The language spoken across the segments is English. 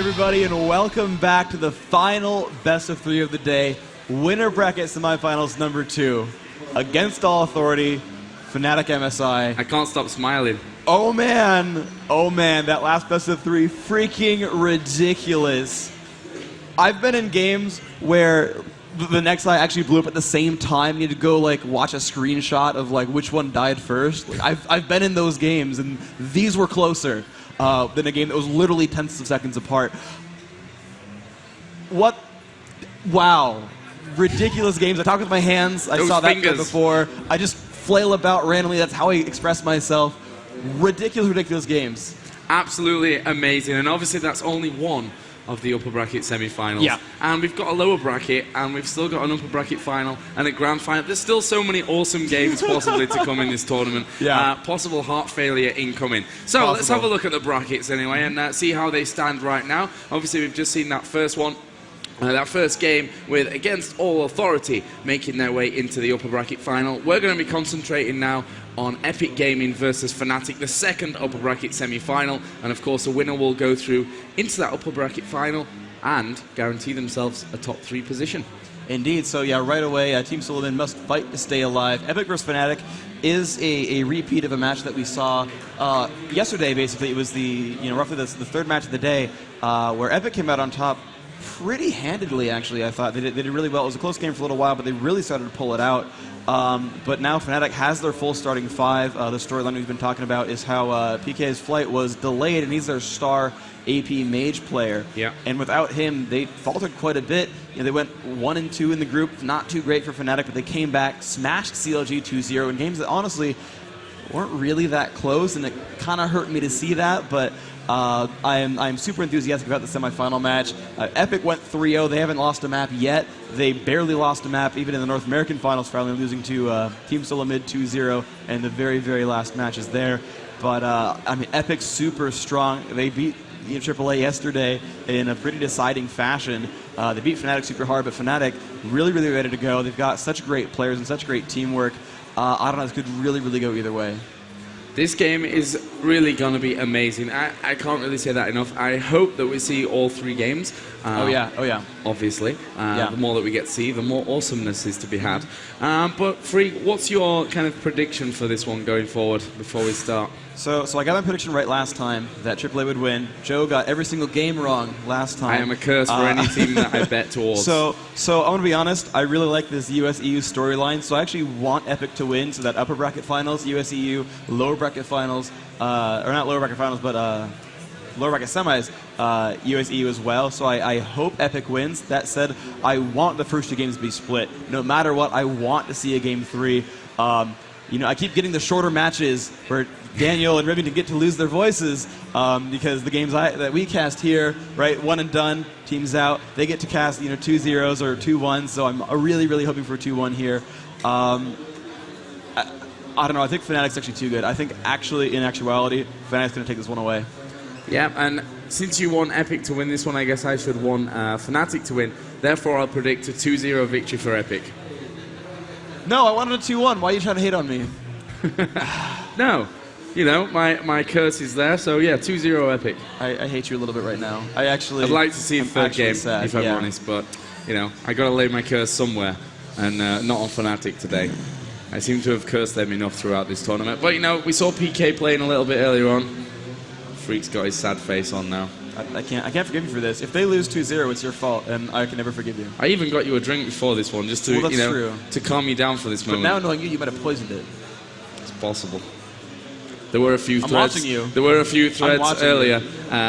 everybody, and welcome back to the final best of 3 of the day. Winner bracket semifinals number 2. Against all authority, Fnatic MSI. I can't stop smiling. Oh man, that last best of 3, freaking ridiculous. I've been in games where the next eye actually blew up at the same time. You need to go like watch a screenshot of like which one died first. Like, I've been in those games, and these were closer than a game that was literally tenths of seconds apart. What? Wow. Ridiculous games. I talk with my hands. I saw that before. I just flail about randomly. That's how I express myself. Ridiculous games. Absolutely amazing. And obviously that's only one of the upper bracket semi-finals. Yeah. And we've got a lower bracket, and we've still got an upper bracket final and a grand final. There's still so many awesome games possibly to come in this tournament. Yeah. Possible heart failure incoming. So let's have a look at the brackets anyway and see how they stand right now. Obviously we've just seen that first one. That first game with Against All Authority making their way into the upper bracket final. We're going to be concentrating now on Epic Gaming versus Fnatic, the second upper bracket semi-final. And of course, the winner will go through into that upper bracket final and guarantee themselves a top 3 position. Indeed. So yeah, right away, Team Sullivan must fight to stay alive. Epic vs Fnatic is a repeat of a match that we saw yesterday. Basically, it was roughly the third match of the day where Epic came out on top pretty handedly, actually. I thought they did really well. It was a close game for a little while, but they really started to pull it out. But now Fnatic has their full starting 5. The storyline we've been talking about is how PK's flight was delayed, and he's their star AP mage player. Yeah. And without him, they faltered quite a bit. They went 1-2 in the group. Not too great for Fnatic, but they came back, smashed CLG 2-0 in games that honestly weren't really that close, and it kind of hurt me to see that, but I'm super enthusiastic about the semifinal match. Epic went 3-0. They haven't lost a map yet. They barely lost a map even in the North American finals, finally losing to Team Solomid 2-0, and the very last match is there. But I mean, Epic's super strong. They beat AAA yesterday in a pretty deciding fashion. They beat Fnatic super hard, but Fnatic really ready to go. They've got such great players and such great teamwork. I don't know, this could really go either way. This game is really going to be amazing. I can't really say that enough. I hope that we see all 3 games. Oh yeah. Obviously. The more that we get to see, the more awesomeness is to be had. But Freak, what's your kind of prediction for this one going forward before we start? So I got my prediction right last time that AAA would win. Joe got every single game wrong last time. I am a curse for any team that I bet towards. So I'm going to be honest, I really like this US-EU storyline, so I actually want Epic to win, so that upper bracket finals, US-EU, lower bracket finals, or not lower bracket finals, but lower bracket semis, US-EU as well, so I hope Epic wins. That said, I want the first 2 games to be split. No matter what, I want to see a game 3. I keep getting the shorter matches where Daniel and Remington get to lose their voices because the games that we cast here, right, 1 and done, teams out, they get to cast 2 0s or 2 1s, so I'm really hoping for a 2-1 here. I don't know, I think Fnatic's actually too good. I think in actuality, Fnatic's going to take this one away. Yeah, and since you want Epic to win this one, I guess I should want Fnatic to win. Therefore, I'll predict a 2-0 victory for Epic. No, I wanted a 2-1. Why are you trying to hate on me? No. My curse is there, so yeah, 2-0 Epic. I hate you a little bit right now. I'd like to see a third game, sad, if I'm honest, but, I got to lay my curse somewhere, and not on Fnatic today. I seem to have cursed them enough throughout this tournament. But, we saw PK playing a little bit earlier on. Freak's got his sad face on now. I can't forgive you for this. If they lose 2-0, it's your fault, and I can never forgive you. I even got you a drink before this one, just to to calm you down for this moment. But now knowing you might have poisoned it. It's possible. There were a few threads. I'm watching you. There were a few threads earlier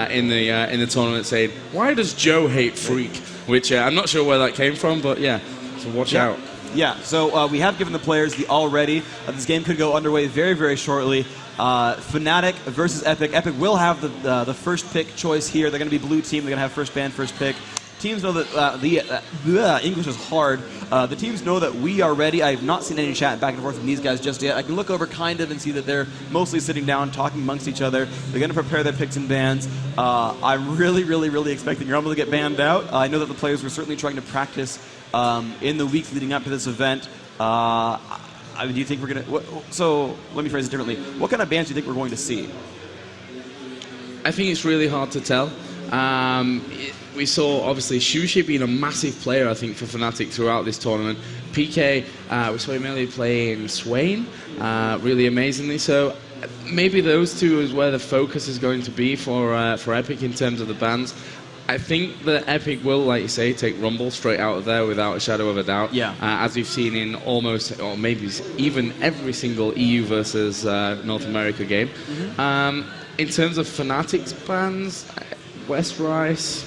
in the tournament saying, "Why does Joe hate Freak?" Which I'm not sure where that came from, but yeah. So watch out. Yeah. So we have given the players the already. This game could go underway very shortly. Fnatic versus Epic. Epic will have the first pick choice here. They're going to be blue team. They're going to have first ban, first pick. Teams know that the English is hard. The teams know that we are ready. I have not seen any chat back and forth from these guys just yet. I can look over kind of and see that they're mostly sitting down, talking amongst each other. They're going to prepare their picks and bans. I'm really expecting Rumble to get banned out. I know that the players were certainly trying to practice in the weeks leading up to this event. Do you think we're going to... So, let me phrase it differently. What kind of bans do you think we're going to see? I think it's really hard to tell. We saw, obviously, Shushi being a massive player, I think, for Fnatic throughout this tournament. PK, we saw him earlier playing Swain, really amazingly. So maybe those two is where the focus is going to be for Epic in terms of the bans. I think that Epic will, like you say, take Rumble straight out of there without a shadow of a doubt. Yeah. As we've seen in almost, or maybe even every single EU versus North America game. In terms of Fnatic's bans, West Rice,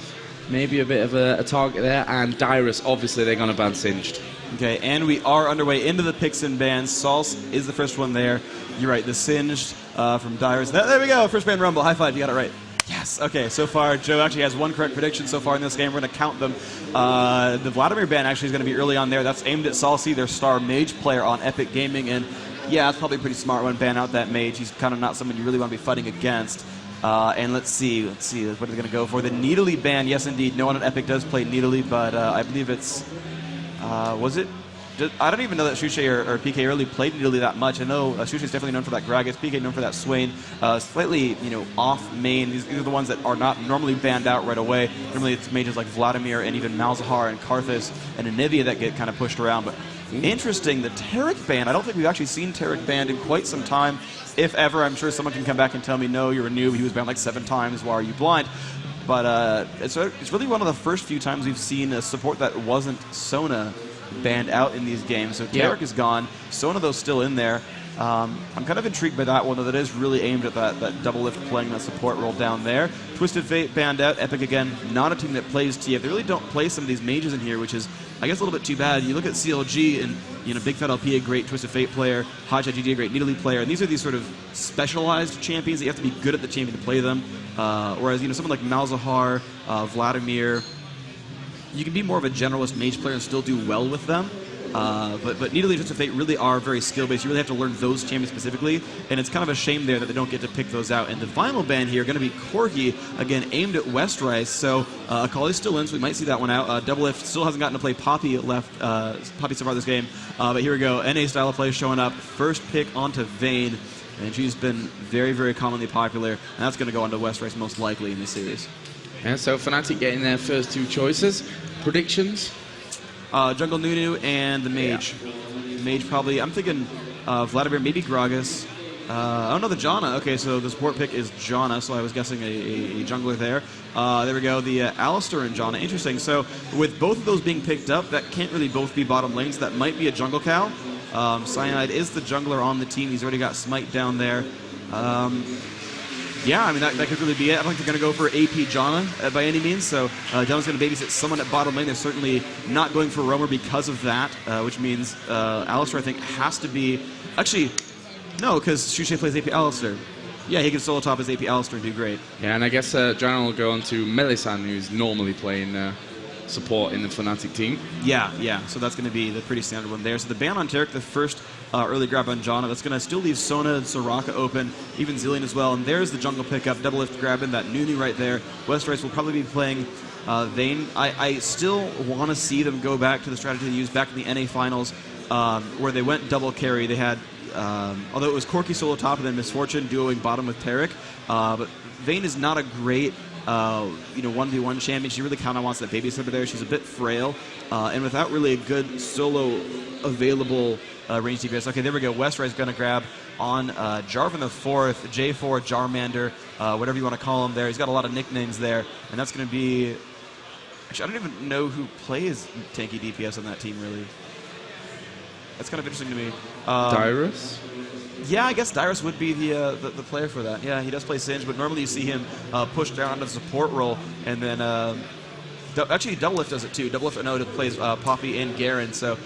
maybe a bit of a target there, and Dyrus, obviously they're going to ban Singed. Okay, and we are underway into the picks and bans. Sauce is the first one there. You're right, the Singed from Dyrus. There we go, first ban Rumble. High five, you got it right. Yes, okay, so far Joe actually has one correct prediction so far in this game. We're going to count them. The Vladimir ban actually is going to be early on there. That's aimed at Salsi, their star mage player on Epic Gaming, and yeah, it's probably pretty smart when ban out that mage. He's kind of not someone you really want to be fighting against. And let's see what are they going to go for. The Needly ban, yes indeed, no one on Epic does play Needly, but I believe it's, was it? I don't even know that Shushi or PK really played Needly that much. I know Shushi is definitely known for that Gragas, PK known for that Swain. Slightly, off main. These are the ones that are not normally banned out right away. Normally it's mages like Vladimir and even Malzahar and Karthus and Anivia that get kind of pushed around. But interesting, the Taric ban. I don't think we've actually seen Taric banned in quite some time. If ever, I'm sure someone can come back and tell me, no, you're a noob. He was banned like 7 times. Why are you blind? But it's really one of the first few times we've seen a support that wasn't Sona banned out in these games. So Taric is gone. Sona, though, still in there. I'm kind of intrigued by that one, though. That is really aimed at that double lift playing that support role down there. Twisted Fate banned out. Epic, again, not a team that plays TF. They really don't play some of these mages in here, which is, I guess, a little bit too bad. You look at CLG and, Big Fat LP, a great Twisted Fate player, Hotshot GG, a great Needly player, and these are these sort of specialized champions that you have to be good at the champion to play them. Whereas, someone like Malzahar, Vladimir, you can be more of a generalist mage player and still do well with them. But Needly and Twisted Fate really are very skill-based. You really have to learn those champions specifically, and it's kind of a shame there that they don't get to pick those out. And the final ban here going to be Corki, again, aimed at West Rice. So Akali's still in, so we might see that one out. Double Lift still hasn't gotten to play Poppy Poppy so far this game. But here we go. NA style of play showing up. First pick onto Vayne, and she's been very, very commonly popular, and that's going to go onto West Rice most likely in this series. Yeah, so Fnatic getting their first 2 choices. Predictions? Jungle Nunu and the Mage. Yeah. Mage probably, I'm thinking Vladimir, maybe Gragas. Oh no, the Janna. Okay, so the support pick is Janna, so I was guessing a jungler there. There we go, the Alistar and Janna. Interesting. So with both of those being picked up, that can't really both be bottom lanes. That might be a jungle cow. Cyanide is the jungler on the team. He's already got Smite down there. Yeah, I mean, that could really be it. I don't think they're going to go for AP Janna by any means, so Janna's going to babysit someone at bottom lane. They're certainly not going for Roamer because of that, which means Alistar, I think, has to be... Actually, no, because Shushi plays AP Alistar. Yeah, he can solo top his AP Alistar and do great. Yeah, and I guess Janna will go on to Melissan, who's normally playing support in the Fnatic team. Yeah, so that's going to be the pretty standard one there. So the ban on Taric, the first early grab on Janna, that's going to still leave Sona and Soraka open, even Zillion as well. And there's the jungle pickup, double lift grabbing that Nunu right there. West Rice will probably be playing Vayne. I still want to see them go back to the strategy they used back in the NA finals, where they went double carry. They had, although it was Corki solo top and then Misfortune duoing bottom with Taric, but Vayne is not a great 1v1 champion. She really kind of wants that babysitter there. She's a bit frail, and without really a good solo available range DPS. Okay, there we go. West Rice going to grab on Jarvan the Fourth, J4, Jarmander, whatever you want to call him there. He's got a lot of nicknames there, and that's going to be... Actually, I don't even know who plays tanky DPS on that team, really. That's kind of interesting to me. Dyrus? Yeah, I guess Dyrus would be the player for that. Yeah, he does play Singe, but normally you see him pushed down onto the support role, and then actually Double Lift does it too. Double Lift, I know, plays Poppy and Garen, so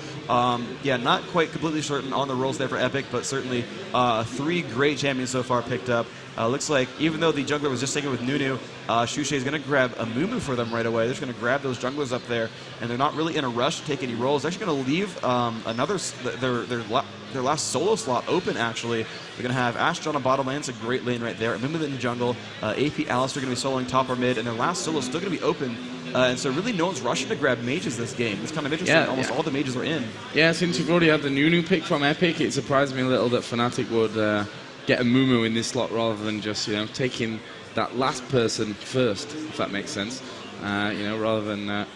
yeah, not quite completely certain on the roles there for Epic, but certainly 3 great champions so far picked up. Looks like even though the jungler was just taken with Nunu, Shushi is going to grab a Mumu for them right away. They're just going to grab those junglers up there, and they're not really in a rush to take any roles. They're actually going to leave their last solo slot open, actually. They're going to have Ashe on a bottom lane. It's a great lane right there. Mumu in the jungle. AP Alistar going to be soloing top or mid, and their last solo is still going to be open. And so really no one's rushing to grab mages this game. It's kind of interesting. Yeah, almost all the mages are in. Yeah, since you've already had the Nunu pick from Epic, it surprised me a little that Fnatic would get a Mumu in this slot rather than just, taking that last person first, if that makes sense. You know, rather than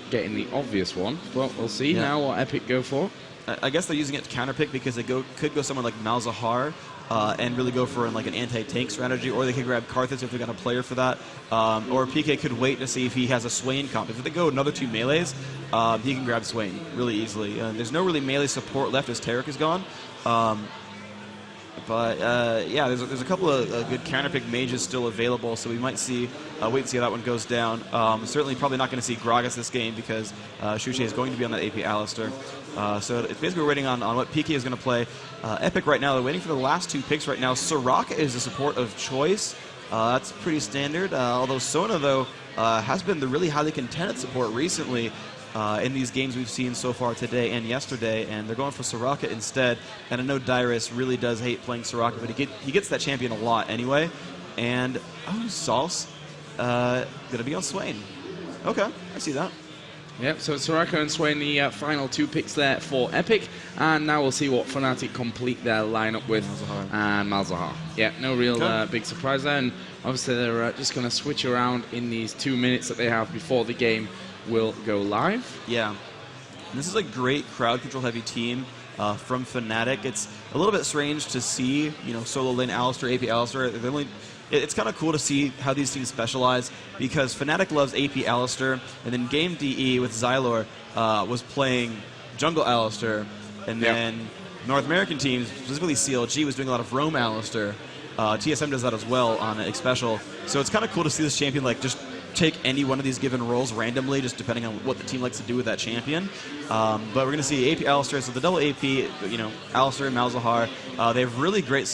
getting the obvious one. But we'll see now what Epic go for. I guess they're using it to counterpick because they could go someone like Malzahar and really go for like an anti-tank strategy, or they could grab Karthus if they got a player for that. Or PK could wait to see if he has a Swain comp. If they go another 2 melees, he can grab Swain really easily. There's no really melee support left as Tarek is gone. But yeah, there's a couple of good counterpick mages still available, so we might see wait and see how that one goes down. Certainly, probably not going to see Gragas this game because Shuche is going to be on that AP Alistair. So it's basically we're waiting on what PK is going to play. Epic right now, they're waiting for the last 2 picks right now. Soraka is the support of choice. That's pretty standard. Although Sona though has been the really highly contended support recently. In these games we've seen so far today and yesterday, and they're going for Soraka instead. And I know Dyrus really does hate playing Soraka, but he gets that champion a lot anyway. And, oh, Sauce, gonna be on Swain. Okay, I see that. Yep, so Soraka and Swain, the final 2 picks there for Epic. And now we'll see what Fnatic complete their lineup with. Malzahar. And Malzahar. Yeah, no real big surprise there. And obviously they're just going to switch around in these 2 minutes that they have before the game will go live. Yeah. And this is a great crowd control heavy team from Fnatic. It's a little bit strange to see, you know, solo lane Alistair, AP Alistair. It's kind of cool to see how these teams specialize because Fnatic loves AP Alistair, and then Game DE with Xylor was playing jungle Alistair, and then North American teams, specifically CLG, was doing a lot of roam Alistair. TSM does that as well on X Special. So it's kind of cool to see this champion like just take any one of these given roles randomly, just depending on what the team likes to do with that champion. But we're going to see AP Alistair, so the double AP, you know, Alistair and Malzahar, they have really great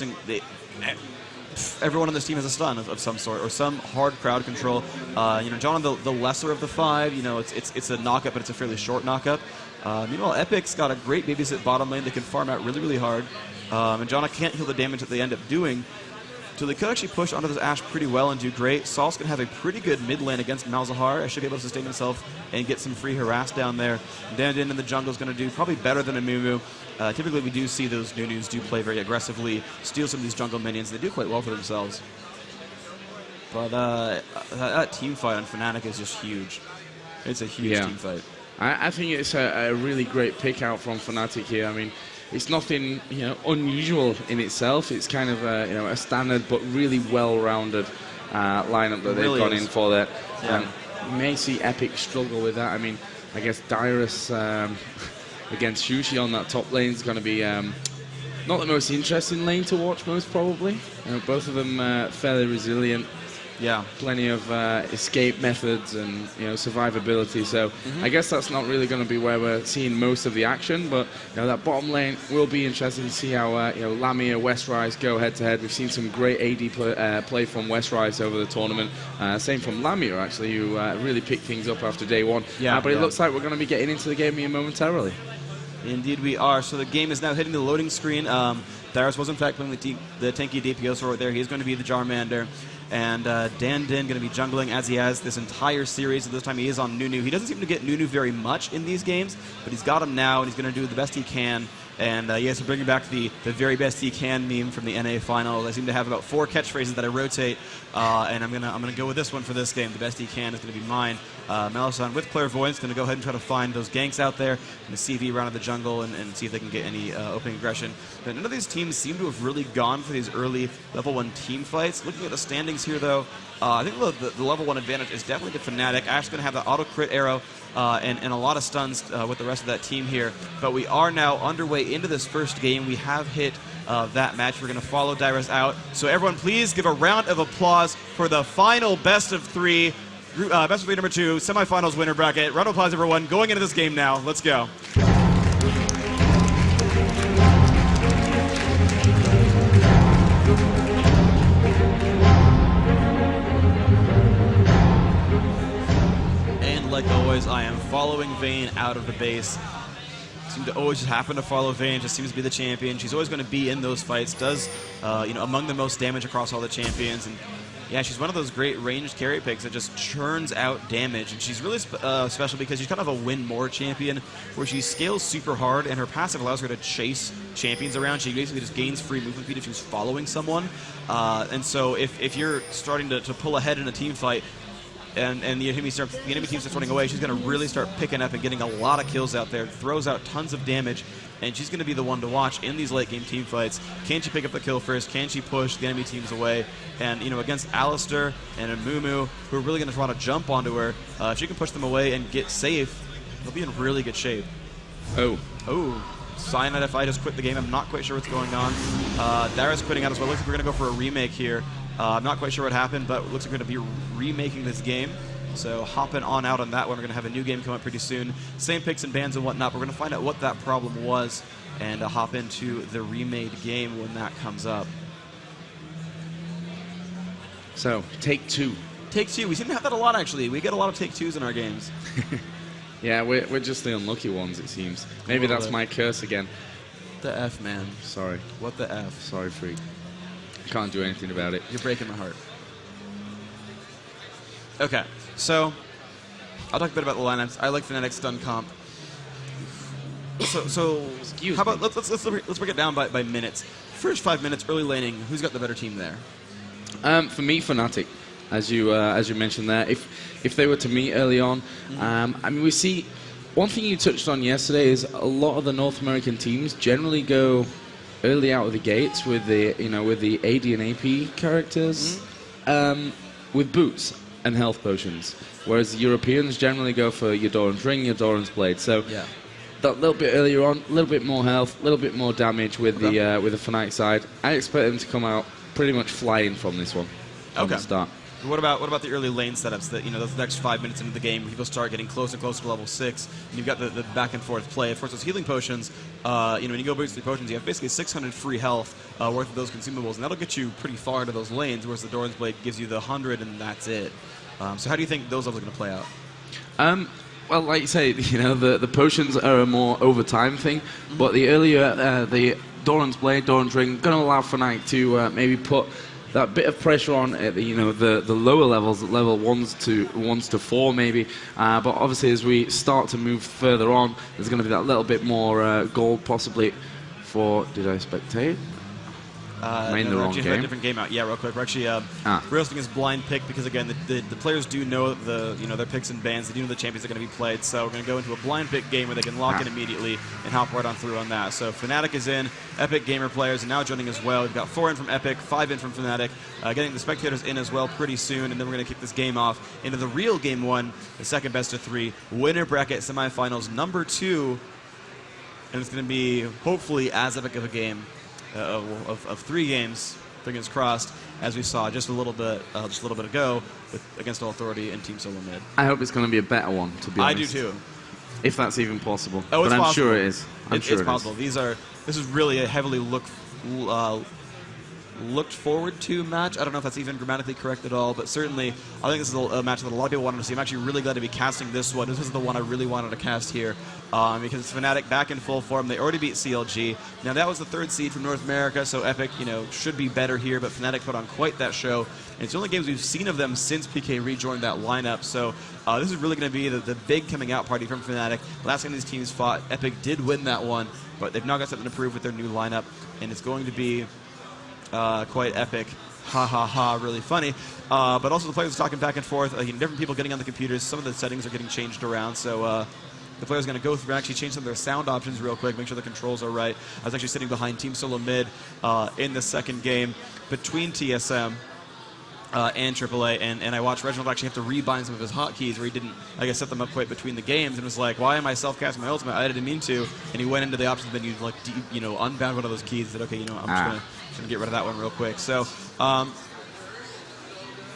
everyone on this team has a stun of some sort, or some hard crowd control. You know, John, the lesser of the 5, you know, it's a knockup, but it's a fairly short knockup. Meanwhile, Epic's got a great babysit bottom lane that can farm out really, really hard. And Jonna can't heal the damage that they end up doing. So they could actually push onto this Ashe pretty well and do great. Saul's going to have a pretty good mid lane against Malzahar. I should be able to sustain himself and get some free harass down there. Dandin in the jungle is going to do probably better than a Mumu. Typically we do see those Nunus do play very aggressively, steal some of these jungle minions. They do quite well for themselves. But that team fight on Fnatic is just huge. It's a huge team fight. I think it's a really great pick out from Fnatic here. I mean, it's nothing, you know, unusual in itself. It's kind of you know, a standard but really well-rounded lineup that they've gone in for there. You may see Epic struggle with that. I mean, I guess Dyrus against Shushi on that top lane is going to be not the most interesting lane to watch, most probably. You know, both of them fairly resilient. Yeah, plenty of escape methods and, you know, survivability. So I guess that's not really going to be where we're seeing most of the action. But, you know, that bottom lane will be interesting to see how you know, Lamia, Westrise go head to head. We've seen some great AD play from Westrise over the tournament. Same from Lamia actually, who really picked things up after day 1. But it looks like we're going to be getting into the game here momentarily. Indeed we are. So the game is now hitting the loading screen. Dyrus was in fact playing the tanky DPS right there. He's going to be the Jarmander. And Dandin going to be jungling as he has this entire series. So this time he is on Nunu. He doesn't seem to get Nunu very much in these games, but he's got him now, and he's going to do the best he can. And yes, we're bringing back the very best he can meme from the NA finals. I seem to have about 4 catchphrases that I rotate, and I'm gonna go with this one for this game. The best he can is going to be mine. Melisandre with Clairvoyance going to go ahead and try to find those ganks out there in the CV around the jungle and see if they can get any opening aggression. But none of these teams seem to have really gone for these early level 1 team fights. Looking at the standings here, though, I think the level 1 advantage is definitely to Fnatic. Ashe's going to have the auto crit arrow. And a lot of stuns with the rest of that team here. But we are now underway into this first game. We have hit that match. We're going to follow Dyrus out. So everyone, please give a round of applause for the final best of 3 number 2 semifinals winner bracket. Round of applause, everyone. Going into this game now. Let's go. Like always, I am following Vayne out of the base. Seem to always just happen to follow Vayne. Just seems to be the champion. She's always going to be in those fights. Does you know, among the most damage across all the champions. And Yeah, she's one of those great ranged carry picks that just churns out damage, and she's really special because she's kind of a win more champion, where she scales super hard, and her passive allows her to chase champions around. She basically just gains free movement speed if she's following someone, and so if you're starting to pull ahead in a team fight, and the enemy team starts running away, she's going to really start picking up and getting a lot of kills out there, throws out tons of damage, and she's going to be the one to watch in these late game team fights. Can she pick up the kill first? Can she push the enemy teams away? And against Alistair and Amumu, who are really going to try to jump onto her, if she can push them away and get safe, they'll be in really good shape. Oh, Cyanide FI just quit the game. I'm not quite sure what's going on. Dara's quitting out as well. Looks like we're going to go for a remake here. I'm not quite sure what happened, but it looks like we're going to be remaking this game. So hopping on out on that one. We're going to have a new game come up pretty soon. Same picks and bans and whatnot. We're going to find out what that problem was and hop into the remade game when that comes up. So, take two. Take two. We seem to have that a lot, actually. We get a lot of take twos in our games. Yeah, we're just the unlucky ones, it seems. Maybe that's my curse again. The F, man. Sorry. What the F? Sorry, freak. Can't do anything about it. You're breaking my heart. Okay, so I'll talk a bit about the lineups. I like Fnatic's stun comp. So how about let's break it down by minutes. First 5 minutes, early laning. Who's got the better team there? For me, Fnatic, as you mentioned there. If they were to meet early on, I mean, we see one thing you touched on yesterday is a lot of the North American teams generally go early out of the gates with the with the AD and AP characters, with boots and health potions, whereas the Europeans generally go for your Doran's Ring, your Doran's Blade. So that little bit earlier on, a little bit more health, a little bit more damage with the Fnatic side. I expect them to come out pretty much flying from this one. From the start. What about the early lane setups that, those next 5 minutes into the game, when people start getting closer and closer to level 6, and you've got the back and forth play. Of course, those healing potions, when you go boost the potions, you have basically 600 free health worth of those consumables, and that'll get you pretty far into those lanes, whereas the Doran's Blade gives you the 100, and that's it. So how do you think those levels are going to play out? Well, like you say, the potions are a more over time thing, but the earlier, the Doran's Blade, Doran's Ring, going to allow Fnatic to maybe put that bit of pressure on at the lower levels, level 1s to 4 maybe. But obviously, as we start to move further on, there's going to be that little bit more gold possibly for. Did I spectate? In the wrong game. A different game out. Yeah, real quick. We're actually roasting his blind pick because again, the players do know their picks and bans. They do know the champions are going to be played. So we're going to go into a blind pick game where they can lock in immediately and hop right on through on that. So Fnatic is in. Epic Gamer players are now joining as well. We've got 4 in from Epic, 5 in from Fnatic. Getting the spectators in as well pretty soon, and then we're going to kick this game off into the real game 1, the second best of 3, winner bracket semifinals number 2, and it's going to be hopefully as epic of a game. Of 3 games, fingers crossed, as we saw just a little bit ago against All Authority and Team Solo Mid. I hope it's going to be a better one, to be honest. I do too. If that's even possible. Oh, it's but I'm possible. Sure it is. It's possible. This is really a heavily looked forward to match. I don't know if that's even grammatically correct at all, but certainly I think this is a match that a lot of people wanted to see. I'm actually really glad to be casting this one. This is the one I really wanted to cast here because it's Fnatic back in full form. They already beat CLG. Now that was the 3rd seed from North America, so Epic, should be better here, but Fnatic put on quite that show. And it's the only games we've seen of them since PK rejoined that lineup, so this is really going to be the big coming out party from Fnatic. Last time these teams fought, Epic did win that one, but they've now got something to prove with their new lineup, and it's going to be quite epic, ha ha ha, really funny. But also the players are talking back and forth. Different people getting on the computers. Some of the settings are getting changed around. So the players are going to go through and actually change some of their sound options real quick, make sure the controls are right. I was actually sitting behind Team Solo Mid in the second game between TSM and AAA, and I watched Reginald actually have to rebind some of his hotkeys where he didn't, set them up quite between the games, and was like, why am I self-casting my ultimate? I didn't mean to. And he went into the options menu, unbound one of those keys. Said, okay, I'm just going to get rid of that one real quick. So, a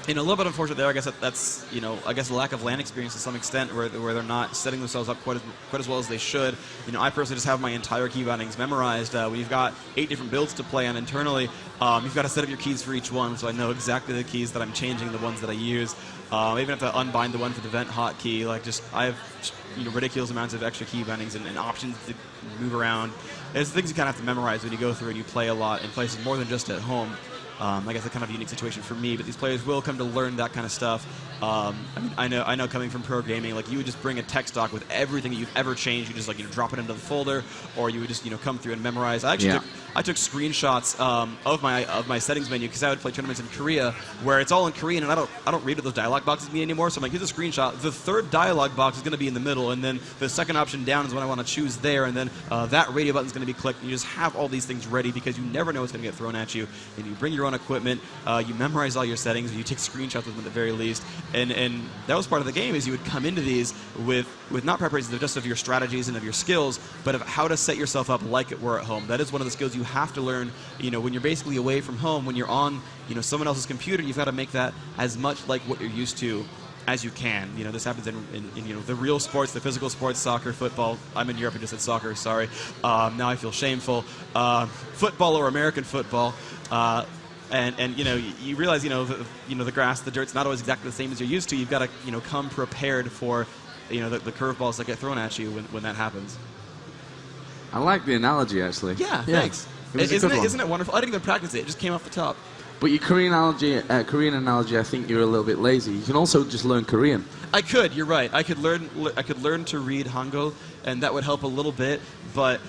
little bit unfortunate there. I guess that's a lack of LAN experience to some extent, where they're not setting themselves up quite as well as they should. I personally just have my entire key bindings memorized. We've got 8 different builds to play on internally. You've got to set up your keys for each one, so I know exactly the keys that I'm changing, the ones that I use. I even have to unbind the one for the vent hotkey. I have ridiculous amounts of extra key bindings and options to move around. There's things you kind of have to memorize when you go through and you play a lot in places more than just at home. I guess a kind of unique situation for me, but these players will come to learn that kind of stuff. I mean, I know coming from pro gaming, like you would just bring a text doc with everything that you've ever changed. You just like drop it into the folder, or you would just come through and memorize. I actually took screenshots of my settings menu because I would play tournaments in Korea where it's all in Korean, and I don't read what those dialog boxes mean anymore. So I'm like, here's a screenshot. The third dialog box is going to be in the middle, and then the second option down is when I want to choose there, and then that radio button is going to be clicked. And you just have all these things ready because you never know what's going to get thrown at you. And you bring your own equipment, you memorize all your settings, and you take screenshots of them at the very least. And that was part of the game, is you would come into these with not preparations just of your strategies and of your skills, but of how to set yourself up like it were at home. That is one of the skills you have to learn, when you're basically away from home, when you're on, someone else's computer. You've got to make that as much like what you're used to as you can. This happens in the real sports, the physical sports, soccer, football. I'm in Europe and just said soccer, sorry. Now I feel shameful. Football or American football. And you realize the grass, the dirt's not always exactly the same as you're used to. You've got to come prepared for the curveballs that get thrown at you when that happens. I like the analogy, actually. Yeah, thanks. Isn't it wonderful? I didn't even practice it. It just came off the top. But your Korean analogy, I think you're a little bit lazy. You can also just learn Korean. I could. You're right. I could learn to read Hangul, and that would help a little bit. But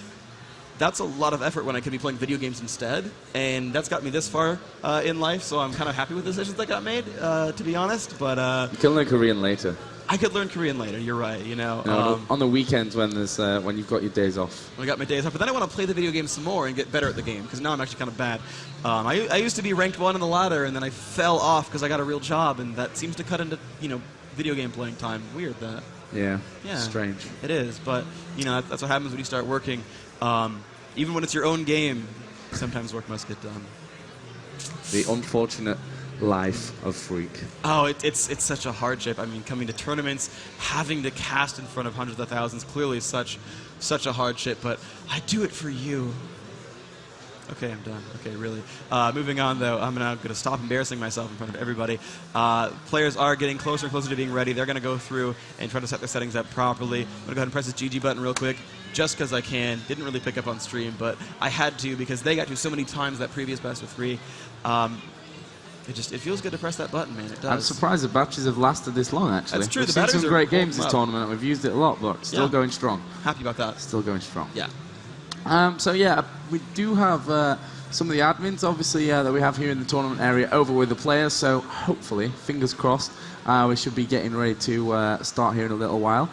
that's a lot of effort when I could be playing video games instead, and that's got me this far in life. So I'm kind of happy with the decisions that got made, to be honest. But you can learn Korean later. I could learn Korean later. You're right. On the weekends when you've got your days off. When I got my days off, but then I want to play the video game some more and get better at the game because now I'm actually kind of bad. I used to be ranked 1 in the ladder, and then I fell off because I got a real job, and that seems to cut into video game playing time. Weird that. Yeah. Strange. It is, but that's what happens when you start working. Even when it's your own game, sometimes work must get done. The unfortunate life of Freak. Oh, it's such a hardship. I mean, coming to tournaments, having to cast in front of hundreds of thousands, clearly such a hardship, but I do it for you. Okay, I'm done. Okay, really. Moving on, though, I'm now going to stop embarrassing myself in front of everybody. Players are getting closer and closer to being ready. They're going to go through and try to set their settings up properly. I'm going to go ahead and press this GG button real quick, just because I can. Didn't really pick up on stream, but I had to because they got to so many times that previous best of 3. It feels good to press that button, man. It does. I'm surprised the batches have lasted this long, actually. That's true. We've seen some great games this tournament. We've used it a lot, but still going strong. Happy about that. Still going strong. Yeah. So yeah, we do have some of the admins, obviously, that we have here in the tournament area over with the players. So hopefully, fingers crossed, we should be getting ready to start here in a little while.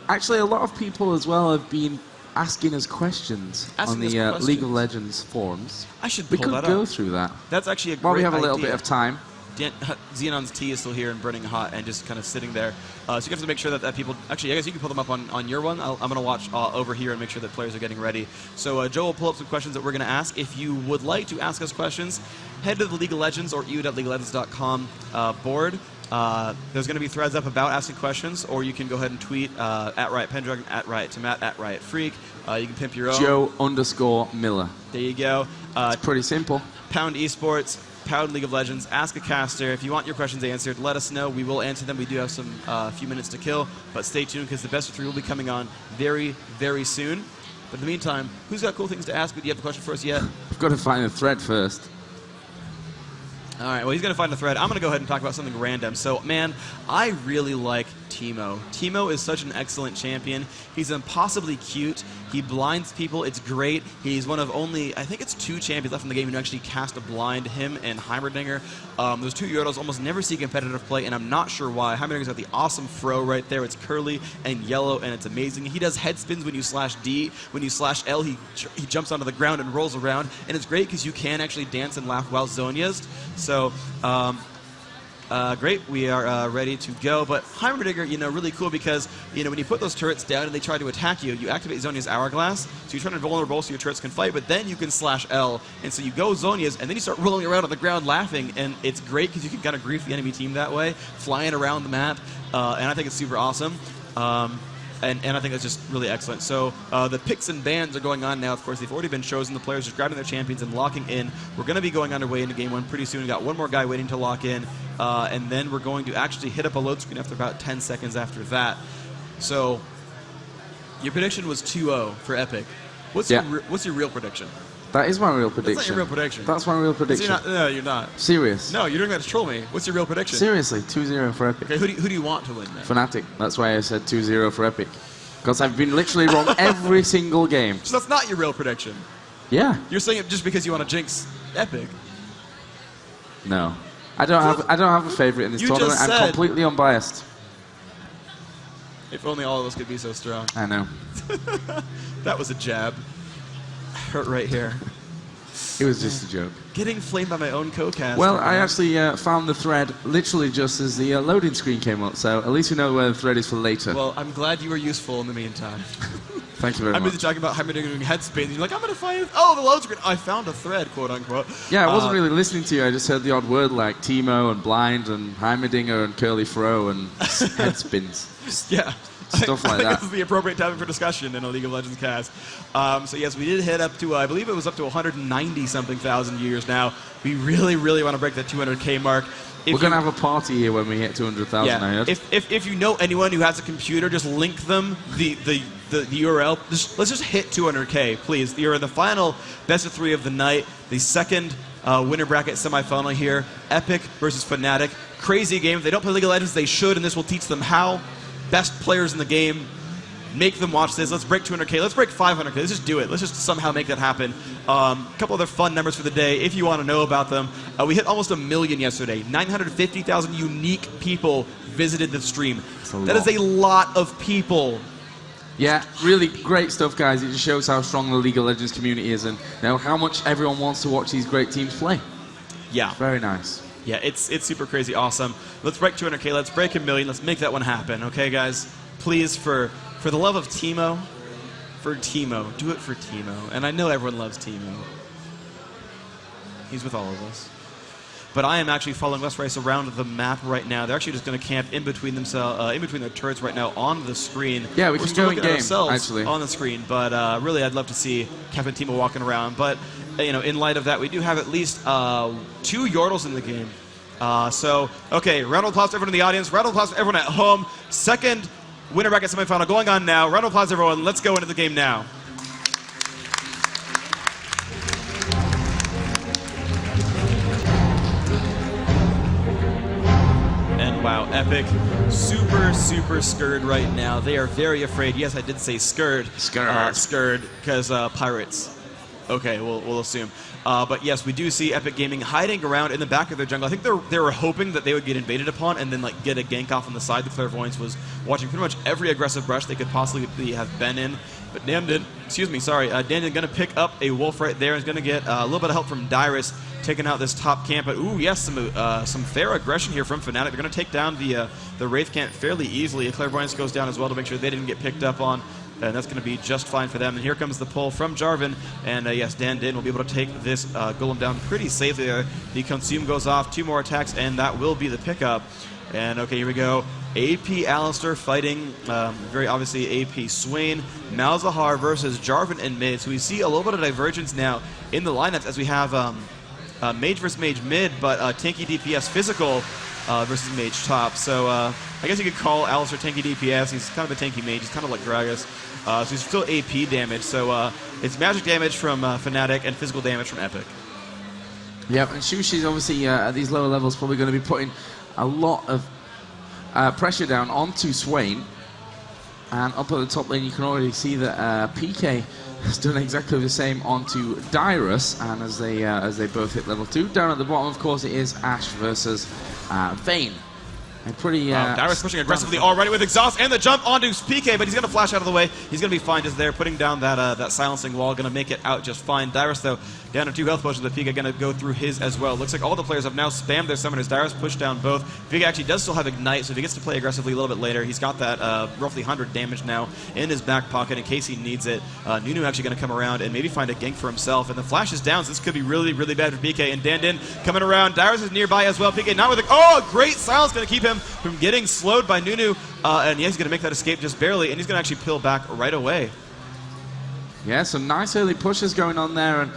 Actually, a lot of people as well have been asking us questions on the League of Legends forums. I should pull that up. We could go through that. That's actually a great While we have a little idea. bit of time. Xenon's tea is still here and burning hot and just kind of sitting there. So you have to make sure that people... Actually, I guess you can pull them up on your one. I'm going to watch over here and make sure that players are getting ready. So Joe will pull up some questions that we're going to ask. If you would like to ask us questions, head to the League of Legends or eu.leagueoflegends.com board. There's going to be threads up about asking questions, or you can go ahead and tweet at Riot Pendragon, at Riot Tomat, at Riot Freak. You can pimp your own. Joe_Miller. There you go. It's pretty simple. Pound Esports, Pound League of Legends, ask a caster. If you want your questions answered, let us know. We will answer them. We do have some few minutes to kill, but stay tuned because the best of 3 will be coming on very, very soon. But in the meantime, who's got cool things to ask? Do you have a question for us yet? We've got to find a thread first. All right, well, he's going to find a thread. I'm going to go ahead and talk about something random. So, man, I really like Teemo. Teemo is such an excellent champion. He's impossibly cute. He blinds people. It's great. He's one of only, I think it's 2 champions left in the game who actually cast a blind, him and Heimerdinger. Those 2 Yordles almost never see competitive play, and I'm not sure why. Heimerdinger's got the awesome fro right there. It's curly and yellow, and it's amazing. He does head spins when you slash D. When you slash L, he jumps onto the ground and rolls around, and it's great because you can actually dance and laugh while Zhonya's. So, great, we are ready to go. But Heimerdinger, really cool because, when you put those turrets down and they try to attack you, you activate Zhonya's Hourglass, so you turn invulnerable so your turrets can fight, but then you can slash L, and so you go Zhonya's, and then you start rolling around on the ground laughing, and it's great because you can kind of grief the enemy team that way, flying around the map, and I think it's super awesome. And I think that's just really excellent. So the picks and bans are going on now. Of course, they've already been chosen. The players are just grabbing their champions and locking in. We're going to be going underway into Game 1 pretty soon. We've got one more guy waiting to lock in. And then we're going to actually hit up a load screen after about 10 seconds after that. So your prediction was 2-0 for Epic. What's your real prediction? That is my real prediction. That's not your real prediction. That's my real prediction. No, you're not. Serious. No, you're doing that to troll me. What's your real prediction? Seriously, 2-0 for Epic. Okay, who do you want to win then? Fnatic. That's why I said 2-0 for Epic. Because I've been literally wrong every single game. So that's not your real prediction. Yeah. You're saying it just because you want to jinx Epic. No. I don't have a favorite in this tournament. I'm completely unbiased. If only all of us could be so strong. I know. That was a jab. Hurt right here. It was just a joke. Getting flamed by my own co-cast. Well, I actually found the thread literally just as the loading screen came up, so at least we know where the thread is for later. Well, I'm glad you were useful in the meantime. Thank you very much. I'm busy talking about how many doing head spin, and you're like, I'm going to find... Oh, the load screen. I found a thread, quote-unquote. Yeah, I wasn't really listening to you. I just heard the odd word like Teemo and Blind and Heimerdinger and Curly Fro and head spins. Yeah. Stuff like that. This is the appropriate topic for discussion in a League of Legends cast. So yes, we did hit up to, I believe it was up to 190-something thousand viewers now. We really, really want to break that 200K mark. We're going to have a party here when we hit 200,000, I heard. If you know anyone who has a computer, just link them the URL. Let's just hit 200K, please. You're in the final best of 3 of the night, the second winner bracket semifinal here. Epic versus Fnatic. Crazy game. If they don't play League of Legends, they should, and this will teach them how. Best players in the game. Make them watch this. Let's break 200K. Let's break 500K. Let's just do it. Let's just somehow make that happen. A couple other fun numbers for the day, if you want to know about them. We hit almost 1 million yesterday. 950,000 unique people visited the stream. That is a lot of people. Yeah, really great stuff, guys. It just shows how strong the League of Legends community is and how much everyone wants to watch these great teams play. Yeah. Very nice. Yeah, it's super crazy awesome. Let's break 200K. Let's break 1 million. Let's make that one happen, okay, guys? Please, for the love of Teemo, do it for Teemo. And I know everyone loves Teemo. He's with all of us. But I am actually following West Rice around the map right now. They're actually just going to camp in between themselves, in between their turrets right now on the screen. Yeah, we can go in game, actually, on the screen. But really, I'd love to see Captain Teemo walking around. But in light of that, we do have at least 2 Yordles in the game. Okay, round of applause to everyone in the audience. Round of applause to everyone at home. Second winner bracket semifinal going on now. Round of applause, everyone. Let's go into the game now. And wow, Epic, super scared right now. They are very afraid. Yes, I did say scared. Scared, because pirates. Okay, we'll assume. But yes, we do see Epic Gaming hiding around in the back of their jungle. I think they were hoping that they would get invaded upon and then get a gank off on the side. The Clairvoyance was watching pretty much every aggressive brush they could possibly have been in. But Damden going to pick up a wolf right there. Is going to get a little bit of help from Dyrus taking out this top camp. But ooh, yes, some fair aggression here from Fnatic. They're going to take down the Wraith camp fairly easily. A Clairvoyance goes down as well to make sure they didn't get picked up on. And that's going to be just fine for them. And here comes the pull from Jarvan. And yes, Dandin will be able to take this Golem down pretty safely there. The Consume goes off, 2 more attacks, and that will be the pickup. And okay, here we go. AP Alistar fighting, very obviously AP Swain. Malzahar versus Jarvan and mid. So we see a little bit of divergence now in the lineups as we have Mage versus Mage mid, but tanky DPS physical versus Mage top. So I guess you could call Alistar tanky DPS. He's kind of a tanky mage. He's kind of like Gragas. So he's still AP damage. So it's magic damage from Fnatic and physical damage from Epic. Yeah, and Shushi's obviously at these lower levels probably going to be putting a lot of pressure down onto Swain. And up at the top lane, you can already see that PK has done exactly the same onto Dyrus, and as they both hit level 2. Down at the bottom, of course, it is Ashe versus Vayne. And pretty. Dyrus pushing aggressively already with exhaust and the jump onto PK, but he's going to flash out of the way. He's going to be fine just there, putting down that silencing wall, going to make it out just fine. Dyrus, though, down to 2 health potions, but PK going to go through his as well. Looks like all the players have now spammed their summoners. Dyrus pushed down both. PK actually does still have Ignite, so if he gets to play aggressively a little bit later, he's got that roughly 100 damage now in his back pocket in case he needs it. Nunu actually going to come around and maybe find a gank for himself, and the flash is down, so this could be really, really bad for PK. And Dandin coming around. Dyrus is nearby as well. PK not with a great silence, going to keep him from getting slowed by Nunu, and yeah, he's going to make that escape just barely, and he's going to actually peel back right away. Yeah, some nice early pushes going on there, and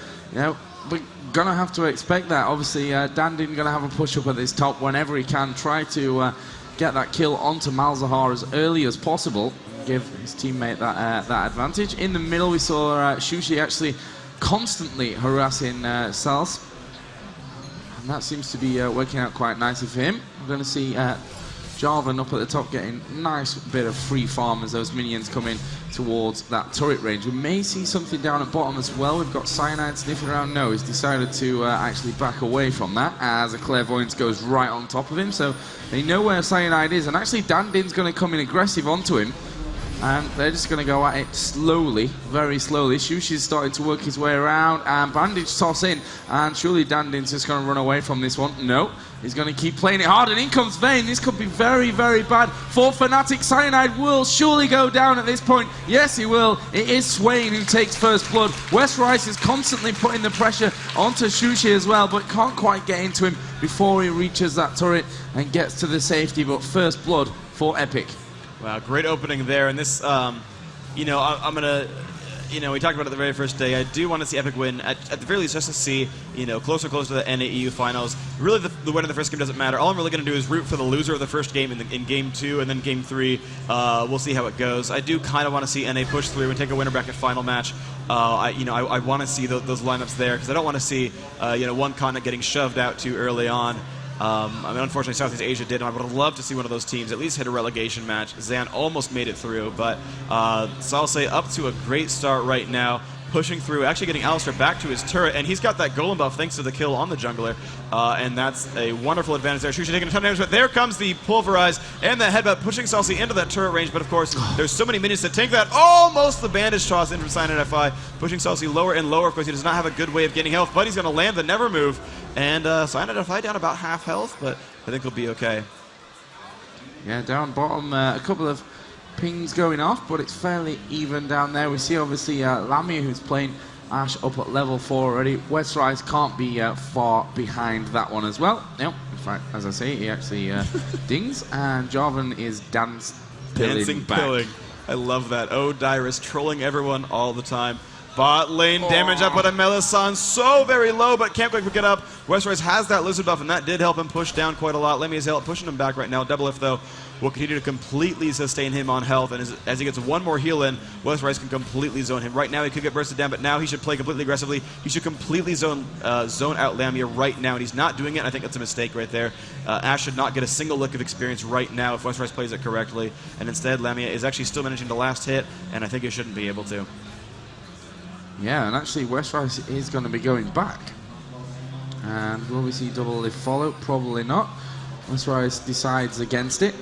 we're going to have to expect that. Obviously, Dandin going to have a push up at his top whenever he can, try to get that kill onto Malzahar as early as possible, give his teammate that advantage. In the middle, we saw Shushi actually constantly harassing Sals. And that seems to be working out quite nicely for him. We're going to see Jarvan up at the top getting a nice bit of free farm as those minions come in towards that turret range. We may see something down at bottom as well. We've got Cyanide sniffing around. No, he's decided to actually back away from that as a Clairvoyance goes right on top of him. So they know where Cyanide is. And actually Dandin's going to come in aggressive onto him. And they're just going to go at it slowly, very slowly. Shushi's starting to work his way around, and Bandage toss in, and surely Dandin's just going to run away from this one. No, he's going to keep playing it hard, and in comes Vayne. This could be very, very bad for Fnatic. Cyanide will surely go down at this point. Yes, he will. It is Swain who takes first blood. Westrice is constantly putting the pressure onto Shushi as well, but can't quite get into him before he reaches that turret and gets to the safety, but first blood for Epic. Wow, great opening there. And this, you know, I'm going to, you know, we talked about it the very first day. I do want to see Epic win, at the very least, just to see, you know, closer to the NAEU finals. Really, the winner of the first game doesn't matter. All I'm really going to do is root for the loser of the first game in game 2, and then game 3. We'll see how it goes. I do kind of want to see NA push through and take a winner bracket final match. I want to see those lineups there, because I don't want to see, you know, one continent getting shoved out too early on. I mean, unfortunately, Southeast Asia did, and I would have loved to see one of those teams at least hit a relegation match. Zan almost made it through, but Salse up to a great start right now, pushing through, actually getting Alistar back to his turret, and he's got that golem buff thanks to the kill on the jungler, and that's a wonderful advantage there. Shusha taking a ton of damage, but there comes the Pulverize and the headbutt, pushing Salse into that turret range, but of course, there's so many minions to tank that. Almost the bandage toss in from Cyanide FI, pushing Salse lower and lower. Of course, he does not have a good way of getting health, but he's going to land the Never Move, and Cyanide FI down about half health, but I think he'll be okay. Yeah, down bottom, a couple of pings going off, but it's fairly even down there. We see obviously Lamia, who's playing Ashe, up at level 4 already. Westrice can't be far behind that one as well. Nope, in fact, as I say, he actually dings, and Jarvan is dancing back. I love that. Oh, Dyrus trolling everyone all the time. Bot lane damage up, but a Melisande so very low, but can't quite pick it up. Westrice has that lizard buff, and that did help him push down quite a lot. Lemia's help pushing him back right now. Double If, though, will continue to completely sustain him on health, and as he gets one more heal in, Westrice can completely zone him. Right now, he could get bursted down, but now he should play completely aggressively. He should completely zone out Lamia right now, and he's not doing it. I think that's a mistake right there. Ashe should not get a single lick of experience right now if Westrice plays it correctly, and instead, Lamia is actually still managing the last hit, and I think he shouldn't be able to. Yeah, and actually Westrice is going to be going back. And will we see Double If follow? Probably not. Westrice decides against it.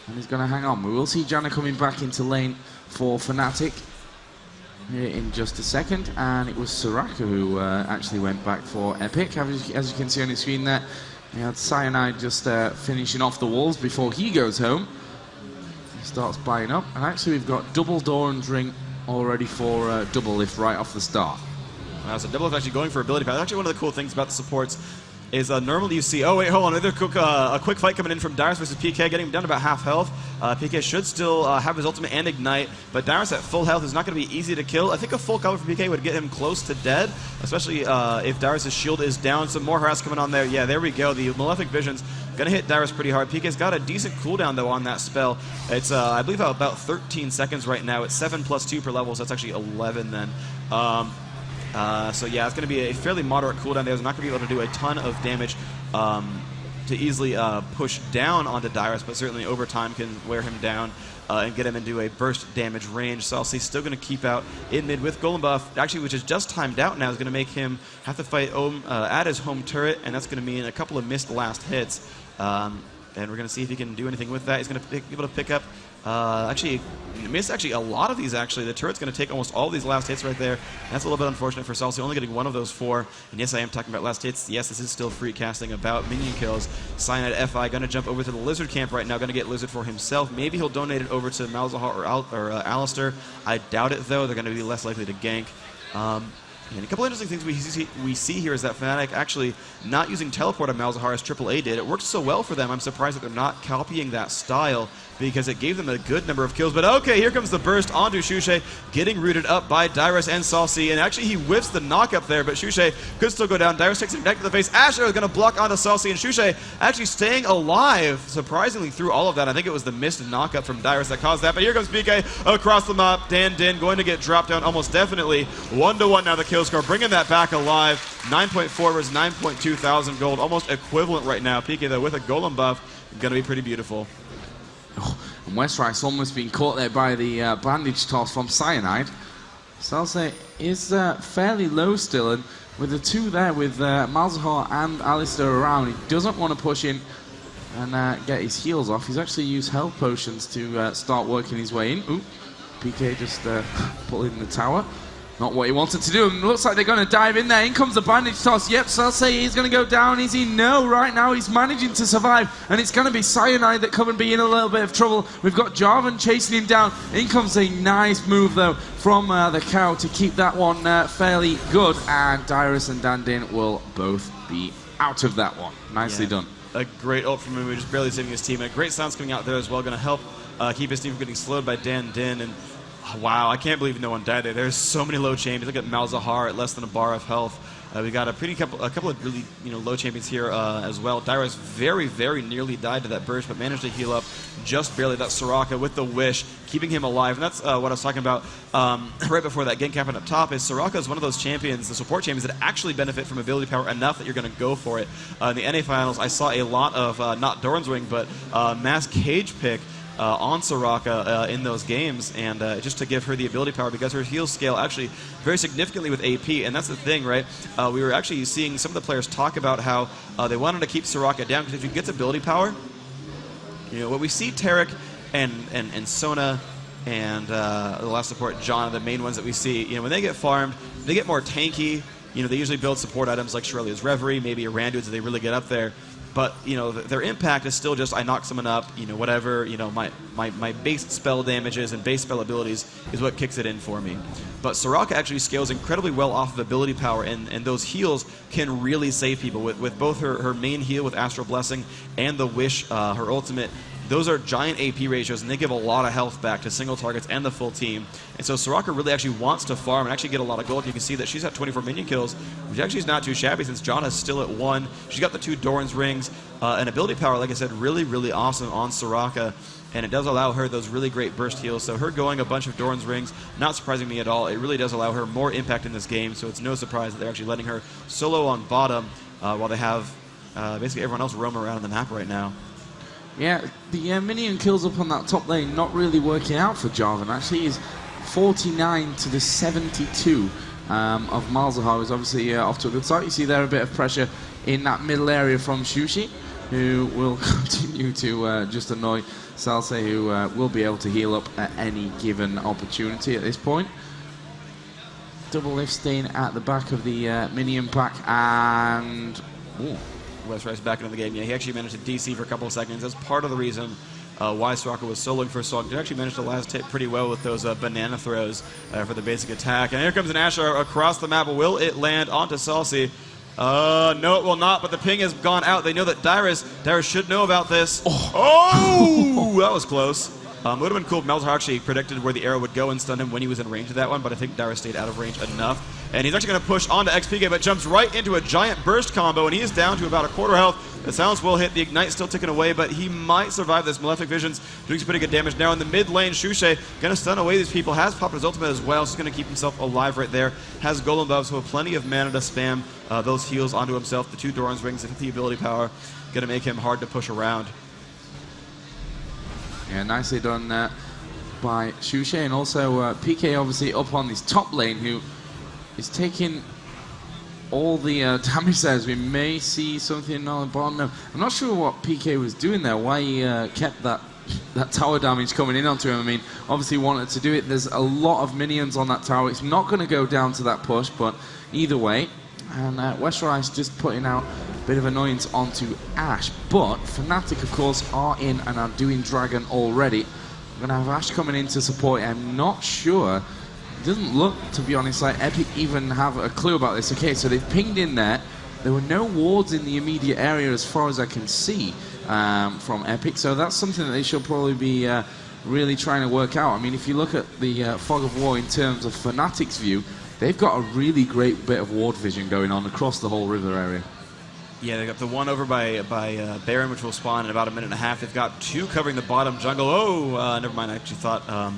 And he's going to hang on. We will see Janna coming back into lane for Fnatic here in just a second. And it was Soraka who actually went back for Epic. As you can see on the screen there, we had Cyanide just finishing off the walls before he goes home. He starts buying up. And actually we've got double Doran's ring already for Double Lift right off the start. Wow, so Double Lift actually going for ability path. Actually, one of the cool things about the supports is normally you see, oh wait, hold on, a quick fight coming in from Dyrus versus PK, getting him down to about half health. PK should still have his ultimate and ignite, but Dyrus at full health is not going to be easy to kill. I think a full cover for PK would get him close to dead, especially if Dyrus' shield is down. Some more harass coming on there. Yeah, there we go. The Malefic Vision's going to hit Dyrus pretty hard. PK's got a decent cooldown, though, on that spell. It's, I believe, about 13 seconds right now. It's 7 plus 2 per level, so that's actually 11 then. So yeah, it's going to be a fairly moderate cooldown there. He's not going to be able to do a ton of damage to easily push down onto Dyrus, but certainly over time can wear him down and get him into a burst damage range. So Salse's still going to keep out in mid with Golem buff, actually, which is just timed out now, is going to make him have to fight at his home turret, and that's going to mean a couple of missed last hits. And we're going to see if he can do anything with that. He's going to be able to pick up, actually, miss a lot of these, actually. The turret's going to take almost all these last hits right there. That's a little bit unfortunate for Salse, only getting one of those 4. And yes, I am talking about last hits. Yes, this is still free casting about minion kills. Cyanide FI going to jump over to the Lizard camp right now, going to get Lizard for himself. Maybe he'll donate it over to Malzahar or Alistar. I doubt it, though. They're going to be less likely to gank. And a couple interesting things we see here is that Fnatic actually not using teleport on Malzahar as AAA did. It worked so well for them, I'm surprised that they're not copying that style because it gave them a good number of kills. But okay, here comes the burst onto Shushe, getting rooted up by Dyrus and Saucy, and actually he whiffs the knock up there, but Shushe could still go down. Dyrus takes him back to the face. Asher is going to block onto Saucy, and Shushe actually staying alive, surprisingly, through all of that. I think it was the missed knock up from Dyrus that caused that, but here comes PK across the map. Dan Din going to get dropped down almost definitely. 1-1 now the kill score, bringing that back alive. 9.4 versus 9.2 thousand gold, almost equivalent right now. PK, though, with a golem buff, going to be pretty beautiful. Oh, and Westrice almost being caught there by the bandage toss from Cyanide. Salsa is fairly low still, and with the two there, with Malzahar and Alistair around, he doesn't want to push in and get his heals off. He's actually used health potions to start working his way in. Ooh, PK just pulling the tower. Not what he wanted to do, and looks like they're going to dive in there. In comes the bandage toss. Yep, Salsa is going to go down. Is he? No, right now he's managing to survive, and it's going to be Cyanide that could be in a little bit of trouble. We've got Jarvan chasing him down. In comes a nice move, though, from the cow to keep that one fairly good, and Dyrus and Dandin will both be out of that one. Nicely done. A great ult from him, just barely saving his team. And a great sounds coming out there as well, going to help keep his team from getting slowed by Dan Din. And wow, I can't believe no one died there. There's so many low champions. Look at Malzahar at less than a bar of health. We got a couple of really low champions here as well. Dyrus very, very nearly died to that burst, but managed to heal up just barely. That's Soraka with the wish, keeping him alive. And that's what I was talking about right before that gank happened up top. Is Soraka is one of those champions, the support champions, that actually benefit from ability power enough that you're going to go for it. In the NA finals, I saw a lot of not Doran's Wing, but Mass Cage pick on Soraka in those games, and just to give her the ability power, because her heals scale actually very significantly with AP, and that's the thing, right? We were actually seeing some of the players talk about how they wanted to keep Soraka down, because if she gets ability power, what we see Tarek and Sona and the last support, John, are the main ones that we see. When they get farmed, they get more tanky. They usually build support items like Shirelia's Reverie, maybe Arandu's if they really get up there. But their impact is still just I knock someone up, whatever, my base spell damages and base spell abilities is what kicks it in for me. But Soraka actually scales incredibly well off of ability power, and those heals can really save people with both her main heal with Astral Blessing and the Wish, her ultimate. Those are giant AP ratios, and they give a lot of health back to single targets and the full team. And so Soraka really actually wants to farm and actually get a lot of gold. You can see that she's at 24 minion kills, which actually is not too shabby since Janna is still at 1. She's got the 2 Doran's rings, and ability power, like I said, really, really awesome on Soraka. And it does allow her those really great burst heals. So her going a bunch of Doran's rings, not surprising me at all. It really does allow her more impact in this game, so it's no surprise that they're actually letting her solo on bottom while they have basically everyone else roam around on the map right now. Yeah, the minion kills up on that top lane not really working out for Jarvan. Actually, he's 49 to the 72 of Malzahar, who's obviously off to a good start. You see there a bit of pressure in that middle area from Shushi, who will continue to just annoy Salse, who will be able to heal up at any given opportunity at this point. Double lift stain at the back of the minion pack, and Westrice back into the game. Yeah, he actually managed to DC for a couple of seconds. That's part of the reason why Soraka was soloing for so long. He actually managed to last hit pretty well with those banana throws for the basic attack. And here comes an Asher across the map. Will it land onto Salsi? No, it will not, but the ping has gone out. They know that Dyrus should know about this. Oh, that was close. It would have been cool if Malzahar actually predicted where the arrow would go and stun him when he was in range of that one, but I think Dyrus stayed out of range enough. And he's actually going to push onto XPK, but jumps right into a giant burst combo, and he is down to about a quarter health. The silence will hit, the ignite still ticking away, but he might survive this. Malefic Vision's doing some pretty good damage. Now in the mid lane, Shushe going to stun away these people, has popped his ultimate as well, so he's going to keep himself alive right there. Has Golem buffs, so plenty of mana to spam those heals onto himself. The 2 Doran's rings, the 50 ability power, going to make him hard to push around. Yeah, nicely done by Shushe, and also PK obviously up on this top lane, who is taking all the damage there, as we may see something on the bottom. No, I'm not sure what PK was doing there, why he kept that tower damage coming in onto him. I mean, obviously wanted to do it. There's a lot of minions on that tower. It's not going to go down to that push, but either way. And Westrice just putting out a bit of annoyance onto Ashe. But Fnatic, of course, are in and are doing Dragon already. We're going to have Ashe coming in to support. I'm not sure it doesn't look, to be honest, like Epic even have a clue about this. Okay, so they've pinged in there. There were no wards in the immediate area as far as I can see from Epic, so that's something that they should probably be really trying to work out. I mean, if you look at the Fog of War in terms of Fnatic's view, they've got a really great bit of ward vision going on across the whole river area. Yeah, they got the one over by Baron, which will spawn in about a minute and a half. They've got 2 covering the bottom jungle. Oh, never mind. I actually thought,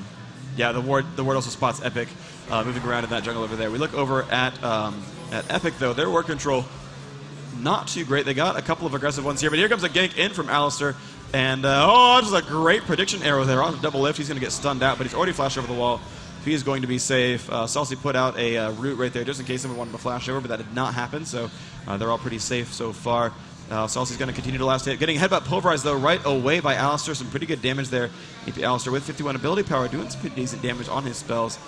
yeah, the ward also spots Epic moving around in that jungle over there. We look over at Epic though. Their ward control not too great. They got a couple of aggressive ones here, but here comes a gank in from Alistar, and oh, just a great prediction arrow there on the double lift. He's going to get stunned out, but he's already flashed over the wall. He is going to be safe. Salsi put out a root right there just in case someone wanted to flash over, but that did not happen, so they're all pretty safe so far. Salsi's going to continue to last hit. Getting headbutt pulverized, though, right away by Alistar. Some pretty good damage there. Alistar with 51 ability power doing some pretty decent damage on his spells.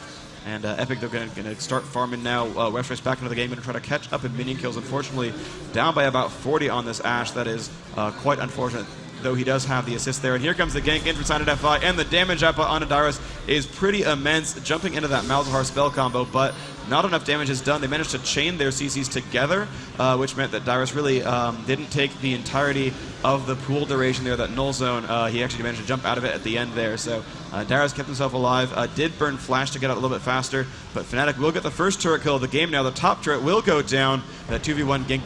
And Epic, they're going to start farming now. Westrice back into the game, going to try to catch up in minion kills. Unfortunately, down by about 40 on this Ashe. That is quite unfortunate, though he does have the assist there. And here comes the gank in for Silent FI, and the damage up on Dyrus is pretty immense, jumping into that Malzahar spell combo, but not enough damage is done. They managed to chain their CCs together, which meant that Dyrus really didn't take the entirety of the pool duration there, that null zone. He actually managed to jump out of it at the end there, so Dyrus kept himself alive, did burn Flash to get out a little bit faster, but Fnatic will get the first turret kill of the game now. The top turret will go down. That 2v1 gank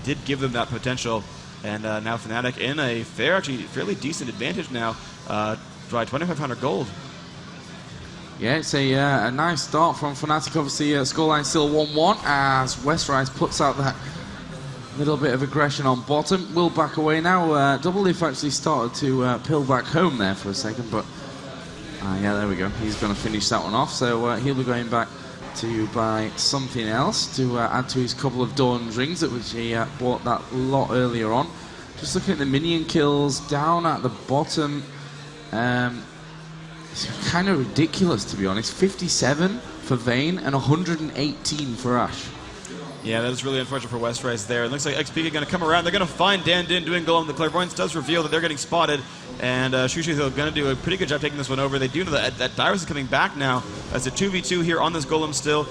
did give them that potential. And now Fnatic in a fairly decent advantage now by 2,500 gold. Yeah, it's a nice start from Fnatic. Obviously, scoreline still 1-1 as Westrice puts out that little bit of aggression on bottom. Will back away now. Double Leaf actually started to pill back home there for a second, but yeah, there we go. He's going to finish that one off, so he'll be going back to buy something else to add to his couple of Dawn's rings, which he bought that lot earlier on. Just looking at the minion kills down at the bottom, it's kind of ridiculous, to be honest. 57 for Vayne and 118 for Ashe. Yeah, that is really unfortunate for Westrice there. It looks like XP are going to come around. They're going to find Dan Din doing Golem. The Clairvoyance does reveal that they're getting spotted, and Shushi is going to do a pretty good job taking this one over. They do know that Dyrus is coming back now. It's a 2v2 here on this Golem still.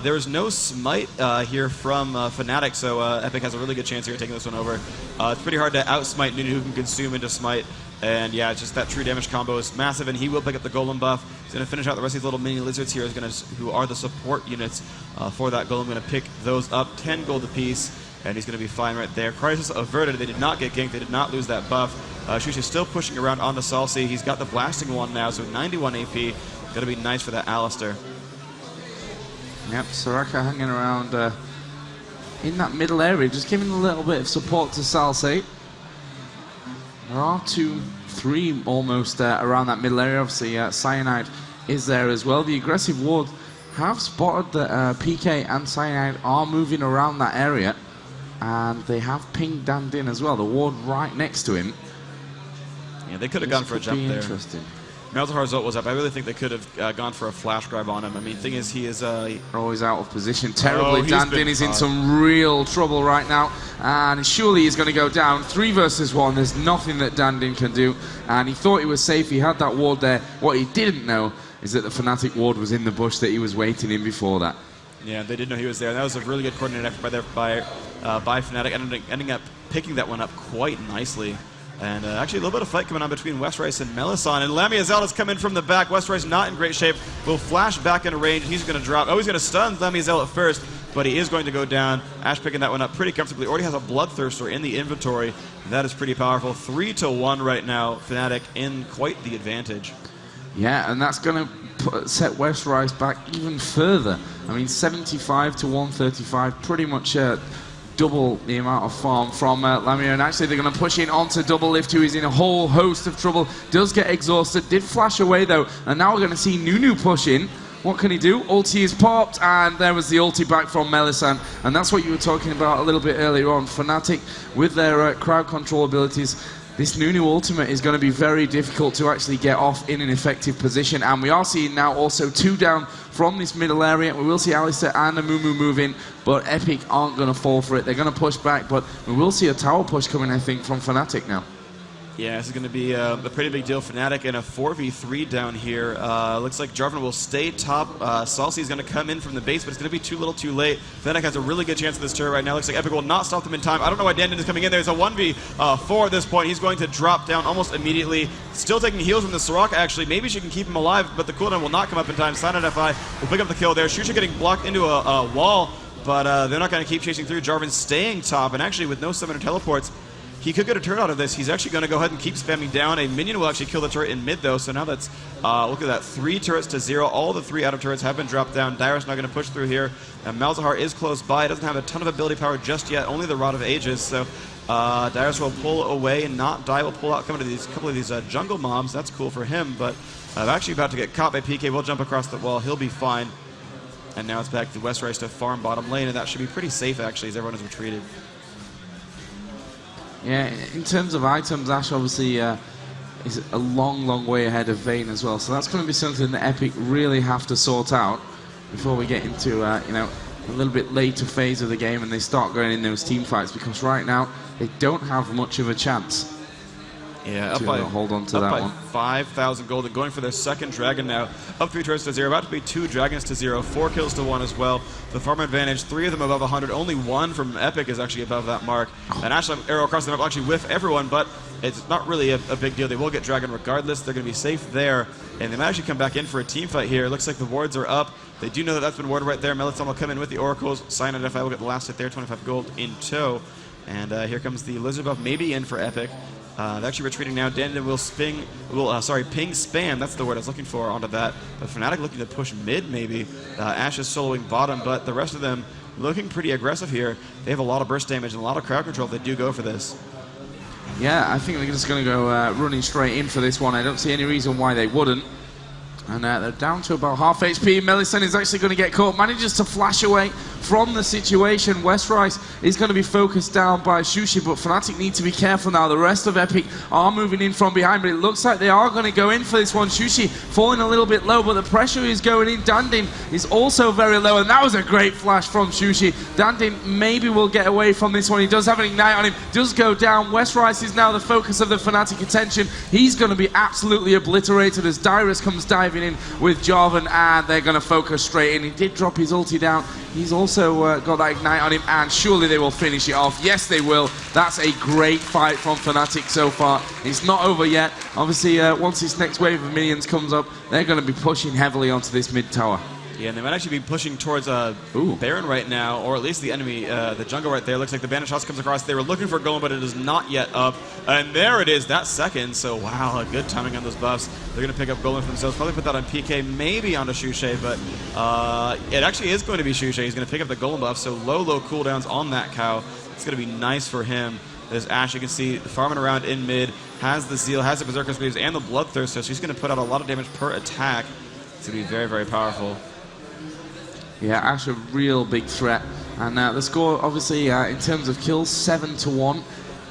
There's no smite here from Fnatic, so Epic has a really good chance here of taking this one over. It's pretty hard to outsmite Nunu, who can consume into smite. And yeah, it's just that true damage combo is massive, and he will pick up the Golem buff. He's going to finish out the rest of these little mini lizards here, who are the support units for that Golem. Going to pick those up, 10 gold apiece, and he's going to be fine right there. Crisis averted. They did not get ganked. They did not lose that buff. Shush is still pushing around on the Salsi. He's got the blasting one now, so 91 AP. Going to be nice for that Alistar. Yep, Soraka hanging around in that middle area, just giving a little bit of support to Salsi. There are 2, 3 almost around that middle area. Obviously, Cyanide is there as well. The aggressive wards have spotted that PK and Cyanide are moving around that area, and they have pinged Dan Din as well, the ward right next to him. Yeah, they could have gone for a jump there. Interesting. Malzahar's ult was up. I really think they could have gone for a flash grab on him. I mean, thing is, he is... always out of position. Terribly. Dan Din is in some real trouble right now, and surely he's going to go down. 3 versus 1. There's nothing that Dan Din can do, and he thought he was safe. He had that ward there. What he didn't know is that the Fnatic ward was in the bush that he was waiting in before that. Yeah, they didn't know he was there. That was a really good coordinated effort by Fnatic, ending up picking that one up quite nicely. And actually a little bit of fight coming on between Westrice and Melisson. And Lamia Zelda's come in from the back. Westrice not in great shape. Will flash back into range. He's going to drop. Oh, he's going to stun Lamia Zelda first, but he is going to go down. Ashe picking that one up pretty comfortably. Already has a Bloodthirster in the inventory. That is pretty powerful. 3-1 right now. Fnatic in quite the advantage. Yeah, and that's going to set Westrice back even further. I mean, 75 to 135, pretty much double the amount of farm from Lamia, and actually they're going to push in onto Double Lift, who is in a whole host of trouble. Does get exhausted, did flash away though, and now we're going to see Nunu push in. What can he do? Ulti is popped, and there was the ulti back from Melissan, and that's what you were talking about a little bit earlier on. Fnatic, with their crowd control abilities, this Nunu ultimate is going to be very difficult to actually get off in an effective position, and we are seeing now also 2 down from this middle area. We will see Alistar and Amumu move in, but Epic aren't going to fall for it. They're going to push back, but we will see a tower push coming, I think, from Fnatic now. Yeah, this is going to be a pretty big deal. Fnatic in a 4v3 down here. Looks like Jarvan will stay top. Salsi is going to come in from the base, but it's going to be too little too late. Fnatic has a really good chance of this turret right now. Looks like Epic will not stop them in time. I don't know why Dandin is coming in. There's a 1v4 at this point. He's going to drop down almost immediately. Still taking heals from the Soraka, actually. Maybe she can keep him alive, but the cooldown will not come up in time. Silent FI will pick up the kill there. Shusha getting blocked into a wall, but they're not going to keep chasing through. Jarvan staying top, and actually with no summoner teleports, he could get a turret out of this. He's actually going to go ahead and keep spamming down. A minion will actually kill the turret in mid, though. So now that's, look at that, 3 turrets to 0. All the 3 out of turrets have been dropped down. Dyrus not going to push through here. And Malzahar is close by. Doesn't have a ton of ability power just yet. Only the Rod of Ages. So Dyrus will pull away and not die. Will pull out a couple of these jungle mobs. That's cool for him. But actually about to get caught by PK. Will jump across the wall. He'll be fine. And now it's back to Westrice to farm bottom lane. And that should be pretty safe, actually, as everyone has retreated. Yeah, in terms of items, Ash obviously is a long, long way ahead of Vayne as well. So that's going to be something that Epic really have to sort out before we get into you know, a little bit later phase of the game and they start going in those team fights. Because right now they don't have much of a chance. Yeah, up by hold on to that one. 5,000 gold and going for their second dragon now. Up 3 turrets to 0, about to be 2 dragons to 0, 4 kills to 1 as well. The farm advantage, 3 of them above 100. Only 1 from Epic is actually above that mark. And Ashley arrow across the map actually with everyone, but it's not really a big deal. They will get dragon regardless. They're going to be safe there, and they might actually come back in for a team fight here. It looks like the wards are up. They do know that that's been warded right there. Melisson will come in with the oracles. Cyanide FI will get the last hit there, 25 gold in tow. And here comes the lizard buff, maybe in for Epic. They're actually retreating now. Dandin will ping spam, that's the word I was looking for, onto that. But Fnatic looking to push mid, maybe. Ashe is soloing bottom, but the rest of them looking pretty aggressive here. They have a lot of burst damage and a lot of crowd control if they do go for this. Yeah, I think they're just going to go running straight in for this one. I don't see any reason why they wouldn't. And they're down to about half HP. Melisson is actually going to get caught. Manages to flash away from the situation. Westrice is going to be focused down by Shushi, but Fnatic need to be careful now. The rest of Epic are moving in from behind, but it looks like they are going to go in for this one. Shushi falling a little bit low, but the pressure is going in. Dandin is also very low, and that was a great flash from Shushi. Dandin maybe will get away from this one. He does have an ignite on him, does go down. Westrice is now the focus of the Fnatic attention. He's going to be absolutely obliterated as Dyrus comes diving in with Jarvan, and they're going to focus straight in. He did drop his ulti down. He's also got that ignite on him, and surely they will finish it off. Yes, they will. That's a great fight from Fnatic so far. It's not over yet. Obviously, once this next wave of minions comes up, they're going to be pushing heavily onto this mid tower. Yeah, and they might actually be pushing towards Baron right now, or at least the enemy, the jungle right there. Looks like the Banished House comes across. They were looking for Golem, but it is not yet up. And there it is, that second. So, wow, a good timing on those buffs. They're going to pick up Golem for themselves. Probably put that on PK, maybe onto Shushay, but it actually is going to be Shushay. He's going to pick up the Golem buff, so low cooldowns on that cow. It's going to be nice for him. There's Ashe, you can see, farming around in mid, has the Zeal, has the Berserker's Greaves, and the Bloodthirster, so she's going to put out a lot of damage per attack. It's going to be very, very powerful. Yeah, Ashe a real big threat. And the score, obviously, in terms of kills, 7-1,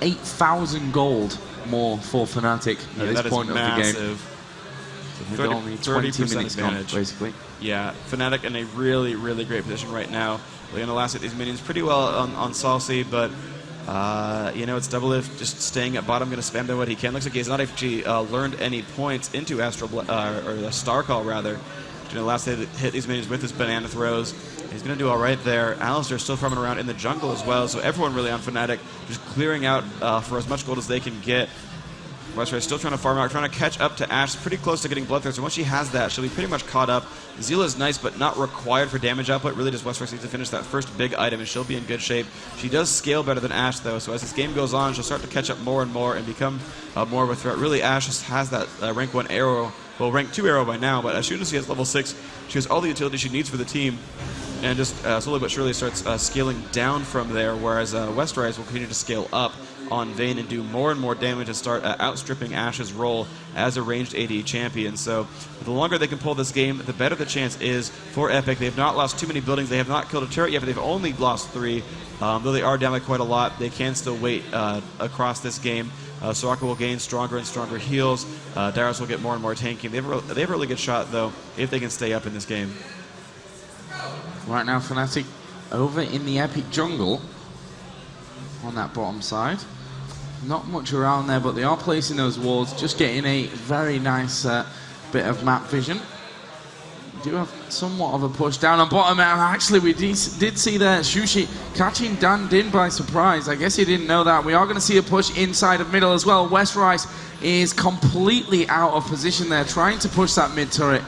8,000 gold more for Fnatic at this point of the game. So only 20 minutes gone, basically. Yeah, Fnatic in a really, really great position right now. They're going to last at these minions pretty well on Salsi, but you know, it's Doublelift just staying at bottom, going to spam what he can. Looks like he's not actually learned any points into or Star Call, rather. Going to last hit these minions with his banana throws. He's going to do all right there. Alistair still farming around in the jungle as well, so everyone really on Fnatic just clearing out for as much gold as they can get. Westrice still trying to farm out, trying to catch up to Ashe. Pretty close to getting Bloodthirster. Once she has that, she'll be pretty much caught up. Zeal is nice, but not required for damage output. Really just Westrice needs to finish that first big item, and she'll be in good shape. She does scale better than Ashe, though, so as this game goes on, she'll start to catch up more and more and become more of a threat. Really, Ashe has that rank 1 arrow. Well, rank 2 arrow by now, but as soon as she has level 6, she has all the utility she needs for the team, and just slowly but surely starts scaling down from there, whereas Westrice will continue to scale up on Vayne and do more and more damage and start outstripping Ashe's role as a ranged AD champion. So the longer they can pull this game, the better the chance is for Epic. They have not lost too many buildings. They have not killed a turret yet, but they've only lost 3. Though they are down by quite a lot, they can still wait across this game. Soraka will gain stronger and stronger heals. Dyrus will get more and more tanking. They have a really good shot, though, if they can stay up in this game. Right now, Fnatic over in the Epic jungle on that bottom side. Not much around there, but they are placing those wards, just getting a very nice bit of map vision. We do have somewhat of a push down on bottom, and actually we did see there Sushi catching Dan Din by surprise. I guess he didn't know that. We are going to see a push inside of middle as well. West Rice is completely out of position there, trying to push that mid turret.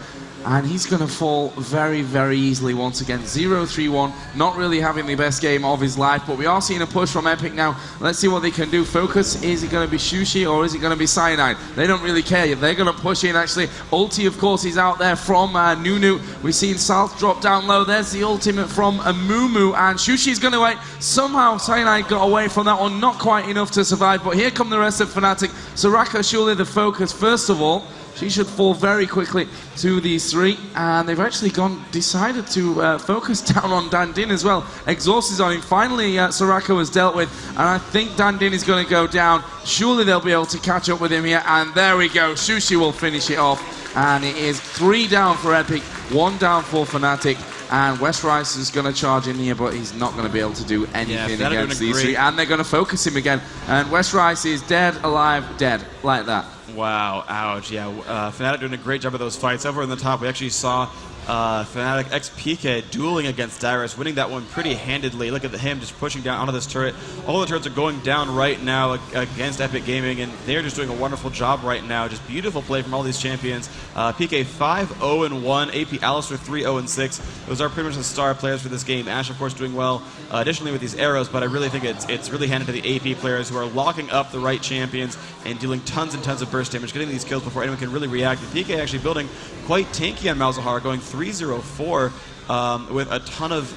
And he's going to fall very, very easily once again. 0-3-1, not really having the best game of his life, but we are seeing a push from Epic now. Let's see what they can do. Focus, is it going to be Sushi or is it going to be Cyanide? They don't really care. They're going to push in, actually. Ulti, of course, is out there from Nunu. We've seen South drop down low. There's the ultimate from Amumu, and Sushi's going to wait. Somehow, Cyanide got away from that one. Not quite enough to survive, but here come the rest of Fnatic. Soraka, surely the focus, first of all. She should fall very quickly to these three, and they've actually decided to focus down on Dan Din as well. Exhaust is on him. Finally, Soraka was dealt with, and I think Dan Din is going to go down. Surely they'll be able to catch up with him here, and there we go. Sushi will finish it off, and it is 3 down for Epic, 1 down for Fnatic. And West Rice is going to charge in here, but he's not going to be able to do anything against these three. And they're going to focus him again. And West Rice is dead, alive, dead, like that. Wow, ouch, yeah. Fnatic doing a great job of those fights. Over in the top, we actually saw Fnatic x PK dueling against Dyrus, winning that one pretty handedly. Look at him just pushing down onto this turret. All the turrets are going down right now against Epic Gaming, and they're just doing a wonderful job right now. Just beautiful play from all these champions. PK 5-0-1, AP Alistair 3-0-6. Those are pretty much the star players for this game. Ash, of course, doing well additionally with these arrows, but I really think it's really handed to the AP players who are locking up the right champions and dealing tons and tons of burst damage, getting these kills before anyone can really react. And PK actually building quite tanky on Malzahar, going 3-0-4 with a ton of,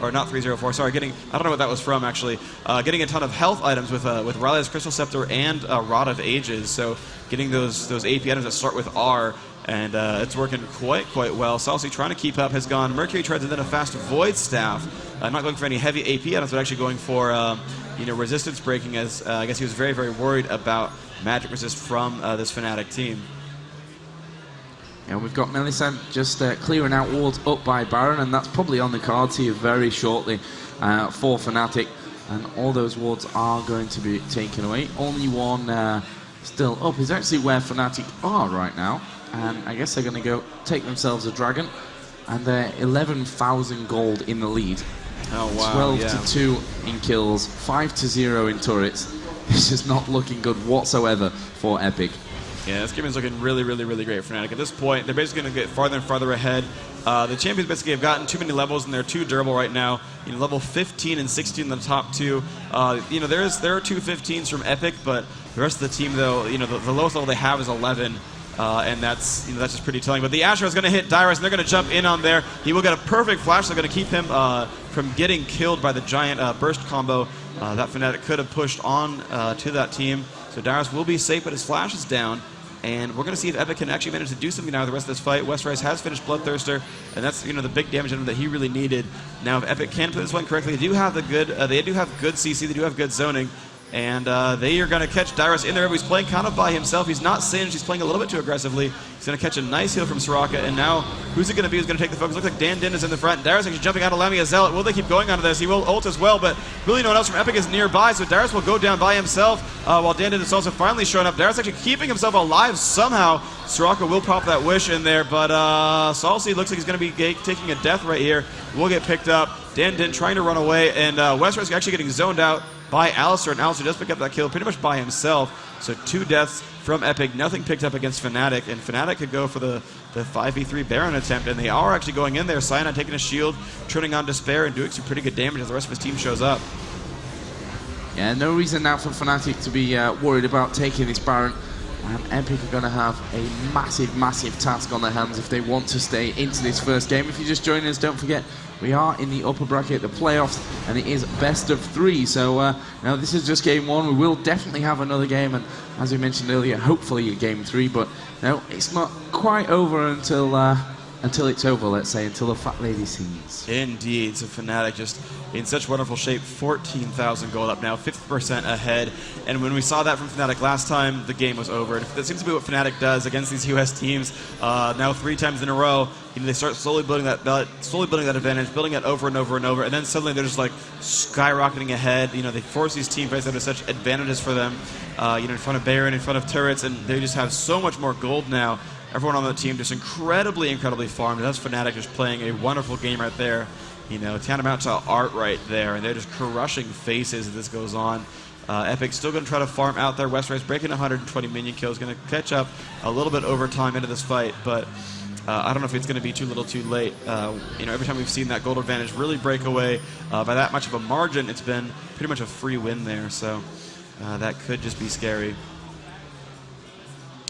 or not 3-0-4, sorry, getting, I don't know what that was from actually, getting a ton of health items with Riley's Crystal Scepter and Rod of Ages, so getting those AP items that start with R, and it's working quite well. Salsi trying to keep up, has gone Mercury Treads and then a fast Void Staff, not going for any heavy AP items, but actually going for resistance breaking, as I guess he was very worried about magic resist from this Fnatic team. And we've got Melisande just clearing out wards up by Baron, and that's probably on the cards here very shortly for Fnatic. And all those wards are going to be taken away. Only one still up is actually where Fnatic are right now. And I guess they're going to go take themselves a dragon. And they're 11,000 gold in the lead. Oh, wow. 12-2 in kills, 5-0 in turrets. This is not looking good whatsoever for Epic. Yeah, this game is looking really great for Fnatic. At this point, they're basically going to get farther and farther ahead. The champions basically have gotten too many levels, and they're too durable right now. Level 15 and 16 in the top two. There are two 15s from Epic, but the rest of the team, though, the lowest level they have is 11. And that's just pretty telling. But the Asher is going to hit Dyrus, and they're going to jump in on there. He will get a perfect flash. They're going to keep him from getting killed by the giant burst combo. That Fnatic could have pushed on to that team. So Dyrus will be safe, but his flash is down. And we're going to see if Epic can actually manage to do something now with the rest of this fight. West Rice has finished Bloodthirster, and that's the big damage item that he really needed. Now, if Epic can play this one correctly, they do have good CC, they do have good zoning. And they are going to catch Dyrus in there. He's playing kind of by himself. He's not singed. He's playing a little bit too aggressively. He's going to catch a nice heal from Soraka. And now, who's it going to be who's going to take the focus? Looks like Dan Din is in the front. Dyrus actually jumping out of Elmia Zealot. Will they keep going onto this? He will ult as well, but really no one else from Epic is nearby. So Dyrus will go down by himself while Dan Din is also finally showing up. Dyrus actually keeping himself alive somehow. Soraka will pop that wish in there, but Salsi looks like he's going to be taking a death right here. Will get picked up. Dan Din trying to run away, and West Rice actually getting zoned out by Alistair, and Alistair does pick up that kill pretty much by himself. So 2 deaths from Epic, nothing picked up against Fnatic, and Fnatic could go for the 5v3 Baron attempt, and they are actually going in there. Cyanide taking a shield, turning on Despair, and doing some pretty good damage as the rest of his team shows up. Yeah, no reason now for Fnatic to be worried about taking this Baron. And Epic are going to have a massive task on their hands if they want to stay into this first game. If you just join us, don't forget, we are in the upper bracket, the playoffs, and it is best of 3. So now this is just game 1. We will definitely have another game, and as we mentioned earlier, hopefully a game 3. But no, it's not quite over until until it's over, let's say, until the fat lady sings. Indeed. So Fnatic just in such wonderful shape. 14,000 gold up now, 50% ahead. And when we saw that from Fnatic last time, the game was over. And that seems to be what Fnatic does against these US teams. Now 3 times in a row, they start slowly building that advantage, building it over and over and over, and then suddenly they're just like skyrocketing ahead. They force these team fights that are such advantages for them. In front of Baron, in front of turrets, and they just have so much more gold now. Everyone on the team just incredibly farmed. And that's Fnatic just playing a wonderful game right there. Tantamount to art right there, and they're just crushing faces as this goes on. Epic still going to try to farm out there. Westrise breaking 120 minion kills, going to catch up a little bit over time into this fight, but I don't know if it's going to be too little too late. Every time we've seen that gold advantage really break away by that much of a margin, it's been pretty much a free win there, so that could just be scary.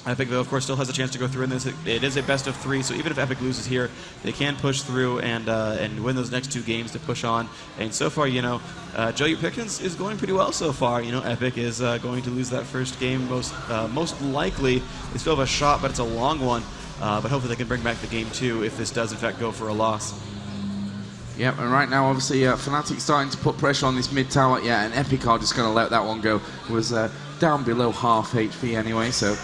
Epic, though, of course, still has a chance to go through in this. It is a best of 3, so even if Epic loses here, they can push through and win those next 2 games to push on. And so far, Joe Pickens is going pretty well so far. Epic is going to lose that first game most likely. They still have a shot, but it's a long one. But hopefully they can bring back the game 2 if this does, in fact, go for a loss. Yep, and right now, obviously, Fnatic starting to put pressure on this mid tower. Yeah, and Epic are just going to let that one go. It was down below half HP anyway, so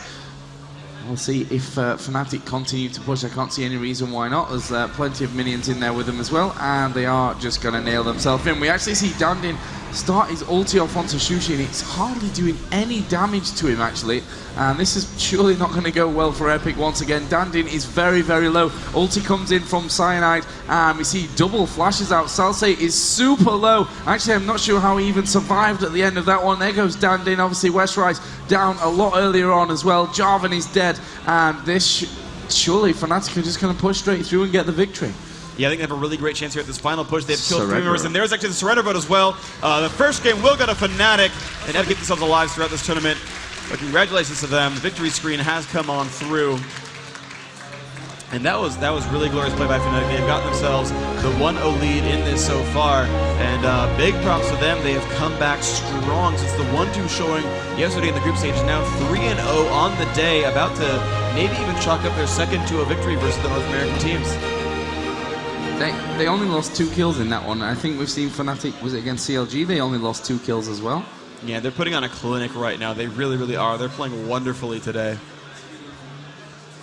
we'll see if Fnatic continue to push. I can't see any reason why not. There's plenty of minions in there with them as well, and they are just going to nail themselves in. We actually see Dandin start his ulti off onto Shushi, and it's hardly doing any damage to him, actually. And this is surely not going to go well for Epic once again. Dandin is very, very low. Ulti comes in from Cyanide, and we see double flashes out. Salsei is super low. Actually, I'm not sure how he even survived at the end of that one. There goes Dandin. Obviously, Westrise down a lot earlier on as well. Jarvan is dead, and this surely Fnatic are just going to push straight through and get the victory. Yeah, I think they have a really great chance here at this final push. They've killed 3 members, and there's actually the surrender vote as well. The first game will go to Fnatic, and have to keep themselves alive throughout this tournament. But congratulations to them. The victory screen has come on through. And that was really glorious play by Fnatic. They've gotten themselves the 1-0 lead in this so far. And big props to them. They have come back strong since the 1-2 showing yesterday in the group stage. Now 3-0 on the day, about to maybe even chalk up their second 2-0 victory versus the North American teams. They only lost 2 kills in that one. I think we've seen Fnatic, was it against CLG? They only lost 2 kills as well. Yeah, they're putting on a clinic right now. They really, really are. They're playing wonderfully today.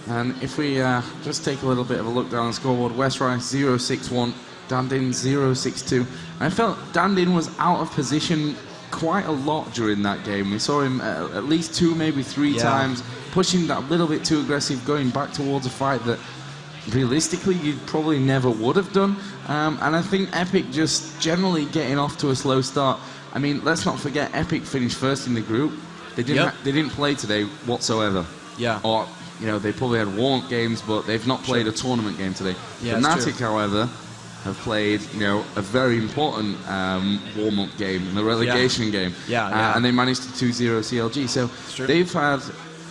And if we just take a little bit of a look down the scoreboard, Westrise 0-6-1, Dandin 0-6-2. I felt Dandin was out of position quite a lot during that game. We saw him at least 2, maybe 3 times, pushing that little bit too aggressive, going back towards a fight that realistically you probably never would have done. And I think Epic just generally getting off to a slow start. I mean, let's not forget, Epic finished first in the group. They didn't play today whatsoever. Yeah. Or, they probably had warm-up games, but they've not played a tournament game today. Yeah, Fnatic, however, have played, a very important warm-up game, the relegation game. And they managed to 2-0 CLG. So they've had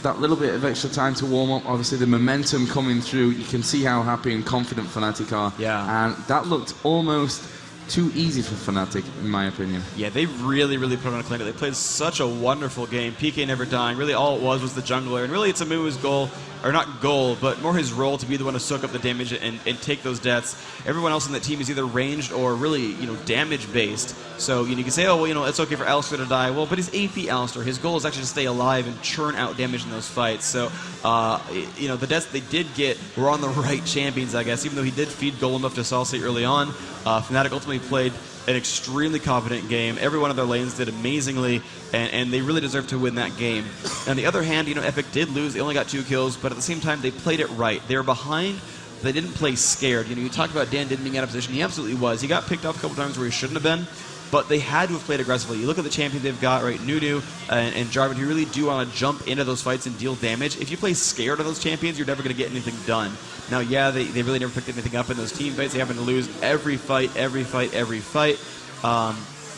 that little bit of extra time to warm up. Obviously, the momentum coming through, you can see how happy and confident Fnatic are. Yeah. And that looked almost too easy for Fnatic, in my opinion. Yeah, they really, really put on a clinic. They played such a wonderful game. PK never dying. Really, all it was the jungler. And really, it's Amu's goal, or not goal, but more his role to be the one to soak up the damage and take those deaths. Everyone else in that team is either ranged or really, damage-based. So, you can say, oh, well, it's okay for Alistar to die. Well, but his AP Alistar, his goal is actually to stay alive and churn out damage in those fights. So, the deaths they did get were on the right champions, I guess, even though he did feed Golem up to Salsei early on. Fnatic ultimately played an extremely competent game. Every one of their lanes did amazingly, and they really deserved to win that game. On the other hand, Epic did lose. They only got 2 kills, but at the same time, they played it right. They were behind. They didn't play scared. You talked about Dandin being out of position. He absolutely was. He got picked off a couple times where he shouldn't have been, but they had to have played aggressively. You look at the champions they've got, right? Nunu and Jarvan, who really do want to jump into those fights and deal damage. If you play scared of those champions, you're never going to get anything done. Now, yeah, they really never picked anything up in those team fights. They happen to lose every fight.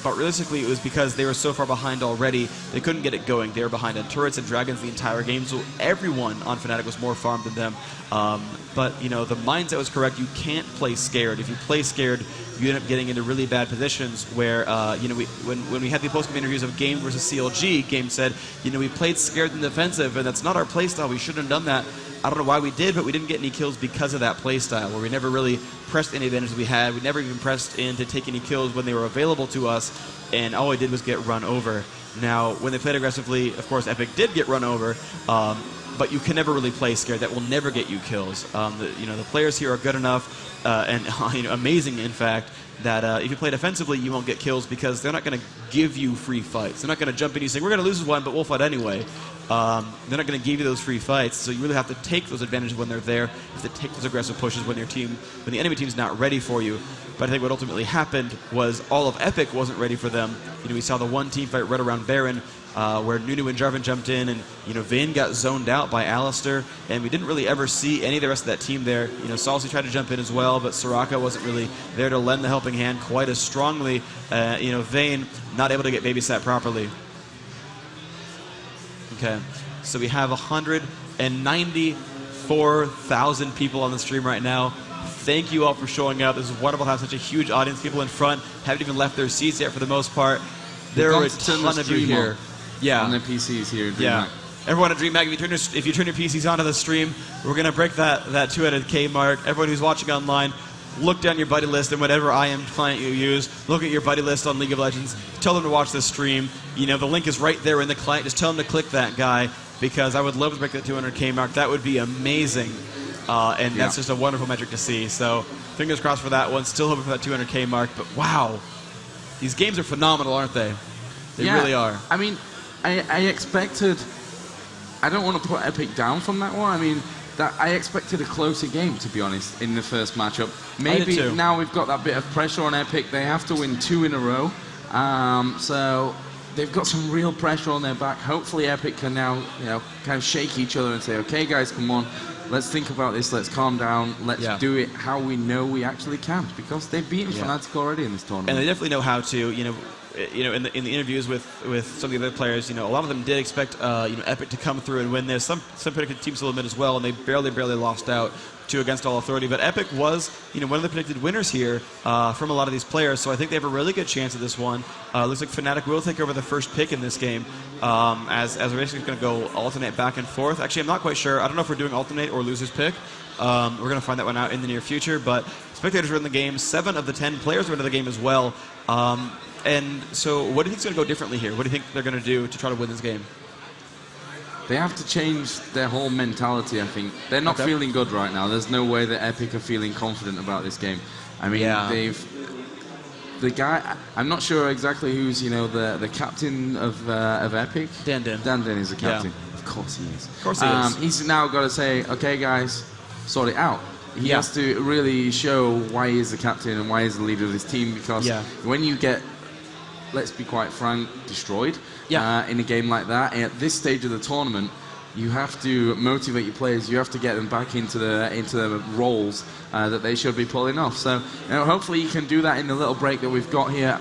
But realistically, it was because they were so far behind already, they couldn't get it going. They were behind on turrets and dragons the entire game, so everyone on Fnatic was more farmed than them. But, the mindset was correct. You can't play scared. If you play scared, you end up getting into really bad positions where, when we had the post-game interviews of Game versus CLG, Game said, we played scared and defensive, and that's not our play style. We shouldn't have done that. I don't know why we did, but we didn't get any kills because of that playstyle, where we never really pressed any advantages we had. We never even pressed in to take any kills when they were available to us, and all we did was get run over. Now, when they played aggressively, of course, Epic did get run over, but you can never really play scared. That will never get you kills. The players here are good enough and amazing, in fact, that if you play defensively, you won't get kills because they're not going to give you free fights. They're not going to jump in and say, we're going to lose this one, but we'll fight anyway. They're not going to give you those free fights, so you really have to take those advantages when they're there. You have to take those aggressive pushes when the enemy team's not ready for you. But I think what ultimately happened was all of Epic wasn't ready for them. We saw the one team fight right around Baron, where Nunu and Jarvan jumped in, and Vayne got zoned out by Alistair, and we didn't really ever see any of the rest of that team there. Salsi tried to jump in as well, but Soraka wasn't really there to lend the helping hand quite as strongly. Vayne not able to get babysat properly. Okay, so we have 194,000 people on the stream right now. Thank you all for showing up. This is wonderful to have such a huge audience. People in front haven't even left their seats yet for the most part. There are a ton of you here. Yeah. On their PCs here. Yeah. Everyone at DreamHack, if you turn your PCs onto the stream, we're going to break that 200K mark. Everyone who's watching online, look down your buddy list and whatever IM client you use. Look at your buddy list on League of Legends. Tell them to watch this stream. The link is right there in the client. Just tell them to click that guy, because I would love to break that 200K mark. That would be amazing. That's just a wonderful metric to see. So fingers crossed for that one. Still hoping for that 200K mark. But wow, these games are phenomenal, aren't they? They really are. I mean, I expected... I don't want to put Epic down from that one. I mean, I expected a closer game, to be honest, in the first matchup. Maybe now we've got that bit of pressure on Epic. They have to win 2 in a row. So they've got some real pressure on their back. Hopefully Epic can now, kind of shake each other and say, okay, guys, come on. Let's think about this. Let's calm down. Let's do it how we know we actually can, because they've beaten Fnatic already in this tournament. And they definitely know how to. In the interviews with some of the other players, a lot of them did expect Epic to come through and win this. Some predicted teams will admit as well, and they barely lost out to Against All Authority. But Epic was one of the predicted winners here from a lot of these players. So I think they have a really good chance at this one. Looks like Fnatic will take over the first pick in this game, as we're basically going to go alternate back and forth. Actually, I'm not quite sure. I don't know if we're doing alternate or losers pick. We're going to find that one out in the near future. But spectators are in the game. 7 of the 10 players are into the game as well. And so what do you think is going to go differently here? What do you think they're going to do to try to win this game? They have to change their whole mentality, I think. They're not feeling good right now. There's no way that Epic are feeling confident about this game. I mean, the guy, I'm not sure exactly who's, the captain of Epic. Dan. Dan is the captain. Yeah. Of course he is. Of course he is. He's now got to say, okay, guys, sort it out. He has to really show why he is the captain and why he's the leader of this team, because when you get, let's be quite frank, destroyed in a game like that, at this stage of the tournament, you have to motivate your players. You have to get them back into the roles that they should be pulling off. So hopefully you can do that in the little break that we've got here.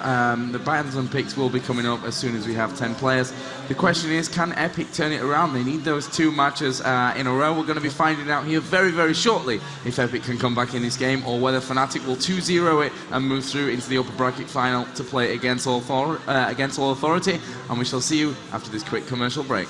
The bans and picks will be coming up as soon as we have 10 players. The question is, can Epic turn it around? They need those 2 matches in a row. We're going to be finding out here very, very shortly if Epic can come back in this game, or whether Fnatic will 2-0 it and move through into the upper bracket final to play against All Authority. And we shall see you after this quick commercial break.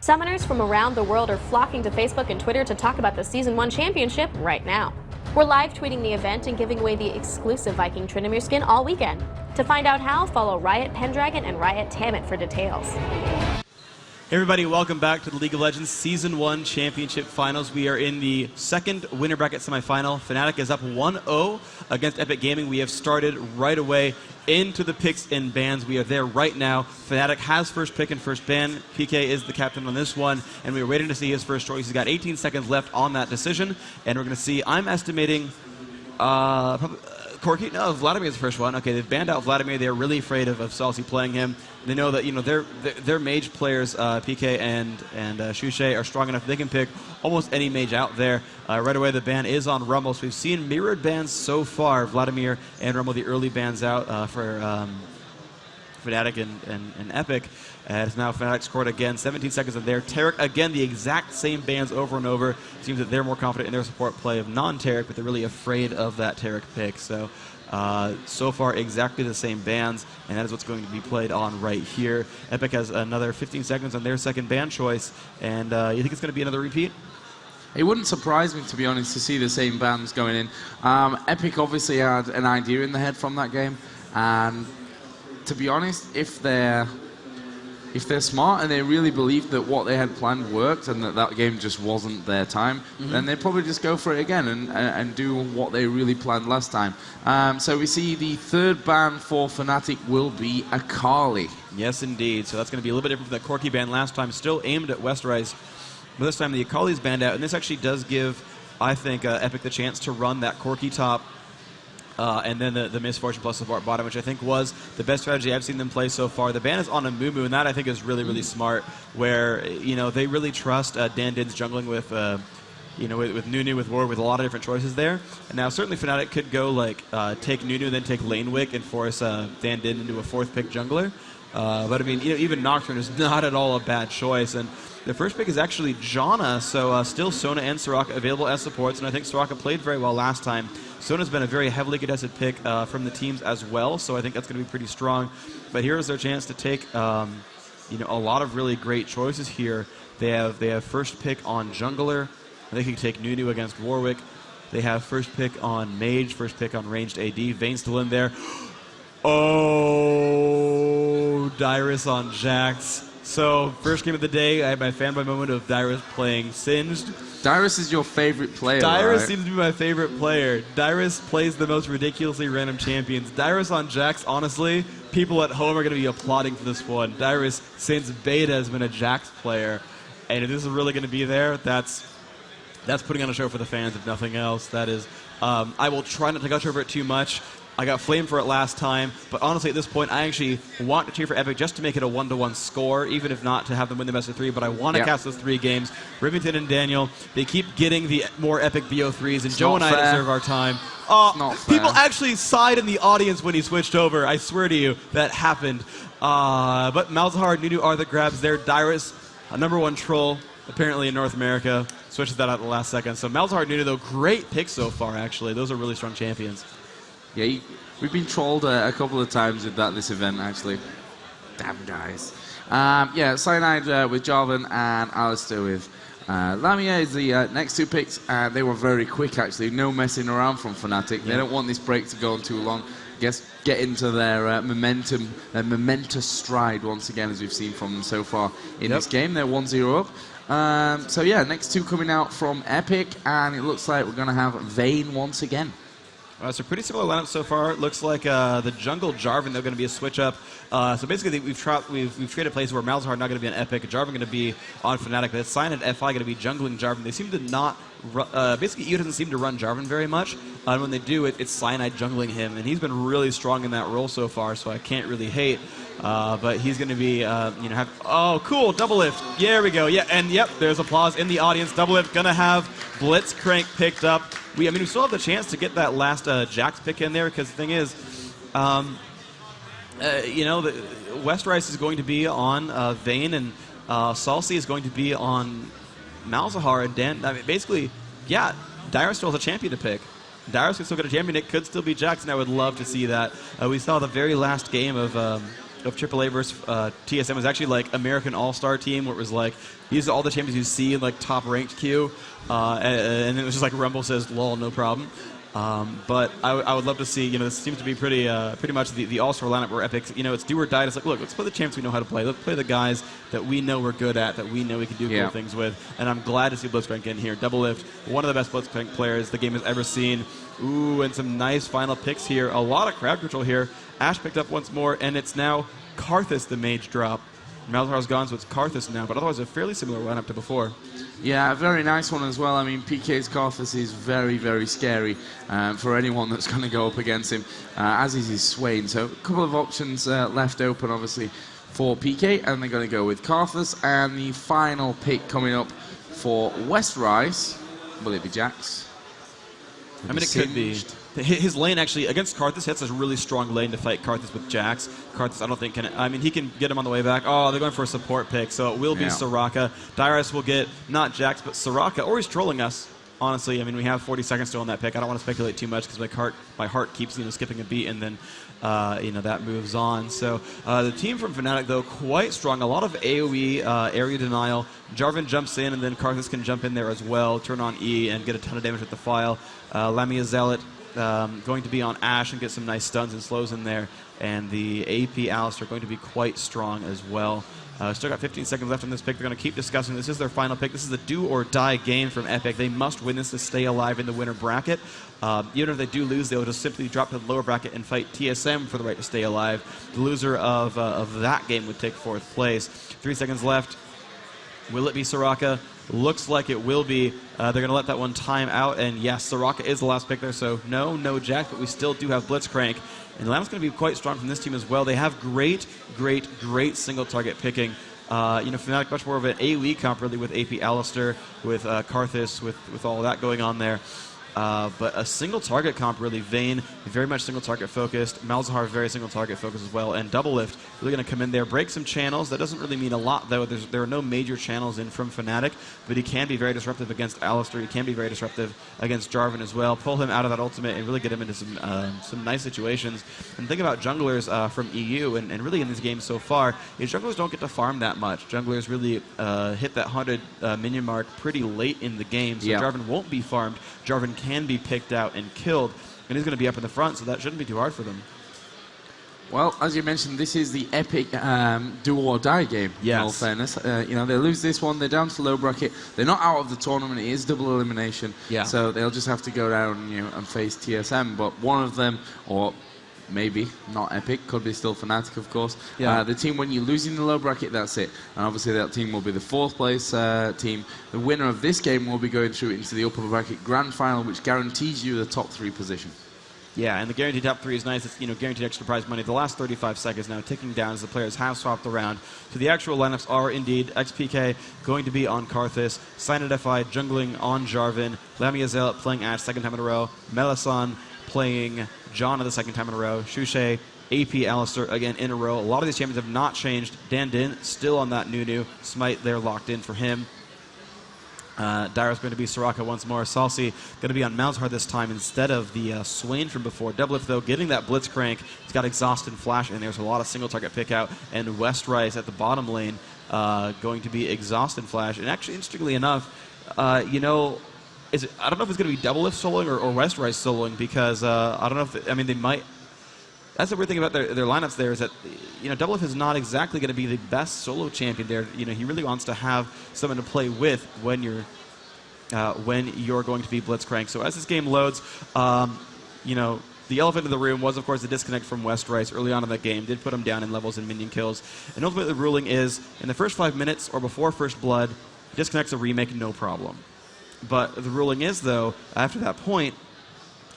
Summoners from around the world are flocking to Facebook and Twitter to talk about the Season 1 Championship right now. We're live tweeting the event and giving away the exclusive Viking Tryndamere skin all weekend. To find out how, follow Riot Pendragon and Riot Tammet for details. Hey everybody, welcome back to the League of Legends Season 1 Championship Finals. We are in the second winner bracket semifinal. Fnatic is up 1-0 against Epic Gaming. We have started right away into the picks and bans. We are there right now. Fnatic has first pick and first ban. PK is the captain on this one, and we are waiting to see his first choice. He's got 18 seconds left on that decision, and we're going to see, I'm estimating, Corky? No, Vladimir's the first one. Okay, they've banned out Vladimir. They're really afraid of Salsi playing him. They know that their mage players, PK and Shushay, are strong enough they can pick almost any mage out there. Right away, the ban is on Rumble. So we've seen mirrored bans so far. Vladimir and Rumble, the early bans out for Fnatic and Epic. As now Fnatic scored again, 17 seconds of there. Taric, again, the exact same bans over and over. Seems that they're more confident in their support play of non-Taric, but they're really afraid of that Taric pick. So, so far, exactly the same bans, and that is what's going to be played on right here. Epic has another 15 seconds on their second ban choice, and you think it's going to be another repeat? It wouldn't surprise me, to be honest, to see the same bans going in. Epic obviously had an idea in the head from that game, and to be honest, if they're smart and they really believe that what they had planned worked and that game just wasn't their time, then they'd probably just go for it again and do what they really planned last time. So we see the third ban for Fnatic will be Akali. Yes, indeed. So that's going to be a little bit different from the Corki ban last time, still aimed at Westerice. But this time the Akali's banned out, and this actually does give, I think, Epic the chance to run that Corki top and then the Misfortune plus the bottom, which I think was the best strategy I've seen them play so far. The ban is on a Mumu, and that I think is really, really smart, where, you know, they really trust Dan Din's jungling with, you know, with Nunu, with Ward, with a lot of different choices there. And now certainly Fnatic could go, like, take Nunu, then take Lanewick and force Dan Din into a fourth pick jungler. But I mean, even Nocturne is not at all a bad choice, and the first pick is actually Janna, so still Sona and Soraka available as supports, and I think Soraka played very well last time. Sona's been a very heavily contested pick from the teams as well, so I think that's going to be pretty strong. But here's their chance to take you know, a lot of really great choices here. They have first pick on jungler. They can take Nunu against Warwick. They have first pick on Mage, first pick on ranged AD. Vayne's still in there. Oh, Dyrus on Jax. So, first game of the day, I had my fanboy moment of Dyrus playing Singed. Dyrus is your favorite player, Dyrus right? seems to be my favorite player. Dyrus plays the most ridiculously random champions. Dyrus on Jax, honestly, people at home are going to be applauding for this one. Dyrus, since beta, has been a Jax player. And if this is really going to be there, that's putting on a show for the fans, if nothing else. That is, I will try not to gush over it too much. I got flamed for it last time, but honestly at this point I actually want to cheer for Epic just to make it a 1-to-1 score, even if not to have them win the best of 3, but I want to cast those 3 games. Rivington and Daniel, they keep getting the more epic BO3s, and Joe and I deserve our time. People actually sighed in the audience when he switched over. I swear to you, that happened. But Malzahar and Nunu are the grabs there. Dyrus, a #1 troll, apparently in North America, switches that out at the last second. So Malzahar and Nunu, though, great picks so far, actually. Those are really strong champions. Yeah, we've been trolled a couple of times with this event, actually. Damn guys. Yeah, Cyanide with Jarvan and Alistair with Lamia is the next 2 picks, and they were very quick, actually. No messing around from Fnatic. They don't want this break to go on too long. I guess get into their momentous stride once again, as we've seen from them so far in this game. They're 1-0 up. So yeah, next 2 coming out from Epic, and it looks like we're going to have Vayne once again. So pretty similar lineup so far. It looks like the jungle Jarvan, they're going to be a switch up. So basically we've traded places where Malzahar not going to be on Epic, Jarvan going to be on Fnatic, but it's Cyan and FI going to be jungling Jarvan. They seem to not, basically EU doesn't seem to run Jarvan very much. And when they do, it's Cyanide jungling him, and he's been really strong in that role so far, so I can't really hate. But he's going to be, you know, oh, cool, double lift. There we go. Yeah, and yep, there's applause in the audience. Double lift, going to have Blitzcrank picked up. I mean, we still have the chance to get that last Jax pick in there, because the thing is, you know, Westerice is going to be on Vayne, and Salsi is going to be on Malzahar, and Dan. I mean, basically, yeah, Dyrus still has a champion to pick. Dyrus can still get a champion. It could still be Jax, and I would love to see that. We saw the very last game of AAA versus TSM was actually like American All-Star Team, where it was like, these are all the champions you see in like top ranked queue, and it was just like Rumble says, lol, no problem. But I would love to see, you know, this seems to be pretty much the All-Star lineup where Epic, you know, it's do or die. It's like, look, let's play the champs we know how to play. Let's play the guys that we know we're good at, that we know we can do cool things with. And I'm glad to see Blitzcrank in here. Double lift, one of the best Blitzcrank players the game has ever seen. Ooh, and some nice final picks here. A lot of crowd control here. Ash picked up once more, and it's now Karthus the mage drop. Malzahar's gone, so it's Karthus now, but otherwise a fairly similar lineup to before. Yeah, a very nice one as well. I mean, PK's Karthus is very, very scary for anyone that's going to go up against him, as is his Swain. So a couple of options left open, obviously, for PK, and they're going to go with Karthus. And the final pick coming up for Westerice, will it be Jax? I mean, it could be. his lane actually against Karthus hits a really strong lane to fight Karthus with Jax. Karthus, I don't think he can get him on the way back. Oh, they're going for a support pick, so it will be Soraka. Dyrus will get not Jax but Soraka, or he's trolling us. Honestly, I mean, we have 40 seconds still on that pick. I don't want to speculate too much because my heart keeps skipping a beat, and then that moves on. So the team from Fnatic, though, quite strong. A lot of AoE area denial. Jarvan jumps in, and then Karthus can jump in there as well, turn on E, and get a ton of damage with the file. Lamia Zealot going to be on Ashe and get some nice stuns and slows in there. And the AP Alistar going to be quite strong as well. Still got 15 seconds left on this pick. They're going to keep discussing. This is their final pick. This is the do-or-die game from Epic. They must win this to stay alive in the winner bracket. Even if they do lose, they'll just simply drop to the lower bracket and fight TSM for the right to stay alive. The loser of that game would take 4th place. 3 seconds left. Will it be Soraka? Looks like it will be. They're going to let that one time out. And yes, Soraka is the last pick there. So no Jack, but we still do have Blitzcrank. And Lam's going to be quite strong from this team as well. They have great single target picking. Fnatic much more of an AoE comp really with AP Alistar, with Karthus, with all that going on there. But a single target comp really. Vayne, very much single target focused. Malzahar, very single target focused as well. And Doublelift really going to come in there, break some channels. That doesn't really mean a lot though. There are no major channels in from Fnatic, but he can be very disruptive against Alistar. He can be very disruptive against Jarvan as well. Pull him out of that ultimate and really get him into some nice situations. And think about junglers from EU and really in this game so far, junglers don't get to farm that much. Junglers really hit that 100 minion mark pretty late in the game, so Jarvan won't be farmed. Jarvan can be picked out and killed, and he's going to be up in the front, so that shouldn't be too hard for them. Well, as you mentioned, this is the epic do-or-die game, in all fairness. They lose this one, they're down to low bracket. They're not out of the tournament, it is double elimination. So they'll just have to go down and face TSM, but one of them, or maybe not Epic, could be still Fnatic, of course. The team, when you lose in the low bracket, that's it. And obviously that team will be the 4th place team. The winner of this game will be going through into the upper bracket grand final, which guarantees you the top 3 position. Yeah, and the guaranteed top 3 is nice. It's guaranteed extra prize money. The last 35 seconds now ticking down as the players have swapped around. So the actual lineups are indeed XPK going to be on Karthus, Cyanidify jungling on Jarvan, Lamia Zealot playing Ashe 2nd time in a row, Melisande playing Janna the 2nd time in a row, Shushei, AP Alistar again in a row. A lot of these champions have not changed. Dan Din still on that Nunu. Smite there locked in for him. Dyrus going to be Soraka once more. Salsi going to be on Malzahar this time instead of the Swain from before. Doublelift though getting that Blitzcrank. He's got Exhaust and Flash, and there's a lot of single target pick out. And Westrice at the bottom lane going to be Exhaust and Flash. And actually, interestingly enough, I don't know if it's going to be Doublelift soloing or Westrice soloing, because I don't know if they might. That's the weird thing about their lineups there, is that Doublelift is not exactly going to be the best solo champion there. He really wants to have someone to play with when you're going to be Blitzcrank. So as this game loads, the elephant in the room was, of course, the disconnect from Westrice early on in that game. Did put him down in levels and minion kills. And ultimately the ruling is, in the first 5 minutes or before first blood, disconnects a remake, no problem. But the ruling is, though, after that point,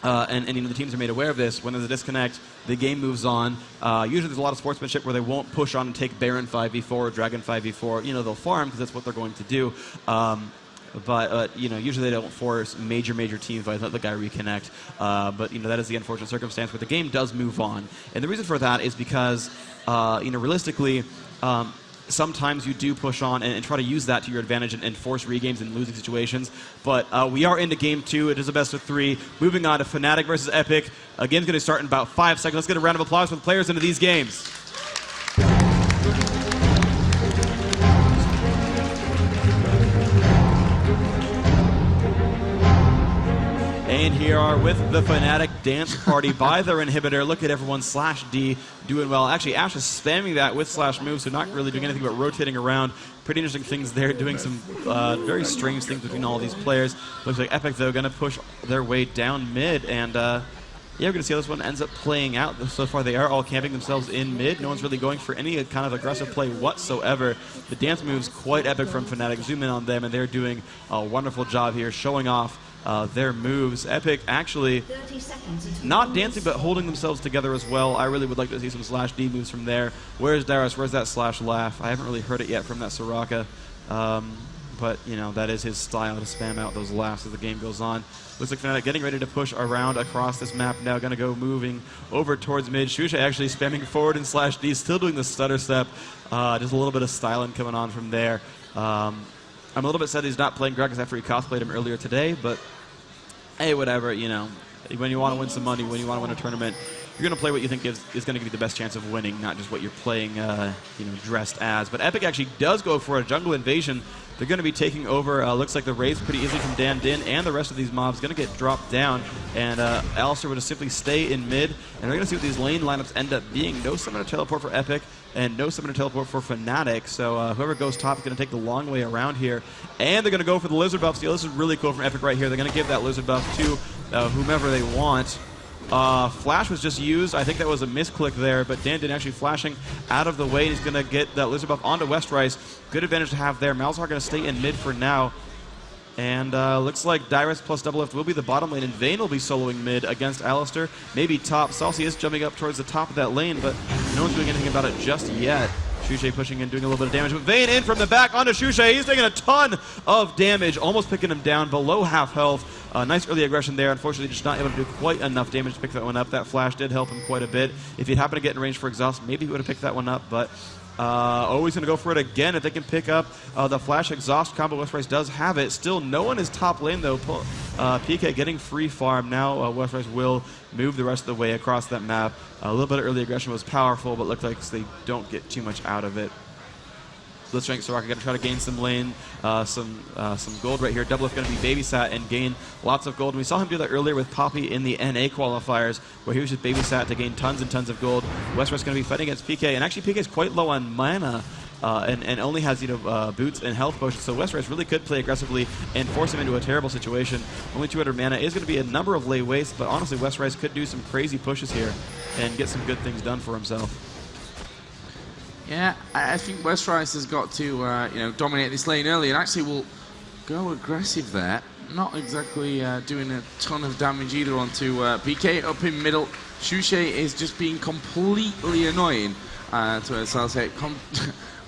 and the teams are made aware of this, when there's a disconnect, the game moves on. Usually there's a lot of sportsmanship where they won't push on and take Baron 5v4 or Dragon 5v4. They'll farm because that's what they're going to do. But usually they don't force major team fights, let the guy reconnect. But that is the unfortunate circumstance where the game does move on. And the reason for that is because, realistically, sometimes you do push on and try to use that to your advantage and force regames in losing situations. But we are into game 2. It is a best of 3. Moving on to Fnatic versus Epic. A game's going to start in about 5 seconds. Let's get a round of applause for the players into these games. And here are with the Fnatic dance party by their inhibitor. Look at everyone /D doing well. Actually, Ashe is spamming that with slash moves, so not really doing anything but rotating around. Pretty interesting things there, doing some very strange things between all these players. Looks like Epic, though, going to push their way down mid. And yeah, we're going to see how this one ends up playing out. So far, they are all camping themselves in mid. No one's really going for any kind of aggressive play whatsoever. The dance moves quite epic from Fnatic. Zoom in on them, and they're doing a wonderful job here, showing off their moves. Epic actually not dancing, but holding themselves together as well. I really would like to see some /D moves from there. Where's Dyrus? Where's that /laugh? I haven't really heard it yet from that Soraka. but, you know, that is his style to spam out those laughs as the game goes on. Looks like Fnatic getting ready to push around across this map now, going to go moving over towards mid. Shusha actually spamming forward and /D, still doing the stutter step. Just a little bit of styling coming on from there. I'm a little bit sad he's not playing Gragas after he cosplayed him earlier today, but hey, whatever, you know. When you want to win some money, when you want to win a tournament, you're going to play what you think is going to give you the best chance of winning, not just what you're playing, you know, dressed as. But Epic actually does go for a jungle invasion. They're going to be taking over, looks like the raids pretty easily from Dan Din, and the rest of these mobs going to get dropped down. And Alistar would just simply stay in mid, and we're going to see what these lane lineups end up being. No summoner teleport for Epic, and no summoner teleport for Fnatic. So whoever goes top is going to take the long way around here. And they're going to go for the Lizard buff steal. This is really cool from Epic right here. They're going to give that Lizard buff to whomever they want. Flash was just used. I think that was a misclick there, but Dan Din actually flashing out of the way. He's going to get that Lizard buff onto Westrice. Good advantage to have there. Malzahar going to stay in mid for now. And looks like Dyrus plus Doublelift will be the bottom lane, and Vayne will be soloing mid against Alistar. Maybe top. Salsi is jumping up towards the top of that lane, but no one's doing anything about it just yet. Shusha pushing in, doing a little bit of damage, but Vayne in from the back onto Shusha. He's taking a ton of damage, almost picking him down below half health. Nice early aggression there. Unfortunately, just not able to do quite enough damage to pick that one up. That flash did help him quite a bit. If he'd happened to get in range for exhaust, maybe he would have picked that one up, but always going to go for it again if they can pick up the flash exhaust combo. Westrice does have it. Still, no one is top lane, though. PK getting free farm. Now Westrice will move the rest of the way across that map. A little bit of early aggression was powerful, but looked like they don't get too much out of it. Blitzcrank Soraka going to try to gain some lane, some gold right here. Doublelift going to be babysat and gain lots of gold. And we saw him do that earlier with Poppy in the NA qualifiers, where he was just babysat to gain tons and tons of gold. Westrice going to be fighting against PK, and actually PK is quite low on mana. And only has, you know, boots and health potions, so Westrice really could play aggressively and force him into a terrible situation. Only 200 mana is going to be a number of lay waste, but honestly, Westrice could do some crazy pushes here and get some good things done for himself. Yeah, I think Westrice has got to, you know, dominate this lane early, and actually will go aggressive there. Not exactly doing a ton of damage either onto PK up in middle. Shusha is just being completely annoying to herself.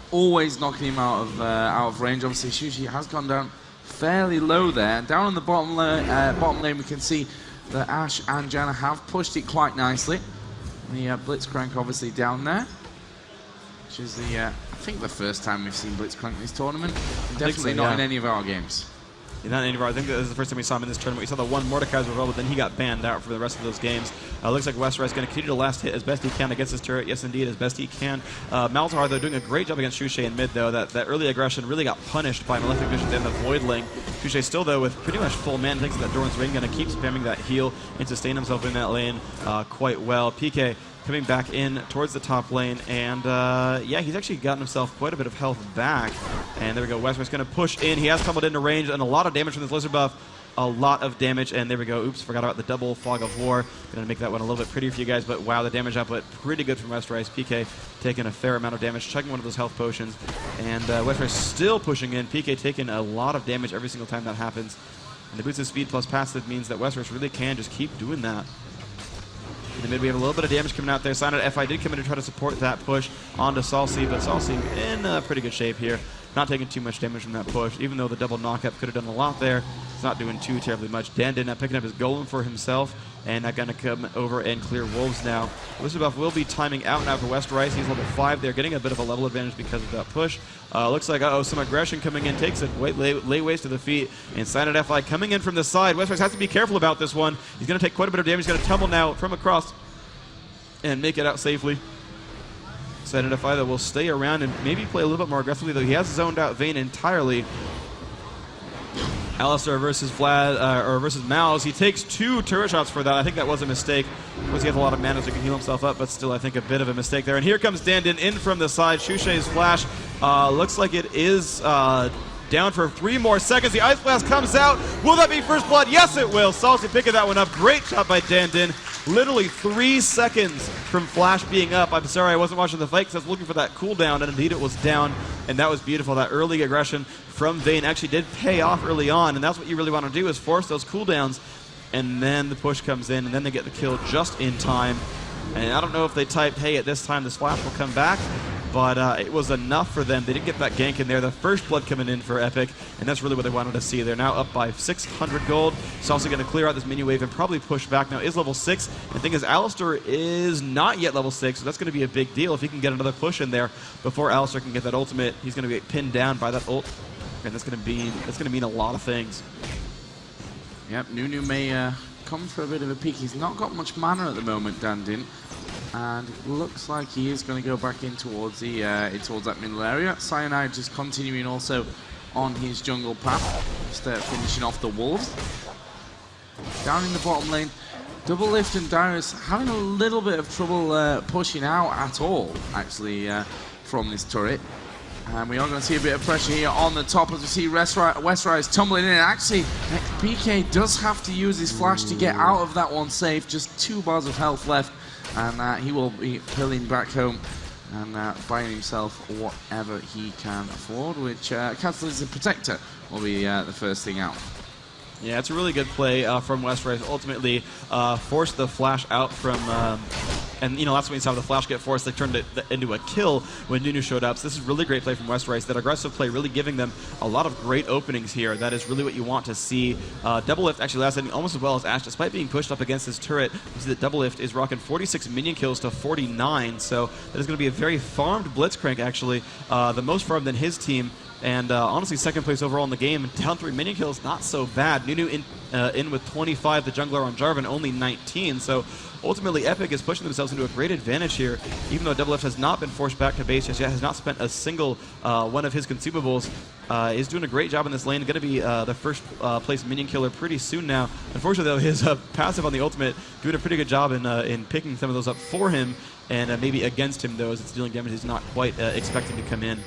Always knocking him out of range. Obviously, Shusha has gone down fairly low there. Down on the bottom lane, we can see that Ash and Janna have pushed it quite nicely. The Blitzcrank obviously down there, which is the I think the first time we've seen Blitzcrank in this tournament. Definitely not in any of our games. Not any of our, I think this is the first time we saw him in this tournament. We saw the one Mordekaiser reveal, but then he got banned out for the rest of those games. Looks like Westrice going to continue to last hit as best he can against his turret. Yes, indeed, as best he can. Malzahar, though, doing a great job against Shusha in mid, though. That early aggression really got punished by Malefic Visions and the Voidling. Shusha still, though, with pretty much full man, thanks to that Doran's Ring, going to keep spamming that heal and sustain himself in that lane quite well. PK coming back in towards the top lane, and yeah, he's actually gotten himself quite a bit of health back. And there we go, Westrice going to push in. He has tumbled into range, and a lot of damage from this Lizard buff. A lot of damage, and there we go. Oops, forgot about the double Fog of War. Going to make that one a little bit prettier for you guys, but wow, the damage output pretty good from Westrice. PK taking a fair amount of damage, chugging one of those health potions, and Westrice still pushing in. PK taking a lot of damage every single time that happens. And the boots of speed plus passive means that Westrice really can just keep doing that. In the mid, we have a little bit of damage coming out there. Silent FI did come in to try to support that push onto Salsi, but Salsi in pretty good shape here. Not taking too much damage from that push, even though the double knockup could have done a lot there. It's not doing too terribly much. Dan did not picking up his golem for himself, and not going to come over and clear wolves now. Lizard buff will be timing out now for Westrice. He's level 5 there, getting a bit of a level advantage because of that push. Looks like, some aggression coming in, takes it, lay waste to the feet, and Silent FI coming in from the side. Westrice has to be careful about this one. He's going to take quite a bit of damage. He's going to tumble now from across and make it out safely. Silent FI, though, will stay around and maybe play a little bit more aggressively, though he has zoned out Vayne entirely. Alistar versus versus Malz. He takes 2 turret shots for that. I think that was a mistake. Of course, he has a lot of mana so he can heal himself up, but still, I think a bit of a mistake there. And here comes Dan Din in from the side. Shusha's flash looks like it is down for 3 more seconds. The Ice Blast comes out. Will that be first blood? Yes, it will. Salsi picking that one up. Great shot by Dan Din. Literally 3 seconds from flash being up. I'm sorry I wasn't watching the fight because I was looking for that cooldown, and indeed it was down, and that was beautiful. That early aggression from Vayne actually did pay off early on, and that's what you really want to do, is force those cooldowns, and then the push comes in, and then they get the kill just in time. And I don't know if they typed, hey, at this time the splash will come back, but it was enough for them. They didn't get that gank in there. The first blood coming in for Epic, and that's really what they wanted to see. They're now up by 600 gold. It's also going to clear out this minion wave and probably push back. Now is level 6. And the thing is, Alistar is not yet level 6, so that's going to be a big deal if he can get another push in there before Alistar can get that ultimate. He's going to get pinned down by that ult, and that's going to mean a lot of things. Yep, Nunu may come for a bit of a peek. He's not got much mana at the moment, Dandin, and it looks like he is going to go back in towards the towards that middle area. Cyanide just continuing also on his jungle path, just finishing off the wolves. Down in the bottom lane, Double Lift and Darius having a little bit of trouble pushing out at all, actually, from this turret. And we are going to see a bit of pressure here on the top as we see Westrise tumbling in. Actually, PK does have to use his flash to get out of that one safe. Just 2 bars of health left, and he will be pulling back home and buying himself whatever he can afford, which Catalyst the Protector will be the first thing out. Yeah, it's a really good play from Westrise. Ultimately, forced the flash out from... and, you know, that's when you saw the flash get forced. They turned it into a kill when Nunu showed up. So this is really great play from Westrise. That aggressive play really giving them a lot of great openings here. That is really what you want to see. Double Lift actually last ending almost as well as Ashe, despite being pushed up against his turret. You see that Double Lift is rocking 46 minion kills to 49. So that is going to be a very farmed Blitzcrank, actually. The most farmed than his team. And honestly, second place overall in the game. Down 3 minion kills, not so bad. Nunu in with 25, the jungler on Jarvan only 19. So ultimately, Epic is pushing themselves into a great advantage here. Even though Double Lift has not been forced back to base just yet, has not spent a single one of his consumables, is doing a great job in this lane. Going to be the first place minion killer pretty soon now. Unfortunately, though, his passive on the ultimate doing a pretty good job in picking some of those up for him, and maybe against him, though, as it's dealing damage he's not quite expecting to come in.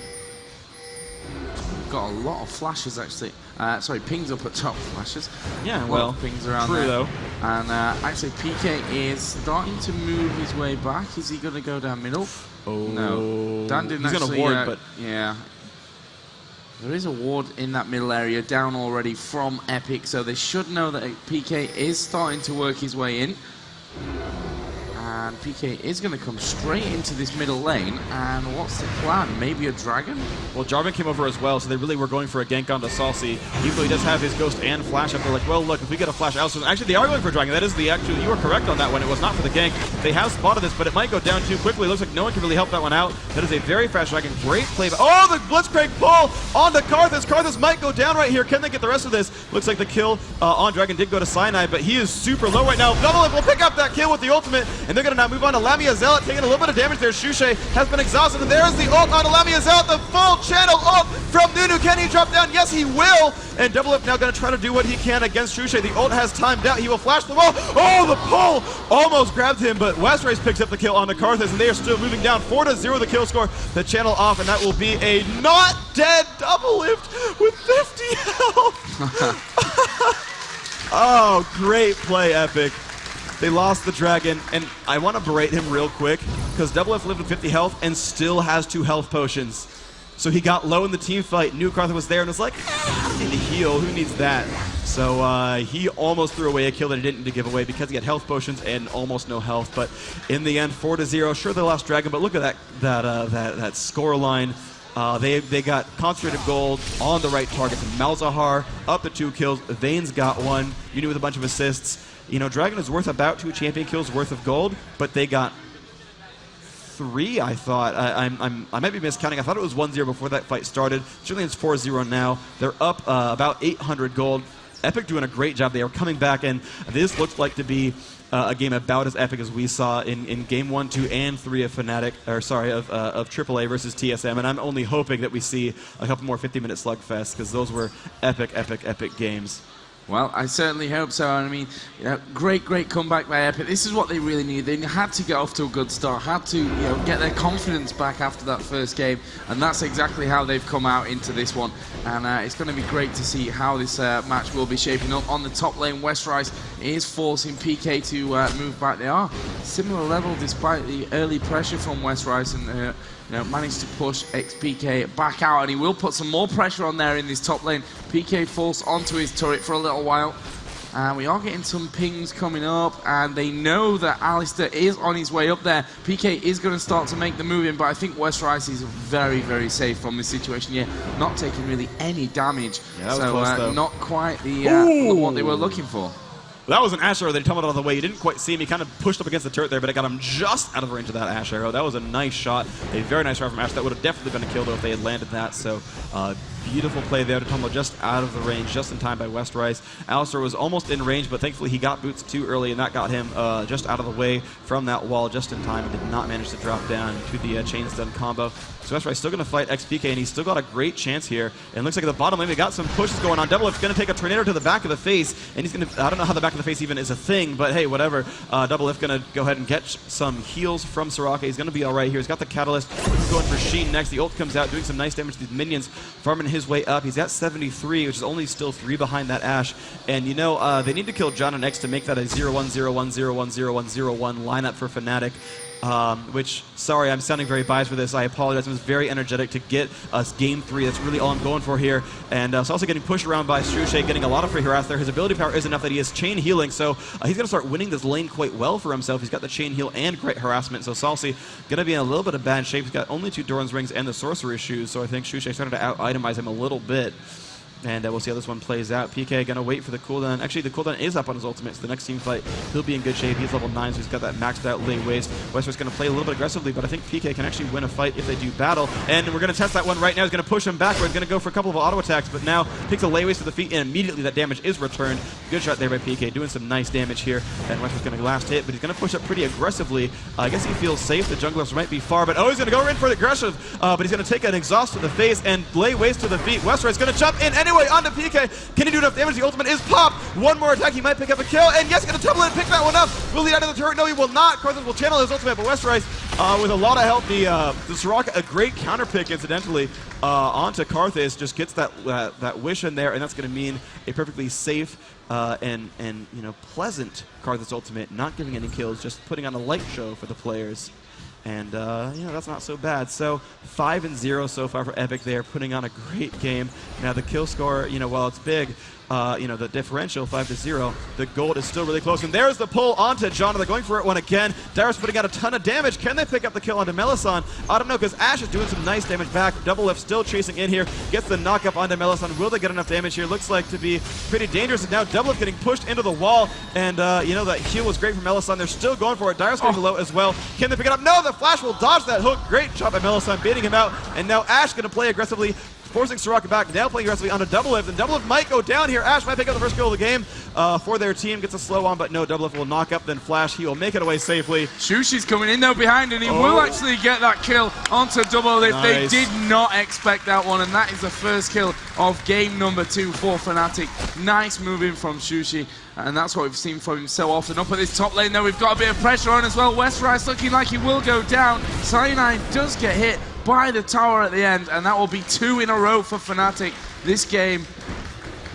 Got a lot of flashes, actually. Sorry, pings up at top, flashes. Yeah, well, pings around true there. Though. And actually, PK is starting to move his way back. Is he going to go down middle? Oh, no. Dan didn't he's actually. Gonna ward, but yeah, there is a ward in that middle area down already from Epic, so they should know that PK is starting to work his way in. And PK is going to come straight into this middle lane. And what's the plan? Maybe a dragon? Well, Jarvan came over as well, so they really were going for a gank onto Saucy. Even though he does have his Ghost and Flash up, they're like, well, look, if we get a Flash out, actually, they are going for a dragon. That is the actual, you were correct on that one. It was not for the gank. They have spotted this, but it might go down too quickly. It looks like no one can really help that one out. That is a very fast dragon. Great play. Oh, the Blitzcrank pull onto Karthus. Karthus might go down right here. Can they get the rest of this? Looks like the kill on Dragon did go to Cyanide, but he is super low right now. Double Lift will pick up that kill with the ultimate, and they're going to now move on to Lamia Zealot, taking a little bit of damage there. Shushe has been exhausted, and there's the ult on Lamia Zealot, the full channel ult from Nunu. Can he drop down? Yes, he will. And Double Lift now going to try to do what he can against Shushe. The ult has timed out. He will flash the wall. Oh, the pull almost grabbed him, but Westrace picks up the kill onto Karthus, and they are still moving down 4-0 the kill score. The channel off, and that will be a not dead Double Lift with 50 health. Oh, great play, Epic. They lost the dragon, and I want to berate him real quick, because Double Lift lived with 50 health and still has 2 health potions. So he got low in the team fight, knew Karthus was there, and was like, I don't need to heal, who needs that? So he almost threw away a kill that he didn't need to give away because he had health potions and almost no health. But in the end, 4-0. Sure, they lost dragon, but look at that score line. They got concentrated gold on the right targets. Malzahar up to 2 kills. Vayne's got 1. Uni with a bunch of assists. You know, Dragon is worth about 2 champion kills worth of gold, but they got 3, I thought. I might be miscounting. I thought it was 1-0 before that fight started. Certainly it's 4-0 now. They're up about 800 gold. Epic doing a great job. They are coming back, and this looks like to be a game about as epic as we saw in game 1, 2, and 3 of Fnatic, or sorry, of AAA versus TSM. And I'm only hoping that we see a couple more 50-minute slugfests, because those were epic, epic, epic games. Well, I certainly hope so. I mean, you know, great comeback by Epic. This is what they really need. They had to get off to a good start, had to, you know, get their confidence back after that first game, and that's exactly how they've come out into this one. And it's going to be great to see how this match will be shaping up. On the top lane, Westrise is forcing PK to move back. They are similar level despite the early pressure from Westrise, and you know, managed to push XPK back out, and he will put some more pressure on there in this top lane. PK forced onto his turret for a little while. And we are getting some pings coming up, and they know that Alistair is on his way up there. PK is going to start to make the move in, but I think West Rice is very, very safe from this situation here, not taking really any damage. Yeah, so close, not quite the what they were looking for. That was an Ash arrow that he tumbled out of the way. You didn't quite see him. He kind of pushed up against the turret there, but it got him just out of the range of that Ash arrow. That was a nice shot. A very nice shot from Ash. That would have definitely been a kill, though, if they had landed that. So, beautiful play there to tumble just out of the range, just in time by West Rice. Alistair was almost in range, but thankfully he got boots too early, and that got him just out of the way from that wall just in time and did not manage to drop down to the chain stun combo. So West Rice still going to fight XPK, and he's still got a great chance here. And looks like at the bottom lane, we got some pushes going on. Double F's going to take a tornado to the back of the face, and he's going to, I don't know how the back of the face even is a thing, but hey, whatever. Double F going to go ahead and get some heals from Soraka. He's going to be all right here. He's got the Catalyst. He's going for Sheen next. The ult comes out, doing some nice damage to these minions, farming his way up. He's at 73, which is only still 3 behind that Ash. And you know, they need to kill John and X to make that a 0-1-0-1-0-1-0-1-0-1 lineup for Fnatic. Which, sorry, I'm sounding very biased for this. I apologize. It was very energetic to get us game 3. That's really all I'm going for here. And it's also getting pushed around by Shushay, getting a lot of free harass there. His ability power is enough that he has chain healing, so he's going to start winning this lane quite well for himself. He's got the chain heal and great harassment, so Salsi going to be in a little bit of bad shape. He's got only 2 Doran's rings and the Sorcerer's Shoes, so I think Shushay started to out-itemize him a little bit. And we'll see how this one plays out. PK going to wait for the cooldown. Actually, the cooldown is up on his ultimate, so the next team fight, he'll be in good shape. He's level 9, so he's got that maxed out lay waste. Wester's going to play a little bit aggressively, but I think PK can actually win a fight if they do battle. And we're going to test that one right now. He's going to push him backwards, going to go for a couple of auto attacks, but now takes a lay waste to the feet, and immediately that damage is returned. Good shot there by PK, doing some nice damage here. And Wester's going to last hit, but he's going to push up pretty aggressively. I guess he feels safe. The junglers might be far, but he's going to go in for the aggressive, but he's going to take an exhaust to the face and lay waste to the feet. Wester is going to jump in anyway onto PK. Can he do enough damage? The ultimate is popped. One more attack, he might pick up a kill, and yes, going to tumble in and pick that one up. Will he out of the turret? No, he will not. Karthus will channel his ultimate, but West Rice, with a lot of help, the Soraka, a great counter pick, incidentally, onto Karthus, just gets that wish in there, and that's going to mean a perfectly safe and you know, pleasant Karthus ultimate, not giving any kills, just putting on a light show for the players. And, you know, that's not so bad. So, 5-0 so far for Epic there, putting on a great game. Now, the kill score, you know, while it's big, you know, the differential, 5-0, the gold is still really close. And there's the pull onto John. They're going for it one again. Dyrus putting out a ton of damage. Can they pick up the kill onto Melisande? I don't know, because Ash is doing some nice damage back. Double Lift still chasing in here. Gets the knock up onto Melisande. Will they get enough damage here? Looks like to be pretty dangerous. And now Double Lift getting pushed into the wall. And, you know, that heal was great for Melisande. They're still going for it. Dyrus getting low as well. Can they pick it up? No, the Flash will dodge that hook. Great job by Melisande, baiting him out. And now Ash going to play aggressively, forcing Soraka back, now playing aggressively onto Double Lift, and Double Lift might go down here. Ash might pick up the first kill of the game for their team, gets a slow on, but no, Double Lift will knock up, then Flash, he will make it away safely. Shushi's coming in though behind, and he will actually get that kill onto Double Lift. Nice. They did not expect that one, and that is the first kill of game number 2 for Fnatic. Nice moving from Shushi. And that's what we've seen from him so often. Up at this top lane, though, we've got a bit of pressure on as well. West Rice looking like he will go down. Cyanide does get hit by the tower at the end, and that will be 2 in a row for Fnatic. This game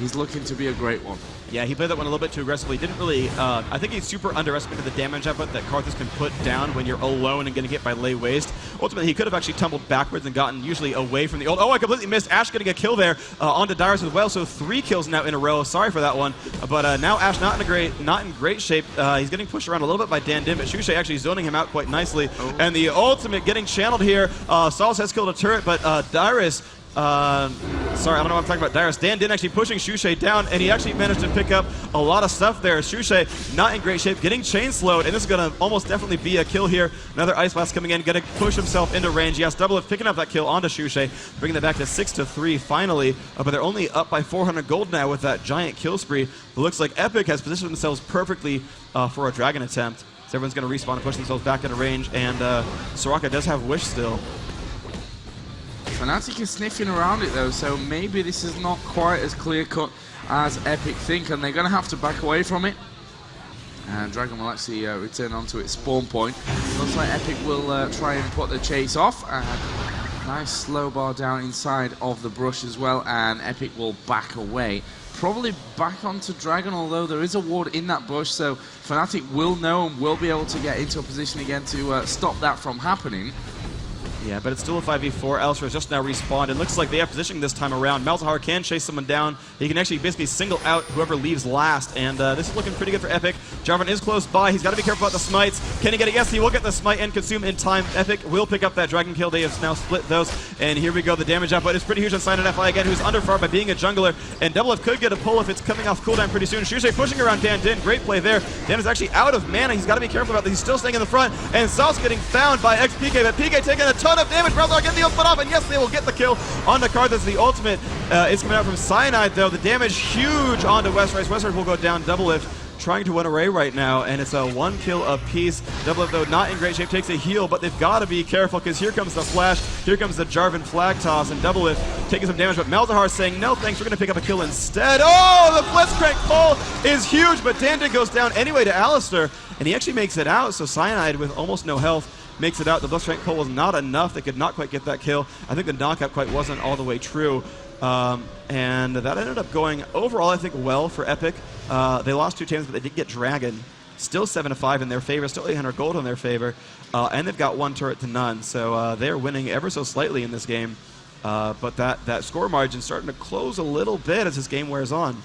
is looking to be a great one. Yeah, he played that one a little bit too aggressively. Didn't really, I think he super underestimated the damage output that Karthus can put down when you're alone and getting hit by lay waste. Ultimately, he could have actually tumbled backwards and gotten usually away from the ult. Oh, I completely missed. Ash getting a kill there onto Dyrus as well, so 3 kills now in a row. Sorry for that one. But now Ash not in great shape. He's getting pushed around a little bit by Dan Dim, but Shushay actually zoning him out quite nicely. And the ultimate getting channeled here. Sauls has killed a turret, but Dyrus, sorry, I don't know what I'm talking about. Dyrus. Dan Din actually pushing Shushay down, and he actually managed to pick up a lot of stuff there. Shushay not in great shape, getting chain slowed, and this is going to almost definitely be a kill here. Another Ice Blast coming in, going to push himself into range. Yes, Double Lift picking up that kill onto Shushay, bringing that back to 6-3 finally. But they're only up by 400 gold now with that giant kill spree. It looks like Epic has positioned themselves perfectly for a dragon attempt. So everyone's going to respawn and push themselves back into range, and Soraka does have Wish still. Fnatic is sniffing around it though, so maybe this is not quite as clear-cut as Epic think, and they're going to have to back away from it. And Dragon will actually return onto its spawn point. Looks like Epic will try and put the chase off. Nice slow bar down inside of the brush as well, and Epic will back away. Probably back onto Dragon, although there is a ward in that bush, so Fnatic will know and will be able to get into a position again to stop that from happening. Yeah, but it's still a 5v4. Alistair has just now respawned. It looks like they have positioning this time around. Malzahar can chase someone down. He can actually basically single out whoever leaves last, and this is looking pretty good for Epic. Jarvan is close by. He's got to be careful about the smites. Can he get it? Yes, he will get the smite and consume in time. Epic will pick up that dragon kill. They have now split those, and here we go. The damage output is pretty huge on Silent FI again, who's under far by being a jungler, and Double F could get a pull if it's coming off cooldown pretty soon. Shushay pushing around Dan Din. Great play there. Dan is actually out of mana. He's got to be careful about this. He's still staying in the front, and Sal's getting found by XPK, but PK taking a ton of damage. Malzahar getting the open off, and yes, they will get the kill on the card. That's the ultimate. Is coming out from Cyanide, though. The damage huge onto Westrise. Westrise will go down. Double Lift trying to win array right now, and it's a 1 kill apiece. Double Lift, though, not in great shape, takes a heal, but they've got to be careful because here comes the flash, here comes the Jarvan flag toss, and Double Lift taking some damage, but Malzahar saying, no thanks, we're going to pick up a kill instead. Oh, the Blitzcrank pull is huge, but Dandin goes down anyway to Alistair, and he actually makes it out, so Cyanide with almost no health makes it out. The Blitzcrank pull was not enough. They could not quite get that kill. I think the knockout quite wasn't all the way true. And that ended up going overall, I think, well for Epic. They lost 2 teams, but they did get Dragon. Still 7-5 in their favor, still 800 gold in their favor, and they've got 1 turret to none. So they're winning ever so slightly in this game. But that score margin starting to close a little bit as this game wears on.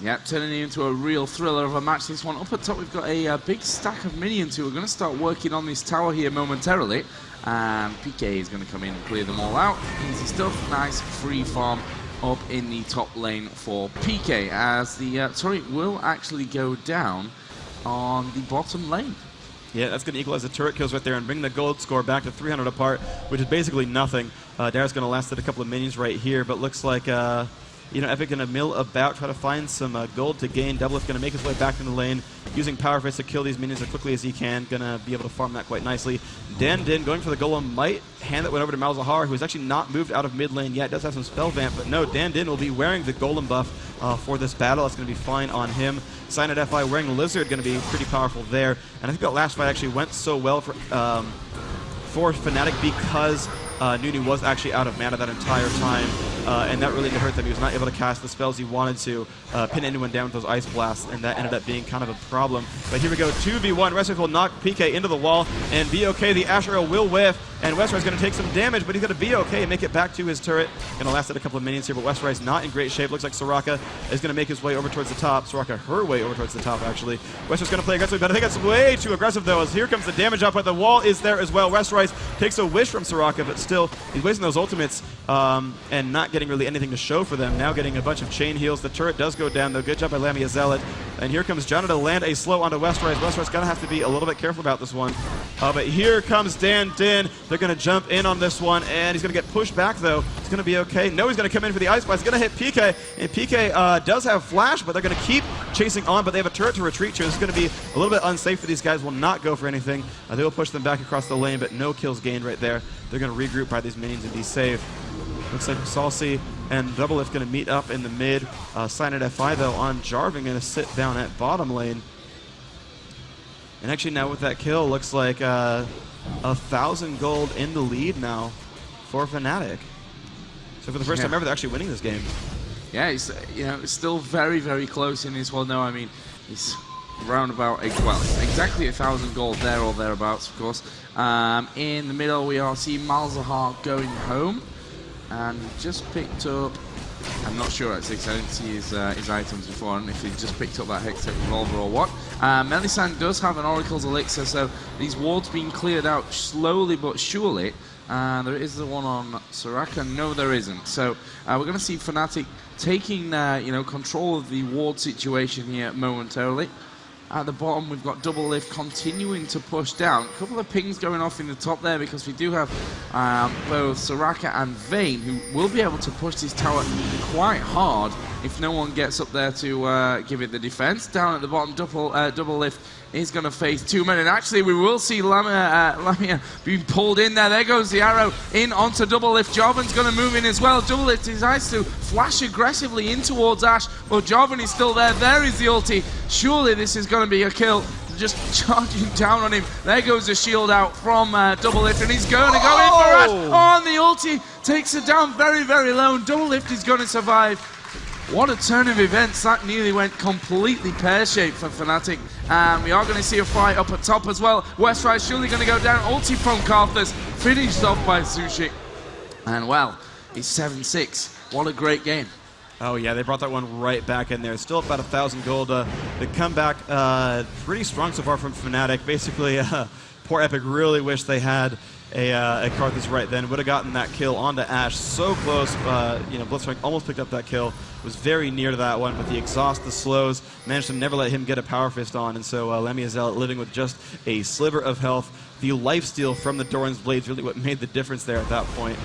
Yeah, turning it into a real thriller of a match. This one up at top, we've got a big stack of minions who are going to start working on this tower here momentarily. And PK is going to come in and clear them all out. Easy stuff, nice free farm up in the top lane for PK, as the turret will actually go down on the bottom lane. Yeah, that's going to equalize the turret kills right there and bring the gold score back to 300 apart, which is basically nothing. Dara's going to last at a couple of minions right here, but looks like Epic going to mill about, try to find some gold to gain. Double Lift going to make his way back in the lane, using Power Fist to kill these minions as quickly as he can. Going to be able to farm that quite nicely. Dan Din going for the golem might hand that one over to Malzahar, who has actually not moved out of mid lane yet. Does have some spell vamp, but no, Dan Din will be wearing the golem buff for this battle. That's going to be fine on him. Cyanide FI wearing Lizard going to be pretty powerful there. And I think that last fight actually went so well for Fnatic because Nunu was actually out of mana that entire time, and that really did hurt them. He was not able to cast the spells he wanted to pin anyone down with those Ice Blasts, and that ended up being kind of a problem. But here we go, 2v1. Westrise will knock PK into the wall, and be okay. The Ash Arrow will whiff, and Westrise is going to take some damage, but he's going to be okay and make it back to his turret. Going to last at a couple of minions here, but Westrise not in great shape. Looks like Soraka is going to make his way over towards the top. Soraka, her way over towards the top, actually. Westrise going to play aggressively, but I think that's way too aggressive, though, as here comes the damage output. The wall is there as well. Westrise takes a wish from Soraka, but still, he's wasting those ultimates and not getting really anything to show for them. Now getting a bunch of chain heals. The turret does go down, though. Good job by Lamia Zealot. And here comes Janna to land a slow onto Westrise. Westrise going to have to be a little bit careful about this one. But here comes Dan Din. They're going to jump in on this one, and he's going to get pushed back, though. It's going to be okay. No, he's going to come in for the Ice Blast. He's going to hit PK, and PK does have Flash, but they're going to keep chasing on, but they have a turret to retreat to. This is going to be a little bit unsafe for these guys. Will not go for anything. They will push them back across the lane, but no kills gained right there. They're going to regroup by these minions and be safe. Looks like Salsi and Double Lift going to meet up in the mid. Cyanide FI, though, on Jarvan, going to sit down at bottom lane. And actually now with that kill, looks like 1,000 gold in the lead now for Fnatic. So for the first time ever, they're actually winning this game. Yeah, it's it's still very, very close in this one. No, I mean, it's round about, well, exactly 1,000 gold there or thereabouts, of course. In the middle, we are seeing Malzahar going home. And just picked up, I'm not sure actually, because I didn't see his items before, and if he just picked up that Hextech Revolver or what. Melisande does have an Oracle's Elixir, so these wards being cleared out slowly but surely. There is the one on Soraka. No, there isn't. So we're going to see Fnatic taking control of the ward situation here momentarily. At the bottom, we've got Double Lift continuing to push down. A couple of pings going off in the top there because we do have both Soraka and Vayne who will be able to push this tower quite hard if no one gets up there to give it the defense. Down at the bottom, Double Lift is going to face 2 men, and actually we will see Lamia being pulled in there. There goes the arrow in onto Double Lift. Jarvan's going to move in as well. Double Lift decides to flash aggressively in towards Ash, but Jarvan is still there. There is the ulti. Surely this is going to be a kill. Just charging down on him. There goes the shield out from Double Lift, and he's going to go in for Ash. Oh, and the ulti takes it down very, very low, and Double Lift is going to survive. What a turn of events. That nearly went completely pear-shaped for Fnatic. And we are going to see a fight up at top as well. Westrise surely going to go down. Ulti from Karthus, finished off by Sushi. And well, it's 7-6. What a great game. Oh yeah, they brought that one right back in there. Still about 1,000 gold. The comeback pretty strong so far from Fnatic. Basically, poor Epic really wished they had a Karthus right then. Would have gotten that kill onto Ashe. So close. Blitzcrank almost picked up that kill. Was very near to that one, but the exhaust, the slows, managed to never let him get a power fist on, and so Lemmy living with just a sliver of health. The lifesteal from the Doran's Blades really what made the difference there at that point.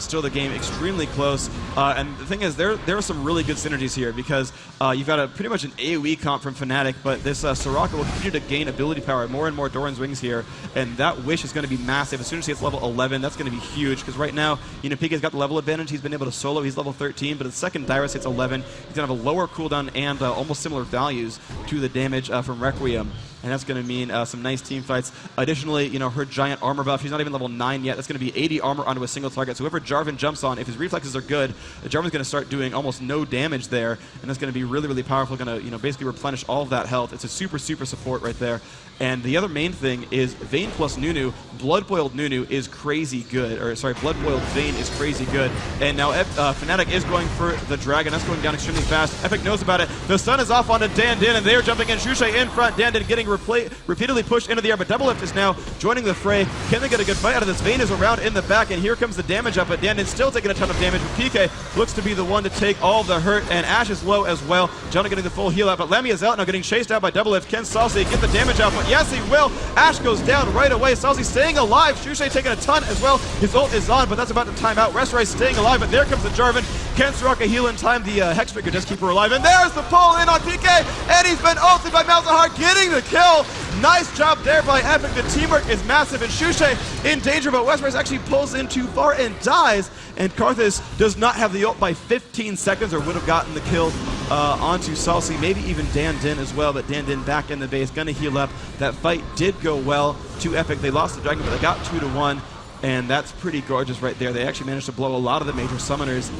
Still the game extremely close, and the thing is there are some really good synergies here because you've got pretty much an AoE comp from Fnatic, but this Soraka will continue to gain ability power, more and more Doran's Wings here, and that Wish is going to be massive. As soon as he hits level 11, that's going to be huge, because right now, PK's got the level advantage, he's been able to solo, he's level 13, but the second Dyrus hits 11, he's going to have a lower cooldown and almost similar values to the damage from Requiem. And that's going to mean some nice team fights. Additionally, her giant armor buff, she's not even level 9 yet. That's going to be 80 armor onto a single target. So whoever Jarvan jumps on, if his reflexes are good, Jarvan's going to start doing almost no damage there. And that's going to be really, really powerful. Going to, basically replenish all of that health. It's a super, super support right there. And the other main thing is Vayne plus Nunu. Blood-boiled Nunu is crazy good. Or, sorry, blood-boiled Vayne is crazy good. And now Fnatic is going for the Dragon. That's going down extremely fast. Epic knows about it. The stun is off onto Dandin, and they are jumping in. Shushay in front. Dandin getting repeatedly pushed into the air, but Doublelift is now joining the fray. Can they get a good fight out of this? Vayne is around in the back, and here comes the damage up, but Dandin's still taking a ton of damage. PK looks to be the one to take all the hurt, and Ashe is low as well. Jonah getting the full heal out, but Lemmy is out now, getting chased out by Doublelift. Can Salsi get the damage out? But yes, he will. Ashe goes down right away. Salsi staying alive. Shushay taking a ton as well. His ult is on, but that's about to time out. Restorai staying alive, but there comes the Jarvan. Can Soraka heal in time? The Hex Trigger does keep her alive, and there's the pull in on PK, and he's been ulted by Malzahar, getting the kill. Nice job there by Epic. The teamwork is massive, and Shushay in danger, but Westrise actually pulls in too far and dies, and Karthus does not have the ult by 15 seconds, or would have gotten the kill onto Salsi, maybe even Dandin as well, but Dandin back in the base, gonna heal up. That fight did go well to Epic. They lost the Dragon, but they got 2-1, and that's pretty gorgeous right there. They actually managed to blow a lot of the major summoners.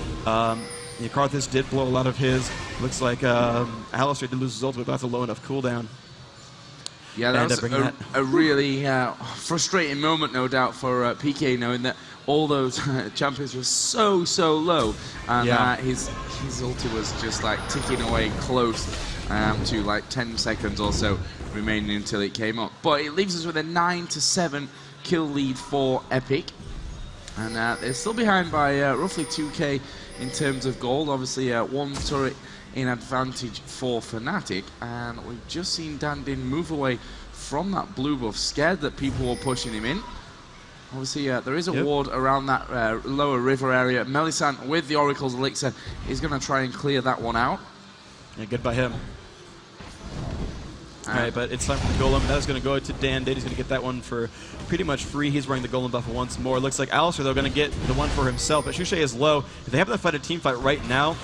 Karthus did blow a lot of his. Looks like Alistar did lose his ultimate, but that's a low enough cooldown. Yeah, that was a really frustrating moment, no doubt, for PK, knowing that all those champions were so low, and his ulti was just like ticking away close to like 10 seconds or so remaining until it came up. But it leaves us with a 9-7 kill lead for Epic, and they're still behind by roughly 2k in terms of gold. Obviously, one turret in advantage for Fnatic, and we've just seen Dandin move away from that blue buff, scared that people were pushing him in. Obviously, there is a ward around that lower river area. Melisande with the Oracle's Elixir is going to try and clear that one out. Yeah, good by him. Alright, but it's time for the Golem. That is going to go to Dandin. He's going to get that one for pretty much free. He's wearing the Golem buff once more. Looks like Alistar, though, going to get the one for himself, but Shushay is low. If they happen to fight a team fight right now,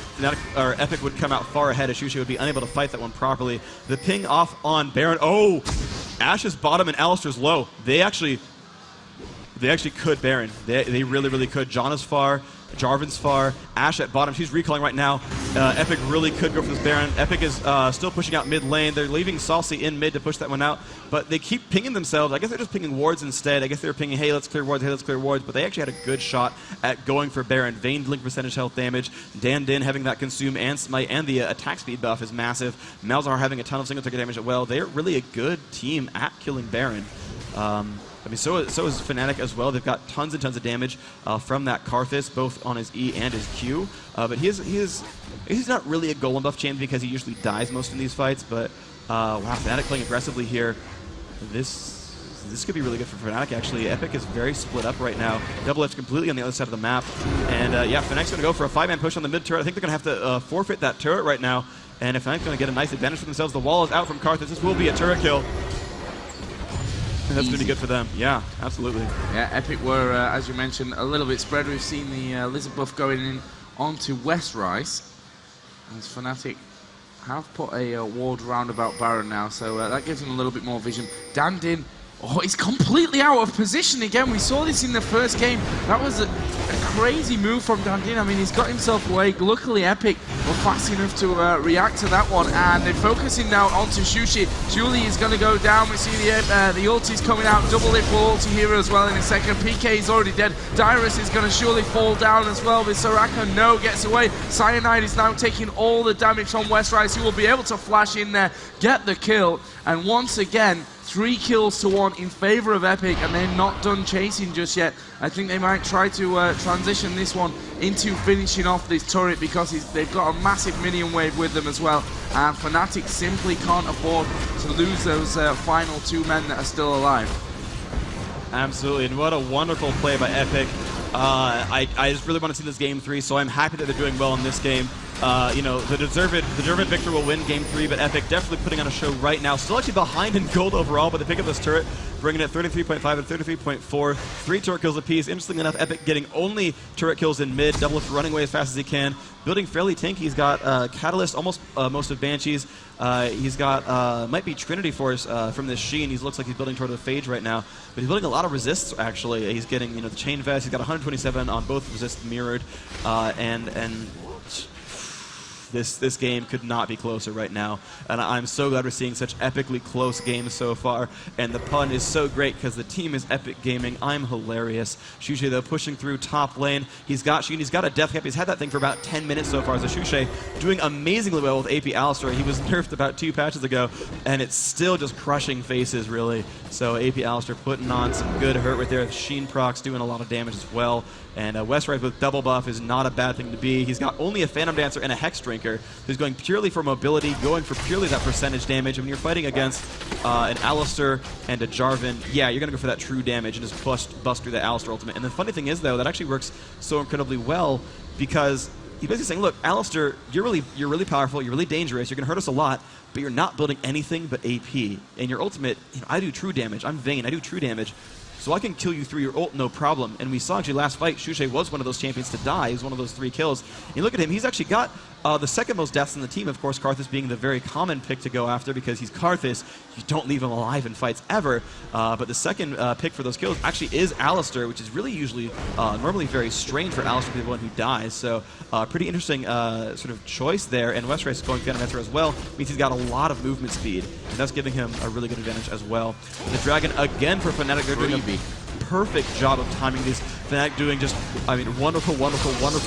Epic would come out far ahead, as Shushay would be unable to fight that one properly. The ping off on Baron. Oh! Ashe is bottom and Alistar's low. They actually could Baron. They really, really could. Janna's far. Jarvan's far. Ashe at bottom. She's recalling right now. Epic really could go for this Baron. Epic is still pushing out mid lane. They're leaving Salsi in mid to push that one out, but they keep pinging themselves. I guess they're just pinging wards instead. I guess they were pinging, hey, let's clear wards, hey, let's clear wards, but they actually had a good shot at going for Baron. Vayne dealing percentage health damage. Dandin having that consume and smite, and the attack speed buff is massive. Malzahar having a ton of single target damage as well. They're really a good team at killing Baron. I mean, so is Fnatic as well. They've got tons and tons of damage from that Karthus, both on his E and his Q. But he's not really a Golem buff champion because he usually dies most in these fights. But wow, Fnatic playing aggressively here. This could be really good for Fnatic, actually. Epic is very split up right now. Doublelift's completely on the other side of the map. And yeah, Fnatic's going to go for a 5-man push on the mid turret. I think they're going to have to forfeit that turret right now. And if Fnatic's going to get a nice advantage for themselves, the wall is out from Karthus. This will be a turret kill. That's going to be good for them. Yeah, absolutely. Yeah, Epic were, as you mentioned, a little bit spread. We've seen the Lizard buff going in onto Westrise. As Fnatic have put a ward round about Baron now, so that gives them a little bit more vision. Dandin Oh, he's completely out of position again. We saw this in the first game. That was a crazy move from Dandin. I mean, he's got himself away. Luckily, Epic were fast enough to react to that one. And they're focusing now onto Shushi. Julie is going to go down. We see the ulti's coming out. Double lift will ulti here as well in a second. PK is already dead. Dyrus is going to surely fall down as well. With Soraka, no, gets away. Cyanide is now taking all the damage from Westrise, who will be able to flash in there, get the kill. And once again, 3 kills to 1 in favor of Epic, and they're not done chasing just yet. I think they might try to transition this one into finishing off this turret, because they've got a massive minion wave with them as well, and Fnatic simply can't afford to lose those final 2 men that are still alive. Absolutely, and what a wonderful play by Epic. I just really want to see this game 3, so I'm happy that they're doing well in this game. You know, the deserved victor will win game 3, but Epic definitely putting on a show right now. Still actually behind in gold overall, but they pick up this turret, bringing it 33.5 and 33.4. 3 turret kills apiece. Interestingly enough, Epic getting only turret kills in mid, double lift running away as fast as he can. Building fairly tanky. He's got Catalyst, almost most of Banshees. He's got, might be Trinity Force from this Sheen. He looks like he's building toward the Phage right now. But he's building a lot of resists, actually. He's getting, you know, the Chain Vest. He's got 127 on both resists mirrored. And this game could not be closer right now, and I'm so glad we're seeing such epically close games so far. And the pun is so great because the team is Epic Gaming. I'm hilarious. Shushe, though, pushing through top lane. He's got Sheen. He's got a death cap. He's had that thing for about 10 minutes so far. So Shushe doing amazingly well with AP Alistar. He was nerfed about 2 patches ago, and it's still just crushing faces, really. So AP Alistar putting on some good hurt right there. Sheen procs doing a lot of damage as well. And Westrise with double buff is not a bad thing to be. He's got only a Phantom Dancer and a Hex Drinker, who's going purely for mobility, going for purely that percentage damage. And when you're fighting against an Alistar and a Jarvan, yeah, you're going to go for that true damage and just bust through the Alistar ultimate. And the funny thing is, though, that actually works so incredibly well, because he's basically saying, look, Alistar, you're really powerful, you're really dangerous, you're going to hurt us a lot, but you're not building anything but AP. And your ultimate, you know, I do true damage. I'm Vayne, I do true damage. So I can kill you through your ult, no problem. And we saw actually last fight, Shushe was one of those champions to die. He was one of those 3 kills. And you look at him, he's actually got the second most deaths in the team. Of course, Karthus being the very common pick to go after, because he's Karthus. You don't leave him alive in fights ever. But the second pick for those kills actually is Alistar, which is really usually normally very strange for Alistar to be the one who dies. So pretty interesting sort of choice there. And Westrise is going Phantom Dancer as well. Means he's got a lot of movement speed, and that's giving him a really good advantage as well. And the Dragon again for Fnatic. They're doing a perfect job of timing these. Fnatic doing just, I mean, wonderful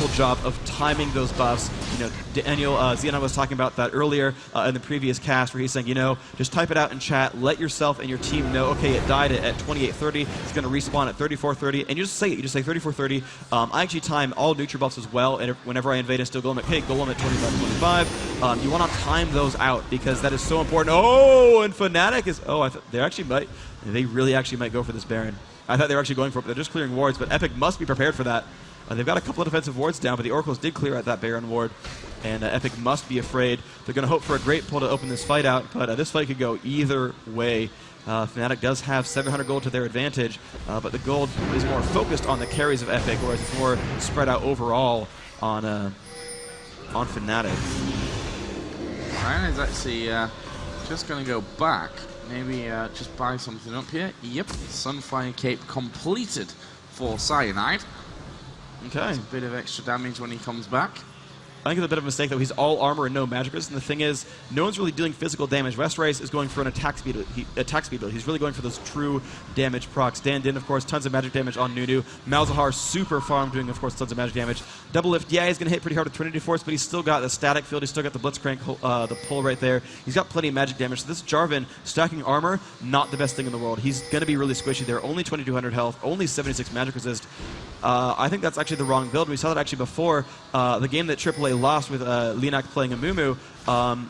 job of timing those buffs. You know, Daniel Xenon was talking about that earlier in the previous cast, where he's saying, you know, just type it out in chat, let yourself and your team know, okay, it died at 28:30, it's going to respawn at 34:30, and you just say it. You just say 34:30. I actually time all neutral buffs as well, and whenever I invade and still golem at, hey, golem at 25:25. You want to time those out, because that is so important. Oh, and Fnatic is, oh, I thought they really actually might go for this Baron. I thought they were actually going for it, but they're just clearing wards, but Epic must be prepared for that. They've got a couple of defensive wards down, but the Oracles did clear at that Baron ward, and Epic must be afraid. They're going to hope for a great pull to open this fight out, but this fight could go either way. Fnatic does have 700 gold to their advantage, but the gold is more focused on the carries of Epic, whereas it's more spread out overall on Fnatic. Ryan is actually just going to go back. Maybe just buy something up here. Yep, Sunfire Cape completed for Cyanide. Okay. That's a bit of extra damage when he comes back. I think it's a bit of a mistake, though. He's all armor and no magic resist, and the thing is, no one's really dealing physical damage. Westrise is going for an attack speed build. He's really going for those true damage procs. Dandin, of course, tons of magic damage on Nunu. Malzahar, super farm, doing, of course, tons of magic damage. Double lift, yeah, he's going to hit pretty hard with Trinity Force, but he's still got the static field. He's still got the Blitzcrank, the pull right there. He's got plenty of magic damage. So this Jarvan, stacking armor, not the best thing in the world. He's going to be really squishy there. Only 2,200 health, only 76 magic resist. I think that's actually the wrong build. We saw that actually before the game that AAA lost with Linak playing a Mumu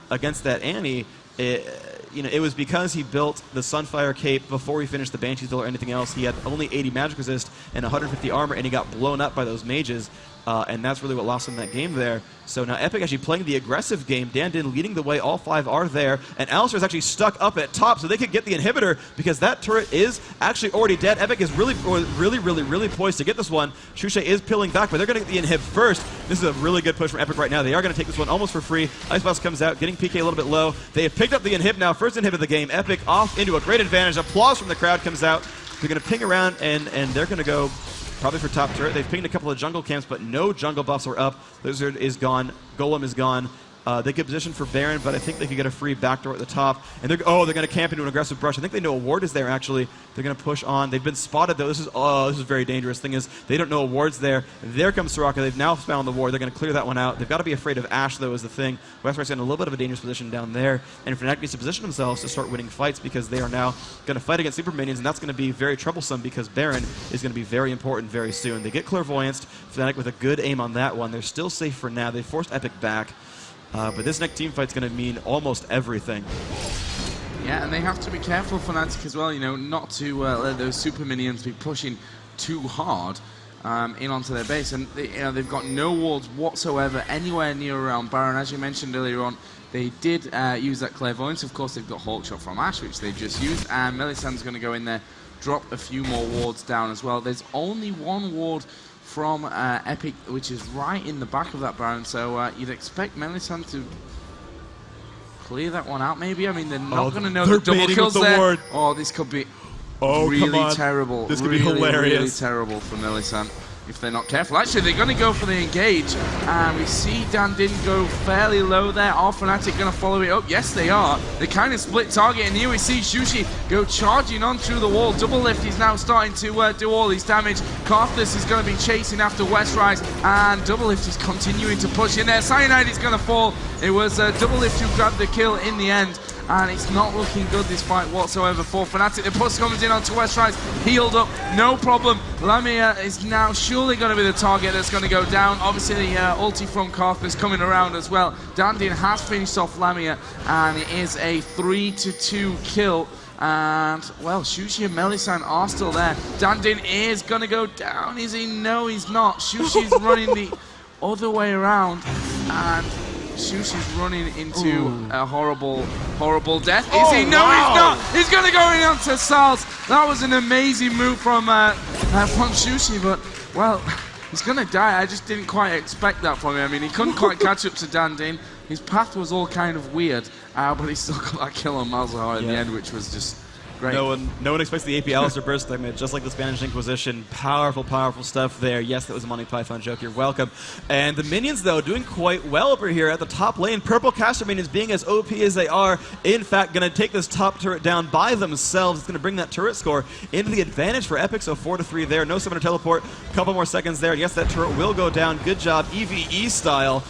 against that Annie. It was because he built the Sunfire Cape before he finished the Banshees build or anything else. He had only 80 magic resist and 150 armor, and he got blown up by those mages. and that's really what lost them that game there. So now Epic actually playing the aggressive game. Dandin leading the way. All 5 are there. And Alistair is actually stuck up at top, so they could get the inhibitor because that turret is actually already dead. Epic is really poised to get this one. Shushe is peeling back, but they're going to get the inhib first. This is a really good push from Epic right now. They are going to take this one almost for free. Icebox comes out, getting PK a little bit low. They have picked up the inhib now. First inhib of the game. Epic off into a great advantage. Applause from the crowd comes out. They're going to ping around, and they're going to go probably for top turret. They've pinged a couple of jungle camps, but no jungle buffs are up. Lizard is gone. Golem is gone. They get position for Baron, but I think they could get a free backdoor at the top. And they're going to camp into an aggressive brush. I think they know a ward is there, actually. They're going to push on. They've been spotted, though. This is very dangerous. Thing is, they don't know a ward's there. There comes Soraka. They've now found the ward. They're going to clear that one out. They've got to be afraid of Ashe, though, is the thing. Westmark's in a little bit of a dangerous position down there. And Fnatic needs to position themselves to start winning fights because they are now going to fight against super minions, and that's going to be very troublesome because Baron is going to be very important very soon. They get clairvoyanced. Fnatic with a good aim on that one. They're still safe for now. They forced Epic back. But this next team fight's going to mean almost everything. Yeah, and they have to be careful, Fnatic, as well, you know, not to let those super minions be pushing too hard in onto their base. And they've got no wards whatsoever anywhere near around Baron. As you mentioned earlier on, they did use that clairvoyance. Of course, they've got Hawkshot from Ashe, which they just used. And Melisandre's going to go in there, drop a few more wards down as well. There's only one ward from Epic, which is right in the back of that Baron, so you'd expect Melisandre to clear that one out, maybe. I mean, they're not going to know the double kills there. Ward. Oh, this could be really terrible. This could be hilarious. Really terrible for Melisandre if they're not careful. Actually, they're going to go for the engage, and we see Dandin go fairly low there. Are Fnatic going to follow it up? Yes, they are. They kind of split target, and here we see Shushi go charging on through the wall. Double Lift is now starting to do all his damage. Karthus is going to be chasing after Westrise, and Double Lift is continuing to push in there. Cyanide is going to fall. It was Double Lift who grabbed the kill in the end, and it's not looking good, this fight whatsoever for Fnatic. The push comes in onto Westrise, healed up, no problem. Lamia is now surely going to be the target that's going to go down. Obviously, the ulti from Karthus coming around as well. Dandin has finished off Lamia, and it is a 3-2 kill. And, well, Shushi and Melisandre are still there. Dandin is going to go down, is he? No, he's not. Shushi's running the other way around, and Shushi's running into a horrible death. Is he? No, he's not. He's going to go in onto Salz. That was an amazing move from Shushi, but, well, he's going to die. I just didn't quite expect that from him. I mean, he couldn't quite catch up to Dandin. His path was all kind of weird, but he still got that kill on Malzahar in the end, which was just great. No one expects the AP Alistair burst damage, just like the Spanish Inquisition. Powerful, powerful stuff there. Yes, that was a Monty Python joke. You're welcome. And the minions, though, doing quite well over here at the top lane. Purple caster minions being as OP as they are, in fact, going to take this top turret down by themselves. It's going to bring that turret score into the advantage for Epic, so 4-3 there. No summoner teleport. Couple more seconds there. Yes, that turret will go down. Good job, EVE style.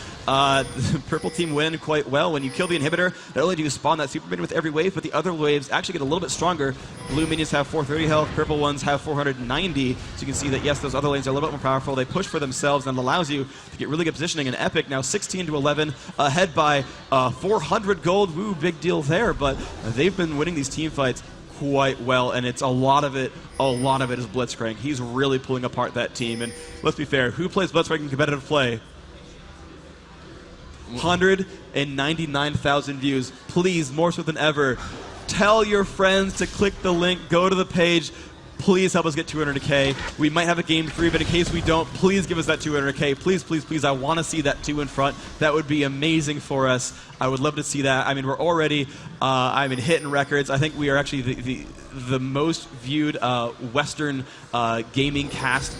Purple team win quite well. When you kill the inhibitor, not only do you spawn that super minion with every wave, but the other waves actually get a little bit stronger. Blue minions have 430 health, purple ones have 490. So you can see that, yes, those other lanes are a little bit more powerful. They push for themselves, and it allows you to get really good positioning. And Epic now 16-11, ahead by 400 gold. Woo, big deal there. But they've been winning these team fights quite well, and it's a lot of it is Blitzcrank. He's really pulling apart that team. And let's be fair, who plays Blitzcrank in competitive play? 199,000 views. Please, more so than ever, tell your friends to click the link, go to the page. Please help us get 200K. We might have a game 3, but in case we don't, please give us that 200K. Please, please, please. I want to see that 2 in front. That would be amazing for us. I would love to see that. I mean, we're already, hitting records. I think we are actually the most viewed Western gaming cast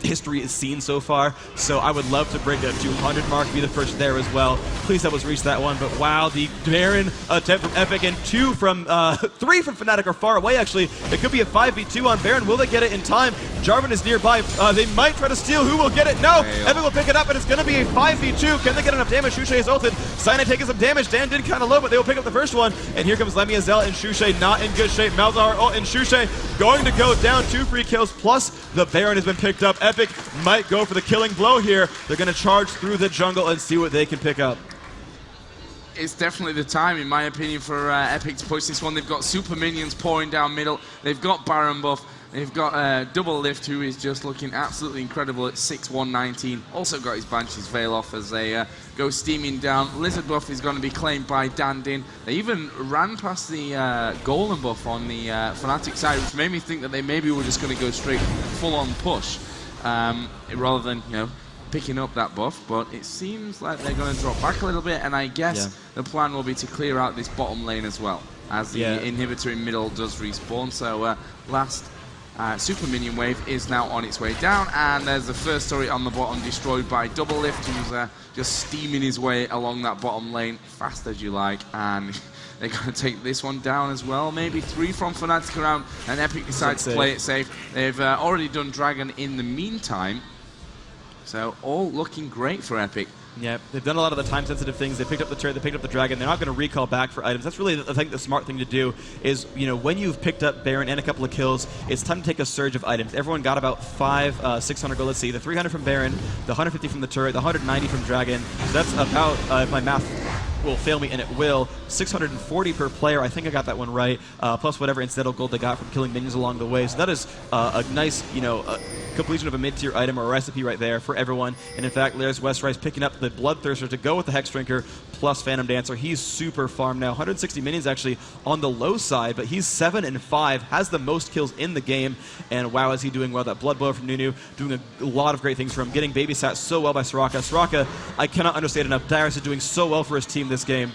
history is seen so far, so I would love to break a 200 mark, be the first there as well. Please help us reach that one. But wow, the Baron attempt from Epic, and 3 from Fnatic are far away, actually. It could be a 5v2 on Baron. Will they get it in time? Jarvan is nearby. They might try to steal. Who will get it? No! Epic will pick it up, and it's going to be a 5v2. Can they get enough damage? Shushe is ulted. Cyanide taking some damage. Dan did kind of low, but they will pick up the first one. And here comes Lemmy Azell, and Shushe not in good shape. Malzahar and Shushe going to go down. 2 free kills, plus the Baron has been picked up. Epic might go for the killing blow here. They're going to charge through the jungle and see what they can pick up. It's definitely the time, in my opinion, for Epic to push this one. They've got super minions pouring down middle. They've got Baron buff. They've got Double Lift, who is just looking absolutely incredible at 6-1-19. Also got his Banshee's Veil off as they go steaming down. Lizard buff is going to be claimed by Dandin. They even ran past the Golem buff on the Fnatic side, which made me think that they maybe were just going to go straight full-on push rather than, you know, picking up that buff. But it seems like they're going to drop back a little bit, and I guess the plan will be to clear out this bottom lane as well, as the inhibitor in middle does respawn. So last super minion wave is now on its way down, and there's the first story on the bottom, destroyed by Double Lift, who's just steaming his way along that bottom lane, fast as you like, and they're going to take this one down as well. Maybe 3 from Fnatic around, and Epic decides to play it safe. They've already done Dragon in the meantime, so all looking great for Epic. Yeah, they've done a lot of the time-sensitive things. They picked up the turret, they picked up the dragon. They're not going to recall back for items. That's really, I think, the smart thing to do is, you know, when you've picked up Baron and a couple of kills, it's time to take a surge of items. Everyone got about 600 gold. Let's see, the 300 from Baron, the 150 from the turret, the 190 from dragon. So that's about, if my math will fail me, and it will, 640 per player. I think I got that one right, plus whatever incidental gold they got from killing minions along the way. So that is a nice, you know, completion of a mid-tier item or a recipe right there for everyone. And in fact, there's Westrice picking up the Bloodthirster to go with the Hex Drinker plus Phantom Dancer. He's super farmed now. 160 minions actually on the low side, but he's 7 and 5, has the most kills in the game. And wow, is he doing well. That Blood Blow from Nunu doing a lot of great things for him, getting babysat so well by Soraka. Soraka, I cannot understate enough. Darius is doing so well for his team this game.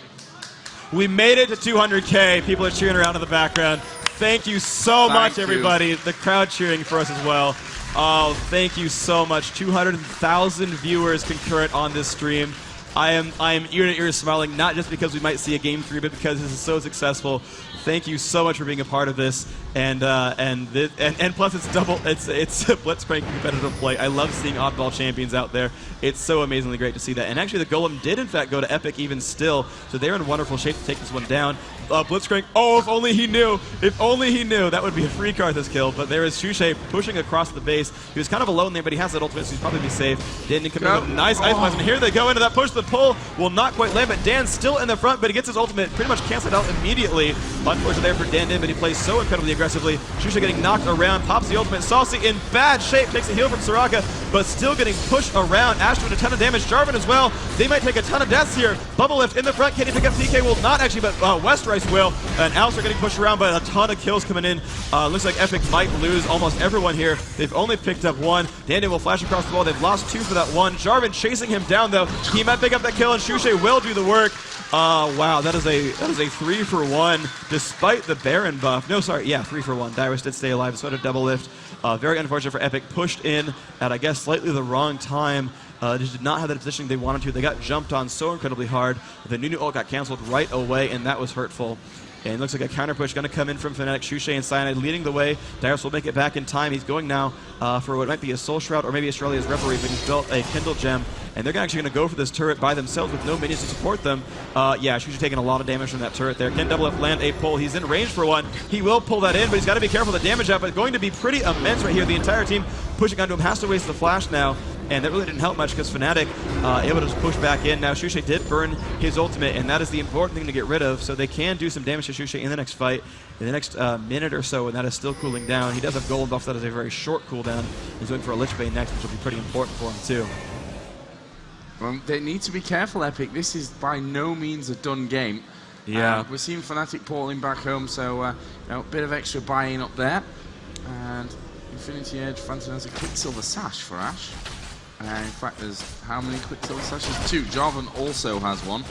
We made it to 200K. People are cheering around in the background. Thank you so much, everybody. The crowd cheering for us as well. Oh, thank you so much. 200,000 viewers concurrent on this stream. I am ear to ear smiling, not just because we might see a game 3, but because this is so successful. Thank you so much for being a part of this, and plus it's Blitzcrank competitive play. I love seeing oddball champions out there. It's so amazingly great to see that. And actually, the Golem did in fact go to Epic even still, so they're in wonderful shape to take this one down. Blitzcrank, oh, if only he knew. If only he knew. That would be a free Karthus kill. But there is Shushay pushing across the base. He was kind of alone there, but he has that ultimate, so he's probably be safe. Dan coming in with a nice ice blast, and here they go into that push. The pull will not quite land, but Dan's still in the front, but he gets his ultimate pretty much canceled out immediately. Unfortunately there for Dan, but he plays so incredibly aggressively. Shushay getting knocked around, pops the ultimate. Saucy in bad shape, takes a heal from Soraka, but still getting pushed around. Ash doing a ton of damage. Jarvan as well. They might take a ton of deaths here. Bubble Lift in the front. Can he pick up PK? Will not actually, but Westrice will. And Alistair getting pushed around, but a ton of kills coming in. Looks like Epic might lose almost everyone here. They've only picked up 1. Dandy will flash across the wall. They've lost 2 for that 1. Jarvan chasing him down though. He might pick up that kill, and Shushay will do the work. Wow, that is a 3 for 1 despite the Baron buff. No, sorry, yeah, 3 for 1. Dyrus did stay alive, so did Double Lift. Very unfortunate for Epic. Pushed in at, I guess, slightly the wrong time. Just did not have that positioning they wanted to. They got jumped on so incredibly hard. The Nunu ult got canceled right away, and that was hurtful. And it looks like a counter push going to come in from Fnatic. Shushay and Cyanide leading the way. Darius will make it back in time. He's going now for what might be a Soul Shroud or maybe Australia's Referee, but he's built a Kindle Gem. And they're actually going to go for this turret by themselves with no minions to support them. Yeah, Shushay taking a lot of damage from that turret there. Can Double F land a pull? He's in range for one. He will pull that in, but he's got to be careful of the damage out. But going to be pretty immense right here. The entire team pushing onto him. Has to waste the flash now. And that really didn't help much because Fnatic able to just push back in. Now Shushay did burn his ultimate, and that is the important thing to get rid of. So they can do some damage to Shushay in the next fight, in the next minute or so, and that is still cooling down. He does have gold buff. That is a very short cooldown. He's going for a Lich Bane next, which will be pretty important for him too. Well, they need to be careful, Epic. This is by no means a done game. Yeah. We're seeing Fnatic portaling back home, so you know, a bit of extra buy-in up there. And Infinity Edge, Phantom has a Quicksilver Sash for Ash. In fact, there's how many Quicksilver Sashes? 2. Jarvan also has one.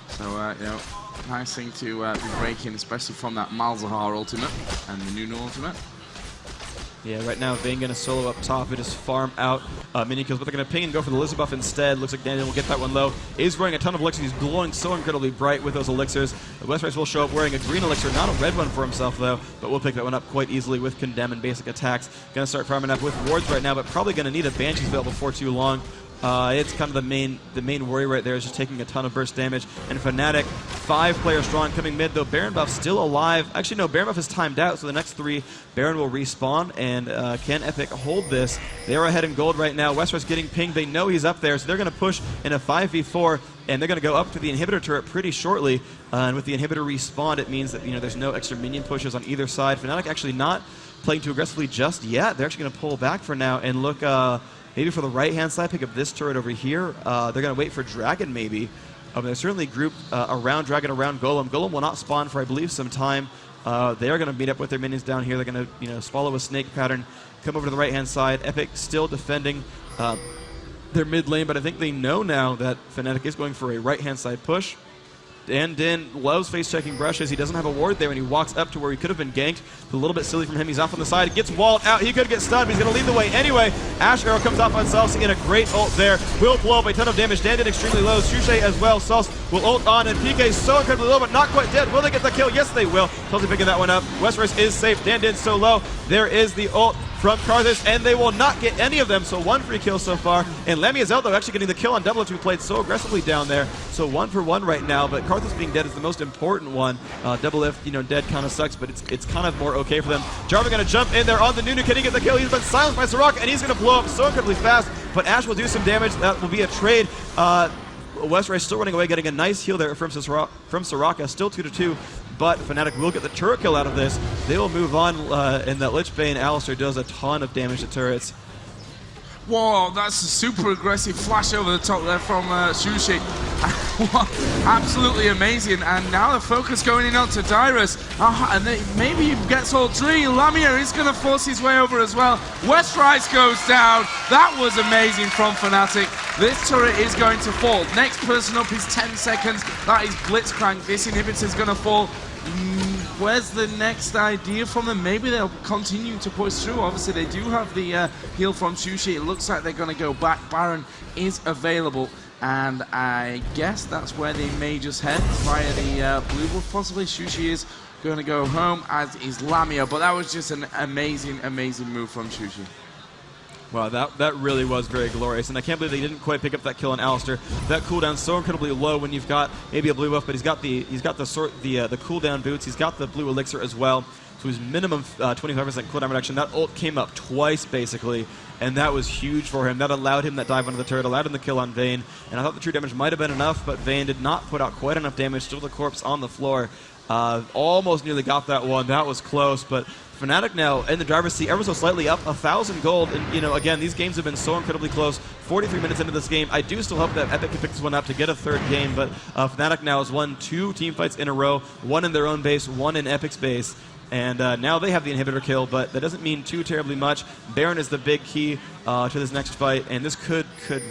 So, you know, nice thing to be breaking, especially from that Malzahar ultimate and the Nunu ultimate. Yeah, right now Vayne gonna solo up top and just farm out minion kills, but they're gonna ping and go for the Lizard buff instead. Looks like Daniel will get that one low. Is wearing a ton of elixirs. He's glowing so incredibly bright with those elixirs. The Westrice will show up wearing a green elixir, not a red one for himself though, but we'll pick that one up quite easily with Condemn and basic attacks. Gonna start farming up with wards right now, but probably gonna need a Banshee's Veil before too long. It's kind of the main worry right there is just taking a ton of burst damage. And Fnatic, 5-player strong coming mid, though Baron buff still alive. Actually, no, Baron buff is timed out, so the next 3, Baron will respawn. And can Epic hold this? They're ahead in gold right now. Westrise getting pinged. They know he's up there, so they're going to push in a 5v4, and they're going to go up to the inhibitor turret pretty shortly. And with the inhibitor respawned, it means that there's no extra minion pushes on either side. Fnatic actually not playing too aggressively just yet. They're actually going to pull back for now and look maybe for the right-hand side, pick up this turret over here. They're going to wait for Dragon, maybe. They're certainly grouped around Dragon, around Golem. Golem will not spawn for, I believe, some time. They are going to meet up with their minions down here. They're going to, swallow a snake pattern, come over to the right-hand side. Epic still defending their mid lane, but I think they know now that Fnatic is going for a right-hand side push. Dan Din loves face-checking brushes. He doesn't have a ward there, and he walks up to where he could have been ganked. A little bit silly from him. He's off on the side. He gets walled out. He could get stunned, but he's going to lead the way anyway. Ash Arrow comes off on Celsi in a great ult there. Will blow up a ton of damage. Dan Din extremely low. Shushay as well. Celsi will ult on, and PK is so incredibly low, but not quite dead. Will they get the kill? Yes, they will. Celsi picking that one up. Westrise is safe. Dan Din so low. There is the ult from Karthus, and they will not get any of them, so 1 free kill so far. And Lemmy is out, though, actually getting the kill on Double F, who played so aggressively down there. So 1 for 1 right now, but Karthus being dead is the most important one. Double F, dead kind of sucks, but it's kind of more okay for them. Jarvan going to jump in there on the Nunu. Can he get the kill? He's been silenced by Soraka, and he's going to blow up so incredibly fast, but Ash will do some damage. That will be a trade. Westray still running away, getting a nice heal there from Soraka, still 2-2. But Fnatic will get the turret kill out of this. They will move on, and that Lich Bane Alistar does a ton of damage to turrets. Whoa, that's a super aggressive flash over the top there from Shushay. Absolutely amazing. And now the focus going in onto Dyrus. And maybe he gets all 3. Lamia is going to force his way over as well. Westrise goes down. That was amazing from Fnatic. This turret is going to fall. Next person up is 10 seconds. That is Blitzcrank. This inhibitor is going to fall. Where's the next idea from them? Maybe they'll continue to push through. Obviously, they do have the heal from Shushay. It looks like they're going to go back. Baron is available, and I guess that's where they may just head via the blue buff. Possibly Shushay is going to go home, as is Lamia. But that was just an amazing, amazing move from Shushay. Wow, that really was very glorious, and I can't believe they didn't quite pick up that kill on Alistar. That cooldown's so incredibly low when you've got maybe a blue buff, but he's got the cooldown boots. He's got the blue elixir as well, so his minimum 25% cooldown reduction. That ult came up twice basically, and that was huge for him. That allowed him that dive onto the turret, allowed him the kill on Vayne, and I thought the true damage might have been enough, but Vayne did not put out quite enough damage. Still the corpse on the floor. Almost nearly got that one. That was close, but Fnatic now in the driver's seat, ever so slightly up 1,000 gold. And, again, these games have been so incredibly close. 43 minutes into this game. I do still hope that Epic can pick this one up to get a 3rd game, but Fnatic now has won 2 team fights in a row, 1 in their own base, 1 in Epic's base. And now they have the inhibitor kill, but that doesn't mean too terribly much. Baron is the big key to this next fight, and this could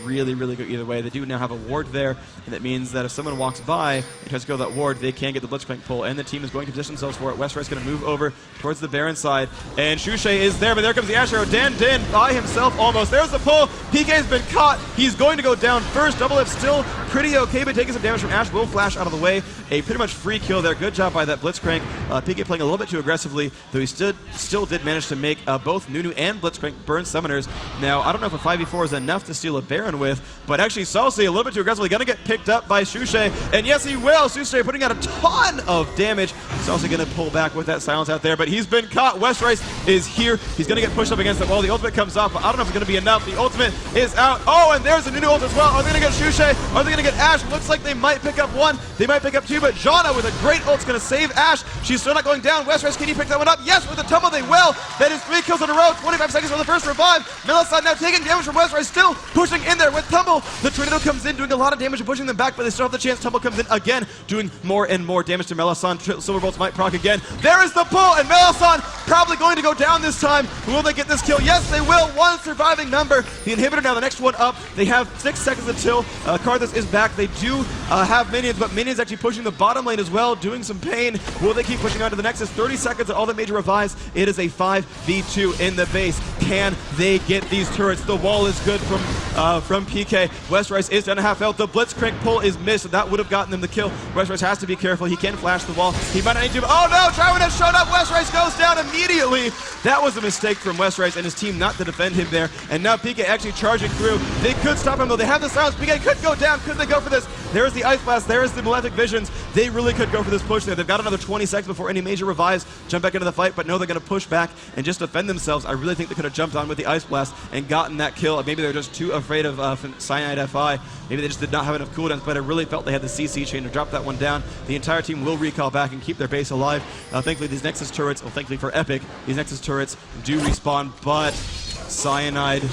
really, really go either way. They do now have a ward there, and that means that if someone walks by and tries to go that ward, they can get the Blitzcrank pull, and the team is going to position themselves for it. Westray is going to move over towards the Baron side, and Shushay is there, but there comes the Ash Arrow. Dan Din by himself almost. There's the pull. PK's been caught. He's going to go down first. Double F still pretty okay, but taking some damage from Ash. Will flash out of the way. A pretty much free kill there. Good job by that Blitzcrank. PK playing a little bit too aggressively, though he still did manage to make both Nunu and Blitzcrank burn summoners. Now, I don't know if a 5v4 is enough to steal a Baron with, but actually Celsi a little bit too aggressively going to get picked up by Shushay, and yes he will. Shushay putting out a ton of damage. Celsi going to pull back with that silence out there, but he's been caught. Westrise is here. He's going to get pushed up against the wall. The ultimate comes off, but I don't know if it's going to be enough. The ultimate is out. Oh, and there's a Nunu ult as well. Are they going to get Shushay? Are they going to get Ash? Looks like they might pick up 1. They might pick up 2, but Janna with a great ult is going to save Ash. She's still not going down. Westrise, can he pick that one up? Yes, with a tumble they will. That is 3 kills in a row. 25 seconds for the first revive. Melisande now taking damage from Westrise, still pushing in there with Tumble. The Tornado comes in, doing a lot of damage and pushing them back, but they still have the chance. Tumble comes in again, doing more and more damage to Melisande. Silver Bolts might proc again. There is the pull, and Melisande probably going to go down this time. Will they get this kill? Yes, they will. 1 surviving number. The inhibitor now the next one up. They have 6 seconds until Karthus is back. They do have minions, but minions actually pushing the bottom lane as well, doing some pain. Will they keep pushing on to the Nexus? 30 seconds at all the major revives. It is a 5v2 in the base. Can they get these turrets? The wall is good from PK. PK. West Rice is down to half health. The Blitzcrank pull is missed, and that would have gotten them the kill. West Rice has to be careful. He can flash the wall. He might not need to. Oh no, Tywin has shown up. West Rice goes down immediately. That was a mistake from West Rice and his team not to defend him there. And now PK actually charging through. They could stop him though. They have the silence. PK could go down. Could they go for this? There's the Ice Blast. There's the Malefic Visions. They really could go for this push there. They've got another 20 seconds before any major revives jump back into the fight, but no, they're going to push back and just defend themselves. I really think they could have jumped on with the Ice Blast and gotten that kill. Maybe they're just too afraid of Cyanide FI. Maybe they just did not have enough cooldowns, but I really felt they had the CC chain to drop that one down. The entire team will recall back and keep their base alive. Thankfully, these Nexus turrets, well, thankfully for Epic, these Nexus turrets do respawn, but Cyanide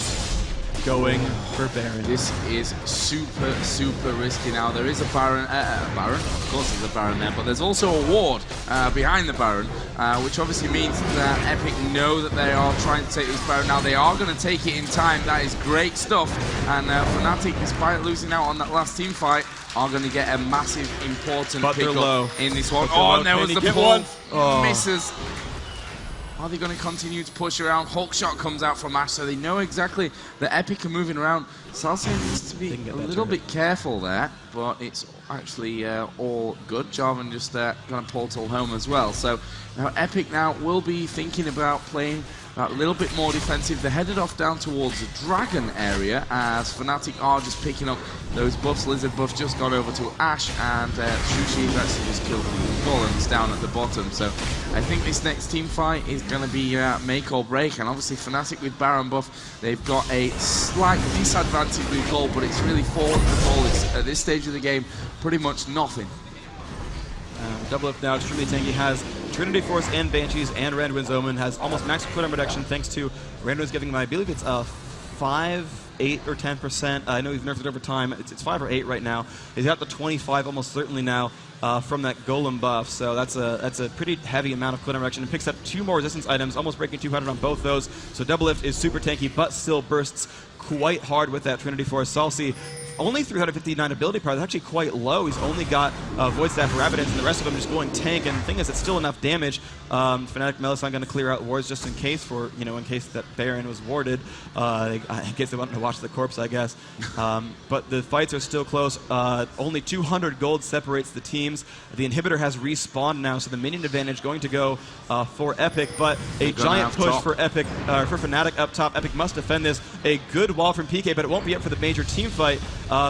going for Baron. This is super, super risky now. There is a Baron, of course there's a Baron there, but there's also a ward behind the Baron, which obviously means that Epic know that they are trying to take this Baron. Now they are going to take it in time. That is great stuff. And Fnatic, despite losing out on that last team fight, are going to get a massive, important pickup in this one. Oh, and there was the pull. Oh. Misses. Are they going to continue to push around? Hulkshot comes out from Ash, so they know exactly that Epic are moving around. Salsa needs to be a little bit careful there, but it's actually all good. Jarvan just going to portal home as well. So now Epic now will be thinking about playing a little bit more defensive. They're headed off down towards the Dragon area as Fnatic are just picking up those buffs. Lizard buff just got over to Ash, and Shushi has actually just killed the golems down at the bottom. So I think this next team fight is going to be make or break, and obviously Fnatic with Baron buff, they've got a slight disadvantage with gold, but it's really fallen to gold. It's, at this stage of the game, pretty much nothing. Double up now, extremely tanky, has Trinity Force and Banshees and Randuin's Omen, has almost max cooldown reduction thanks to Randuin's giving him, I believe it's 5, 8, or 10%. I know he's nerfed it over time. It's 5 or 8 right now. He's got the 25 almost certainly now from that Golem buff, so that's a pretty heavy amount of cooldown reduction, and picks up 2 more resistance items, almost breaking 200 on both those. So Double Lift is super tanky, but still bursts quite hard with that Trinity Force. Salsi, only 359 ability power. That's actually quite low. He's only got Void Staff for Evidence, and the rest of them just going tank. And the thing is, it's still enough damage. Fnatic Melison going to clear out wards just in case in case that Baron was warded. In case they wanted to watch the corpse, I guess. But the fights are still close. Only 200 gold separates the teams. The inhibitor has respawned now, so the minion advantage going to go for Epic. But a giant push for Epic, for Fnatic up top. Epic must defend this. A good wall from PK, but it won't be up for the major team fight.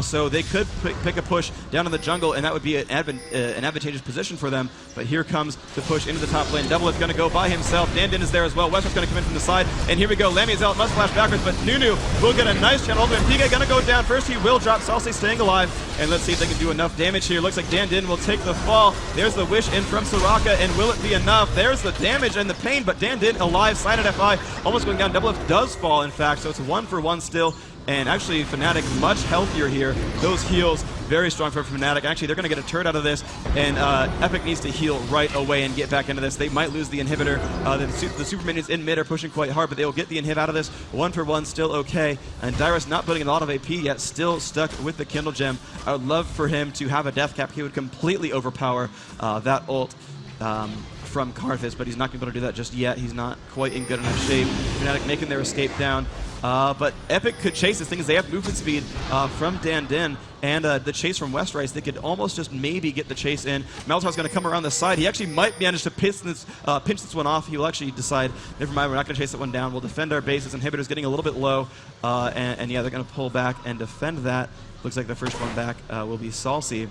So they could pick a push down in the jungle, and that would be an advantageous position for them. But here comes the push into the top lane. Double is going to go by himself. Dandin is there as well. Wester's going to come in from the side. And here we go. Lammy Zealot must flash backwards, but Nunu will get a nice channel. And PK going to go down. First he will drop. Salsi staying alive. And let's see if they can do enough damage here. Looks like Dandin will take the fall. There's the wish in from Soraka, and will it be enough? There's the damage and the pain, but Dandin alive. Silent FI almost going down. Double F does fall, in fact, so it's 1-for-1 still. And actually, Fnatic much healthier here. Those heals, very strong for Fnatic. Actually, they're going to get a turret out of this, and Epic needs to heal right away and get back into this. They might lose the inhibitor. The super minions in mid are pushing quite hard, but they will get the inhib out of this. 1-for-1, still okay. And Dyrus not putting a lot of AP yet, still stuck with the Kindle Gem. I would love for him to have a death cap. He would completely overpower that ult. From Karthus, but he's not going to be able to do that just yet. He's not quite in good enough shape. Fnatic making their escape down. But Epic could chase this thing as they have movement speed from Dandin, and the chase from West Rice. They could almost just maybe get the chase in. Malzahar's going to come around the side. He actually might manage to pinch this one off. He will actually decide, never mind, we're not going to chase that one down. We'll defend our bases. Inhibitor's getting a little bit low, and yeah, they're going to pull back and defend that. Looks like the first one back will be Salsi.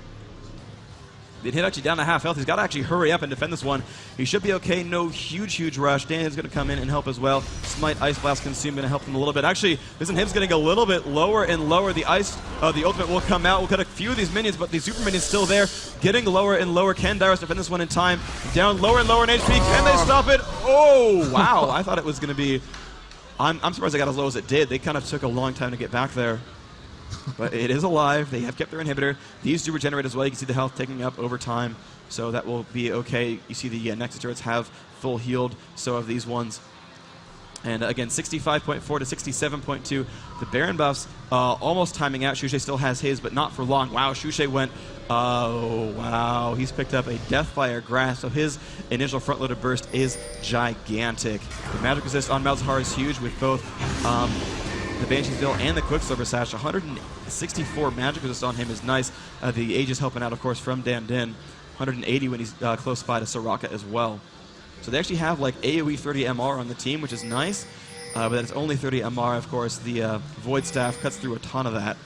It hit actually down to half health. He's got to actually hurry up and defend this one. He should be okay. No huge rush. Dan's going to come in and help as well. Smite, Ice Blast, Consume going to help him a little bit. Actually, this inhib's getting a little bit lower and lower. The ultimate will come out. We'll cut a few of these minions, but the super minions still there. Getting lower and lower. Can Dyrus defend this one in time? Down lower and lower in HP. Can they stop it? Oh, wow. I thought it was going to be... I'm surprised they got as low as it did. They kind of took a long time to get back there. But it is alive. They have kept their inhibitor. These do regenerate as well. You can see the health taking up over time, so that will be okay. You see the Nexus turrets have full healed, so have these ones. And again, 65.4 to 67.2. The Baron buffs almost timing out. Shushay still has his, but not for long. Wow, Shushay went... Oh, wow. He's picked up a Deathfire Grasp, so his initial front-loaded burst is gigantic. The magic resist on Malzahar is huge with both... the Bansheesville and the Quicksilver Sash. 164 magic resist on him is nice. The Aegis helping out, of course, from Dan Din. 180 when he's close by to Soraka as well. So they actually have like AoE 30 MR on the team, which is nice. But it's only 30 MR, of course. The Void Staff cuts through a ton of that.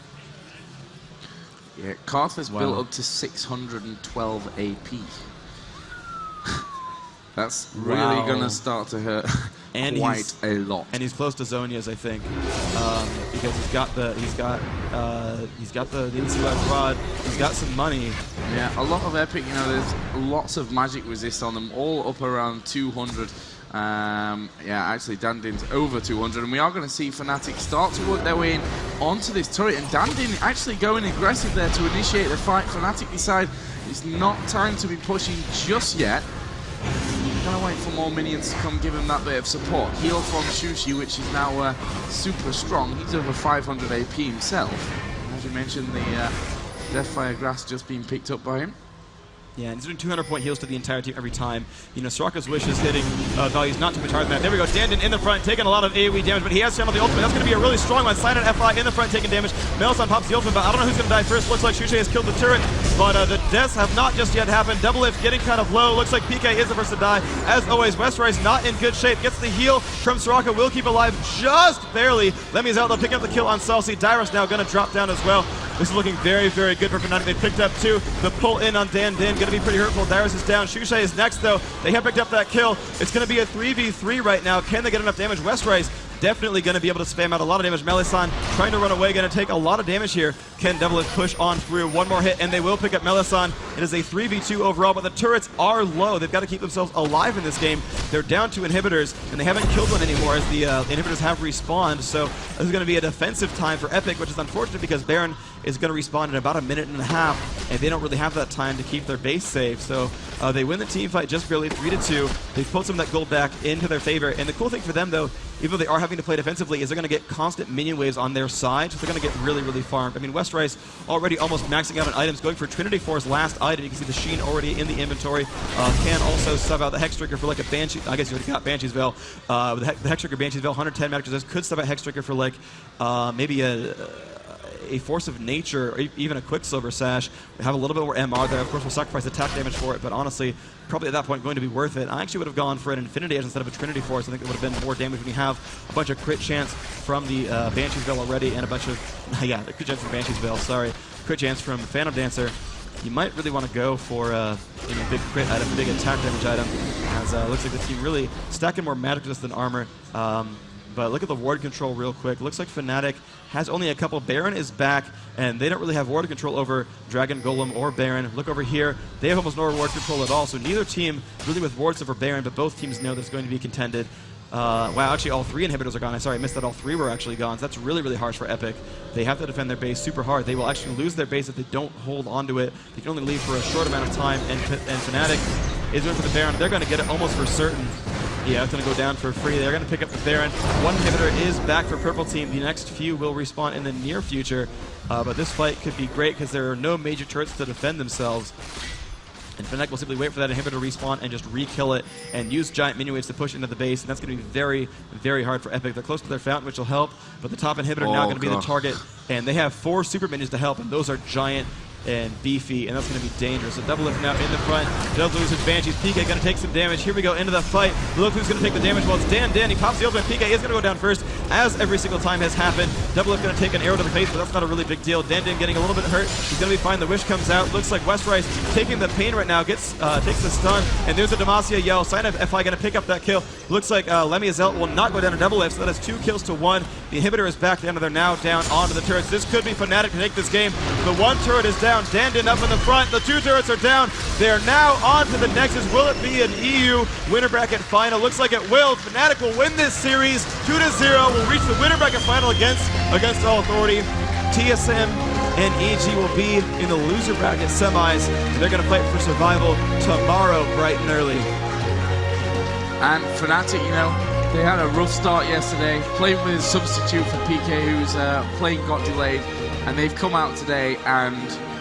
Yeah, Karthus built up to 612 AP. That's really going to start to hurt and quite a lot. And he's close to Zonia's, I think, because he's got the NC Rod. He's got some money. Yeah, a lot of Epic. You know, there's lots of magic resist on them, all up around 200. Yeah, actually, Dandin's over 200, and we are going to see Fnatic start to work their way in onto this turret, and Dandin actually going aggressive there to initiate the fight. Fnatic decide it's not time to be pushing just yet. Gonna wait for more minions to come give him that bit of support. Heal from Shushi, which is now super strong. He's over 500 AP himself. As you mentioned, the Deathfire Grass just being picked up by him. Yeah, and he's doing 200-point heals to the entire team every time. You know, Soraka's Wish is hitting values not too much higher than that. There we go, Dandin in the front, taking a lot of AoE damage, but he has channeled the ultimate. That's going to be a really strong one. Silent FI in the front, taking damage. Melisson pops the ultimate, but I don't know who's going to die first. Looks like Shushe has killed the turret, but the deaths have not just yet happened. Double Lift getting kind of low. Looks like PK is the first to die. As always, Westrise not in good shape. Gets the heal from Soraka, will keep alive just barely. Lemmy's out, they'll pick up the kill on Salsi. Dyrus now going to drop down as well. This is looking very, very good for Fnatic. They picked up two. The pull in on Dan Din, going to be pretty hurtful. Dyrus is down. Shushe is next, though. They have picked up that kill. It's going to be a 3v3 right now. Can they get enough damage? Westrise definitely going to be able to spam out a lot of damage. Melisson trying to run away, going to take a lot of damage here. Can Double push on through? One more hit, and they will pick up Melisson. It is a 3v2 overall, but the turrets are low. They've got to keep themselves alive in this game. They're down to inhibitors, and they haven't killed one anymore as the inhibitors have respawned. So this is going to be a defensive time for Epic, which is unfortunate because Baron is going to respawn in about a minute and a half, and they don't really have that time to keep their base safe. So they win the team fight just barely 3-2. They've put some of that gold back into their favor, and the cool thing for them, though, even though they are having to play defensively, is they're going to get constant minion waves on their side, so they're going to get really, really farmed. I mean, Westrise already almost maxing out on items, going for Trinity Force last item. You can see the Sheen already in the inventory. Can also sub out the Hex Trigger for like a Banshee. I guess you already got Bansheesville. The Hex Trigger Bansheesville, 110 magic resist. Could sub out Hex Trigger for like maybe a Force of Nature, or even a Quicksilver Sash. We have a little bit more MR there. Of course, we'll sacrifice attack damage for it, but honestly, probably at that point going to be worth it. I actually would have gone for an Infinity Edge instead of a Trinity Force. I think it would have been more damage when you have a bunch of crit chance from the Bansheesville already, and a bunch of, yeah, the crit chance from Bansheesville, sorry. Crit chance from Phantom Dancer. You might really want to go for a big crit item, big attack damage item, as looks like the team really stacking more magic resist than armor. But look at the ward control real quick. Looks like Fnatic has only a couple. Baron is back, and they don't really have ward control over Dragon Golem or Baron. Look over here. They have almost no ward control at all, so neither team really with wards over Baron, but both teams know that's going to be contended. Wow, actually all three inhibitors are gone. I'm sorry, I missed that all three were actually gone. So that's really, really harsh for Epic. They have to defend their base super hard. They will actually lose their base if they don't hold onto it. They can only leave for a short amount of time, and Fnatic is going for the Baron. They're going to get it almost for certain. Yeah, it's going to go down for free. They're going to pick up the Baron. One inhibitor is back for Purple Team. The next few will respawn in the near future. But this fight could be great because there are no major turrets to defend themselves. And Fnatic will simply wait for that inhibitor to respawn and just re-kill it and use giant minion waves to push into the base. And that's going to be very, very hard for Epic. They're close to their fountain, which will help. But the top inhibitor now going to be the target. And they have 4 super minions to help, and those are giant and beefy, and that's going to be dangerous. So Double Lift now in the front. Does lose his Banshees. PK going to take some damage. Here we go into the fight. Look who's going to take the damage. Well, it's Dan Din. He pops the ultimate. PK is going to go down first, as every single time has happened. Double Lift going to take an arrow to the face, but that's not a really big deal. Dan Din getting a little bit hurt. He's going to be fine. The Wish comes out. Looks like Westrise taking the pain right now. Takes the stun, and there's a Demacia yell. Sign of FI going to pick up that kill. Looks like Lemmy Azelt will not go down to Double Lift, so that is 2 kills to 1. The inhibitor is back down, and they're now down onto the turrets. This could be Fnatic to take this game. The one turret is down. Dan Din up in the front. The 2 turrets are down. They are now on to the Nexus. Will it be an EU winner bracket final? Looks like it will. Fnatic will win this series 2-0. Will reach the winner bracket final against All Authority. TSM and EG will be in the loser bracket semis. They're going to fight for survival tomorrow, bright and early. And Fnatic, you know, they had a rough start yesterday, playing with his substitute for PK, whose plane got delayed, and they've come out today and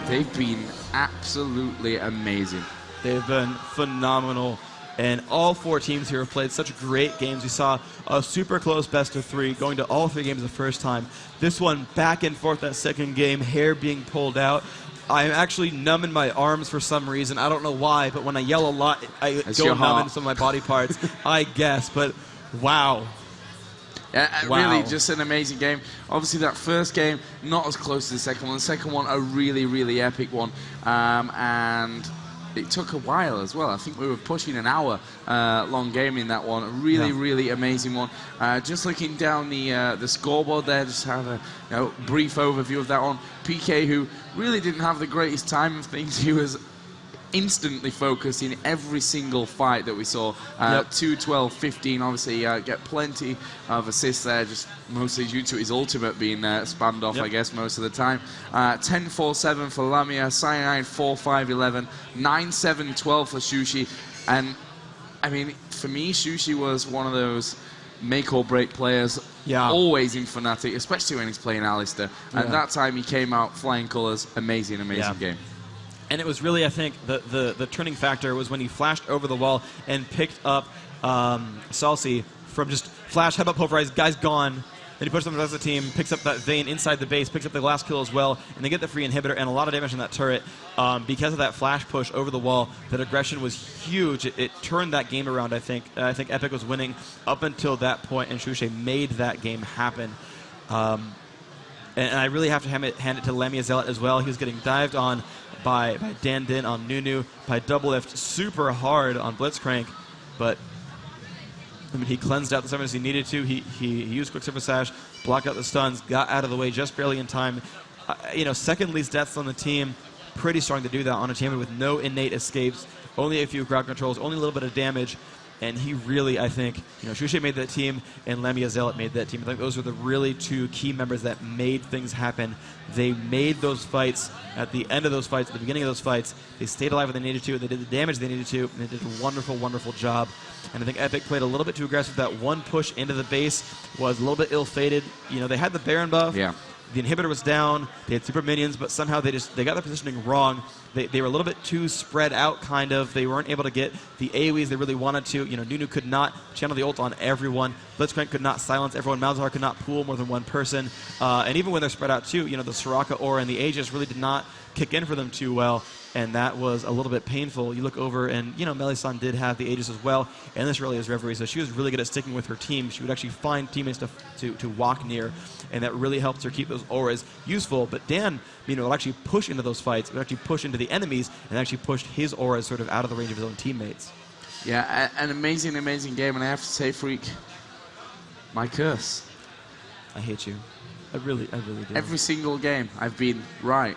they've been absolutely amazing. They've been phenomenal. And all 4 teams here have played such great games. We saw a super close best of 3, going to all 3 games the first time. This one, back and forth, that second game, hair being pulled out. I'm actually numb in my arms for some reason. I don't know why, but when I yell a lot, I go numb in some of my body parts, I guess. But wow. Yeah, wow. Really just an amazing game. Obviously, that first game, not as close to the second one. The second one, a really, really epic one. And it took a while as well. I think we were pushing an hour long game in that one. A really, really amazing one. Just looking down the scoreboard there, just have a brief overview of that one. PK, who really didn't have the greatest time of things, he was instantly focused in every single fight that we saw. 2, 12, 15, obviously get plenty of assists there, just mostly due to his ultimate being spammed off, I guess, most of the time. 10-4-7 for Lamia, Cyanide 4-5-11, 9-7-12 for Sushi. And, I mean, for me, Sushi was one of those make or break players, always in Fnatic, especially when he's playing Alistair. And that time he came out flying colours, amazing game. And it was really, I think, the turning factor was when he flashed over the wall and picked up Salsi from just flash, headbutt, pulverize, guy's gone. Then he pushes them to the rest of the team, picks up that Vayne inside the base, picks up the last kill as well, and they get the free inhibitor and a lot of damage on that turret. Because of that flash push over the wall, that aggression was huge. It turned that game around, I think. I think Epic was winning up until that point, and Shushe made that game happen. And I really have to hand it to Lamia Zealot as well. He was getting dived on by Dan Din on Nunu, by Double Lift super hard on Blitzcrank, but I mean, he cleansed out the summons he needed to. He used Quicksilver Sash, blocked out the stuns, got out of the way just barely in time. Second least deaths on the team, pretty strong to do that on a champion with no innate escapes, only a few crowd controls, only a little bit of damage. And he really, I think, Shushe made that team and Lamia Zealot made that team. I think those were the really 2 key members that made things happen. They made those fights at the end of those fights, at the beginning of those fights. They stayed alive when they needed to, they did the damage they needed to, and they did a wonderful, wonderful job. And I think Epic played a little bit too aggressive. That one push into the base was a little bit ill-fated. They had the Baron buff. Yeah. The inhibitor was down. They had super minions, but somehow they got their positioning wrong. They were a little bit too spread out, kind of. They weren't able to get the AoEs they really wanted to. Nunu could not channel the ult on everyone. Blitzcrank could not silence everyone. Malzahar could not pool more than one person. And even when they're spread out too, the Soraka aura and the Aegis really did not kick in for them too well. And that was a little bit painful. You look over, and Melisande did have the Aegis as well, and this really is Reverie, so she was really good at sticking with her team. She would actually find teammates to walk near, and that really helped her keep those auras useful. But Dan, would actually push into those fights, would actually push into the enemies, and actually pushed his auras sort of out of the range of his own teammates. Yeah, an amazing, amazing game, and I have to say, Freak, my curse. I hate you. I really do. Every single game, I've been right.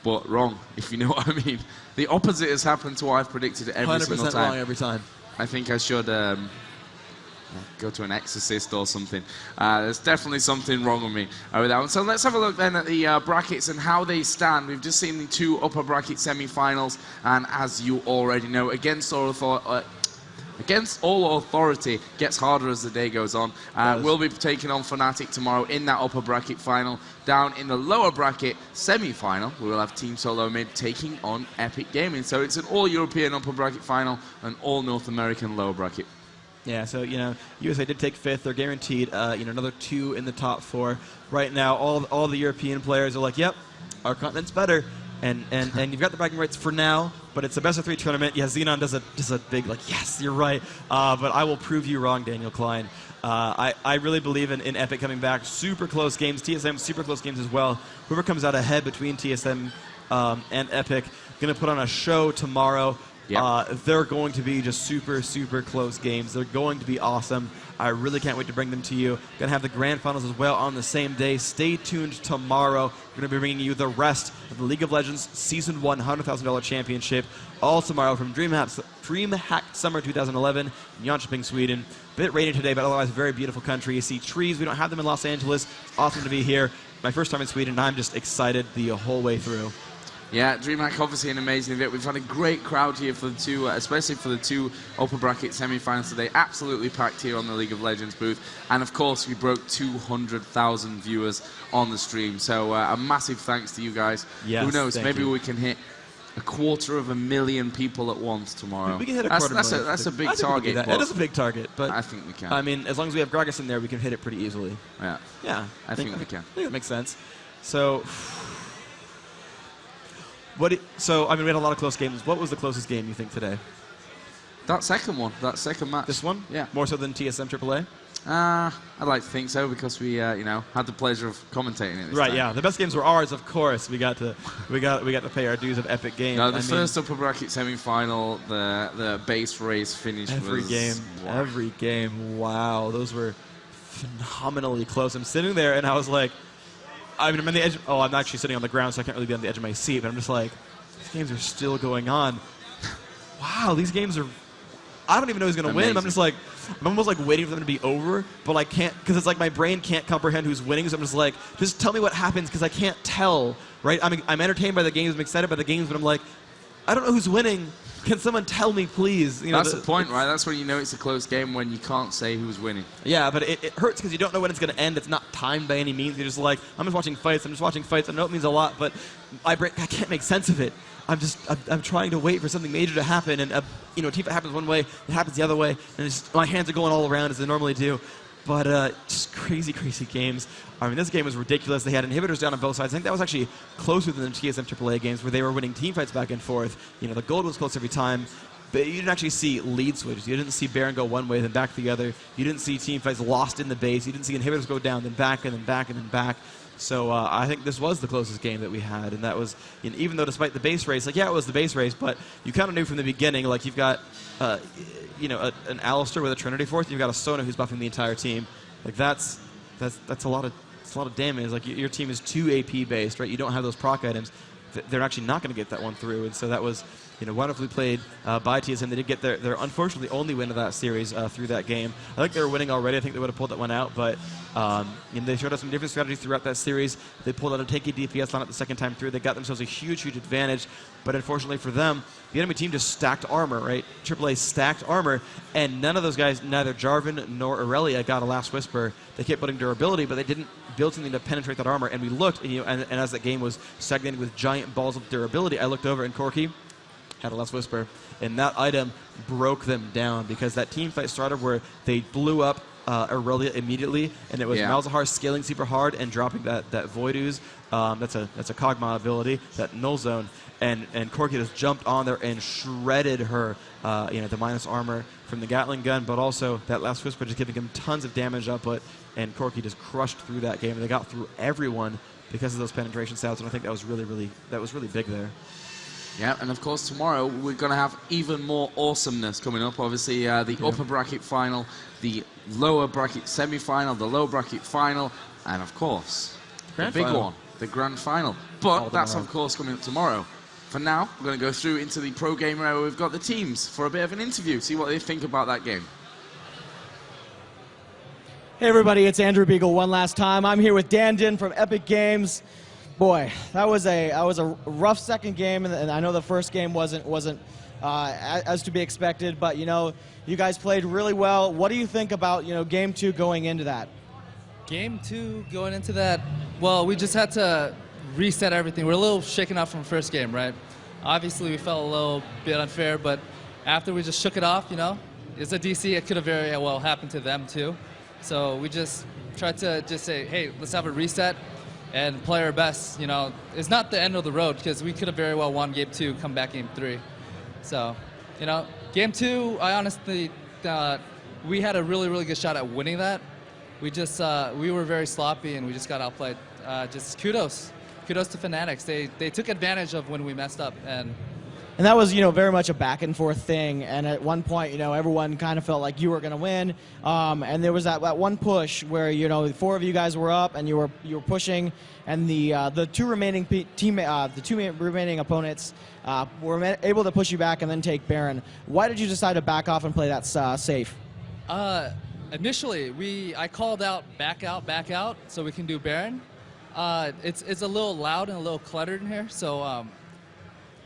But wrong, if you know what I mean. The opposite has happened to what I've predicted every single time. 100% wrong every time. I think I should go to an exorcist or something. There's definitely something wrong with me with that one. So let's have a look then at the brackets and how they stand. We've just seen the 2 upper bracket semi-finals, and as you already know, against all authority gets harder as the day goes on. We'll be taking on Fnatic tomorrow in that upper bracket final. Down in the lower bracket semi-final, we will have Team Solo Mid taking on Epic Gaming. So it's an all-European upper bracket final and all-North American lower bracket. Yeah, so, USA did take 5th. They're guaranteed, another 2 in the top 4. Right now, all the European players are like, yep, our continent's better. And you've got the bragging rights for now, but it's a best-of-3 tournament. Yeah, Xenon does a big, yes, you're right. But I will prove you wrong, Daniel Klein. I really believe in Epic coming back. Super close games. TSM, super close games as well. Whoever comes out ahead between TSM and Epic, going to put on a show tomorrow. Yep. They're going to be just super, super close games. They're going to be awesome. I really can't wait to bring them to you. Going to have the grand finals as well on the same day. Stay tuned tomorrow. We're going to be bringing you the rest of the League of Legends Season 1 $100,000 Championship all tomorrow from DreamHack Summer 2011 in Jönköping, Sweden. A bit rainy today, but otherwise a very beautiful country. You see trees. We don't have them in Los Angeles. It's awesome to be here. My first time in Sweden, and I'm just excited the whole way through. Yeah, DreamHack obviously an amazing event. We've had a great crowd here for the 2, especially for the 2 upper bracket semi-finals today. Absolutely packed here on the League of Legends booth. And of course, we broke 200,000 viewers on the stream. So a massive thanks to you guys. Yes, who knows, maybe we can hit 250,000 people at once tomorrow. We can hit a that's, quarter that's, million. that's a big I think we can target. do that. It is a big target, but I think we can. I mean, as long as we have Gragas in there, we can hit it pretty easily. Yeah. Yeah. I think we can. I think that makes sense. So, I mean, we had a lot of close games. What was the closest game you think today? That second one, that second match. This one? Yeah. More so than TSM AAA? I'd like to think so because we, had the pleasure of commentating it. This Right. time. Yeah. The best games were ours, of course. We got to pay our dues of epic games. No, the first upper bracket semi-final, the base race finish. Every game. Wow, those were phenomenally close. I'm sitting there and I was like, I'm on the edge. Oh, I'm actually sitting on the ground, so I can't really be on the edge of my seat. But I'm just like, these games are still going on. Wow, these games are. I don't even know who's going to win. I'm just like, I'm almost like waiting for them to be over, but I can't, because it's like my brain can't comprehend who's winning. So I'm just like, just tell me what happens, because I can't tell, right? I'm entertained by the games, I'm excited by the games, but I'm like, I don't know who's winning. Can someone tell me, please? You know, that's the point, right? That's when you know it's a close game, when you can't say who's winning. Yeah, but it hurts because you don't know when it's going to end. It's not timed by any means. You're just like, I'm just watching fights. I know it means a lot, but I can't make sense of it. I'm trying to wait for something major to happen, and Tifa happens one way, it happens the other way, and my hands are going all around as they normally do. But just crazy games. I mean, this game was ridiculous. They had inhibitors down on both sides. I think that was actually closer than the TSM AAA games, where they were winning team fights back and forth. The gold was close every time, but you didn't actually see lead switches. You didn't see Baron go one way, then back the other. You didn't see team fights lost in the base. You didn't see inhibitors go down, then back, and then back, and then back. So I think this was the closest game that we had, and that was, even though despite the base race, it was the base race, but you kind of knew from the beginning, you've got, an Alistar with a Trinity Force, you've got a Sona who's buffing the entire team. That's a lot of damage. Your team is 2 AP based, right? You don't have those proc items. They're actually not going to get that one through, and so that was, wonderfully played by TSM. They did get their unfortunately only win of that series through that game. I think they were winning already. I think they would have pulled that one out, but they showed us some different strategies throughout that series. They pulled out a tanky DPS line the second time through. They got themselves a huge advantage, but unfortunately for them, the enemy team just stacked armor, right? AAA stacked armor, and none of those guys, neither Jarvan nor Aurelia, got a Last Whisper. They kept putting durability, but they didn't build something to penetrate that armor, and we looked, and as that game was stagnating with giant balls of durability, I looked over, and Corki had a Last Whisper, and that item broke them down, because that team fight started where they blew up Aurelia immediately, and it was Malzahar scaling super hard and dropping that Void Ooze. That's a Kog'Maw ability, that Null Zone, and Corki just jumped on there and shredded her, the minus armor from the Gatling gun, but also that Last Whisper just giving him tons of damage output, and Corki just crushed through that game, and they got through everyone because of those penetration stats, and I think that was really big there. Yeah, and of course tomorrow we're going to have even more awesomeness coming up. Obviously, the upper bracket final, the lower bracket semi-final, the lower bracket final, and of course, the big one, the grand final. But that's of course coming up tomorrow. For now, we're going to go through into the pro game area where we've got the teams for a bit of an interview, see what they think about that game. Hey everybody, it's Andrew Beagle one last time. I'm here with Dan Din from Epic Games. Boy, that was a rough second game, and I know the first game wasn't as to be expected, but you guys played really well. What do you think about game 2 going into that? Game 2 going into that, well, we just had to reset everything. We're a little shaken up from first game, right? Obviously, we felt a little bit unfair, but after we just shook it off, it's a DC. It could have very well happened to them too. So we just tried to just say, hey, let's have a reset and play our best. It's not the end of the road, because we could have very well won game 2, come back game 3. So, game 2, I honestly, we had a really good shot at winning that. We just, we were very sloppy and we just got outplayed. Just kudos to Fnatic. They took advantage of when we messed up, and that was, very much a back and forth thing. And at one point, everyone kind of felt like you were going to win. And there was that one push where, 4 of you guys were up and you were pushing, and the two remaining remaining opponents were able to push you back and then take Baron. Why did you decide to back off and play that safe? Initially, I called out, back out, so we can do Baron. It's a little loud and a little cluttered in here, so.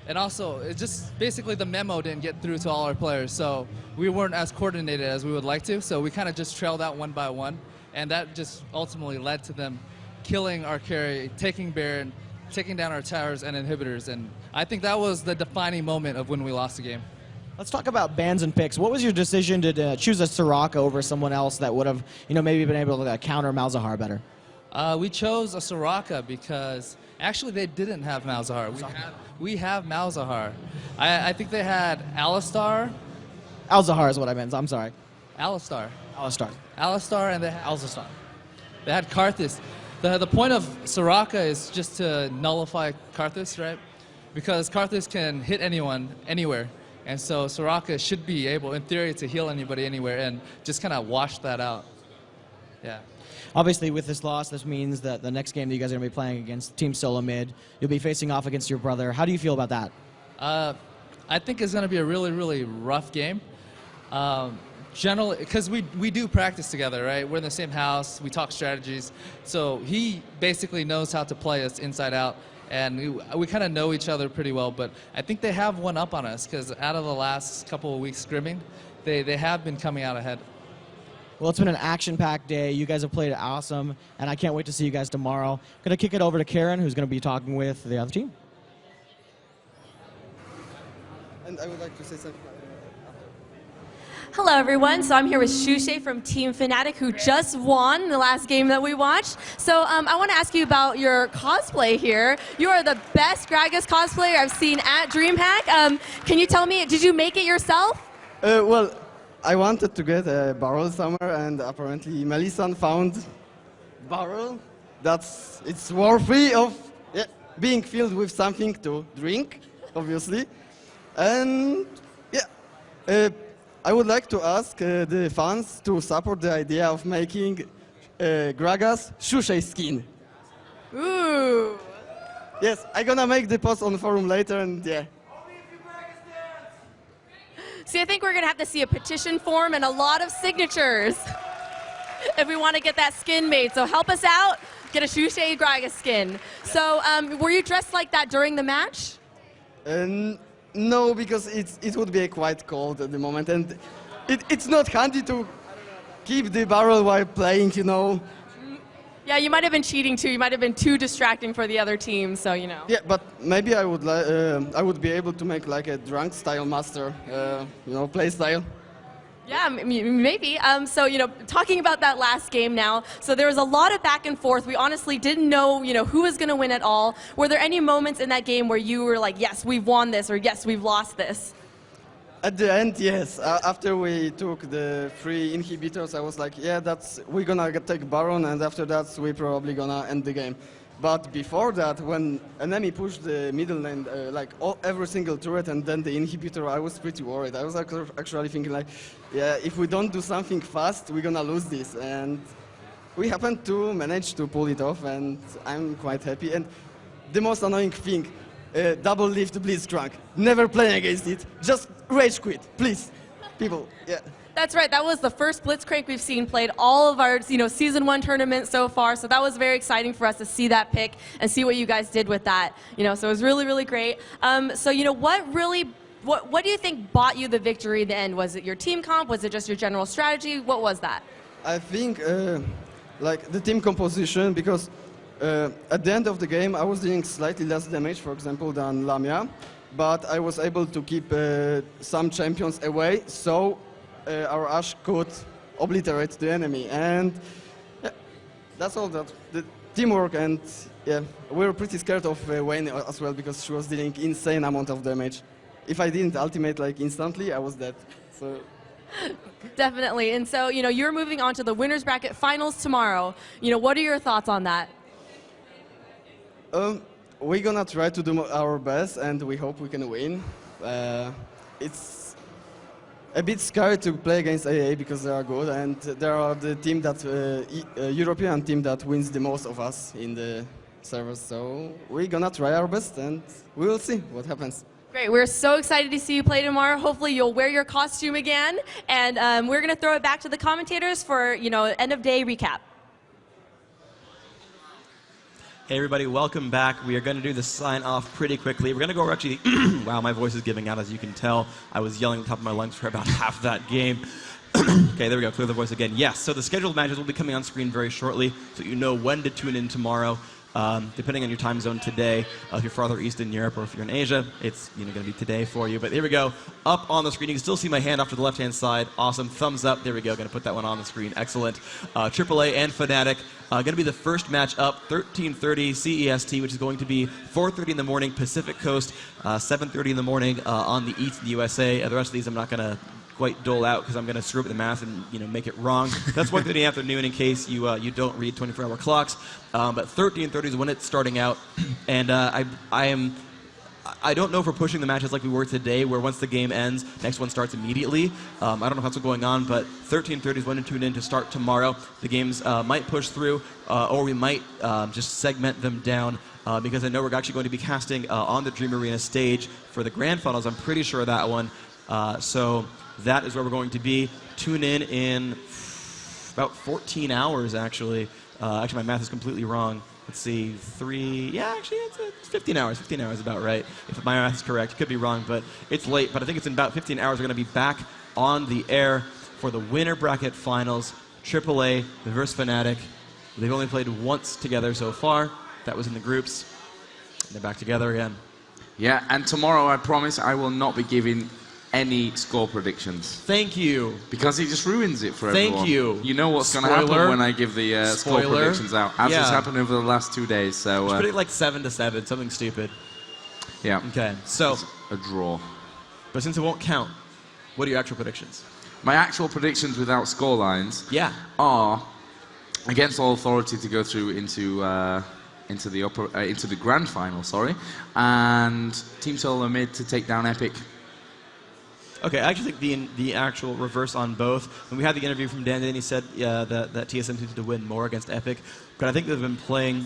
And also, it's just basically the memo didn't get through to all our players, so we weren't as coordinated as we would like to, so we kind of just trailed out one by one, and that just ultimately led to them killing our carry, taking Baron, taking down our towers and inhibitors, and I think that was the defining moment of when we lost the game. Let's talk about bans and picks. What was your decision to choose a Soraka over someone else that would have, maybe been able to counter Malzahar better? We chose a Soraka because actually they didn't have Malzahar. We have Malzahar. I think they had Alistar. Alzahar is what I meant. I'm sorry. Alistar, and they had Alzastar. They had Karthus. The point of Soraka is just to nullify Karthus, right? Because Karthus can hit anyone, anywhere. And so Soraka should be able, in theory, to heal anybody anywhere and just kind of wash that out. Yeah. Obviously, with this loss, this means that the next game that you guys are going to be playing against Team Solo Mid, you'll be facing off against your brother. How do you feel about that? I think it's going to be a really, really rough game. Generally, because we do practice together, right? We're in the same house. We talk strategies. So he basically knows how to play us inside out. And we kind of know each other pretty well, but I think they have one up on us because out of the last couple of weeks scrimming, they have been coming out ahead. Well, it's been an action-packed day. You guys have played awesome, and I can't wait to see you guys tomorrow. Going to kick it over to Karen, who's going to be talking with the other team. And I would like to say something. Hello, everyone. So I'm here with Shushay from Team Fnatic, who just won the last game that we watched. So I want to ask you about your cosplay here. You are the best Gragas cosplayer I've seen at DreamHack. Can you tell me, did you make it yourself? Well, I wanted to get a barrel somewhere, and apparently Melissan found barrel it's worthy of being filled with something to drink, obviously. And I would like to ask the fans to support the idea of making Gragas Shushay skin. Ooh. Yes, I'm gonna make the post on the forum later, and yeah. See, I think we're going to have to see a petition form and a lot of signatures if we want to get that skin made. So help us out, get a Shushay Gragas skin. So were you dressed like that during the match? No, because it would be quite cold at the moment, and it's not handy to keep the barrel while playing, Yeah, you might have been cheating too. You might have been too distracting for the other team, so Yeah, but maybe I would be able to make like a drunk style master, play style. Yeah, maybe. So, talking about that last game now, so there was a lot of back and forth. We honestly didn't know, who was going to win at all. Were there any moments in that game where you were like, yes, we've won this, or yes, we've lost this? At the end, yes. After we took the 3 inhibitors, I was like, yeah, we're gonna take Baron, and after that, we're probably gonna end the game. But before that, when enemy pushed the middle lane, every single turret and then the inhibitor, I was pretty worried. I was actually thinking like, yeah, if we don't do something fast, we're gonna lose this. And we happened to manage to pull it off, and I'm quite happy. And the most annoying thing, double lift Blitzcrank. Never play against it. Just rage quit, please. People, yeah. That's right. That was the first Blitzcrank we've seen played all of our, Season 1 tournament so far. So that was very exciting for us to see that pick and see what you guys did with that. So it was really, really great. So, what do you think bought you the victory in the end? Was it your team comp? Was it just your general strategy? What was that? I think, the team composition, because at the end of the game, I was doing slightly less damage, for example, than Lamia. But I was able to keep some champions away, so our Ashe could obliterate the enemy, and that's all. That the teamwork, and we were pretty scared of Wayne as well because she was dealing insane amount of damage. If I didn't ultimate instantly, I was dead. So. Definitely, and so you're moving on to the winners bracket finals tomorrow. What are your thoughts on that? We're gonna try to do our best, and we hope we can win. It's a bit scary to play against AA because they are good, and they are the team that European team that wins the most of us in the servers. So we're gonna try our best, and we will see what happens. Great. We're so excited to see you play tomorrow. Hopefully you'll wear your costume again, and we're gonna throw it back to the commentators for end of day recap. Hey everybody, welcome back. We are going to do the sign off pretty quickly. We're going to go over actually, wow, my voice is giving out as you can tell. I was yelling at the top of my lungs for about half that game. Okay, there we go, clear the voice again. Yes, so the scheduled matches will be coming on screen very shortly, so you know when to tune in tomorrow. Depending on your time zone today, if you're farther east in Europe or if you're in Asia, it's going to be today for you. But here we go. Up on the screen, you can still see my hand off to the left-hand side. Awesome. Thumbs up. There we go. Going to put that one on the screen. Excellent. AAA and Fnatic. Going to be the first match up, 13:30 CEST, which is going to be 4:30 in the morning Pacific Coast, 7:30 in the morning on the East in the USA. The rest of these I'm not going to quite dole out because I'm going to screw up the math and make it wrong. That's 1:30 in the afternoon in case you don't read 24-hour clocks. But 13:30 is when it's starting out, and I don't know if we're pushing the matches like we were today, where once the game ends, next one starts immediately. I don't know if that's what's going on, but 13:30 is when to tune in to start tomorrow. The games might push through, or we might just segment them down. Because I know we're actually going to be casting on the Dream Arena stage for the Grand Finals. I'm pretty sure of that one. So that is where we're going to be. Tune in about 14 hours, actually. Actually, my math is completely wrong. Let's see, it's 15 hours. 15 hours is about right. If my math is correct, it could be wrong, but it's late. But I think it's in about 15 hours. We're going to be back on the air for the winner bracket finals, AAA versus Fnatic. They've only played once together so far. That was in the groups. And they're back together again. Yeah, and tomorrow, I promise, I will not be giving any score predictions. Thank you. Because he just ruins it for everyone. Thank you. You know what's going to happen when I give the score predictions out. As has happened over the last 2 days. So just predict like 7-7, something stupid. Yeah. Okay, so it's a draw. But since it won't count, what are your actual predictions? My actual predictions without score lines are against all authority to go through into the grand final, and Team Solo Mid to take down Epic. Okay, I actually think the actual reverse on both. When we had the interview from Dan, he said that TSM needed to win more against Epic, but I think they've been playing.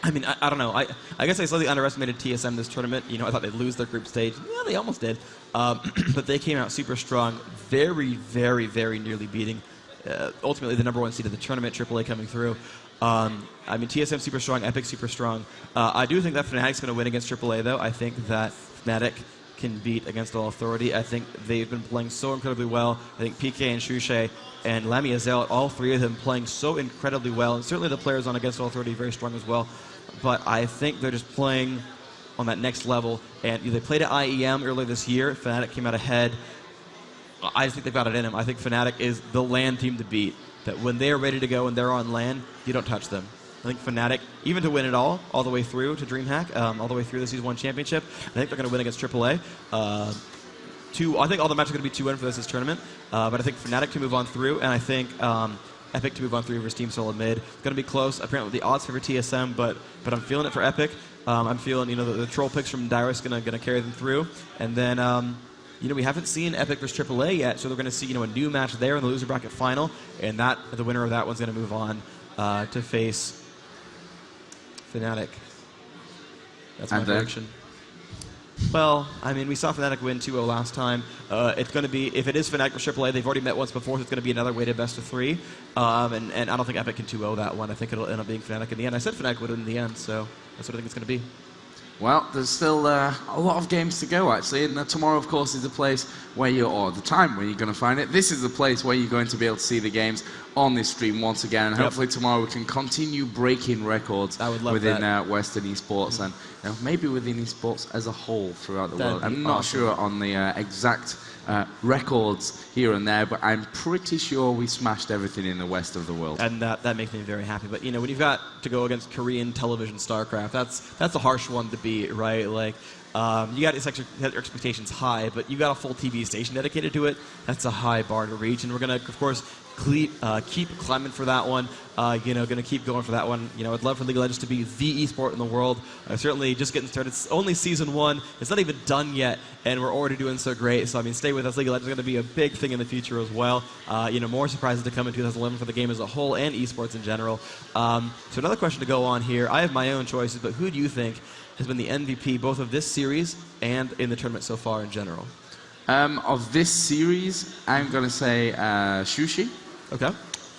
I mean, I don't know. I guess I slightly underestimated TSM this tournament. I thought they'd lose their group stage. Yeah, they almost did, but they came out super strong, very, very, very nearly beating ultimately the #1 seed of the tournament, AAA coming through. I mean, TSM super strong, Epic super strong. I do think that Fnatic's going to win against AAA, though. I think that Fnatic can beat against all authority. I think they've been playing so incredibly well. I think PK and Shushe and Lamia Zealot, all three of them playing so incredibly well. And certainly the players on against all authority very strong as well. But I think they're just playing on that next level. And they played at IEM earlier this year. Fnatic came out ahead. I just think they've got it in them. I think Fnatic is the LAN team to beat. That when they're ready to go and they're on LAN, you don't touch them. I think Fnatic, even to win it all the way through to DreamHack, all the way through the Season 1 championship, I think they're going to win against AAA. I think all the matches are going to be 2-1 for this tournament, but I think Fnatic to move on through, and I think Epic to move on through versus Team Solo Mid. It's going to be close. Apparently the odds favor TSM, but I'm feeling it for Epic. I'm feeling the troll picks from Dyrus going to carry them through, and then we haven't seen Epic versus AAA yet, so they're going to see a new match there in the loser bracket final, and the winner of that one's going to move on to face Fnatic. That's my prediction. Well, I mean, we saw Fnatic win 2-0 last time. It's going to be, if it is Fnatic or AAA, they've already met once before, so it's going to be another weighted best of 3. And I don't think Epic can 2-0 that one. I think it'll end up being Fnatic in the end. I said Fnatic would win in the end, so that's what I think it's going to be. Well, there's still a lot of games to go, actually. And tomorrow, of course, is the place where or the time where you're going to find it. This is the place where you're going to be able to see the games on this stream once again. And hopefully tomorrow we can continue breaking records within Western esports and maybe within esports as a whole throughout the world. I'm not sure on the exact records here and there, but I'm pretty sure we smashed everything in the west of the world. And that makes me very happy. But when you've got to go against Korean television StarCraft, that's a harsh one to beat, right? Like you got your expectations high, but you got a full TV station dedicated to it. That's a high bar to reach, and we're gonna, of course, keep climbing for that one. Gonna keep going for that one. I'd love for League of Legends to be the esport in the world. Certainly just getting started. It's only Season 1. It's not even done yet, and we're already doing so great. So, I mean, stay with us. League of Legends is going to be a big thing in the future as well. More surprises to come in 2011 for the game as a whole and esports in general. So another question to go on here. I have my own choices, but who do you think has been the MVP both of this series and in the tournament so far in general? Of this series, I'm going to say Shushi. Okay.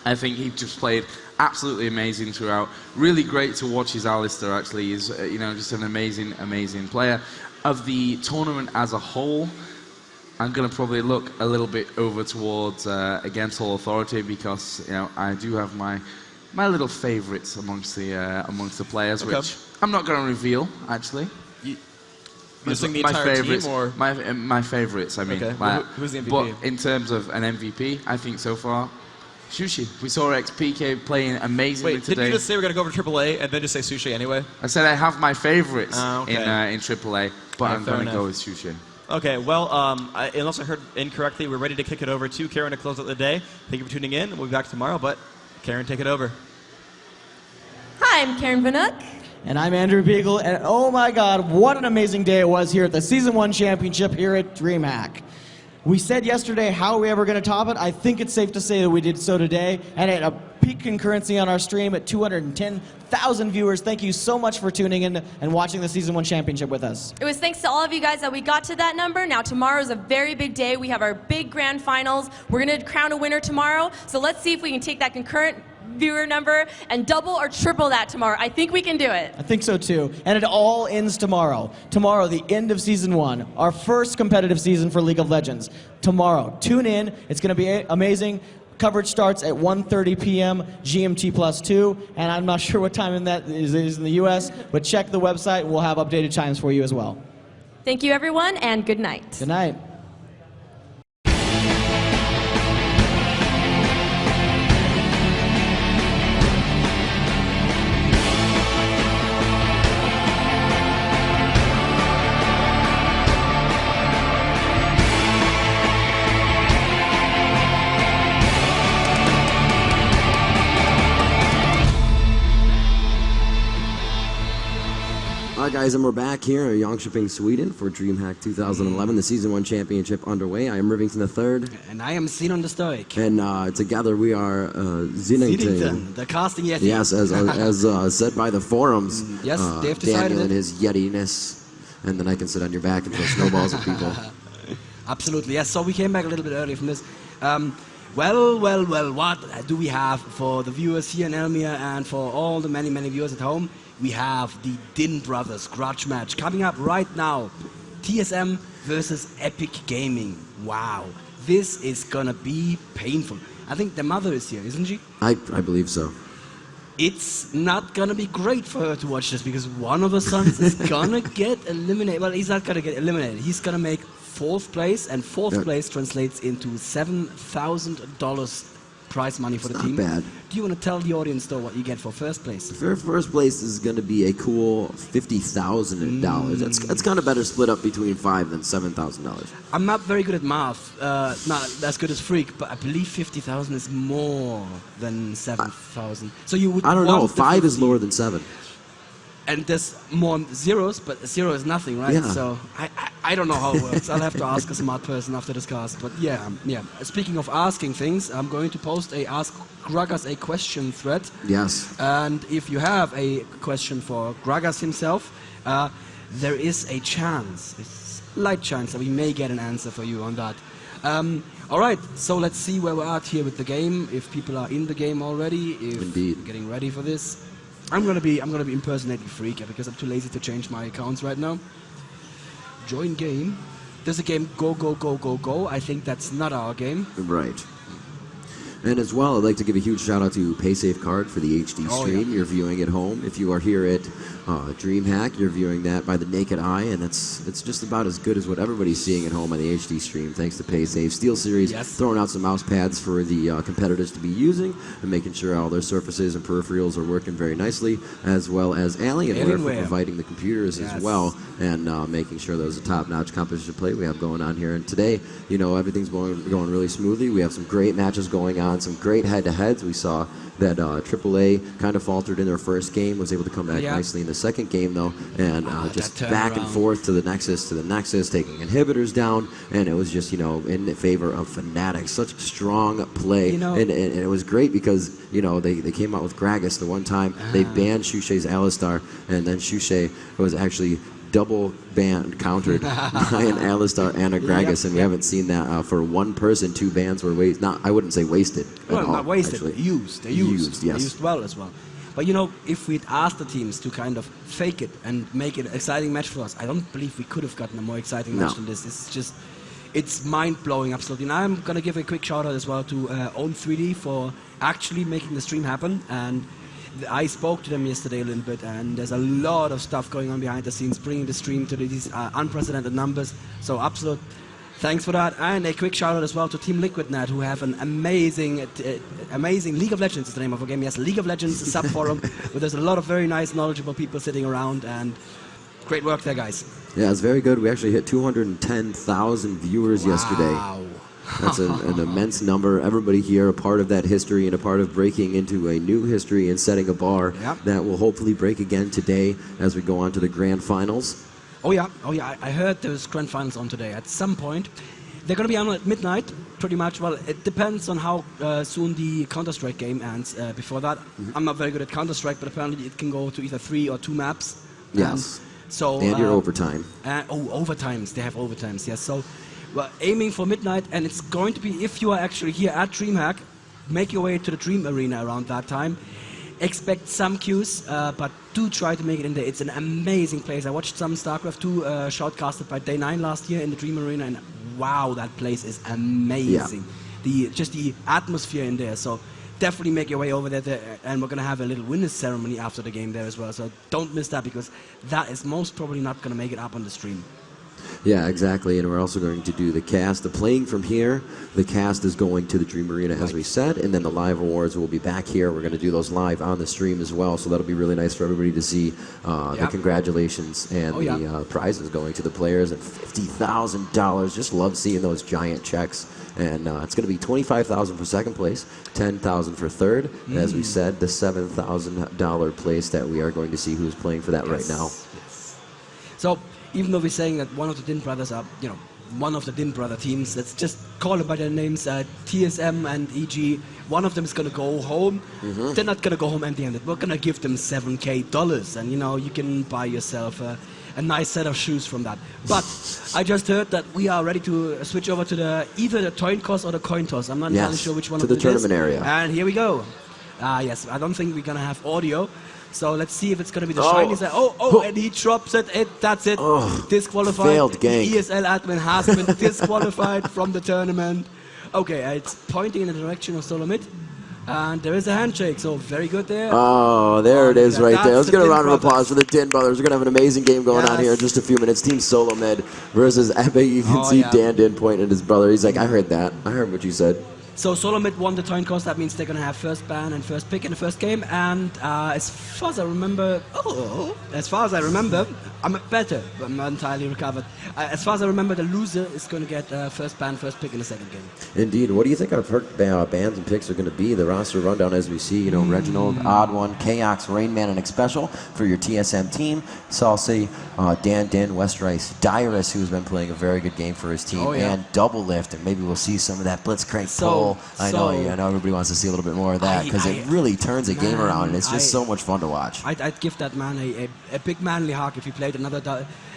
I think he just played absolutely amazing throughout. Really great to watch his Alistair, actually. He's just an amazing, amazing player. Of the tournament as a whole, I'm going to probably look a little bit over towards Against All Authority because, I do have my my little favourites amongst the players, which I'm not going to reveal actually. Missing the entire team, or my favourites? I mean, who's the MVP? But in terms of an MVP, I think so far, Sushi. We saw XPK playing amazingly Wait, today. didn't you just say we're going to go over AAA and then just say Sushi anyway? I said I have my favourites okay. in AAA, but I'm going to go with Sushi. Okay, well, unless I heard incorrectly, we're ready to kick it over to Karen to close out the day. Thank you for tuning in. We'll be back tomorrow, but Karen, take it over. Hi, I'm Karen Vanook. And I'm Andrew Beagle, and oh my God, what an amazing day it was here at the Season 1 Championship here at DreamHack. We said yesterday, how are we ever going to top it? I think it's safe to say that we did so today, and at a peak concurrency on our stream at 210,000 viewers. Thank you so much for tuning in and watching the Season 1 Championship with us. It was thanks to all of you guys that we got to that number. Now tomorrow's a very big day. We have our big grand finals. We're going to crown a winner tomorrow, so let's see if we can take that concurrent viewer number and double or triple that tomorrow. I think we can do it. I think so too. And it all ends tomorrow. Tomorrow, the end of Season 1, our first competitive season for League of Legends. Tomorrow. Tune in. It's going to be amazing. Coverage starts at 1:30 p.m. GMT +2, and I'm not sure what time that is in the U.S., but check the website. We'll have updated times for you as well. Thank you, everyone, and good night. Good night. Hi guys, and we're back here in Jönköping, Sweden for DreamHack 2011, the Season 1 Championship underway. I am Rivington III. And I am Sinon the Stoic. And together we are Zinnington. The casting Yeti. Yes, as said by the forums. Yes, they've decided Daniel and his Yetiness. And then I can sit on your back and throw snowballs at people. Absolutely, yes. So we came back a little bit early from this. Well, what do we have for the viewers here in Elmia and for all the many viewers at home? We have the Din Brothers grudge match coming up right now. TSM versus Epic Gaming. Wow, this is gonna be painful. I think the mother is here, isn't she? I believe so. It's not gonna be great for her to watch this because one of the sons is gonna get eliminated. Well, he's not gonna get eliminated. He's gonna make 4th place, and 4th place translates into $7,000 prize money for the team. Not bad. Do you want to tell the audience though what you get for 1st place? First place is going to be a cool $50,000. That's kind of better split up between $5,000 than $7,000. I'm not very good at math, not as good as Freak, but I believe 50,000 is more than 7,000. So you would. I don't know. 5 is lower than 7. And there's more zeros, but 0 is nothing, right? Yeah. So I don't know how it works. I'll have to ask a smart person after this cast. But yeah. Speaking of asking things, I'm going to post a Ask Gragas a question thread. Yes. And if you have a question for Gragas himself, there is a chance, a slight chance that we may get an answer for you on that. All right, so let's see where we're at here with the game. If people are in the game already, if Indeed. Getting ready for this. I'm gonna be impersonating Freak because I'm too lazy to change my accounts right now. Join game. There's a game go. I think that's not our game. Right. And as well, I'd like to give a huge shout out to PaySafeCard for the HD stream. You're viewing at home. If you are here at DreamHack, you're viewing that by the naked eye, and it's just about as good as what everybody's seeing at home on the HD stream, thanks to PaySafe. SteelSeries throwing out some mouse pads for the competitors to be using, and making sure all their surfaces and peripherals are working very nicely, as well as Alienware for providing the computers as well, and making sure there's a top-notch competition play we have going on here. And today, you know, everything's going really smoothly. We have some great matches going on. Some great head-to-heads. We saw that AAA kind of faltered in their first game, was able to come back nicely in the second game, though, and just back and forth to the Nexus, taking inhibitors down, and it was just, you know, in favor of Fnatic. Such strong play, and it was great because, you know, they came out with Gragas the one time, they banned Shushe's Alistar, and then Shushe was actually double ban countered by an Alistar and a Gragas, and we haven't seen that for one person. 2 bans were wasted. Not, I wouldn't say wasted. Well, all, not wasted. Actually. They used. They used well as well. But you know, if we'd asked the teams to kind of fake it and make it an exciting match for us, I don't believe we could have gotten a more exciting match than this. it's mind-blowing, absolutely. And I'm going to give a quick shout-out as well to Own3D for actually making the stream happen. And I spoke to them yesterday a little bit, and there's a lot of stuff going on behind the scenes, bringing the stream to these unprecedented numbers. So absolute thanks for that. And a quick shout-out as well to Team LiquidNet, who have an amazing League of Legends is the name of our game. Yes, League of Legends sub-forum, where there's a lot of very nice, knowledgeable people sitting around, and great work there, guys. Yeah, it's very good. We actually hit 210,000 viewers yesterday. That's an immense number. Everybody here a part of that history and a part of breaking into a new history and setting a bar that will hopefully break again today as we go on to the grand finals. Oh yeah, I heard there's grand finals on today. At some point, they're going to be on at midnight, pretty much. Well, it depends on how soon the Counter-Strike game ends. Before that, I'm not very good at Counter-Strike, but apparently it can go to either 3 or 2 maps. Yes. So, and your overtime. Overtimes. They have overtimes, yes. So we're aiming for midnight, and it's going to be, if you are actually here at DreamHack, make your way to the Dream Arena around that time. Expect some queues, but do try to make it in there. It's an amazing place. I watched some StarCraft 2 shoutcasted by Day 9 last year in the Dream Arena, and wow, that place is amazing. Just the atmosphere in there. So definitely make your way over there, and we're going to have a little winners ceremony after the game there as well. So don't miss that, because that is most probably not going to make it up on the stream. Yeah, exactly, and we're also going to do the cast. The playing from here, the cast is going to the Dream Arena, as we said, and then the live awards will be back here. We're going to do those live on the stream as well, so that'll be really nice for everybody to see the congratulations and the prizes going to the players, and $50,000. Just love seeing those giant checks. And it's going to be $25,000 for second place, $10,000 for third, and as we said, the $7,000 place that we are going to see who's playing for that right now. Yes. So even though we're saying that one of the Din brothers are, one of the Din brother teams, let's just call them by their names, TSM and EG. One of them is going to go home. They're not going to go home empty-handed. We're going to give them $7,000, and you can buy yourself a nice set of shoes from that. But I just heard that we are ready to switch over to either the coin toss or the coin toss. I'm not entirely sure which one to of the it tournament is. area. And here we go. Yes, I don't think we're going to have audio. So let's see if it's going to be the shiny side. And he drops it. That's it. Disqualified. Failed gank. The ESL admin has been disqualified from the tournament. Okay, it's pointing in the direction of Solomid. And there is a handshake, so very good there. Oh, there it is right there. Let's get a round of applause for the Din brothers. We're going to have an amazing game going on here in just a few minutes. Team Solomid versus Epic. You can see Dan Din pointing at his brother. He's like, I heard that. I heard what you said. So Solomid won the coin toss. That means they're going to have first ban and first pick in the first game. And as far as I remember, I'm better. I'm not entirely recovered. As far as I remember, the loser is going to get first ban, first pick in the second game. Indeed. What do you think our bans and picks are going to be? The roster rundown as we see, Reginald, Odd One, Chaox, Rainman, and Special for your TSM team. Salsi, Dan Din, Westrice, Dyrus, who's been playing a very good game for his team, and Double Lift, and maybe we'll see some of that Blitzcrank pull. I know everybody wants to see see a little bit more of that because it really turns a game around, and it's just so much fun to watch. I'd give that man a big manly hug if he played another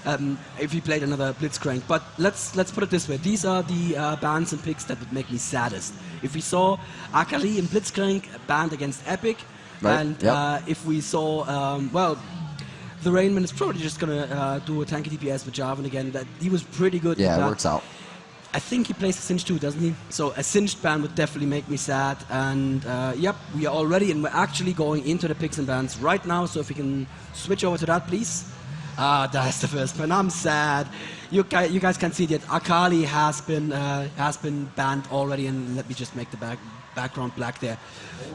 Blitzcrank. But let's put it this way: these are the bans and picks that would make me saddest. If we saw Akali and Blitzcrank banned against Epic, and if we saw the Rainman is probably just gonna do a tanky DPS with Jarvan again. That he was pretty good. Yeah, it works out. I think he plays a Singed too, doesn't he? So a Singed ban would definitely make me sad. And yep, we are all ready, and we're actually going into the picks and bans right now. So if we can switch over to that, please. That's the first ban. I'm sad. You guys can see that Akali has been banned already, and let me just make the background black there.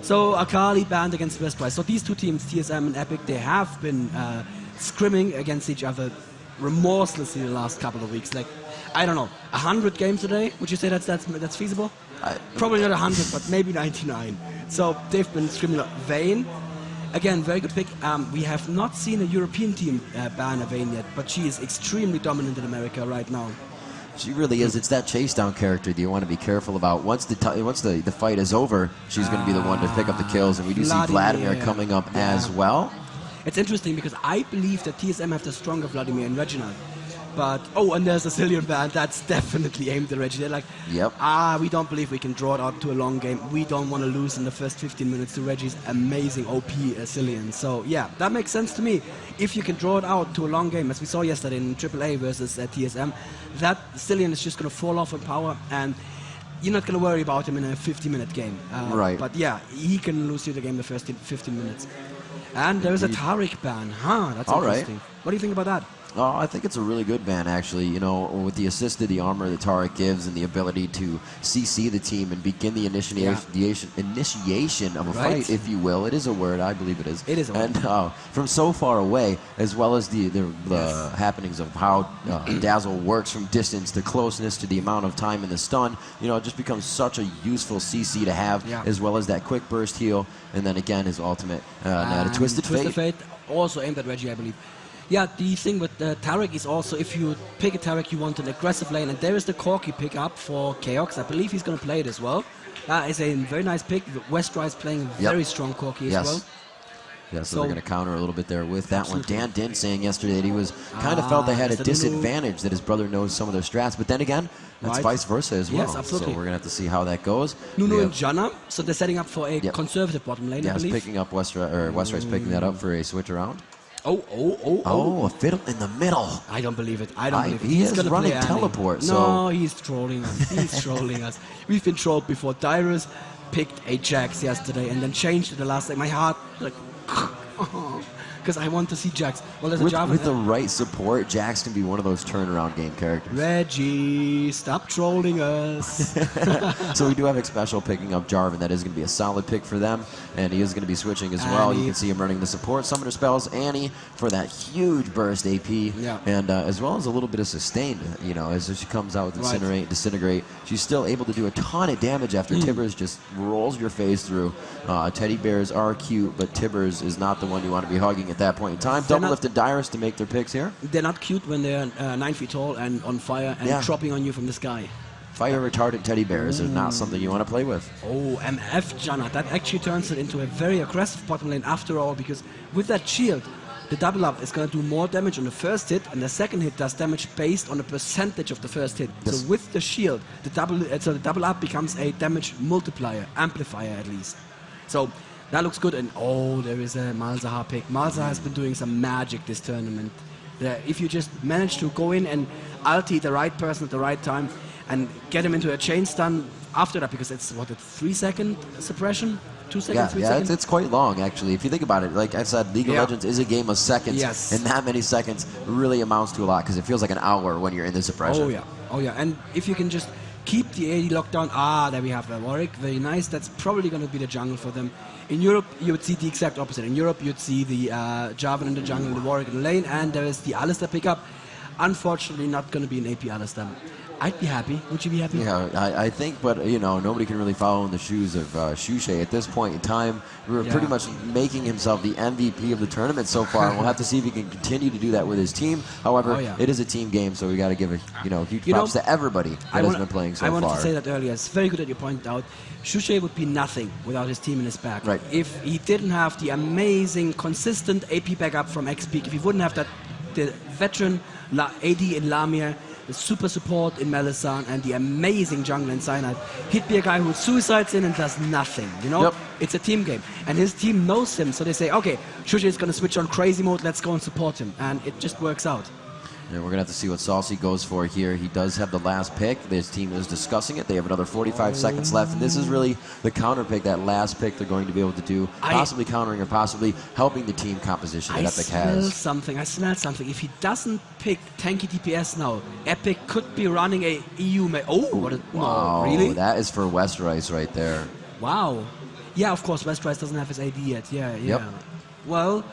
So Akali banned against Westprice. So these two teams, TSM and Epic, they have been scrimming against each other remorselessly the last couple of weeks. Like, I don't know, 100 games a day? Would you say that's feasible? Probably not 100, but maybe 99. So they've been scrimming up. Vayne, again, very good pick. We have not seen a European team ban a Vayne yet, but she is extremely dominant in America right now. She really is. It's that chase down character that you want to be careful about. Once the fight is over, she's going to be the one to pick up the kills, and we do see Vladimir coming up as well. It's interesting because I believe that TSM have the stronger Vladimir and Reginald. But, oh, and there's a Cillian ban that's definitely aimed at Reggie. They're like, Yep. we don't believe we can draw it out to a long game. We don't want to lose in the first 15 minutes to Reggie's amazing OP Cillian. So, yeah, that makes sense to me. If you can draw it out to a long game, as we saw yesterday in AAA versus TSM, that Cillian is just going to fall off in power, and you're not going to worry about him in a 50-minute game. Right. But, yeah, he can lose you the game the first 15 minutes. And there is a Tariq ban. That's All interesting. right. What do you think about that? Oh, I think it's a really good ban, actually. You know, with the assist to the armor that Tariq gives and the ability to CC the team and begin the initiation of a fight, if you will. It is a word. I believe it is. It is a word. And from so far away, as well as the happenings of how Dazzle works from distance, the closeness to the amount of time in the stun, you know, it just becomes such a useful CC to have, as well as that quick burst heal, and then again his ultimate, a Twisted Fate. Also aimed at Reggie, I believe. Yeah, the thing with Tariq is also, if you pick a Tariq, you want an aggressive lane, and there is the Corki pickup for Chaos. I believe he's going to play it as well. It's a very nice pick. Westrise playing a very strong Corki as well. Yeah, so they're going to counter a little bit there with that one. Dan Din saying yesterday that he was kind of felt they had a disadvantage, that his brother knows some of their strats, but then again, that's vice versa as well. Yes, absolutely. So we're going to have to see how that goes. Nunu and Janna, so they're setting up for a conservative bottom lane, I believe. Picking up Westrise picking that up for a switch around. Oh, a fiddle in the middle. I don't believe it. I don't believe it. He's running teleport. No, he's trolling us. He's trolling us. We've been trolled before. Dyrus picked a Jax yesterday and then changed it the last day. My heart, like, because I want to see Jax. Well, there's a Jarvan. With the right support, Jax can be one of those turnaround game characters. Reggie, stop trolling us. So we do have Xpecial picking up Jarvan. That is going to be a solid pick for them, and he is going to be switching as well. You can see him running the support summoner spells. Annie for that huge burst AP, and as well as a little bit of sustained. You know, as she comes out with Incinerate, Disintegrate, she's still able to do a ton of damage after Tibbers just rolls your face through. Teddy bears are cute, but Tibbers is not the one you want to be hugging at that point in time. Double lifted Dyrus to make their picks here. They're not cute when they're 9 feet tall and on fire and dropping on you from the sky. Fire retardant teddy bears are not something you want to play with. Oh, MF Janna. That actually turns it into a very aggressive bottom lane after all, because with that shield, the double up is going to do more damage on the first hit, and the second hit does damage based on the percentage of the first hit. So with the shield, the double up becomes a damage multiplier, amplifier at least. So that looks good, and there is a Malzahar pick. Malzahar has been doing some magic this tournament. If you just manage to go in and ulti the right person at the right time and get him into a chain stun after that, because it's, what, a 3-second suppression? 2 seconds, 3 seconds? It's quite long, actually. If you think about it, like I said, League of Legends is a game of seconds, and that many seconds really amounts to a lot, because it feels like an hour when you're in the suppression. Oh yeah, and if you can just keep the AD locked down, there we have Warwick, very nice. That's probably going to be the jungle for them. In Europe, you would see the exact opposite. In Europe, you'd see the Jarvan in the jungle, the Warwick in the lane, and there is the Alistar pickup. Unfortunately, not going to be an AP Alistar. I'd be happy. Would you be happy? Yeah, I think, but you know, nobody can really follow in the shoes of Shushay at this point in time. We're pretty much making himself the MVP of the tournament so far, and we'll have to see if he can continue to do that with his team. However, it is a team game, so we got to give a huge props to everybody that has been playing so far. I wanted to say that earlier. It's very good that you pointed out. Shushay would be nothing without his team in his back. Right. If he didn't have the amazing, consistent AP backup from XP, if he wouldn't have that, the veteran AD in Lamia, the super support in Melisande, and the amazing jungle in Cyanide, he'd be a guy who suicides in and does nothing, you know? It's a team game. And his team knows him, so they say, okay, Shushay is going to switch on crazy mode, let's go and support him. And it just works out. And we're going to have to see what Saucy goes for here. He does have the last pick. His team is discussing it. They have another 45 seconds left. And this is really the counter pick, that last pick they're going to be able to do, possibly countering or possibly helping the team composition that Epic has. I smell something. If he doesn't pick tanky DPS now, Epic could be running a EU... Wow, really? That is for Westerice right there. Wow. Yeah, of course, Westerice doesn't have his AD yet. Yeah. Well,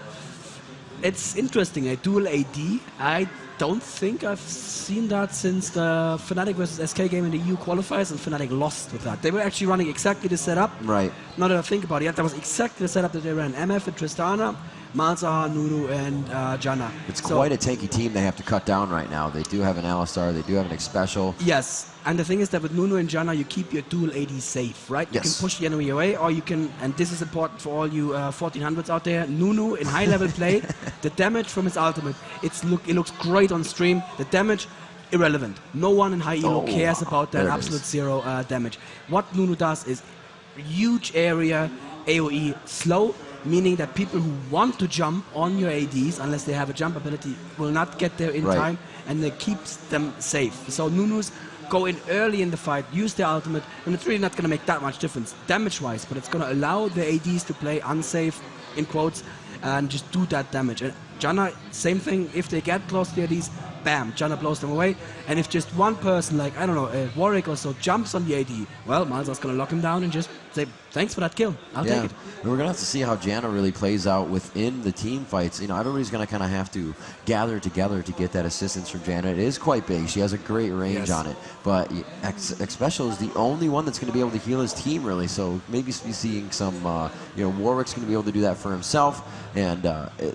it's interesting. A dual AD. I don't think I've seen that since the Fnatic versus SK game in the EU qualifiers, and Fnatic lost with that. They were actually running exactly the setup. Right. Now that I think about it, that was exactly the setup that they ran. MF and Tristana Malzahar, Nunu, and Janna. It's quite a tanky team they have to cut down right now. They do have an Alistar, they do have an X Special. Yes, and the thing is that with Nunu and Janna, you keep your dual AD safe, right? You can push the enemy away, or you can, and this is important for all you 1400s out there, Nunu in high-level play, the damage from his ultimate, it looks great on stream. The damage, irrelevant. No one in high elo cares about that absolute zero damage. What Nunu does is huge area AoE slow, meaning that people who want to jump on your ADs, unless they have a jump ability, will not get there in time, and it keeps them safe. So Nunus go in early in the fight, use their ultimate, and it's really not going to make that much difference damage-wise, but it's going to allow the ADs to play unsafe, in quotes, and just do that damage. And Janna, same thing, if they get close to the ADs, bam, Janna blows them away. And if just one person, like, I don't know, a Warwick or so, jumps on the AD, well, Malzah's going to lock him down and just say, thanks for that kill, I'll take it. And we're going to have to see how Janna really plays out within the team fights. You know, everybody's going to kind of have to gather together to get that assistance from Janna. It is quite big. She has a great range on it. But X Special is the only one that's going to be able to heal his team, really. So maybe be seeing some, you know, Warwick's going to be able to do that for himself. And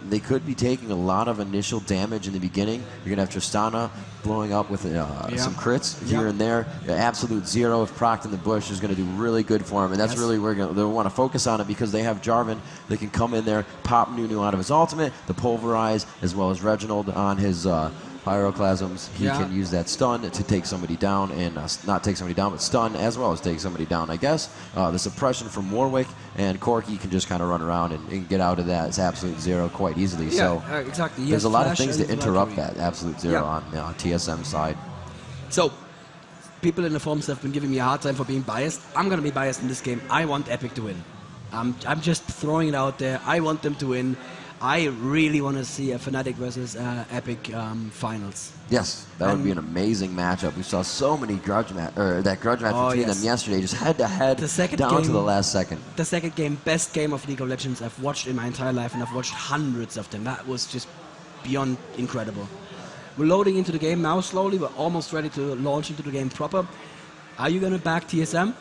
they could be taking a lot of initial damage in the beginning. You're going to have Tristana blowing up with some crits here and there. Absolute zero if procced in the bush is going to do really good for him. And that's really where they'll want to focus on it, because they have Jarvan. They can come in there, pop Nunu out of his ultimate, the Pulverize, as well as Reginald on his Pyroclasms. He can use that stun to take somebody down, and not take somebody down, but stun as well as take somebody down, I guess. The suppression from Warwick, and Corki can just kind of run around and get out of that. It's absolute zero quite easily. So exactly. There's a lot of things to interrupt that absolute zero on TSM side. So, people in the forums have been giving me a hard time for being biased. I'm going to be biased in this game. I want Epic to win. I'm just throwing it out there. I want them to win. I really want to see a Fnatic versus Epic finals. Yes, that would be an amazing matchup. We saw so many grudge match between them yesterday, just head to head, down to the last second. The second game, best game of League of Legends I've watched in my entire life, and I've watched hundreds of them. That was just beyond incredible. We're loading into the game now slowly. We're almost ready to launch into the game proper. Are you going to back TSM?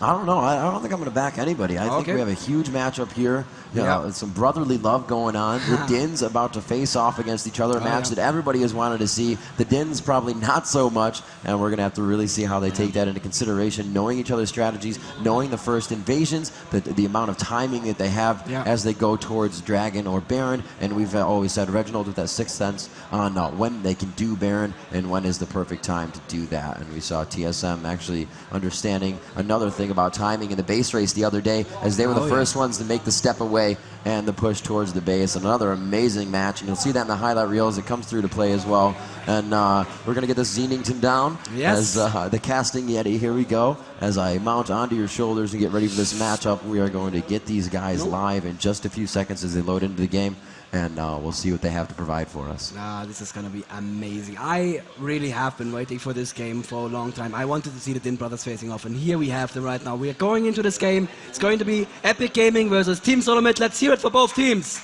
I don't know. I don't think I'm going to back anybody. I think we have a huge matchup here. You know, some brotherly love going on. The Dins about to face off against each other. A match that everybody has wanted to see. The Dins probably not so much, and we're going to have to really see how they take that into consideration, knowing each other's strategies, knowing the first invasions, the amount of timing that they have as they go towards Dragon or Baron. And we've always said Reginald with that sixth sense on when they can do Baron and when is the perfect time to do that. And we saw TSM actually understanding another thing about timing in the base race the other day, as they were the first ones to make the step away and the push towards the base. Another amazing match, and you'll see that in the highlight reel as it comes through to play as well. And we're going to get this Zenington down as the casting Yeti. Here we go. As I mount onto your shoulders and get ready for this matchup, we are going to get these guys live in just a few seconds as they load into the game. And we'll see what they have to provide for us. This is going to be amazing. I really have been waiting for this game for a long time. I wanted to see the Din brothers facing off, and here we have them right now. We are going into this game. It's going to be Epic Gaming versus Team Solomid. Let's hear it for both teams.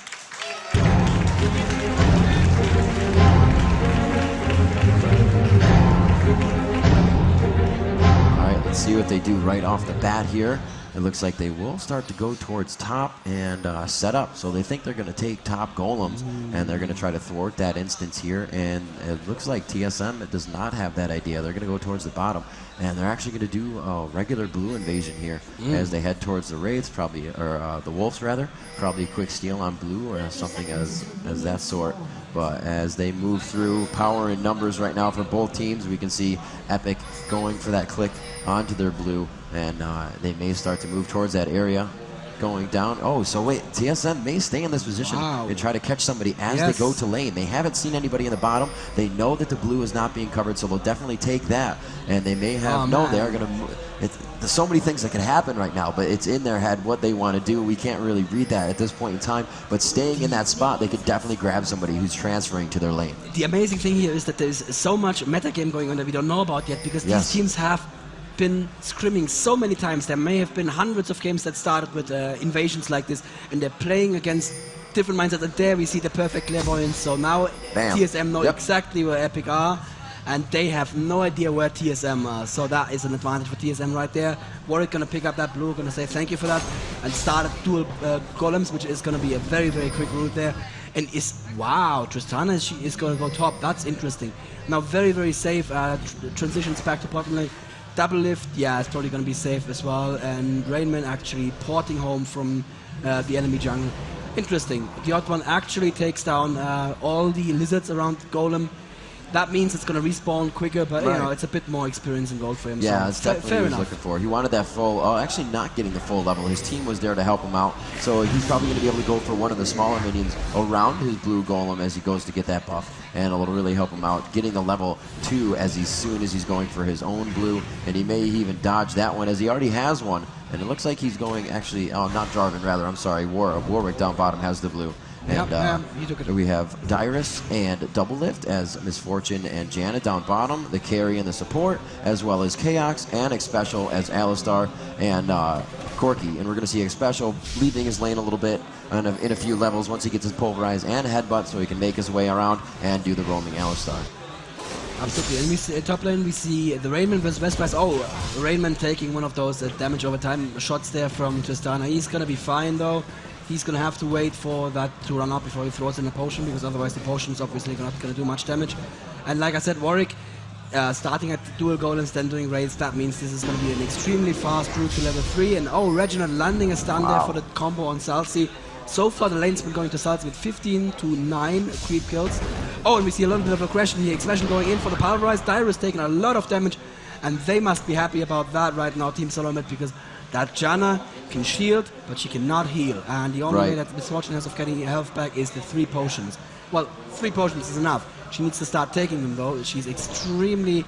All right, let's see what they do right off the bat here. It looks like they will start to go towards top and set up. So they think they're going to take top golems, and they're going to try to thwart that instance here. And it looks like TSM does not have that idea. They're going to go towards the bottom, and they're actually going to do a regular blue invasion here as they head towards the Wraiths, probably, or the Wolves rather. Probably a quick steal on blue or something as that sort. But as they move through, power and numbers right now for both teams, we can see Epic going for that click onto their blue, and they may start to move towards that area, going down. Oh, so wait, TSM may stay in this position and try to catch somebody as they go to lane. They haven't seen anybody in the bottom. They know that the blue is not being covered, so they'll definitely take that. And they may have, they're going to, there's so many things that can happen right now, but it's in their head what they want to do. We can't really read that at this point in time, but staying in that spot, they could definitely grab somebody who's transferring to their lane. The amazing thing here is that there's so much metagame going on that we don't know about yet, because these teams have been scrimming so many times. There may have been hundreds of games that started with invasions like this, and they're playing against different mindsets, and there we see the perfect clairvoyance. So now TSM know exactly where Epic are, and they have no idea where TSM are. So that is an advantage for TSM right there. Warwick gonna pick up that blue, gonna say thank you for that, and start at dual golems, which is gonna be a very, very quick route there. And wow, Tristana, she is gonna go top. That's interesting. Now very, very safe. Transitions back to bottom lane. Double lift, yeah, it's probably gonna be safe as well. And Rainman actually porting home from the enemy jungle. Interesting. The odd one actually takes down all the lizards around Golem. That means it's going to respawn quicker, but you know, it's a bit more experience in gold for him. Yeah, so it's definitely what he was looking for. He wanted that full, actually not getting the full level. His team was there to help him out, so he's probably going to be able to go for one of the smaller minions around his blue golem as he goes to get that buff, and it'll really help him out getting the level 2 as soon as he's going for his own blue, and he may even dodge that one as he already has one, and it looks like he's going actually, not Jarvan, rather, I'm sorry, Warwick down bottom has the blue. And we have Dyrus and Double Lift as Misfortune and Janet down bottom, the carry and the support, as well as Chaos and Xpecial as Alistar and Corki. And we're going to see Xpecial leaving his lane a little bit in a few levels once he gets his Pulverize and Headbutt so he can make his way around and do the roaming Alistar. Absolutely. And we see top lane, we see the Rainman versus Vespers. Oh, Rainman taking one of those damage over time shots there from Tristana. He's going to be fine though. He's going to have to wait for that to run up before he throws in a potion, because otherwise the potion's obviously not going to do much damage. And like I said, Warwick starting at dual golems, then doing raids, that means this is going to be an extremely fast route to level 3. And oh, Reginald landing a stun there for the combo on Salsi. So far the lane's been going to Salsi with 15 to 9 creep kills. Oh, and we see a little bit of aggression here. Xpecial going in for the Pulverize. Dyrus taking a lot of damage, and they must be happy about that right now, Team Solomet, because that Janna can shield, but she cannot heal. And the only way that Misfortune has of getting health back is the 3 potions. Well, 3 potions is enough. She needs to start taking them though. She's extremely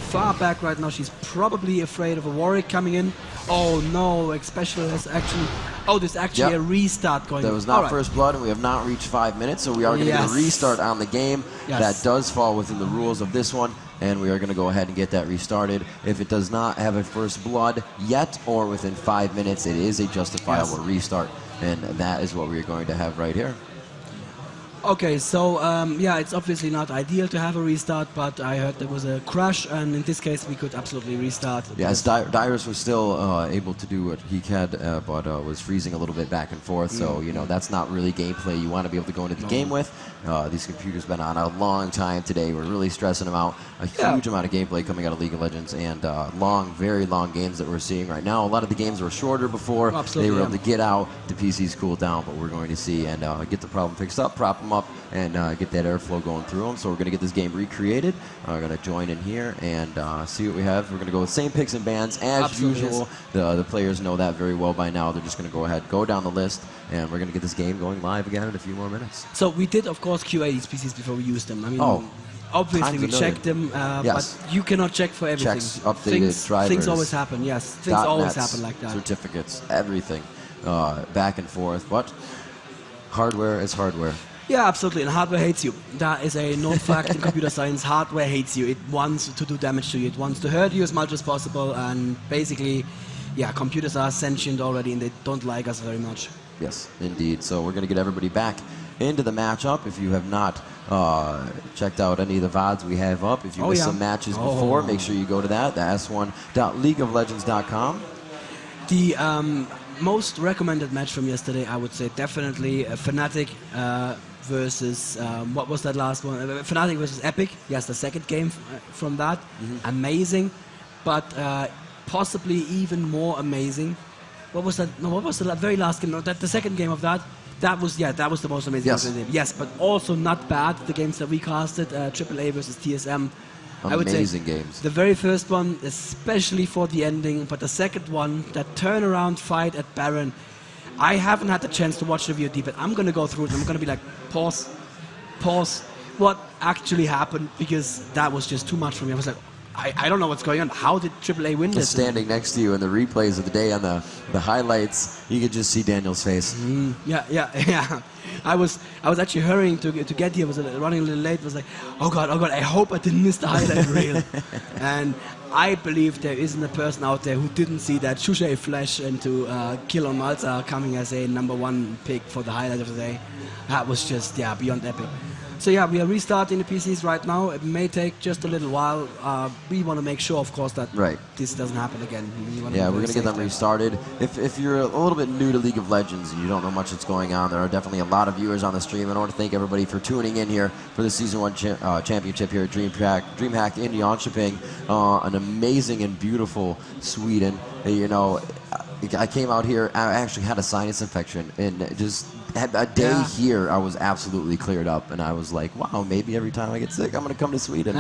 far back right now. She's probably afraid of a Warwick coming in. Oh no, Xpecial has actually... Oh, there's actually a restart going on. That was not first blood, and we have not reached 5 minutes, so we are going to get a restart on the game. That does fall within the rules of this one, and we are going to go ahead and get that restarted. If it does not have a first blood yet, or within 5 minutes, it is a justifiable restart, and that is what we are going to have right here. Okay, so yeah, it's obviously not ideal to have a restart, but I heard there was a crash, and in this case we could absolutely restart. Yes, Dyrus was still able to do what he had, but was freezing a little bit back and forth, so you know, that's not really gameplay you want to be able to go into the game with. These computers been on a long time today. We're really stressing them out. A huge amount of gameplay coming out of League of Legends, and very long games that we're seeing right now. A lot of the games were shorter before. They were able to get out, the PCs cool down, but we're going to see and get the problem fixed up, prop them up, and get that airflow going through them. So we're going to get this game recreated. We're going to join in here and see what we have. We're going to go with same picks and bans as usual. The players know that very well by now. They're just going to go ahead, go down the list, and we're going to get this game going live again in a few more minutes. So we did, of course, QA these PCs before we used them. I mean, obviously we checked them, but you cannot check for everything. Checks, updated drivers. Things always happen, yes. Things always happen like that. Certificates, everything, back and forth. But hardware is hardware. Yeah, absolutely, and hardware hates you. That is a known fact in computer science. Hardware hates you. It wants to do damage to you. It wants to hurt you as much as possible, and basically, yeah, computers are sentient already, and they don't like us very much. Yes, indeed. So we're going to get everybody back into the matchup. If you have not checked out any of the VODs we have up, if you missed some matches before, make sure you go to that, the s1.leagueoflegends.com. The most recommended match from yesterday, I would say definitely Fnatic versus, what was that last one? Fnatic versus Epic. Yes, the second game from that. Amazing, but possibly even more amazing. What was that? No, what was the very last game? No, the second game of that. That was the most amazing game. Yes, but also not bad. The games that we casted, AAA versus TSM. I would say games. The very first one, especially for the ending, but the second one, that turnaround fight at Baron, I haven't had the chance to watch the VOD, but I'm gonna go through it. I'm gonna be like, pause, what actually happened, because that was just too much for me. I was like, I don't know what's going on. How did AAA win this? Standing next to you in the replays of the day on the highlights, you could just see Daniel's face. Yeah. I was actually hurrying to get here. I was running a little late. I was like, oh god, I hope I didn't miss the highlight reel. And I believe there isn't a person out there who didn't see that Shushay flash into kill on Malta coming as a #1 pick for the highlight of the day. That was just, beyond epic. So yeah, we are restarting the PCs right now. It may take just a little while. We want to make sure, of course, that this doesn't happen again. Yeah, we're going to get them restarted. If you're a little bit new to League of Legends and you don't know much that's going on, there are definitely a lot of viewers on the stream. I want to thank everybody for tuning in here for the Season 1 championship here at DreamHack in Jönköping. An amazing and beautiful Sweden. You know, I came out here, I actually had a sinus infection, and just a day here, I was absolutely cleared up, and I was like, wow, maybe every time I get sick, I'm going to come to Sweden.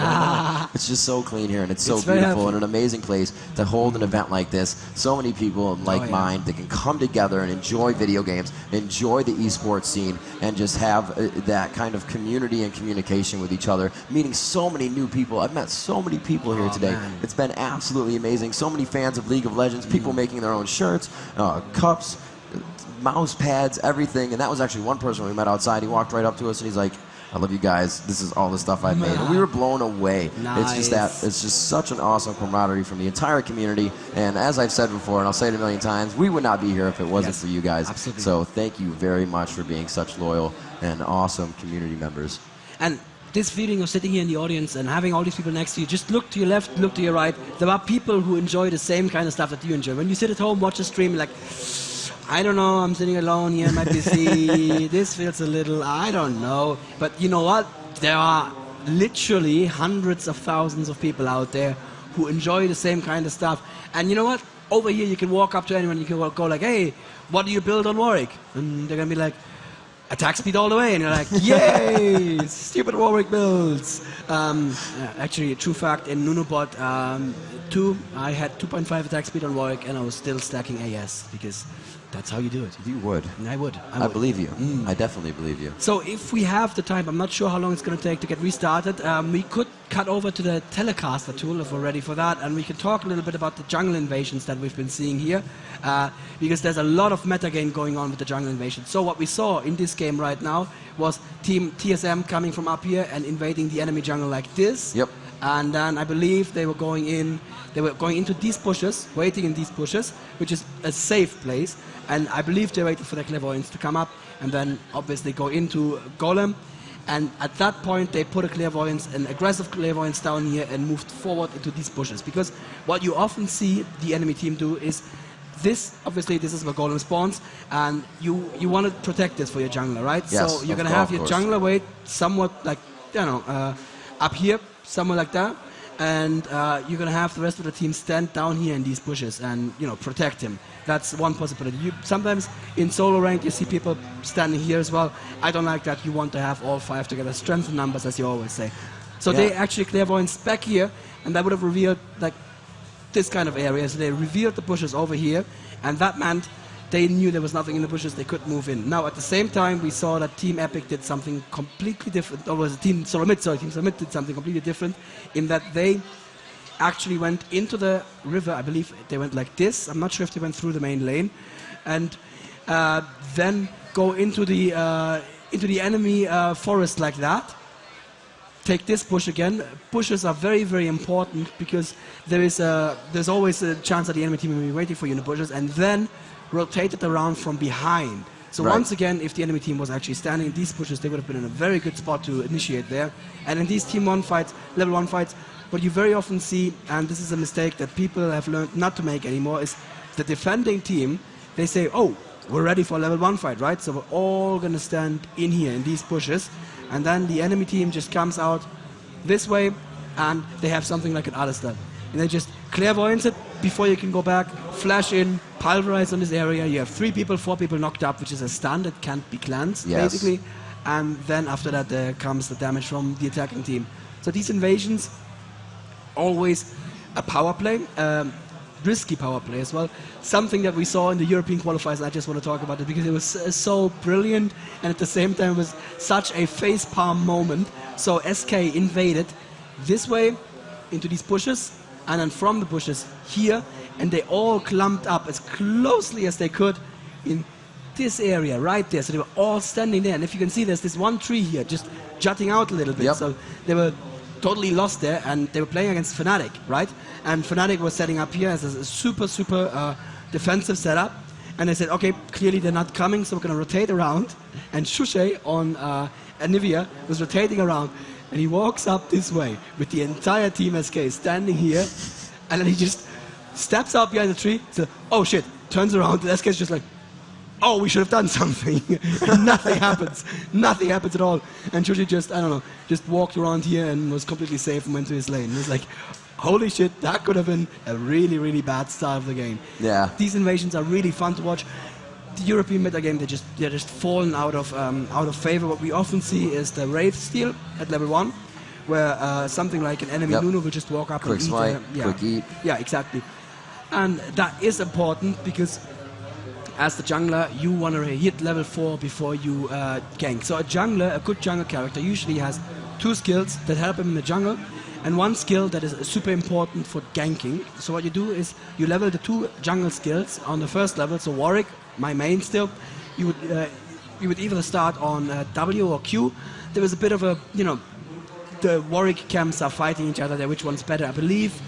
It's just so clean here, and it's so beautiful, and an amazing place to hold an event like this. So many people like mine that can come together and enjoy video games, enjoy the esports scene, and just have that kind of community and communication with each other, meeting so many new people. I've met so many people here today. Man. It's been absolutely amazing. So many fans of League of Legends, people making their own shirts, cups, mouse pads, everything. And that was actually one person we met outside. He walked right up to us and he's like, I love you guys. This is all the stuff I've made. And we were blown away. It's just such an awesome camaraderie from the entire community. And as I've said before, and I'll say it a million times, we would not be here if it wasn't for you guys. Absolutely. So thank you very much for being such loyal and awesome community members. And this feeling of sitting here in the audience and having all these people next to you, just look to your left, look to your right. There are people who enjoy the same kind of stuff that you enjoy. When you sit at home, watch a stream, like, I don't know, I'm sitting alone here on my PC, this feels a little, I don't know. But you know what? There are literally hundreds of thousands of people out there who enjoy the same kind of stuff. And you know what? Over here you can walk up to anyone, you can go like, hey, what do you build on Warwick? And they're going to be like, attack speed all the way. And you're like, yay, stupid Warwick builds. Actually, a true fact, in Nunobot 2, I had 2.5 attack speed on Warwick and I was still stacking AS because that's how you do it. You would. I would. I believe you. I definitely believe you. So if we have the time, I'm not sure how long it's going to take to get restarted, we could cut over to the Telecaster tool if we're ready for that, and we can talk a little bit about the jungle invasions that we've been seeing here, because there's a lot of metagame going on with the jungle invasion. So what we saw in this game right now was Team TSM coming from up here and invading the enemy jungle like this. Yep. And then I believe they were going into these bushes, waiting in these bushes, which is a safe place. And I believe they waited for the clairvoyants to come up and then obviously go into Golem. And at that point, they put a clairvoyance, an aggressive clairvoyance down here and moved forward into these bushes. Because what you often see the enemy team do is this, obviously this is where Golem spawns, and you want to protect this for your jungler, right? Yes, so you're going to have your jungler wait somewhat like, you know, up here, somewhere like that. And you're going to have the rest of the team stand down here in these bushes and, you know, protect him. That's one possibility. Sometimes in solo rank you see people standing here as well. I don't like that. You want to have all 5 together. Strength in numbers, as you always say. So they actually clairvoyance back here, and that would have revealed like this kind of area. So they revealed the bushes over here, and that meant they knew there was nothing in the bushes, they could move in. Now, at the same time, we saw that Team Epic did something completely different, or was it Team Solomid? Sorry, Team Solomid did something completely different in that they actually went into the river. I believe they went like this. I'm not sure if they went through the main lane. And then go into the enemy forest like that. Take this bush again. Bushes are very, very important because there's always a chance that the enemy team will be waiting for you in the bushes, and then rotate it around from behind. So once again, if the enemy team was actually standing in these bushes, they would have been in a very good spot to initiate there. And in these Team 1 fights, Level 1 fights, what you very often see, and this is a mistake that people have learned not to make anymore, is the defending team, they say, oh, we're ready for a Level 1 fight, right? So we're all going to stand in here, in these bushes. And then the enemy team just comes out this way, and they have something like an Alistair. And they just clairvoyance it before you can go back, flash in, pulverize on this area. You have 3 people, 4 people knocked up, which is a stun that can't be cleansed, basically. And then after that, there comes the damage from the attacking team. So these invasions, always a power play, risky power play as well. Something that we saw in the European qualifiers, and I just want to talk about it because it was so brilliant, and at the same time it was such a facepalm moment. So SK invaded this way into these bushes, and then from the bushes here, and they all clumped up as closely as they could in this area right there. So they were all standing there, and if you can see, there's this one tree here just jutting out a little bit. So they were totally lost there, and they were playing against Fnatic, right? And Fnatic was setting up here as a super defensive setup, and they said, okay, clearly they're not coming, so we're going to rotate around and Shushay on Anivia was rotating around, and he walks up this way with the entire Team SK standing here, and then he just steps out behind the tree, says, oh shit, turns around, the SK is just like, oh, we should have done something. Nothing happens. Nothing happens at all. And Chuchi just, I don't know, just walked around here and was completely safe and went to his lane. It was like, holy shit, that could have been a really, really bad start of the game. Yeah. These invasions are really fun to watch. The European metagame, they're just fallen out of favor. What we often see is the Wraith steal at level 1, where something like an enemy Nunu will just walk up quick and eat. Smite, quick eat. Yeah, exactly. And that is important because as the jungler, you want to hit level 4 before you gank. So a jungler, a good jungle character, usually has 2 skills that help him in the jungle, and 1 skill that is super important for ganking. So what you do is you level the 2 jungle skills on the first level. So Warwick, my main still, you would either start on W or Q. There was a bit of a, the Warwick camps are fighting each other there, which one's better. I believe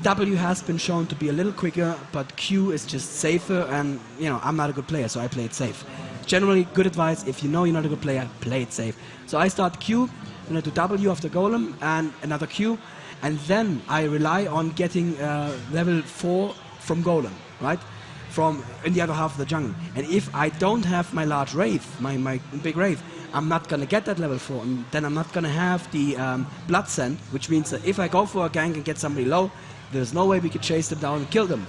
W has been shown to be a little quicker, but Q is just safer, and I'm not a good player, so I play it safe. Generally, good advice, if you know you're not a good player, play it safe. So I start Q, then I do W after Golem, and another Q, and then I rely on getting level 4 from Golem, right? From in the other half of the jungle. And if I don't have my large Wraith, my big Wraith, I'm not going to get that level 4, and then I'm not going to have the Blood Scent, which means that if I go for a gank and get somebody low, there's no way we could chase them down and kill them.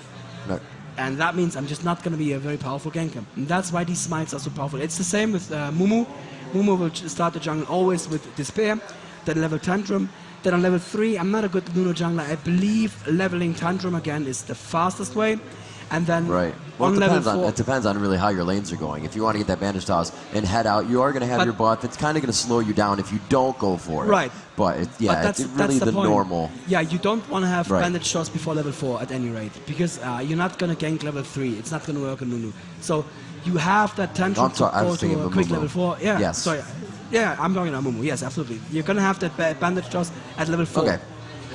No. And that means I'm just not going to be a very powerful ganker. And that's why these smites are so powerful. It's the same with Mumu. Mumu will start the jungle always with Despair, then level Tantrum. Then on level 3, I'm not a good Nuno jungler. I believe leveling Tantrum again is the fastest way. And then right. Well, on level 4... it depends on really how your lanes are going. If you want to get that bandage toss and head out, you are going to have your buff. It's kind of going to slow you down if you don't go for it. Right. But it's really the normal. Yeah, you don't want to have bandage shots before level 4 at any rate, because you're not going to gank level 3. It's not going to work on Nunu. So you have that Tantrum to go to a quick level 4. Yeah, yes. Sorry. Yeah, I'm talking about Mumu. Yes, absolutely. You're going to have that bandage toss at level 4. Okay.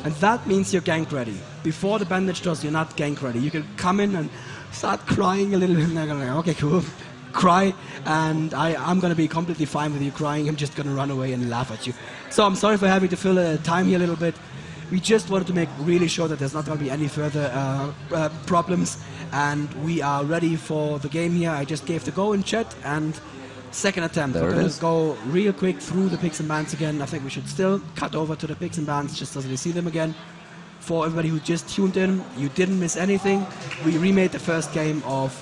And that means you're gank ready. Before the bandage toss, you're not gank ready. You can come in and start crying a little bit, and they're going to go, okay, cool. Cry, and I'm going to be completely fine with you crying. I'm just going to run away and laugh at you. So I'm sorry for having to fill the time here a little bit. We just wanted to make really sure that there's not going to be any further problems, and we are ready for the game here. I just gave the go in chat, and second attempt. We're going to go real quick through the picks and bans again. I think we should still cut over to the picks and bans just so we see them again. For everybody who just tuned in, you didn't miss anything. We remade the first game of...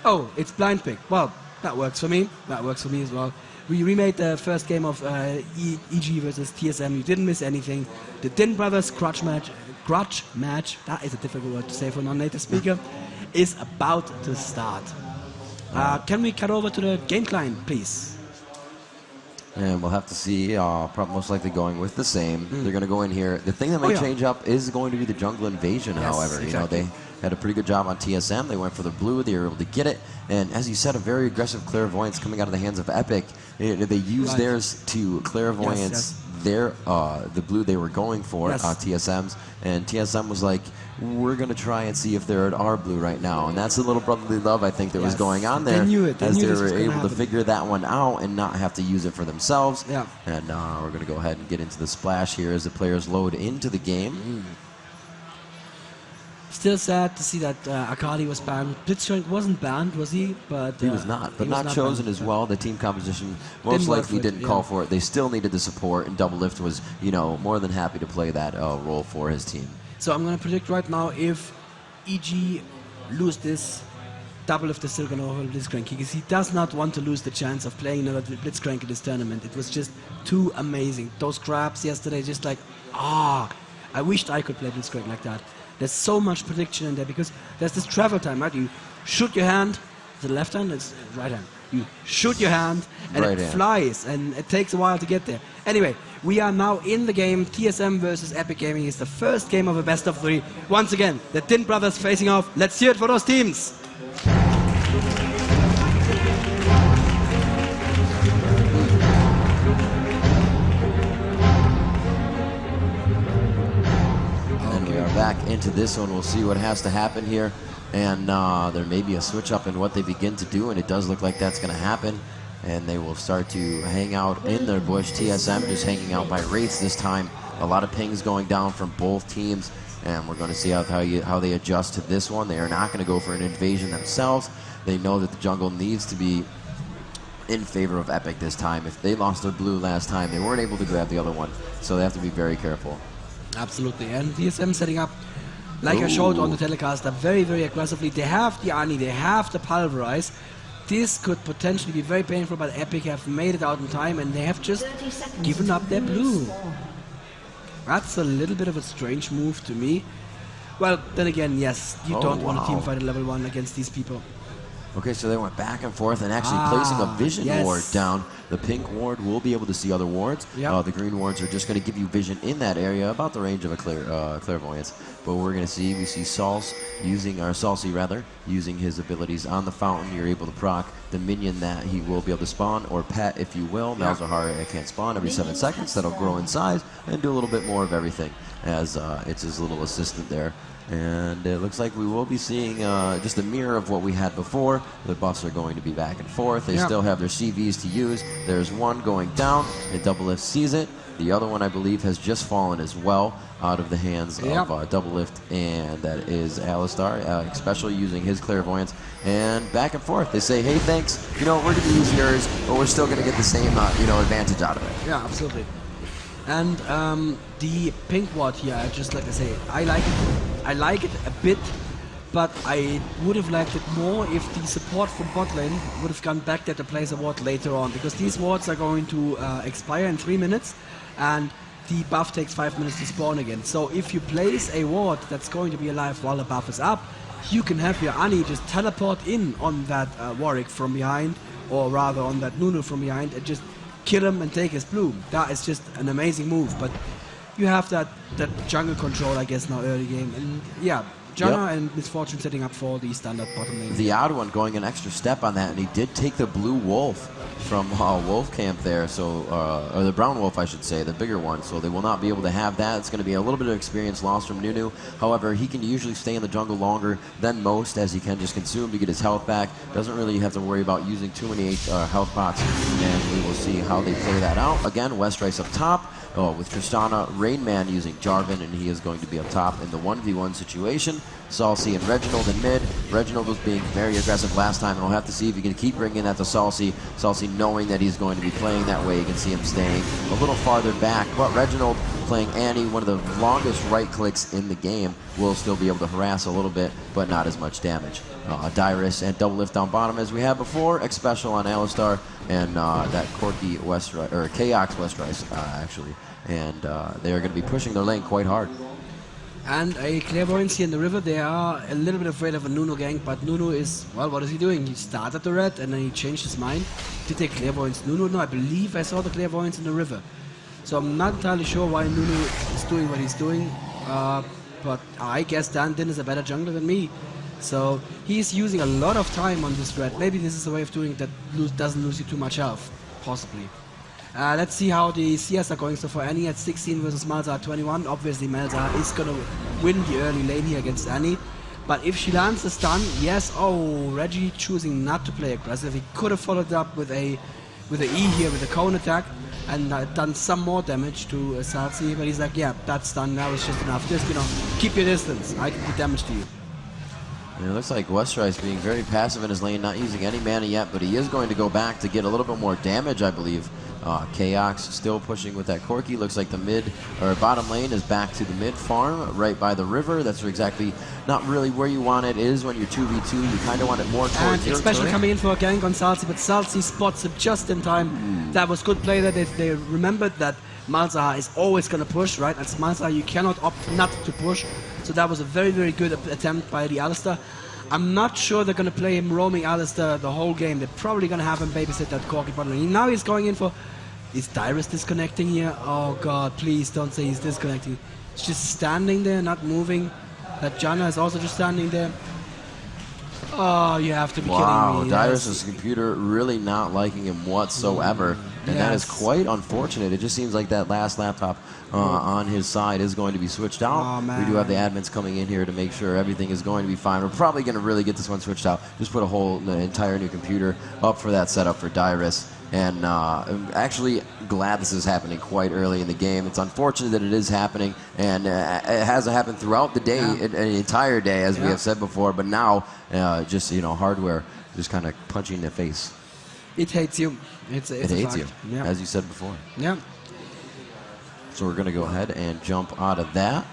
oh, it's blind pick. Well, that works for me. That works for me as well. We remade the first game of EG versus TSM. You didn't miss anything. The Din Brothers grudge match, that is a difficult word to say for a non-native speaker, is about to start. Can we cut over to the game client, please? And we'll have to see, most likely going with the same. They're going to go in here. The thing that might change up is going to be the jungle invasion, however. Exactly. They had a pretty good job on TSM. They went for the blue. They were able to get it. And as you said, a very aggressive clairvoyance coming out of the hands of Epic. They used theirs to clairvoyance the blue they were going for, TSM's. And TSM was like, we're going to try and see if they're at our blue right now. And that's the little brotherly love, I think, that was going on there. They knew it. As they were able to figure that one out and not have to use it for themselves. Yeah. And we're going to go ahead and get into the splash here as the players load into the game. Still sad to see that Akali was banned. Blitzcrank wasn't banned, was he? But he was not. But not chosen as well. The team composition most likely didn't call for it. They still needed the support, and Doublelift was, more than happy to play that role for his team. So I'm going to predict right now, if EG lose this, Doublelift is still going to hold Blitzcrank, because he does not want to lose the chance of playing another Blitzcrank in this tournament. It was just too amazing. Those grabs yesterday, just like, I wished I could play Blitzcrank like that. There's so much prediction in there, because there's this travel time, right? You shoot your hand, the left hand, it's right hand. You shoot your hand, and it flies, and it takes a while to get there. Anyway, we are now in the game. TSM versus Epic Gaming is the first game of a best of 3. Once again, the Din Brothers facing off. Let's hear it for those teams. And we are back into this one. We'll see what has to happen here. And there may be a switch up in what they begin to do, and it does look like that's going to happen. and they will start to hang out in their bush. TSM just hanging out by Wraiths this time. A lot of pings going down from both teams, and we're going to see how they adjust to this one. They are not going to go for an invasion themselves. They know that the jungle needs to be in favor of Epic this time. If they lost their blue last time, they weren't able to grab the other one, so they have to be very careful. Absolutely, and TSM setting up, like I showed on the telecast, very, very aggressively. They have the Ani, they have the Pulverize. This could potentially be very painful, but Epic have made it out in time, and they have just given up their blue. That's a little bit of a strange move to me. Well, then again, yes, you don't want to team fight at level 1 against these people. Okay, so they went back and forth and actually placing a vision ward down. The pink ward will be able to see other wards. Yep. The green wards are just going to give you vision in that area, about the range of a clairvoyance. But we're going to see, we see Salsi using his abilities on the fountain. You're able to proc the minion that he will be able to spawn, or pet if you will. Malzahar can't spawn every 7 seconds. That'll grow in size and do a little bit more of everything, as it's his little assistant there. And it looks like we will be seeing just a mirror of what we had before. The buffs are going to be back and forth. They still have their CVs to use. There's one going down, and Doublelift sees it. The other one, I believe, has just fallen as well out of the hands of Doublelift, and that is Alistar, especially using his clairvoyance. And back and forth, they say, hey, thanks, we're going to use yours, but we're still going to get the same, advantage out of it. Yeah, absolutely. And the pink ward here, just like I say, I like it a bit, but I would have liked it more if the support from bot lane would have gone back there to place a ward later on, because these wards are going to expire in 3 minutes, and the buff takes 5 minutes to spawn again. So if you place a ward that's going to be alive while the buff is up, you can have your Ani just teleport in on that Warwick from behind, or rather on that Nunu from behind, and just kill him and take his blue. That is just an amazing move, but you have that jungle control, I guess, now early game. And yeah, Janna and Misfortune setting up for the standard bottom lane. The odd one going an extra step on that, and he did take the blue wolf from Wolf Camp there, so or the brown wolf, I should say, the bigger one. So they will not be able to have that. It's going to be a little bit of experience lost from Nunu. However, he can usually stay in the jungle longer than most, as he can just consume to get his health back. Doesn't really have to worry about using too many health pots, and we will see how they play that out. Again, Westrice up top. With Tristana, Rainman using Jarvan, and he is going to be up top in the 1v1 situation. Salsi and Reginald in mid. Reginald was being very aggressive last time, and we'll have to see if he can keep bringing that to Salsi. Salsi knowing that he's going to be playing that way. You can see him staying a little farther back, but Reginald playing Annie, one of the longest right clicks in the game, will still be able to harass a little bit, but not as much damage. Dyrus and Doublelift down bottom as we had before. X Special on Alistar, and that Corki Westrice, or Chaos Westrice, actually. And they are going to be pushing their lane quite hard. And a Clairvoyance here in the river. They are a little bit afraid of a Nunu gank, but Nunu is, well, what is he doing? He started the red and then he changed his mind. Did they Clairvoyance Nunu? No, I believe I saw the Clairvoyance in the river. So I'm not entirely sure why Nunu is doing what he's doing, but I guess Dan Din is a better jungler than me. So he's using a lot of time on this red. Maybe this is a way of doing it that doesn't lose you too much health, possibly. Let's see how the CS are going. So for Annie at 16 versus Malzahar at 21, obviously Malzahar is going to win the early lane here against Annie. But if she lands the stun, yes, Reggie choosing not to play aggressive. He could have followed up with a E here with a cone attack and done some more damage to Salsi, but he's like, yeah, that's done, now it's just enough. Just, keep your distance. I can do damage to you. And it looks like Westrice being very passive in his lane, not using any mana yet, but he is going to go back to get a little bit more damage, I believe. Chaos still pushing with that Corki. Looks like the bottom lane is back to the mid farm, right by the river. That's exactly not really where you want it is when you're 2v2. You kind of want it more towards your especially coming in for a gank on Salsi, but Salsi spots it just in time. That was good play there. They remembered that Malzahar is always going to push, right? As Malzahar, you cannot opt not to push. So that was a very, very good attempt by the Alistar. I'm not sure they're going to play him roaming Alistar the whole game. They're probably going to have him babysit that Corki bottom lane. Now he's going in for... Is Dyrus disconnecting here? Oh god, please don't say he's disconnecting. He's just standing there, not moving. That Janna is also just standing there. Oh, you have to be kidding me. Wow, Dyrus' computer really not liking him whatsoever. And that is quite unfortunate. It just seems like that last laptop on his side is going to be switched out. Oh, man. We do have the admins coming in here to make sure everything is going to be fine. We're probably going to really get this one switched out. Just put an entire new computer up for that setup for Dyrus. And I'm actually glad this is happening quite early in the game. It's unfortunate that it is happening, and it hasn't happened throughout the day, an entire day, as we have said before. But now, just hardware just kind of punching in the face. It hates you. It hates you, as you said before. Yeah. So we're going to go ahead and jump out of that.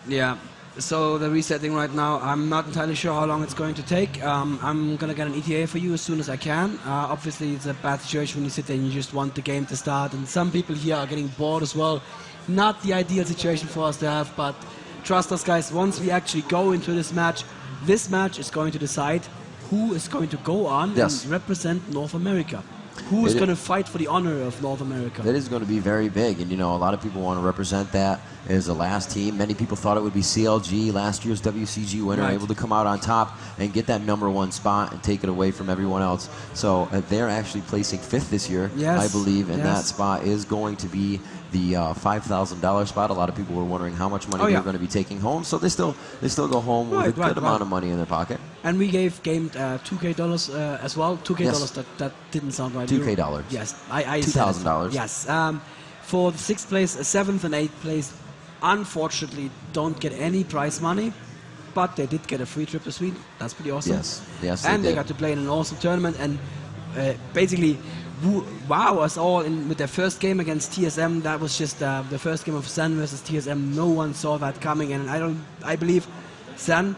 Yeah. So the resetting right now, I'm not entirely sure how long it's going to take. I'm going to get an ETA for you as soon as I can. Obviously, it's a bad situation when you sit there and you just want the game to start. And some people here are getting bored as well. Not the ideal situation for us to have, but trust us, guys, once we actually go into this match is going to decide who is going to go on and represent North America. Who is going to fight for the honor of North America? That is going to be very big, and a lot of people want to represent that as the last team. Many people thought it would be CLG, last year's WCG winner, able to come out on top and get that #1 spot and take it away from everyone else. So they're actually placing 5th this year, I believe, and that spot is going to be the $5,000 spot. A lot of people were wondering how much money they were going to be taking home, so they still go home with a good amount of money in their pocket. And we gave game $2K as well. $2K, that didn't sound right. $2K. Yes, I $2,000. Yes. For the 6th place, 7th and 8th place, unfortunately, don't get any prize money, but they did get a free trip to Sweden. That's pretty awesome. Yes, and they got to play in an awesome tournament and basically wow us all with their first game against TSM. That was just the first game of San versus TSM. No one saw that coming, and I believe San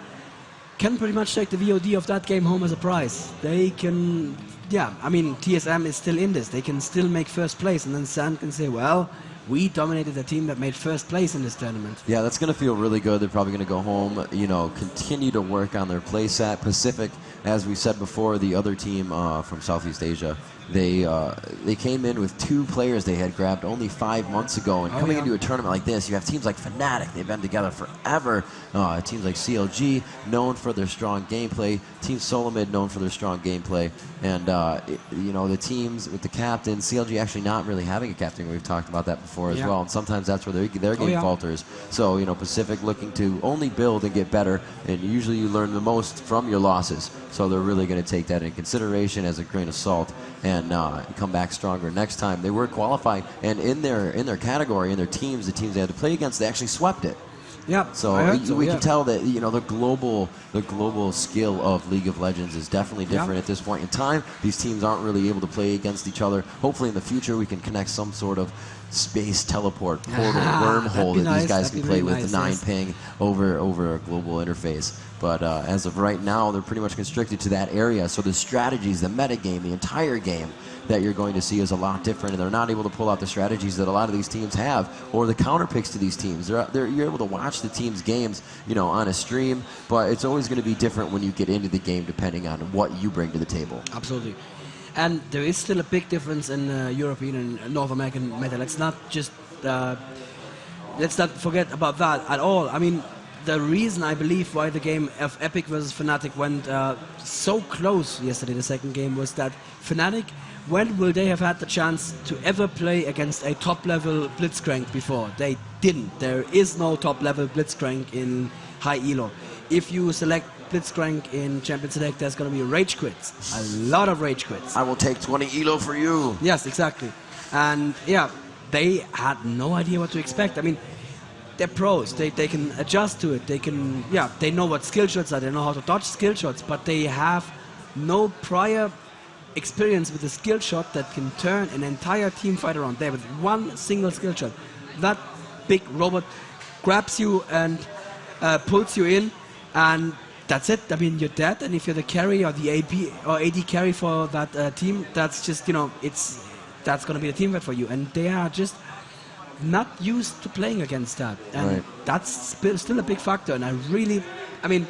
can pretty much take the VOD of that game home as a prize. They can, I mean, TSM is still in this. They can still make first place, and then San can say, well, we dominated the team that made first place in this tournament. Yeah, that's going to feel really good. They're probably going to go home, continue to work on their play set. Pacific, as we said before, the other team from Southeast Asia, they came in with 2 players they had grabbed only 5 months ago. And coming into a tournament like this, you have teams like Fnatic. They've been together forever. Teams like CLG, known for their strong gameplay. Team Solomid, known for their strong gameplay. And, the teams with the captain, CLG actually not really having a captain. We've talked about that before as well. And sometimes that's where their game falters. So, Pacific looking to only build and get better. And usually you learn the most from your losses. So they're really going to take that in consideration as a grain of salt and come back stronger next time. They were qualifying, and in their category, in their teams, the teams they had to play against, they actually swept it. Yeah. So we can tell that the global skill of League of Legends is definitely different at this point in time. These teams aren't really able to play against each other. Hopefully in the future we can connect some sort of space teleport portal wormhole that these guys can play with the 9 ping over a global interface. But as of right now, they're pretty much constricted to that area. So the strategies, the metagame, the entire game that you're going to see is a lot different, and they're not able to pull out the strategies that a lot of these teams have, or the counter picks to these teams. You're able to watch the team's games, on a stream, but it's always going to be different when you get into the game, depending on what you bring to the table. Absolutely. And there is still a big difference in European and North American meta. Let's not forget about that at all. I mean, the reason I believe why the game of Epic versus Fnatic went so close yesterday, the second game, was that Fnatic, when will they have had the chance to ever play against a top-level Blitzcrank before? They didn't. There is no top-level Blitzcrank in high elo. If you select Blitzcrank in Champion Select, there's going to be rage quits. A lot of rage quits. I will take 20 elo for you. Yes, exactly. And they had no idea what to expect. I mean, they're pros. They can adjust to it. They can, they know what skill shots are. They know how to dodge skill shots, but they have no prior experience with a skill shot that can turn an entire team fight around. There with one single skill shot. That big robot grabs you and pulls you in, and that's it. I mean, you're dead. And if you're the carry or the AD carry for that team, that's just, that's going to be the team fight for you. And they are just not used to playing against that. And that's still a big factor. And I mean,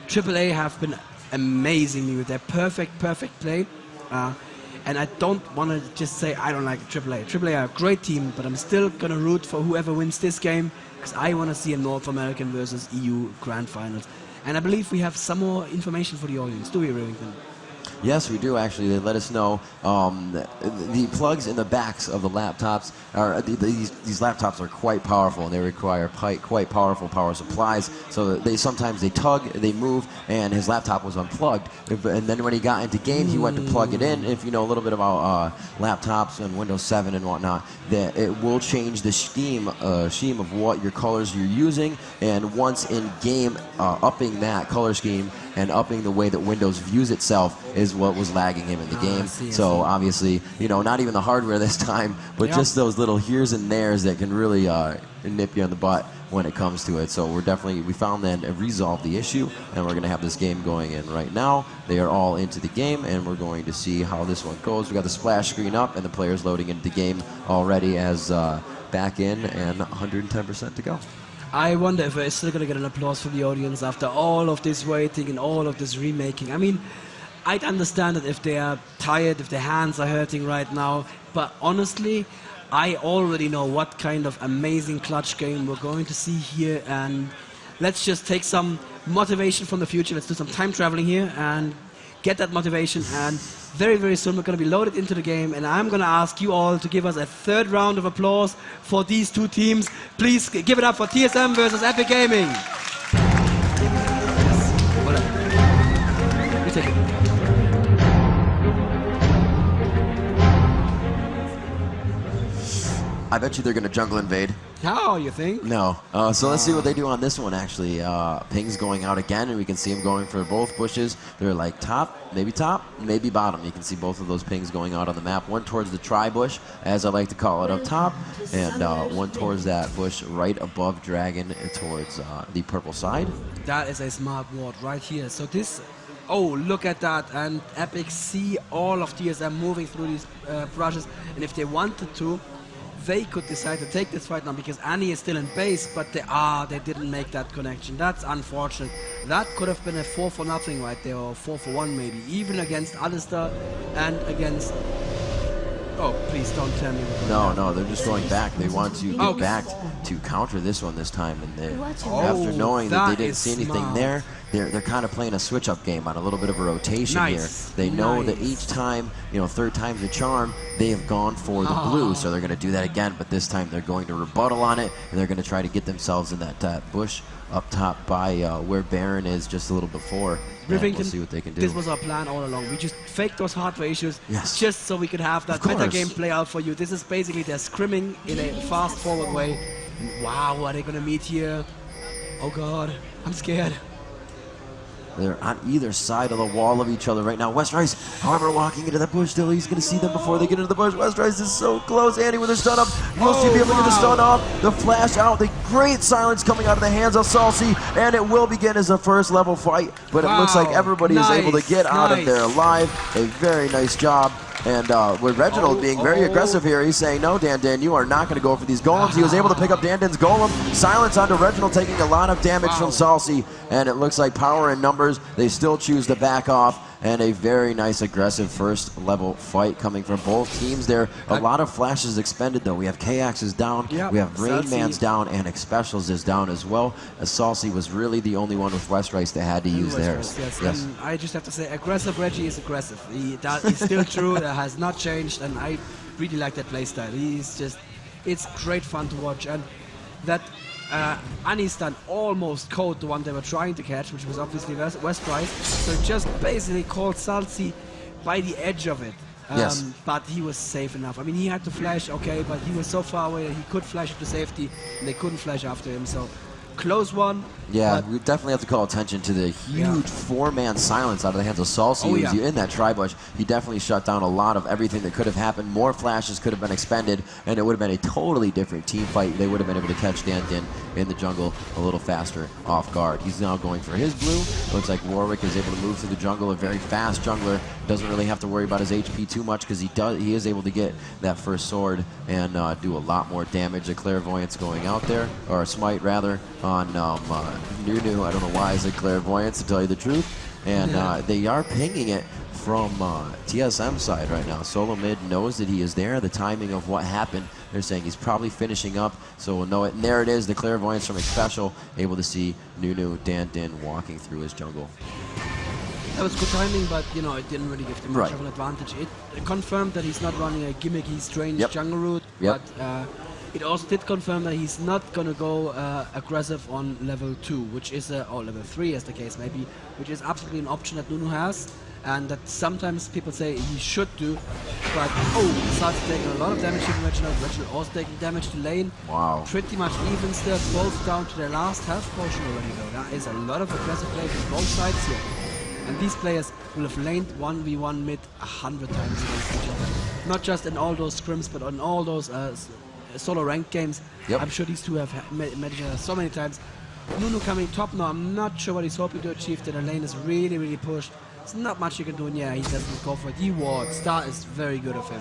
AAA have been amazing with their perfect play. And I don't want to just say I don't like AAA. AAA are a great team, but I'm still going to root for whoever wins this game, because I want to see a North American versus EU Grand Finals. And I believe we have some more information for the audience. Do we, Rivington? Yes, we do actually. They let us know the plugs in the backs of the laptops are these laptops are quite powerful and they require quite powerful power supplies. So they sometimes tug, they move, and his laptop was unplugged. And then when he got into game, he went to plug it in. If you know a little bit about laptops and Windows 7 and whatnot, that it will change the scheme of what your colors you're using. And once in game, upping that color scheme and upping the way that Windows views itself is what was lagging him in the game. So obviously, you know, not even the hardware this time, but just those little here's and there's that can really nip you in the butt when it comes to it. So we found that and resolved the issue, and we're going to have this game going in right now. They are all into the game, and we're going to see how this one goes. We got the splash screen up, and the players loading into the game already as back in and 110% to go. I wonder if we're still going to get an applause from the audience after all of this waiting and all of this remaking. I mean, I'd understand it if they are tired, if their hands are hurting right now, but honestly, I already know what kind of amazing clutch game we're going to see here, and let's just take some motivation from the future. Let's do some time traveling here and get that motivation, and very, very soon we're going to be loaded into the game, and I'm going to ask you all to give us a third round of applause for these two teams. Please give it up for TSM versus Epic Gaming. Yes, whatever. You take it. I bet you they're going to jungle invade. How, you think? No. So let's see what they do on this one, actually. Ping's going out again, and we can see him going for both bushes. They're like top, maybe bottom. You can see both of those pings going out on the map. One towards the tri-bush, as I like to call it, up top, and one towards that bush right above Dragon towards the purple side. That is a smart ward right here. So this... Oh, look at that. And Epic see all of TSM moving through these brushes, and if they wanted to, they could decide to take this fight now because Annie is still in base, but they didn't make that connection. That's unfortunate. That could have been a 4-0 right there, or 4-1 maybe, even against Alistair and against... Oh, please don't tell me. No, they're just going back. They want to get back to counter this one this time, and after knowing that they didn't see anything there, they're kind of playing a switch-up game on a little bit of a rotation here. They know that each time, you know, third time's a charm, they have gone for the blue, so they're going to do that again, but this time they're going to rebuttal on it, and they're going to try to get themselves in that bush up top by where Baron is just a little before. We'll see what they can do. This was our plan all along. We just faked those hardware issues just so we could have that better game play out for you. This is basically they're scrimming in a fast-forward way. And wow, who are they going to meet here? Oh God, I'm scared. They're on either side of the wall of each other right now. Westrice, however, walking into that bush still. He's going to see them before they get into the bush. Westrice is so close. Andy with her stun up. Will she be able to get the stun off? The flash out. The great silence coming out of the hands of Salsi. And it will begin as a first-level fight. But it looks like everybody is able to get out of there alive. A very nice job. And with Reginald being very aggressive here, he's saying, no, Dan, you are not going to go for these golems. He was able to pick up Dan's golem. Silence onto Reginald, taking a lot of damage from Salsi. And it looks like power in numbers. They still choose to back off. And a very nice aggressive first level fight coming from both teams there. A lot of flashes expended though. We have K-Ax is down, we have Rain Man's down, and X-Specials is down as well. As Salsi was really the only one with Westrice that had to use theirs. Yes. And I just have to say, aggressive Reggie is aggressive. That is still true, that has not changed, and I really like that playstyle. He's just, it's great fun to watch. And that Anistan almost caught the one they were trying to catch, which was obviously Westrice. So just basically called Salsi by the edge of it. But he was safe enough. I mean, he had to flash, okay, but he was so far away that he could flash to safety, and they couldn't flash after him. So close one. Yeah, we definitely have to call attention to the huge four-man silence out of the hands of Salsi. He was in that tri-bush. He definitely shut down a lot of everything that could have happened. More flashes could have been expended, and it would have been a totally different team fight. They would have been able to catch Dan in the jungle a little faster off guard. He's now going for his blue. Looks like Warwick is able to move through the jungle. A very fast jungler. Doesn't really have to worry about his HP too much because he is able to get that first sword and do a lot more damage. A clairvoyance going out there, or a smite rather, on Nunu. I don't know why I said clairvoyance, to tell you the truth. And they are pinging it from TSM side right now. Solo mid knows that he is there. The timing of what happened, they're saying he's probably finishing up, so we'll know it. And there it is, the clairvoyance from X-Special, able to see Nunu Dan walking through his jungle. That was good timing, but you know, it didn't really give him much Right. of an advantage. It confirmed that he's not running a gimmicky, strange jungle route, but it also did confirm that he's not going to go aggressive on level 2, which is, or level 3 as the case may be, which is absolutely an option that Nunu has, and that sometimes people say he should do, but he starts taking a lot of damage to Reginald. Reginald also taking damage to lane. Wow. Pretty much even still, both down to their last health potion already though. That is a lot of aggressive play from both sides here. And these players will have laned 1v1 mid 100 times against each other. Not just in all those scrims, but on all those solo ranked games. I'm sure these two have met each other so many times. Nunu coming top now, I'm not sure what he's hoping to achieve. The lane is really, really pushed. There's not much you can do, and yeah, he doesn't go for it. He wards. Star is very good of him.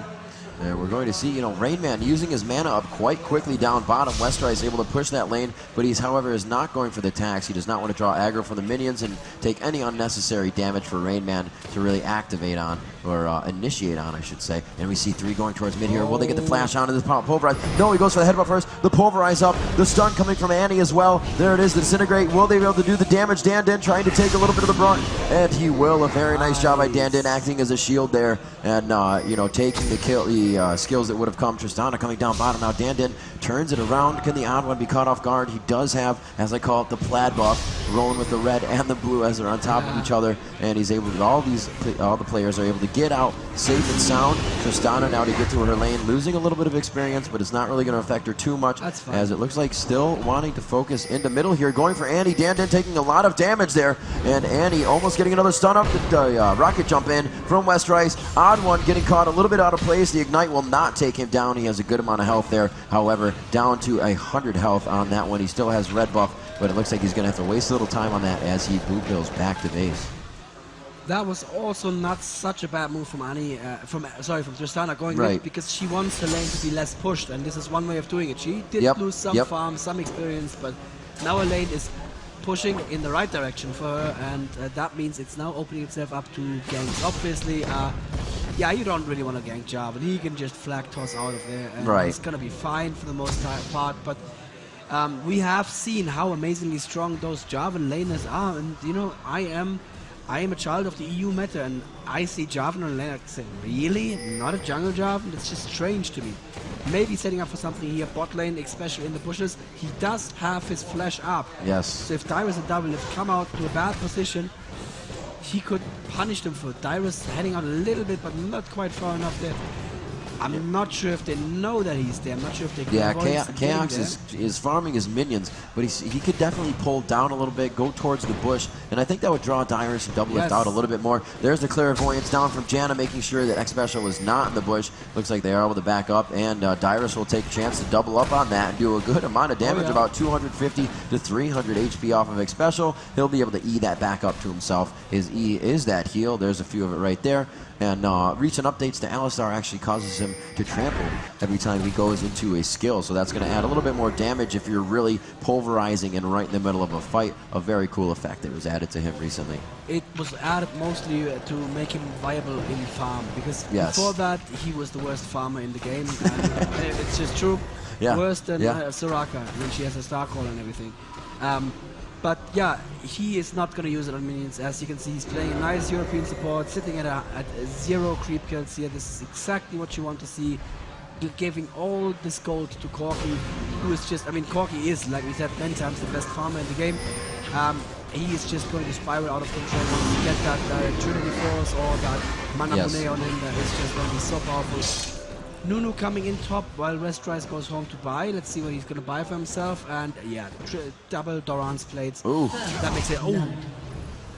And we're going to see, you know, Rain Man using his mana up quite quickly down bottom. Westray is able to push that lane, but he's, however, is not going for the tax. He does not want to draw aggro from the minions and take any unnecessary damage for Rain Man to really activate on, or initiate on, I should say. And we see 3 going towards mid here. Will they get the flash onto this Pulverize? No, he goes for the headbutt first. The Pulverize up. The stun coming from Annie as well. There it is, the Disintegrate. Will they be able to do the damage? Dandin trying to take a little bit of the brunt, and he will. A very nice job by Dandin acting as a shield there, and, you know, taking the skills that would have come. Tristana coming down bottom now. Dandin turns it around. Can the odd one be caught off guard? He does have, as I call it, the plaid buff, rolling with the red and the blue as they're on top of each other, and he's able to, all the players are able to get out safe and sound. Tristana now to get to her lane, losing a little bit of experience, but it's not really going to affect her too much, as it looks like still wanting to focus into middle here, going for Annie. Dandin taking a lot of damage there, and Annie almost getting another stun up. The rocket jump in from Westrice. Odd one getting caught a little bit out of place. The Ignite will not take him down. He has a good amount of health there. However, down to 100 health on that one. He still has red buff, but it looks like he's going to have to waste a little time on that as he blue pills back to base. That was also not such a bad move from Annie, from Tristana going mid, because she wants the lane to be less pushed, and this is one way of doing it. She did lose some farm, some experience, but now her lane is pushing in the right direction for her, and that means it's now opening itself up to ganks. Obviously, yeah, you don't really want to gank Jarvan. He can just flag toss out of there, and he's going to be fine for the most part, but we have seen how amazingly strong those Jarvan laners are, and you know, I am a child of the EU meta, and I see Jarvan on lane, I say, really? Not a jungle Jarvan? It's just strange to me. Maybe setting up for something here, bot lane, especially in the bushes. He does have his flash up. Yes. So if Dyrus and Double have come out to a bad position, he could punish them for it. Dyrus heading out a little bit, but not quite far enough there. I'm not sure if they know that he's there. I'm not sure if they can Chaox is farming his minions, but he could definitely pull down a little bit, go towards the bush, and I think that would draw Dyrus and Double Lift out a little bit more. There's the Clairvoyance down from Janna, making sure that X-Special was not in the bush. Looks like they are able to back up, and Dyrus will take a chance to double up on that and do a good amount of damage, about 250 to 300 HP off of X-Special. He'll be able to E that back up to himself. His E is that heal. There's a few of it right there. And recent updates to Alistar actually causes him to trample every time he goes into a skill. So that's going to add a little bit more damage if you're really pulverizing and right in the middle of a fight. A very cool effect that was added to him recently. It was added mostly to make him viable in farm, because before that he was the worst farmer in the game. And, it's just true. Worse than Soraka when she has a star call and everything. But yeah, he is not going to use it on minions. As you can see, he's playing a nice European support, sitting at 0 creep kills here. This is exactly what you want to see. Giving all this gold to Corki, who is just, I mean, Corki is, like we said many times, the best farmer in the game. He is just going to spiral out of control once you get that Trinity Force or that Mana Mune on him. That is just going to be so powerful. Nunu coming in top while Westrice goes home to buy. Let's see what he's going to buy for himself. And yeah, double Doran's plates. Ooh. That makes it,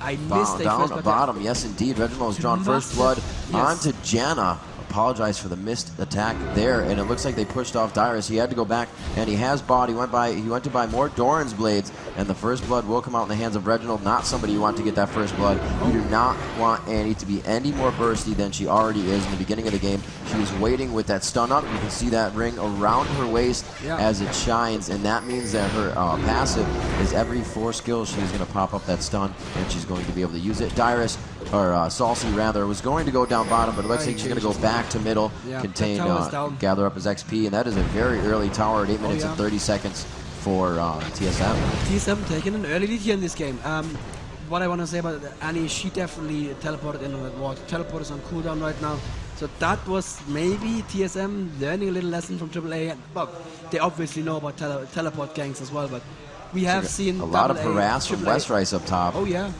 I missed a down the bottom, yes indeed. Reginald's drawn first blood onto Janna. Apologize for the missed attack there, and it looks like they pushed off Dyrus. He had to go back, and he has bought. He went to buy more Doran's blades, and the first blood will come out in the hands of Reginald. Not somebody you want to get that first blood. You do not want Annie to be any more bursty than she already is in the beginning of the game. She was waiting with that stun up. You can see that ring around her waist as it shines, and that means that her passive is every 4 skills she's going to pop up that stun, and she's going to be able to use it. Dyrus, or Salsi rather, was going to go down bottom, but it looks like she's going to go back to middle, contain, gather up his XP, and that is a very early tower at 8 minutes and 30 seconds for TSM. TSM taking an early lead here in this game. what I want to say about Annie, she definitely teleported into that water. Teleport is on cooldown right now. So that was maybe TSM learning a little lesson from AAA. Well, they obviously know about teleport ganks as well, but we have seen a lot of harass from Westrice up top. Oh yeah.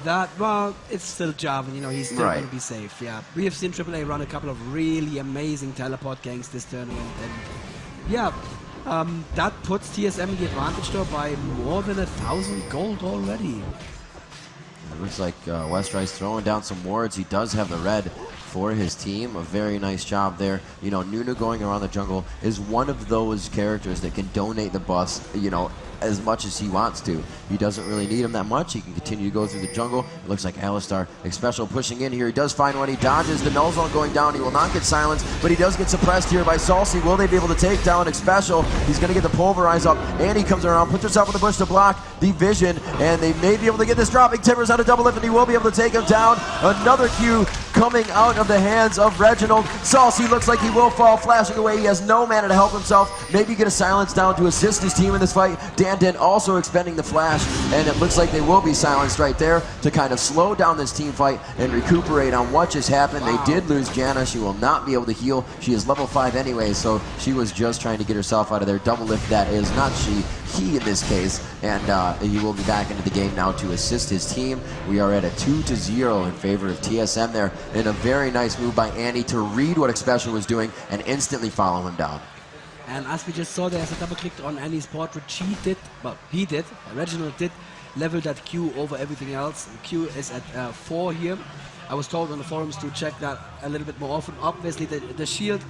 That, well, it's still Jarvan, you know, he's still going to be safe, yeah. We have seen AAA run a couple of really amazing teleport ganks this tournament, and yeah, that puts TSM in the advantage though by more than 1,000 gold already. It looks like Westrice throwing down some wards. He does have the red for his team. A very nice job there. You know, Nunu going around the jungle is one of those characters that can donate the buffs, you know, as much as he wants to. He doesn't really need him that much. He can continue to go through the jungle. It looks like Alistar, Special pushing in here. He does find one. He dodges the null zone going down. He will not get silenced, but he does get suppressed here by Salsi. Will they be able to take down Special? He's going to get the pulverize up, and he comes around, puts himself in the bush to block the vision, and they may be able to get this dropping. Timbers on a double lift, and he will be able to take him down. Another Q coming out of the hands of Reginald. Salsi looks like he will fall, flashing away. He has no mana to help himself. Maybe get a silence down to assist his team in this fight. Dan also expending the flash, and it looks like they will be silenced right there to kind of slow down this team fight and recuperate on what just happened. They did lose Janna. She will not be able to heal. She is level 5 anyway, so she was just trying to get herself out of there. Double lift, that is not she, he in this case, and he will be back into the game now to assist his team. We are at a 2-0 in favor of TSM there, and a very nice move by Annie to read what Special was doing and instantly follow him down. And as we just saw there, as I double-clicked on Annie's portrait, he did, Reginald did, level that Q over everything else. The Q is at 4 here. I was told on the forums to check that a little bit more often. Obviously, the shield,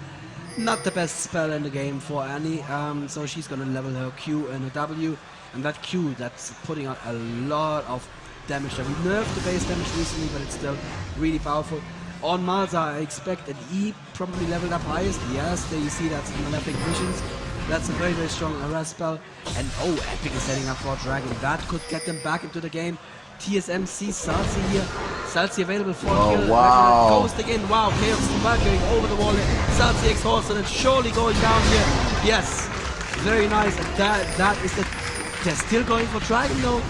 not the best spell in the game for Annie, so she's going to level her Q and her W. And that Q, that's putting out a lot of damage. We nerfed the base damage recently, but it's still really powerful. On Malza, I expect an E probably leveled up highest. Yes, there you see that's Malefic Visions. That's a very, very strong harass spell. And oh, Epic is setting up for Dragon. That could get them back into the game. TSM sees Salsi here. Salsi available for kill. Wow. Ghost again. Wow, Chaos back going over the wall here. Salsi exhausted and surely going down here. Yes, very nice. And that is the... They're still going for Dragon though.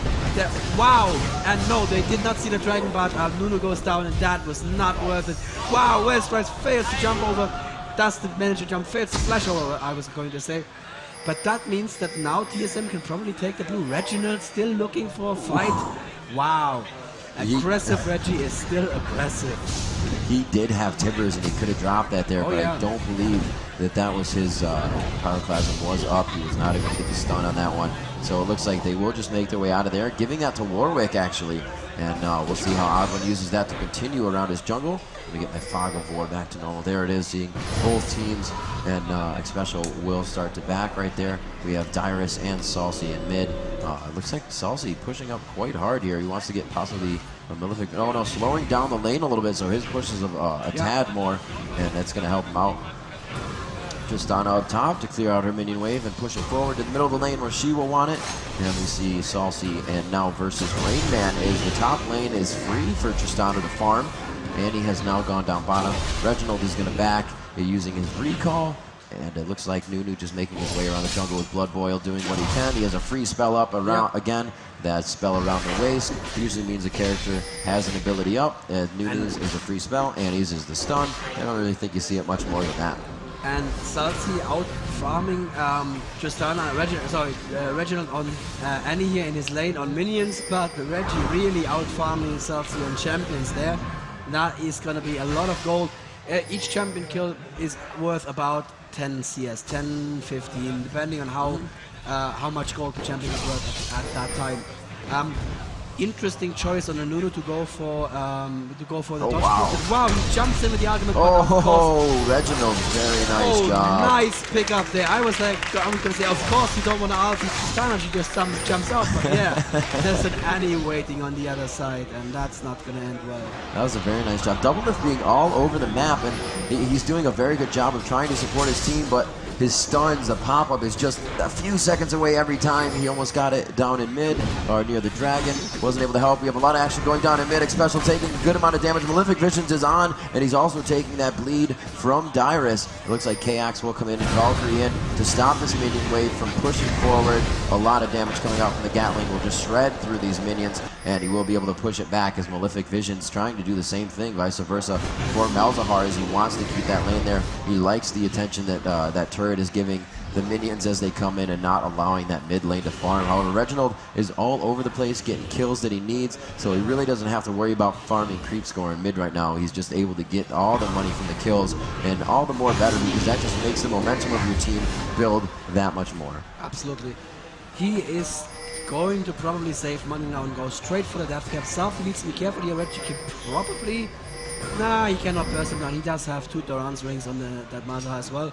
Wow, and no, they did not see the Dragon, but Nunu goes down, and that was not worth it. Wow, Westrice fails to jump over. Does the manager jump? Fails to flash over, I was going to say. But that means that now TSM can probably take the blue. Reginald still looking for a fight. Wow. Aggressive Reggie is still aggressive. He did have Timbers, and he could have dropped that there, but I don't believe that was his Pyroclasm was up. He was not able to get the stun on that one. So it looks like they will just make their way out of there, giving that to Warwick, actually. And we'll see how Odwin uses that to continue around his jungle. Let me get my Fog of War back to normal. There it is, seeing both teams, and Special will start to back right there. We have Dyrus and Salsi in mid. It looks like Salsi pushing up quite hard here. He wants to get possibly a Malefic. Oh no, slowing down the lane a little bit, so his push is a tad more, and that's going to help him out. Tristana up top to clear out her minion wave and push it forward to the middle of the lane where she will want it. And we see Salsi, and now versus Rain Man is the top lane is free for Tristana to farm. And he has now gone down bottom. Reginald is going to back using his recall. And it looks like Nunu just making his way around the jungle with Blood Boil, doing what he can. He has a free spell up around again. That spell around the waist usually means a character has an ability up. Nunu's is a free spell, Annie's is the stun. I don't really think you see it much more than that. And Salsi out farming Tristana, Reginald on Annie here in his lane on minions, but Reggie really out farming Salsi on champions there. That is going to be a lot of gold. Each champion kill is worth about 10 CS, 10, 15, depending on how much gold the champion is worth at that time. Interesting choice on a Nunu to go for the dodge. Wow, he jumps in with the argument. Reginald, very nice job. Nice pick up there. I was gonna say, of course you don't want to ulti Tristana, she just jumps out, but yeah, there's an Annie waiting on the other side, and that's not gonna end well. That was a very nice job. Doublelift being all over the map, and he's doing a very good job of trying to support his team, but His stuns, the pop-up is just a few seconds away every time. He almost got it down in mid, or near the dragon. Wasn't able to help. We have a lot of action going down in mid. Special taking a good amount of damage. Malefic Visions is on, and he's also taking that bleed from Dyrus. It looks like Kaox will come in and Valkyrie in to stop this minion wave from pushing forward. A lot of damage coming out from the Gatling will just shred through these minions, and he will be able to push it back as Malefic Visions trying to do the same thing, vice versa for Malzahar, as he wants to keep that lane there. He likes the attention that that turret is giving the minions as they come in and not allowing that mid lane to farm. However, Reginald is all over the place getting kills that he needs, so he really doesn't have to worry about farming creep score in mid right now. He's just able to get all the money from the kills, and all the more better, because that just makes the momentum of your team build that much more. Absolutely. He is going to probably save money now and go straight for the death cap. South needs to be careful here. Reggie can probably... Nah, he cannot burst him down. He does have 2 Doran's rings on that Malzahar as well.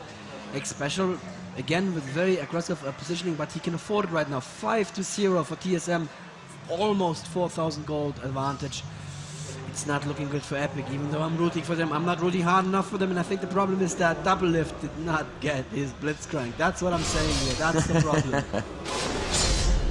X-Special, again, with very aggressive positioning, but he can afford it right now. 5-0 for TSM. Almost 4,000 gold advantage. It's not looking good for Epic, even though I'm rooting for them. I'm not rooting hard enough for them, and I think the problem is that Double Lift did not get his Blitzcrank. That's what I'm saying here. That's the problem.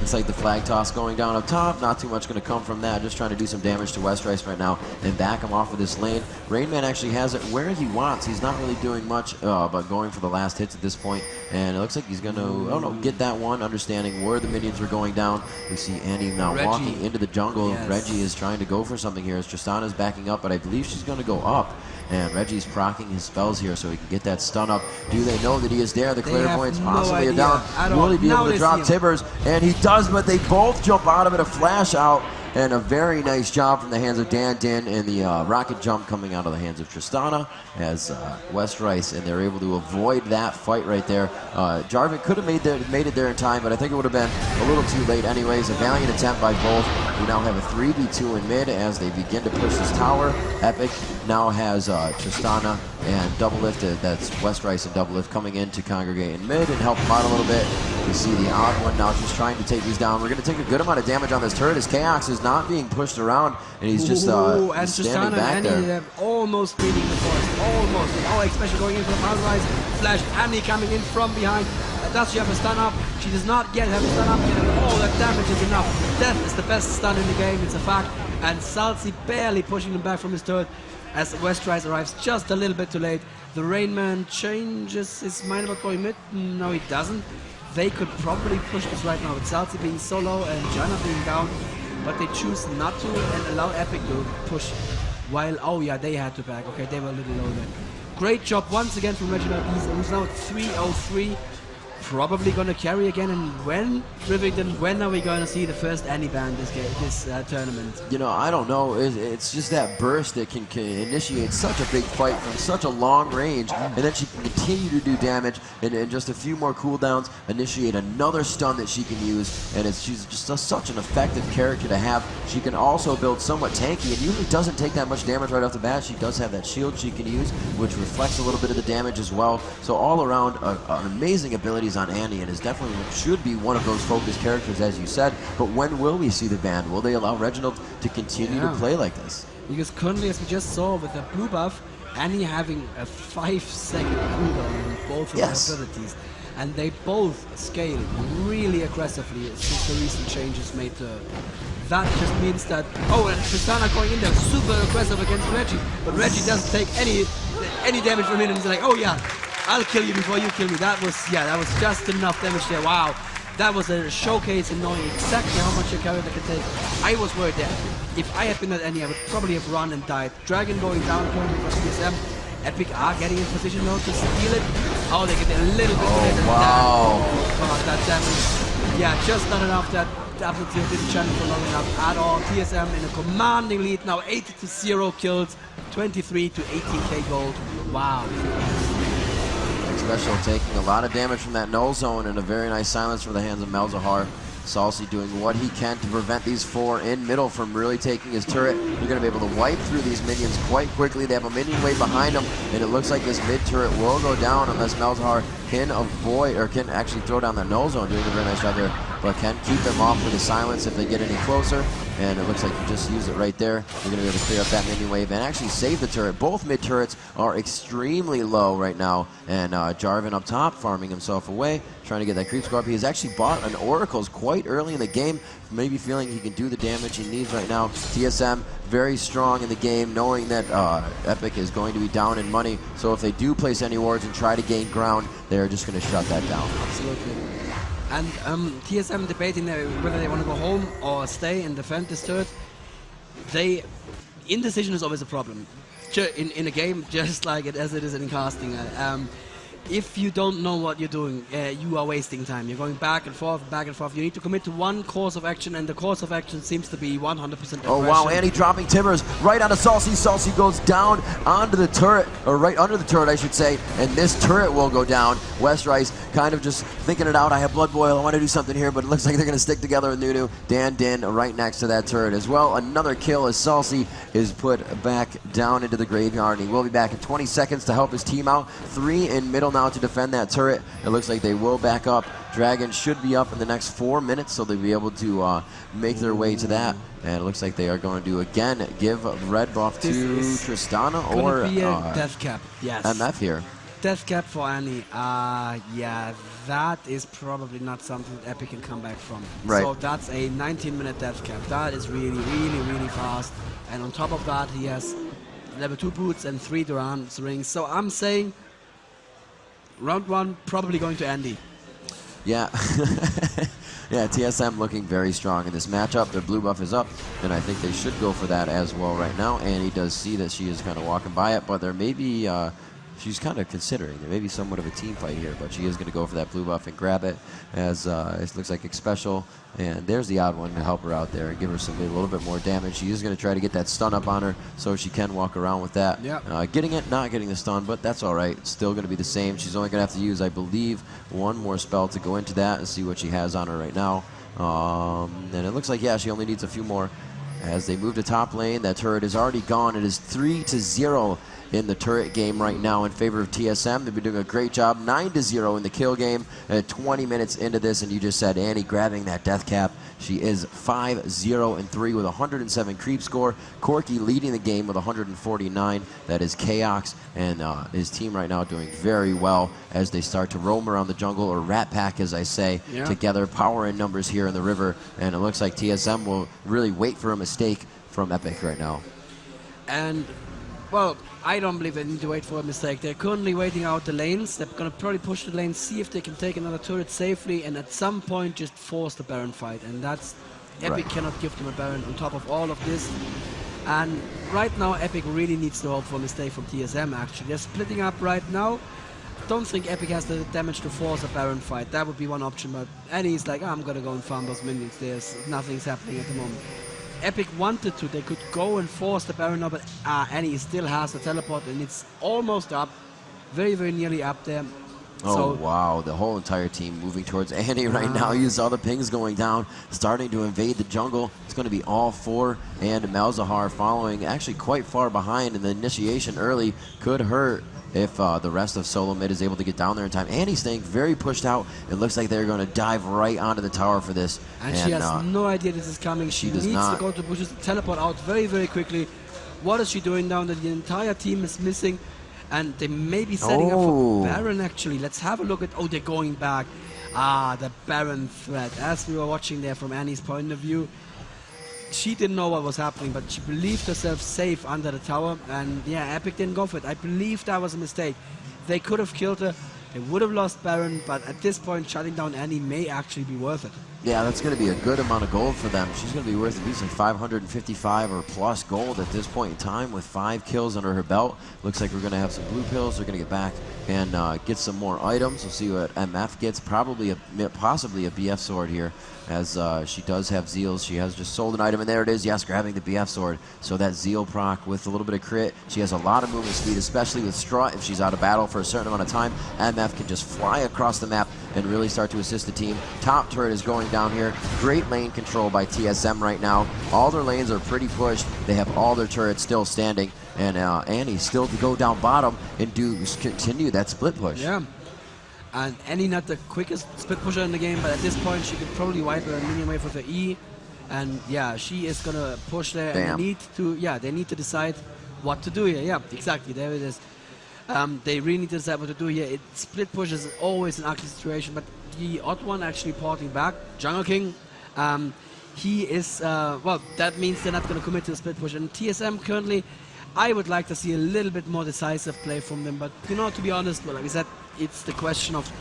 It's like the flag toss going down up top. Not too much going to come from that. Just trying to do some damage to Westrice right now and back him off of this lane. Rainman actually has it where he wants. He's not really doing much, but going for the last hits at this point. And it looks like he's going to, oh no, get that one, understanding where the minions were going down. We see Andy now walking into the jungle. Yes. Reggie is trying to go for something here as Tristana's backing up, but I believe she's going to go up. And Reggie's proccing his spells here so he can get that stun up. Do they know that he is there? The clairvoyant's possibly down. Will he be able to drop Tibbers? And he does, but they both jump out of it. A flash out. And a very nice job from the hands of Dan Din, and the rocket jump coming out of the hands of Tristana as Westrice, and they're able to avoid that fight right there. Jarvan could have made it there in time, but I think it would have been a little too late anyways. A valiant attempt by both. We now have a 3v2 in mid as they begin to push this tower. Epic now has Tristana and Double Lift, that's Westrice and Double Lift coming in to congregate in mid and help them out a little bit. We see the odd one now just trying to take these down. We're going to take a good amount of damage on this turret as Kaox is not being pushed around, and he's just standing back there. Almost leading the forest, almost. Oh, especially going in for the Malzahar flash. Annie coming in from behind. Does she have a stun up? She does not yet have a stun up yet. Oh, that damage is enough. Death is the best stun in the game, it's a fact. And Salsi barely pushing him back from his turret as Westrice arrives just a little bit too late. The Rainman changes his mind about going mid. No, he doesn't. They could probably push this right now with Salsi being so low and Jana being down, but they choose not to and allow Epic to push. While, oh yeah, they had to back. Okay, they were a little low there. Great job once again from Reginald, who's now at 303. Probably going to carry again, and when are we going to see the first Annie ban this tournament? You know, I don't know. It's just that burst that can initiate such a big fight from such a long range, and then she can continue to do damage, and just a few more cooldowns, initiate another stun that she can use, and she's just such an effective character to have. She can also build somewhat tanky, and usually doesn't take that much damage right off the bat. She does have that shield she can use, which reflects a little bit of the damage as well. So all around, amazing abilities on Annie, and is definitely should be one of those focused characters, as you said. But when will we see the ban? Will they allow Reginald to continue to play like this? Because currently, as we just saw with the blue buff, Annie having a 5-second cooldown on both of her abilities, and they both scale really aggressively since the recent changes made to her. That just means that, oh, and Tristana going in there super aggressive against Reggie, but Reggie doesn't take any damage from him, and he's like, oh yeah, I'll kill you before you kill me. That was just enough damage there. Wow. That was a showcase in knowing exactly how much your character can take. I was worried there. If I had been at Annie, I would probably have run and died. Dragon going down currently for TSM. Epic are getting in position now to steal it. Oh, they get a little bit of it. Wow. Oh, God, that damage. Yeah, just not enough. That definitely didn't channel for long enough at all. TSM in a commanding lead now. 80-0 kills. 23 to 18k gold. Wow. Special taking a lot of damage from that null zone, and a very nice silence for the hands of Malzahar. Salsi doing what he can to prevent these 4 in middle from really taking his turret. You're going to be able to wipe through these minions quite quickly. They have a minion wave behind them, and it looks like this mid turret will go down unless Malzahar can avoid, or can actually throw down that null zone, doing a very nice job there, but can keep them off with the silence if they get any closer. And it looks like you just use it right there. You're going to be able to clear up that minion wave and actually save the turret. Both mid turrets are extremely low right now. And Jarvan up top, farming himself away, trying to get that creep score up. He has actually bought an Oracle's quite early in the game, maybe feeling he can do the damage he needs right now. TSM very strong in the game, knowing that Epic is going to be down in money. So if they do place any wards and try to gain ground, they're just going to shut that down. Absolutely. And TSM debating whether they want to go home or stay and defend this turret. Indecision is always a problem in a game, just like as it is in casting. If you don't know what you're doing, you are wasting time. You're going back and forth, back and forth. You need to commit to one course of action, and the course of action seems to be 100% aggression. Oh wow, Annie dropping timbers right onto Salsi. Salsi goes down onto the turret, or right under the turret, I should say, and this turret will go down. West Rice kind of just thinking it out. I have Blood Boil, I want to do something here, but it looks like they're going to stick together with Nunu. Dan Din right next to that turret as well. Another kill as Salsi is put back down into the graveyard, and he will be back in 20 seconds to help his team out. 3 in middle now to defend that turret. It looks like they will back up. Dragon should be up in the next 4 minutes, so they'll be able to make their way to that. And it looks like they are going to again give red buff to Tristana or death cap. Yes. MF here. Death cap for Annie. Yeah, that is probably not something that Epic can come back from. Right. So that's a 19-minute death cap. That is really, really, really fast. And on top of that, he has level 2 boots and 3 Duran's rings. So I'm saying round 1 probably going to Andy. Yeah. Yeah, TSM looking very strong in this matchup. Their blue buff is up, and I think they should go for that as well right now. Annie does see that she is kind of walking by it, but there may be, she's kind of considering, there may be somewhat of a team fight here, but she is going to go for that blue buff and grab it as it looks like it's special. And there's the odd one to help her out there and give her a little bit more damage. She is going to try to get that stun up on her so she can walk around with that. Yep. Getting it, not getting the stun, but that's all right. Still going to be the same. She's only going to have to use, I believe, one more spell to go into that and see what she has on her right now. And it looks like, yeah, she only needs a few more. As they move to top lane, that turret is already gone. It is 3-0 in the turret game right now in favor of TSM. They've been doing a great job. 9-0 in the kill game. 20 minutes into this, and you just said Annie grabbing that death cap. She is 5-0-3 with 107 creep score. Corky leading the game with 149. That is Chaos, and his team right now doing very well as they start to roam around the jungle, or rat pack as I say, together. Power in numbers here in the river, and it looks like TSM will really wait for a mistake from Epic right now. And well, I don't believe they need to wait for a mistake. They're currently waiting out the lanes. They're going to probably push the lanes, see if they can take another turret safely, and at some point just force the Baron fight. And that's Epic cannot give them a Baron on top of all of this. And right now, Epic really needs to hope for a mistake from TSM, actually. They're splitting up right now. Don't think Epic has the damage to force a Baron fight. That would be one option, but Annie's like, I'm going to go and farm those minions. Nothing's happening at the moment. Epic wanted to, they could go and force the Baron up, but Annie still has the teleport, and it's almost up, very, very nearly up there. Oh, wow, the whole entire team moving towards Annie right now. You saw the pings going down, starting to invade the jungle. It's going to be all 4, and Malzahar following actually quite far behind, and the initiation early could hurt if the rest of solo mid is able to get down there in time. Annie's staying very pushed out. It looks like they're going to dive right onto the tower for this. And she has no idea this is coming. She needs to go to bushes, teleport out very, very quickly. What is she doing down there? The entire team is missing, and they may be setting up for Baron, actually. Let's have a look at... Oh, they're going back. The Baron threat. As we were watching there from Annie's point of view, she didn't know what was happening, but she believed herself safe under the tower, and yeah, Epic didn't go for it. I believe that was a mistake. They could have killed her, they would have lost Baron, but at this point, shutting down Annie may actually be worth it. Yeah, that's going to be a good amount of gold for them. She's going to be worth at least like 555 or plus gold at this point in time with 5 kills under her belt. Looks like we're going to have some blue pills. They're going to get back and get some more items. We'll see what MF gets. Possibly a BF sword here, as she does have Zeals. She has just sold an item, and there it is. Yes, grabbing the BF sword. So that Zeal proc with a little bit of crit. She has a lot of movement speed, especially with Strut. If she's out of battle for a certain amount of time, MF can just fly across the map and really start to assist the team. Top turret is going down here. Great lane control by TSM right now. All their lanes are pretty pushed. They have all their turrets still standing, and Annie still to go down bottom and continue that split push. Yeah. And Annie not the quickest split pusher in the game, but at this point she could probably wipe a minion wave with her E. And yeah, she is gonna push there. Damn. And they need to decide what to do here. Yeah, exactly, there it is. They really need to decide what to do here. Split push is always an ugly situation, but the odd one actually porting back, Jungle King, he is, well, that means they're not going to commit to the split push. And TSM currently, I would like to see a little bit more decisive play from them, but you know, to be honest, well, like I said, it's the question of,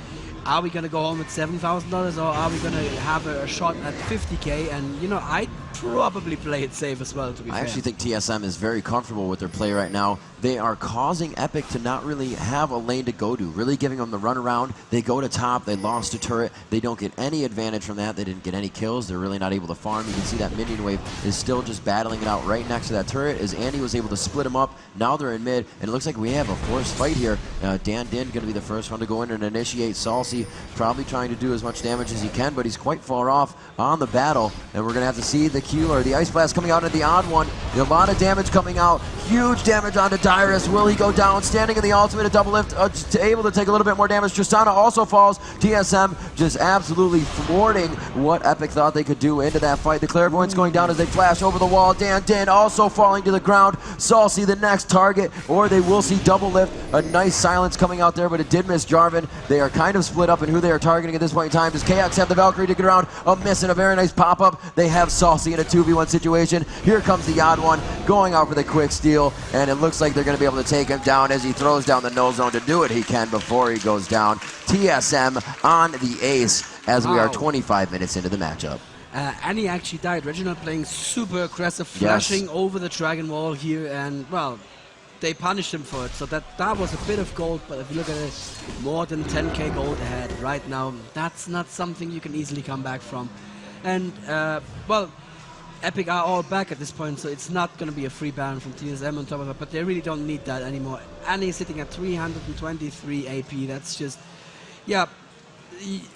are we going to go home with $7,000 or are we going to have a shot at 50K? And you know, I'd probably play it safe as well, to be fair. I actually think TSM is very comfortable with their play right now. They are causing Epic to not really have a lane to go to, really giving them the run around. They go to top, they lost a turret, they don't get any advantage from that, they didn't get any kills, they're really not able to farm. You can see that minion wave is still just battling it out right next to that turret as Andy was able to split them up. Now they're in mid, and it looks like we have a forced fight here. Dan Din going to be the first one to go in and initiate. Salsi probably trying to do as much damage as he can, but he's quite far off on the battle, and we're going to have to see the Q or the Ice Blast coming out at the odd one. A lot of damage coming out, huge damage onto Dyrus. Will he go down? Standing in the ultimate, a double lift, able to take a little bit more damage. Tristana also falls. TSM just absolutely thwarting what Epic thought they could do into that fight. The Clairvoyant's going down as they flash over the wall. Dan Din also falling to the ground. Salsi the next target, or they will see double lift. A nice silence coming out there, but it did miss Jarvan. They are kind of split up in who they are targeting at this point in time. Does KX have the Valkyrie to get around? A miss and a very nice pop-up. They have Salsi in a 2v1 situation. Here comes the odd one, going out for the quick steal, and it looks like they're going to be able to take him down as he throws down the no zone to do what he can before he goes down. TSM on the ace as we are 25 minutes into the matchup. Annie actually died. Reginald playing super aggressive, flashing over the Dragon Wall here, and well, they punished him for it. So that was a bit of gold, but if you look at it, more than 10k gold ahead right now. That's not something you can easily come back from. And well, Epic are all back at this point, so it's not going to be a free ban from TSM on top of it, but they really don't need that anymore. Annie is sitting at 323 AP. That's just, yeah,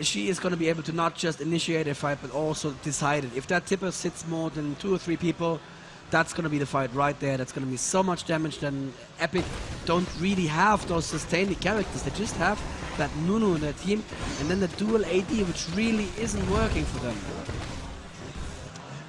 she is going to be able to not just initiate a fight, but also decide it. If that tipper sits more than 2 or 3 people, that's going to be the fight right there. That's going to be so much damage. Then Epic don't really have those sustaining characters. They just have that Nunu in their team, and then the dual AD, which really isn't working for them.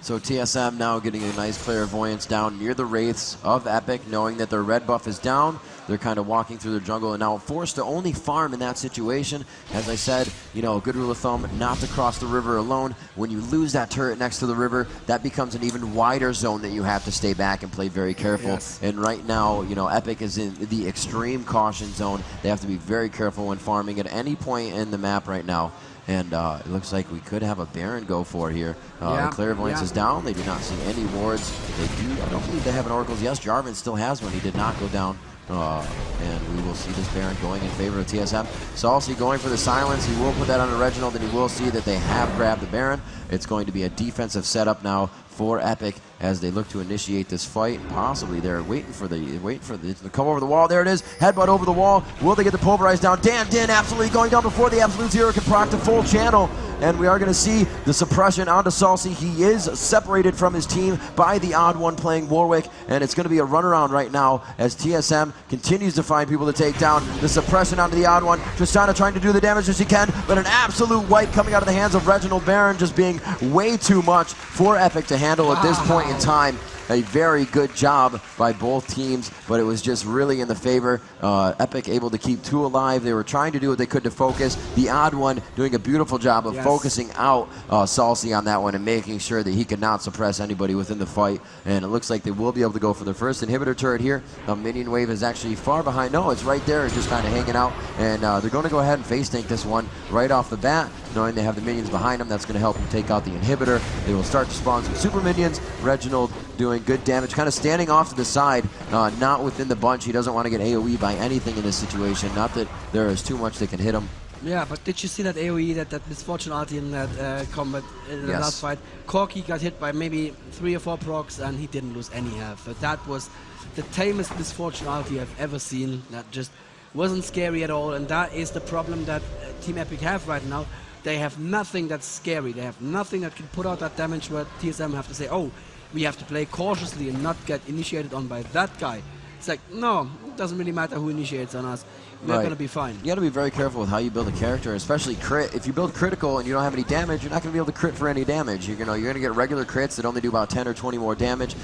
So TSM now getting a nice Clairvoyance down near the Wraiths of Epic, knowing that their red buff is down. They're kind of walking through their jungle and now forced to only farm in that situation. As I said, you know, a good rule of thumb, not to cross the river alone. When you lose that turret next to the river, that becomes an even wider zone that you have to stay back and play very careful. Yes. And right now, you know, Epic is in the extreme caution zone. They have to be very careful when farming at any point in the map right now. And it looks like we could have a Baron go for here. The Clairvoyance is down. They do not see any wards. They do. I don't believe they have an Oracles. Yes, Jarvan still has one. He did not go down. And we will see this Baron going in favor of TSM. Salsi going for the silence. He will put that on Reginald, and he will see that they have grabbed the Baron. It's going to be a defensive setup now for Epic as they look to initiate this fight. Possibly they're waiting for the to come over the wall. There it is. Headbutt over the wall. Will they get the pulverize down? Dan Din absolutely going down before the Absolute Zero can proc the full channel. And we are going to see the suppression onto Salsi. He is separated from his team by the odd one playing Warwick, and it's going to be a runaround right now as TSM continues to find people to take down. The suppression onto the odd one. Tristana trying to do the damage as she can, but an absolute wipe coming out of the hands of Reginald. Baron just being way too much for Epic to handle at this point in time. A very good job by both teams, but it was just really in the favor. Epic able to keep 2 alive. They were trying to do what they could to focus. The odd one doing a beautiful job of focusing out Salsi on that one and making sure that he could not suppress anybody within the fight. And it looks like they will be able to go for their first inhibitor turret here. Minion wave is actually far behind. No, it's right there. It's just kind of hanging out. And they're going to go ahead and face tank this one right off the bat, knowing they have the minions behind them. That's going to help them take out the inhibitor. They will start to spawn some super minions. Reginald doing good damage, kind of standing off to the side, not within the bunch. He doesn't want to get AoE by anything in this situation. Not that there is too much that can hit him. Yeah, but did you see that AoE, that misfortune ulti in that combat in the last fight? Corki got hit by maybe 3 or 4 procs and he didn't lose any health. But that was the tamest misfortune ulti I've ever seen. That just wasn't scary at all, and that is the problem that Team Epic have right now. They have nothing that's scary. They have nothing that can put out that damage where TSM have to say, oh, we have to play cautiously and not get initiated on by that guy. It's like, no, it doesn't really matter who initiates on us. we're going to be fine. You got to be very careful with how you build a character, especially crit. If you build critical and you don't have any damage, you're not going to be able to crit for any damage. You're going to get regular crits that only do about 10 or 20 more damage.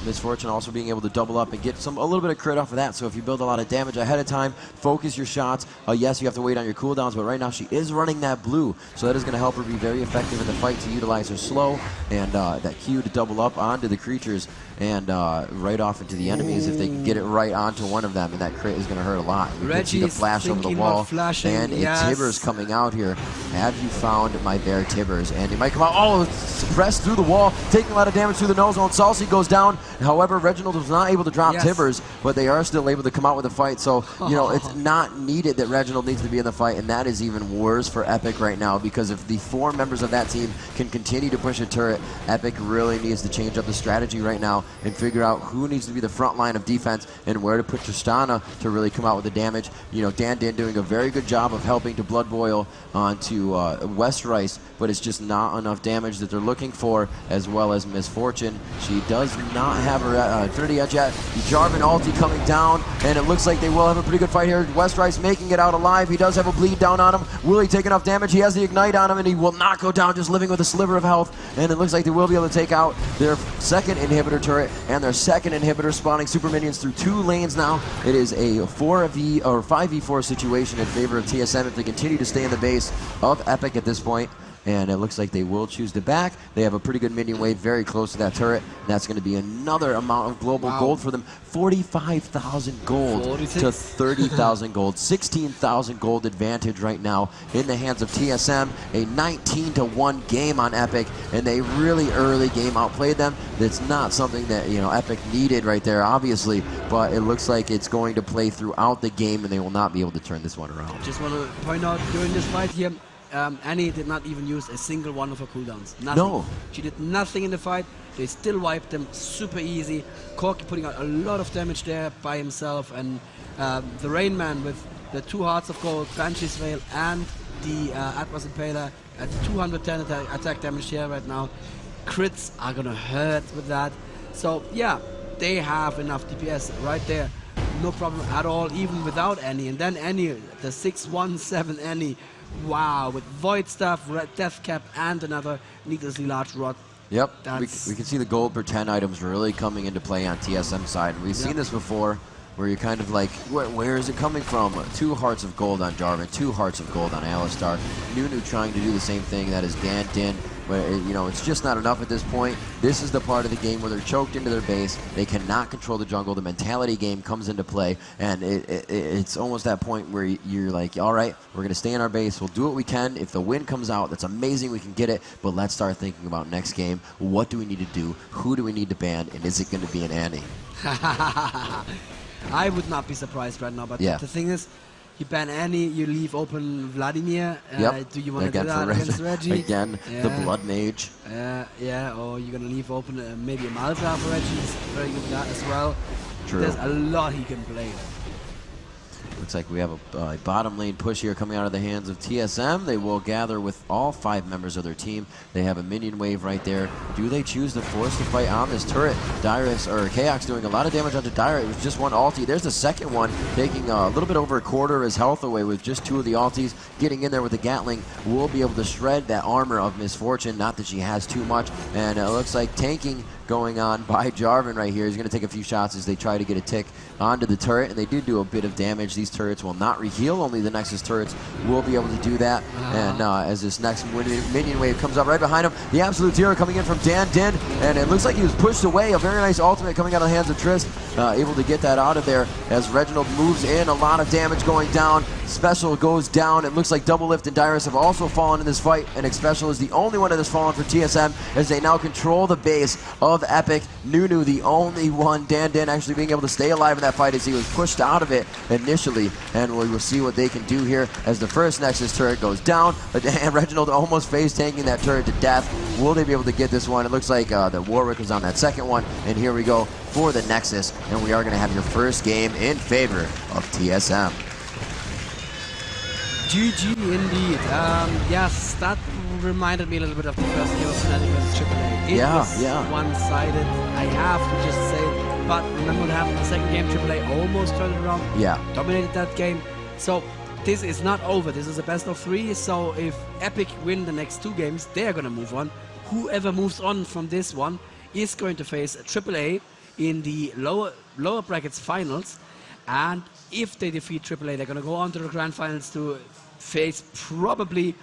Misfortune also being able to double up and get a little bit of crit off of that. So if you build a lot of damage ahead of time, focus your shots. Yes, you have to wait on your cooldowns, but right now she is running that blue, so that is going to help her be very effective in the fight to utilize her slow and that Q to double up onto the creatures and right off into the enemies if they can get it right onto one of them, and that crit is going to hurt a lot. You can see the flash over the wall, and a Tibbers coming out here. Have you found my bear Tibbers? And he might come out, oh, suppressed through the wall, taking a lot of damage through the nose zone. Salsi goes down. However, Reginald was not able to drop Tibbers, but they are still able to come out with a fight. So, you know, it's not needed that Reginald needs to be in the fight, and that is even worse for Epic right now, because if the 4 members of that team can continue to push a turret, Epic really needs to change up the strategy right now and figure out who needs to be the front line of defense and where to put Tristana to really come out with the damage. You know, Dan doing a very good job of helping to blood boil onto West Rice, but it's just not enough damage that they're looking for, as well as Misfortune. She does not have her Infinity Edge yet. Jarvan ulti coming down, and it looks like they will have a pretty good fight here. West Rice making it out alive. He does have a bleed down on him. Will he take enough damage? He has the Ignite on him, and he will not go down, just living with a sliver of health. And it looks like they will be able to take out their second inhibitor turret and their second inhibitor, spawning super minions through 2 lanes now. It is a 4v or 5v4 situation in favor of TSM if they continue to stay in the base of Epic at this point. And it looks like they will choose to back. They have a pretty good minion wave very close to that turret. That's going to be another amount of global gold for them. 45,000 gold 46 to 30,000 gold. 16,000 gold advantage right now in the hands of TSM. A 19-1 game on Epic, and they really early game outplayed them. That's not something that, you know, Epic needed right there, obviously, but it looks like it's going to play throughout the game, and they will not be able to turn this one around. Just want to point out during this fight here, Annie did not even use a single one of her cooldowns. Nothing. No. She did nothing in the fight. They still wiped them super easy. Corki putting out a lot of damage there by himself, and the Rain Man with the 2 Hearts of Gold, Banshee's Veil, and the Atlas Impaler at 210 attack damage here right now. Crits are gonna hurt with that. So yeah, they have enough DPS right there. No problem at all, even without Annie. And then Annie, the 617 Annie. Wow, with Void Stuff, Death Cap, and another needlessly large rod. Yep, we can see the gold per 10 items really coming into play on TSM side. We've seen this before, where you're kind of like, where is it coming from? 2 hearts of gold on Jarvan, 2 hearts of gold on Alistar. Nunu trying to do the same thing, that is Dan. But you know, it's just not enough at this point. This is the part of the game where they're choked into their base. They cannot control the jungle. The mentality game comes into play, and it's almost that point where you're like, all right, we're going to stay in our base. We'll do what we can. If the win comes out, that's amazing. We can get it. But let's start thinking about next game. What do we need to do? Who do we need to ban? And is it going to be an Annie? I would not be surprised right now. But the thing is, you ban Annie, you leave open Vladimir. Do you want to do that against Reggie? Again, the Blood Mage. Yeah, or you're going to leave open maybe a Malta for Reggie. He's very good at that as well. True. There's a lot he can play. Looks like we have a bottom lane push here coming out of the hands of TSM. They will gather with all 5 members of their team. They have a minion wave right there. Do they choose to force the fight on this turret? Dyrus, or Chaos, doing a lot of damage onto Dyrus. It was just 1 ulti. There's the second one, taking a little bit over a quarter of his health away with just 2 of the ultis. Getting in there with the Gatling will be able to shred that armor of Misfortune. Not that she has too much. And it looks like tanking going on by Jarvan right here. He's going to take a few shots as they try to get a tick onto the turret, and they do a bit of damage. These turrets will not reheal. Only the Nexus turrets will be able to do that. And as this next minion wave comes up right behind him, the Absolute Zero coming in from Dan, and it looks like he was pushed away. A very nice ultimate coming out of the hands of Trist, able to get that out of there as Reginald moves in. A lot of damage going down. Special goes down. It looks like Double Lift and Dyrus have also fallen in this fight, and Xpecial is the only one that has fallen for TSM as they now control the base of Epic. Nunu, the only one. Dan actually being able to stay alive in that fight as he was pushed out of it initially, and we will see what they can do here as the first Nexus turret goes down. And Reginald almost face tanking that turret to death. Will they be able to get this one? It looks like the Warwick was on that second one, and here we go for the Nexus, and we are going to have your first game in favor of TSM. GG indeed. Yes, that reminded me a little bit of the first game of Fnatic vs AAA. It was one-sided, I have to just say. But remember what happened in the second game, AAA almost turned it around. Dominated that game. So this is not over. This is a best of 3. So if Epic win the next 2 games, they are going to move on. Whoever moves on from this one is going to face AAA in the lower brackets finals. And if they defeat AAA, they're going to go on to the grand finals to face probably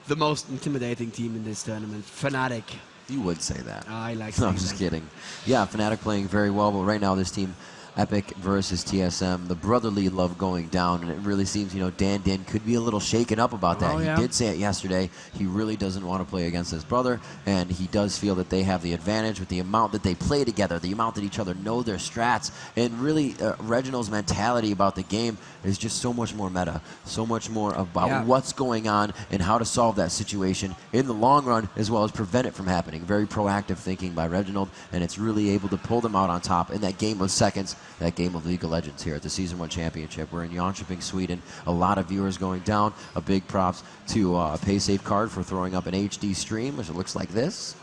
the most intimidating team in this tournament, Fnatic. You would say that. I like No, saying I'm just that. kidding. Yeah, Fnatic playing very well, but right now this team, Epic versus TSM, the brotherly love going down, and it really seems, you know, Dan could be a little shaken up about that. Oh, yeah. He did say it yesterday. He really doesn't want to play against his brother, and he does feel that they have the advantage with the amount that they play together, the amount that each other know their strats, and really Reginald's mentality about the game is just so much more meta, so much more about what's going on and how to solve that situation in the long run, as well as prevent it from happening. Very proactive thinking by Reginald, and it's really able to pull them out on top in that game of seconds, that game of League of Legends here at the Season 1 Championship. We're in Jönköping, Sweden. A lot of viewers going down. A big props to PaySafe Card for throwing up an HD stream, which looks like this.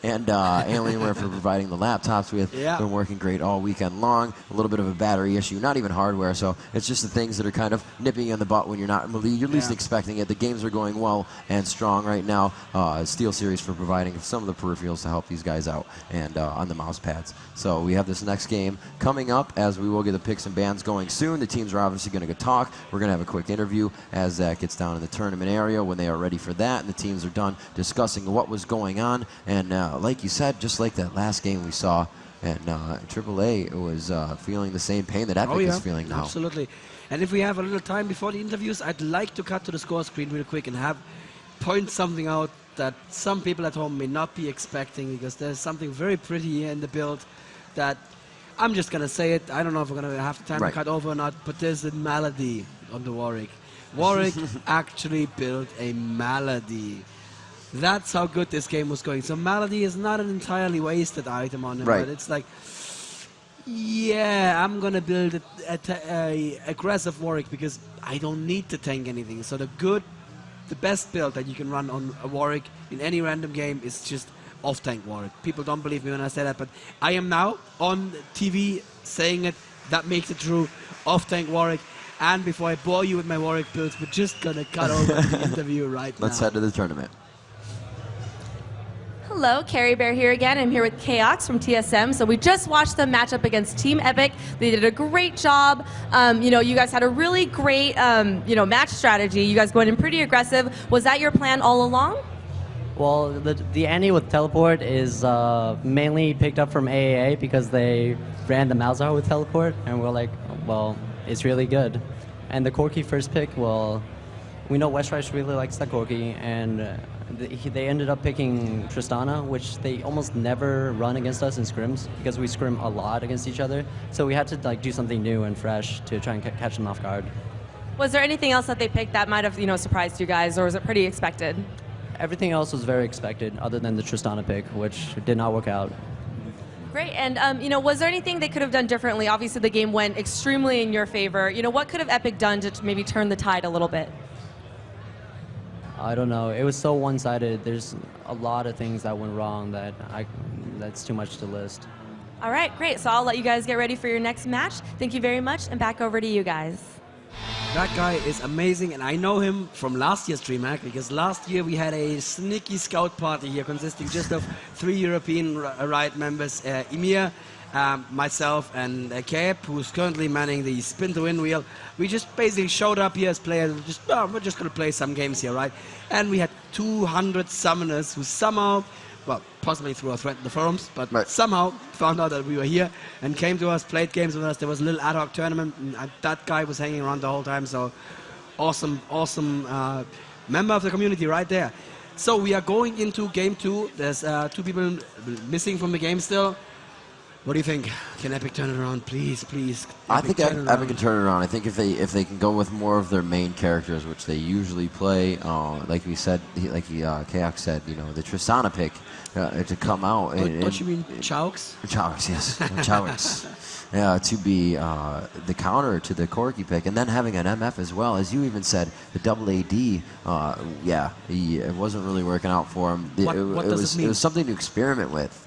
And Alienware for providing the laptops with. Been working great all weekend long. A little bit of a battery issue, not even hardware, so it's just the things that are kind of nipping you in the butt when you're least expecting it. The games are going well and strong right now. SteelSeries for providing some of the peripherals to help these guys out and on the mouse pads. So we have this next game coming up, as we will get the picks and bans going soon. The teams are obviously going to go talk. We're going to have a quick interview as that gets down in the tournament area when they are ready for that, and the teams are done discussing what was going on. And like you said, just like that last game we saw, and AAA was feeling the same pain that Epic is feeling now. Absolutely. And if we have a little time before the interviews, I'd like to cut to the score screen real quick and point something out that some people at home may not be expecting, because there's something very pretty here in the build that I'm just going to say it. I don't know if we're going to have the time to cut over or not, but there's a melody on the Warwick. Warwick actually built a melody. That's how good this game was going. So melody is not an entirely wasted item on it, but it's like, yeah, I'm going to build a aggressive Warwick because I don't need to tank anything. So the best build that you can run on a Warwick in any random game is just off-tank Warwick. People don't believe me when I say that, but I am now on TV saying it. That makes it true. Off-tank Warwick. And before I bore you with my Warwick builds, we're just going to cut over to the interview right now. Let's head to the tournament. Hello, Carrie Bear here again. I'm here with Chaox from TSM. So we just watched them match up against Team Epic. They did a great job. You know, you guys had a really great, match strategy. You guys going in pretty aggressive. Was that your plan all along? Well, the Annie with teleport is mainly picked up from AAA because they ran the Malzahar with teleport, and we're like, well, it's really good. And the Corki first pick, well, we know Westrice really likes the Corki, and they ended up picking Tristana, which they almost never run against us in scrims because we scrim a lot against each other. So we had to do something new and fresh to try and catch them off guard. Was there anything else that they picked that might have surprised you guys, or was it pretty expected? Everything else was very expected, other than the Tristana pick, which did not work out. Great, and was there anything they could have done differently? Obviously, the game went extremely in your favor. What could have Epic done to maybe turn the tide a little bit? I don't know. It was so one-sided. There's a lot of things that went wrong that's too much to list. All right, great. So I'll let you guys get ready for your next match. Thank you very much, and back over to you guys. That guy is amazing, and I know him from last year's DreamHack, because last year we had a sneaky scout party here consisting just of 3 European Riot members, Elmia, myself, and Cape, who's currently manning the spin-to-win wheel. We just basically showed up here as players, we're just going to play some games here, right? And we had 200 summoners who somehow, well, possibly through a thread in the forums, but somehow found out that we were here and came to us, played games with us. There was a little ad hoc tournament, and that guy was hanging around the whole time, so awesome member of the community right there. So we are going into game 2. There's 2 people missing from the game still. What do you think? Can Epic turn it around? Please, please. I think Epic can turn it around. I think if they can go with more of their main characters, which they usually play, like we said, Chaox said, the Tristana pick to come out. Don't you mean Chaux? Chaux, yes, Chaux. To be the counter to the Corki pick, and then having an MF as well. As you even said, the double AD, it wasn't really working out for him. What does it mean? It was something to experiment with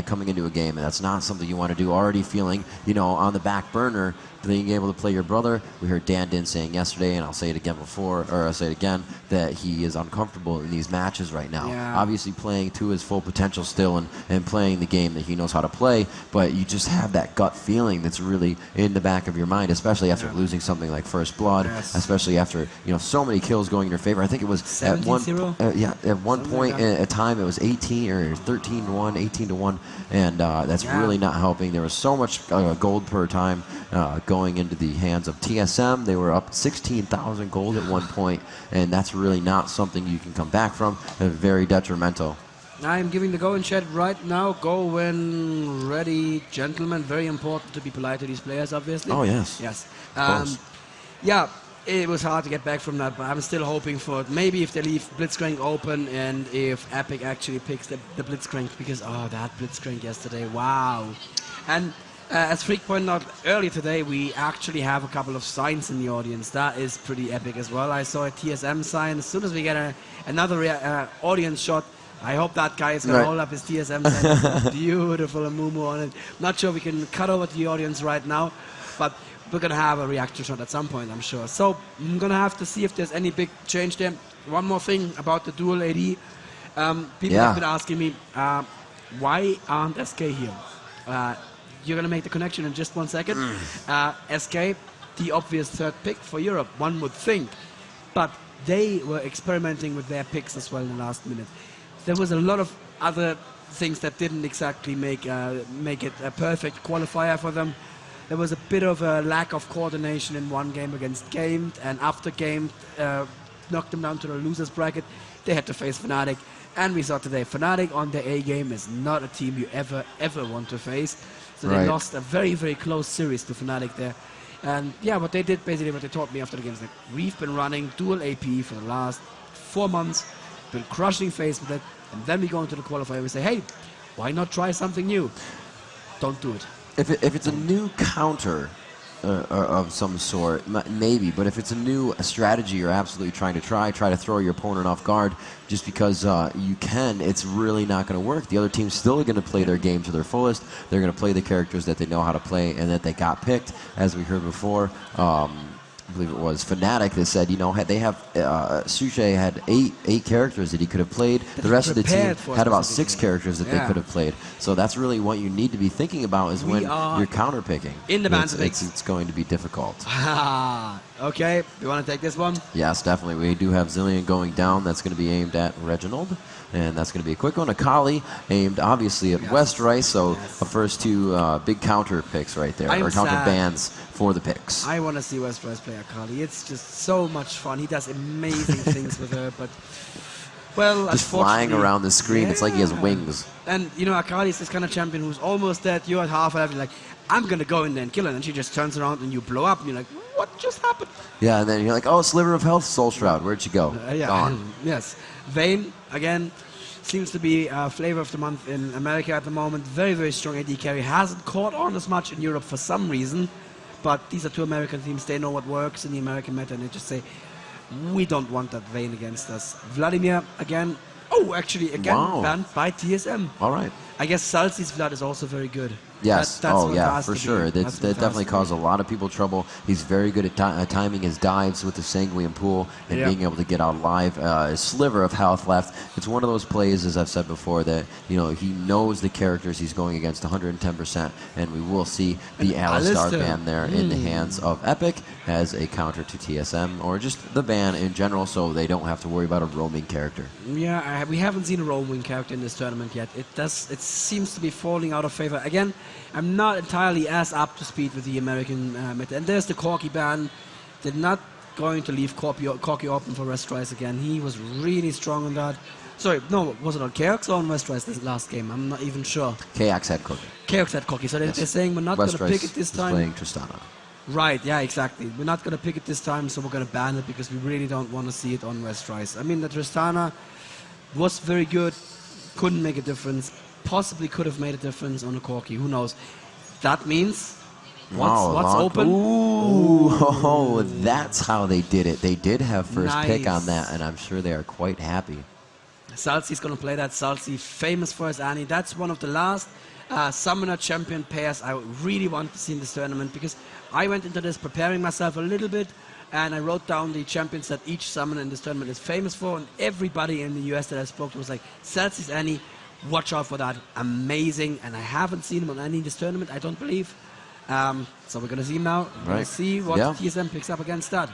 coming into a game, and that's not something something you want to do. Already feeling, on the back burner, being able to play your brother. We heard Dan Din saying yesterday, and I'll say it again I'll say it again, that he is uncomfortable in these matches right now. Yeah. Obviously playing to his full potential still and playing the game that he knows how to play, but you just have that gut feeling that's really in the back of your mind, especially after losing something like First Blood, especially after, so many kills going in your favor. I think it was at one point at time it was 18 or 13-1, 18-1, and that's really not helping. There was so much gold per time going into the hands of TSM. They were up 16,000 gold at one point, and that's really not something you can come back from. Very detrimental. I'm giving the go in chat right now. Go when ready, gentlemen. Very important to be polite to these players, obviously. Oh, yes. Yes. Yeah, it was hard to get back from that, but I'm still hoping for maybe if they leave Blitzcrank open and if Epic actually picks the Blitzcrank, because, that Blitzcrank yesterday, wow. And as Freak pointed out earlier today, we actually have a couple of signs in the audience. That is pretty epic as well. I saw a TSM sign. As soon as we get another audience shot, I hope that guy is going to hold up his TSM sign. Beautiful Amumu on it. Not sure we can cut over to the audience right now, but we're going to have a reaction shot at some point, I'm sure. So I'm going to have to see if there's any big change there. One more thing about the dual AD. People have been asking me, why aren't SK here? You're going to make the connection in just 1 second. SK, the obvious third pick for Europe, one would think. But they were experimenting with their picks as well in the last minute. There was a lot of other things that didn't exactly make it a perfect qualifier for them. There was a bit of a lack of coordination in one game against Game, and after Game knocked them down to the losers bracket, they had to face Fnatic. And we saw today, Fnatic on their A game is not a team you ever want to face. So they lost a very, very close series to Fnatic there. And yeah, what they did, basically what they taught me after the game is that we've been running dual AP for the last 4 months, been crushing FaZe with it, and then we go into the qualifier and we say, hey, why not try something new? Don't do it. If it's a new counter of some sort, maybe, but if it's a new strategy you're absolutely trying to try to throw your opponent off guard just because you can, it's really not going to work. The other team's still going to play their game to their fullest. They're going to play the characters that they know how to play and that they got picked, as we heard before. I believe it was Fnatic that said, they have Suche had eight characters that he could have played. The rest of the team had about 6 characters that they could have played. So that's really what you need to be thinking about is when you're counter picking. In the it's going to be difficult. Okay, you want to take this one? Yes, definitely. We do have Zillion going down. That's going to be aimed at Reginald. And that's going to be a quick one. Akali aimed obviously at West Rice. So the first 2 big counter picks right there, or counter bans for the picks. I want to see West Rice play Akali. It's just so much fun. He does amazing things with her, but well, just flying around the screen. It's like he has wings. And Akali is this kind of champion who's almost dead. You're at half health. You're like, I'm gonna go in there and kill her, and she just turns around and you blow up. And you're like, what just happened? Yeah, and then you're like, oh, sliver of health, Soul Shroud. Where'd she go? Gone. Yes, Vayne again. Seems to be flavor of the month in America at the moment. Very, very strong AD carry. Hasn't caught on as much in Europe for some reason. But these are 2 American teams. They know what works in the American meta. And they just say, we don't want that Vayne against us. Vladimir, again. Oh, actually, again, banned by TSM. All right. I guess Salsi's Vlad is also very good. Yes, for sure. That definitely caused a lot of people trouble. He's very good at timing his dives with the Sanguine Pool and being able to get out alive. A sliver of health left. It's one of those plays, as I've said before, that he knows the characters he's going against 110%, and we will see the Alistar ban there in the hands of Epic as a counter to TSM, or just the ban in general, so they don't have to worry about a roaming character. Yeah, we haven't seen a roaming character in this tournament yet. It seems to be falling out of favor again. I'm not entirely as up to speed with the American meta. And there's the Corki ban. They're not going to leave Corki open for West Rice again. He was really strong on that. Sorry, no, was it on Kaox or on West Rice this last game? I'm not even sure. Kaox had Corki. Kaox had Corki. So they're saying we're not going to pick it this time. Playing Tristana. Right, yeah, exactly. We're not going to pick it this time, so we're going to ban it because we really don't want to see it on West Rice. I mean, the Tristana was very good, couldn't make a difference. Possibly could have made a difference on a Corki. Who knows? That means what's open? Ooh, that's how they did it. They did have first pick on that, and I'm sure they are quite happy. Salsi's going to play that. Salsi, famous for his Annie. That's one of the last Summoner champion pairs I really want to see in this tournament, because I went into this preparing myself a little bit, and I wrote down the champions that each Summoner in this tournament is famous for, and everybody in the US that I spoke to was like, Salsi's Annie, watch out for that. Amazing. And I haven't seen him on Annie in this tournament, I don't believe. So we're going to see him now. We're going to see what TSM picks up against that.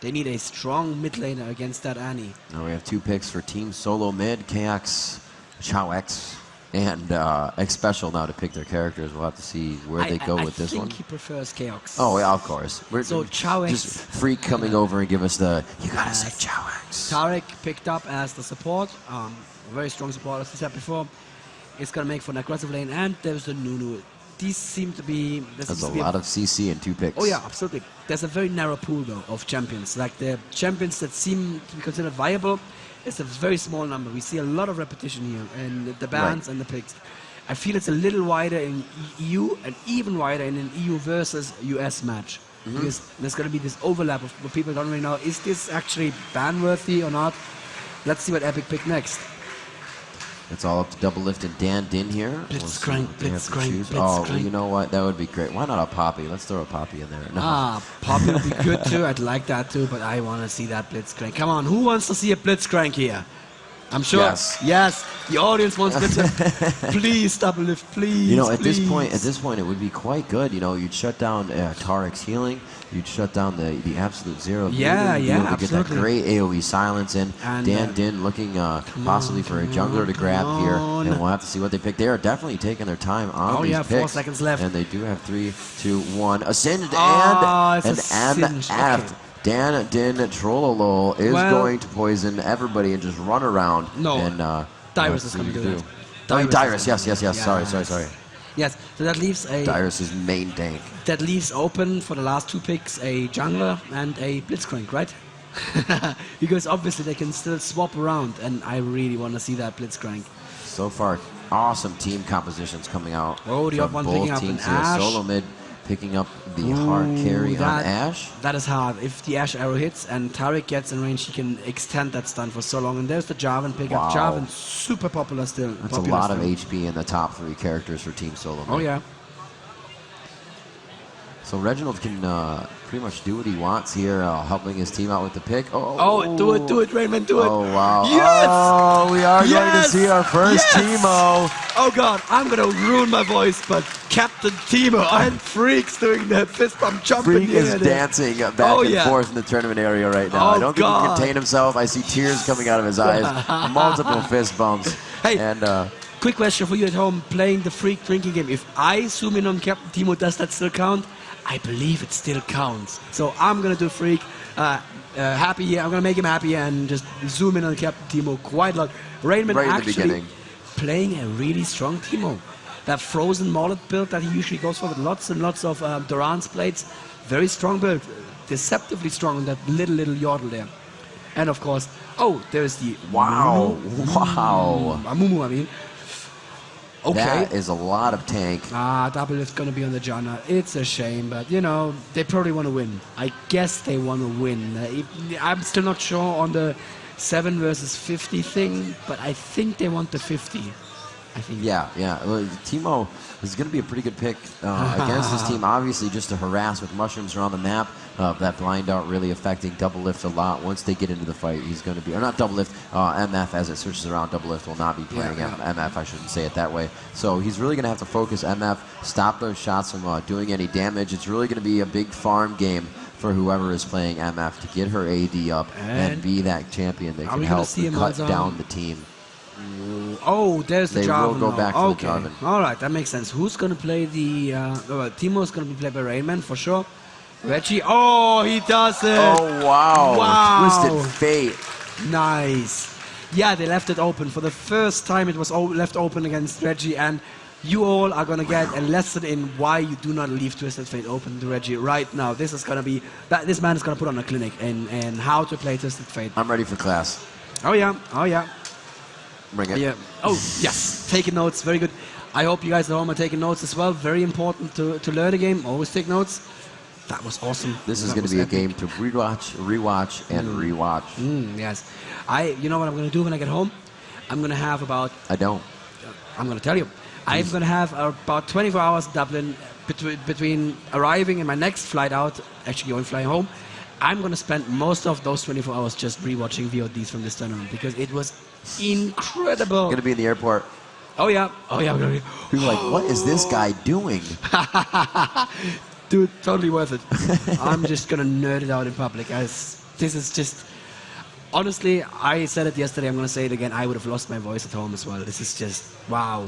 They need a strong mid laner against that Annie. Now we have 2 picks for Team Solo Mid, KX, Chow X, and X Special now to pick their characters. We'll have to see where they go with this one. I think he prefers Chaos. Oh, yeah, of course. So Chow X. Just Freak coming over and give us the, you gotta say Chow X. Tarek picked up as the support. A very strong support, as we said before. It's going to make for an aggressive lane, and there's the Nunu. These seem to be... There's a lot of CC in 2 picks. Oh yeah, absolutely. There's a very narrow pool though of champions. Like the champions that seem to be considered viable, it's a very small number. We see a lot of repetition here in the bans and the picks. I feel it's a little wider in EU and even wider in an EU versus US match. Because there's going to be this overlap of what people don't really know. Is this actually ban worthy or not? Let's see what Epic pick next. It's all up to Double Lift and Dan Din here. Blitzcrank, Blitzcrank, Oh, well, you know what? That would be great. Why not a Poppy? Let's throw a Poppy in there. No. Poppy would be good too. I'd like that too, but I want to see that Blitzcrank. Come on, who wants to see a Blitzcrank here? I'm sure. Yes, the audience wants Blitzcrank. Please, Double Lift, please. You know, at this point, it would be quite good. You know, you'd shut down Tarek's healing. You'd shut down the absolute zero. Yeah, absolutely. Get that great AoE silence in. And Dan Din looking possibly for a jungler to grab here, and we'll have to see what they pick. They are definitely taking their time on these picks. 4 seconds left. And they do have 3, 2, 1. Ascend and MF. Okay. Dan Din Trollolol is going to poison everybody and just run around. No, and Dyrus is going to do that. Dyrus, yes. Sorry. Yes, so that leaves Dyrus' main tank. That leaves open for the last 2 picks a jungler and a Blitzcrank, right? Because obviously they can still swap around, and I really want to see that Blitzcrank. So far, awesome team compositions coming out. Oh, the one picking up an Ash. Solo Mid picking up the hard carry on Ash. That is hard. If the Ash arrow hits and Tarek gets in range, he can extend that stun for so long. And there's the Jarvan pickup. Jarvan, super popular still. That's a lot of HP in the top 3 characters for Team Solo Mid. Oh, yeah. So Reginald can pretty much do what he wants here, helping his team out with the pick. Do it, Raymond, do it. Oh, wow. Yes! Oh, we are going to see our first Teemo. Oh, God, I'm going to ruin my voice, but Captain Teemo and Freak's doing the fist bump jumping. Freak is dancing back and forth in the tournament area right now. I don't think he can contain himself. I see tears coming out of his eyes. Multiple fist bumps. Hey, and quick question for you at home, playing the Freak drinking game. If I zoom in on Captain Teemo, does that still count? I believe it still counts. So I'm going to do Freak happy here. I'm going to make him happy and just zoom in on Captain Teemo quite a lot. Rainman actually playing a really strong Teemo. That frozen mullet build that he usually goes for with lots and lots of Durance plates. Very strong build. Deceptively strong on that little yordle there. And of course, there's the Amumu, I mean. Okay. That is a lot of tank. Double is going to be on the Janna. It's a shame, but, you know, they probably want to win. I guess they want to win. I'm still not sure on the 7 versus 50 thing, but I think they want the 50. I think. Yeah. Well, Teemo is going to be a pretty good pick against this team. Obviously, just to harass with mushrooms around the map. That blind out really affecting Double Lift a lot. Once they get into the fight, he's going to be, or not Double Lift, MF as it switches around. Double Lift will not be playing MF, I shouldn't say it that way. So he's really going to have to focus MF, stop those shots from doing any damage. It's really going to be a big farm game for whoever is playing MF to get her AD up and be that champion that can help cut down the team. Oh, there's the Jarvan. They will go back to the Jarvan. All right, that makes sense. Who's going to play the... Teemo's going to be played by Rainman, for sure. Reggie, he does it! Oh, wow. Twisted Fate. Nice. Yeah, they left it open. For the first time, it was left open against Reggie, and you all are going to get a lesson in why you do not leave Twisted Fate open to Reggie right now. This is going to be... This man is going to put on a clinic and how to play Twisted Fate. I'm ready for class. Oh, yeah. Bring it. Yeah. Oh, yes. Taking notes. Very good. I hope you guys at home are taking notes as well. Very important to learn the game. Always take notes. That was awesome. This is going to be a game to rewatch, and rewatch. Yes. You know what I'm going to do when I get home? I'm going to have about... I don't. I'm going to tell you. I'm going to have about 24 hours in Dublin between arriving and my next flight out, actually going flying home. I'm going to spend most of those 24 hours just rewatching VODs from this tournament because it was incredible. Going to be in the airport. Oh yeah. We're gonna be... People are like, what is this guy doing? Dude, totally worth it. I'm just going to nerd it out in public. This is just... Honestly, I said it yesterday, I'm going to say it again. I would have lost my voice at home as well. This is just, wow.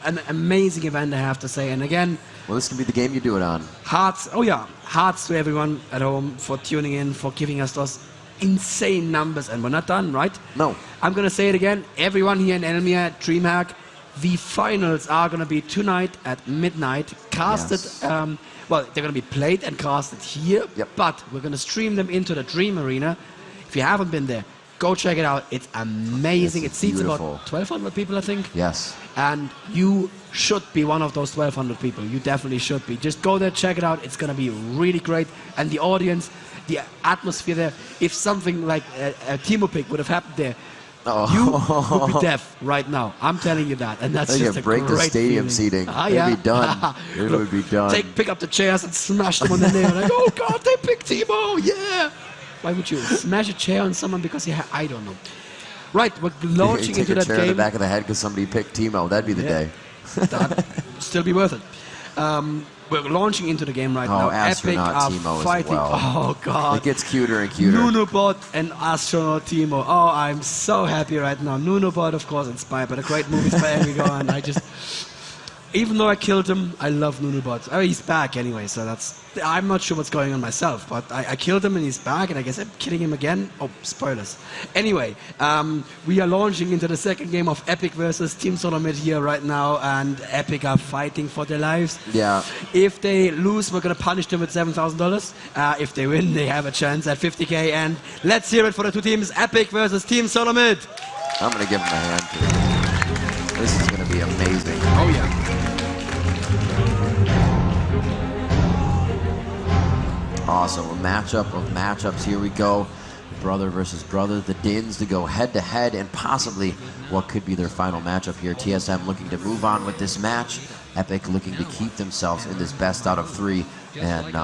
An amazing event, I have to say. And again... Well, this can be the game you do it on. Hearts to everyone at home for tuning in, for giving us those insane numbers. And we're not done, right? No. I'm going to say it again. Everyone here in Elmia, DreamHack, the finals are going to be tonight at midnight. Casted, yes. Well, they're going to be played and casted here. Yep. But we're going to stream them into the Dream Arena. If you haven't been there, go check it out. It's amazing. It seats about 1,200 people, I think. Yes. And you should be one of those 1,200 people. You definitely should be. Just go there, check it out. It's going to be really great. And the audience, the atmosphere there, if something like a Timo pick would have happened there, you would be deaf right now. I'm telling you that. And that's just a break great the stadium feeling. seating. It'd be done. It would be done. Pick up the chairs and smash them on the nail. Like, oh, God, they picked Timo. Yeah. Why would you smash a chair on someone because I don't know. Right, we're launching into that chair game. In the back of the head because somebody picked Timo. That'd be the day. That'd still be worth it. We're launching into the game right now. Epic are Timo fighting. As well. Oh God! It gets cuter and cuter. Nunobot and Astronaut Timo. Oh, I'm so happy right now. Nunobot, of course, inspired by the great movies by Enrico, and I just. Even though I killed him, I love Nunobot. Oh, he's back anyway, so that's... I'm not sure what's going on myself, but I killed him and he's back, and I guess I'm killing him again. Oh, spoilers. Anyway, we are launching into the second game of Epic versus Team Solomid here right now, and Epic are fighting for their lives. Yeah. If they lose, we're going to punish them with $7,000. If they win, they have a chance at $50K, and let's hear it for the two teams, Epic versus Team Solomid. I'm going to give them a hand too. This is going to be amazing. Oh, yeah. Awesome, a matchup of matchups. Here we go. Brother versus brother. The Dins to go head-to-head and possibly what could be their final matchup here. TSM looking to move on with this match. Epic looking to keep themselves in this best out of three. And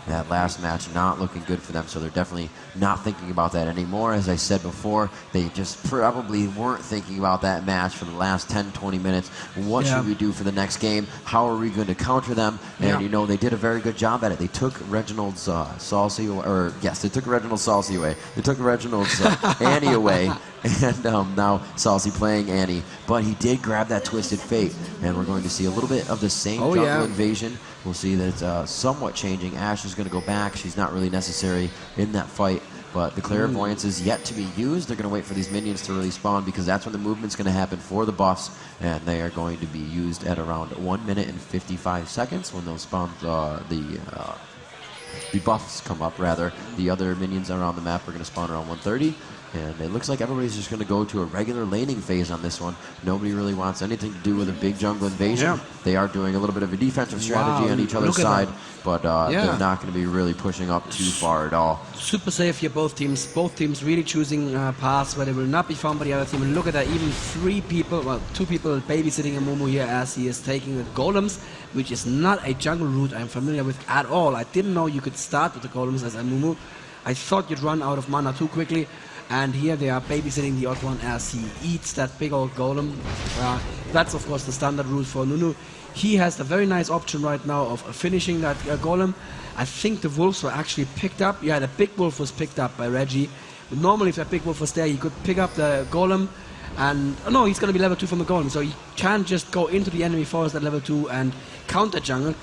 that last match not looking good for them, so they're definitely not thinking about that anymore. As I said before, they just probably weren't thinking about that match for the last 10-20 minutes. What should we do for the next game? How are we going to counter them? And you know, they did a very good job at it. They took Reginald's Salsi, or yes, they took Reginald's Salsi away. They took Reginald's Annie away, and now Salsi playing Annie. But he did grab that Twisted Fate, and we're going to see a little bit of the same jungle invasion. We'll see that it's somewhat changing. Ash is going to go back. She's not really necessary in that fight, but the Clairvoyance is yet to be used. They're going to wait for these minions to really spawn because that's when the movement's going to happen for the buffs, and they are going to be used at around 1 minute and 55 seconds when those spawns, the buffs come up, rather. The other minions that are on the map are going to spawn around 1:30. And it looks like everybody's just going to go to a regular laning phase on this one. Nobody really wants anything to do with a big jungle invasion. They are doing a little bit of a defensive strategy on each other's side, but they're not going to be really pushing up too far at all. Super safe here, both teams. Both teams really choosing paths where they will not be found by the other team. And look at that, even 3 people, well, 2 people babysitting Amumu here as he is taking the golems, which is not a jungle route I'm familiar with at all. I didn't know you could start with the golems as Amumu. I thought you'd run out of mana too quickly. And here they are babysitting the odd one as he eats that big old golem. That's of course the standard route for Nunu. He has a very nice option right now of finishing that golem. I think the wolves were actually picked up. Yeah, the big wolf was picked up by Reggie. But normally if that big wolf was there, he could pick up the golem. And no, he's going to be level 2 from the golem. So he can't just go into the enemy forest at level 2 and counter jungle.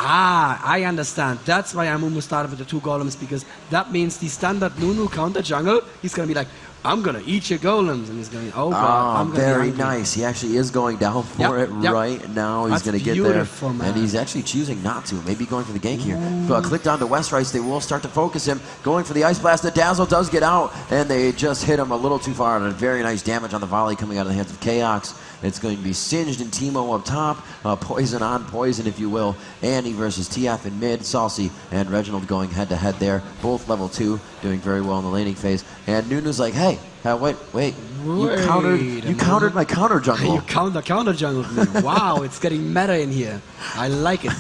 I understand. That's why Amumu started with the 2 golems, because that means the standard Nunu counter jungle, he's going to be like, I'm going to eat your golems. And he's going, oh God, I'm going to very nice. He actually is going down for it right now. He's going to get there. And he's actually choosing not to. Maybe going for the gank here. But clicked on to West Rice. They will start to focus him. Going for the Ice Blast. The Dazzle does get out. And they just hit him a little too far. And very nice damage on the volley coming out of the hands of Chaos. It's going to be Singed and Timo up top. Poison on poison, if you will. Annie versus TF in mid. Salsi and Reginald going head-to-head there. Both level 2, doing very well in the laning phase. And Nunu's like, hey, Wait. You countered my counter jungle. You counter jungle. Wow, it's getting meta in here. I like it.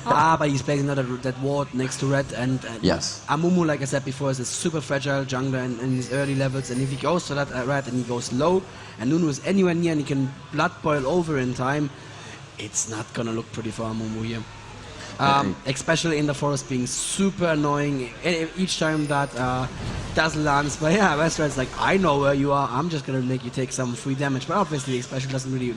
But he's playing another that ward next to red, and yes. Amumu, like I said before, is a super fragile jungler in his early levels, and if he goes to that red and he goes low, and Nunu is anywhere near and he can blood boil over in time, it's not gonna look pretty for Amumu here. Especially in the forest being super annoying each time that Dazzle lands. But yeah, Westride's like, I know where you are, I'm just gonna make you take some free damage. But obviously, Special doesn't really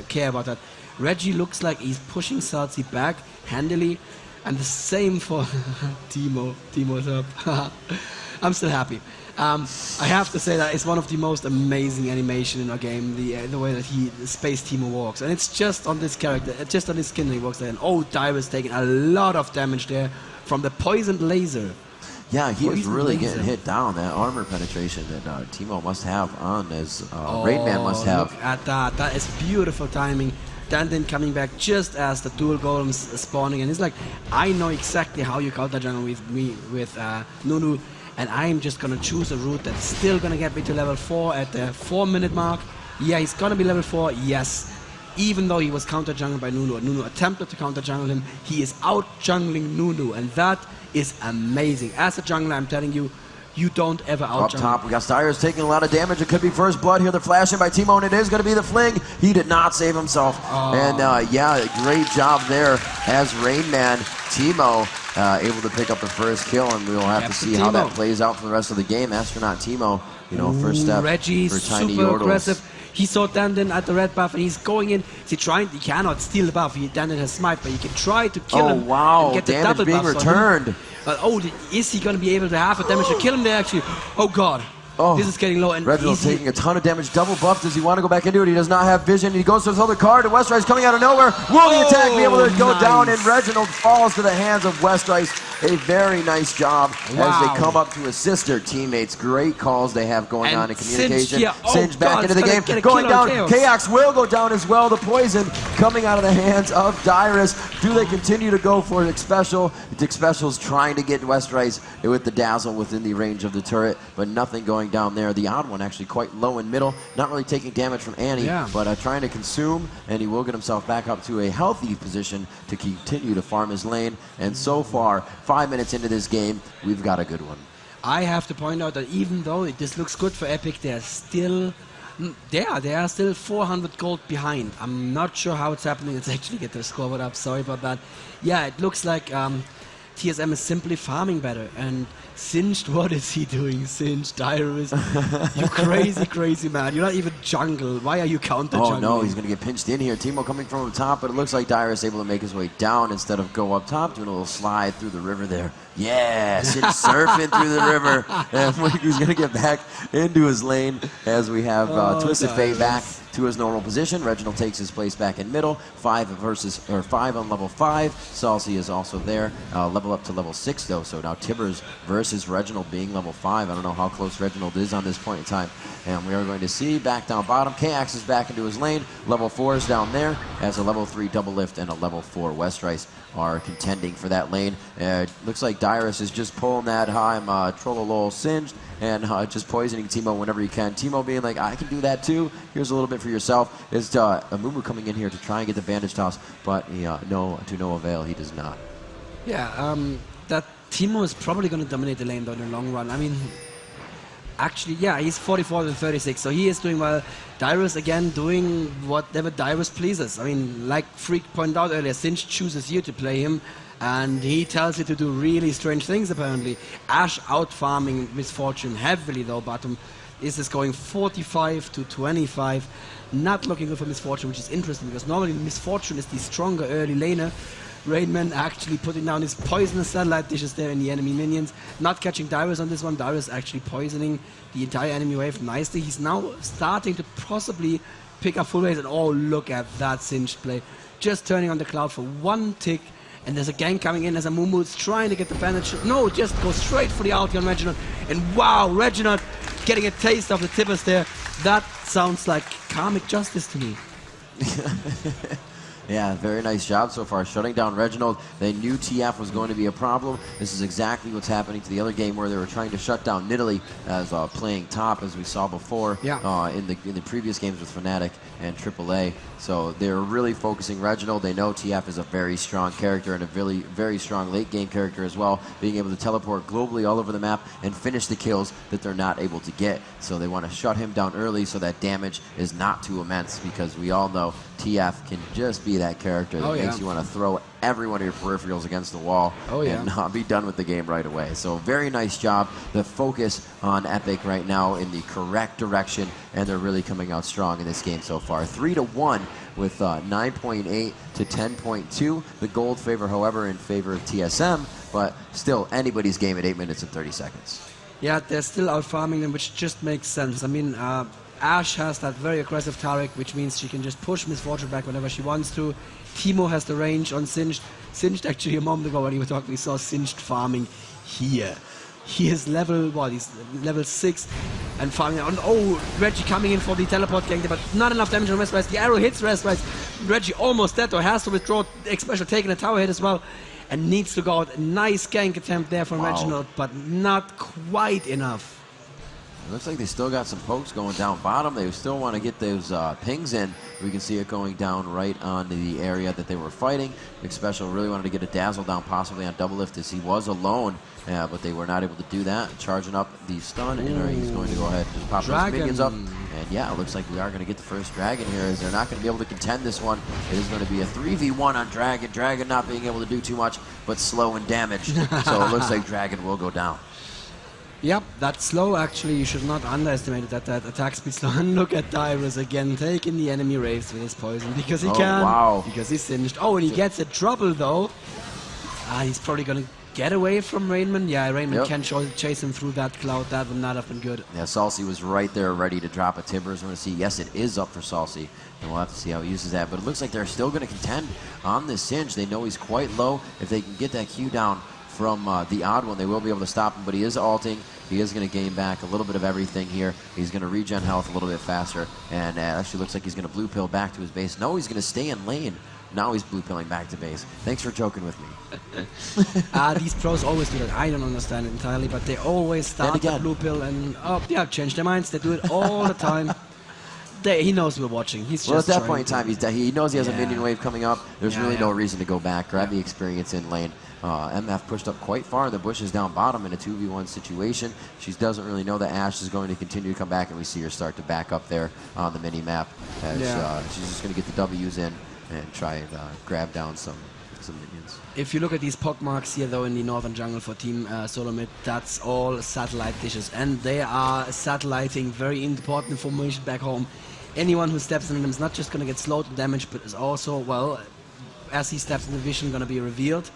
care about that. Reggie looks like he's pushing Salty back handily, and the same for Timo. Timo's up. I'm still happy. I have to say that it's one of the most amazing animation in our game, the way that the Space Timo walks. And it's just on this character, just on his skin that he walks there. And Dyrus taking a lot of damage there from the poisoned laser. Yeah, he is really getting hit down. That armor penetration that Timo must have on, as Raidman must have. Look at that. That is beautiful timing. Dandin coming back just as the dual golems spawning. And he's like, I know exactly how you counter jungle with me, with Nunu. And I'm just gonna choose a route that's still gonna get me to level 4 at the 4-minute mark. Yeah, he's gonna be level 4, yes. Even though he was counter jungled by Nunu, and Nunu attempted to counter jungle him, he is out jungling Nunu, and that is amazing. As a jungler, I'm telling you, you don't ever out jungle. Up top, we got Styrus taking a lot of damage. It could be first blood here. They're flashing by Timo, and it is gonna be the fling. He did not save himself. And yeah, great job there as Rainman. Timo able to pick up the first kill, and we'll have to see how that plays out for the rest of the game. Astronaut Timo, first step Reggie, for Tiny super Yordles. aggressive. He saw Dandin at the red buff, and he's going in. He cannot steal the buff. Dandin has smite, but he can try to kill him. Wow, and get the damage double being buffs returned. But is he going to be able to have a damage to kill him there, actually? Oh, God. This is getting low. And Reginald taking a ton of damage, double buffed. Does he want to go back into it? He does not have vision. He goes to his other card, and Westrice coming out of nowhere. Will the attack be able to go down? And Reginald falls to the hands of Westrice. A very nice job as they come up to assist their teammates. Great calls they have going on in communication. Singe back into the game. Going down. Chaos will go down as well. The poison coming out of the hands of Dyrus. Do they continue to go for Dick Special? Dick Special's trying to get Westrice with the Dazzle within the range of the turret, but nothing going down there. The odd one actually quite low in middle, not really taking damage from Annie, but trying to consume, and he will get himself back up to a healthy position to continue to farm his lane. And so far, 5 minutes into this game, we've got a good one. I have to point out that even though this looks good for Epic, they are still 400 gold behind. I'm not sure how it's happening. Let's actually get their scoreboard up. Sorry about that. Yeah, it looks like TSM is simply farming better. And Singed, what is he doing? Singed, Dyrus, you crazy man. You're not even jungle. Why are you counter jungling? Oh no, he's going to get pinched in here. Timo coming from the top, but it looks like Dyrus able to make his way down instead of go up top, doing a little slide through the river there. Yeah, Singed surfing through the river. And he's going to get back into his lane as we have Twisted Fate back to his normal position. Reginald takes his place back in middle. 5 on level 5. Salsi is also there. Level up to level 6 though. So now Tibbers versus Reginald being level 5. I don't know how close Reginald is on this point in time. And we are going to see back down bottom. Kax is back into his lane. Level 4 is down there as a level 3 double lift and a level 4 Westrice are contending for that lane. Looks like Dyrus is just pulling that high. Trollolol Singed and just poisoning Timo whenever he can. Timo being like, I can do that too. Here's a little bit for yourself. Is Amumu coming in here to try and get the bandage toss, but no, to no avail. He does not. Yeah, that Timo is probably going to dominate the lane though in the long run. I mean, actually, yeah, he's 44 to 36, so he is doing well. Dyrus again doing whatever Dyrus pleases. I mean, like Freak pointed out earlier, Singe chooses you to play him, and he tells you to do really strange things apparently. Ash out farming Misfortune heavily though, bottom. This is going 45 to 25. Not looking good for Misfortune, which is interesting because normally Misfortune is the stronger early laner. Rainman actually putting down his poisonous satellite dishes there in the enemy minions. Not catching Dyrus on this one. Dyrus actually poisoning the entire enemy wave nicely. He's now starting to possibly pick up full waves, and oh, look at that Singed play. Just turning on the cloud for one tick, and there's a gang coming in as Amumu is trying to get the bandage. No, just go straight for the ulti on Reginald. And wow, Reginald getting a taste of the tippers there. That sounds like karmic justice to me. Yeah, very nice job so far, shutting down Reginald. They knew TF was going to be a problem. This is exactly what's happening to the other game where they were trying to shut down Nidalee as playing top, as we saw before in the previous games with Fnatic and AAA. So they're really focusing Reginald. They know TF is a very strong character and a very, very strong late game character as well, being able to teleport globally all over the map and finish the kills that they're not able to get. So they want to shut him down early so that damage is not too immense, because we all know TF can just be that character that makes you want to throw every one of your peripherals against the wall and not be done with the game right away. So very nice job. The focus on Epic right now in the correct direction, and they're really coming out strong in this game so far. 3-1 with 9.8 to 10.2. The gold favor, however, in favor of TSM, but still anybody's game at 8 minutes and 30 seconds. Yeah, they're still out farming them, which just makes sense. I mean, Ash has that very aggressive Taric, which means she can just push Miss Fortune back whenever she wants to. Timo has the range on Singed. Singed, actually, a moment ago when we were talking, we saw Singed farming here. He is level, what, he's level 6 and farming on. Oh, Reggie coming in for the teleport gank, but not enough damage on Restrise. The arrow hits Restrise. Reggie almost dead, though, has to withdraw, especially taking a tower hit as well, and needs to go out. A nice gank attempt there from Reginald, but not quite enough. It looks like they still got some pokes going down bottom. They still want to get those pings in. We can see it going down right onto the area that they were fighting. Big Special really wanted to get a dazzle down, possibly on double lift, as he was alone, but they were not able to do that. Charging up the stun, and he's going to go ahead and just pop those minions up. And yeah, it looks like we are going to get the first Dragon here, as they're not going to be able to contend this one. It is going to be a 3v1 on Dragon. Dragon not being able to do too much, but slow and damaged. So it looks like Dragon will go down. Yep, that's slow. Actually, you should not underestimate that attack speed slow. And look at Dyrus again, taking the enemy raves with his poison, because he can. Wow. Because he's singed. Oh, and he gets a trouble though. He's probably going to get away from Rainman. Yeah, Rainman can chase him through that cloud. That would not have been good. Yeah, Salsi was right there ready to drop a Timbers. I'm going to see, yes, it is up for Salsi, and we'll have to see how he uses that. But it looks like they're still going to contend on this Singe. They know he's quite low. If they can get that Q down from the odd one, they will be able to stop him, but he is ulting. He is going to gain back a little bit of everything here. He's going to regen health a little bit faster, and actually looks like he's going to blue pill back to his base. No, he's going to stay in lane. Now he's blue pilling back to base. Thanks for joking with me. These pros always do that. I don't understand it entirely, but they always start the blue pill and change their minds. They do it all the time. He knows we're watching. He's just at that point in time, he knows he has a minion wave coming up. There's really no reason to go back. Grab the experience in lane. MF pushed up quite far. The bushes down bottom in a 2v1 situation. She doesn't really know that Ash is going to continue to come back, and we see her start to back up there on the mini map as she's just going to get the W's in and try and grab down some minions. If you look at these pock marks here, though, in the northern jungle for Team Solo Mid, that's all satellite dishes, and they are satelliting very important information back home. Anyone who steps in them is not just going to get slowed and damaged, but is also, well, as he steps in the vision, going to be revealed.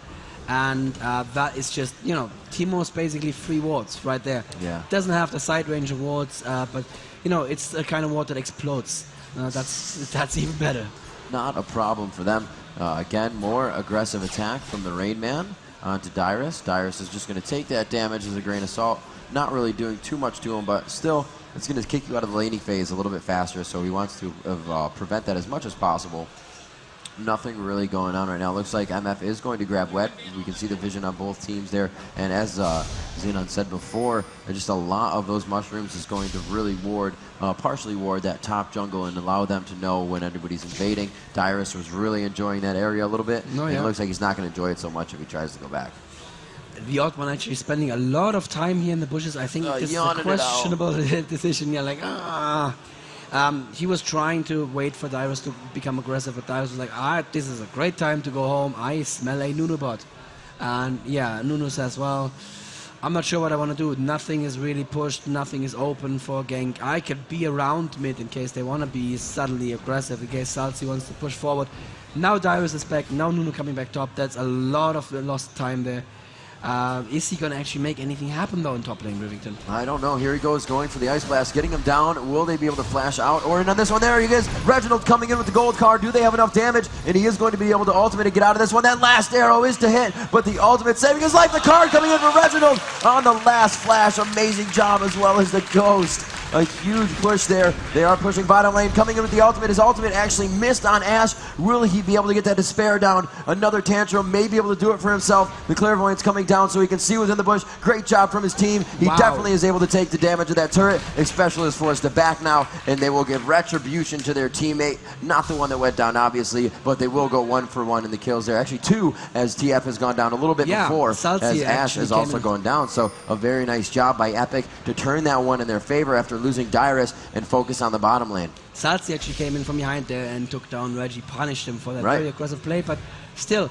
And that is just, Timo's basically free wards right there. Yeah. Doesn't have the side range of wards, but, it's the kind of ward that explodes. That's even better. Not a problem for them. Again, more aggressive attack from the Rain Man onto Dyrus. Dyrus is just going to take that damage as a grain of salt. Not really doing too much to him, but still, it's going to kick you out of the laning phase a little bit faster, so he wants to prevent that as much as possible. Nothing really going on right now. Looks like MF is going to grab wet. We can see the vision on both teams there. And as Xenon said before, just a lot of those mushrooms is going to really partially ward that top jungle and allow them to know when anybody's invading. Dyrus was really enjoying that area a little bit. It looks like he's not going to enjoy it so much if he tries to go back. The odd one actually spending a lot of time here in the bushes. I think this is a questionable decision. He was trying to wait for Dyrus to become aggressive, but Dyrus was like, this is a great time to go home. I smell a Nunu bot. And Nunu says, well, I'm not sure what I want to do. Nothing is really pushed. Nothing is open for gank. I could be around mid in case they want to be suddenly aggressive, in case Salsi wants to push forward. Now Dyrus is back. Now Nunu coming back top. That's a lot of lost time there. Is he going to actually make anything happen, though, in top lane, Rivington? I don't know. Here he goes, going for the Ice Blast, getting him down. Will they be able to flash out? Or on this one, there he is. Reginald coming in with the gold card. Do they have enough damage? And he is going to be able to ultimate and get out of this one. That last arrow is to hit, but the ultimate saving his life. The card coming in for Reginald on the last flash. Amazing job, as well as the ghost. A huge push there. They are pushing bottom lane, coming in with the ultimate. His ultimate actually missed on Ash. Will he be able to get that Despair down? Another Tantrum, may be able to do it for himself. The Clairvoyant's coming down so he can see within the bush. Great job from his team. He definitely is able to take the damage of that turret. Expecial is forced to back now, and they will give retribution to their teammate. Not the one that went down, obviously, but they will go 1-for-1 in the kills there. Actually 2, as TF has gone down a little bit before, as Ash is also going down. So a very nice job by Epic to turn that one in their favor after losing Dyrus and focus on the bottom lane. Salsi actually came in from behind there and took down Reggie, punished him for that very aggressive play, but still,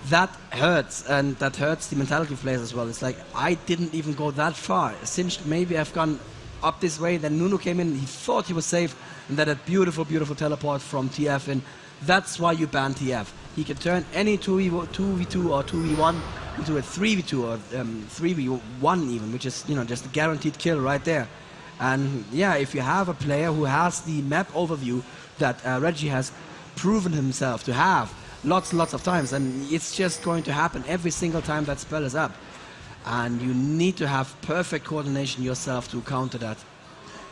that hurts, and that hurts the mentality of players as well. It's like, I didn't even go that far. Since maybe I've gone up this way, then Nunu came in, he thought he was safe, and then a beautiful, beautiful teleport from TF in. That's why you ban TF. He can turn any 2v2 or 2v1 into a 3v2 or 3v1 even, which is, you know, just a guaranteed kill right there. And yeah, if you have a player who has the map overview that Reggie has proven himself to have lots and lots of times, and it's just going to happen every single time that spell is up. And you need to have perfect coordination yourself to counter that.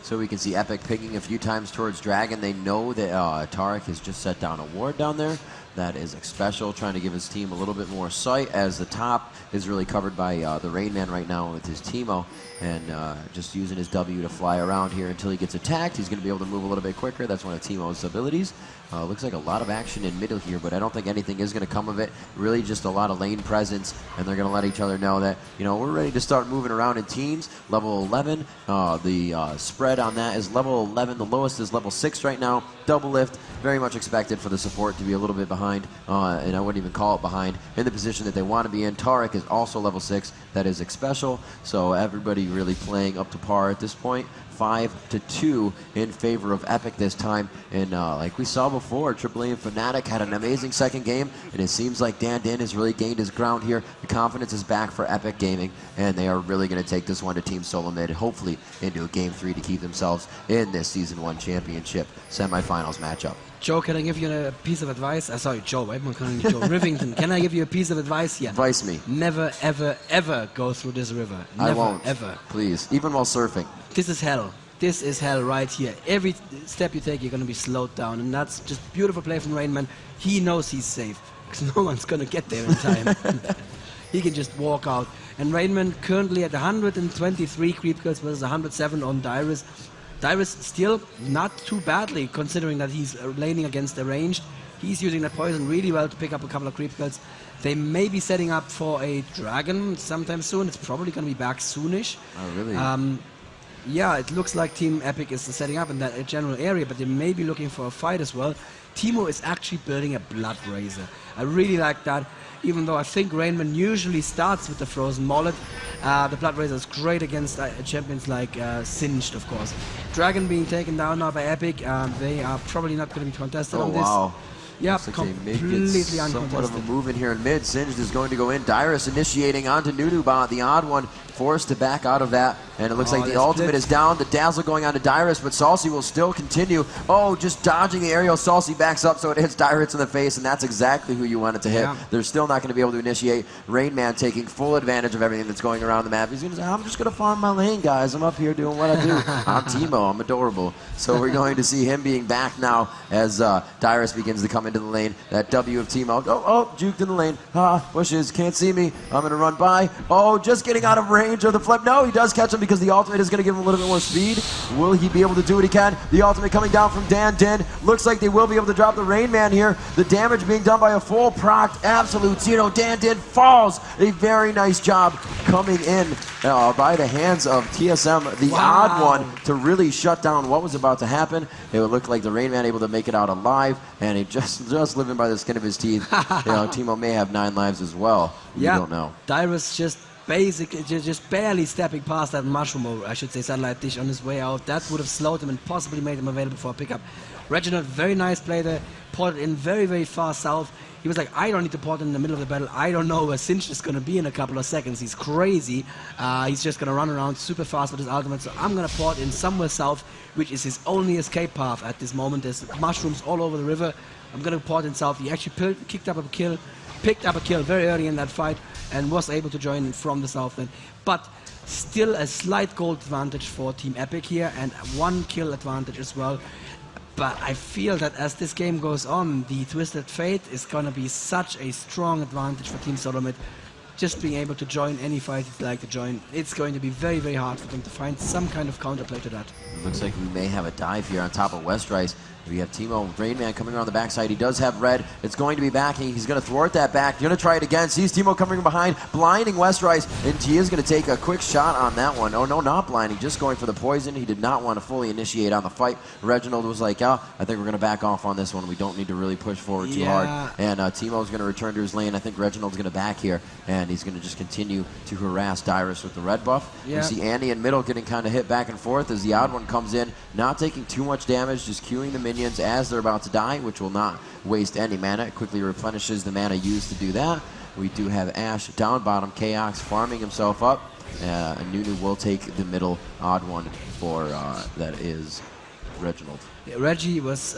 So we can see Epic picking a few times towards Dragon. They know that Tarek has just set down a ward down there. That is Expecial, trying to give his team a little bit more sight, as the top is really covered by the Rain Man right now with his Teemo, and just using his W to fly around here until he gets attacked. He's going to be able to move a little bit quicker. That's one of Teemo's abilities. Looks like a lot of action in middle here, but I don't think anything is going to come of it. Really just a lot of lane presence, and they're going to let each other know that, you know, we're ready to start moving around in teams. Level 11, the spread on that is level 11. The lowest is level 6 right now. Double lift, very much expected for the support to be a little bit behind, and I wouldn't even call it behind, in the position that they want to be in. Tarek is also level 6. That is Expecial, so everybody really playing up to par at this point. 5-2 in favor of Epic this time, and like we saw before, AAA and Fnatic had an amazing second game, and it seems like Dan has really gained his ground here. The confidence is back for Epic Gaming, and they are really going to take this one to Team Solo Mid, hopefully into a Game 3 to keep themselves in this Season 1 Championship semifinals matchup. Joe, can I give you a piece of advice? Sorry, Joe, right? Joe Rivington. Can I give you a piece of advice here? Advise me. Never, ever, ever go through this river. Never, I won't. Ever. Please, even while surfing. This is hell. This is hell right here. Every step you take, you're going to be slowed down, and that's just beautiful play from Rainman. He knows he's safe, because no one's going to get there in time. He can just walk out. And Rainman currently at 123 creep kills versus 107 on Dyrus. Dyrus still not too badly, considering that he's laning against the ranged. He's using that poison really well to pick up a couple of creep kills. They may be setting up for a dragon sometime soon. It's probably going to be back soonish. Oh, really? Yeah, it looks like Team Epic is setting up in that general area, but they may be looking for a fight as well. Teemo is actually building a Blood Razor. I really like that, even though I think Rainman usually starts with the Frozen Mallet. The Blood Razor is great against champions like Singed, of course. Dragon being taken down now by Epic. They are probably not going to be contested on this. Wow. Yeah, like completely uncontested. Somewhat of a move in here in mid. Singed is going to go in. Dyrus initiating onto Nunubot, the odd one, forced to back out of that. And it looks like the ultimate is down. The Dazzle going on to Dyrus, but Salsi will still continue. Oh, just dodging the aerial. Salsi backs up, so it hits Dyrus in the face, and that's exactly who you want it to hit. Yeah. They're still not going to be able to initiate. Rain Man taking full advantage of everything that's going around the map. He's going to say, I'm just going to farm my lane, guys. I'm up here doing what I do. I'm Teemo. I'm adorable. So we're going to see him being back now as Dyrus begins to come into the lane. That W of Teemo. Oh, juked in the lane. Bushes, can't see me. I'm going to run by. Oh, just getting out of range of the flip. No, he does catch him because the ultimate is going to give him a little bit more speed. Will he be able to do what he can? The ultimate coming down from Dan Din. Looks like they will be able to drop the Rain Man here. The damage being done by a full proc absolute zero. Dan Din falls. A very nice job coming in by the hands of TSM, the odd one, to really shut down what was about to happen. It would look like the Rain Man able to make it out alive, and he just living by the skin of his teeth. Teemo may have 9 lives as well. You don't know. Dyrus just basically just barely stepping past that mushroom, or I should say satellite dish, on his way out. That would have slowed him and possibly made him available for a pickup. Reginald, very nice play there, ported in very, very far south. He was like, I don't need to port in the middle of the battle. I don't know where Singed is going to be in a couple of seconds. He's crazy. He's just going to run around super fast with his ultimate. So I'm going to port in somewhere south, which is his only escape path at this moment. There's mushrooms all over the river. I'm going to port in south. He actually picked up a kill very early in that fight, and was able to join from the south end. But Still a slight gold advantage for Team Epic here, and 1 kill advantage as well. But I feel that as this game goes on, the Twisted Fate is going to be such a strong advantage for Team Solomid. Just being able to join any fight you'd like to join, it's going to be very, very hard for them to find some kind of counterplay to that. It looks like we may have a dive here on top of Westrice. We have Timo Rainman coming around the backside. He does have red. It's going to be backing. He's going to thwart that back. Going to try it again. Sees Timo coming behind, blinding Westrice, and he is going to take a quick shot on that one. Oh, no, not blinding, just going for the poison. He did not want to fully initiate on the fight. Reginald was like, oh, I think we're going to back off on this one. We don't need to really push forward too hard. And Timo's going to return to his lane. I think Reginald's going to back here, and he's going to just continue to harass Dyrus with the red buff. We see Andy in middle getting kind of hit back and forth as the odd one comes in, not taking too much damage, just queuing the minions as they're about to die, which will not waste any mana. It quickly replenishes the mana used to do that. We do have Ash down bottom, Chaos farming himself up. Nunu will take the middle odd one for that is Reginald. Yeah, Reggie was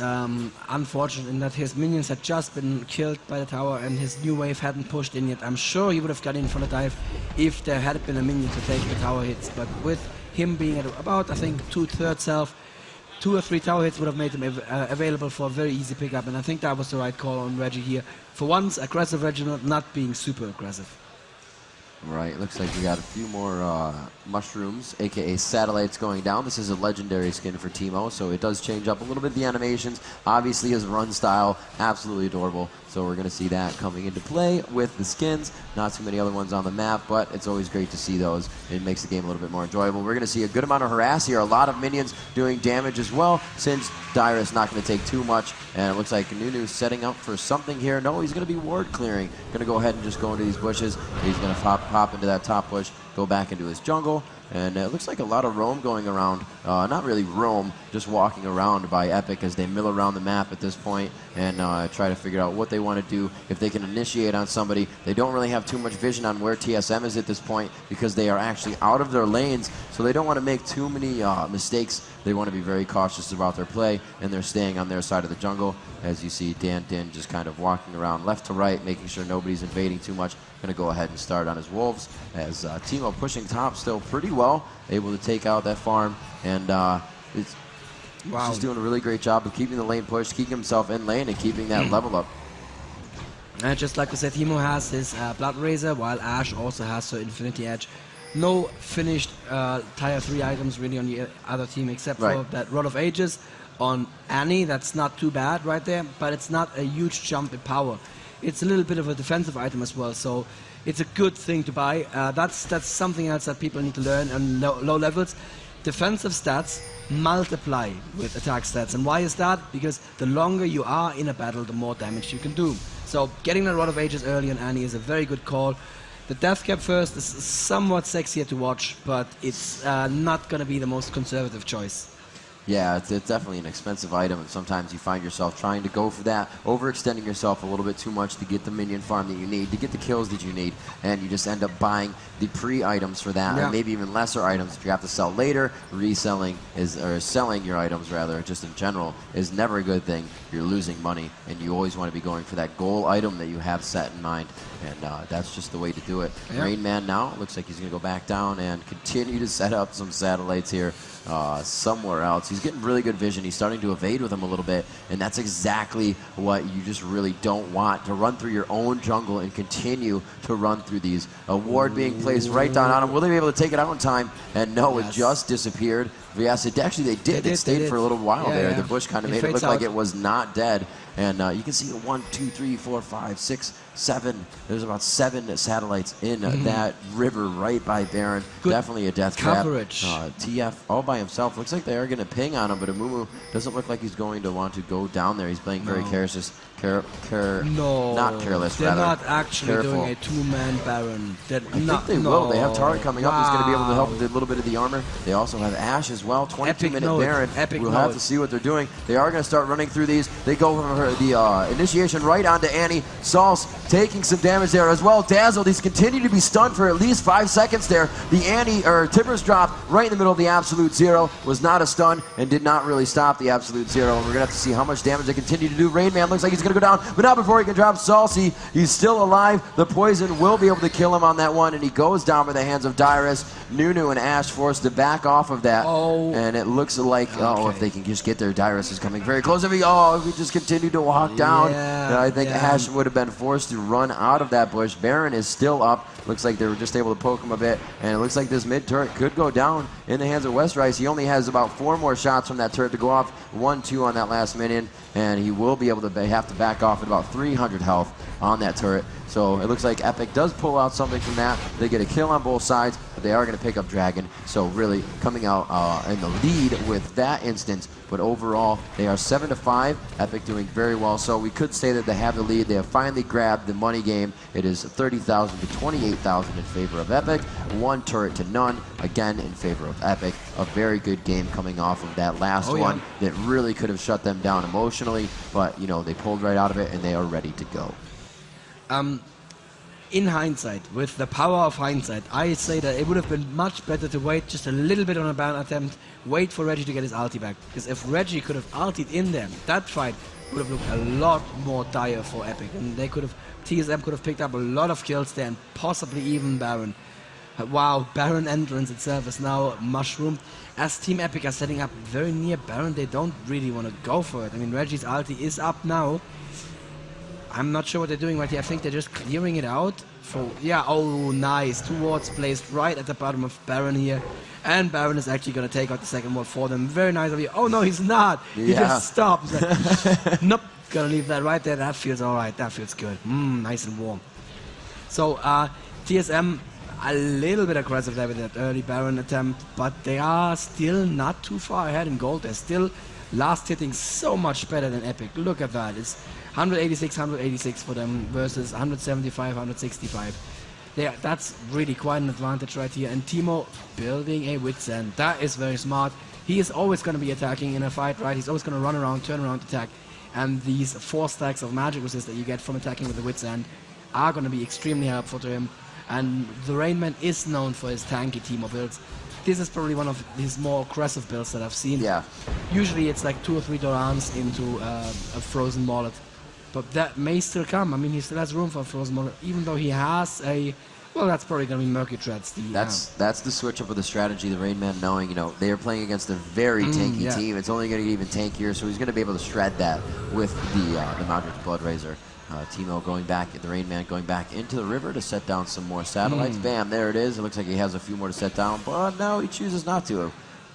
unfortunate in that his minions had just been killed by the tower and his new wave hadn't pushed in yet. I'm sure he would have got in for the dive if there had been a minion to take the tower hits, but with him being at about, I think, 2/3 health, 2 or 3 tower hits would have made him available for a very easy pickup, and I think that was the right call on Reggie here. For once, aggressive Reginald not being super aggressive. Right, looks like we got a few more mushrooms, aka satellites, going down. This is a legendary skin for Timo, so it does change up a little bit the animations. Obviously his run style, absolutely adorable. So we're going to see that coming into play with the skins. Not too many other ones on the map, but it's always great to see those. It makes the game a little bit more enjoyable. We're going to see a good amount of harass here, a lot of minions doing damage as well, since Dyrus not going to take too much. And it looks like Nunu's setting up for something here. No, he's going to be ward clearing. Going to go ahead and just go into these bushes. He's going to hop into that top bush, go back into his jungle. And it looks like a lot of roam going around. Not really roam, just walking around by Epic as they mill around the map at this point and try to figure out what they want to do. If they can initiate on somebody, they don't really have too much vision on where TSM is at this point because they are actually out of their lanes, so they don't want to make too many mistakes. They want to be very cautious about their play, and they're staying on their side of the jungle. As you see Dan Din just kind of walking around left to right, making sure nobody's invading too much. Going to go ahead and start on his wolves as Timo pushing top still pretty well, able to take out that farm, and it's just doing a really great job of keeping the lane pushed, keeping himself in lane, and keeping that level up. And just like I said, Timo has his Blood Razor, while Ash also has her Infinity Edge. No finished tier 3 items really on the other team except for that Rod of Ages on Annie. That's not too bad right there, but it's not a huge jump in power. It's a little bit of a defensive item as well, so it's a good thing to buy. That's something else that people need to learn on low levels. Defensive stats multiply with attack stats, and why is that? Because the longer you are in a battle, the more damage you can do. So getting the Rod of Ages early on Annie is a very good call. The Death Cap first is somewhat sexier to watch, but it's not going to be the most conservative choice. Yeah, it's definitely an expensive item, and sometimes you find yourself trying to go for that, overextending yourself a little bit too much to get the minion farm that you need, to get the kills that you need, and you just end up buying the pre-items for that, and maybe even lesser items that you have to sell later. Reselling or selling your items rather, just in general, is never a good thing. You're losing money, and you always want to be going for that goal item that you have set in mind, and that's just the way to do it. Rain Man now looks like he's going to go back down and continue to set up some satellites here somewhere else. He's getting really good vision. He's starting to evade with him a little bit, and that's exactly what you just really don't want, to run through your own jungle and continue to run through these. A ward being placed right down on him. Will they be able to take it out in time? And no, it just disappeared. Yes, actually they did. It stayed for a little while there. The bush kind of made it look like it was not dead. And you can see 1, 2, 3, 4, 5, 6, 7. There's about 7 satellites in that river right by Baron. Definitely a death trap. TF all by himself. Looks like they are going to ping on him, but Amumu doesn't look like he's going to want to go down there. He's playing very careless. Not careless, they're rather. Not actually doing a 2-man Baron. I think they will. They have Taric coming up. He's going to be able to help with a little bit of the armor. They also have Ash as well. 22-minute Baron. We'll have to see what they're doing. They are going to start running through these. They go for the initiation right onto Annie. Sauce taking some damage there as well. Dazzled, he's continued to be stunned for at least 5 seconds there. The Timbers drop right in the middle of the Absolute Zero was not a stun and did not really stop the Absolute Zero. And we're going to have to see how much damage they continue to do. Rain Man looks like he's going to go down, but not before he can drop Salsi. He's still alive. The poison will be able to kill him on that one, and he goes down by the hands of Dyrus. Nunu and Ash forced to back off of that. And it looks like, if they can just get there, Dyrus is coming very close. If we just continue to walk down, I think Ash would have been forced to run out of that bush. Baron is still up. Looks like they were just able to poke him a bit, and it looks like this mid turret could go down in the hands of Westrice. He only has about 4 more shots from that turret to go off. 1-2 on that last minion, and he will be able to have to back off at about 300 health on that turret. So it looks like Epic does pull out something from that. They get a kill on both sides, but they are going to pick up Dragon. So really coming out in the lead with that instance. But overall, they are 7-5. Epic doing very well. So we could say that they have the lead. They have finally grabbed the money game. It is 30,000 to 28,000 in favor of Epic. 1 turret to none, again in favor of Epic. A very good game coming off of that last one that really could have shut them down emotionally. But, you know, they pulled right out of it, and they are ready to go. In hindsight, with the power of hindsight, I say that it would have been much better to wait just a little bit on a Baron attempt, wait for Reggie to get his ulti back. Because if Reggie could have ultied in there, that fight would have looked a lot more dire for Epic. And they could have, TSM could have picked up a lot of kills there and possibly even Baron. Wow, Baron entrance itself is now mushroomed. As Team Epic are setting up very near Baron, they don't really want to go for it. I mean, Reggie's ulti is up now. I'm not sure what they're doing right here. I think they're just clearing it out for, nice. 2 wards placed right at the bottom of Baron here. And Baron is actually going to take out the second ward for them. Very nice of you. Oh no, he's not. He just stopped. Like, nope, gonna leave that right there. That feels alright. That feels good. Nice and warm. So, TSM a little bit aggressive there with that early Baron attempt, but they are still not too far ahead in gold. They're still last hitting so much better than Epic. Look at that. It's 186 for them versus 175, 165. That's really quite an advantage right here. And Timo building a Wit's End. That is very smart. He is always going to be attacking in a fight, right? He's always going to run around, turn around, attack. And these 4 stacks of magic resist that you get from attacking with the Wit's End are going to be extremely helpful to him. And the Rainman is known for his tanky Timo builds. This is probably one of his more aggressive builds that I've seen. Yeah. Usually it's like 2 or 3 Dorans into a Frozen Mallet. But that may still come. I mean, he still has room for a Frozen Mallet, even though he has a... Well, that's probably going to be Murky Treads. That's the switch up of the strategy. The Rain Man knowing, they are playing against a very tanky team. It's only going to get even tankier, so he's going to be able to shred that with the Modric Bloodrazor. Timo going back, the Rain Man going back into the river to set down some more satellites. Bam, there it is. It looks like he has a few more to set down, but no, he chooses not to.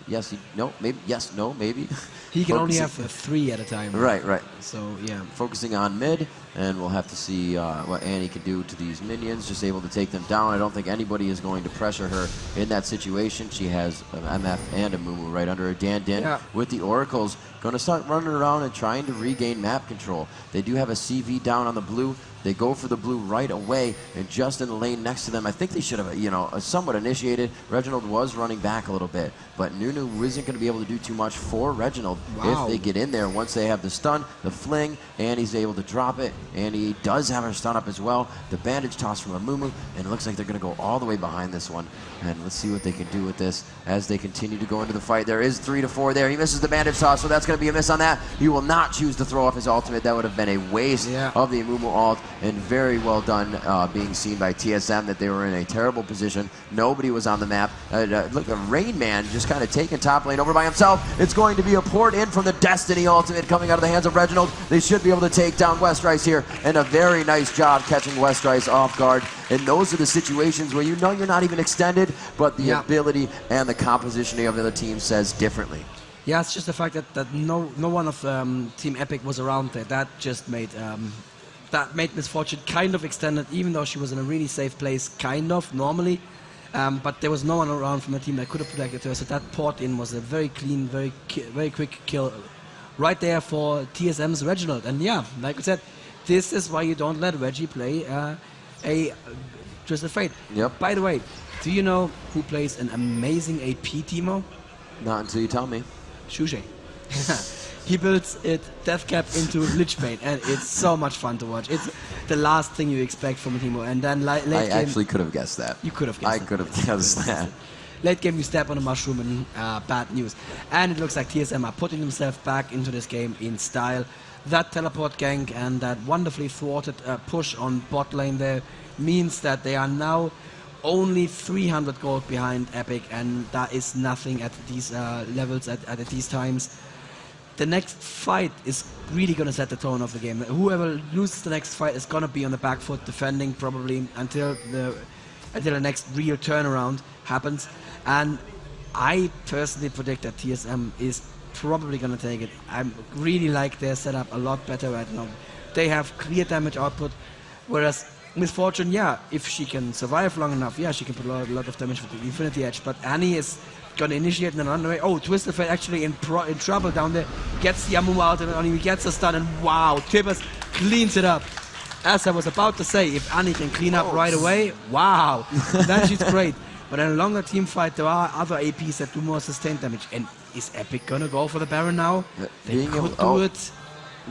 Yes, no, maybe. Yes, no, maybe. He can only have 3 at a time. Right. So, yeah. Focusing on mid, and we'll have to see what Annie can do to these minions, just able to take them down. I don't think anybody is going to pressure her in that situation. She has an MF and a Mumu right under her. Dan with the Oracles, going to start running around and trying to regain map control. They do have a CV down on the blue. They go for the blue right away, and just in the lane next to them, I think they should have, somewhat initiated. Reginald was running back a little bit, but Nunu isn't going to be able to do too much for Reginald if they get in there. Once they have the stun, the fling, and he's able to drop it, and he does have her stun up as well. The bandage toss from Amumu, and it looks like they're going to go all the way behind this one. And let's see what they can do with this as they continue to go into the fight. There is 3 to 4 there. He misses the bandage toss, so that's going to be a miss on that. He will not choose to throw off his ultimate. That would have been a waste of the Amumu ult, and very well done being seen by TSM that they were in a terrible position. Nobody was on the map. Look, the Rain Man just kind of taking top lane over by himself. It's going to be a port in from the Destiny ultimate coming out of the hands of Reginald. They should be able to take down Westrice here, and a very nice job catching Westrice off guard. And those are the situations where you're not even extended, but the ability and the compositioning of the other team says differently. Yeah, it's just the fact that no one of Team Epic was around there. That just made Misfortune kind of extended, even though she was in a really safe place, kind of normally. But there was no one around from the team that could have protected her. So that port in was a very clean, very quick kill right there for TSM's Reginald. And yeah, like I said, this is why you don't let Reggie play a Twisted Fate. Yep. By the way, do you know who plays an amazing AP, Timo? Not until you tell me. Shushe. he builds it Death Cap into Lichbane, and it's so much fun to watch. It's the last thing you expect from a Teemo, and then late game... I actually could have guessed that. You could have guessed I could have guessed that. Late game, you step on a mushroom and bad news. And it looks like TSM are putting themselves back into this game in style. That teleport gank and that wonderfully thwarted push on bot lane there means that they are now only 300 gold behind Epic, and that is nothing at these levels, at these times. The next fight is really going to set the tone of the game. Whoever loses the next fight is going to be on the back foot defending probably until the next real turnaround happens. And I personally predict that TSM is probably going to take it. I really like their setup a lot better right now. They have clear damage output, whereas Miss Fortune, yeah, if she can survive long enough, yeah, she can put a lot of damage with the Infinity Edge. But Annie is going to initiate in another way. Oh, Twisted Fate actually in trouble down there. Gets the Amumu out and he gets a stun, and wow, Tibbers cleans it up. As I was about to say, if Annie can clean up right away, wow, then she's great. But in a longer team fight, there are other APs that do more sustained damage. And is Epic gonna go for the Baron now? They could do it.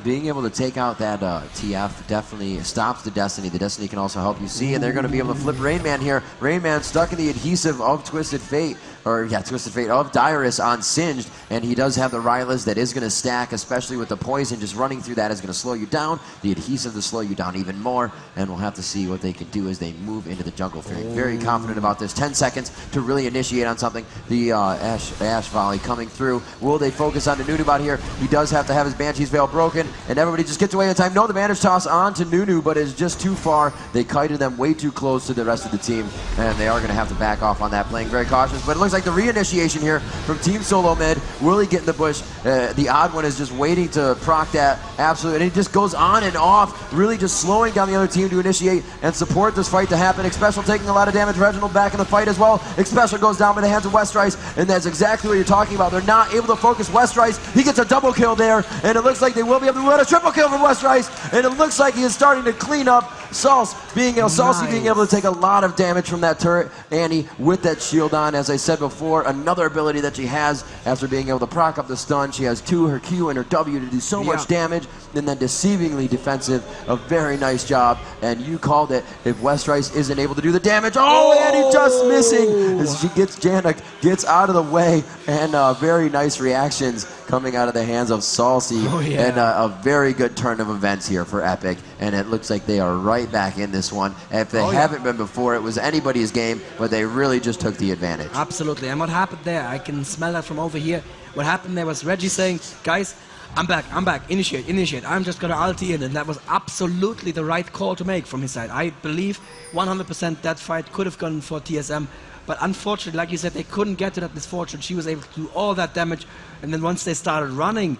Being able to take out that TF definitely stops the Destiny. The Destiny can also help you see, and they're going to be able to flip Rain Man here. Rain Man stuck in the adhesive of Twisted Fate, Twisted Fate of Dyrus on Singed, and he does have the Rylus that is going to stack, especially with the poison. Just running through that is going to slow you down. The adhesive to slow you down even more, and we'll have to see what they can do as they move into the jungle. Feeling very confident about this. 10 seconds to really initiate on something. The Ash Volley coming through. Will they focus on the Nunu bot here? He does have to have his Banshee's Veil broken, and everybody just gets away in time. No, the bandage toss on to Nunu, but it's just too far. They kited them way too close to the rest of the team, and they are going to have to back off on that, playing very cautious. But it looks like the reinitiation here from Team Solo Mid. Willie getting the bush. The odd one is just waiting to proc that absolutely, and it just goes on and off, really just slowing down the other team to initiate and support this fight to happen. Xpecial taking a lot of damage. Reginald back in the fight as well. Xpecial goes down by the hands of Westrice, and that's exactly what you're talking about. They're not able to focus Westrice. He gets a double kill there, and it looks like they will be able to run a triple kill from Westrice, and it looks like he is starting to clean up. Saucy being able to take a lot of damage from that turret. Annie with that shield on, as I said before, another ability that she has after being able to proc up the stun. She has her Q and her W to do so much damage, and then deceivingly defensive. A very nice job, and you called it. If Westrice isn't able to do the damage, Annie just missing as she gets out of the way, and very nice reactions coming out of the hands of Saucy, and a very good turn of events here for Epic, and it looks like they are right back in this one. If they haven't been before, it was anybody's game, but they really just took the advantage. Absolutely, and what happened there, I can smell that from over here. What happened there was Reggie saying, guys, I'm back, initiate, I'm just gonna ulti in, and that was absolutely the right call to make from his side. I believe 100% that fight could have gone for TSM, but unfortunately, like you said, they couldn't get to that Miss Fortune. She was able to do all that damage, and then once they started running,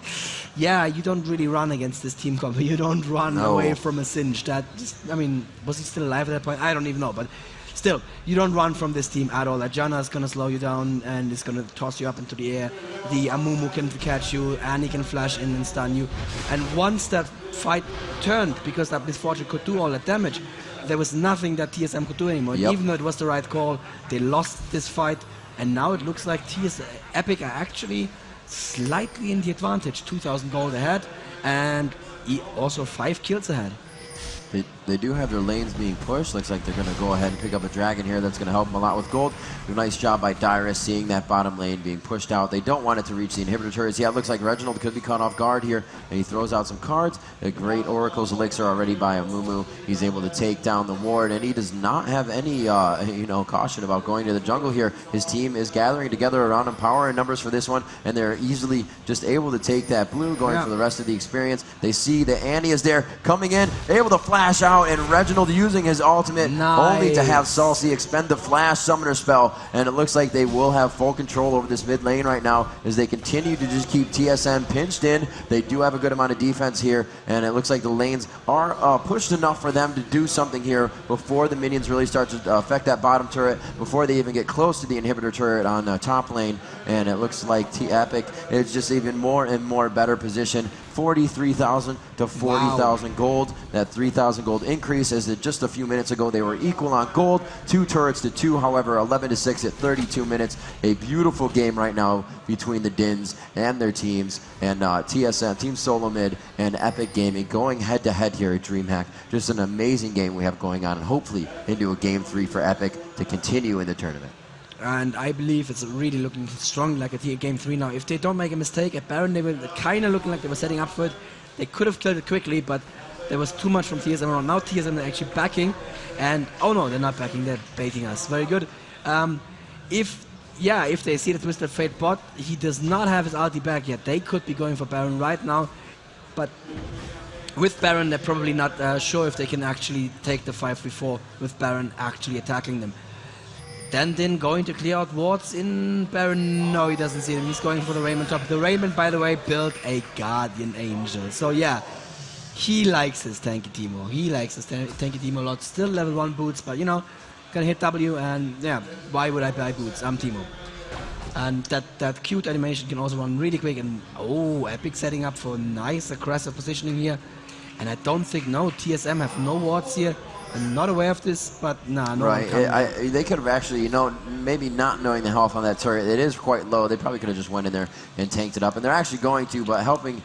yeah, you don't really run against this team combo. You don't run away from a Singe. That just, I mean, was he still alive at that point? I don't even know, but still, you don't run from this team at all. That Janna is going to slow you down and is going to toss you up into the air. The Amumu can catch you, Annie can flash in and stun you. And once that fight turned, because that Miss Fortune could do all that damage, there was nothing that TSM could do anymore. Even though it was the right call, they lost this fight, and now it looks like Epic are actually slightly in the advantage. 2,000 gold ahead, and also 5 kills ahead. They do have their lanes being pushed. Looks like they're going to go ahead and pick up a dragon here. That's going to help them a lot with gold. Nice job by Dyrus seeing that bottom lane being pushed out. They don't want it to reach the inhibitor turrets. Yeah, it looks like Reginald could be caught off guard here, and he throws out some cards. A great Oracle's Elixir already by Amumu. He's able to take down the ward, and he does not have any caution about going to the jungle here. His team is gathering together around him, power and numbers for this one, and they're easily just able to take that blue, going for the rest of the experience. They see that Annie is there coming in, able to flash out, and Reginald using his ultimate only to have Saucy expend the flash summoner spell, and it looks like they will have full control over this mid lane right now as they continue to just keep TSM pinched in. They do have a good amount of defense here, and it looks like the lanes are pushed enough for them to do something here before the minions really start to affect that bottom turret, before they even get close to the inhibitor turret on top lane, and it looks like Epic is just even more and more better position 43,000 to 40,000 gold. That 3,000 gold increase is that just a few minutes ago they were equal on gold. 2 turrets to 2, however, 11 to 6 at 32 minutes. A beautiful game right now between the Dins and their teams, and TSM, Team Solo Mid, and Epic Gaming going head to head here at DreamHack. Just an amazing game we have going on, and hopefully into a game 3 for Epic to continue in the tournament. And I believe it's really looking strong like a game 3 now. If they don't make a mistake at Baron, they were kind of looking like they were setting up for it. They could have killed it quickly, but there was too much from TSM around. Now TSM are actually backing, and oh no, they're not backing, they're baiting us. Very good. If they see the Twisted Fate bot, he does not have his ulti back yet. They could be going for Baron right now, but with Baron, they're probably not sure if they can actually take the 5v4 with Baron actually attacking them. Then going to clear out wards in Baron. No, he doesn't see them. He's going for the Raymond top. The Raymond, by the way, built a Guardian Angel. So yeah, he likes his tanky Teemo. He likes his tanky Teemo a lot. Still level 1 boots, but you know, gonna hit W, and yeah, why would I buy boots? I'm Teemo. And that cute animation can also run really quick. And oh, Epic setting up for nice aggressive positioning here. And I don't think, no, TSM have no wards here. I'm not aware of this, but nah, no. Right, they could have actually, you know, maybe not knowing the health on that turret, it is quite low. They probably could have just went in there and tanked it up, and they're actually going to, but helping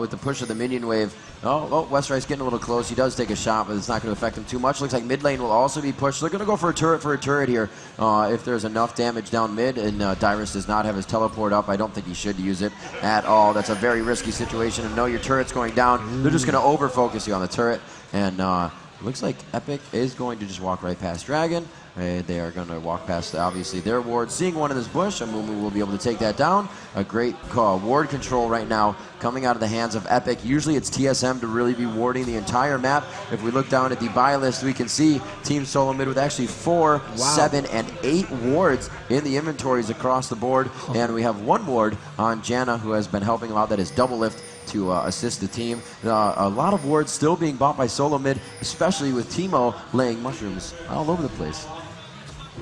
with the push of the minion wave. Oh, Westrice getting a little close. He does take a shot, but it's not going to affect him too much. Looks like mid lane will also be pushed. They're going to go for a turret here if there's enough damage down mid, and Dyrus does not have his teleport up. I don't think he should use it at all. That's a very risky situation, and no, your turret's going down. They're just going to over-focus you on the turret, and looks like Epic is going to just walk right past Dragon. They are going to walk past, obviously, their ward. Seeing one in this bush, Amumu will be able to take that down. A great ward control right now coming out of the hands of Epic. Usually it's TSM to really be warding the entire map. If we look down at the buy list, we can see Team Solo Mid with actually 4, 7, and 8 wards in the inventories across the board. And we have 1 ward on Janna, who has been helping them out. That is double lift to assist the team. A lot of wards still being bought by Solo Mid, especially with Teemo laying mushrooms all over the place.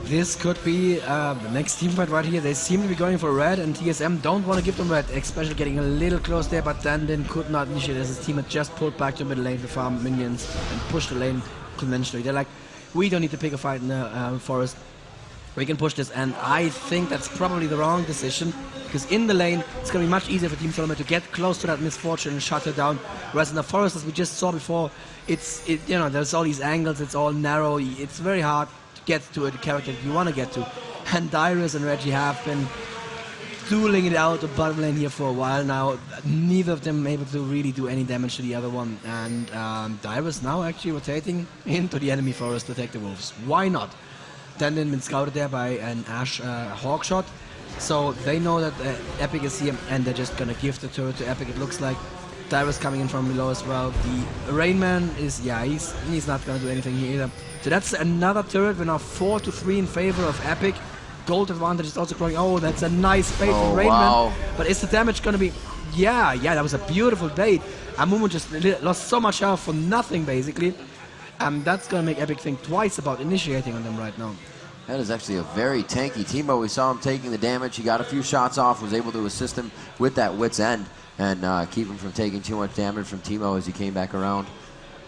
This could be the next team fight right here. They seem to be going for red, and TSM don't want to give them red, especially getting a little close there, but then could not initiate as his team had just pulled back to mid lane to farm minions and push the lane conventionally. They're like, we don't need to pick a fight in the forest. We can push this, and I think that's probably the wrong decision, because in the lane, it's going to be much easier for Team Solomon to get close to that misfortune and shut her down, whereas in the forest, as we just saw before, you know, there's all these angles, it's all narrow, it's very hard to get to a character that you want to get to, and Dyrus and Reggie have been dueling it out the bottom lane here for a while now, neither of them able to really do any damage to the other one, and Dyrus now actually rotating into the enemy forest to take the wolves. Why not? Then been scouted there by an Ash Hawk shot, so they know that Epic is here, and they're just gonna give the turret to Epic. It looks like Dyrus coming in from below as well. The Rainman is, yeah, he's not gonna do anything here either. So that's another turret. We're now 4-3 in favor of Epic. Gold advantage is also growing. Oh, that's a nice bait from Rainman. Wow. But is the damage gonna be? Yeah, that was a beautiful bait. Amumu just lost so much health for nothing basically. That's going to make Epic think twice about initiating on them right now. That is actually a very tanky Teemo. We saw him taking the damage. He got a few shots off, was able to assist him with that Wit's End and keep him from taking too much damage from Teemo as he came back around.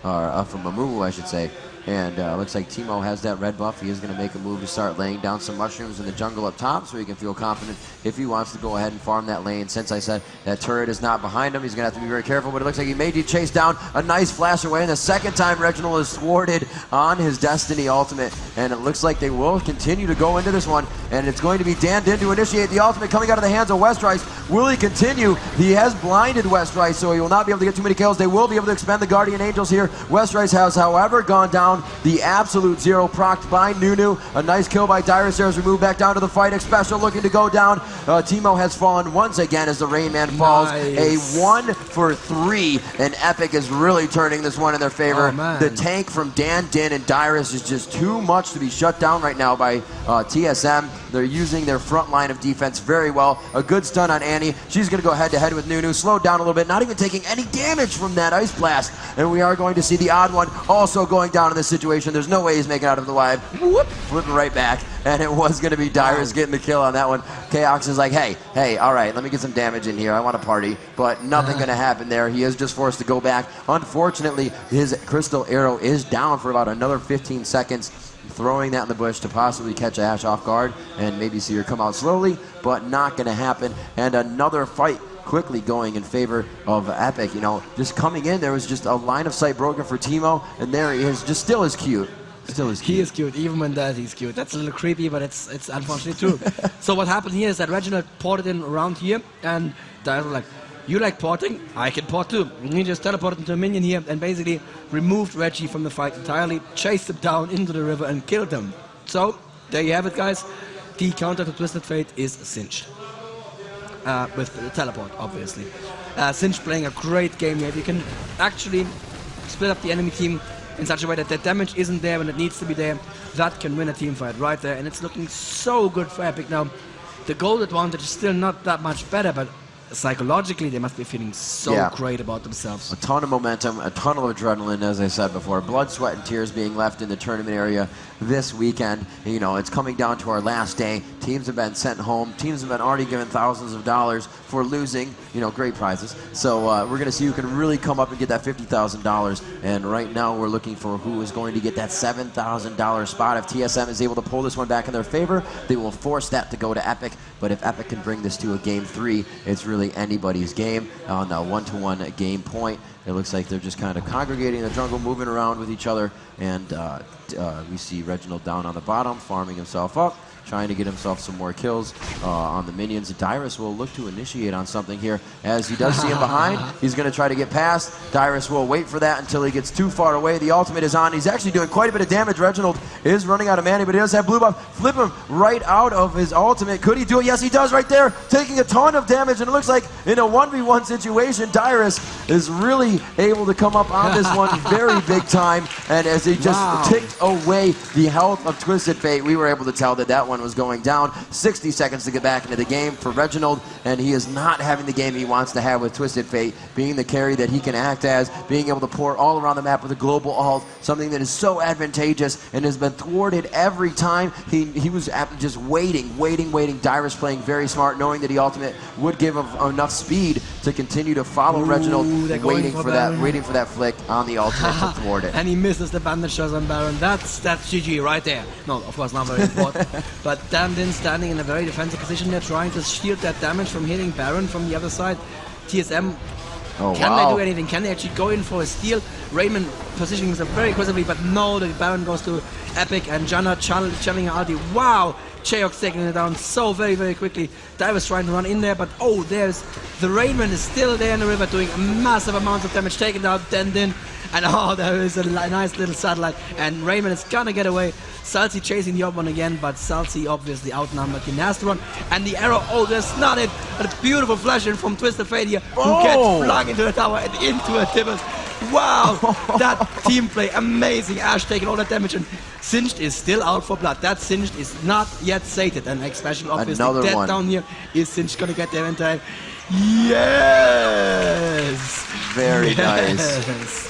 Or from Amumu, I should say. And looks like Teemo has that red buff. He is going to make a move to start laying down some mushrooms in the jungle up top so he can feel confident if he wants to go ahead and farm that lane. Since I said that turret is not behind him, he's going to have to be very careful, but it looks like he may chase down a nice flash away. And the second time Reginald is thwarted on his Destiny ultimate. And it looks like they will continue to go into this one. And it's going to be Dan Din to initiate the ultimate coming out of the hands of Westrice. Will he continue? He has blinded Westrice, so he will not be able to get too many kills. They will be able to expend the Guardian Angels here. Westrice has, however, gone down. The absolute zero procced by Nunu. A nice kill by Dyrus there as we move back down to the fight. Special looking to go down. Teemo has fallen once again as the Rainman falls. Nice. A 1 for 3, and Epic is really turning this one in their favor. The tank from Dan Din and Dyrus is just too much to be shut down right now by TSM. They're using their front line of defense very well. A good stun on Annie. She's going to go head to head with Nunu. Slowed down a little bit, not even taking any damage from that Ice Blast. And we are going to see the odd one also going down in this situation. There's no way he's making out of the live. Whoop, flipping right back. And it was going to be Dyrus getting the kill on that one. Chaox is like, hey, all right, let me get some damage in here. I want to party. But nothing going to happen there. He is just forced to go back. Unfortunately, his crystal arrow is down for about another 15 seconds. Throwing that in the bush to possibly catch Ash off guard and maybe see her come out slowly, but not going to happen. And another fight quickly going in favor of Epic. You know, just coming in, there was just a line of sight broken for Teemo, and there he is, just still is cute. Still is cute. He is cute, even when that he's cute. That's a little creepy, but it's unfortunately true. So what happened here is that Reginald ported in around here, and Dyrus was like, you like porting? I can port too. He just teleported into a minion here and basically removed Reggie from the fight entirely, chased him down into the river and killed him. So, there you have it, guys. The counter to Twisted Fate is Singed. With the teleport, obviously. Singed playing a great game here. You can actually split up the enemy team in such a way that the damage isn't there when it needs to be there. That can win a team fight right there, and it's looking so good for Epic now. The gold advantage is still not that much better, but psychologically they must be feeling so great about themselves. A ton of momentum, a ton of adrenaline, as I said before. Blood, sweat, and tears being left in the tournament area this weekend. You know, it's coming down to our last day. Teams have been sent home. Teams have been already given thousands of dollars for losing, you know, great prizes. So we're going to see who can really come up and get that $50,000. And right now we're looking for who is going to get that $7,000 spot. If TSM is able to pull this one back in their favor, they will force that to go to Epic. But if Epic can bring this to a game 3, it's really anybody's game on a 1-to-1 game point. It looks like they're just kind of congregating in the jungle, moving around with each other, and we see Reginald down on the bottom, farming himself up, trying to get himself some more kills on the minions. Dyrus will look to initiate on something here, as he does see him behind. He's going to try to get past. Dyrus will wait for that until he gets too far away. The ultimate is on. He's actually doing quite a bit of damage. Reginald is running out of mana, but he does have blue buff. Flip him right out of his ultimate. Could he do it? Yes, he does right there, taking a ton of damage, and it looks like in a 1v1 situation, Dyrus is really able to come up on this one very big time, and as he just ticked away the health of Twisted Fate, we were able to tell that that one was going down. 60 seconds to get back into the game for Reginald, and he is not having the game he wants to have with Twisted Fate, being the carry that he can act as, being able to pour all around the map with a global ult, something that is so advantageous and has been thwarted every time. He was just waiting. Dyrus playing very smart, knowing that he ultimate would give him enough speed to continue to follow Reginald, waiting for that flick on the ultimate to thwart it. And he misses the bandage shots on Baron. That's GG right there. No, of course not very important. But Damdin standing in a very defensive position there, trying to shield that damage from hitting Baron from the other side. TSM, can they do anything? Can they actually go in for a steal? Raymond positioning himself very aggressively, but no, the Baron goes to Epic, and Janna channeling her ulti. Wow! Chaox taking it down so very quickly. Dyrus trying to run in there, but oh, there's the Raymond is still there in the river doing massive amounts of damage, taking out Dendin. And oh, there is a nice little satellite, and Raymond is gonna get away. Salsi chasing the odd one again, but Salsi obviously outnumbered the nasty one. And the arrow, oh, there's not it. But a beautiful flash in from Twisted Fate here, who gets flung into the tower and into a Tibbers. Wow, that team play, amazing. Ash taking all that damage, and Singed is still out for blood. That Singed is not yet sated, and especially obviously dead one down here. Is Singed gonna get there in time? Yes! Very nice.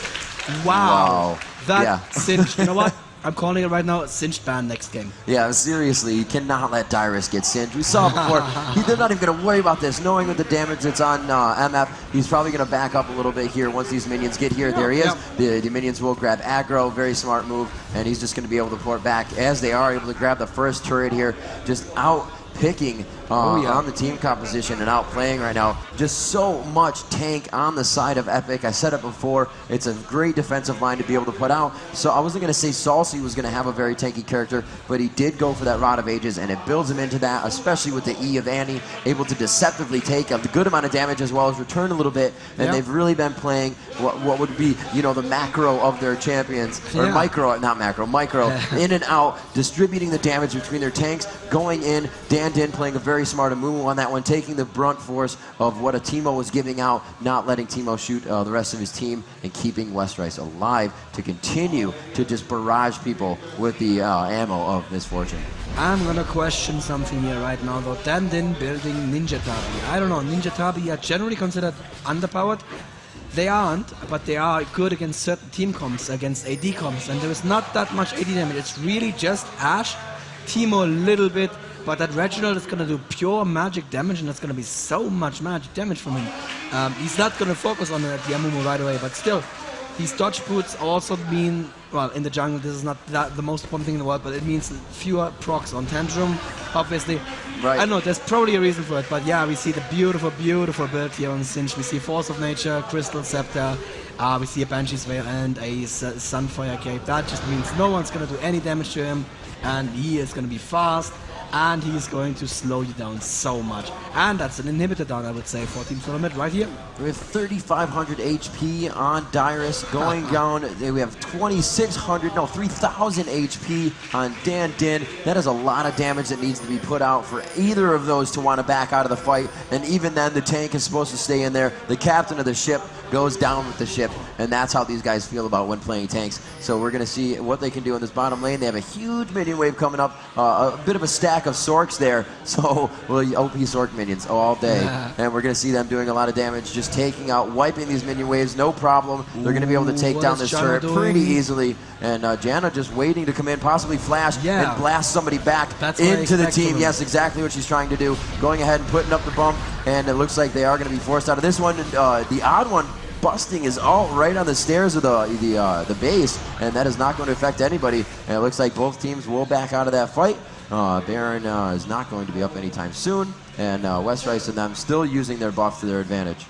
Wow. That Singed, you know what? I'm calling it right now, Singed ban next game. Yeah, seriously, you cannot let Dyrus get singed. We saw before, they're not even going to worry about this, knowing with the damage that's on MF, he's probably going to back up a little bit here once these minions get here. There he is. The minions will grab aggro, very smart move, and he's just going to be able to port back as they are able to grab the first turret here, just out picking on the team composition and outplaying right now. Just so much tank on the side of Epic. I said it before, it's a great defensive line to be able to put out. So I wasn't going to say Salsi was going to have a very tanky character, but he did go for that Rod of Ages, and it builds him into that, especially with the E of Annie, able to deceptively take a good amount of damage as well as return a little bit. And they've really been playing what would be, you know, the macro of their champions, or micro, not macro, micro, in and out, distributing the damage between their tanks, going in, Din playing a very smart Amumu on that one, taking the brunt force of what a Teemo was giving out, not letting Teemo shoot the rest of his team, and keeping Westrice alive to continue to just barrage people with the ammo of misfortune. I'm gonna question something here right now though. Dandin building Ninja Tabi. I don't know, Ninja Tabi are generally considered underpowered. They aren't, but they are good against certain team comps, against AD comps, and there is not that much AD damage. It's really just Ashe, Teemo a little bit, but that Reginald is going to do pure magic damage, and it's going to be so much magic damage from him. He's not going to focus on the Amumu right away, but still, these dodge boots also mean, well, in the jungle, this is not the most important thing in the world, but it means fewer procs on Tantrum, obviously. Right. I know, there's probably a reason for it, but yeah, we see the beautiful, beautiful build here on Singe. We see Force of Nature, Crystal Scepter, we see a Banshee's Veil and a Sunfire Cape. That just means no one's going to do any damage to him, and he is going to be fast, and he's going to slow you down so much. And that's an inhibitor down, I would say, for Team Tournament right here. We have 3,500 HP on Dyrus going down. We have 3,000 HP on Dan Din. That is a lot of damage that needs to be put out for either of those to want to back out of the fight. And even then, the tank is supposed to stay in there. The captain of the ship goes down with the ship, and that's how these guys feel about when playing tanks. So we're going to see what they can do in this bottom lane. They have a huge minion wave coming up, a bit of a stack of Sorks there, so OP Sork minions all day. And we're going to see them doing a lot of damage, just taking out, wiping these minion waves, no problem. They're going to be able to take down this turret pretty easily. And Janna just waiting to come in, possibly flash and blast somebody back into the team. Yes, exactly what she's trying to do. Going ahead and putting up the bump, and it looks like they are going to be forced out of this one. The odd one busting his ult right on the stairs of the base, and that is not going to affect anybody. And it looks like both teams will back out of that fight. Baron is not going to be up anytime soon, and Westrice and them still using their buff to their advantage.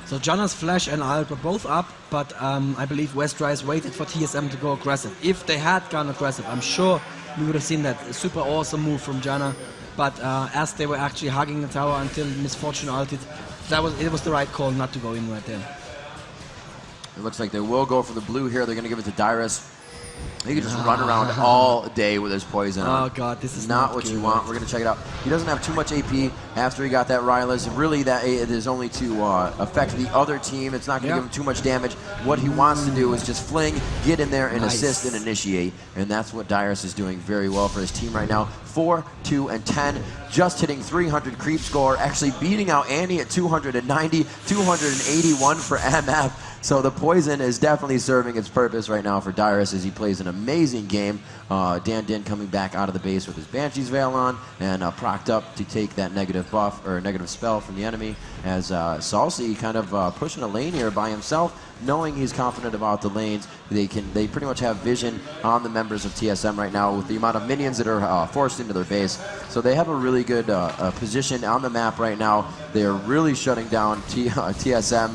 So Janna's Flash and Ult were both up, but I believe Westrice waited for TSM to go aggressive. If they had gone aggressive, I'm sure we would have seen that super awesome move from Janna. But as they were actually hugging the tower until Misfortune ulted, it was the right call not to go in right there. It looks like they will go for the blue here. They're going to give it to Dyrus. He can just run around all day with his poison on. Oh god, this is not what you want. We're going to check it out. He doesn't have too much AP after he got that Rylus. Really, that it is only to affect the other team. It's not going to give him too much damage. What he wants to do is just fling, get in there, and assist and initiate. And that's what Dyrus is doing very well for his team right now. 4, 2, and 10. Just hitting 300 creep score. Actually beating out Annie at 290, 281 for MF. So the poison is definitely serving its purpose right now for Dyrus as he plays an amazing game. Dan Din coming back out of the base with his Banshee's Veil on and procced up to take that negative buff or negative spell from the enemy, as Salsi kind of pushing a lane here by himself, knowing he's confident about the lanes. They pretty much have vision on the members of TSM right now with the amount of minions that are forced into their base. So they have a really good position on the map right now. They are really shutting down TSM.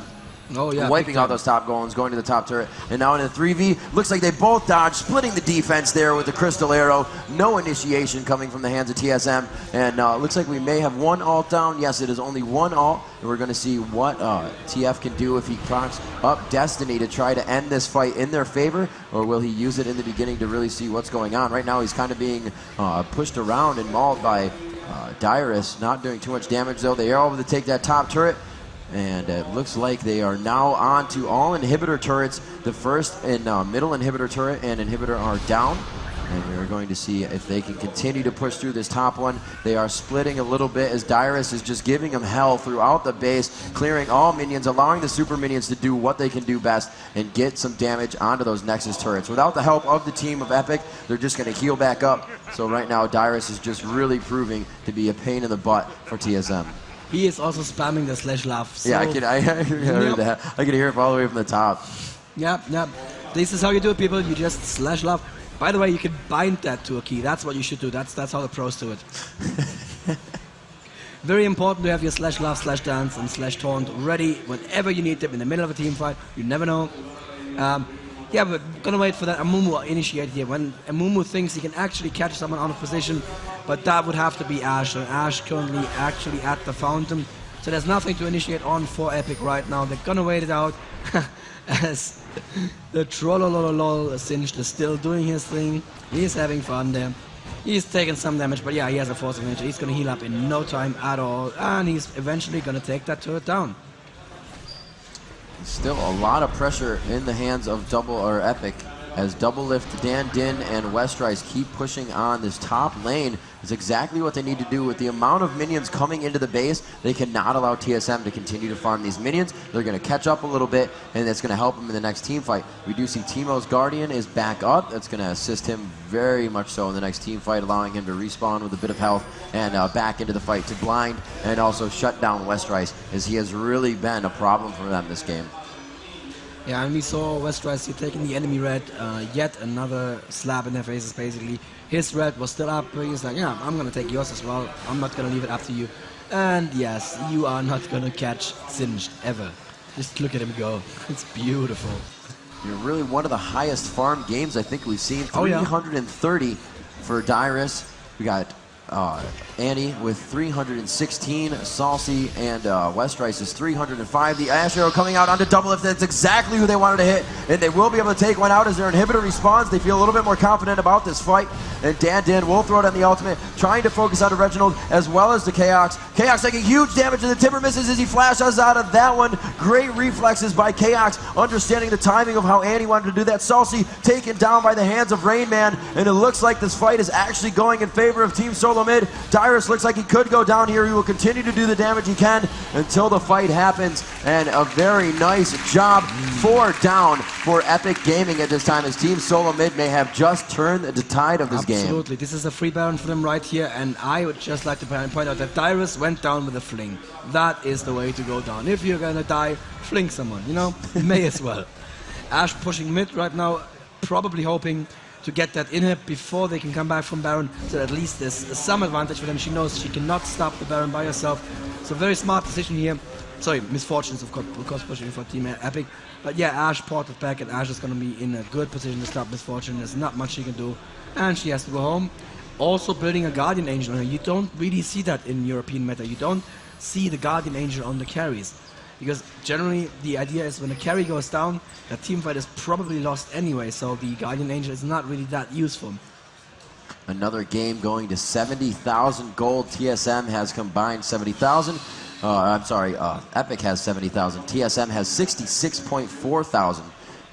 Oh, yeah, wiping out those top golems, going to the top turret, and now in a 3v. Looks like they both dodged, splitting the defense there with the Crystal Arrow. No initiation coming from the hands of TSM, and looks like we may have one ult down. Yes, it is only one ult, and we're going to see what TF can do if he procs up Destiny to try to end this fight in their favor, or will he use it in the beginning to really see what's going on. Right now he's kind of being pushed around and mauled by Dyrus, not doing too much damage though. They are able to take that top turret. And it looks like they are now on to all inhibitor turrets. The first and middle inhibitor turret and inhibitor are down. And we're going to see if they can continue to push through this top one. They are splitting a little bit as Dyrus is just giving them hell throughout the base, clearing all minions, allowing the super minions to do what they can do best and get some damage onto those Nexus turrets. Without the help of the team of Epic, they're just going to heal back up. So right now, Dyrus is just really proving to be a pain in the butt for TSM. He is also spamming the slash love. So yeah, I heard that. I can hear it all the way from the top. Yep. This is how you do it, people. You just slash love. By the way, you can bind that to a key. That's what you should do. That's how the pros do it. Very important to have your slash love, slash dance, and slash taunt ready whenever you need them in the middle of a team fight. You never know. Yeah, we're gonna wait for that Amumu initiate here. When Amumu thinks he can actually catch someone out of position, but that would have to be Ashe. And Ashe currently actually at the fountain. So there's nothing to initiate on for Epic right now. They're gonna wait it out as the Trollololol Singed is still doing his thing. He's having fun there. He's taking some damage, but yeah, he has a Force of Nature. He's gonna heal up in no time at all, and he's eventually gonna take that turret down. Still a lot of pressure in the hands of Double or Epic. as Double Lift, Dan Din, and Westrice keep pushing on this top lane. It's exactly what they need to do. With the amount of minions coming into the base, they cannot allow TSM to continue to farm these minions. They're going to catch up a little bit, and that's going to help them in the next team fight. We do see Teemo's Guardian is back up. That's going to assist him very much so in the next team fight, allowing him to respawn with a bit of health and back into the fight to blind and also shut down Westrice, as he has really been a problem for them this game. Yeah, and we saw Westrice here taking the enemy red, yet another slap in their faces basically. His red was still up, but he's like, yeah, I'm gonna take yours as well. I'm not gonna leave it up to you. And yes, you are not gonna catch Singed ever. Just look at him go. It's beautiful. You're really one of the highest farm games I think we've seen. 330 for Dyrus. We got Annie with 316, Salsy and Westrice is 305. The Ash Arrow coming out onto Double Lift. That's exactly who they wanted to hit, and they will be able to take one out as their inhibitor respawns. They feel a little bit more confident about this fight, and Dan Din will throw it on the ultimate, trying to focus on Reginald as well as the Chaos. Chaos taking huge damage, and the Timber misses as he flashes out of that one. Great reflexes by Chaos, understanding the timing of how Annie wanted to do that. Salsy taken down by the hands of Rain Man, and it looks like this fight is actually going in favor of Team Solo Mid. Dyrus looks like he could go down here. He will continue to do the damage he can until the fight happens, and a very nice job down for Epic Gaming at this time, as Team Solo Mid may have just turned the tide of this game. Absolutely, this is a free Baron for them right here, and I would just like to point out that Dyrus went down with a fling. That is the way to go down. If you're gonna die, fling someone, you know, may as well. Ash pushing mid right now, probably hoping to get that in her before they can come back from Baron, so at least there's some advantage for them. She knows she cannot stop the Baron by herself, so very smart decision here. Sorry, misfortunes of course pushing for Team Epic, but yeah, Ash ported back, and Ash is going to be in a good position to stop misfortune. There's not much she can do, and she has to go home. Also building a Guardian Angel on her. You don't really see that in European meta. You don't see the Guardian Angel on the carries, because generally the idea is when a carry goes down, the team fight is probably lost anyway, so the Guardian Angel is not really that useful. Another game going to 70,000 gold. TSM has combined 70,000. I'm sorry, Epic has 70,000. TSM has 66.4 thousand.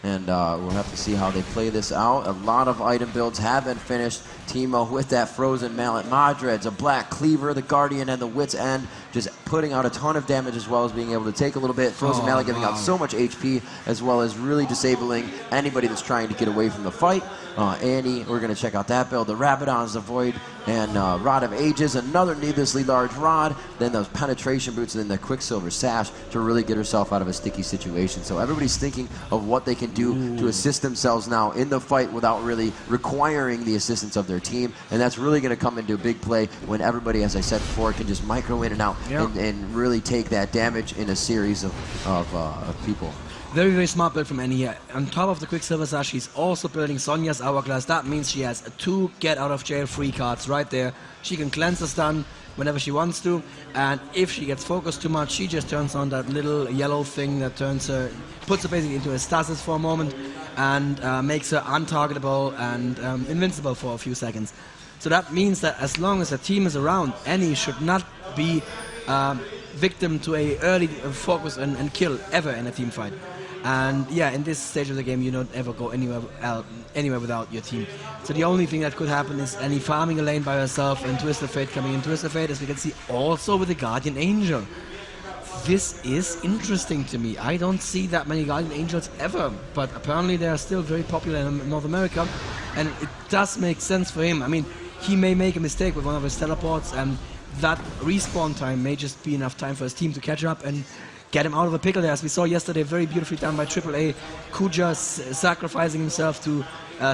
And we'll have to see how they play this out. A lot of item builds have been finished. Teemo with that Frozen Mallet, Madred's, a Black Cleaver, the Guardian, and the Wit's End, just putting out a ton of damage as well as being able to take a little bit. Frozen Mallet giving out so much HP, as well as really disabling anybody that's trying to get away from the fight. Annie, we're going to check out that build. The Rabadons, the Void, and Rod of Ages, another needlessly large rod. Then those penetration boots, and then the Quicksilver Sash to really get herself out of a sticky situation. So everybody's thinking of what they can do to assist themselves now in the fight without really requiring the assistance of their team, and that's really going to come into a big play when everybody, as I said before, can just micro in and out and really take that damage in a series of people. Very, very smart build from Annie here. On top of the Quicksilver Sash, she's also building Sonya's Hourglass. That means she has 2 get-out-of-jail-free cards right there. She can cleanse the stun whenever she wants to, and if she gets focused too much, she just turns on that little yellow thing that turns her, puts her basically into a stasis for a moment, and makes her untargetable and invincible for a few seconds. So that means that as long as the team is around, Annie should not be victim to a early focus and kill ever in a team fight. And yeah, in this stage of the game, you don't ever go anywhere without your team. So the only thing that could happen is Annie farming a lane by herself and Twisted Fate coming in. Twisted Fate, as we can see, also with the Guardian Angel. This is interesting to me. I don't see that many Guardian Angels ever, but apparently they are still very popular in North America, and it does make sense for him. I mean, he may make a mistake with one of his teleports, and that respawn time may just be enough time for his team to catch up and get him out of a pickle there. As we saw yesterday, very beautifully done by AAA. Kuja sacrificing himself to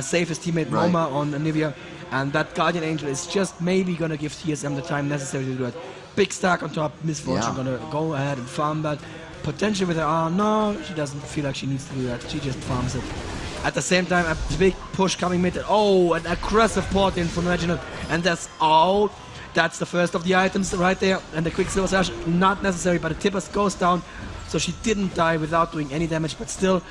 save his teammate Roma on Nivea, and that Guardian Angel is just maybe going to give TSM the time necessary to do it. Big stack on top, Misfortune going to go ahead and farm that. Potentially with her no, she doesn't feel like she needs to do that. She just farms it. At the same time, a big push coming mid. Oh, an aggressive port in from Reginald, and that's out. That's the first of the items right there, and the Quicksilver Sash, not necessary, but the Tippers goes down, so she didn't die without doing any damage, but still,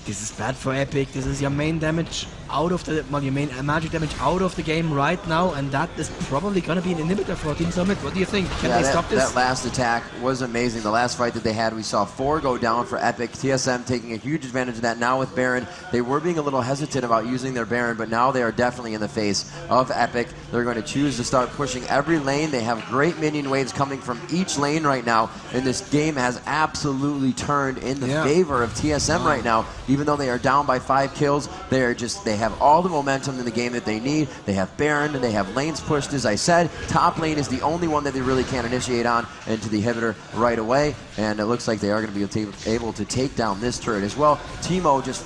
this is bad for Epic. This is your main damage out of the, well, your main magic damage out of the game right now, and that is probably going to be an inhibitor for Team Summit. What do you think? Can they stop this? That last attack was amazing. The last fight that they had, we saw 4 go down for Epic. TSM taking a huge advantage of that now with Baron. They were being a little hesitant about using their Baron, but now they are definitely in the face of Epic. They're going to choose to start pushing every lane. They have great minion waves coming from each lane right now, and this game has absolutely turned in the favor of TSM right now. Even though they are down by 5 kills, they have all the momentum in the game that they need. They have Baron, and they have lanes pushed, as I said. Top lane is the only one that they really can't initiate on into the inhibitor right away, and it looks like they are going to be able to take down this turret as well. Teemo just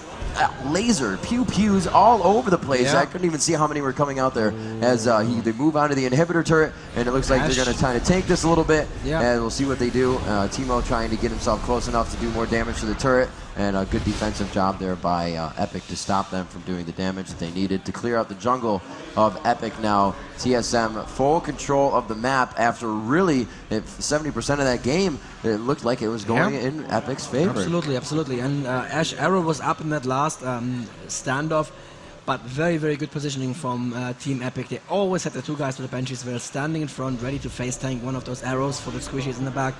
laser pews all over the place. I couldn't even see how many were coming out there as they move onto the inhibitor turret, and it looks like they're going to try to tank this a little bit, and we'll see what they do. Teemo trying to get himself close enough to do more damage to the turret, and a good defensive job there by Epic to stop them from doing the damage that they needed to clear out the jungle of Epic now. TSM full control of the map after really 70% of that game. It looked like it was going in Epic's favor. Absolutely, absolutely. And Ash Arrow was up in that last standoff, but very, very good positioning from Team Epic. They always had the 2 guys with the benches were standing in front, ready to face tank one of those arrows for the squishies in the back.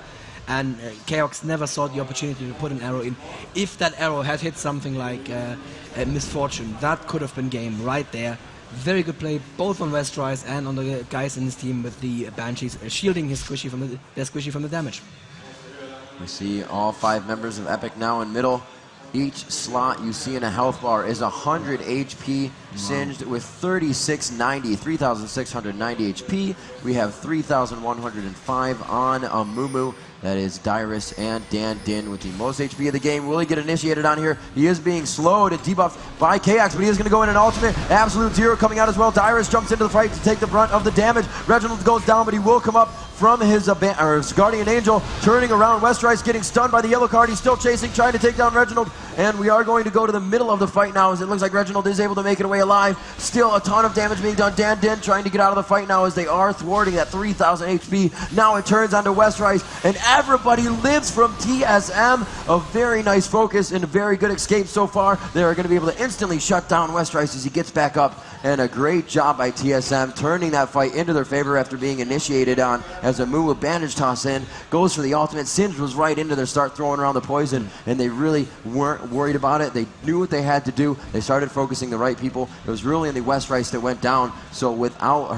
And Chaos never saw the opportunity to put an arrow in. If that arrow had hit something like a Misfortune, that could have been game right there. Very good play, both on Westrise and on the guys in his team with the Banshees, shielding his squishy from the damage. We see all 5 members of Epic now in middle. Each slot you see in a health bar is 100 HP, singed with 3,690 HP. We have 3,105 on Amumu. That is Dyrus and Dan Din with the most HP of the game. Will he get initiated on here? He is being slowed and debuffed by KX, but he is going to go in an ultimate. Absolute Zero coming out as well. Dyrus jumps into the fight to take the brunt of the damage. Reginald goes down, but he will come up from his Guardian Angel, turning around. Westrice getting stunned by the yellow card. He's still chasing, trying to take down Reginald, and we are going to go to the middle of the fight now as it looks like Reginald is able to make it away alive. Still a ton of damage being done. Dan Din trying to get out of the fight now as they are thwarting that 3,000 HP. Now it turns onto Westrice, and everybody lives from TSM. A very nice focus and a very good escape so far. They are going to be able to instantly shut down Westrice as he gets back up, and a great job by TSM turning that fight into their favor after being initiated on as a move with bandage toss in, goes for the ultimate. Singed was right into their start throwing around the poison, and they really weren't worried about it. They knew what they had to do. They started focusing the right people. It was really in the Westrice that went down, so without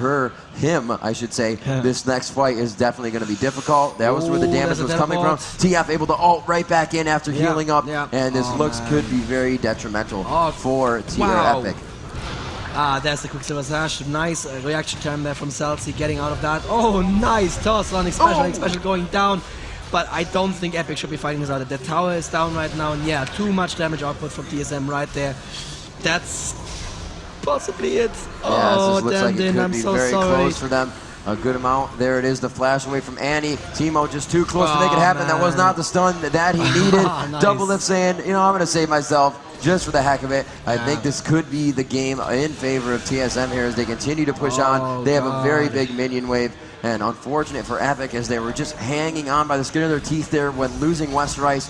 him, I should say, this next fight is definitely going to be difficult. That was where the damage was coming from. TF able to ult right back in after healing up, and this could be very detrimental for Tier Epic. There's the Quicksilver Sash. Nice reaction time there from Celsi getting out of that. Oh, nice toss on special going down. But I don't think Epic should be fighting this out. The tower is down right now, and too much damage output from TSM right there. That's possibly it. Oh, damn, like it could I'm be so very sorry. close for them. A good amount. There it is, the flash away from Annie. Teemo just too close to make it happen. That was not the stun that he needed. Nice. Double Lift saying, you know, I'm going to save myself just for the heck of it. I think this could be the game in favor of TSM here as they continue to push on. They have a very big minion wave. And unfortunate for Epic as they were just hanging on by the skin of their teeth there when losing Westrice.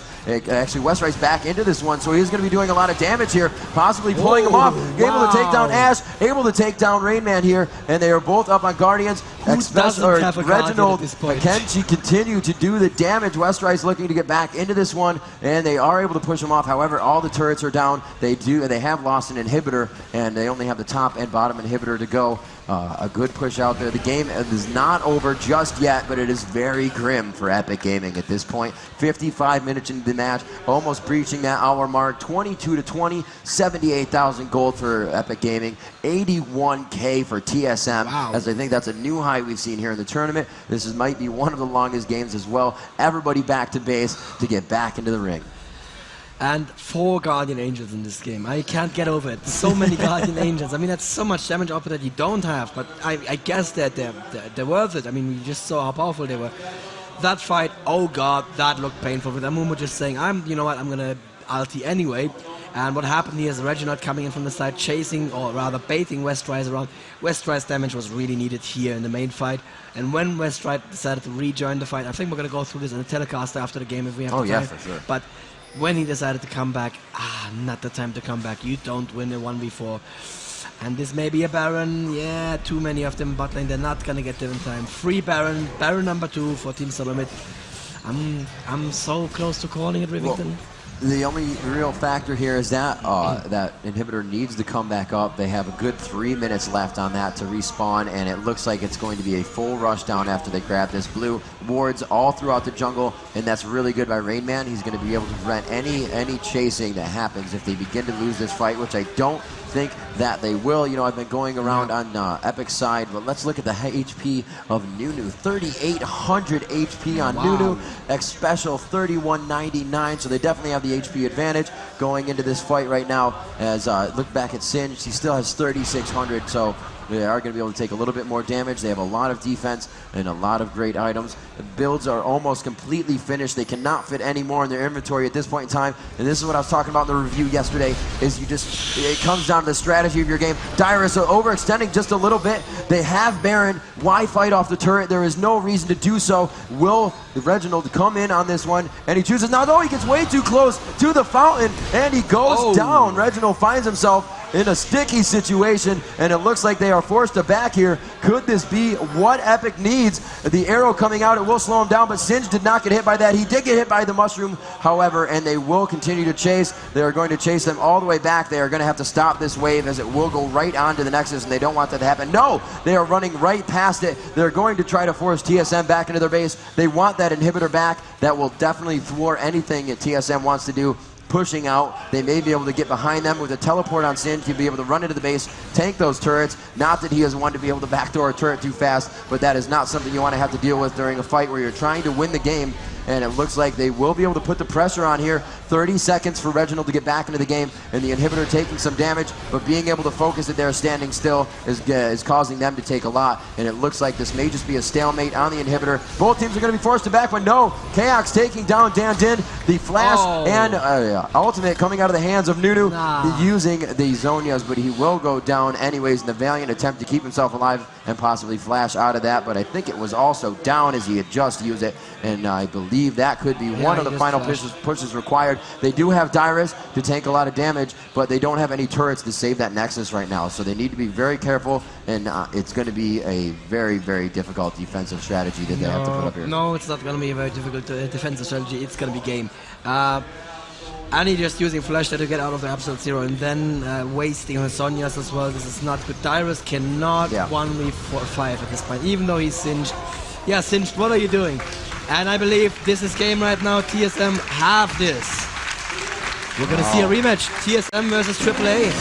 Actually, Westrice back into this one, so he's going to be doing a lot of damage here, possibly pulling him off. Able to take down Ash, able to take down Rainman here, and they are both up on Guardians. Reginald can continue to do the damage. Westrice looking to get back into this one, and they are able to push him off. However, all the turrets are down. They have lost an inhibitor, and they only have the top and bottom inhibitor to go. A good push out there. The game is not over just yet, but it is very grim for Epic Gaming at this point. 55 minutes into the match, almost breaching that hour mark. 22-20, 78,000 gold for Epic Gaming, 81K for TSM, as I think that's a new high we've seen here in the tournament. This might be one of the longest games as well. Everybody back to base to get back into the ring. And 4 Guardian Angels in this game. I can't get over it. So many Guardian Angels. I mean, that's so much damage output that you don't have, but I guess that they're worth it. I mean, we just saw how powerful they were. That fight, oh god, that looked painful. With Amumu just saying, you know what, I'm gonna ulti anyway. And what happened here is Reginald coming in from the side, chasing, or rather baiting Westrice around. Westrice damage was really needed here in the main fight. And when Westrice decided to rejoin the fight, I think we're gonna go through this in the telecast after the game if we have time. For sure. But when he decided to come back, not the time to come back. You don't win a 1v4. And this may be a Baron. Yeah, too many of them bot lane. They're not gonna get them in time. Free Baron. Baron number 2 for Team Solomid. I'm so close to calling it, Rivington. Well, the only real factor here is that that inhibitor needs to come back up. They have a good 3 minutes left on that to respawn, and it looks like it's going to be a full rush down after they grab this blue. Wards all throughout the jungle, and that's really good by Rainman. He's going to be able to prevent any chasing that happens if they begin to lose this fight, which I don't think that they will. You know, I've been going around on Epic's side, but let's look at the HP of Nunu. 3,800 HP on Nunu. X Special 3,199, so they definitely have the HP advantage going into this fight right now. As look back at Singed, he still has 3,600, so they are going to be able to take a little bit more damage. They have a lot of defense and a lot of great items. The builds are almost completely finished. They cannot fit any more in their inventory at this point in time. And this is what I was talking about in the review yesterday, is it comes down to the strategy of your game. Dyrus are overextending just a little bit. They have Baron. Why fight off the turret? There is no reason to do so. Will Reginald come in on this one? And he chooses not. Oh, he gets way too close to the fountain, and he goes down. Reginald finds himself in a sticky situation, and it looks like they are forced to back here. Could this be what Epic needs? The arrow coming out, it will slow him down, but Singed did not get hit by that. He did get hit by the mushroom, however, and they will continue to chase. They are going to chase them all the way back. They are going to have to stop this wave, as it will go right onto the Nexus, and they don't want that to happen. No, they are running right past it. They're going to try to force TSM back into their base. They want that inhibitor back. That will definitely thwart anything that TSM wants to do. Pushing out, they may be able to get behind them with a teleport on Singed. He'll be able to run into the base, tank those turrets. Not that he is one to be able to backdoor a turret too fast, but that is not something you want to have to deal with during a fight where you're trying to win the game. And it looks like they will be able to put the pressure on here. 30 seconds for Reginald to get back into the game, and the inhibitor taking some damage, but being able to focus it there standing still is causing them to take a lot. And it looks like this may just be a stalemate on the inhibitor. Both teams are going to be forced to back, but no. Chaos taking down Dan Din. The flash and ultimate coming out of the hands of Nunu, using the Zonias, but he will go down anyways in the valiant attempt to keep himself alive and possibly flash out of that. But I think it was also down as he had just used it, and I believe that could be one of the final pushes required. They do have Dyrus to tank a lot of damage, but they don't have any turrets to save that Nexus right now, so they need to be very careful, and it's going to be a very, very difficult defensive strategy that they have to put up here. No, it's not going to be a very difficult defensive strategy. It's going to be game. Annie just using Flash to get out of the absolute zero, and then wasting her Sonias as well. This is not good. Dyrus cannot 1v5 at this point, even though he's Singed. Yeah, Singed, what are you doing? And I believe this is game right now. TSM have this. We're going to see a rematch. TSM versus AAA.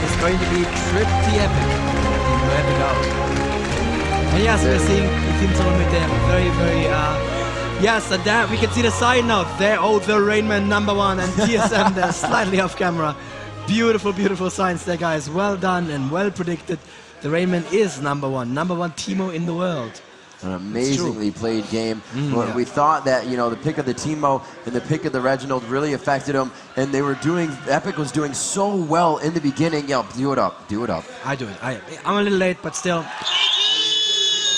It's going to be pretty epic. Epic out. And yes, we're seeing Team Solomid there. Very, very... yes, and there we can see the sign now. There, the Rainman #1, and TSM there, slightly off camera. Beautiful, beautiful signs there, guys. Well done and well predicted. The Rainman is #1 Teemo in the world. An amazingly played game. We thought that, you know, the pick of the Teemo and the pick of the Reginald really affected them, and they were doing, Epic was doing so well in the beginning. Yo, do it up, do it up. I do it. I'm a little late, but still.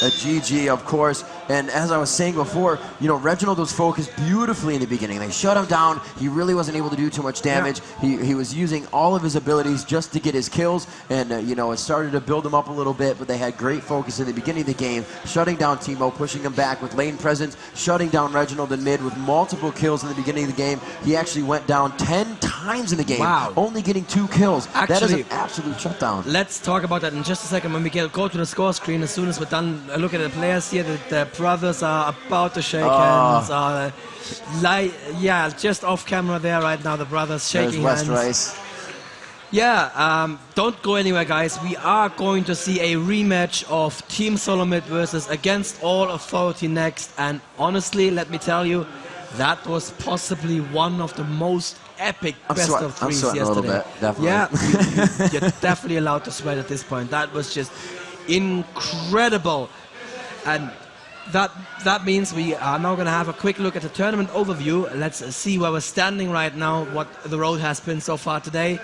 A GG, of course. And as I was saying before, you know, Reginald was focused beautifully in the beginning. They shut him down. He really wasn't able to do too much damage. He was using all of his abilities just to get his kills. And, you know, it started to build him up a little bit, but they had great focus in the beginning of the game, shutting down Teemo, pushing him back with lane presence, shutting down Reginald in mid with multiple kills in the beginning of the game. He actually went down 10 times in the game, only getting 2 kills. Actually, that is an absolute shutdown. Let's talk about that in just a second when we go to the score screen. As soon as we're done, look at the players here. The brothers are about to shake hands. Just off camera there right now, the brothers shaking hands. Rice. Yeah, don't go anywhere, guys. We are going to see a rematch of Team Solomid versus Against All Authority next. And honestly, let me tell you, that was possibly one of the most epic best of threes yesterday. A little bit, definitely. Yeah, you're definitely allowed to sweat at this point. That was just incredible. And that means we are now going to have a quick look at the tournament overview. Let's see where we're standing right now, what the road has been so far today.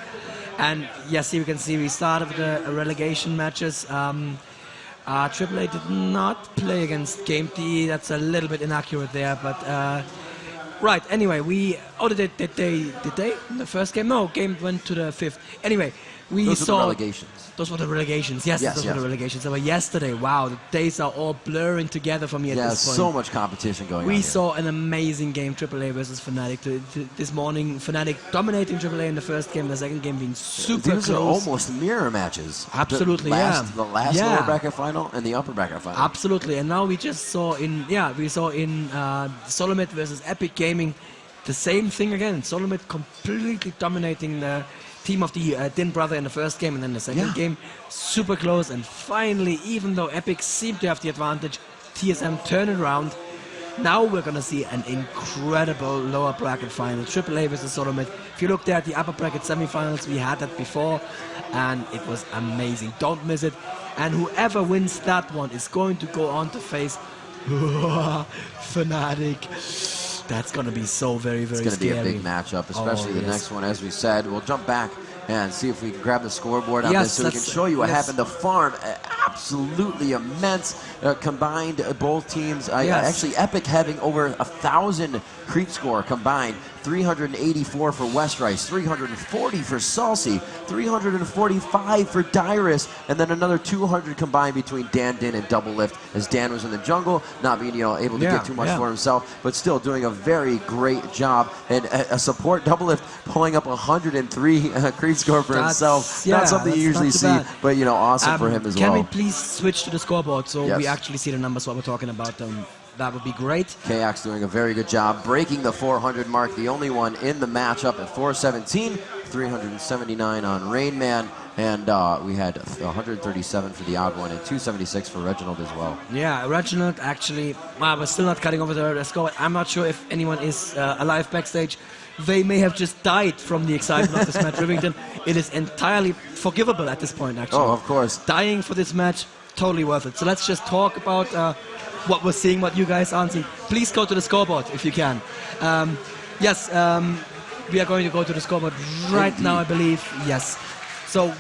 And yes, here we can see we started with the relegation matches. AAA did not play against Game D. That's a little bit inaccurate there, but right. Anyway, we Oh, did they? In the first game? No, game went to the 5th. Anyway, we Those saw... were the relegations. Those were the relegations. Yes, Yes, those yes. were the relegations. They were yesterday. Wow, the days are all blurring together for me at Yeah, this point. so much competition going on We here. saw an amazing game, AAA versus Fnatic. This morning, Fnatic dominating AAA in the first game, the second game being super These are close. almost mirror matches. Absolutely, The last Yeah. lower bracket final and the upper bracket final. Absolutely, and now we just saw in Solomid versus Epic Gaming the same thing again. Solomid completely dominating the team of the Din brother in the first game, and then the second game super close. And finally, even though Epic seemed to have the advantage, TSM turned it around. Now we're gonna see an incredible lower bracket final, AAA versus Solomid. If you look there at the upper bracket semifinals, we had that before, and it was amazing. Don't miss it. And whoever wins that one is going to go on to face Fnatic. That's going to be so very, very scary. It's going to be a big matchup, especially the next one, as we said. We'll jump back and see if we can grab the scoreboard on this so we can show you what happened. The farm, absolutely immense. Combined, both teams. Actually, Epic having over 1,000 creep score combined. 384 for West Rice, 340 for Salsi, 345 for Dyrus, and then another 200 combined between Dan Din and Double Lift, as Dan was in the jungle, not being able to get too much for himself, but still doing a very great job. And a support Double Lift pulling up 103 creep score for himself. Not something you usually see, but awesome for him as well. Can we please switch to the scoreboard so we actually see the numbers what we're talking about? That would be great. Kayax doing a very good job, breaking the 400 mark, the only one in the matchup at 417, 379 on Rain Man, and we had 137 for the odd one and 276 for Reginald as well. Yeah, Reginald actually, we're still not cutting over the score. I'm not sure if anyone is alive backstage. They may have just died from the excitement of this match. Rivington, it is entirely forgivable at this point, actually. Oh, of course. Dying for this match, totally worth it. So let's just talk about what we're seeing, what you guys aren't seeing. Please go to the scoreboard if you can. We are going to go to the scoreboard right now, I believe. Yes. So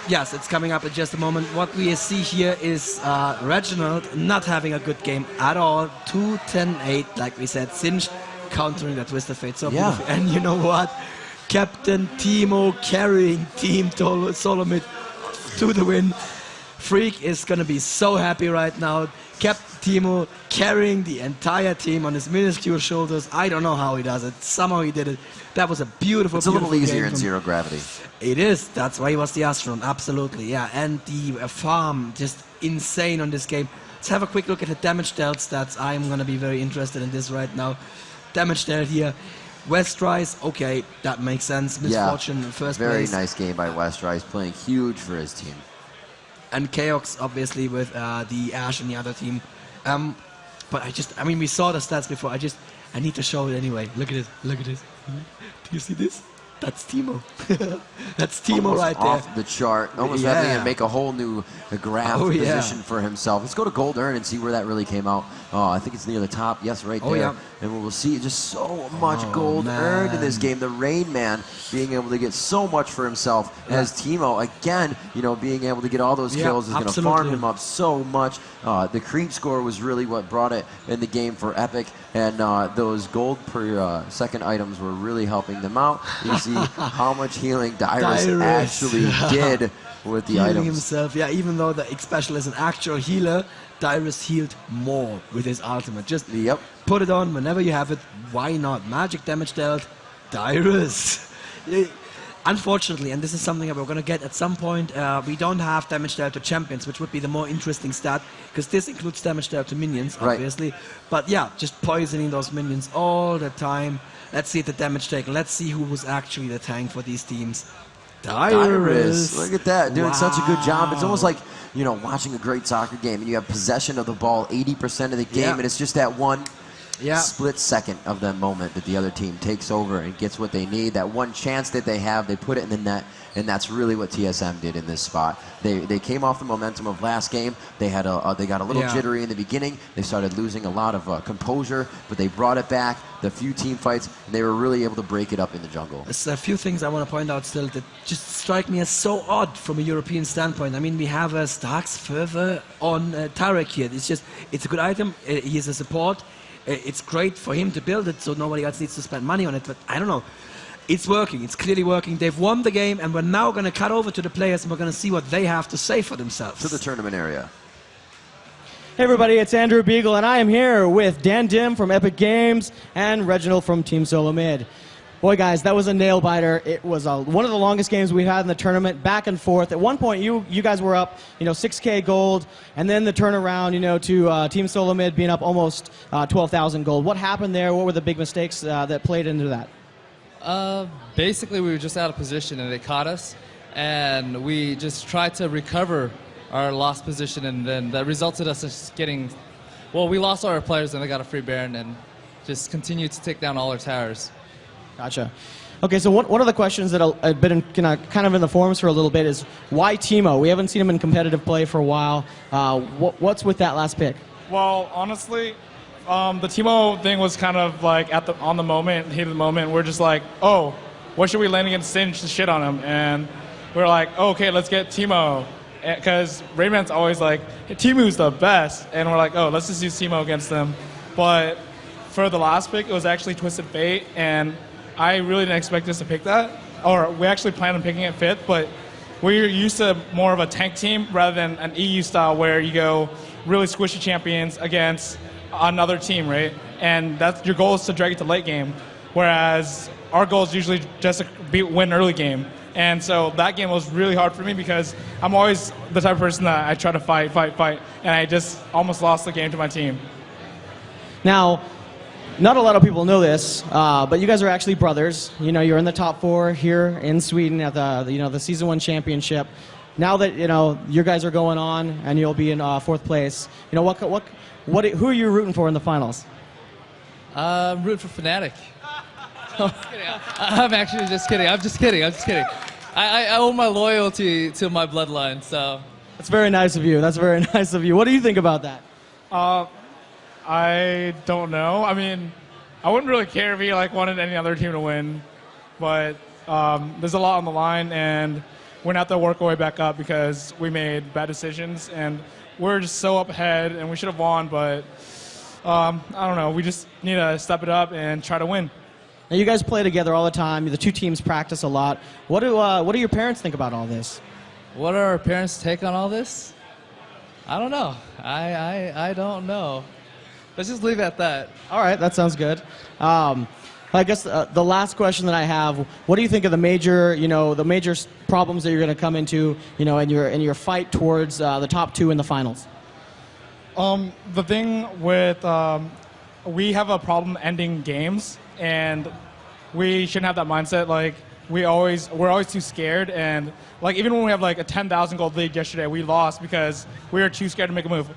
yes, it's coming up in just a moment. What we see here is Reginald not having a good game at all. 2-10-8, like we said, Singed countering that Twisted Fate so beautifully. And you know what? Captain Timo carrying Team Solomid to the win. Freak is going to be so happy right now. Captain Timo carrying the entire team on his minuscule shoulders. I don't know how he does it. Somehow he did it. That was a beautiful, It's a little easier in zero gravity. It is. That's why he was the astronaut. Absolutely, yeah. And the farm, just insane on this game. Let's have a quick look at the damage dealt stats. I'm going to be very interested in this right now. Damage dealt here. West Rice, okay, that makes sense. Misfortune in first place. Very nice game by West Rice, playing huge for his team. And Chaos, obviously, with the Ash and the other team. But we saw the stats before. I need to show it anyway. Look at it. Look at it. Do you see this? That's Timo. That's Timo almost right there. off the chart. Almost having to make a whole new graph position for himself. Let's go to Gold Earn and see where that really came out. Oh, I think it's near the top. Yes, right there. And we'll see just so much gold earned in this game. The Rain Man being able to get so much for himself as Timo, again, being able to get all those kills is going to farm him up so much. The creep score was really what brought it in the game for Epic, and those gold per second items were really helping them out. You see how much healing Dyrus actually did with the Healing items. himself, even though the X Special is an actual healer, Dyrus healed more with his ultimate. Just put it on whenever you have it. Why not? Magic damage dealt, Dyrus. Unfortunately, and this is something that we're going to get at some point, we don't have damage dealt to champions, which would be the more interesting stat, because this includes damage dealt to minions, obviously. But yeah, just poisoning those minions all the time. Let's see the damage taken. Let's see who was actually the tank for these teams. Dyrus. Look at that, doing such a good job. It's almost like, watching a great soccer game and you have possession of the ball 80% of the game, and it's just that one split second of that moment that the other team takes over and gets what they need. That one chance that they have, they put it in the net, and that's really what TSM did in this spot. They came off the momentum of last game. They got a little jittery in the beginning. They started losing a lot of composure, but they brought it back. The few team fights, and they were really able to break it up in the jungle. There's a few things I want to point out still that just strike me as so odd from a European standpoint. I mean, we have Starks further on Tarek here. It's a good item. He is a support. It's great for him to build it so nobody else needs to spend money on it, but I don't know. It's working. It's clearly working. They've won the game, and we're now going to cut over to the players, and we're going to see what they have to say for themselves. To the tournament area. Hey everybody, it's Andrew Beagle, and I am here with Dan Dim from Epic Games and Reginald from Team Solo Mid. Boy, guys, that was a nail-biter. It was one of the longest games we've had in the tournament, back and forth. At one point, you guys were up, 6K gold, and then the turnaround, to Team Solo Mid being up almost 12,000 gold. What happened there? What were the big mistakes that played into that? Basically, we were just out of position, and they caught us, and we just tried to recover our lost position, and then that resulted us just getting, well, we lost all our players, and they got a free Baron, and just continued to take down all our towers. Gotcha. Okay, so one of the questions that have been kind of in the forums for a little bit is, why Teemo? We haven't seen him in competitive play for a while. What's with that last pick? Well, honestly, the Teemo thing was kind of like on the moment, heat of the moment. We're just like, oh, what should we land against Singe to shit on him? And we're like, oh, okay, let's get Teemo. Because Rayman's always like, hey, Teemu's the best. And we're like, oh, let's just use Teemo against them. But for the last pick, it was actually Twisted Fate. And I really didn't expect us to pick that. Or we actually planned on picking it 5th. But we're used to more of a tank team rather than an EU style where you go really squishy champions against another team, right? And that's your goal is to drag it to late game. Whereas our goal is usually just to win early game. And so that game was really hard for me because I'm always the type of person that I try to fight, and I just almost lost the game to my team. Now, not a lot of people know this, but you guys are actually brothers. You're in the top 4 here in Sweden at the Season 1 championship. Now that you guys are going on and you'll be in 4th place, who are you rooting for in the finals? I'm rooting for Fnatic. I'm actually just kidding. I'm just kidding. I owe my loyalty to my bloodline, so. That's very nice of you. That's very nice of you. What do you think about that? I don't know. I mean, I wouldn't really care if he wanted any other team to win, but there's a lot on the line, and we're gonna have to work our way back up because we made bad decisions, and we're just so up ahead, and we should have won, but I don't know. We just need to step it up and try to win. Now, you guys play together all the time. The two teams practice a lot. What do your parents think about all this? What are our parents' take on all this? I don't know. I don't know. Let's just leave it at that. All right, that sounds good. I guess the last question that I have: what do you think of the major problems that you're going to come into, in your fight towards the top 2 in the finals? The thing with we have a problem ending games, and we shouldn't have that mindset. We're always too scared, and even when we have a 10,000 gold lead yesterday, we lost because we were too scared to make a move.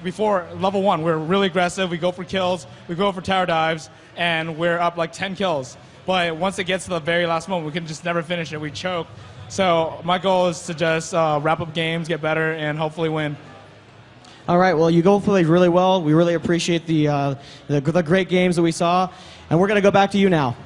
Before level 1, we're really aggressive. We go for kills, we go for tower dives, and we're up 10 kills. But once it gets to the very last moment, we can just never finish it. We choke. So my goal is to just wrap up games, get better, and hopefully win. All right. Well, you both played really well. We really appreciate the great games that we saw, and we're going to go back to you now.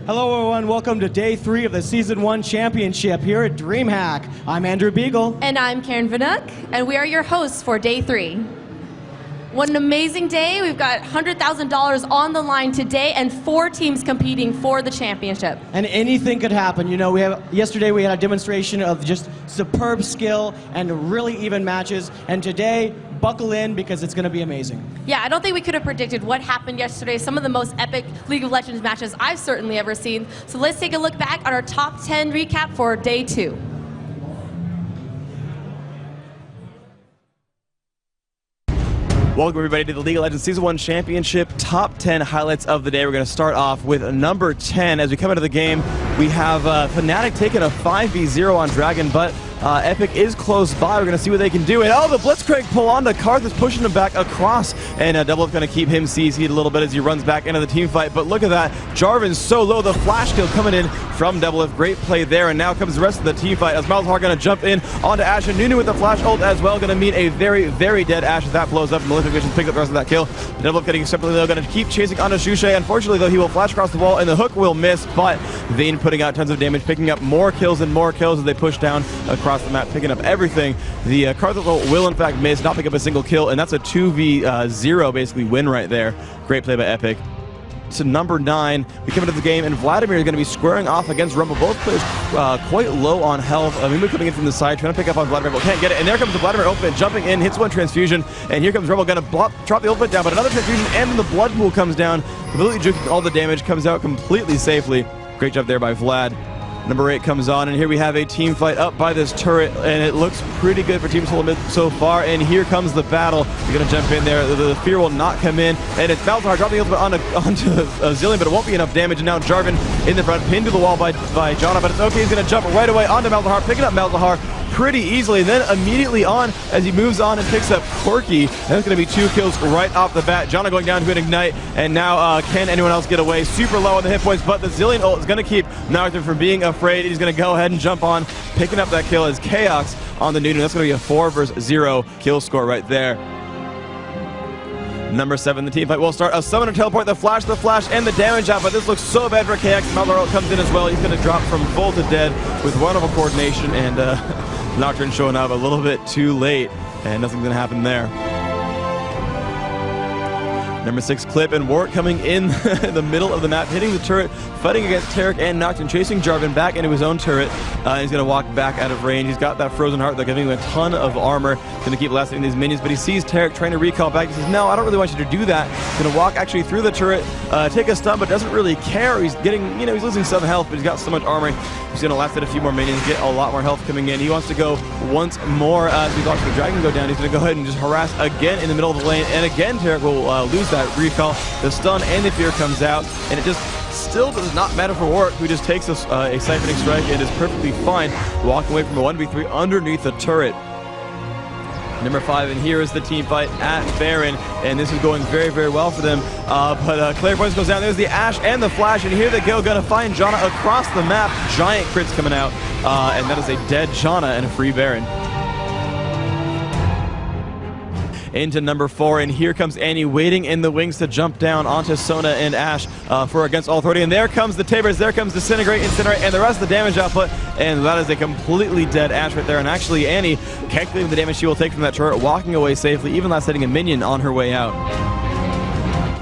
Hello, everyone. Welcome to Day 3 of the Season 1 Championship here at DreamHack. I'm Andrew Beagle. And I'm Karen Vanook, and we are your hosts for Day 3. What an amazing day. We've got $100,000 on the line today and 4 teams competing for the championship. And anything could happen. Yesterday we had a demonstration of just superb skill and really even matches. And today, buckle in because it's going to be amazing. Yeah, I don't think we could have predicted what happened yesterday. Some of the most epic League of Legends matches I've certainly ever seen. So let's take a look back at our top 10 recap for Day 2. Welcome everybody to the League of Legends Season 1 Championship Top 10 highlights of the day. We're going to start off with number 10. As we come into the game, we have Fnatic taking a 5v0 on Dragon, but Epic is close by. We're going to see what they can do. And oh, the Blitzcrank pull on to Karth is pushing him back across. And Double going to keep him CC'd a little bit as he runs back into the team fight. But look at that. Jarvan's so low. The flash kill coming in from Double. Great play there. And now comes the rest of the team fight as Malzahar going to jump in onto Ashe. And Nunu with the flash ult as well. Going to meet a very, very dead Ashe as that blows up. Malefic Vision picks up the rest of that kill. Double getting separately though. Going to keep chasing onto Shushay. Unfortunately though, he will flash across the wall and the hook will miss. But Vayne putting out tons of damage, picking up more kills and more kills as they push down across the map, picking up everything. The Karth will in fact miss, not pick up a single kill, and that's a 2v0 basically win right there. Great play by Epic. To number 9, we come into the game, and Vladimir is going to be squaring off against Rumble. Both players quite low on health. Mimu coming in from the side, trying to pick up on Vladimir, but can't get it. And there comes the Vladimir ultimate, jumping in, hits one transfusion, and here comes Rumble, going to drop the ultimate down, but another transfusion, and then the blood pool comes down, completely juking all the damage, comes out completely safely. Great job there by Vlad. Number 8 comes on, and here we have a team fight up by this turret, and it looks pretty good for Team Solomid so far, and here comes the battle. You're going to jump in there. The fear will not come in, and it's Malzahar dropping the ultimate onto Zillion, but it won't be enough damage, and now Jarvan in the front, pinned to the wall by Janna, but it's okay. He's going to jump right away onto Malzahar, picking up Malzahar pretty easily, and then immediately on as he moves on and picks up Corki, and that's going to be 2 kills right off the bat. Janna going down to an ignite, and now can anyone else get away? Super low on the hit points, but the Zillion ult is going to keep Nocturne from being afraid. He's going to go ahead and jump on, picking up that kill as Chaos on the Nunu. That's going to be a 4 versus 0 kill score right there. Number 7, the team fight will start. A summoner teleport, the flash, and the damage out, but this looks so bad for KX. Malzahar comes in as well. He's going to drop from full to dead with wonderful coordination, and Nocturne showing up a little bit too late, and nothing's going to happen there. Number 6, Clip, and Wart coming in the middle of the map, hitting the turret, fighting against Taric and Nocturne, chasing Jarvan back into his own turret. He's going to walk back out of range. He's got that frozen heart. They're giving him a ton of armor. Going to keep lasting these minions, but he sees Taric trying to recall back. He says, no, I don't really want you to do that. He's going to walk actually through the turret, take a stun, but doesn't really care. He's getting, he's losing some health, but he's got so much armor. He's going to last at a few more minions, get a lot more health coming in. He wants to go once more as we watch the dragon go down. He's going to go ahead and just harass again in the middle of the lane, and again Taric will lose that recall. The stun and the fear comes out, and it just still does not matter for Warwick, who just takes a siphoning strike and is perfectly fine, walking away from a 1v3 underneath the turret. Number 5, and here is the team fight at Baron, and this is going very, very well for them. But Clairvoyance goes down. There's the Ashe and the Flash, and here they go. Gonna find Janna across the map. Giant crits coming out, and that is a dead Janna and a free Baron. Into number 4, and here comes Annie waiting in the wings to jump down onto Sona and Ashe for Against All Authority. And there comes the Tabers, there comes Disintegrate, Incinerate, and the rest of the damage output. And that is a completely dead Ashe right there. And actually, Annie calculating the damage she will take from that turret, walking away safely, even last hitting a minion on her way out.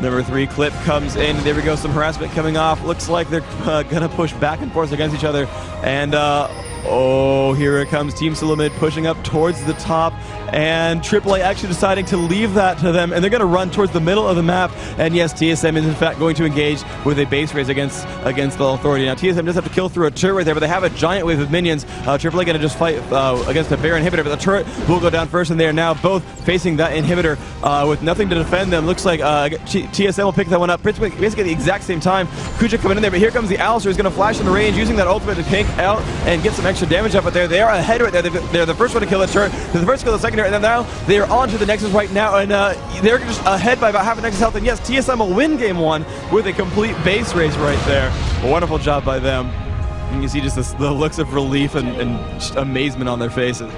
Number 3, Clip comes in. There we go, some harassment coming off. Looks like they're going to push back and forth against each other. And oh, here it comes. Team Solomid pushing up towards the top, and AAA actually deciding to leave that to them, and they're going to run towards the middle of the map. And yes, TSM is in fact going to engage with a base raise against the Authority. Now TSM does have to kill through a turret right there, but they have a giant wave of minions. AAA going to just fight against a bear inhibitor, but the turret will go down first, and they are now both facing that inhibitor with nothing to defend them. Looks like TSM will pick that one up basically at the exact same time. Kuja coming in there, but here comes the Alistar, who's going to flash in the range, using that ultimate to tank out and get some extra damage up. But there they are ahead right there. They're the first one to kill the turret. They're the first to kill the second turret, and then now they are on to the Nexus right now, and they're just ahead by about half a Nexus health. And yes, TSM will win game 1 with a complete base race right there. A wonderful job by them. And you see just the looks of relief and just amazement on their faces.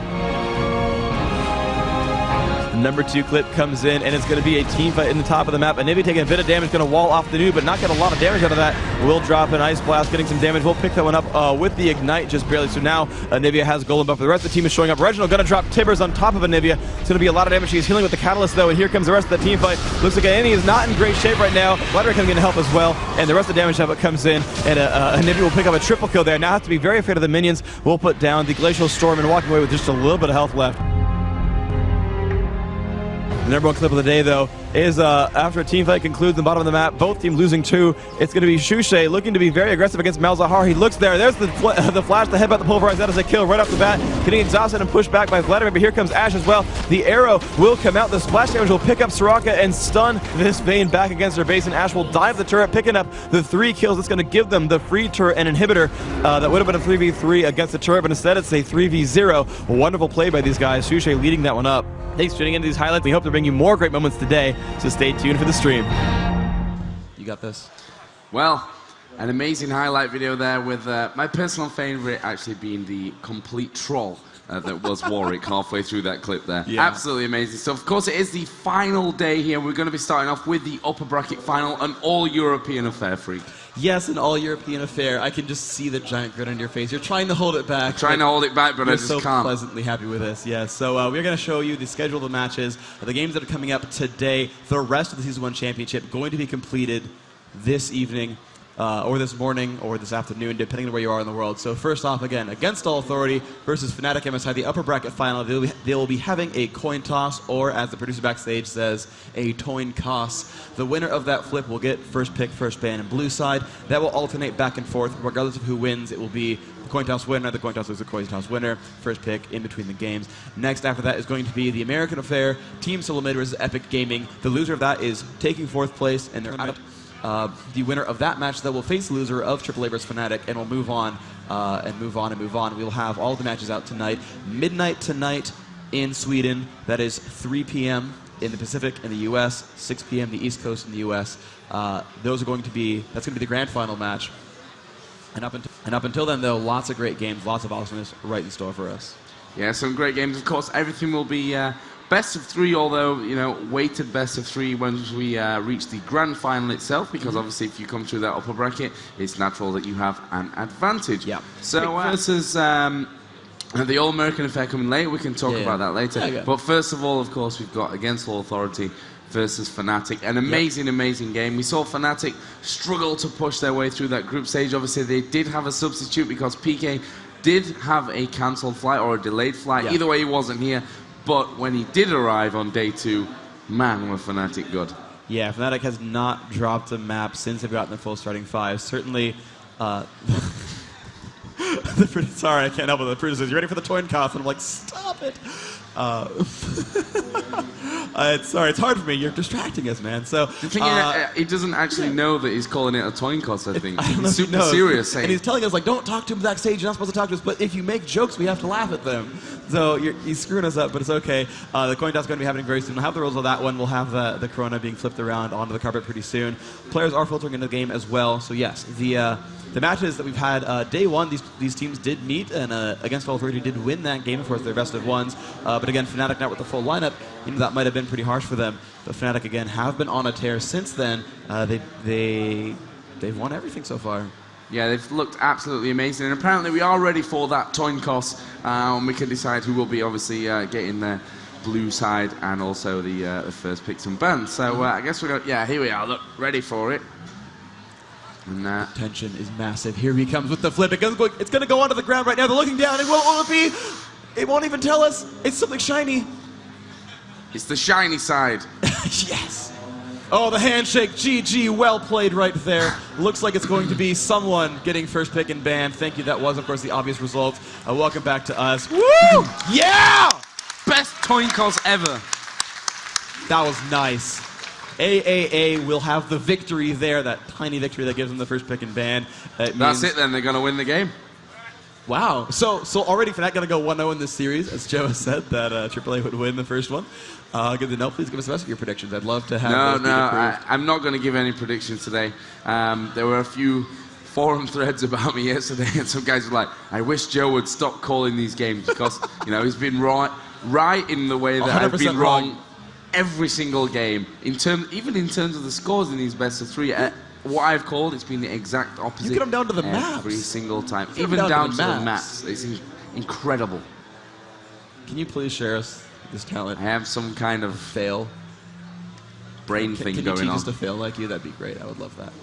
Number 2, Clip comes in, and it's going to be a team fight in the top of the map. Anivia taking a bit of damage, going to wall off the noob, but not get a lot of damage out of that. Will drop an Ice Blast, getting some damage. We'll pick that one up with the Ignite just barely. So now Anivia has Golem buff. The rest of the team is showing up. Reginald going to drop Tibbers on top of Anivia. It's going to be a lot of damage. He's healing with the Catalyst, though, and here comes the rest of the team fight. Looks like Annie is not in great shape right now. Vladimir coming in to help as well, and the rest of the damage output comes in, and Anivia will pick up a triple kill there. Now have to be very afraid of the minions. We'll put down the Glacial Storm and walking away with just a little bit of health left. The number one clip of the day, though, is after a team fight concludes in the bottom of the map, both teams losing 2. It's going to be Shushay looking to be very aggressive against Malzahar. He looks there. There's the flash, the headbutt, the pulverize. That is a kill right off the bat. Getting exhausted and pushed back by Vladimir, but here comes Ash as well. The arrow will come out. The splash damage will pick up Soraka and stun this Vayne back against her base, and Ash will dive the turret, picking up the 3 kills. It's going to give them the free turret and inhibitor. That would have been a 3v3 against the turret, but instead it's a 3v0. Wonderful play by these guys. Shushay leading that one up. Thanks for tuning into these highlights. We hope to bring you more great moments today, so stay tuned for the stream. You got this. Well, an amazing highlight video there with my personal favorite actually being the complete troll that was Warwick halfway through that clip there. Yeah. Absolutely amazing stuff. Of course, it is the final day here. We're going to be starting off with the upper bracket final, an all-European affair, Freak. Yes, an all-European affair. I can just see the giant grin on your face. You're trying to hold it back. Trying to hold it back, but I just can't. You're so pleasantly happy with this, yes. So we're going to show you the schedule of the matches, the games that are coming up today. The rest of the Season 1 Championship going to be completed this evening, or this morning, or this afternoon, depending on where you are in the world. So first off, again, Against All Authority versus Fnatic MSI, the upper bracket final. They will be having a coin toss, or as the producer backstage says, a toin toss. The winner of that flip will get first pick, first ban in blue side. That will alternate back and forth. Regardless of who wins, it will be the coin toss winner, the coin toss is the coin toss winner, first pick in between the games. Next after that is going to be the American affair, Team Solo Mid versus Epic Gaming. The loser of that is taking 4th place in their the winner of that match that will face the loser of AAA vs Fnatic, and will move on and move on and move on. We'll have all the matches out tonight. Midnight tonight in Sweden. That is 3 p.m. in the Pacific in the U.S., 6 p.m. the East Coast in the U.S. That's going to be the grand final match. And up until then, though, lots of great games, lots of awesomeness right in store for us. Yeah, some great games. Of course, everything will be best of 3, although, you know, weighted best of 3 once we reach the grand final itself, because obviously if you come through that upper bracket, it's natural that you have an advantage. Yeah. So versus the All-American affair coming later, we can talk about that later. Yeah, but first of all, of course, we've got Against All Authority versus Fnatic. An amazing, amazing game. We saw Fnatic struggle to push their way through that group stage. Obviously, they did have a substitute because PK did have a cancelled flight or a delayed flight. Either way, he wasn't here. But when he did arrive on day 2, man, were Fnatic good. Yeah, Fnatic has not dropped a map since they've gotten the full starting 5. Certainly, sorry, I can't help it. The producer says, "You ready for the toin toss?" And I'm like, stop it. Sorry, it's hard for me. You're distracting us, man. So the thing is, he toesn't actually know that he's calling it a toin toss. I think he's super serious, saying. And he's telling us like, "Don't talk to him backstage. You're not supposed to talk to us. But if you make jokes, we have to laugh at them." So he's screwing us up, but it's okay. The coin toss is going to be happening very soon. We'll have the rules of that one. We'll have the Corona being flipped around onto the carpet pretty soon. Players are filtering into the game as well. So yes, the matches that we've had, day 1, these teams did meet, and Against All Authority did win that game. Of course, their best of 1s. But again, Fnatic not with the full lineup, that might have been pretty harsh for them. But Fnatic, again, have been on a tear since then. They've won everything so far. Yeah, they've looked absolutely amazing. And apparently we are ready for that toin toss. And we can decide who will be obviously getting the blue side and also the first picks and bans. So I guess we're going to, yeah, here we are, look, ready for it. And tension is massive. Here he comes with the flip. It's going to go onto the ground right now. They're looking down. And what will it be? It won't even tell us. It's something shiny. It's the shiny side. Yes. Oh, the handshake. GG. Well played right there. Looks like it's going to be someone getting first pick and ban. Thank you. That was, of course, the obvious result. Welcome back to us. Woo! Yeah! Best toin toss ever. That was nice. AAA will have the victory there, that tiny victory that gives them the first pick and ban. That's it then, they're going to win the game. Wow. So already Fnatic going to go 1-0 in this series, as Joe has said, that AAA would win the first one. Good to know. Please give us the rest of your predictions. I'd love to have those I'm not going to give any predictions today. There were a few forum threads about me yesterday, and some guys were like, I wish Joe would stop calling these games because, you know, he's been right in the way that I've been wrong every single game. Even in terms of the scores in these best of 3, what I've called, it's been the exact opposite. You get them down to the maps. Every single time. Even down to the maps. It's incredible. Can you please share us this talent? I have some kind of fail brain thing going on. Can you teach us to fail like you? That'd be great. I would love that.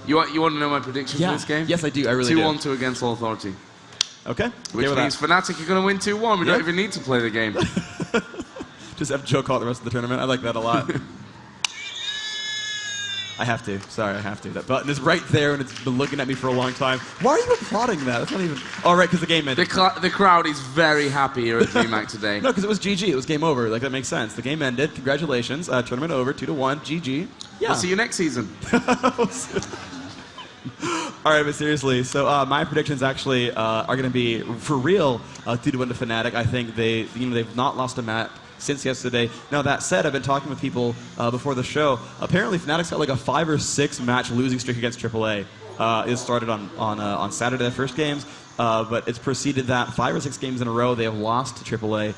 You want to know my predictions for this game? Yes, I do. I really do. 2-1 Against All Authority. Okay. Which means Fnatic are going to win 2-1. We don't even need to play the game. Just have Joe call it the rest of the tournament. I like that a lot. I have to. Sorry, I have to. That button is right there, and it's been looking at me for a long time. Why are you applauding that? That's not even... Oh, right, because the game ended. The crowd is very happy here at DreamHack today. No, because it was GG. It was game over. Like, that makes sense. The game ended. Congratulations. Tournament over. 2-1. GG. Yeah. We'll see you next season. All right, but seriously, so my predictions actually are going to be, for real, 2-1 to Fnatic. I think they've not lost a map since yesterday. Now, that said, I've been talking with people before the show. Apparently, Fnatic's got like a 5 or 6 match losing streak against AAA. It started on Saturday, the first games, but it's preceded that 5 or 6 games in a row they have lost to AAA.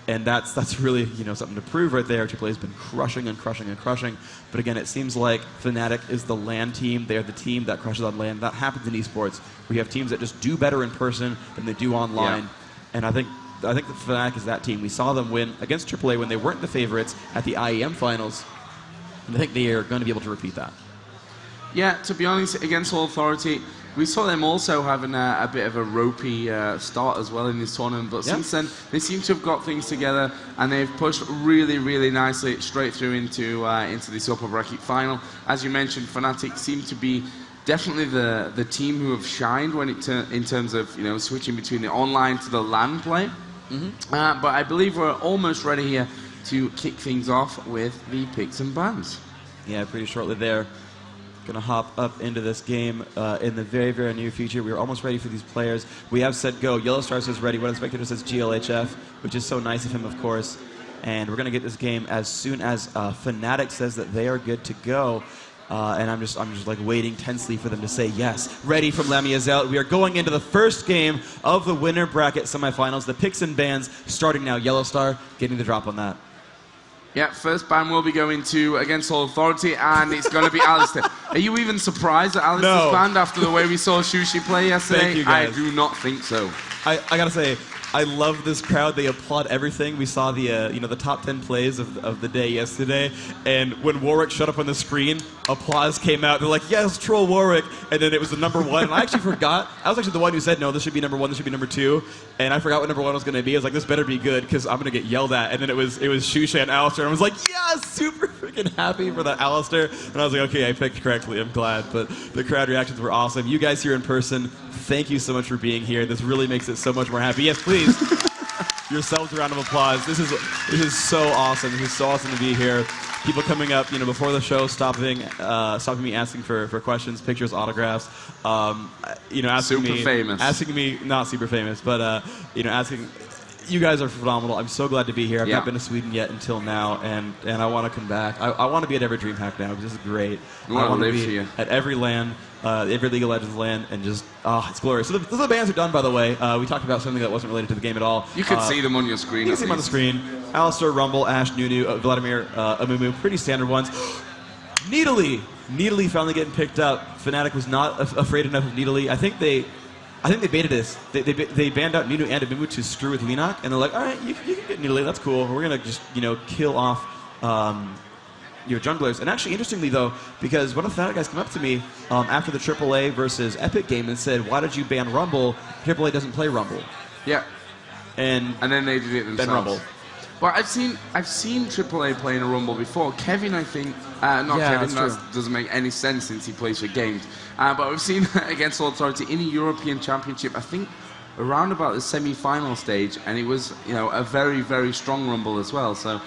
And that's really, something to prove right there. AAA has been crushing and crushing and crushing. But again, it seems like Fnatic is the LAN team. They're the team that crushes on LAN. That happens in esports. We have teams that just do better in person than they do online. Yeah. And I think the Fnatic is that team. We saw them win against AAA when they weren't the favorites at the IEM finals. And I think they are going to be able to repeat that. Yeah, to be honest, against All Authority, we saw them also having a bit of a ropey start as well in this tournament, but since then they seem to have got things together and they've pushed really, really nicely straight through into this upper bracket final. As you mentioned, Fnatic seem to be definitely the team who have shined when in terms of switching between the online to the LAN play. But I believe we're almost ready here to kick things off with the picks and bans. Yeah, pretty shortly there. Going to hop up into this game in the very, very near future. We're almost ready for these players. We have said go. Yellow Star says ready. What Spectator says GLHF, which is so nice of him, of course. And we're going to get this game as soon as Fnatic says that they are good to go. And I'm just like waiting tensely for them to say yes. Ready from Lamia Zelt. We are going into the first game of the winner bracket semifinals. The picks and bans starting now. Yellow Star getting the drop on that. Yeah, first ban will be going to against All Authority, and it's going to be Alistair. Are you even surprised that Alistair's banned after the way we saw Sushi play yesterday? Thank you, guys. I do not think so. I gotta say, I love this crowd. They applaud everything. We saw the the top 10 plays of the day yesterday, and when Warwick showed up on the screen, applause came out. They're like, "Yes, troll Warwick," and then it was the number 1. And I actually forgot. I was actually the one who said, "No, this should be number 1. This should be number 2." And I forgot what number 1 was going to be. I was like, "This better be good because I'm going to get yelled at." And then it was Shusha and Alistair, and I was like, "Yes!" Super freaking happy for that Alistair. And I was like, "Okay, I picked correctly. I'm glad." But the crowd reactions were awesome. You guys here in person, thank you so much for being here. This really makes it so much more happy. Yes, please. Yourselves a round of applause. This is so awesome. This is so awesome to be here. People coming up, before the show, stopping me, asking for questions, pictures, autographs. Asking me, not super famous, but asking. You guys are phenomenal. I'm so glad to be here. I've not been to Sweden yet until now, and I want to come back. I want to be at every DreamHack now because this is great. I want to be at every LAN, every League of Legends LAN, and just, it's glorious. So the bans are done, by the way. We talked about something that wasn't related to the game at all. You can see them on your screen. You can see them on the screen. Alistair, Rumble, Ash, Nunu, Vladimir, Amumu, pretty standard ones. Needly finally getting picked up. Fnatic was not afraid enough of Needly. I think they baited this. They banned out Nunu and Amumu to screw with Linak, and they're like, all right, you can get Needly, that's cool. We're going to just, kill off your junglers. And actually, interestingly, though, because one of the Fnatic guys came up to me after the AAA versus Epic game and said, why did you ban Rumble? AAA doesn't play Rumble. Yeah. And then they did it themselves. Ben Rumble. Well, I've seen AAA playing a Rumble before. Kevin, I think, Kevin, that doesn't make any sense since he plays for games. But we've seen against All Authority in a European Championship, I think, around about the semi-final stage, and it was, a very, very strong Rumble as well. So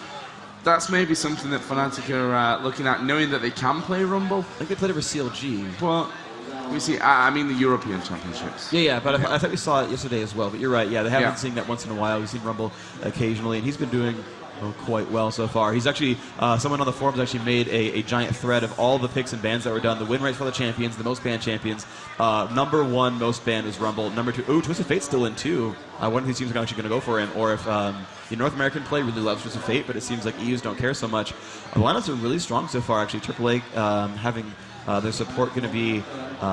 that's maybe something that Fnatic are looking at, knowing that they can play Rumble. I think they played it for CLG. Well, we see. I mean the European Championships. Yeah, but I thought we saw it yesterday as well. But you're right. Yeah, they have been seeing that once in a while. We've seen Rumble occasionally, and he's been doing quite well so far. He's actually someone on the forums actually made a giant thread of all the picks and bans that were done. The win rates for the champions, the most banned champions. Number 1 most banned was Rumble. Number 2, Twisted Fate's still in too. One of these teams are actually going to go for him, or if the North American play really loves Twisted Fate, but it seems like EUs don't care so much. The lineups are really strong so far. Actually, AAA having their support going to be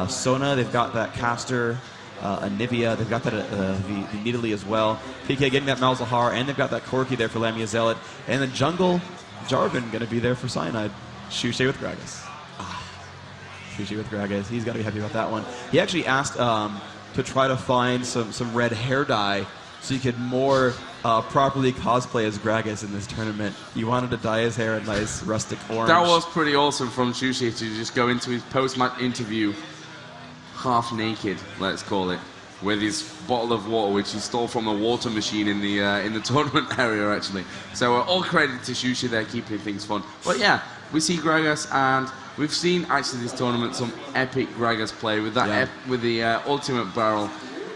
Sona. They've got that caster. Anivia, they've got that the Nidalee as well. PK getting that Malzahar, and they've got that Corki there for Lamia Zealot. And the jungle, Jarvan going to be there for Cyanide. Shushe with Gragas. Shushe with Gragas. He's got to be happy about that one. He actually asked to try to find some red hair dye so you could more properly cosplay as Gragas in this tournament. He wanted to dye his hair a nice rustic orange. That was pretty awesome from Shushi to just go into his post-match interview half naked, let's call it, with his bottle of water, which he stole from a water machine in the tournament area, actually. So all credit to Shushi there, keeping things fun. But yeah, we see Gragas, and we've seen actually this tournament some epic Gragas play with that with the ultimate barrel.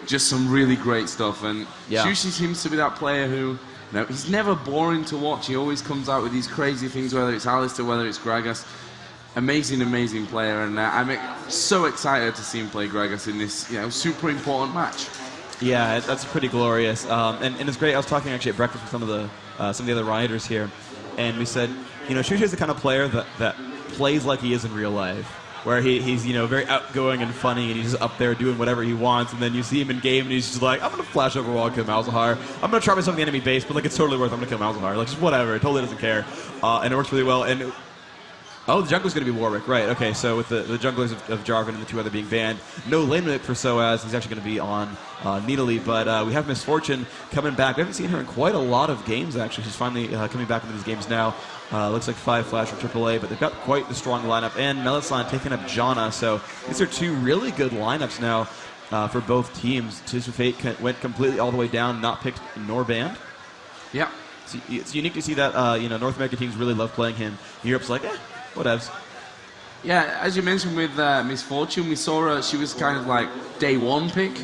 Just some really great stuff, and Shushi seems to be that player who, he's never boring to watch. He always comes out with these crazy things, whether it's Alistair, whether it's Gragas. Amazing, amazing player, and I'm so excited to see him play Gragas in this, super important match. Yeah, that's pretty glorious, and it's great. I was talking actually at breakfast with some of the other rioters here, and we said, Shushi is the kind of player that plays like he is in real life, where he's very outgoing and funny, and he's just up there doing whatever he wants, and then you see him in game, and he's just like, I'm going to flash over wall and kill Malzahar. I'm going to try myself in the enemy base, but it's totally worth it. I'm going to kill Malzahar. Just whatever. It totally doesn't care. And it works really well. And oh, the jungler's going to be Warwick. Right, okay, so with the junglers of Jarvan and the two other being banned, no lane limit for Soaz. He's actually going to be on Nidalee, but we have Misfortune coming back. We haven't seen her in quite a lot of games, actually. She's finally coming back into these games now. Looks like 5 Flash for AAA, but they've got quite the strong lineup. And Melisande taking up Janna, so these are two really good lineups now for both teams. Tis of Fate went completely all the way down, not picked nor banned. Yeah. It's unique to see that North American teams really love playing him. Europe's like, whatevs. Yeah, as you mentioned with Misfortune, we saw her, she was kind of like day one pick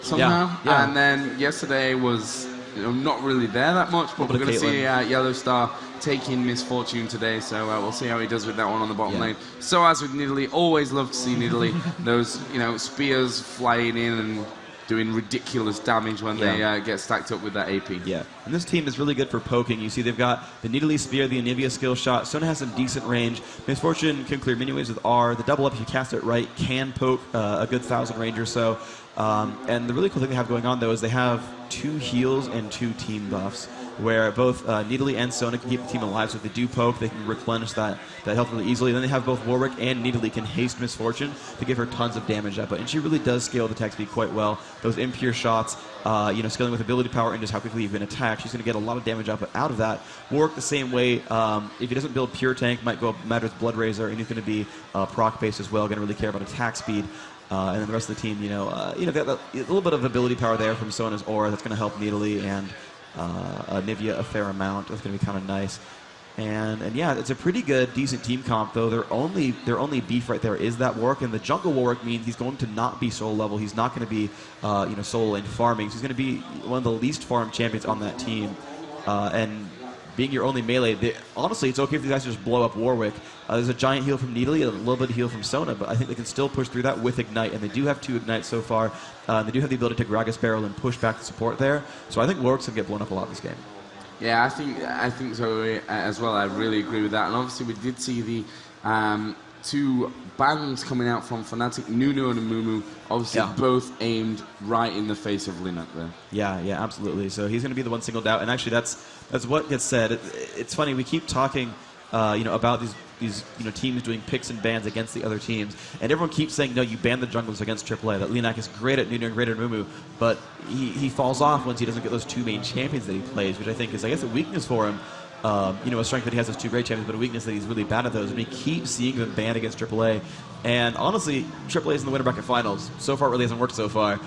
somehow. Yeah. And then yesterday was not really there that much, but we're going to see Yellow Star taking Misfortune today, so we'll see how he does with that one on the bottom lane. So as with Nidalee, always love to see Nidalee. Those spears flying in and doing ridiculous damage when they get stacked up with that AP. Yeah, and this team is really good for poking. You see they've got the Nidalee Spear, the Anivia skill shot. Sona has some decent range. Misfortune can clear mini waves with R. The double up, if you cast it right, can poke a good 1,000 range or so. And the really cool thing they have going on, though, is they have 2 heals and 2 team buffs, where both Nidalee and Sona can keep the team alive, so if they do poke, they can replenish that health really easily. Then they have both Warwick and Nidalee can haste Misfortune to give her tons of damage output, and she really does scale the attack speed quite well. Those impure shots, scaling with ability power and just how quickly you've been attacked, she's going to get a lot of damage output out of that. Warwick the same way. If he doesn't build pure tank, might go Madras Blood Razor, and he's going to be proc based as well, going to really care about attack speed. And then the rest of the team, got a little bit of ability power there from Sona's Aura that's going to help Nidalee and Nivea a fair amount. That's going to be kind of nice. And yeah, it's a pretty good, decent team comp, though. Their only beef right there is that Warwick, and the jungle Warwick means he's going to not be solo level. He's not going to be, solo lane farming. So he's going to be one of the least farmed champions on that team. And being your only melee, honestly, it's okay for these guys to just blow up Warwick. There's a giant heal from Nidalee, a little bit of heal from Sona, but I think they can still push through that with Ignite, and they do have 2 Ignites so far. They do have the ability to Gragas Barrel and push back the support there, so I think Warwick's going to get blown up a lot this game. Yeah, I think so as well. I really agree with that, and obviously we did see the 2 bans coming out from Fnatic, Nuno and Mumu, obviously both aimed right in the face of Linak there. Yeah, absolutely. So he's going to be the one singled out, and actually that's what gets said. It's funny, we keep talking about these teams doing picks and bans against the other teams, and everyone keeps saying, no, you ban the junglers against AAA, that Linak is great at Nuno and great at Mumu, but he falls off once he doesn't get those 2 main champions that he plays, which I think is, I guess, a weakness for him. A strength that he has those 2 great champions, but a weakness that he's really bad at those, and we keep seeing them banned against AAA. And honestly, AAA is in the winter bracket finals. So far, it really hasn't worked so far.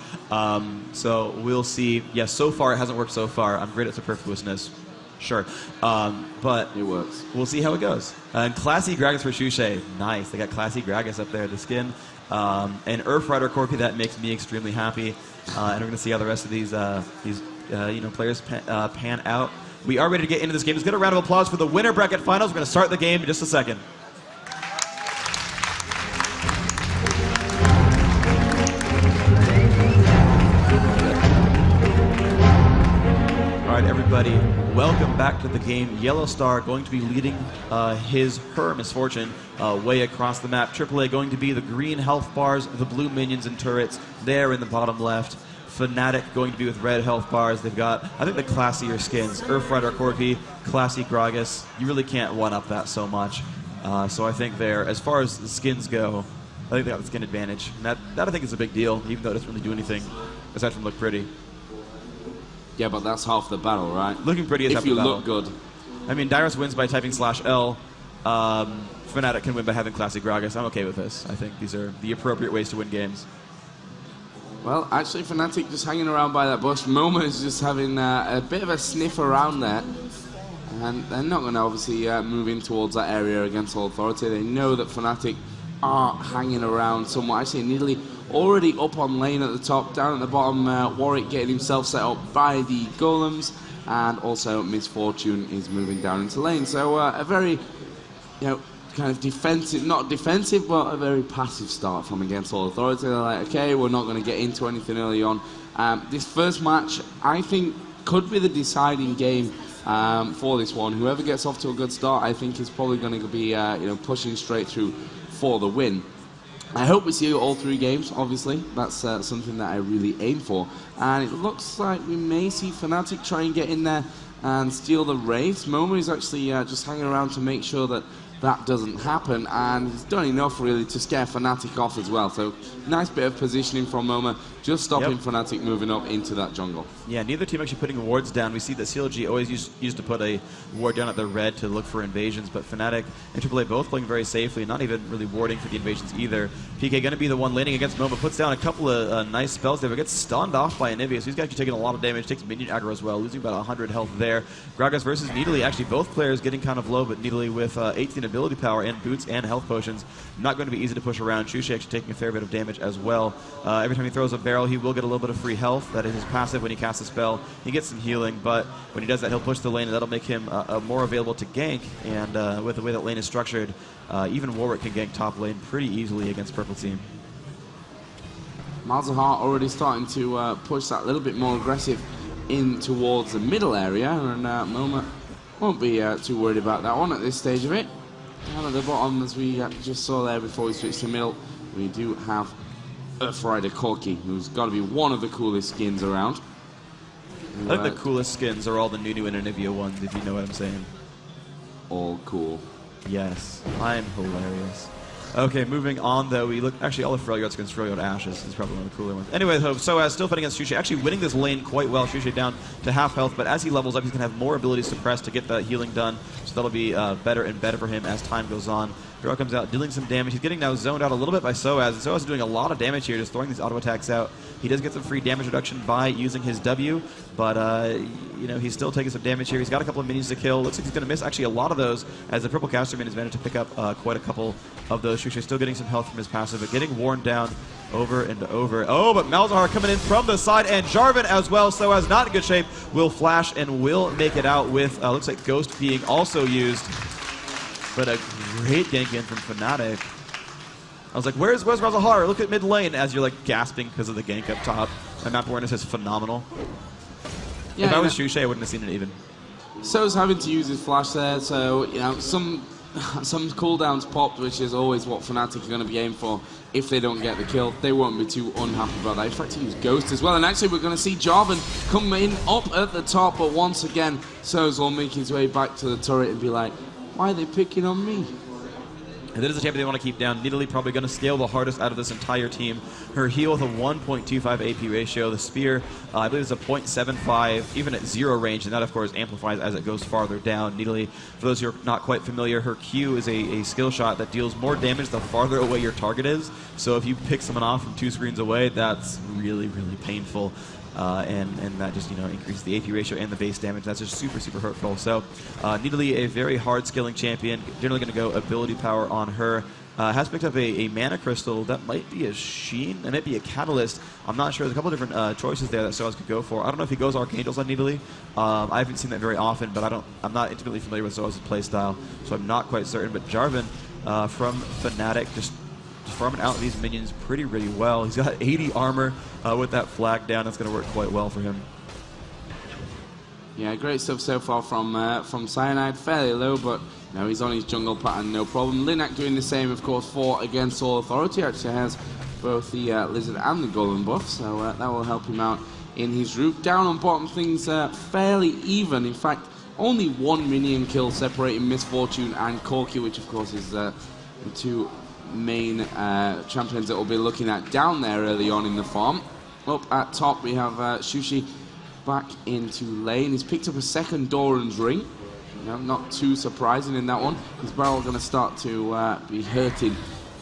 So we'll see. Yeah, so far it hasn't worked so far. I'm great at superfluousness. Sure. But it works. We'll see how it goes. And Classy Gragas for Shushi. Nice. They got Classy Gragas up there, the skin. And Earth Rider Corki, that makes me extremely happy. And we're going to see how the rest of these players pan out. We are ready to get into this game. Let's get a round of applause for the winter bracket finals. We're going to start the game in just a second. All right, everybody, welcome back to the game. Yellow Star going to be leading her Misfortune way across the map. AAA going to be the green health bars, the blue minions and turrets there in the bottom left. Fnatic going to be with red health bars. They've got, I think, the classier skins. Earthrider Corki, Classy Gragas. You really can't one-up that so much. So I think there, as far as the skins go, I think they got the skin advantage. And that I think is a big deal, even though it doesn't really do anything aside from look pretty. Yeah, but that's half the battle, right? Looking pretty as half if you the battle. look good. I mean, Dyrus wins by typing /L. Fnatic can win by having classic Gragas. I'm okay with this. I think these are the appropriate ways to win games. Well, actually, Fnatic just hanging around by that bush. Momo is just having a bit of a sniff around there. And they're not going to obviously move in towards that area against All Authority. They know that Fnatic are hanging around somewhat. Actually, Nidalee already up on lane at the top. Down at the bottom, Warwick getting himself set up by the golems. And also, Misfortune is moving down into lane. So a very, kind of defensive, not defensive, but a very passive start from against All Authority. They're like, okay, we're not going to get into anything early on. This first match, I think, could be the deciding game for this one. Whoever gets off to a good start, I think, is probably going to be pushing straight through for the win. I hope we see all 3 games, obviously. That's something that I really aim for. And it looks like we may see Fnatic try and get in there and steal the race. Momo is actually just hanging around to make sure that that doesn't happen, and he's done enough really to scare Fnatic off as well. So nice bit of positioning from Momo, just stopping Fnatic moving up into that jungle. Yeah, neither team actually putting wards down. We see that CLG always used to put a ward down at the red to look for invasions, but Fnatic and AAA both playing very safely, not even really warding for the invasions either. PK going to be the one laning against Momo, puts down a couple of nice spells there, but gets stunned off by Anivia, so he's actually taking a lot of damage, takes minion aggro as well, losing about 100 health there. Gragas versus Nidalee, actually both players getting kind of low, but Nidalee with 18 ability power and boots and health potions, not going to be easy to push around. Shushe actually taking a fair bit of damage as well. Every time he throws a barrel, he will get a little bit of free health. That is his passive when he casts a spell. He gets some healing, but when he does that, he'll push the lane, and that'll make him more available to gank. And with the way that lane is structured, even Warwick can gank top lane pretty easily against purple team. Malzahar already starting to push that a little bit more aggressive in towards the middle area, and Momo won't be too worried about that one at this stage of it. Down at the bottom, as we just saw there before we switched to middle, we do have Earth Rider Corki, who's got to be one of the coolest skins around. I think the coolest skins are all the Nunu and Anivia ones, if you know what I'm saying. All cool. Yes, I'm hilarious. Okay, moving on though, we look, actually all the Freljord skins, Freljord Ashes is probably one of the cooler ones. Anyway, so still fighting against Shushe, actually winning this lane quite well. Shushe down to half health, but as he levels up, he's going to have more abilities to press to get the healing done, so that'll be better and better for him as time goes on. Draw comes out, dealing some damage. He's getting now zoned out a little bit by Soaz, and Soaz is doing a lot of damage here, just throwing these auto attacks out. He does get some free damage reduction by using his W, but he's still taking some damage here. He's got a couple of minions to kill. Looks like he's going to miss actually a lot of those, as the purple caster minions managed to pick up quite a couple of those. Shushe still getting some health from his passive, but getting worn down over and over. Oh, but Malzahar coming in from the side, and Jarvan as well. Soaz not in good shape, will flash and will make it out with, looks like Ghost being also used. But a great gank in from Fnatic. I was like, where's Malzahar? Look at mid lane, as you're like gasping because of the gank up top. My map awareness is phenomenal. Yeah, if I was Shushe, I wouldn't have seen it even. So's having to use his flash there, so some cooldowns popped, which is always what Fnatic are going to be aiming for. If they don't get the kill, they won't be too unhappy about that. In fact, he used Ghost as well, and actually we're going to see Jarvan come in up at the top, but once again, So's will make his way back to the turret and be like, why are they picking on me? And that is a champion they want to keep down. Nidalee probably going to scale the hardest out of this entire team. Her heal with a 1.25 AP ratio. The spear, I believe, is a 0.75, even at 0 range, and that, of course, amplifies as it goes farther down. Nidalee, for those who are not quite familiar, her Q is a skill shot that deals more damage the farther away your target is. So if you pick someone off from 2 screens away, that's really, really painful. And that just increases the AP ratio and the base damage. That's just super, super hurtful. So Nidalee, a very hard scaling champion, generally going to go ability power on her. Has picked up a mana crystal that might be a Sheen, it might be a catalyst. I'm not sure. There's a couple different choices there that Soaz could go for. I don't know if he goes Archangels on Nidalee. I haven't seen that very often, but I'm not intimately familiar with Soaz's playstyle, so I'm not quite certain. But Jarvan from Fnatic just farming out these minions really well. He's got 80 armor with that flag down. That's going to work quite well for him. Yeah, great stuff so far from Cyanide. Fairly low, but he's on his jungle pattern, no problem. Linak doing the same, of course, for against All Authority. Actually has both the Lizard and the Golem buff, so that will help him out in his route. Down on bottom, things fairly even. In fact, only 1 minion kill separating Misfortune and Corki, which of course is the 2 main champions that we'll be looking at down there early on in the farm. Up at top we have Shushe back into lane. He's picked up a second Doran's ring. Not too surprising in that one. His barrel going to start to be hurting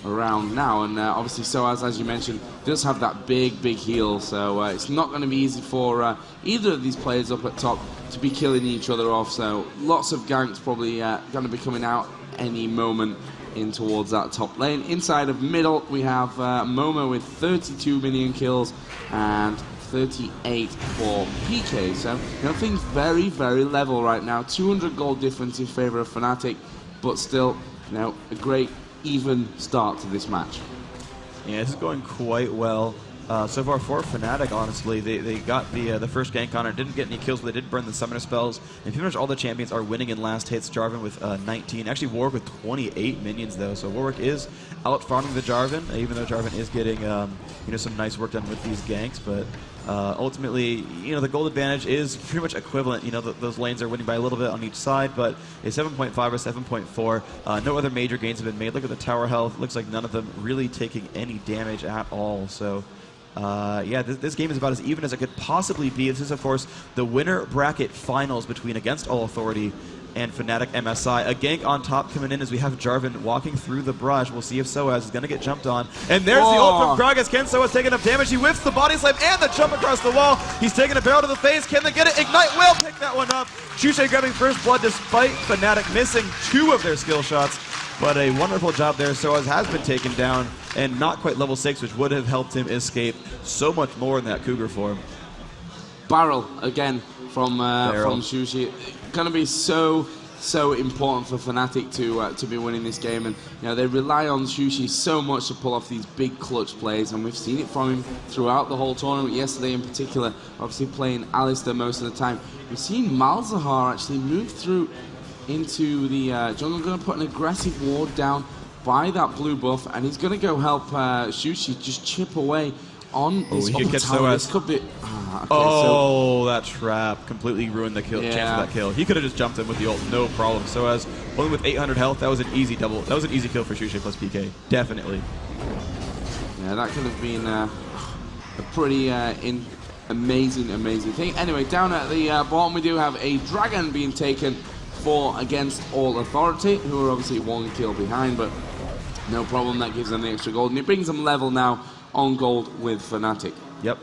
around now, and obviously Soaz, as you mentioned, does have that big heal, so it's not going to be easy for either of these players up at top to be killing each other off, so lots of ganks probably going to be coming out any moment in towards that top lane. Inside of middle we have Momo with 32 minion kills and 38 for PK, so things very level right now. 200 gold difference in favor of Fnatic, but still a great even start to this match. Yeah, this is going quite well so far for Fnatic. Honestly, they got the first gank on it, didn't get any kills, but they did burn the summoner spells, and pretty much all the champions are winning in last hits. Jarvan with 19, actually Warwick with 28 minions though, so Warwick is out farming the Jarvan, even though Jarvan is getting some nice work done with these ganks, but ultimately, the gold advantage is pretty much equivalent. Those lanes are winning by a little bit on each side, but a 7.5 or 7.4. No other major gains have been made. Look at the tower health. Looks like none of them really taking any damage at all. So, yeah, this game is about as even as it could possibly be. This is, of course, the winner bracket finals between Against All Authority and Fnatic MSI. A gank on top coming in as we have Jarvan walking through the brush. We'll see if Soaz is going to get jumped on. And there's the ult from Gragas. Can Soaz take enough damage? He whiffs the body slam and the jump across the wall. He's taking a barrel to the face. Can they get it? Ignite will pick that one up. Shushay grabbing first blood despite Fnatic missing 2 of their skill shots. But a wonderful job there. Soaz has been taken down and not quite level 6, which would have helped him escape so much more in that Cougar form. Barrel again from Shushi. Gonna be so important for Fnatic to be winning this game, and they rely on Shushi so much to pull off these big clutch plays, and we've seen it from him throughout the whole tournament. Yesterday in particular, obviously playing Alistair most of the time. We've seen Malzahar actually move through into the jungle, going to put an aggressive ward down by that blue buff, and he's going to go help Shushi just chip away on this tower. This could be... that trap completely ruined the kill. Chance of that kill. He could have just jumped in with the ult, no problem. So as only with 800 health, that was an easy double. That was an easy kill for Shushay plus PK. Definitely. Yeah, that could have been a pretty amazing thing. Anyway, down at the bottom, we do have a dragon being taken for Against All Authority, who are obviously 1 kill behind, but no problem. That gives them the extra gold, and it brings them level now on gold with Fnatic. Yep.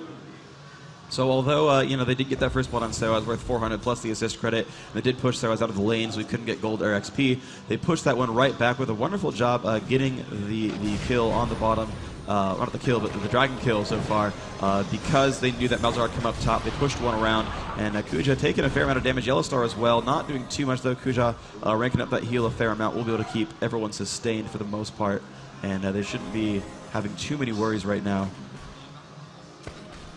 So although, they did get that first blood on Soaz worth 400 plus the assist credit, and they did push Soaz out of the lane so we couldn't get gold or XP, they pushed that one right back with a wonderful job getting the kill on the bottom. Not the kill, but the dragon kill so far. Because they knew that Malzahar would come up top, they pushed one around, and Kuja taking a fair amount of damage. Yellowstar as well, not doing too much though. Kuja ranking up that heal a fair amount. We'll be able to keep everyone sustained for the most part, and they shouldn't be having too many worries right now.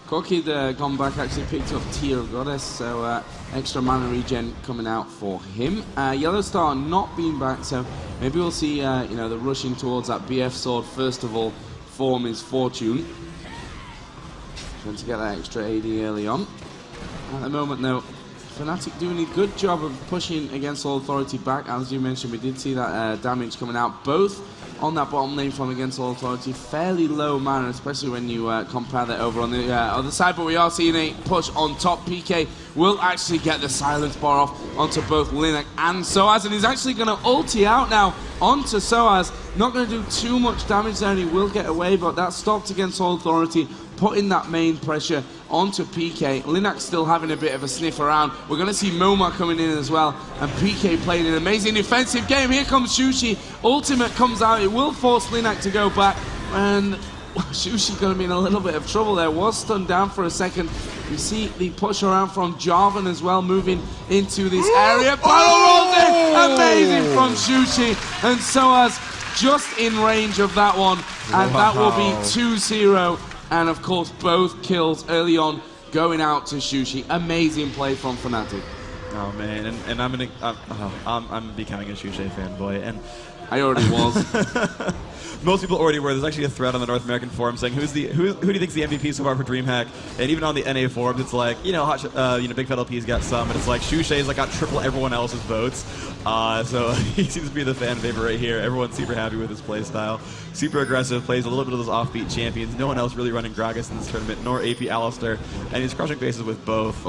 Corki, the gone back, actually picked up Tear of Goddess, so extra mana regen coming out for him. Yellowstar not being back, so maybe we'll see the rushing towards that BF sword first of all form his fortune. Trying to get that extra AD early on. At the moment though, Fnatic doing a good job of pushing Against All Authority back. As you mentioned, we did see that damage coming out both on that bottom lane from Against All Authority. Fairly low mana, especially when you compare that over on the other side, but we are seeing a push on top. PK will actually get the silence bar off onto both Linak and Soaz, and he's actually going to ulti out now onto Soaz. Not going to do too much damage there, and he will get away, but that stopped Against All Authority, putting that main pressure onto PK. Linak still having a bit of a sniff around. We're going to see Moma coming in as well, and PK playing an amazing defensive game. Here comes Shushi. Ultimate comes out. It will force Linak to go back, and Shushi going to be in a little bit of trouble there. Was stunned down for a second. We see the push around from Jarvan as well, moving into this area. Barrel rolls in. Amazing from Shushi, and Soaz just in range of that one, and that will be 2-0. And of course, both kills early on going out to Shushi. Amazing play from Fnatic. Oh man, and I'm becoming a Shushay fanboy, and I already was. Most people already were. There's actually a thread on the North American forum saying who do you think's the MVP so far for DreamHack? And even on the NA forums, it's like Big Fat LP's got some, and it's like Shushay's like got triple everyone else's votes. So he seems to be the fan favorite right here. Everyone's super happy with his play style. Super aggressive, plays a little bit of those offbeat champions. No one else really running Gragas in this tournament, nor AP Alistair, and he's crushing faces with both.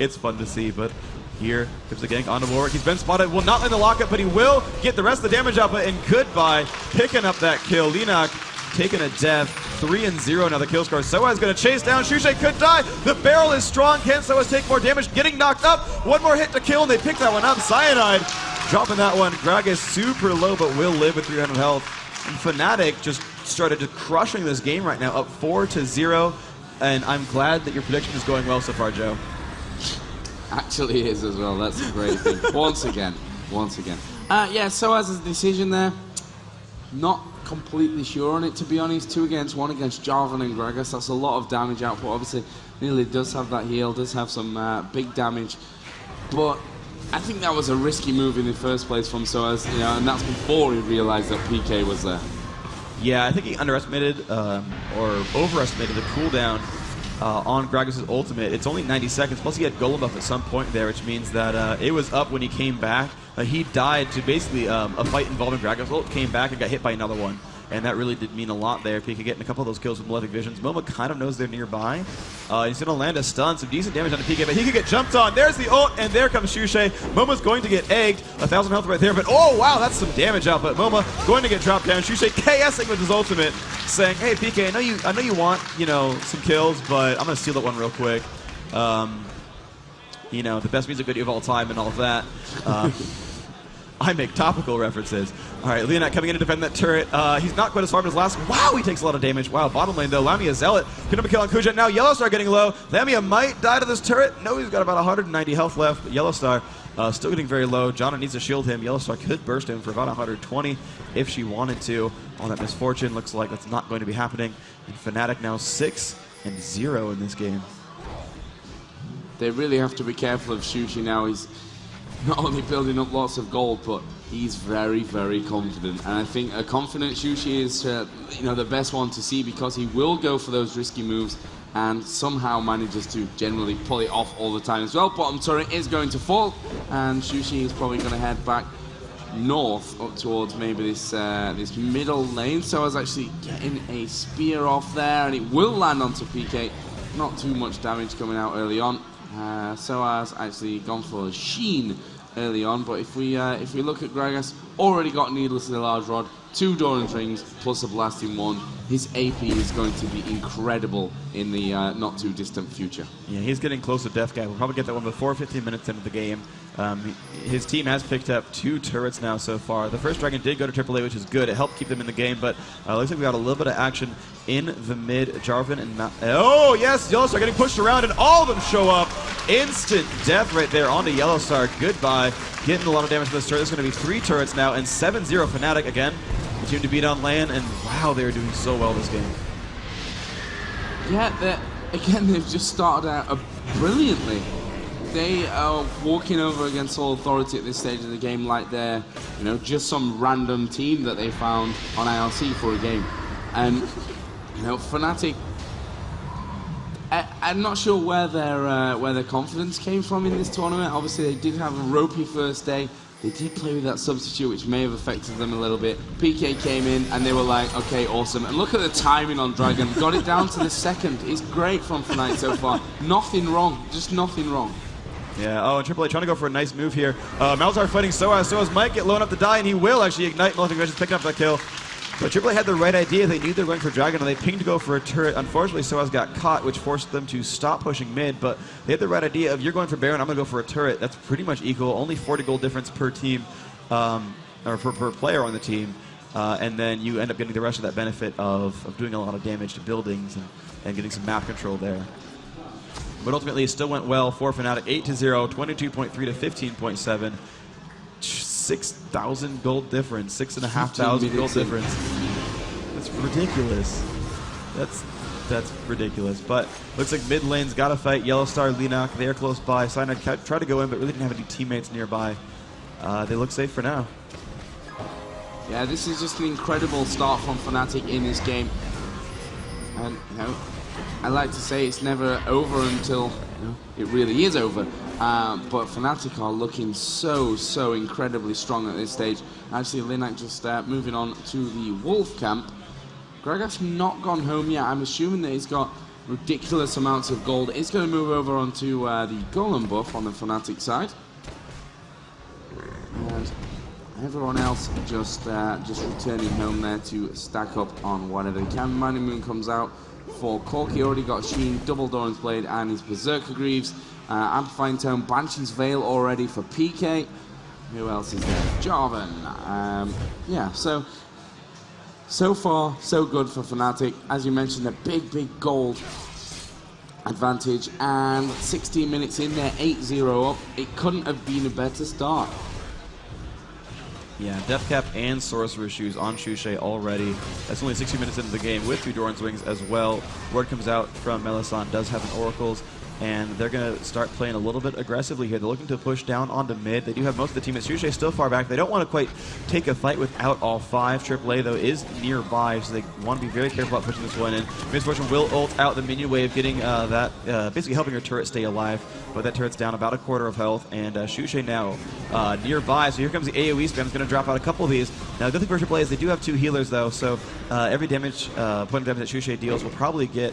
It's fun to see, but. Here comes the gank onto Warwick. He's been spotted. Will not land the lockup, but he will get the rest of the damage output. And goodbye, picking up that kill. Linak taking a death. 3-0 now the kill score. Soa's going to chase down. Shushay could die. The barrel is strong. Can Soaz take more damage? Getting knocked up. One more hit to kill, and they pick that one up. Cyanide dropping that one. Greg is super low, but will live with 300 health. And Fnatic just started crushing this game right now, up 4-0. And I'm glad that your prediction is going well so far, Joe. Actually is as well. That's a great thing. Once again. Yeah, Soaz's decision there. Not completely sure on it, to be honest. 2 against 1 against Jarvan and Gragas. That's a lot of damage output. Obviously, Nearly does have that heal, does have some big damage. But I think that was a risky move in the first place from Soaz, and that's before he realized that PK was there. Yeah, I think he underestimated or overestimated the cooldown on Gragas' ultimate. It's only 90 seconds, plus he had Golem buff at some point there, which means that it was up when he came back. He died to basically a fight involving Gragas' ult, came back and got hit by another one. And that really did mean a lot there. If he could get in a couple of those kills with Malefic Visions. Momo kind of knows they're nearby. He's going to land a stun, some decent damage on the PK, but he could get jumped on. There's the ult, and there comes Shushay. Momo's going to get egged. 1,000 health right there, but oh wow, that's some damage out. But Momo going to get dropped down. Shushay KSing with his ultimate, saying, hey PK, I know you want, some kills, but I'm going to steal that one real quick. The best music video of all time and all of that. I make topical references. All right, Leonette coming in to defend that turret. He's not quite as far as last. Wow, he takes a lot of damage. Wow, bottom lane though. Lamia Zealot picking up a kill on Kuja. Now Yellowstar getting low. Lamia might die to this turret. No, he's got about 190 health left. But Yellowstar still getting very low. Jonna needs to shield him. Yellowstar could burst him for about 120 if she wanted to. On that misfortune, looks like that's not going to be happening. And Fnatic now 6-0 in this game. They really have to be careful of Shushi now. He's not only building up lots of gold, but he's very, very confident. And I think a confident Shushi is, the best one to see, because he will go for those risky moves and somehow manages to generally pull it off all the time as well. Bottom turret is going to fall, and Shushi is probably going to head back north up towards maybe this this middle lane. So I was actually getting a spear off there, and it will land onto PK. Not too much damage coming out early on. Soaz actually gone for a Sheen early on, but if we look at Gragas, already got Needlessly Large Rod, 2 Doran's Rings, plus a Blasting 1. His AP is going to be incredible in the not too distant future. Yeah, he's getting close to Death Guy. We'll probably get that one before 15 minutes into the game. His team has picked up 2 turrets now so far. The first Dragon did go to AAA, which is good. It helped keep them in the game, but looks like we got a little bit of action in the mid. Jarvan and oh yes, Yellowstar getting pushed around, and all of them show up. Instant death right there onto Yellowstar. Goodbye. Getting a lot of damage to this turret. There's going to be 3 turrets now, and 7-0 Fnatic again. The team to beat on land, and wow, they are doing so well this game. Yeah, they've just started out brilliantly. They are walking over against all authority at this stage of the game like they're, just some random team that they found on IRC for a game. And, Fnatic, I'm not sure where their confidence came from in this tournament. Obviously, they did have a ropey first day. They did play with that substitute, which may have affected them a little bit. PK came in, and they were like, okay, awesome. And look at the timing on Dragon. Got it down to the second. It's great from Fnatic so far. Nothing wrong. Just nothing wrong. Yeah, oh, and AAA trying to go for a nice move here. Malzahar fighting Soaz. Soaz might get low enough to die, and he will actually ignite. Malefic Visions picking up that kill. But AAA had the right idea. They knew they were going for Dragon, and they pinged to go for a turret. Unfortunately, Soaz got caught, which forced them to stop pushing mid. But they had the right idea of, you're going for Baron, I'm going to go for a turret. That's pretty much equal. Only 40 gold difference per team, or per player on the team. And then you end up getting the rest of that benefit of doing a lot of damage to buildings and getting some map control there. But ultimately, it still went well for Fnatic. 8-0, 22.3 to 15.7. 6,000 gold difference, 6,500 gold difference. That's ridiculous. That's ridiculous. But looks like mid lane's got to fight. Yellow Star, Linak, they're close by. Cyanide tried to go in, but really didn't have any teammates nearby. They look safe for now. Yeah, this is just an incredible start from Fnatic in this game. And, you know, I like to say it's never over until it really is over. But Fnatic are looking so incredibly strong at this stage. Actually, Linak just moving on to the Wolf camp. Gragas not gone home yet. I'm assuming that he's got ridiculous amounts of gold. He's going to move over onto the Golem buff on the Fnatic side. And everyone else just returning home there to stack up on whatever they can. Mighty Moon comes out for Corki. Already got Sheen, double Doran's Blade, and his Berserker Greaves. Amplifying Tome, Banshee's Veil already for PK. Who else is there? Jarvan. Yeah, so far, so good for Fnatic. As you mentioned, a big gold advantage. And 16 minutes in there, 8-0 up. It couldn't have been a better start. Yeah, Death Cap and Sorcerer Shoes on Shushay already. That's only 60 minutes into the game with 2 Doran's Wings as well. Word comes out from Melisande, does have an Oracles, and they're going to start playing a little bit aggressively here. They're looking to push down onto mid. They do have most of the team. Shushay still far back. They don't want to quite take a fight without all 5. AAA, though, is nearby, so they want to be very careful about pushing this one in. Mistfortune will ult out the minion wave, getting that, basically helping her turret stay alive. But that turret's down about a quarter of health, and Shushay now nearby. So here comes the AoE spam. It's going to drop out a couple of these. Now, the good thing for AAA is they do have 2 healers, though, so every damage, point of damage that Shushay deals will probably get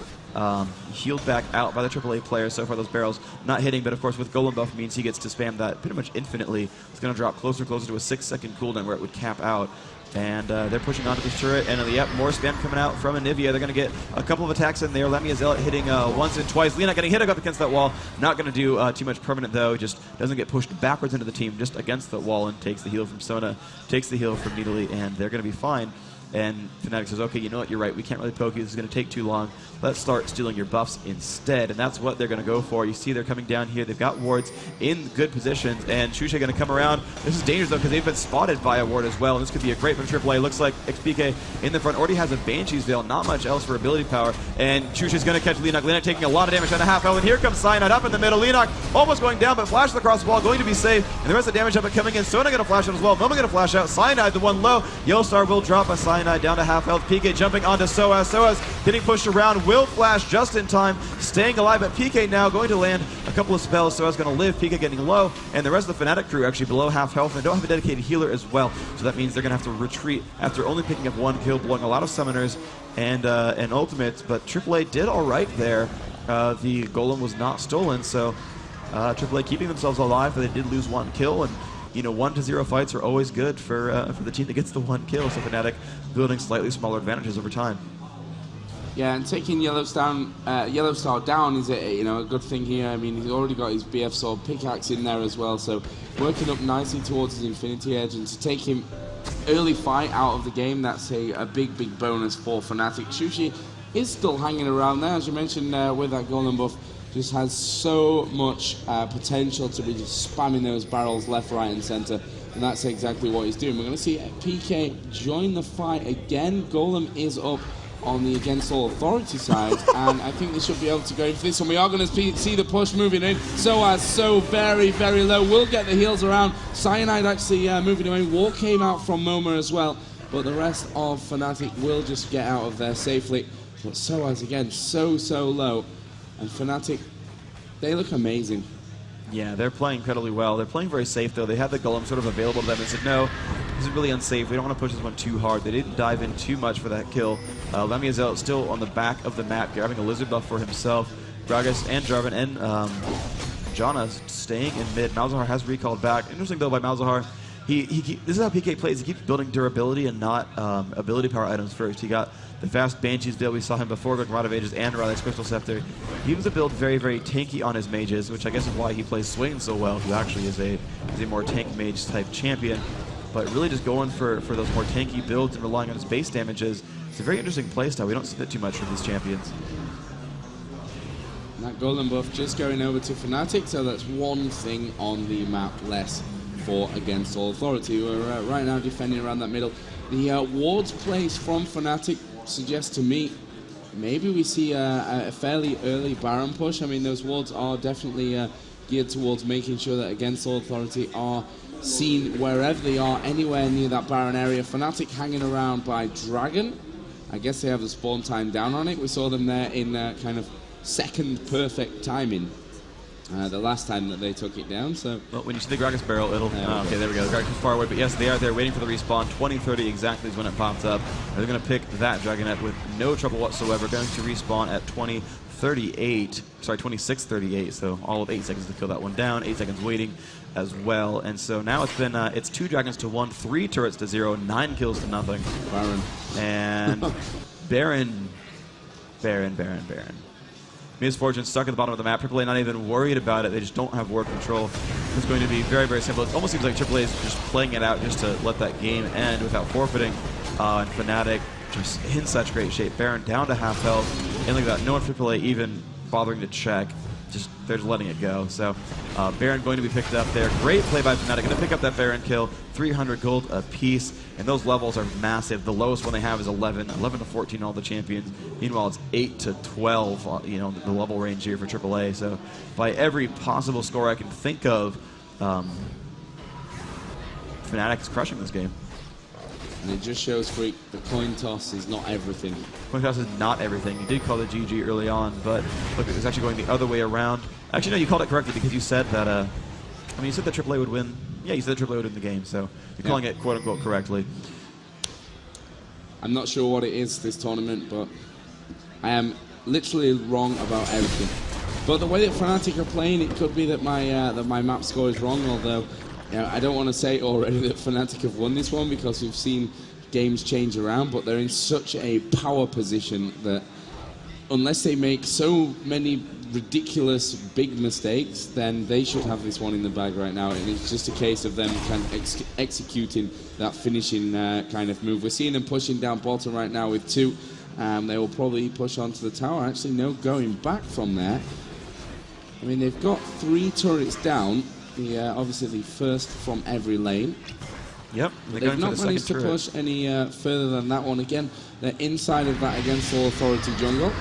healed back out by the AAA players. So far, those barrels not hitting, but of course, with Golem buff means he gets to spam that pretty much infinitely. It's going to drop closer to a 6-second cooldown where it would cap out. And they're pushing onto this turret, and yep, more spam coming out from Anivia. They're going to get a couple of attacks in there. Lemia Zealot hitting once and twice. Linak getting hit up against that wall. Not going to do too much permanent, though. Just doesn't get pushed backwards into the team, just against the wall, and takes the heal from Sona, takes the heal from Nidalee, and they're going to be fine. And Fnatic says, okay, you know what, you're right. We can't really poke you. This is going to take too long. Let's start stealing your buffs instead. And that's what they're going to go for. You see they're coming down here. They've got wards in good positions. And Shushay going to come around. This is dangerous, though, because they've been spotted by a ward as well. And this could be a great from AAA. Looks like XPK in the front already has a Banshee's Veil. Not much else for ability power. And Shushay's going to catch Linak. Linak taking a lot of damage on a half health. And here comes Cyanide up in the middle. Linak almost going down, but flashes across the wall. Going to be safe. And the rest of the damage up and coming in. Sona going to flash out as well. Moma going to flash out. Cyanide, the one low. Yellowstar will drop a Cyanide down to half health. PK jumping onto Soaz. Soaz getting pushed around, will flash just in time, staying alive, but PK now going to land a couple of spells. Soaz going to live, PK getting low, and the rest of the Fnatic crew actually below half health, and they don't have a dedicated healer as well, so that means they're going to have to retreat after only picking up 1 kill, blowing a lot of summoners and ultimates, but AAA did all right there. The Golem was not stolen, so AAA keeping themselves alive, but they did lose 1 kill, and you know, 1-0 fights are always good for the team that gets the 1 kill, so Fnatic building slightly smaller advantages over time. Yeah, and taking Yellowstar down is a good thing here. I mean, he's already got his BF Sword pickaxe in there as well, so working up nicely towards his Infinity Edge, and to take him early fight out of the game, that's a big bonus for Fnatic. Shushay is still hanging around there, as you mentioned, with that Golem buff. Just has so much potential to be just spamming those barrels left, right, and center, and that's exactly what he's doing. We're going to see PK join the fight again. Golem is up on the Against All Authority side, and I think they should be able to go into this one. We are going to see the push moving in. So very low. We'll get the heals around. Cyanide actually moving away. War came out from Moma as well, but the rest of Fnatic will just get out of there safely. But Soaz again, so low. And Fnatic, they look amazing. Yeah, they're playing incredibly well. They're playing very safe, though. They had the Golem sort of available to them and said, no, this is really unsafe. We don't want to push this one too hard. They didn't dive in too much for that kill. Lemia Zealot still on the back of the map, grabbing a Lizard buff for himself. Gragas and Jarvan and Janna staying in mid. Malzahar has recalled back. Interesting, though, by Malzahar. This is how PK plays. He keeps building durability and not ability power items first. He got the fast Banshee's build. We saw him before going Rod of Ages and Rod Crystal Scepter. He was a build very tanky on his mages, which I guess is why he plays Swain so well, who actually is a more tank mage type champion. But really just going for those more tanky builds and relying on his base damages. It's a very interesting playstyle. We don't see that too much from these champions. And that Golem buff just going over to Fnatic, so that's one thing on the map less for Against All Authority, who are right now defending around that middle. The wards placed from Fnatic suggests to me maybe we see a fairly early Baron push. I mean, those wards are definitely geared towards making sure that Against All Authority are seen wherever they are, anywhere near that Baron area. Fnatic hanging around by Dragon. I guess they have the spawn time down on it. We saw them there in kind of second perfect timing the last time that they took it down. So well, when you see the Gragas barrel, it'll... okay, there we go. The Gragas is far away, but yes, they are there waiting for the respawn. 20:30 exactly is when it pops up. They're going to pick that Dragonette with no trouble whatsoever. Going to respawn at 26:38, so all of 8 seconds to kill that one down. 8 seconds waiting as well. And so now it's been it's 2 Dragons to 1, 3 turrets to 0, 9 kills to nothing. Baron. And Baron. Misfortune stuck at the bottom of the map. AAA not even worried about it. They just don't have war control. It's going to be very, very simple. It almost seems like AAA is just playing it out just to let that game end without forfeiting. And Fnatic just in such great shape. Baron down to half health. And look at that. No one from AAA even bothering to check. They're just letting it go. So Baron going to be picked up there. Great play by Fnatic. Going to pick up that Baron kill. 300 gold apiece. And those levels are massive. The lowest one they have is 11. 11 to 14 all the champions. Meanwhile, it's 8 to 12, you know, the level range here for AAA. So by every possible score I can think of, Fnatic is crushing this game. And it just shows, Freak, the coin toss is not everything. Coin toss is not everything. You did call it GG early on, but look, it was actually going the other way around. Actually, no, you called it correctly because you said that, I mean, you said that AAA would win. Yeah, you said that AAA would win the game, so you're calling it quote-unquote correctly. I'm not sure what it is this tournament, but I am literally wrong about everything. But the way that Fnatic are playing, it could be that my map score is wrong, although I don't want to say already that Fnatic have won this one because we've seen games change around, but they're in such a power position that unless they make so many ridiculous big mistakes, then they should have this one in the bag right now. And it's just a case of them kind of executing that finishing kind of move. We're seeing them pushing down bottom right now with 2. They will probably push onto the tower. Actually, no going back from there. I mean, they've got 3 turrets down. Obviously the first from every lane. Yep. They've not managed to push any further than that one. Again, they're inside of that Against All Authority jungle.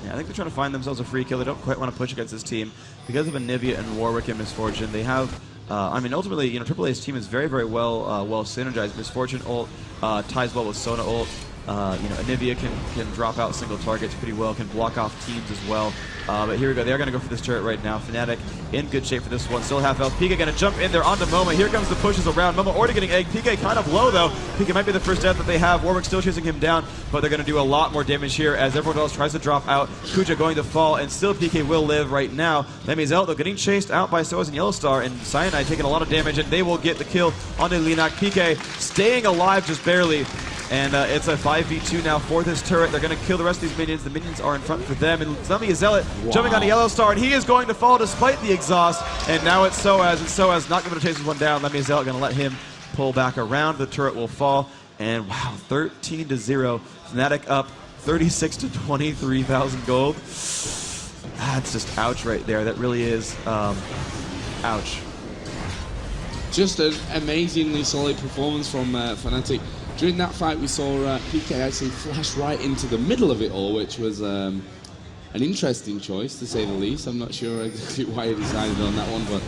Yeah, I think they're trying to find themselves a free kill. They don't quite want to push against this team because of Anivia and Warwick and Misfortune. They have, I mean, ultimately, you know, AAA's team is very, very well synergized. Misfortune ult ties well with Sona ult. You know, Anivia can drop out single targets pretty well, can block off teams as well. But here we go. They're going to go for this turret right now. Fnatic in good shape for this one. Still half health. PK going to jump in there onto Momo. Here comes the pushes around. Momo already getting egged. PK kind of low, though. PK might be the first death that they have. Warwick still chasing him down, but they're going to do a lot more damage here as everyone else tries to drop out. Kuja going to fall, and still PK will live right now. Lemmy though, getting chased out by Soaz and Yellowstar, and Cyanide taking a lot of damage, and they will get the kill onto Linak. PK staying alive just barely. And it's a 5v2 now for this turret. They're going to kill the rest of these minions. The minions are in front for them. And Lemmy Zealot jumping on a Yellowstar, and he is going to fall despite the exhaust. And now it's Soaz, and Soaz not going to chase this one down. Lemmy Zealot going to let him pull back around. The turret will fall. And wow, 13 to 0. Fnatic up 36 to 23,000 gold. That's just ouch right there. That really is ouch. Just an amazingly solid performance from Fnatic. During that fight, we saw PK actually flash right into the middle of it all, which was an interesting choice, to say the least. I'm not sure exactly why he decided on that one, but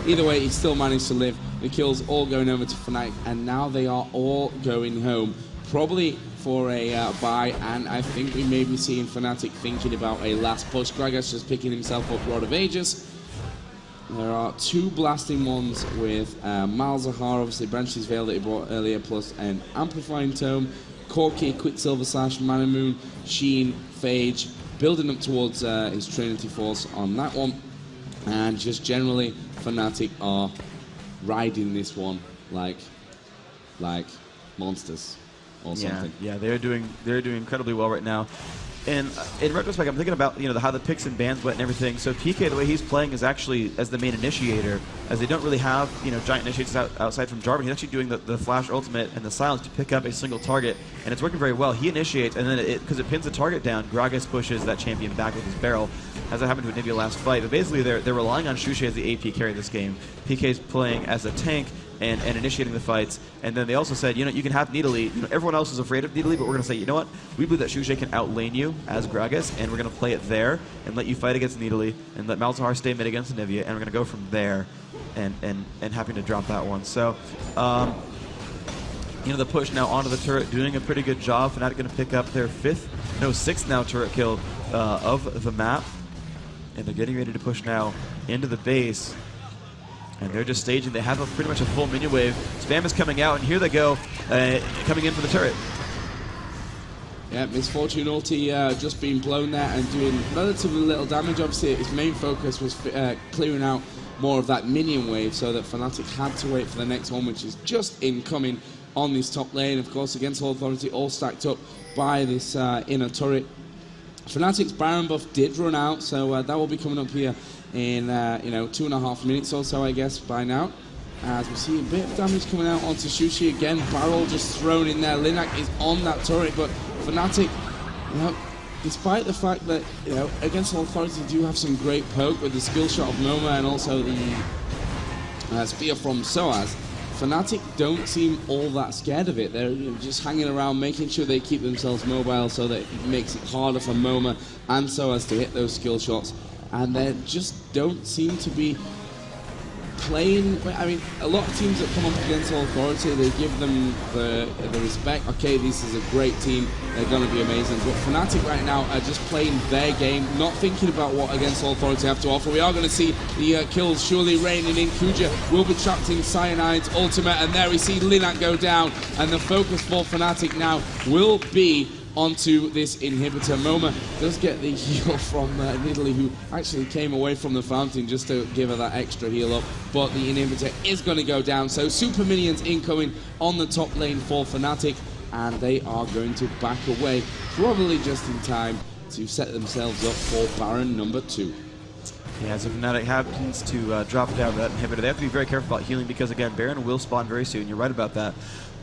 either way, he still managed to live. The kills all going over to Fnatic, and now they are all going home, probably for a bye, and I think we may be seeing Fnatic thinking about a last push. Gragas just picking himself up Rod of Aegis. There are 2 blasting ones with Malzahar, obviously Branch's Veil that he brought earlier, plus an Amplifying Tome, Corki, Quicksilver Sash, Manamoon, Sheen, Phage, building up towards his Trinity Force on that one. And just generally, Fnatic are riding this one like monsters or something. Yeah, they're doing incredibly well right now. And in retrospect, I'm thinking about, you know, how the picks and bans went and everything. So PK, the way he's playing is actually as the main initiator, as they don't really have, you know, giant initiators outside from Jarvan. He's actually doing the flash ultimate and the silence to pick up a single target, and it's working very well. He initiates, and then because it pins the target down, Gragas pushes that champion back with his barrel, as it happened to Anivia last fight. But basically, they're relying on Shushe as the AP carry this game. PK's playing as a tank, and initiating the fights. And then they also said, you know, you can have Nidalee. You know, everyone else is afraid of Nidalee, but we're going to say, you know what? We believe that Shushay can outlane you as Gragas, and we're going to play it there and let you fight against Nidalee and let Malzahar stay mid against Anivia, and we're going to go from there and having to drop that one. So, you know, the push now onto the turret, doing a pretty good job. Fnatic going to pick up their sixth now turret kill of the map. And they're getting ready to push now into the base. And they're just staging. They have pretty much a full minion wave. Spam is coming out, and here they go, coming in for the turret. Yeah, Misfortune ulti just being blown there and doing relatively little damage. Obviously, his main focus was clearing out more of that minion wave so that Fnatic had to wait for the next one, which is just incoming on this top lane. Of course, against All Authority, all stacked up by this inner turret. Fnatic's Baron buff did run out, so that will be coming up here in 2.5 minutes or so, I guess, by now. As we see a bit of damage coming out onto Shushay again. Barrel just thrown in there. Linak is on that turret, but Fnatic, you know, despite the fact that, you know, against All Authority do have some great poke with the skill shot of Moma and also the spear from Soaz, Fnatic don't seem all that scared of it. They're just hanging around, making sure they keep themselves mobile so that it makes it harder for Moma and Soaz to hit those skill shots. And they just don't seem to be playing. I mean, a lot of teams that come up against All Authority, they give them the respect. Okay, this is a great team, they're going to be amazing. But Fnatic right now are just playing their game, not thinking about what against All Authority have to offer. We are going to see the kills surely raining in. Kuja will be trapped in Cyanide's ultimate, and there we see Linak go down. And the focus for Fnatic now will be onto this inhibitor. Moma does get the heal from Nidalee, who actually came away from the fountain just to give her that extra heal up, but the inhibitor is going to go down. So super minions incoming on the top lane for Fnatic, and they are going to back away, probably just in time to set themselves up for Baron number 2. Yeah, so Fnatic happens to drop down that inhibitor. They have to be very careful about healing because, again, Baron will spawn very soon. You're right about that.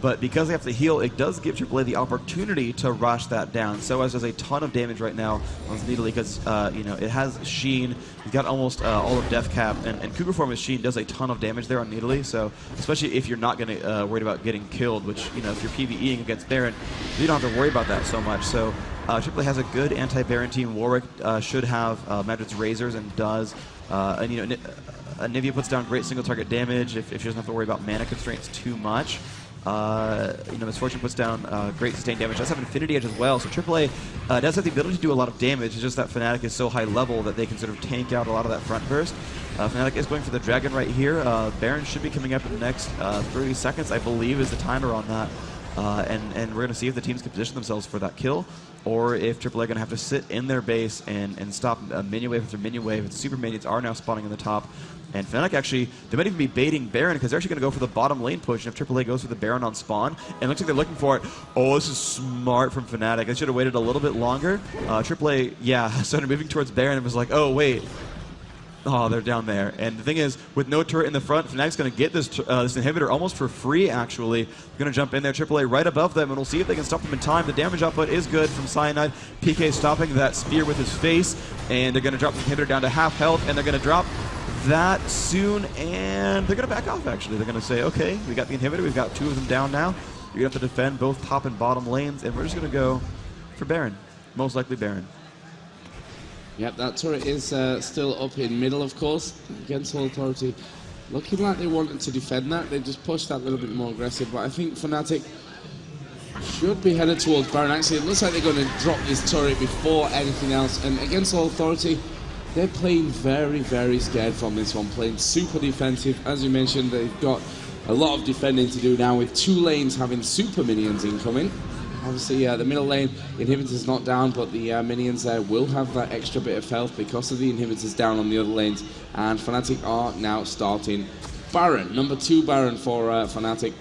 But because they have to heal, it does give AAA the opportunity to rush that down. Soaz does a ton of damage right now on Nidalee because, you know, it has Sheen. He's got almost all of Death Cap, and Cougar Form with Sheen does a ton of damage there on Nidalee. So, especially if you're not going to worried about getting killed, which, you know, if you're PvEing against Baron, you don't have to worry about that so much. So, AAA has a good anti-Baron team. Warwick should have Madrid's Razors and does. And, you know, Anivia puts down great single target damage if she doesn't have to worry about mana constraints too much. You know, Misfortune puts down great sustained damage. Does have Infinity Edge as well, so AAA does have the ability to do a lot of damage. It's just that Fnatic is so high level that they can sort of tank out a lot of that front burst. Fnatic is going for the Dragon right here. Baron should be coming up in the next 30 seconds, I believe, is the timer on that. And we're going to see if the teams can position themselves for that kill, or if AAA are going to have to sit in their base and stop minion wave after minion wave. And super minions are now spawning in the top. And Fnatic actually, they might even be baiting Baron because they're actually going to go for the bottom lane push. And if AAA goes for the Baron on spawn, and it looks like they're looking for it. Oh, this is smart from Fnatic. They should have waited a little bit longer. AAA, yeah, started moving towards Baron and was like, oh, wait. Oh, they're down there. And the thing is, with no turret in the front, Fnatic's going to get this this inhibitor almost for free, actually. They're going to jump in there. AAA right above them, and we'll see if they can stop them in time. The damage output is good from Cyanide. PK stopping that spear with his face, and they're going to drop the inhibitor down to half health, and they're going to drop that soon, and they're going to back off, actually. They're going to say, okay, we got the inhibitor. We've got 2 of them down now. You're going to have to defend both top and bottom lanes, and we're just going to go for Baron. Most likely Baron. Yep, that turret is still up in middle, of course, against All Authority. Looking like they wanted to defend that. They just pushed that a little bit more aggressive, but I think Fnatic should be headed towards Baron. Actually, it looks like they're going to drop this turret before anything else, and against All Authority, they're playing very, very scared from this one, playing super defensive. As you mentioned, they've got a lot of defending to do now with 2 lanes having super minions incoming. Obviously, the middle lane, inhibitors not down, but the minions there will have that extra bit of health because of the inhibitors down on the other lanes. And Fnatic are now starting Baron, number 2 Baron for Fnatic.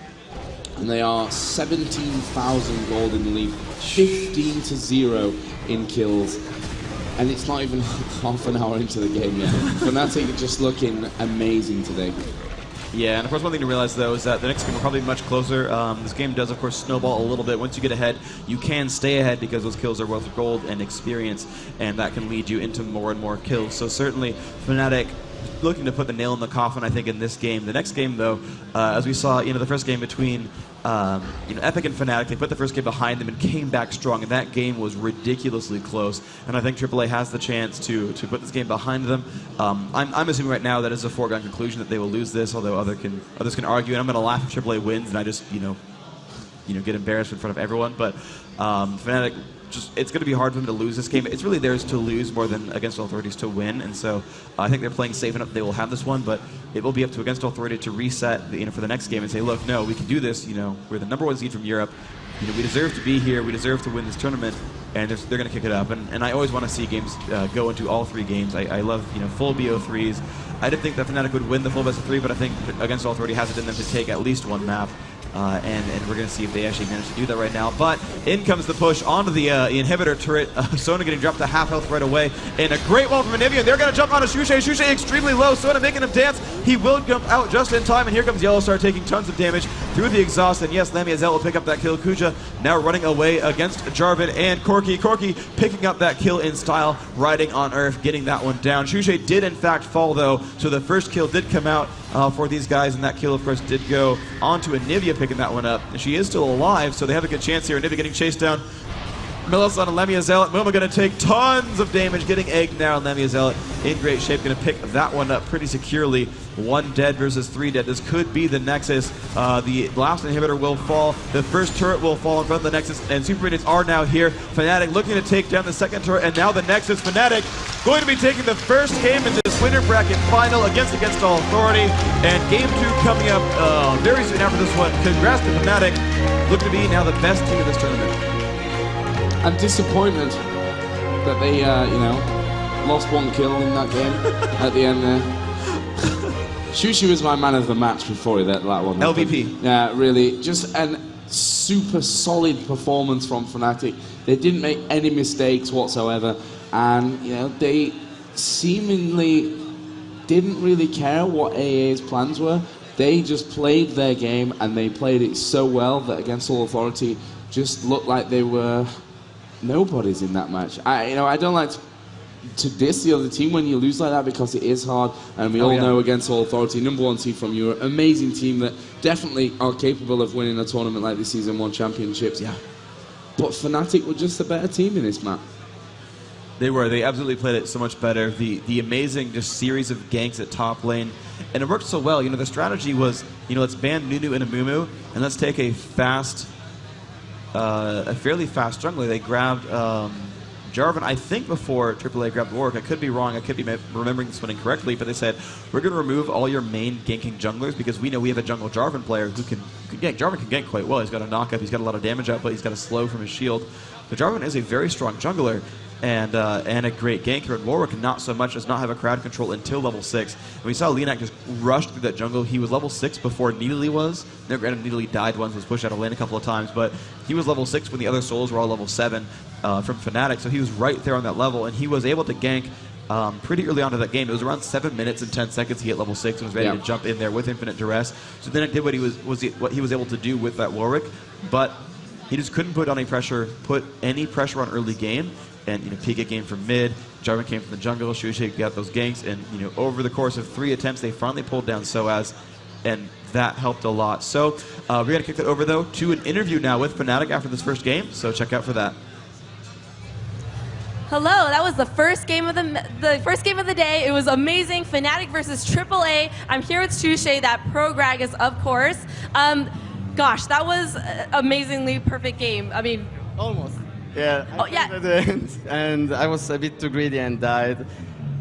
And they are 17,000 gold in the lead, 15-0 in kills. And it's not even half an hour into the game yet. Fnatic just looking amazing today. Yeah, and of course one thing to realize though is that the next game will probably be much closer. This game does of course snowball a little bit. Once you get ahead, you can stay ahead because those kills are worth gold and experience, and that can lead you into more and more kills. So certainly Fnatic looking to put the nail in the coffin, I think, in this game. The next game, though, as we saw, the first game between Epic and Fnatic, they put the first game behind them and came back strong, and that game was ridiculously close. And I think AAA has the chance to put this game behind them. I'm assuming right now that is a foregone conclusion that they will lose this, although others can argue. And I'm going to laugh if AAA wins, and I just get embarrassed in front of everyone. But Fnatic, it's going to be hard for them to lose this game. It's really theirs to lose more than Against All Authorities to win, and so I think they're playing safe enough. They will have this one, but it will be up to Against All Authority to reset for the next game and say, look, no, we can do this. We're the #1 seed from Europe. We deserve to be here. We deserve to win this tournament, and they're going to kick it up. And I always want to see games go into all 3 games. I love full BO3s. I didn't think that Fnatic would win the full best of 3, but I think Against All Authority has it in them to take at least one map. And we're going to see if they actually manage to do that right now. But in comes the push onto the inhibitor turret. Sona getting dropped to half health right away. And a great wall from Anivia. They're going to jump onto Shushe. Shushe extremely low. Sona making him dance. He will jump out just in time. And here comes Yellowstar taking tons of damage through the exhaust. And yes, Lamia Zell will pick up that kill. Kuja now running away against Jarvan and Corki. Corki picking up that kill in style, riding on Earth, getting that one down. Shushe did in fact fall though. So the first kill did come out for these guys. And that kill of course did go onto Anivia picking that one up. And she is still alive, so they have a good chance here. Anivia getting chased down. Melissa on Lemia Zealot. Muma going to take tons of damage, getting egged now. And Lemia Zealot in great shape, going to pick that one up pretty securely. 1 dead versus 3 dead. This could be the Nexus. The last inhibitor will fall. The first turret will fall in front of the Nexus, and Super Minions are now here. Fnatic looking to take down the second turret, and now the Nexus. Fnatic going to be taking the first game in this winter bracket final against All Authority, and game 2 coming up very soon after this one. Congrats to Fnatic. Look to be now the best team in this tournament. I'm disappointed that they, lost 1 kill in that game at the end there. Shushu was my man of the match before that one. LVP. Yeah, really. Just a super solid performance from Fnatic. They didn't make any mistakes whatsoever. And, they seemingly didn't really care what AA's plans were. They just played their game, and they played it so well that Against All Authority just looked like they were nobodies in that match. I don't like to diss the other team when you lose like that because it is hard, and we all know Against All Authority, #1 seed from Europe, amazing team that definitely are capable of winning a tournament like the Season 1 Championships. Yeah. But Fnatic were just a better team in this map. They were. They absolutely played it so much better. The amazing just series of ganks at top lane, and it worked so well. The strategy was, let's ban Nunu and Amumu, and let's take a fairly fast jungler. They grabbed Jarvan, I think, before AAA grabbed Warwick. I could be wrong. I could be remembering this one incorrectly, but they said, we're going to remove all your main ganking junglers because we know we have a jungle Jarvan player who can gank. Jarvan can gank quite well. He's got a knock-up. He's got a lot of damage output. He's got a slow from his shield. So Jarvan is a very strong jungler and a great ganker. And Warwick, not so much, does not have a crowd control until level 6. And we saw Linak just rush through that jungle. He was level 6 before Needly was. Now, granted, Needly died once, was pushed out of lane a couple of times, but he was level 6 when the other souls were all level 7 from Fnatic. So he was right there on that level, and he was able to gank pretty early on to that game. It was around 7 minutes and 10 seconds he hit level 6 and was ready to jump in there with infinite duress. So then it did what he was able to do with that Warwick, but he just couldn't put any pressure on early game. And Pika came from mid, Jarvan came from the jungle, Shushe got those ganks, and over the course of 3 attempts they finally pulled down Soaz, and that helped a lot. So we're gonna kick that over though to an interview now with Fnatic after this first game. So check out for that. Hello, that was the first game of the day. It was amazing. Fnatic versus AAA. I'm here with Shushe, that pro Gragas, of course. Gosh, that was an amazingly perfect game. I mean, almost. Yeah. At the end, and I was a bit too greedy and died.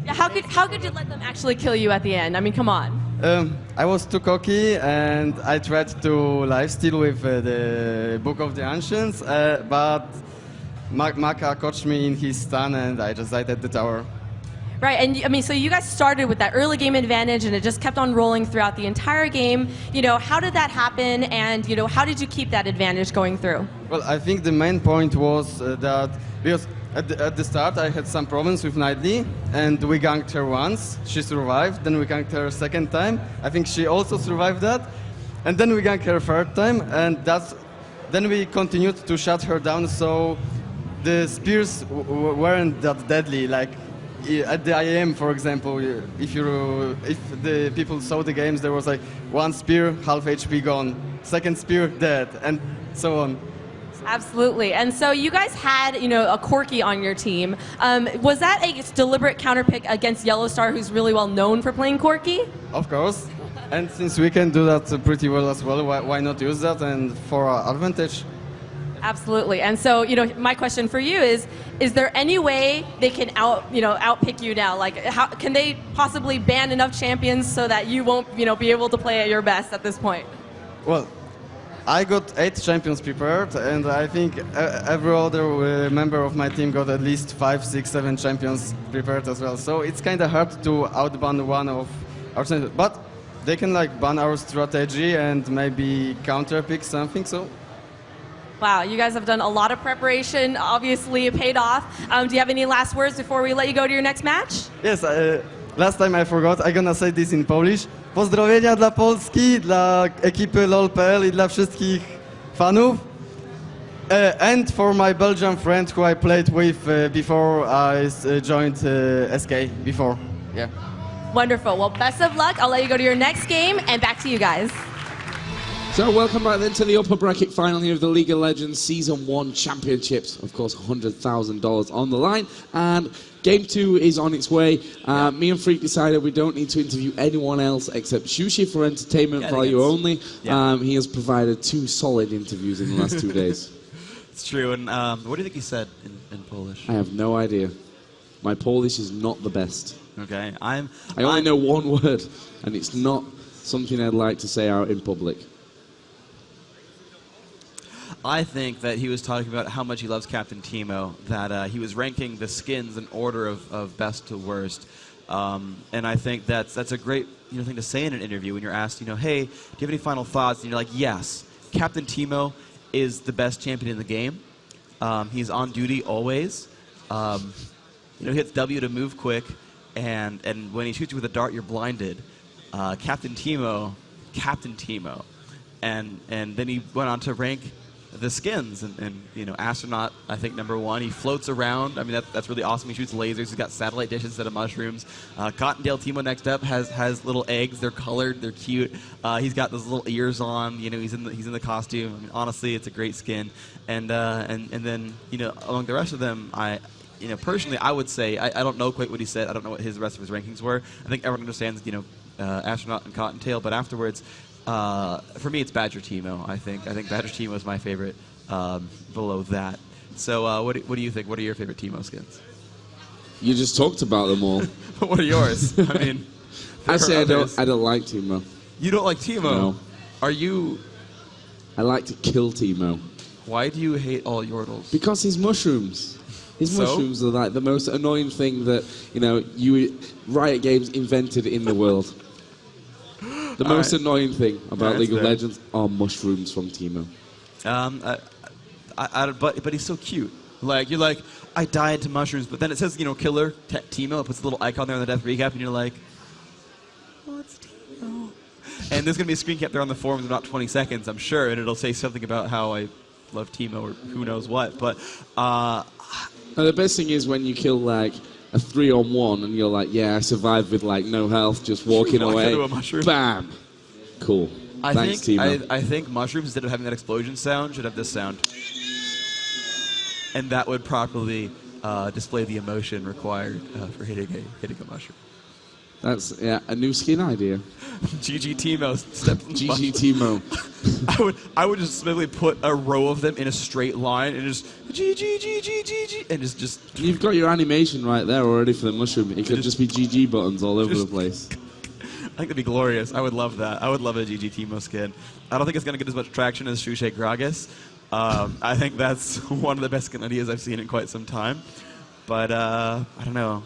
Yeah, how could you let them actually kill you at the end? I mean, come on. I was too cocky, and I tried to lifesteal with the Book of the Ancients, but Maka caught me in his stun, and I just died at the tower. Right, and I mean, so you guys started with that early game advantage, and it just kept on rolling throughout the entire game. How did that happen, and how did you keep that advantage going through? Well, I think the main point was that because at the start I had some problems with Nightly, and we ganked her once. She survived. Then we ganked her a second time. I think she also survived that, and then we ganked her a third time, and then we continued to shut her down. So the spears weren't that deadly. Like, at the IAM, for example, if the people saw the games, there was like one spear, half HP gone, second spear dead, and so on. Absolutely. And so you guys had, a Corki on your team. Was that a deliberate counterpick against Yellowstar, who's really well known for playing Corki? Of course. And since we can do that pretty well as well, why not use that and for our advantage? Absolutely. And so, my question for you is there any way they can outpick you now? Like, how can they possibly ban enough champions so that you won't, be able to play at your best at this point? Well, I got 8 champions prepared, and I think every other member of my team got at least 5, 6, 7 champions prepared as well. So it's kind of hard to outban one of our champions. But they can ban our strategy and maybe counterpick something. So. Wow, you guys have done a lot of preparation. Obviously, it paid off. Do you have any last words before we let you go to your next match? Yes, last time I forgot. I'm gonna say this in Polish. Pozdrowienia dla Polski, dla ekipy LOL.pl I dla wszystkich fanów. And for my Belgian friend who I played with before I joined SK before. Yeah. Wonderful. Well, best of luck. I'll let you go to your next game, and back to you guys. So welcome back then to the upper bracket final here of the League of Legends Season 1 Championships. Of course, $100,000 on the line. And Game 2 is on its way. Me and Freak decided we don't need to interview anyone else except Shushi for entertainment value only. Yeah. He has provided 2 solid interviews in the last 2 days. It's true. And what do you think he said in Polish? I have no idea. My Polish is not the best. Okay. I only know one word, and it's not something I'd like to say out in public. I think that he was talking about how much he loves Captain Teemo, that he was ranking the skins in order of best to worst. And I think that's a great thing to say in an interview when you're asked, hey, do you have any final thoughts? And you're like, yes, Captain Teemo is the best champion in the game. He's on duty always. He hits W to move quick, and when he shoots you with a dart, you're blinded. Captain Teemo. And then he went on to rank the skins, and Astronaut, I think, #1. He floats around. I mean, that's really awesome. He shoots lasers. He's got satellite dishes instead of mushrooms. Cottontail Teemo next up has little eggs. They're colored. They're cute. He's got those little ears on. He's in the costume. I mean, honestly, it's a great skin. And then among the rest of them, personally, I would say I don't know quite what he said. I don't know what the rest of his rankings were. I think everyone understands Astronaut and Cottontail, but afterwards. For me, it's Badger Teemo. I think Badger Teemo is my favorite. Below that, so what do you think? What are your favorite Teemo skins? You just talked about them all. What are yours? I mean, I say I don't like Teemo. You don't like Teemo? No. Are you? I like to kill Teemo. Why do you hate all Yordles? Because his mushrooms. His mushrooms are like the most annoying thing that Riot Games invented in the world. The most annoying thing about League of Legends are mushrooms from Teemo. But he's so cute. You're like, I died to mushrooms, but then it says, killer Teemo. It puts a little icon there on the death recap, and you're like, what's Teemo? And there's gonna be a screen cap there on the forums in about 20 seconds, I'm sure, and it'll say something about how I love Teemo or who knows what. But the best thing is when you kill a 3-on-1 and you're like, yeah, I survived with no health, just walking away. Bam! Cool. Thanks, Teemo. I think mushrooms, instead of having that explosion sound, should have this sound. And that would properly display the emotion required for hitting a mushroom. That's a new skin idea. GG Teemo. GG Teemo. I would just simply put a row of them in a straight line and just GG and just. You've got your animation right there already for the mushroom. It could just be GG buttons all over the place. I think that'd be glorious. I would love that. I would love a GG Teemo skin. I don't think it's gonna get as much traction as Shushe Gragas. I think that's one of the best skin ideas I've seen in quite some time. But I don't know.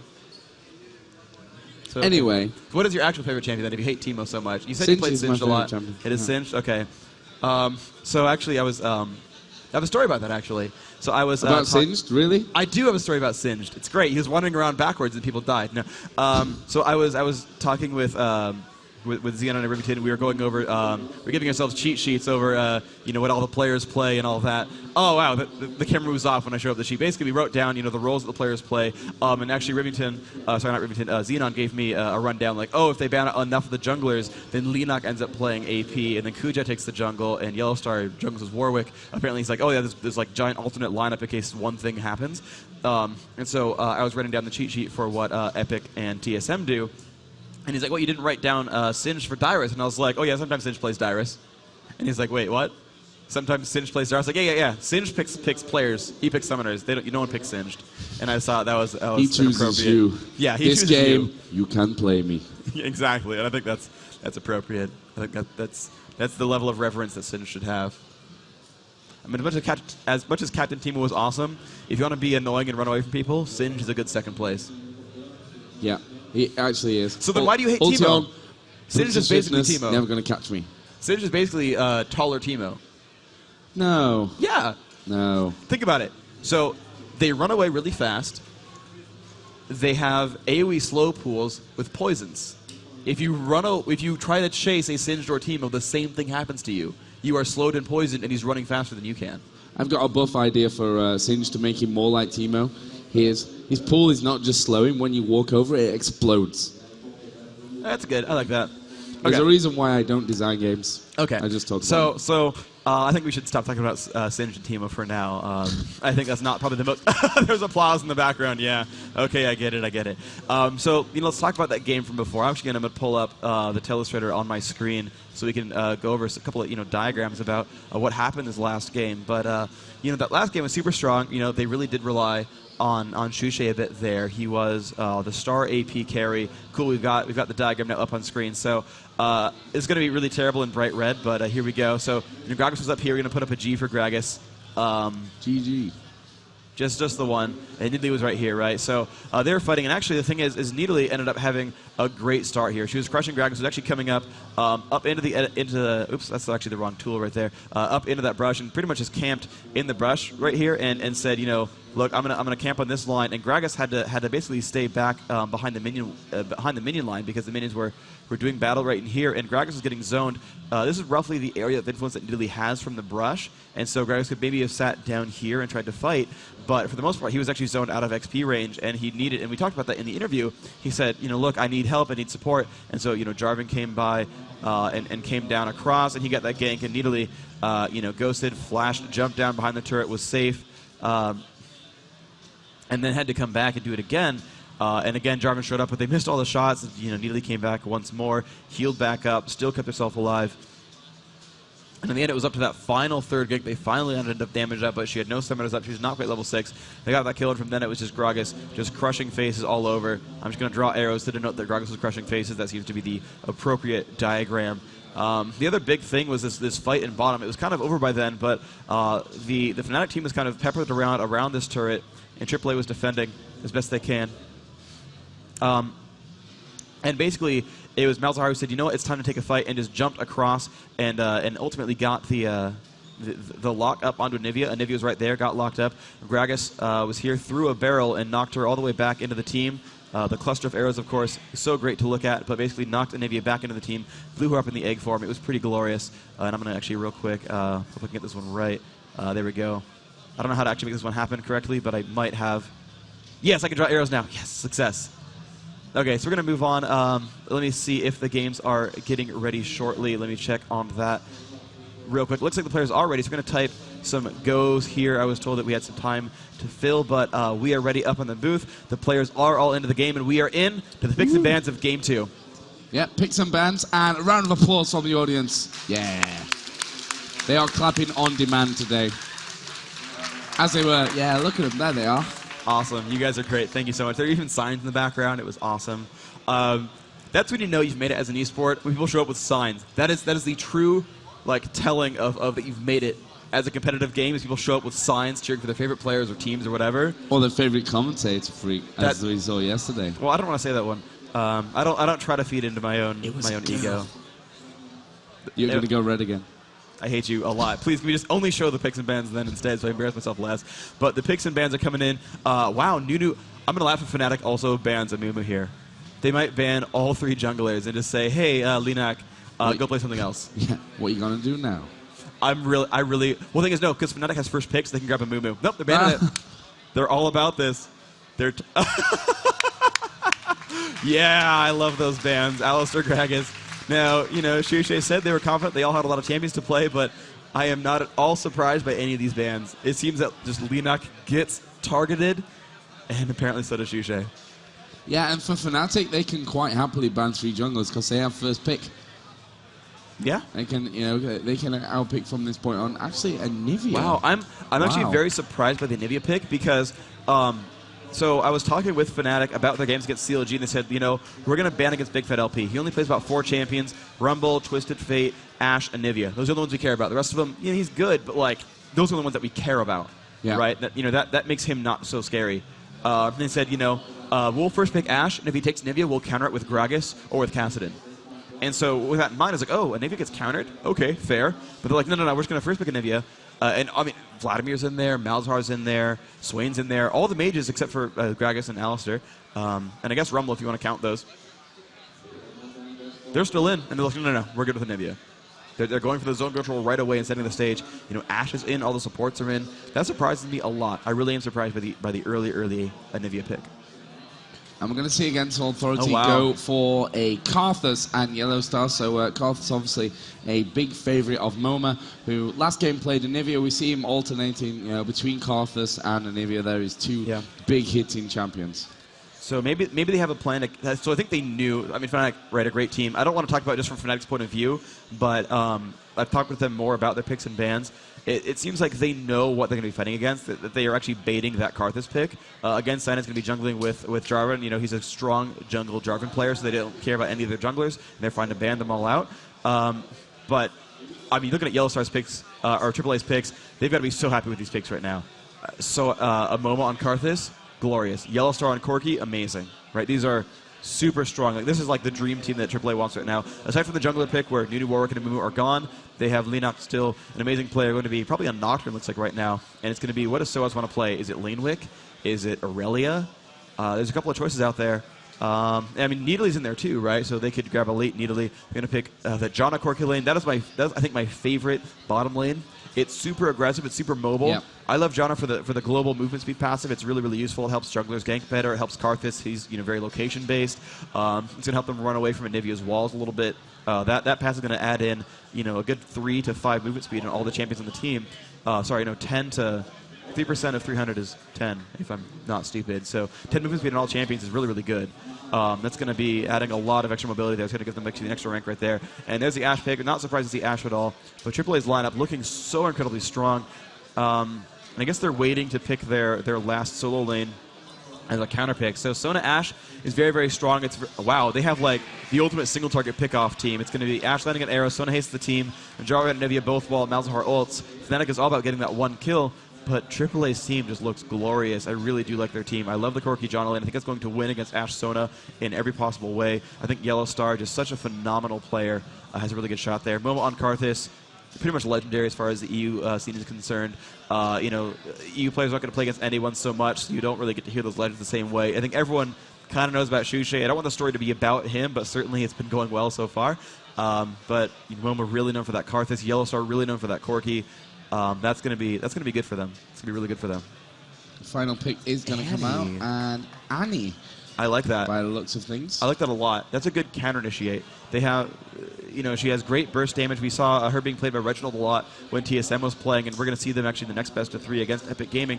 So, anyway. What is your actual favorite champion then, if you hate Teemo so much? You said you played Singed a lot. Champion. It is Singed? Okay. So actually, I have a story about that, actually. So I was... About Singed? Really? I do have a story about Singed. It's great. He was wandering around backwards and people died. No. So I was talking with with Xenon and Remington, we were going over, we're giving ourselves cheat sheets over, what all the players play and all that. Oh wow, the camera moves off when I show up the sheet. Basically, we wrote down, the roles that the players play. And actually, Xenon gave me a rundown like, oh, if they ban enough of the junglers, then Leenock ends up playing AP, and then Kuja takes the jungle, and Yellowstar jungles as Warwick. Apparently, he's like, oh yeah, there's like giant alternate lineup in case one thing happens. And so I was writing down the cheat sheet for what Epic and TSM do. And he's like, well, you didn't write down Singed for Dyrus. And I was like, oh, yeah, sometimes Singed plays Dyrus. And he's like, wait, what? Sometimes Singed plays Dyrus. I was like, yeah. Singed picks players. He picks summoners. No one picks Singed. And I thought that was he chooses you. Yeah, he this chooses game, you can play me. Exactly. And I think that's appropriate. I think that's the level of reverence that Singed should have. I mean, as much as Captain Timo was awesome, if you want to be annoying and run away from people, Singed is a good second place. Yeah. He actually is. So then why do you hate Timo? Singed is basically Timo. Never going to catch me. Singed is basically taller Timo. No. Yeah. No. Think about it. So they run away really fast. They have AoE slow pools with poisons. If you try to chase a Singed or Timo, the same thing happens to you. You are slowed and poisoned, and he's running faster than you can. I've got a buff idea for Singed to make him more like Timo. His pool is not just slowing. When you walk over it, explodes. That's good. I like that. There's a reason why I don't design games. Okay. I just talked about it. So I think we should stop talking about Singed and Timo for now. I think that's not probably the most... There's applause in the background, yeah. Okay, I get it. So, let's talk about that game from before. I'm actually going to pull up the Telestrator on my screen so we can go over a couple of, diagrams about what happened this last game. But, that last game was super strong. They really did rely on Shushay a bit there. He was the star AP carry. Cool, we've got the diagram now up on screen. So it's going to be really terrible in bright red, but here we go. So Gragas was up here. We're going to put up a G for Gragas. GG. Just the one. And Nidalee was right here, right? So they were fighting. And actually, the thing is Nidalee ended up having a great start here. She was crushing Gragas. Was actually coming up into the oops, that's actually the wrong tool right there. Up into that brush and pretty much just camped in the brush right here and said, look, I'm gonna camp on this line. And Gragas had to basically stay back behind the minion line because the minions were doing battle right in here. And Gragas was getting zoned. This is roughly the area of influence that Nidalee has from the brush. And so Gragas could maybe have sat down here and tried to fight. But for the most part, he was actually zoned out of XP range, and he needed, and we talked about that in the interview, he said, look, I need help, I need support. And so, Jarvan came by and came down across, and he got that gank, and Nidalee, ghosted, flashed, jumped down behind the turret, was safe, and then had to come back and do it again. And again, Jarvan showed up, but they missed all the shots. Nidalee came back once more, healed back up, still kept herself alive. And in the end, it was up to that final third gank. They finally ended up damage up, but she had no summoners up. She was not quite level 6. They got that kill, and from then it was just Gragas just crushing faces all over. I'm just going to draw arrows to denote that Gragas was crushing faces. That seems to be the appropriate diagram. The other big thing was this fight in bottom. It was kind of over by then, but the Fnatic team was kind of peppered around this turret, and AAA was defending as best they can. And basically, it was Malzahar who said, you know what, it's time to take a fight, and just jumped across and ultimately got the lock up onto Anivia. Anivia was right there, got locked up. Gragas was here, threw a barrel, and knocked her all the way back into the team. The cluster of arrows, of course, is so great to look at, but basically knocked Anivia back into the team, blew her up in the egg form. It was pretty glorious. And I'm going to actually real quick, if I can get this one right. There we go. I don't know how to actually make this one happen correctly, but I might have. Yes, I can draw arrows now. Yes, success. Okay, so we're going to move on. Let me see if the games are getting ready shortly. Let me check on that real quick. Looks like the players are ready, so we're going to type some goes here. I was told that we had some time to fill, but we are ready up on the booth. The players are all into the game, and we are in to the picks and bans of Game 2. Yeah, picks and bans, and a round of applause from the audience. Yeah. They are clapping on demand today. As they were, yeah, look at them, there they are. Awesome. You guys are great. Thank you so much. There are even signs in the background. It was awesome. That's when you know you've made it as an esport, when people show up with signs. That is the true telling of that you've made it as a competitive game, is people show up with signs cheering for their favorite players or teams or whatever. Or their favorite commentator freak, as we saw yesterday. Well, I don't want to say that one. I don't try to feed into my own ego. You're going to go red again. I hate you a lot. Please, can we just only show the picks and bans then instead, so I embarrass myself less. But the picks and bans are coming in. Wow, Nunu. I'm going to laugh at Fnatic also bans Amumu here. they might ban all 3 junglers and just say, hey, Linak, go play something else. Yeah, what are you going to do now? Well, the thing is, no, because Fnatic has first pick, so they can grab a Moo. Nope, they're banning it. They're all about this. Yeah, I love those bans. Alistair Gragas. Now, Shushe said they were confident. They all had a lot of champions to play, but I am not at all surprised by any of these bans. It seems that just Linak gets targeted, and apparently so does Shushe. Yeah, and for Fnatic, they can quite happily ban 3 junglers because they have first pick. Yeah, they can, they can outpick from this point on. Actually, Anivia. Wow, I'm actually very surprised by the Anivia pick because, so I was talking with Fnatic about their games against CLG, and they said, we're going to ban against Big Fat LP. He only plays about 4 champions: Rumble, Twisted Fate, Ashe, Anivia. Those are the ones we care about. The rest of them, he's good, but like those are the ones that we care about, right? That makes him not so scary. They said, we'll first pick Ashe, and if he takes Anivia, we'll counter it with Gragas or with Kassadin. And so with that in mind, I was like, oh, Anivia gets countered? Okay, fair. But they're like, no, we're just going to first pick Anivia. And I mean, Vladimir's in there, Malzahar's in there, Swain's in there, all the mages except for Gragas and Alistair. And I guess Rumble, if you want to count those. They're still in, and they're like, no, we're good with Anivia. They're going for the zone control right away and setting the stage. Ashe is in, all the supports are in. That surprises me a lot. I really am surprised by the early Anivia pick. And we're going to see against Authority go for a Karthus and Yellow Star. So Karthus obviously a big favorite of MoMA, who last game played Anivia. We see him alternating between Karthus and Anivia. There is 2 big hitting champions. So maybe they have a plan. So I think they knew. I mean, Fnatic, right, a great team. I don't want to talk about it just from Fnatic's point of view, but I've talked with them more about their picks and bans. It seems like they know what they're going to be fighting against, that they are actually baiting that Karthus pick. Again, Sinan's going to be jungling with Jarvan. He's a strong jungle Jarvan player, so they don't care about any of their junglers, and they're fine to ban them all out. But, I mean, looking at Yellowstar's picks, or AAA's picks, they've got to be so happy with these picks right now. So a Momo on Karthus, glorious. Yellowstar on Corki, amazing. Right? These are super strong. This is like the dream team that AAA wants right now. Aside from the jungler pick where Nunu, Warwick, and Amumu are gone, they have Linak still, an amazing player, going to be probably a Nocturne, looks like right now. And it's going to be, what does SOAS want to play? Is it Lanewick? Is it Aurelia? There's a couple of choices out there. I mean, Needley's in there too, right? So they could grab a late Needley. They're going to pick the Janna Corki lane. That is, I think, my favorite bottom lane. It's super aggressive. It's super mobile. Yep. I love Janna for the global movement speed passive. It's really, really useful. It helps junglers gank better. It helps Karthus. He's very location based. It's going to help them run away from Anivia's walls a little bit. That pass is going to add in a good 3 to 5 movement speed on all the champions on the team. 10 to 3% of 300 is 10, if I'm not stupid. So 10 movement speed on all champions is really, really good. That's going to be adding a lot of extra mobility there. It's going to give them actually an extra rank right there. And there's the Ashe pick. I'm not surprised to see Ashe at all. But AAA's lineup looking so incredibly strong. And I guess they're waiting to pick their last solo lane as a counter pick. So Sona Ashe is very, very strong. Wow, they have like the ultimate single target pick-off team. It's going to be Ashe landing an arrow, Sona hastes the team, and Jarvan and Anivia both while Malzahar ults. Fnatic is all about getting that one kill. But AAA's team just looks glorious. I really do like their team. I love the Corki Janna lane. I think it's going to win against Ashe Sona in every possible way. I think Yellow Star, just such a phenomenal player, has a really good shot there. Momo on Karthus, pretty much legendary as far as the EU scene is concerned. EU players aren't going to play against anyone so much, so you don't really get to hear those legends the same way. I think everyone kind of knows about Shushe. I don't want the story to be about him, but certainly it's been going well so far. But Momo really known for that Karthus. Yellow Star really known for that Corki. That's gonna be good for them. It's gonna be really good for them. The final pick is gonna come out, and Annie. I like that. By the looks of things, I like that a lot. That's a good counter initiate. They have, she has great burst damage. We saw her being played by Reginald a lot when TSM was playing, and we're gonna see them actually in the next best of 3 against Epic Gaming.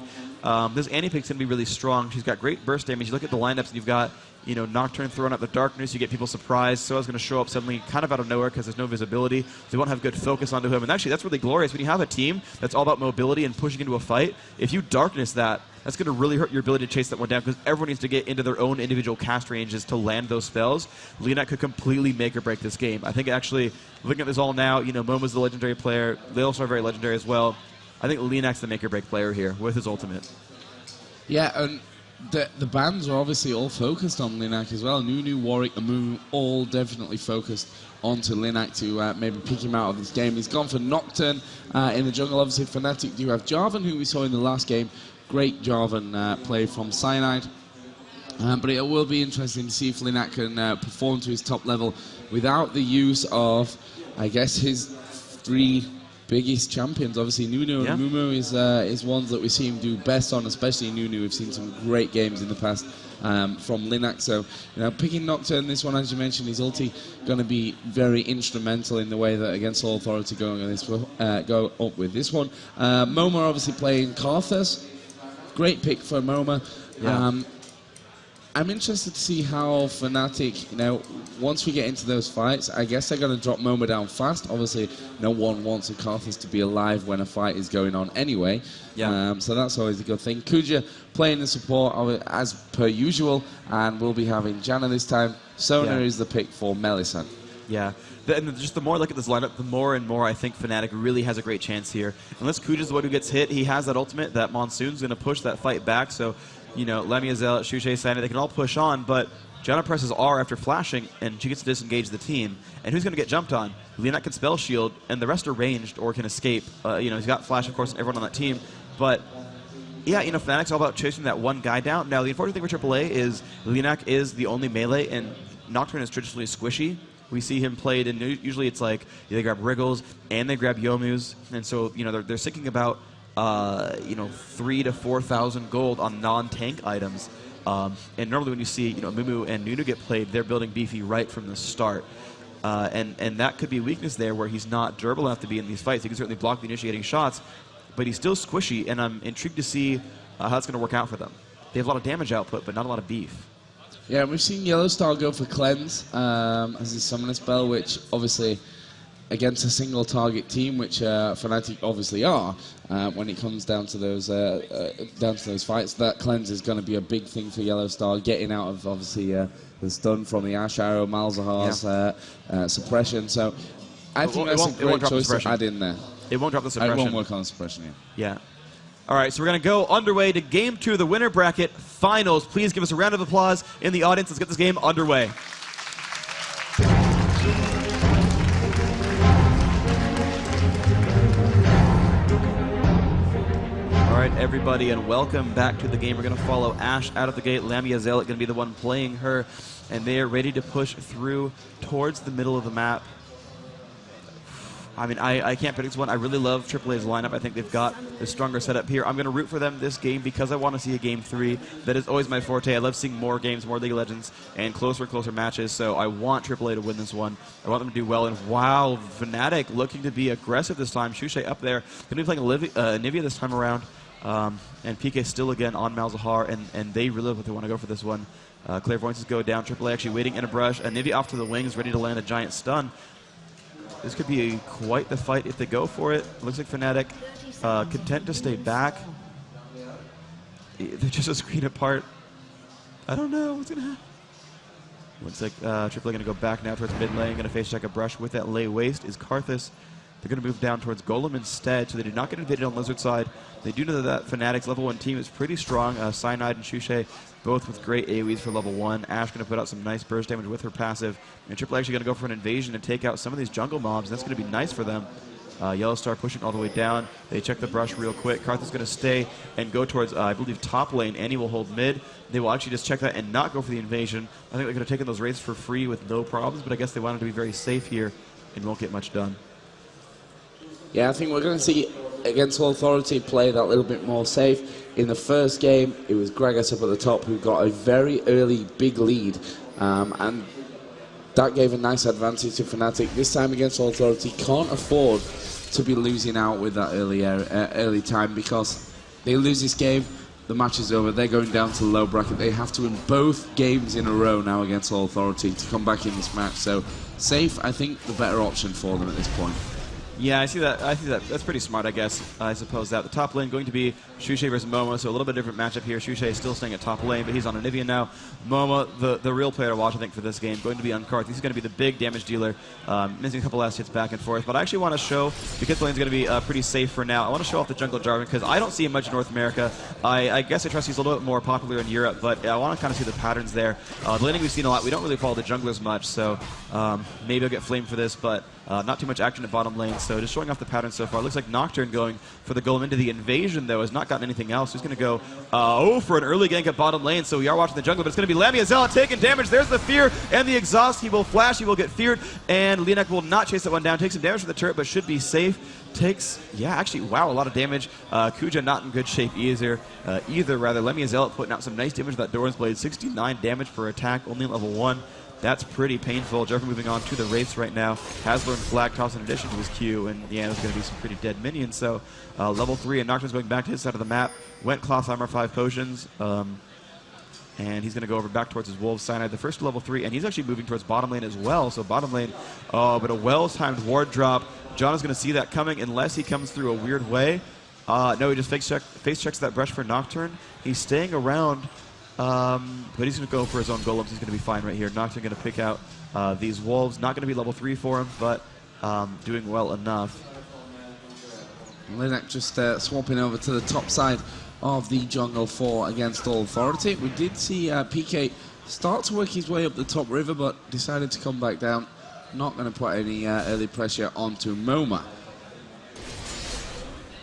This Annie pick's gonna be really strong. She's got great burst damage. You look at the lineups, and you've got Nocturne throwing out the darkness. You get people surprised. Soa's going to show up suddenly kind of out of nowhere because there's no visibility. So they won't have good focus onto him. And actually, that's really glorious. When you have a team that's all about mobility and pushing into a fight, if you darkness that's going to really hurt your ability to chase that one down because everyone needs to get into their own individual cast ranges to land those spells. Linak could completely make or break this game. I think actually, looking at this all now, Momo's the legendary player. They also are very legendary as well. I think Linak's the make or break player here with his ultimate. Yeah, and the bans are obviously all focused on Linak as well. Nunu, Warwick, Amumu, all definitely focused onto Linak to maybe pick him out of this game. He's gone for Nocturne in the jungle. Obviously, Fnatic do have Jarvan, who we saw in the last game. Great Jarvan play from Cyanide. But it will be interesting to see if Linak can perform to his top level without the use of, I guess, his 3 biggest champions. Obviously, Nuno and Mumu is ones that we see him do best on, especially Nuno. We've seen some great games in the past from Linak. So, picking Nocturne, this one, as you mentioned, his ulti going to be very instrumental in the way that Against All Authority go up with this one. Moma obviously playing Karthus. Great pick for Moma. Yeah. I'm interested to see how Fnatic, once we get into those fights, I guess they're going to drop Moma down fast. Obviously, no one wants a Karthus to be alive when a fight is going on anyway. Yeah. So that's always a good thing. Kuja playing the support as per usual, and we'll be having Janna this time. Sona is the pick for Melisande. Yeah. And just the more I look at this lineup, the more and more I think Fnatic really has a great chance here. Unless Kuja's the one who gets hit, he has that ultimate. That Monsoon's going to push that fight back. So, Lemia, Zealot, Shushay, Sandy, they can all push on, but Janna presses R after flashing, and she gets to disengage the team. And who's going to get jumped on? Linak can spell shield, and the rest are ranged or can escape. He's got flash, of course, and everyone on that team. But, yeah, Fnatic's all about chasing that one guy down. Now, the unfortunate thing for AAA is Linak is the only melee, and Nocturne is traditionally squishy. We see him played, and usually it's like they grab Wriggles and they grab Yomu's, and so they're thinking about 3,000 to 4,000 gold on non-tank items. And normally when you see Mumu and Nunu get played, they're building beefy right from the start, and that could be a weakness there where he's not durable enough to be in these fights. He can certainly block the initiating shots, but he's still squishy, and I'm intrigued to see how that's going to work out for them. They have a lot of damage output, but not a lot of beef. Yeah, we've seen Yellow Star go for Cleanse as his summoner spell, which obviously against a single target team, which Fnatic obviously are, when it comes down to those fights, that Cleanse is going to be a big thing for Yellow Star, getting out of obviously the stun from the Ash Arrow, Malzahar's suppression. So I think that's a great choice to add in there. It won't drop the suppression. It won't work on the suppression, yeah. All right, so we're going to go underway to Game 2 of the Winner Bracket Finals. Please give us a round of applause in the audience. Let's get this game underway. All right, everybody, and welcome back to the game. We're going to follow Ash out of the gate. Lamia Zealot going to be the one playing her, and they are ready to push through towards the middle of the map. I mean, I can't predict this one. I really love AAA's lineup. I think they've got a stronger setup here. I'm going to root for them this game because I want to see a Game 3. That is always my forte. I love seeing more games, more League of Legends, and closer matches. So I want AAA to win this one. I want them to do well. And wow, Fnatic looking to be aggressive this time. Shushay up there. Going to be playing Nivea this time around. And PK still again on Malzahar, and they really look like they want to go for this one. Clairvoyances go down. AAA actually waiting in a brush. Nivea off to the wings, ready to land a giant stun. This could be quite the fight if they go for it. Looks like Fnatic content to stay back. They're just a screen apart. I don't know what's going to happen. Looks like AAA going to go back now towards mid lane. Going to face check a brush with that lay waste is Karthus. They're going to move down towards Golem instead, so they do not get invaded on Lizard side. They do know that Fnatic's level 1 team is pretty strong. Cyanide and Shushay both with great AoEs for level 1. Ash going to put out some nice burst damage with her passive. And AAA actually going to go for an invasion and take out some of these jungle mobs. That's going to be nice for them. Yellow Star pushing all the way down. They check the brush real quick. Karthus going to stay and go towards, I believe, top lane. Annie will hold mid. They will actually just check that and not go for the invasion. I think they could have taken those raids for free with no problems, but I guess they wanted to be very safe here and won't get much done. Yeah, I think we're going to see Against All Authority play that little bit more safe. In the first game, it was Gragas up at the top who got a very early big lead, and that gave a nice advantage to Fnatic. This time Against All Authority can't afford to be losing out with that early time, because they lose this game, the match is over. They're going down to the low bracket. They have to win both games in a row now Against All Authority to come back in this match. So safe, I think, the better option for them at this point. Yeah, I see that. That's pretty smart, I guess. I suppose that the top lane going to be Shushay versus Momo, so a little bit different matchup here. Shushay is still staying at top lane, but he's on Anivia now. Momo, the real player to watch, I think, for this game, going to be on Karth. He's going to be the big damage dealer, missing a couple last hits back and forth. But I actually want to show, because the lane's going to be pretty safe for now, I want to show off the jungle Jarvan, because I don't see him much in North America. I guess I trust he's a little bit more popular in Europe, but I want to kind of see the patterns there. The laning we've seen a lot. We don't really follow the junglers much, so maybe I'll get flamed for this, but not too much action at bottom lane. So just showing off the pattern so far. Looks like Nocturne going for the golem into the invasion, though, has not gotten anything else. He's going to go for an early gank at bottom lane, so we are watching the jungle, but it's going to be Lamia Zealot taking damage. There's the fear and the exhaust. He will flash, he will get feared, and LeNac will not chase that one down. Takes some damage from the turret, but should be safe. Takes, yeah, actually, wow, a lot of damage. Kuja not in good shape either. Lamia Zealot putting out some nice damage with that Doran's Blade. 69 damage per attack, only level 1. That's pretty painful. Jeffrey moving on to the Wraiths right now. Has learned Flag Toss in addition to his Q, and yeah, there's going to be some pretty dead minions. So level 3, and Nocturne's going back to his side of the map. Went Cloth Armor 5 potions, and he's going to go over back towards his Wolves Cyanide, the first to level 3, and he's actually moving towards bottom lane as well. So bottom lane, but a well-timed ward drop. John is going to see that coming unless he comes through a weird way. No, he just face checks that brush for Nocturne. He's staying around. But he's going to go for his own golems. He's going to be fine right here. Nocturne going to pick out these wolves. Not going to be level 3 for him, but doing well enough. LeNac just swapping over to the top side of the jungle for Against All Authority. We did see PK start to work his way up the top river, but decided to come back down. Not going to put any early pressure onto MoMA.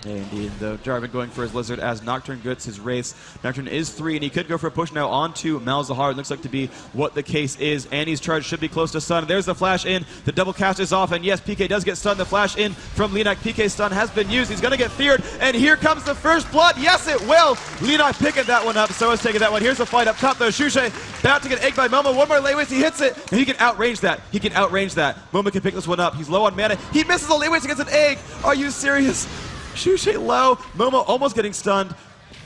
Yeah, indeed, though. Jarvan going for his Lizard as Nocturne gets his race. Nocturne is 3, and he could go for a push now onto Malzahar. It looks like to be what the case is. Annie's charge should be close to stun. There's the flash in. The double cast is off, and yes, PK does get stunned. The flash in from LeNac. PK's stun has been used. He's going to get feared, and here comes the first blood. Yes, it will. LeNac picking that one up. So is taking that one. Here's the fight up top, though. Shushay about to get egged by Momo. One more lane waste. He hits it, and he can outrange that. He can outrange that. Momo can pick this one up. He's low on mana. He misses a lane waste against an egg. Are you serious? Shushay low. Momo almost getting stunned.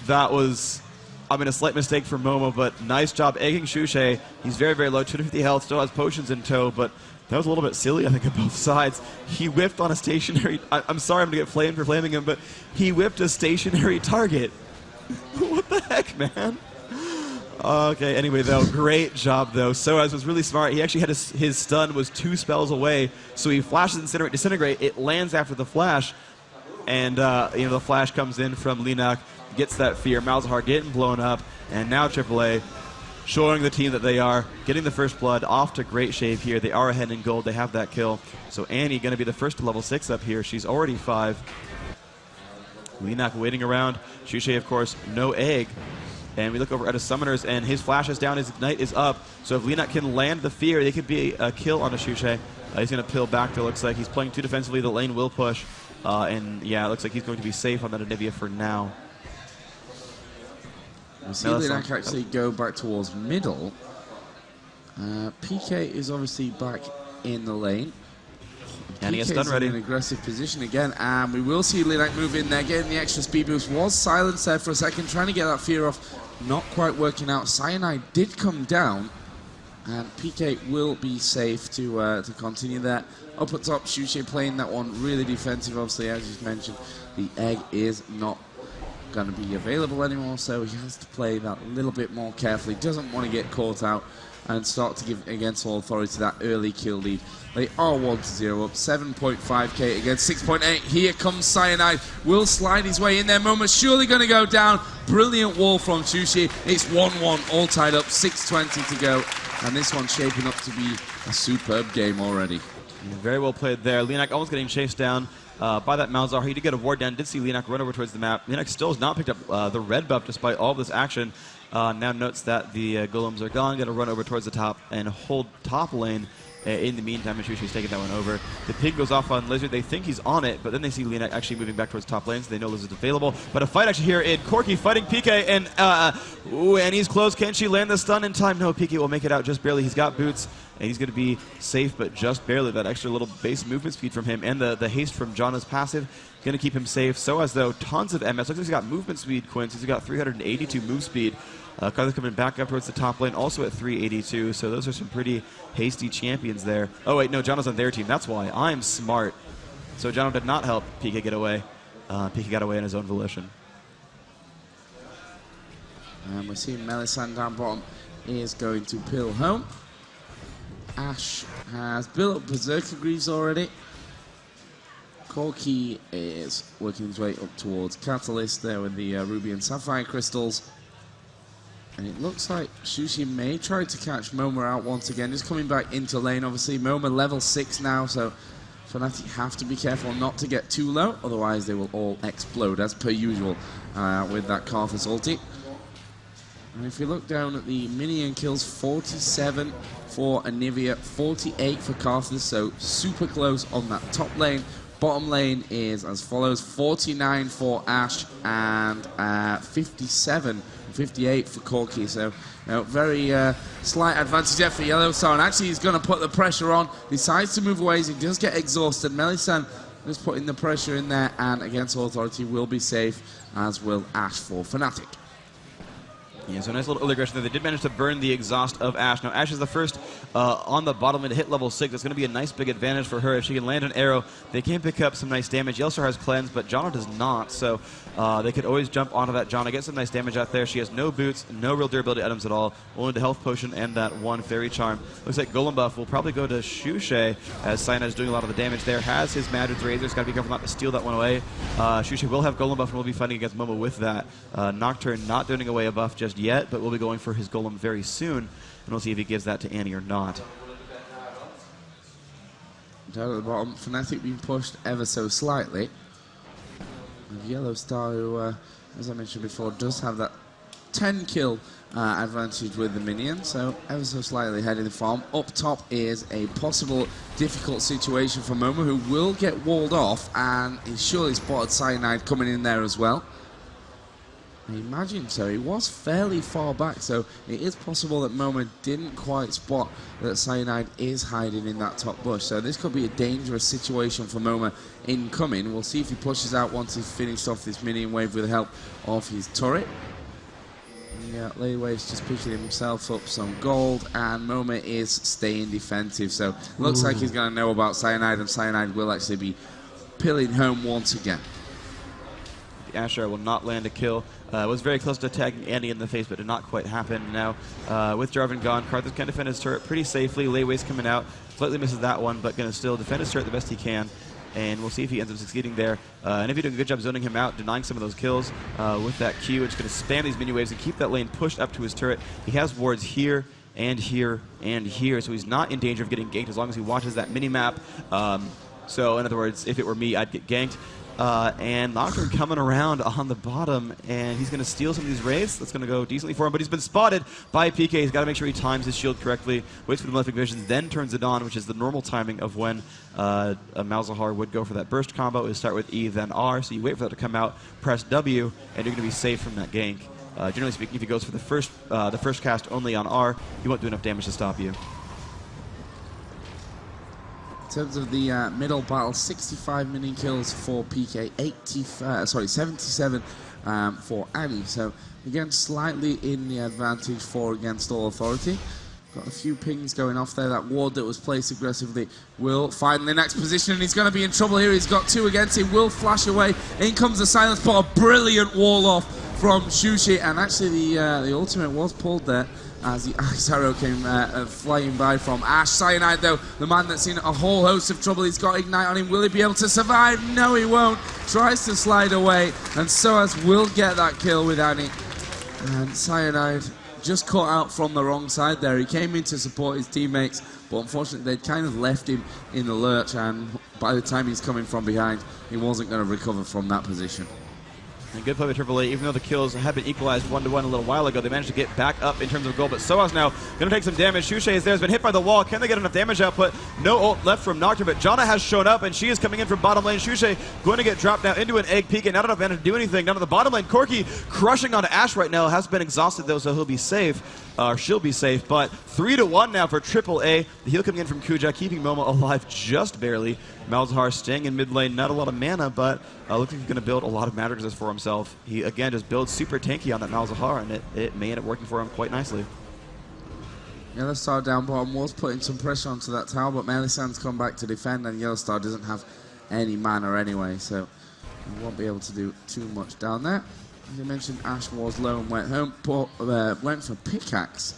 That was, a slight mistake for Momo, but nice job egging Shushay. He's very, very low, 250 health, still has potions in tow, but that was a little bit silly, I think, on both sides. He whipped on a stationary, I'm sorry I'm going to get flamed for flaming him, but he whipped a stationary target. What the heck, man? Okay, anyway, though, great job, though. Soaz was really smart. He actually had his stun was 2 spells away, so he flashes Incinerate, Disintegrate. It lands after the flash. And, the flash comes in from LeNac, gets that fear. Malzahar getting blown up, and now AAA showing the team that they are getting the first blood off to great shape here. They are ahead in gold. They have that kill. So Annie going to be the first to level 6 up here. She's already 5. LeNac waiting around. Shushay, of course, no egg. And we look over at his summoners, and his flash is down, his ignite is up. So if LeNac can land the fear, they could be a kill on a Shushay. He's going to pill back, though, looks like. He's playing too defensively. The lane will push. And yeah, it looks like he's going to be safe on that Anivia for now. We see LeNac actually go back towards middle. PK is obviously back in the lane. And he has stun ready. In an aggressive position again, and we will see LeNac move in there, getting the extra speed boost. Was silenced there for a second, trying to get that fear off. Not quite working out. Cyanide did come down, and PK will be safe to continue that. Up at top, Shushay playing that one really defensive, obviously, as you mentioned. The egg is not going to be available anymore, so he has to play that a little bit more carefully. Doesn't want to get caught out and start to give Against All Authority that early kill lead. They are 1-0 up, 7.5k against 6.8. Here comes Cyanide, will slide his way in there. Momo's surely going to go down. Brilliant wall from Shushay. It's 1-1, all tied up, 6:20 to go. And this one's shaping up to be a superb game already. Very well played there. LeNac almost getting chased down by that Malzahar. He did get a ward down. Did see LeNac run over towards the map. LeNac still has not picked up the red buff despite all of this action. Now notes that the golems are gone. Going to run over towards the top and hold top lane. In the meantime, Shushy's taking that one over. The ping goes off on Lizard. They think he's on it, but then they see LeNac actually moving back towards top lane, so they know Lizard's available. But a fight actually here in Corky fighting PK, and he's close. Can she land the stun in time? No, PK will make it out just barely. He's got boots, and he's going to be safe, but just barely. That extra little base movement speed from him and the haste from Janna's passive going to keep him safe. So as though tons of MS. Looks like he's got movement speed, Quince. He's got 382 move speed. Carlos coming back up towards the top lane, also at 382, so those are some pretty hasty champions there. Oh wait, no, Jono's on their team, that's why. I'm smart. So Jono did not help PK get away. PK got away on his own volition. And we're seeing Melisande down bottom is going to pill home. Ash has built up Berserker Greaves already. Corky is working his way up towards Catalyst there with the Ruby and Sapphire crystals. And it looks like Shushay may try to catch Momo out once again, just coming back into lane. Obviously, Momo level 6 now, so Fnatic have to be careful not to get too low, otherwise they will all explode, as per usual with that Karthus ulti. And if you look down at the minion kills, 47 for Anivia, 48 for Karthus, so super close on that top lane. Bottom lane is as follows: 49 for Ashe and 57, 58 for Corki. So, very slight advantage there for Yellowstar. And actually, he's going to put the pressure on. Decides to move away as he does get exhausted. Melisande just putting the pressure in there, and against Authority will be safe, as will Ashe for Fnatic. Yeah, so nice little early aggression there. They did manage to burn the exhaust of Ashe. Now, Ashe is the first on the bottom lane to hit level 6. That's going to be a nice big advantage for her. If she can land an arrow, they can pick up some nice damage. Yellowstar has cleanse, but Janna does not, so they could always jump onto that Janna, get some nice damage out there. She has no boots, no real durability items at all, only the health potion and that one fairy charm. Looks like Golem buff will probably go to Shushe, as Cyanide is doing a lot of the damage there. Has his Madrid's Razor, he's got to be careful not to steal that one away. Shushe will have Golem buff and will be fighting against Momo with that. Nocturne not doing away a buff just yet, but will be going for his Golem very soon, and we'll see if he gives that to Annie or not. Down at the bottom, Fnatic being pushed ever so slightly. And Yellowstar, who, as I mentioned before, does have that 10 kill advantage with the minion, so ever so slightly ahead in the farm. Up top is a possible difficult situation for Momo, who will get walled off, and he's surely spotted Cyanide coming in there as well. I imagine so. He was fairly far back, so it is possible that Momo didn't quite spot that Cyanide is hiding in that top bush. So this could be a dangerous situation for Momo incoming. We'll see if he pushes out once he's finished off this minion wave with the help of his turret. Yeah, Laywave's just picking himself up some gold, and Momo is staying defensive. So looks like he's going to know about Cyanide, and Cyanide will actually be pilling home once again. The Asher will not land a kill. Was very close to attacking Andy in the face, but did not quite happen. Now, with Jarvan gone, Karthus can defend his turret pretty safely. Laywave's coming out, slightly misses that one, but going to still defend his turret the best he can. And we'll see if he ends up succeeding there. And if he does a good job zoning him out, denying some of those kills with that Q, it's going to spam these mini waves and keep that lane pushed up to his turret. He has wards here and here and here, so he's not in danger of getting ganked as long as he watches that mini map. So in other words, if it were me, I'd get ganked. And Nocturne coming around on the bottom, and he's going to steal some of these wraiths. That's going to go decently for him, but he's been spotted by PK. He's got to make sure he times his shield correctly, waits for the Malefic Vision, then turns it on, which is the normal timing of when a Malzahar would go for that burst combo. Is start with E, then R, so you wait for that to come out, press W, and you're going to be safe from that gank. Generally speaking, if he goes for the first cast only on R, he won't do enough damage to stop you. In terms of the middle battle, 65 minion kills for PK, 77 for Annie. So again, slightly in the advantage for Against All Authority. Got a few pings going off there. That ward that was placed aggressively will find the next position, and he's going to be in trouble here. He's got two against him, will flash away. In comes the silence, but a brilliant wall off from Shushi, and actually the ultimate was pulled there as the ice arrow came flying by from Ashe. Cyanide, though, the man that's in a whole host of trouble. He's got Ignite on him. Will he be able to survive? No, he won't. Tries to slide away, and Soaz will get that kill with Annie. And Cyanide just caught out from the wrong side there. He came in to support his teammates, but unfortunately they'd kind of left him in the lurch, and by the time he's coming from behind, he wasn't going to recover from that position. And good play by Triple A. Even though the kills have been equalized 1-1 a little while ago, they managed to get back up in terms of goal. But Soaz now going to take some damage. Shushe is there, has been hit by the wall. Can they get enough damage output? No ult left from Nocturne, but Janna has shown up, and she is coming in from bottom lane. Shushe going to get dropped now into an egg peek, and not enough mana to do anything. Down to the bottom lane, Corki crushing onto Ashe right now. Has been exhausted though, so he'll be safe. She'll be safe, but 3-1 now for Triple A. The heal coming in from Kuja, keeping Momo alive just barely. Malzahar staying in mid lane, not a lot of mana, but looks like he's going to build a lot of magic resist for himself. He, again, just builds super tanky on that Malzahar, and it may end up working for him quite nicely. Yellowstar down bottom was putting some pressure onto that tower, but Melisande's come back to defend, and Yellowstar doesn't have any mana anyway, so he won't be able to do too much down there. As you mentioned, Ashe was low and went home, went for pickaxe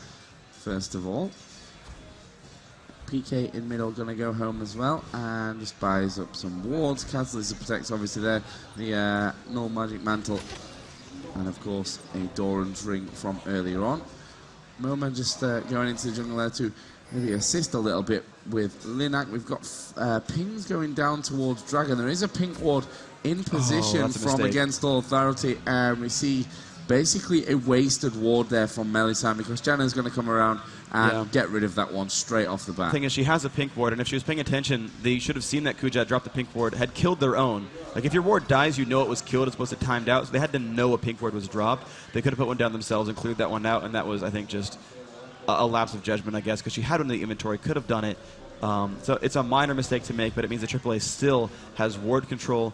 first of all. PK in middle going to go home as well, and just buys up some wards. Catalyst protects obviously there, the null magic mantle, and of course a Doran's ring from earlier on. Momo just going into the jungle there to maybe assist a little bit with Linak. We've got pings going down towards Dragon. There is a pink ward in position from Against All Authority, and we see basically a wasted ward there from Melisande because Janna's going to come around and get rid of that one straight off the bat. The thing is, she has a pink ward, and if she was paying attention, they should have seen that Kuja dropped the pink ward, had killed their own. Like, if your ward dies, you know it was killed, it's supposed to timed out, so they had to know a pink ward was dropped. They could have put one down themselves and cleared that one out, and that was, I think, just a lapse of judgment, I guess, because she had one in the inventory, could have done it. So it's a minor mistake to make, but it means that AAA still has ward control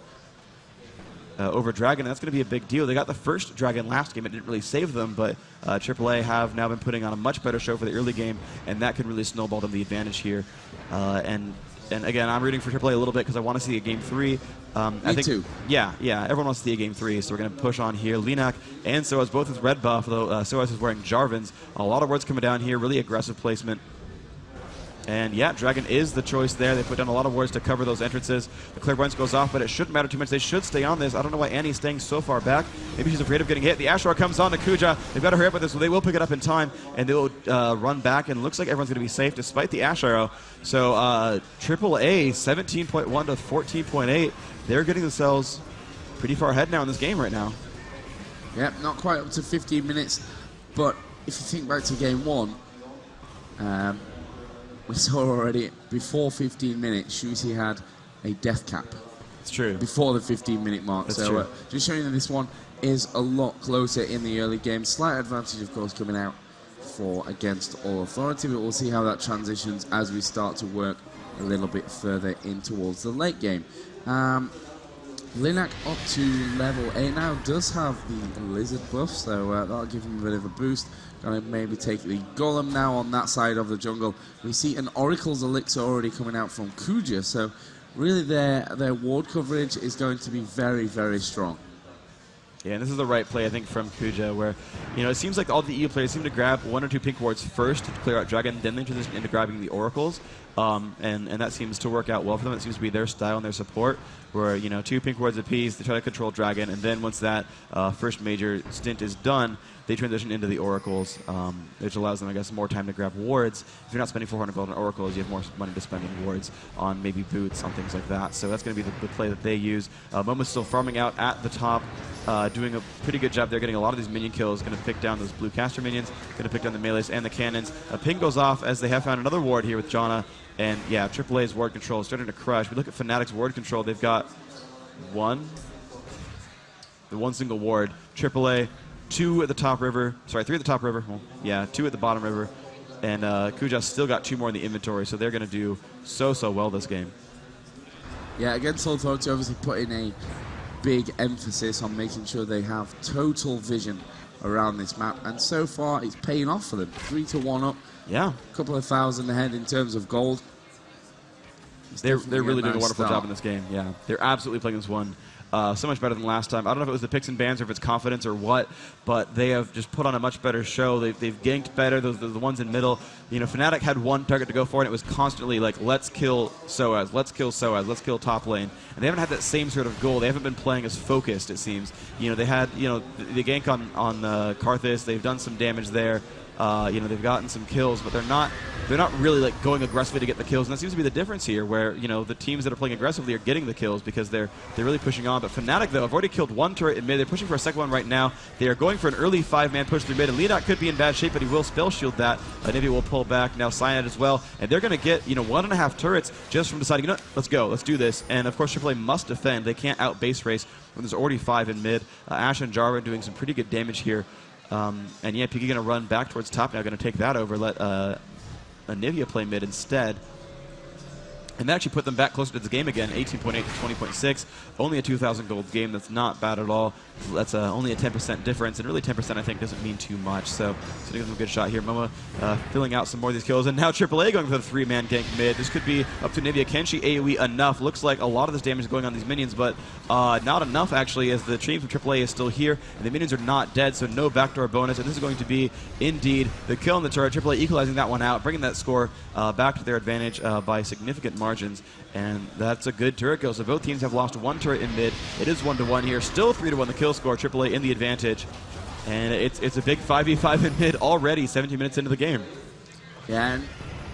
over Dragon, and that's going to be a big deal. They got the first Dragon last game. It didn't really save them, but AAA have now been putting on a much better show for the early game, and that could really snowball them the advantage here. And again, I'm rooting for AAA a little bit because I want to see a Game 3. Me too. Yeah, everyone wants to see a Game 3, so we're going to push on here. Linak and Soaz both with red buff, though Soaz is wearing Jarvan's. A lot of wards coming down here, really aggressive placement. And yeah, Dragon is the choice there. They put down a lot of wards to cover those entrances. The Clairvoyance goes off, but it shouldn't matter too much. They should stay on this. I don't know why Annie's staying so far back. Maybe she's afraid of getting hit. The Ashrar comes on to Kuja. They've got to hurry up with this, so they will pick it up in time, and they will run back, and it looks like everyone's going to be safe despite the Ash Arrow. So AAA, 17.1 to 14.8. They're getting themselves pretty far ahead now in this game right now. Yep, not quite up to 15 minutes, but if you think back to Game 1, we saw already before 15 minutes, Shusi had a death cap. It's true. Before the 15-minute mark. That's so true. Just showing that this one is a lot closer in the early game. Slight advantage, of course, coming out for Against All Authority, but we'll see how that transitions as we start to work a little bit further in towards the late game. Linak up to level 8 now, does have the Lizard buff, so that'll give him a bit of a boost. Gonna maybe take the Golem now on that side of the jungle. We see an Oracle's Elixir already coming out from Kuja, so really their ward coverage is going to be very, very strong. Yeah, and this is the right play, I think, from Kuja, where, it seems like all the EU players seem to grab 1 or 2 pink wards first to clear out Dragon, then they transition into grabbing the Oracles, and that seems to work out well for them. It seems to be their style and their support, where, 2 pink wards apiece, they try to control Dragon, and then once that first major stint is done, they transition into the Oracles, which allows them, I guess, more time to grab wards. If you're not spending 400 gold on Oracles, you have more money to spend on wards, on maybe boots, on things like that. So that's going to be the play that they use. Momo's still farming out at the top, doing a pretty good job there, getting a lot of these minion kills, going to pick down those blue caster minions, going to pick down the melees and the cannons. A ping goes off as they have found another ward here with Janna, and yeah, AAA's ward control is starting to crush. We look at Fnatic's ward control, they've got one single ward. AAA, 2 at the top river, sorry, 3 at the top river, well, yeah, 2 at the bottom river, and Kuja's still got 2 more in the inventory, so they're going to do so well this game. Yeah, Against All Authority obviously putting a big emphasis on making sure they have total vision around this map, and so far it's paying off for them. 3 to 1 up. Yeah. A couple of thousand ahead in terms of gold. They're really doing a wonderful job in this game. Yeah, they're absolutely playing this one so much better than last time. I don't know if it was the picks and bans or if it's confidence or what, but they have just put on a much better show. They've ganked better. Those the ones in middle. Fnatic had one target to go for, and it was constantly like, let's kill Soaz, let's kill Soaz, let's kill top lane. And they haven't had that same sort of goal. They haven't been playing as focused, it seems. They had the gank on Karthus. They've done some damage there. They've gotten some kills, but they're not really like going aggressively to get the kills, and that seems to be the difference here, where the teams that are playing aggressively are getting the kills because they're really pushing on. But Fnatic, though, have already killed 1 turret in mid. They're pushing for a second one right now. They are going for an early 5-man push through mid, and Linak could be in bad shape, but he will spell shield that. Nivea will pull back now, Cyanide as well, and they're going to get 1.5 turrets just from deciding, let's go, let's do this. And of course, AAA must defend. They can't out base race when there's already 5 in mid. Ashe and Jarvan doing some pretty good damage here. And yeah, Piki going to run back towards top now, going to take that over, let Nivea play mid instead. And that actually put them back closer to the game again, 18.8 to 20.6. Only a 2,000 gold game. That's not bad at all. That's only a 10% difference, and really 10% I think doesn't mean too much. So it's going to give them a good shot here. Momo filling out some more of these kills, and now AAA going for the 3-man gank mid. This could be up to Nivea. Can she AoE enough? Looks like a lot of this damage is going on these minions, but not enough actually, as the team from AAA is still here, and the minions are not dead, so no backdoor bonus. And this is going to be indeed the kill in the turret. AAA equalizing that one out, bringing that score back to their advantage by significant margins, and that's a good turret kill. So both teams have lost 1 turret in mid. It is 1-1 here, still 3-1 the kill score. AAA in the advantage, and it's a big 5v5 in mid already, 17 minutes into the game. Yeah, and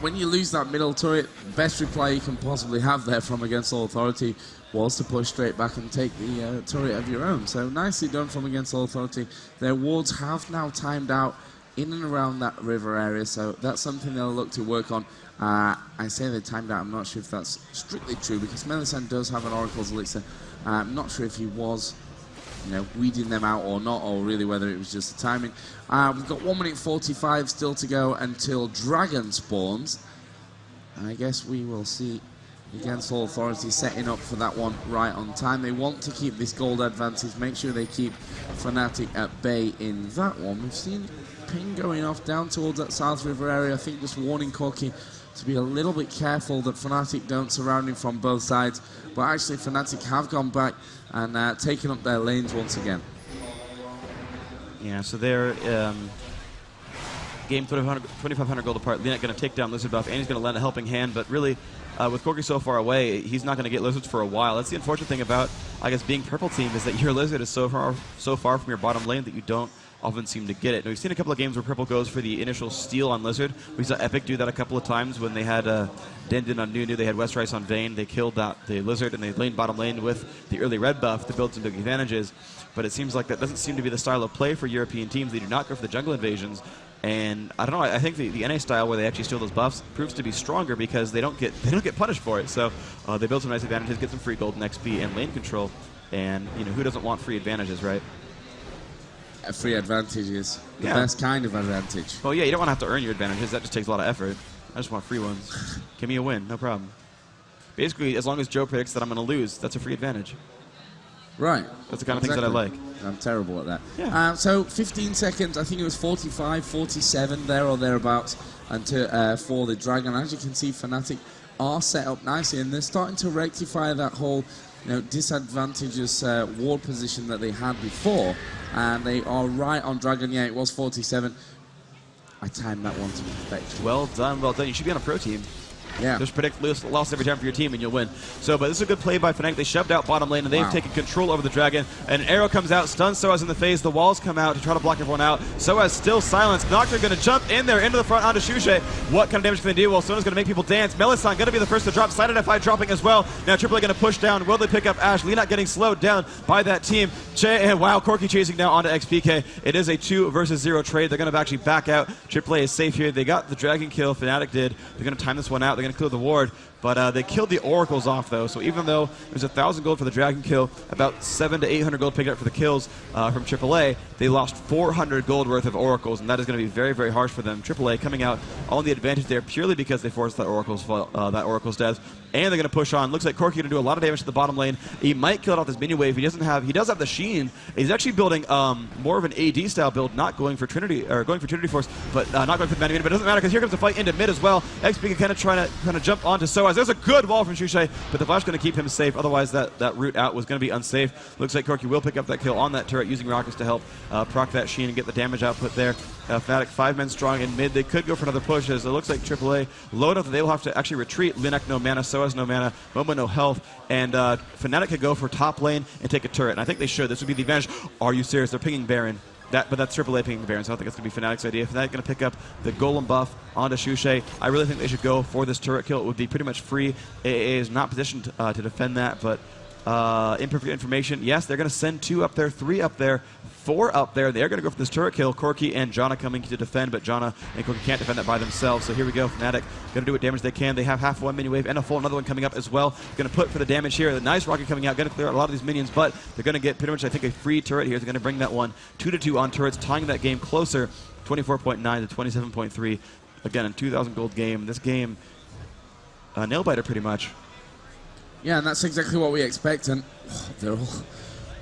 when you lose that middle turret, best reply you can possibly have there from Against All Authority was to push straight back and take the turret of your own. So nicely done from Against All Authority. Their wards have now timed out in and around that river area, so that's something they'll look to work on. I say they timed out, I'm not sure if that's strictly true, because Melisande does have an Oracle's Elixir. I'm not sure if he was, you know, weeding them out or not, or really whether it was just the timing. We've got 1 minute 45 still to go until Dragon spawns. I guess we will see Against All Authority setting up for that one right on time. They want to keep this gold advantage, make sure they keep Fnatic at bay in that one. We've seen ping going off down towards that South River area. I think just warning Corki to be a little bit careful that Fnatic don't surround him from both sides. But actually Fnatic have gone back and taken up their lanes once again. Yeah, so they're game 2,500 gold apart. Linak going to take down Lizard buff, and he's going to lend a helping hand, but really, with Corki so far away, he's not going to get Lizards for a while. That's the unfortunate thing about, I guess, being purple team, is that your Lizard is so far from your bottom lane that you don't often seem to get it. Now, we've seen a couple of games where purple goes for the initial steal on Lizard. We saw Epic do that a couple of times when they had Dendin on Nunu, they had Westrice on Vayne, they killed the Lizard, and they laned bottom lane with the early red buff to build some big advantages. But it seems like that doesn't seem to be the style of play for European teams. They do not go for the jungle invasions. And I don't know, I think the NA style where they actually steal those buffs proves to be stronger because they don't get punished for it. So they build some nice advantages, get some free gold and XP and lane control. And you know, who doesn't want free advantages, right? A free advantage is the best kind of advantage. Well, yeah, you don't want to have to earn your advantages. That just takes a lot of effort. I just want free ones. Give me a win, no problem. Basically, as long as Joe predicts that I'm going to lose, that's a free advantage. Right. That's the kind of things that I like. I'm terrible at that. Yeah. So 15 seconds, I think it was 45, 47 there or thereabouts until, for the Dragon. As you can see, Fnatic are set up nicely, and they're starting to rectify that whole disadvantageous ward position that they had before. And they are right on Dragon. Yeah, it was 47. I timed that one to perfection. Well done, well done. You should be on a pro team. Yeah. Just predict loss every time for your team and you'll win. So, but this is a good play by Fnatic. They shoved out bottom lane and they've taken control over the Dragon. An arrow comes out, stuns Soaz in the face. The walls come out to try to block everyone out. Soaz still silenced. Nocturne going to jump in there into the front onto Shushe. What kind of damage can they do? Well, Sona's going to make people dance. Melisande going to be the first to drop. Side FI dropping as well. Now AAA going to push down. Will they pick up Ashe? Linak getting slowed down by that team. Wow, Corki chasing now onto XPK. It is a 2 versus 0 trade. They're going to actually back out. AAA is safe here. They got the Dragon kill. Fnatic did. They're going to time this one out. They're going to clear the ward. But they killed the Oracles off, though. So even though there's 1,000 gold for the Dragon kill, about 700 to 800 gold picked up for the kills from AAA, they lost 400 gold worth of Oracles, and that is going to be very, very harsh for them. AAA coming out on the advantage there purely because they forced that Oracle's death. And they're going to push on. Looks like Corki going to do a lot of damage to the bottom lane. He might kill it off this minion wave. He does have the Sheen. He's actually building more of an AD style build, not going for Trinity Force, but not going for the Mana, but it doesn't matter because here comes the fight into mid as well. XP kind of trying to jump onto Soaz. There's a good wall from Shushe, but the flash going to keep him safe. Otherwise, that route out was going to be unsafe. Looks like Corki will pick up that kill on that turret using rockets to help proc that Sheen and get the damage output there. Fnatic 5 men strong in mid. They could go for another push as it looks like AAA low enough that they will have to actually retreat. Linak no mana, Soaz no mana, Momo no health, and Fnatic could go for top lane and take a turret. And I think they should. This would be the advantage. Are you serious? They're pinging Baron. But that's AAA pinging the Baron, so I don't think it's going to be Fnatic's idea. Fnatic going to pick up the Golem buff onto Shushe. I really think they should go for this turret kill. It would be pretty much free. AA is not positioned to defend that, but imperfect information. Yes, they're going to send 2 up there, 3 up there, 4 up there. They're going to go for this turret kill. Corki and Janna coming to defend, but Janna and Corki can't defend that by themselves. So here we go. Fnatic going to do what damage they can. They have half one mini wave and a full another one coming up as well. Going to put for the damage here. The nice rocket coming out. Going to clear out a lot of these minions, but they're going to get pretty much, I think, a free turret here. They're going to bring that one 2-2 on turrets, tying that game closer, 24.9 to 27.3. Again, a 2,000 gold game. This game, nail-biter pretty much. Yeah, and that's exactly what we expect, and they're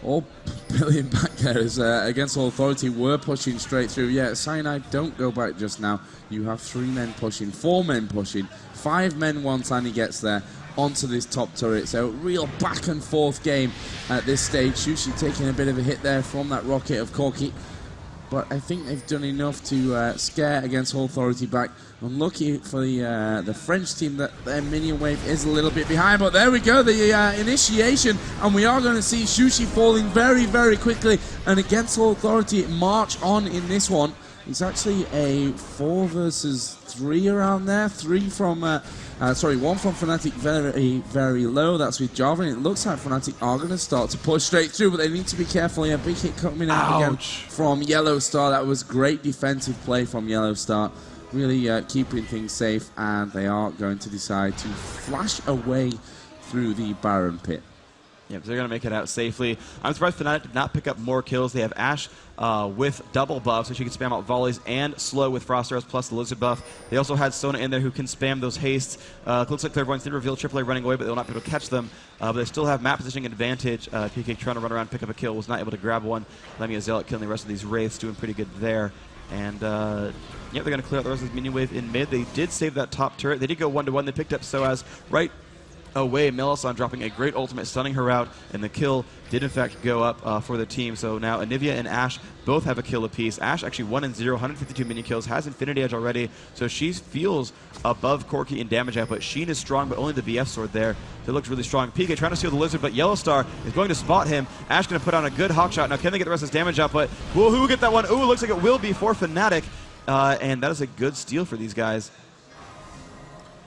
all brilliant back there as Against All Authority were pushing straight through. Yeah, Cyanide, don't go back just now. You have 3 men pushing, 4 men pushing, 5 men once Annie gets there onto this top turret. So real back and forth game at this stage. Shushe taking a bit of a hit there from that rocket of Corki. But I think they've done enough to scare Against All Authority back. Unlucky for the French team that their minion wave is a little bit behind. But there we go, the initiation. And we are going to see Shushe falling very, very quickly. And Against All Authority march on in this one. It's actually a 4 versus 3 around there. 1 from Fnatic very, very low. That's with Java. And it looks like Fnatic are going to start to push straight through, but they need to be careful. Yeah, big hit coming out again from Yellow Star. That was great defensive play from Yellow Star. Really keeping things safe, and they are going to decide to flash away through the Baron pit. Yeah, they're going to make it out safely. I'm surprised Fnatic did not pick up more kills. They have Ashe with double buff, so she can spam out volleys, and slow with Frost Arrows plus the Lizard buff. They also had Sona in there who can spam those hastes. Looks like Clairvoyance did reveal AAA running away, but they will not be able to catch them. But they still have map positioning advantage. PK trying to run around, pick up a kill, was not able to grab one. Elmia Zealot killing the rest of these Wraiths, doing pretty good there. And yeah, they're going to clear out the rest of this minion wave in mid. They did save that top turret. They did go 1-1. They picked up SOAS right away. Melisande dropping a great ultimate, stunning her out, and the kill did in fact go up for the team. So now Anivia and Ashe both have a kill apiece. Ashe actually 1-0, 152 minion kills, has Infinity Edge already, so she feels above Corki in damage output. Sheen is strong, but only the BF sword there. So it looks really strong. PK trying to steal the Lizard, but Yellow Star is going to spot him. Ashe going to put on a good hawk shot. Now can they get the rest of his damage output? Will who get that one? Ooh, looks like it will be for Fnatic. And that is a good steal for these guys.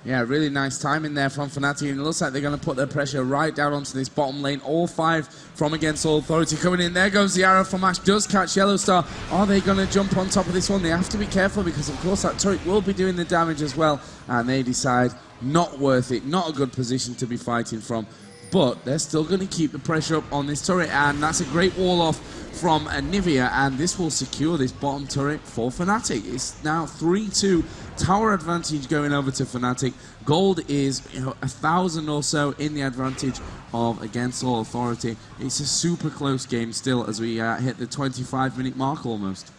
Yeah, really nice timing there from Fnatic, and it looks like they're going to put their pressure right down onto this bottom lane. All 5 from Against All Authority coming in. There goes the arrow from Ashe, does catch Yellow Star. Are they going to jump on top of this one? They have to be careful because, of course, that turret will be doing the damage as well, and they decide not worth it, not a good position to be fighting from. But they're still going to keep the pressure up on this turret, and that's a great wall off from Anivia, and this will secure this bottom turret for Fnatic. It's now 3-2, tower advantage going over to Fnatic. Gold is 1,000 or so in the advantage of Against All Authority. It's a super close game still as we hit the 25-minute mark almost.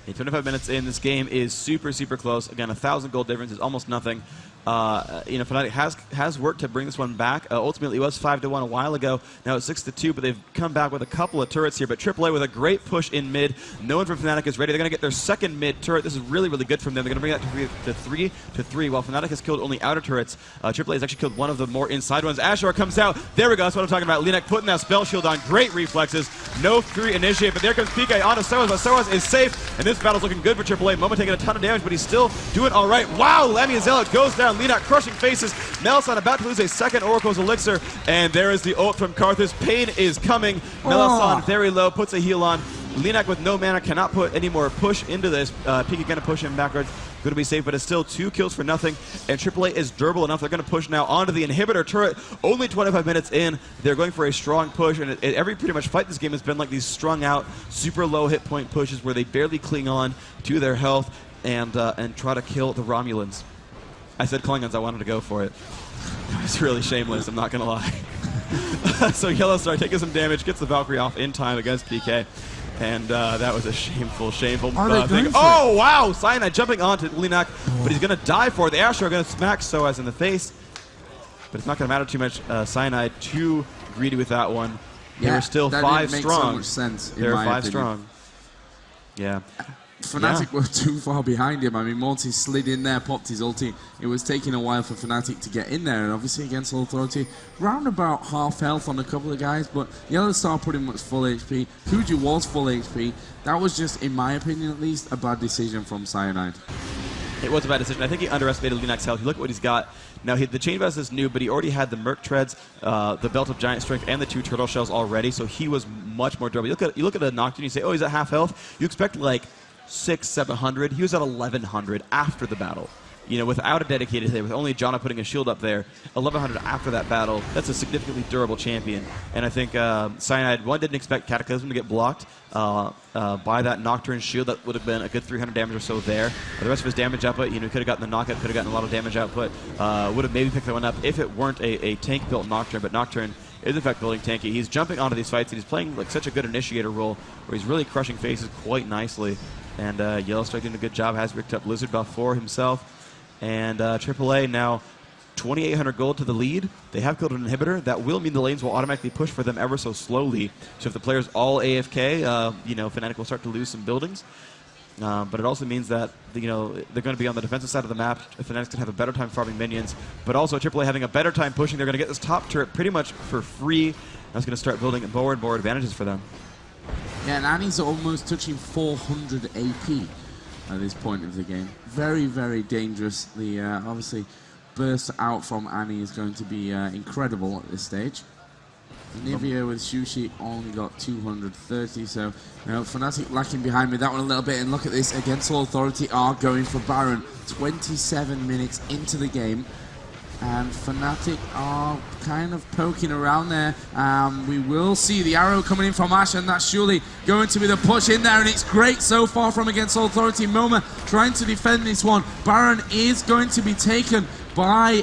25 minutes in, this game is super, super close. Again, 1,000 gold difference is almost nothing. Fnatic has worked to bring this one back. Ultimately, it was 5-1 a while ago. Now it's 6-2, but they've come back with a couple of turrets here. But AAA with a great push in mid. No one from Fnatic is ready. They're going to get their second mid turret. This is really, really good from them. They're going to bring that to 3-3. While Fnatic has killed only outer turrets, AAA has actually killed one of the more inside ones. Ashore comes out. There we go. That's what I'm talking about. Linek putting that spell shield on. Great reflexes. No free initiate, but there comes PK onto SOAS, but SOAS is safe. And this battle's looking good for AAA. Momo taking a ton of damage, but he's still doing all right. Wow, Elmia Zealot goes down. Linek crushing faces. Melisande about to lose a second Oracle's Elixir, and there is the ult from Karthus. Pain is coming. Melisande very low, puts a heal on. Linek with no mana cannot put any more push into this. PK going to push him backwards. Going to be safe, but it's still 2 kills for nothing. And AAA is durable enough. They're going to push now onto the inhibitor turret. Only 25 minutes in. They're going for a strong push. And every pretty much fight this game has been like these strung out, super low hit point pushes where they barely cling on to their health and try to kill the Romulans. I said Klingons, I wanted to go for it. It's really shameless, I'm not going to lie. So Yellow Star taking some damage, gets the Valkyrie off in time against PK. And that was a shameful thing. Oh, wow! Cyanide jumping onto Linek, but he's going to die for it. The Asher are going to smack SOAS in the face. But it's not going to matter too much. Cyanide too greedy with that one. They were still 5 strong. So much sense, they were 5 strong. Yeah. Fnatic were too far behind him. I mean, Morty slid in there, popped his ulti. It was taking a while for Fnatic to get in there, and obviously Against All Authority, round about half health on a couple of guys, but Yellow Star pretty much full HP. Kuju was full HP. That was just, in my opinion at least, a bad decision from Cyanide. It was a bad decision. I think he underestimated Linek's health. You look at what he's got. Now, the Chain Vest is new, but he already had the Merc Treads, the Belt of Giant Strength, and the 2 Turtle Shells already, so he was much more durable. You look at a Nocturne, you say, oh, he's at half health. You expect, like, 600-700. He was at 1100 after the battle. You know, without a dedicated hit, with only Janna putting a shield up there, 1100 after that battle, that's a significantly durable champion. And I think Cyanide, one, didn't expect Cataclysm to get blocked by that Nocturne shield. That would have been a good 300 damage or so there. The rest of his damage output, you know, he could have gotten the knockout, could have gotten a lot of damage output, would have maybe picked that one up if it weren't a tank-built Nocturne, but Nocturne is in fact building tanky. He's jumping onto these fights, and he's playing like such a good initiator role where he's really crushing faces quite nicely. And Yellow Star doing a good job, has picked up Lizard buff for himself. And AAA now 2,800 gold to the lead. They have killed an inhibitor. That will mean the lanes will automatically push for them ever so slowly. So if the player's all AFK, you know, Fnatic will start to lose some buildings. But it also means that, you know, they're going to be on the defensive side of the map. Fnatic's going to have a better time farming minions. But also AAA having a better time pushing. They're going to get this top turret pretty much for free. That's going to start building more and more advantages for them. Yeah, and Annie's almost touching 400 AP. at this point of the game. Very, very dangerous. The obviously burst out from Annie is going to be incredible at this stage. Nivea with Sushi only got 230, so Fnatic lacking behind me that one a little bit. And look at this, Against All Authority are going for Baron. 27 minutes into the game, and Fnatic are kind of poking around there. We will see the arrow coming in from Ash, and that's surely going to be the push in there, and it's great so far from Against All Authority. Moma trying to defend this one. Baron is going to be taken by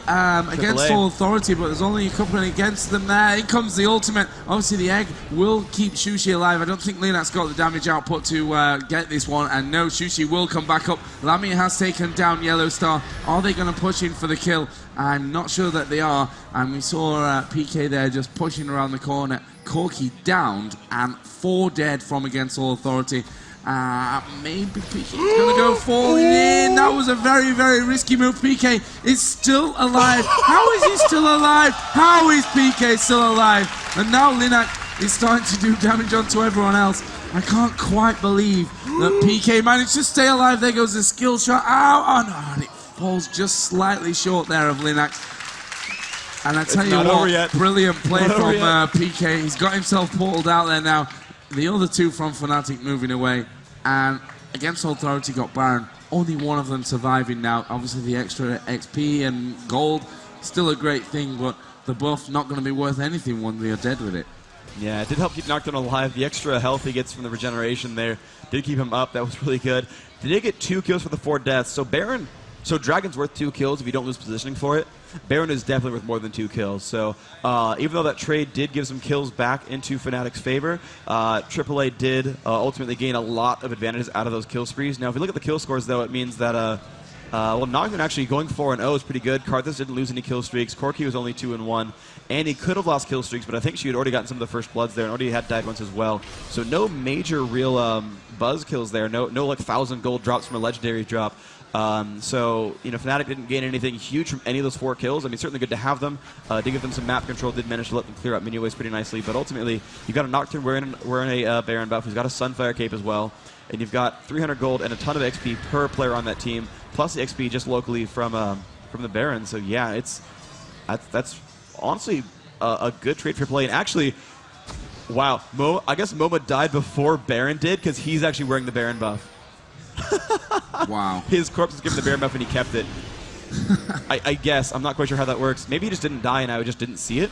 Against All Authority, but there's only a couple against them there. In comes the ultimate. Obviously, the egg will keep Sushi alive. I don't think Linux got the damage output to get this one, and no, Sushi will come back up. Lamia has taken down Yellow Star. Are they going to push in for the kill? I'm not sure that they are, and we saw PK there just pushing around the corner. Corki downed, and 4 dead from Against All Authority. Maybe PK is going to go falling in. That was a very, very risky move. PK is still alive. How is he still alive? How is PK still alive? And now Linak is starting to do damage onto everyone else. I can't quite believe that PK managed to stay alive. There goes the skill shot. Ow! Oh no, and it falls just slightly short there of Linak. And I tell you what, brilliant play from PK. He's got himself portaled out there now. The other 2 from Fnatic moving away, and Against All Authority got Baron. Only one of them surviving now. Obviously the extra XP and gold, still a great thing, but the buff not going to be worth anything when they are dead with it. Yeah, it did help keep Nocturne alive. The extra health he gets from the regeneration there did keep him up. That was really good. They did get 2 kills for the 4 deaths. So Dragon's worth 2 kills if you don't lose positioning for it. Baron is definitely worth more than 2 kills. So even though that trade did give some kills back into Fnatic's favor, AAA did ultimately gain a lot of advantages out of those kill sprees. Now, if you look at the kill scores, though, it means that well, Nocturne actually going 4-0 is pretty good. Karthus didn't lose any kill streaks. Corki was only 2-1. And he could have lost kill streaks, but I think she had already gotten some of the first bloods there and already had died once as well. So no major real buzz kills there. No like 1,000 gold drops from a legendary drop. So, Fnatic didn't gain anything huge from any of those 4 kills. I mean, certainly good to have them. Did give them some map control, did manage to let them clear out mini waves pretty nicely. But ultimately, you've got a Nocturne wearing a Baron buff who's got a Sunfire cape as well. And you've got 300 gold and a ton of XP per player on that team, plus the XP just locally from the Baron. So, yeah, that's honestly a good trade for AAA. And actually, wow, I guess Moma died before Baron did because he's actually wearing the Baron buff. Wow. His corpse was given the Baron buff and he kept it. I guess. I'm not quite sure how that works. Maybe he just didn't die and I just didn't see it.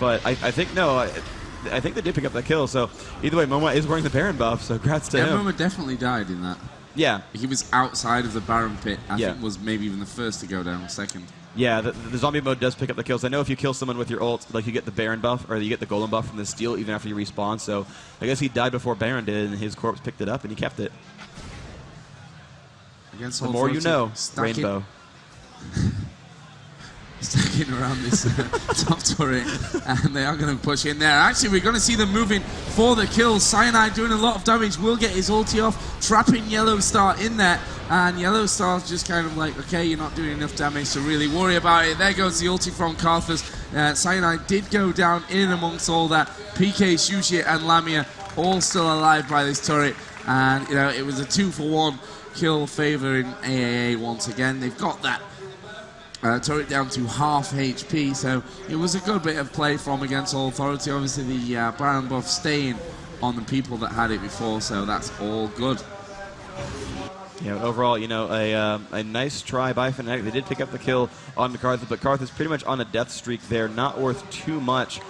But I think, no, I think they did pick up that kill. So either way, Moma is wearing the Baron buff, so congrats to him. Moma definitely died in that. Yeah. He was outside of the Baron pit. I think was maybe even the first to go down, second. Yeah, the zombie mode does pick up the kills. I know if you kill someone with your ult, like you get the Baron buff, or you get the Golem buff from the steal even after you respawn. So I guess he died before Baron did, and his corpse picked it up, and he kept it. Against the more you know, Rainbow. Stacking around this top turret, and they are going to push in there. Actually, we're going to see them moving for the kills. Cyanide doing a lot of damage, will get his ulti off, trapping Yellow Star in there, and Yellow Star's just kind of like, okay, you're not doing enough damage to really worry about it. There goes the ulti from Karthus. Cyanide did go down in amongst all that. PK, Sushi, and Lamia all still alive by this turret, and it was a 2-for-1 kill favoring AAA once again. They've got that turret down to half HP, so it was a good bit of play from Against All Authority. Obviously the Baron buff staying on the people that had it before, so that's all good. Yeah, overall, a nice try by Fnatic. They did pick up the kill on Karthus, but Karthus pretty much on a death streak there, not worth too much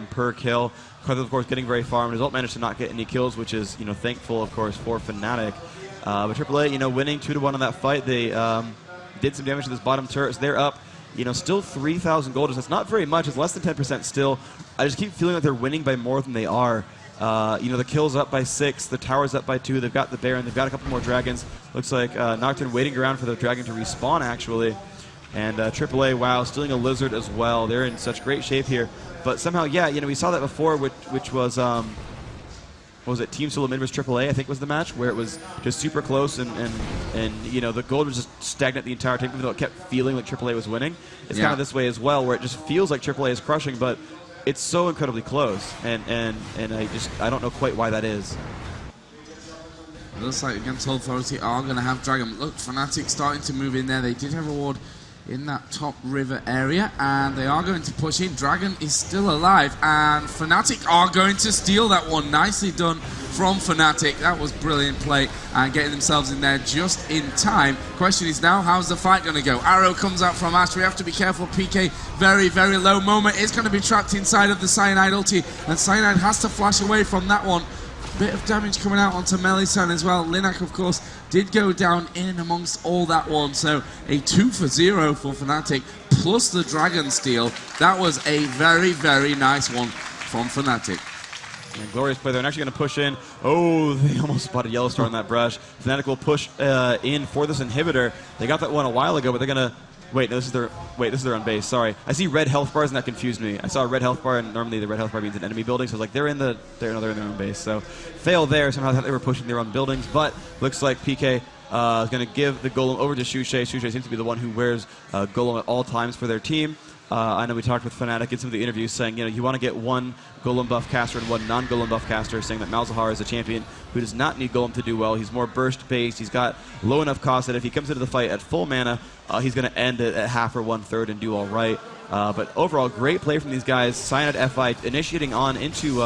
per kill. Karthus, of course, getting very far, and his ult managed to not get any kills, which is, thankful, of course, for Fnatic. But AAA, winning 2-1 on that fight, they did some damage to this bottom turret. So they're up, still 3,000 gold. It's not very much. It's less than 10% still. I just keep feeling like they're winning by more than they are. The kill's up by 6. The tower's up by 2. They've got the Baron. They've got a couple more dragons. Looks like Nocturne waiting around for the dragon to respawn, actually. And AAA, wow, stealing a lizard as well. They're in such great shape here. But somehow, yeah, we saw that before, which was... what was it, Team Solo mid versus AAA, I think was the match, where it was just super close and the gold was just stagnant the entire time, even though it kept feeling like AAA was winning. It's kind of this way as well, where it just feels like AAA is crushing, but it's so incredibly close, and I don't know quite why that is. It looks like Against All Authority are going to have Dragon. Look, Fnatic starting to move in there. They did have a ward in that top river area, and they are going to push in. Dragon is still alive, and Fnatic are going to steal that one. Nicely done from Fnatic. That was brilliant play, and getting themselves in there just in time. Question is now, how's the fight going to go? Arrow comes out from Ash. We have to be careful. PK very, very low. Moma is going to be trapped inside of the Cyanide ulti, and Cyanide has to flash away from that one. Bit of damage coming out onto Melisande as well. Linak, of course, did go down in and amongst all that one. So a 2 for 0 for Fnatic, plus the Dragon steal. That was a very, very nice one from Fnatic. And glorious play there, and actually going to push in. Oh, they almost spotted Yellowstar on that brush. Fnatic will push in for this inhibitor. They got that one a while ago, but they're going to... Wait, no, this is their own base. Sorry, I see red health bars, and that confused me. I saw a red health bar, and normally the red health bar means an enemy building. So I was like, they're in their own base. So fail there. Somehow I thought they were pushing their own buildings, but looks like PK is going to give the golem over to Shushay. Shushay seems to be the one who wears golem at all times for their team. I know we talked with Fnatic in some of the interviews saying, you want to get one golem buff caster and one non-golem buff caster, saying that Malzahar is a champion who does not need golem to do well. He's more burst-based. He's got low enough cost that if he comes into the fight at full mana, he's going to end it at half or 1/3 and do all right. But overall, great play from these guys. Cyanide FI initiating on into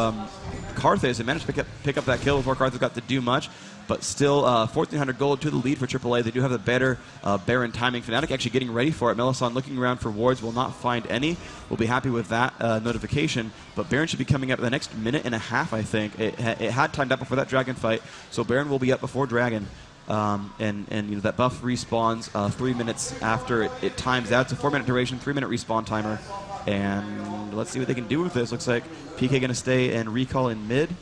Karthus and managed to pick up that kill before Karthus got to do much. But still, 1,400 gold to the lead for AAA. They do have the better Baron timing. Fnatic actually getting ready for it. Melisande looking around for wards, will not find any. We'll be happy with that notification. But Baron should be coming up in the next minute and a half, I think. It had timed up before that Dragon fight, so Baron will be up before Dragon. And that buff respawns 3 minutes after it times out. It's a 4-minute duration, 3-minute respawn timer. And let's see what they can do with this. Looks like PK going to stay and recall in mid.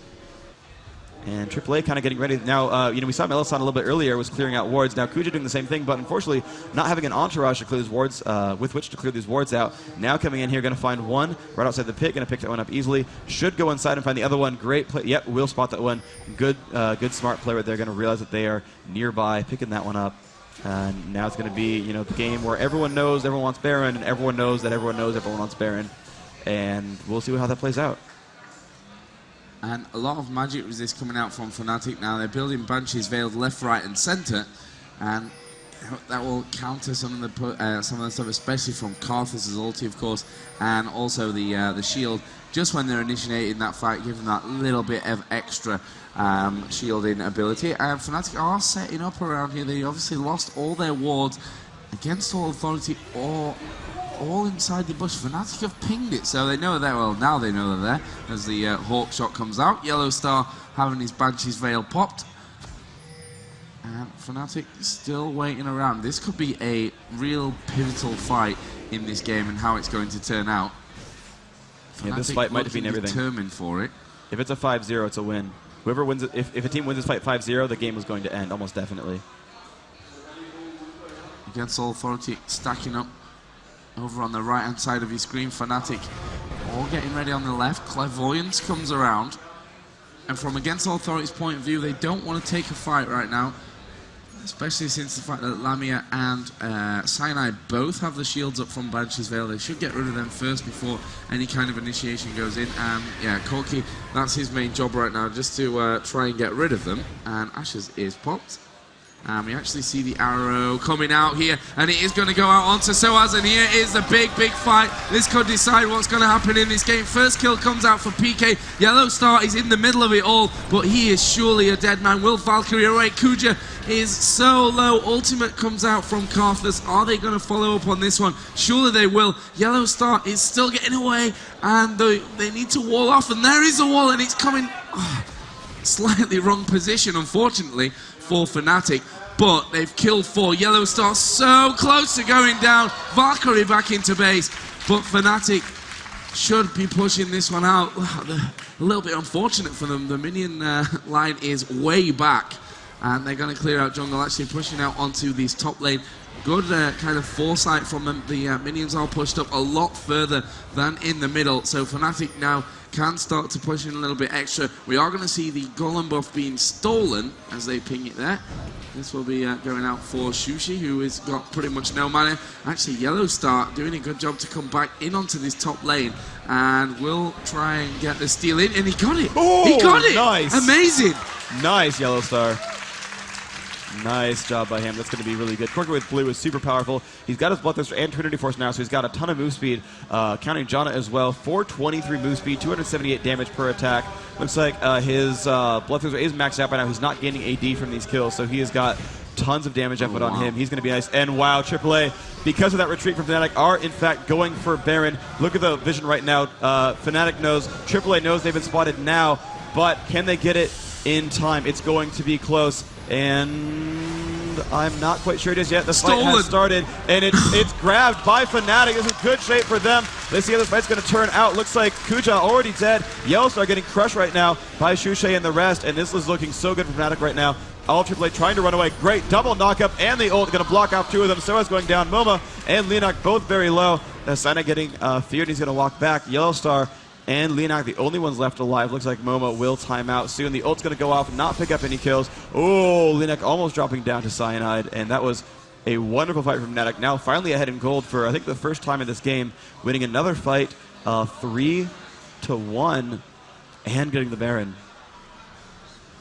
And AAA kind of getting ready. Now, we saw Melisande a little bit earlier was clearing out wards. Now Kuja doing the same thing, but unfortunately not having an entourage to clear these wards, with which to clear these wards out. Now coming in here, going to find one right outside the pit, going to pick that one up easily. Should go inside and find the other one. Great play. Yep, will spot that one. Good smart play right there. Going to realize that they are nearby, picking that one up. And now it's going to be, the game where everyone knows everyone wants Baron, and everyone knows that everyone knows everyone wants Baron. And we'll see how that plays out. And a lot of magic resist coming out from Fnatic now. They're building Banshees veiled left, right, and center, and that will counter some of the stuff, especially from Karthus' ulti, of course, and also the shield. Just when they're initiating that fight, give them that little bit of extra shielding ability. And Fnatic are setting up around here. They obviously lost all their wards against All Authority or all inside the bush. Fnatic have pinged it, so they know they're there. Well, now they know they're there as the Hawk shot comes out. Yellowstar having his Banshee's veil popped. And Fnatic still waiting around. This could be a real pivotal fight in this game and how it's going to turn out. Yeah, this fight might mean everything. Determined for it. If it's a 5-0, it's a win. Whoever wins it, if a team wins this fight 5-0, the game is going to end, almost definitely. Against All Authority stacking up over on the right-hand side of your screen. Fnatic all getting ready on the left. Clairvoyance comes around. And from Against All Authority's point of view, they don't want to take a fight right now. Especially since the fact that Lamia and Cyanide both have the shields up from Banshee's Veil. They should get rid of them first before any kind of initiation goes in. And yeah, Corky, that's his main job right now, just to try and get rid of them. And Ash's is popped. And we actually see the arrow coming out here, and it is going to go out onto Soaz, and here is the big fight. This could decide what's going to happen in this game. First kill comes out for PK. Yellowstar is in the middle of it all, but he is surely a dead man. Will Valkyrie away? Kuja is so low. Ultimate comes out from Karthus. Are they going to follow up on this one? Surely they will. Yellowstar is still getting away, and they need to wall off, and there is a wall, and it's coming... slightly wrong position, unfortunately, for Fnatic, but they've killed 4. Yellowstar so close to going down. Valkyrie back into base, but Fnatic should be pushing this one out. A little bit unfortunate for them. The minion line is way back, and they're going to clear out jungle, actually pushing out onto this top lane. Good kind of foresight from them. The minions are pushed up a lot further than in the middle, so Fnatic now can start to push in a little bit extra. We are going to see the golem buff being stolen as they ping it there. This will be going out for Shushi, who has got pretty much no mana. Actually, Yellowstar doing a good job to come back in onto this top lane, and will try and get the steal in, and he got it. Oh, he got it. Nice. Amazing. Nice, Yellowstar. Nice job by him. That's going to be really good. Corky with blue is super powerful. He's got his Bloodthirster and Trinity Force now, so he's got a ton of move speed. Counting Janna as well. 423 move speed, 278 damage per attack. Looks like his Bloodthirster is maxed out by now. He's not gaining AD from these kills, so he has got tons of damage output on him. He's going to be nice. And wow, AAA, because of that retreat from Fnatic, are in fact going for Baron. Look at the vision right now. Fnatic knows, AAA knows they've been spotted now, but can they get it in time? It's going to be close. And I'm not quite sure it is yet. The fight has started, and it's grabbed by Fnatic. This is good shape for them. Let's see how this fight's going to turn out. Looks like Kuja already dead. Yellowstar getting crushed right now by Shushay and the rest, and this is looking so good for Fnatic right now. All AAA trying to run away. Great double knockup, and the ult going to block off two of them. Soa's going down. Moma and Leonak both very low. Sana getting feared. He's going to walk back. Yellowstar and Leonak, the only ones left alive. Looks like Moma will time out soon. The ult's going to go off, not pick up any kills. Oh, Leonak almost dropping down to Cyanide, and that was a wonderful fight from Fnatic. Now finally ahead in gold for, I think, the first time in this game, winning another fight 3-1 and getting the Baron.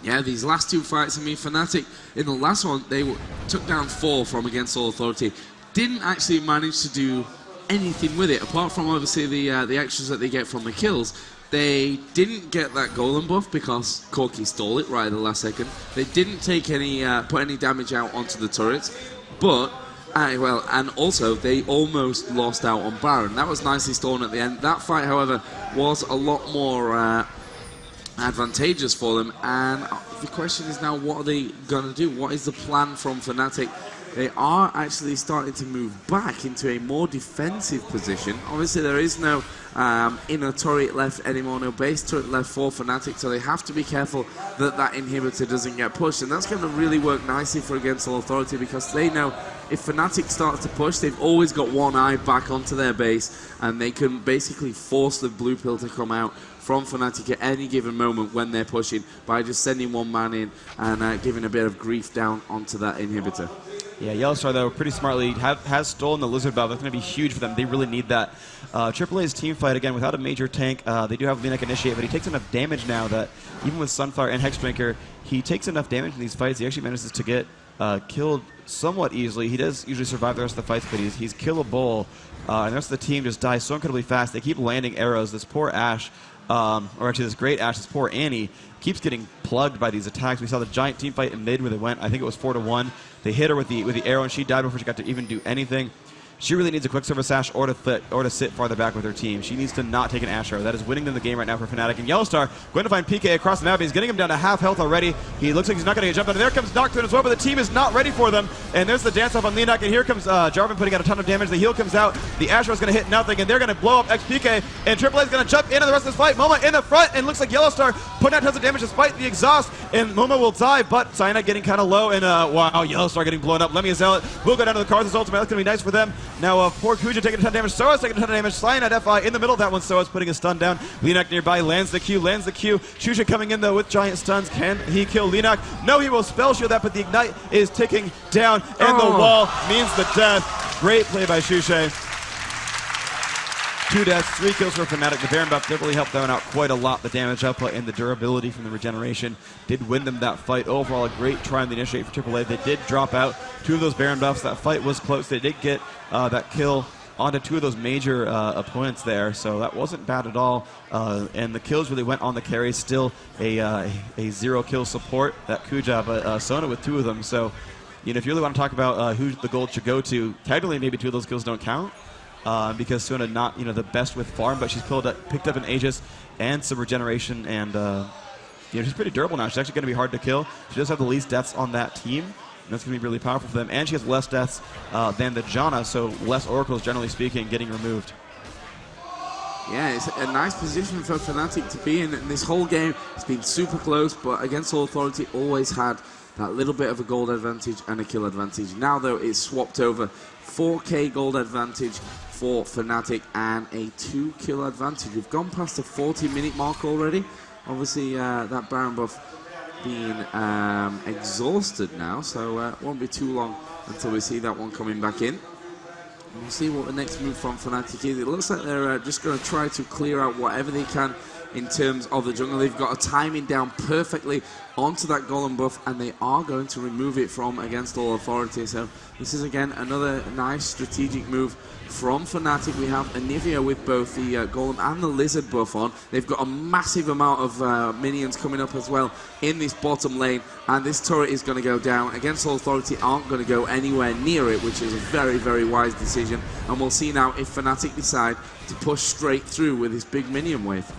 Yeah, these last two fights, I mean, Fnatic, in the last one, they took down 4 from Against All Authority. Didn't actually manage to do anything with it, apart from obviously the extras that they get from the kills. They didn't get that golem buff because Corky stole it right at the last second. They didn't take any put any damage out onto the turrets, but well, and also they almost lost out on Baron. That was nicely stolen at the end. That fight, however, was a lot more advantageous for them, and the question is now, what are they gonna do? What is the plan from Fnatic? They are actually starting to move back into a more defensive position. Obviously, there is no inner turret left anymore, no base turret left for Fnatic, so they have to be careful that that inhibitor doesn't get pushed. And that's going to really work nicely for Against All Authority, because they know if Fnatic starts to push, they've always got one eye back onto their base, and they can basically force the blue pill to come out from Fnatic at any given moment when they're pushing by just sending one man in and giving a bit of grief down onto that inhibitor. Yeah, Yellowstar, though, pretty smartly has stolen the Lizard buff. That's going to be huge for them. They really need that. AAA's team fight, again, without a major tank. They do have Leonak initiate, but he takes enough damage now that even with Sunfire and Hexdrinker, he takes enough damage in these fights. He actually manages to get killed somewhat easily. He does usually survive the rest of the fights, but he's killable. And the rest of the team just dies so incredibly fast. They keep landing arrows. This poor Ashe, or actually this great Ashe, this poor Annie, keeps getting plugged by these attacks. We saw the giant team fight in mid where they went, I think it was 4-1. They hit her with the arrow, and she died before she got to even do anything. She really needs a Quicksilver Sash or to sit farther back with her team. She needs to not take an Ashe arrow. That is winning them the game right now for Fnatic. And Yellowstar going to find PK across the map. He's getting him down to half health already. He looks like he's not going to get jumped on. And there comes Nocturne as well, but the team is not ready for them. And there's the dance off on Leonak. And here comes Jarvan putting out a ton of damage. The heal comes out. The Ashe arrow is going to hit nothing. And they're going to blow up XPK. And AAA is going to jump into the rest of this fight. Moma in the front. And looks like Yellowstar putting out tons of damage despite the exhaust. And Moma will die, but Cyanide getting kind of low. And wow, Yellowstar getting blown up. Lemmy Zealot will go down to the Cars' ultimate. That's going to be nice for them. Now, poor Kuja taking a ton of damage. Soa's taking a ton of damage. Cyanide FI in the middle of that one. Soa's putting a stun down. Leonak nearby lands the Q. Shusha coming in, though, with giant stuns. Can he kill Leonak? No, he will spell shield that, but the Ignite is ticking down, and the wall means the death. Great play by Shusha. 2 deaths, 3 kills for Fnatic. The Baron buff definitely helped them out quite a lot. The damage output and the durability from the regeneration did win them that fight. Overall, a great try on the initiate for AAA. They did drop out 2 of those Baron buffs. That fight was close. They did get that kill onto 2 of those major opponents there, so that wasn't bad at all. And the kills really went on the carry. Still a 0 kill support, that Kuja, but Sona with 2 of them. So, you know, if you really want to talk about who the gold should go to, technically maybe 2 of those kills don't count. Because Sona not, you know, the best with farm, but she's picked up an Aegis and some regeneration, and you know, she's pretty durable now. She's actually going to be hard to kill. She does have the least deaths on that team, and that's going to be really powerful for them. And she has less deaths than the Janna, so less oracles, generally speaking, getting removed. Yeah, it's a nice position for Fnatic to be in. And this whole game has been super close, but Against All Authority always had that little bit of a gold advantage and a kill advantage. Now, though, it's swapped over. 4K gold advantage for Fnatic and a 2 kill advantage. We've gone past the 40-minute mark already. Obviously, that Baron buff being exhausted now, so it won't be too long until we see that one coming back in. We'll see what the next move from Fnatic is. It looks like they're just going to try to clear out whatever they can in terms of the jungle. They've got a timing down perfectly onto that golem buff, and they are going to remove it from Against All Authority. So this is again another nice strategic move from Fnatic. We have Anivia with both the golem and the lizard buff on. They've got a massive amount of minions coming up as well in this bottom lane, and this turret is going to go down. Against All Authority aren't going to go anywhere near it, which is a very, very wise decision. And we'll see now if Fnatic decide to push straight through with this big minion wave.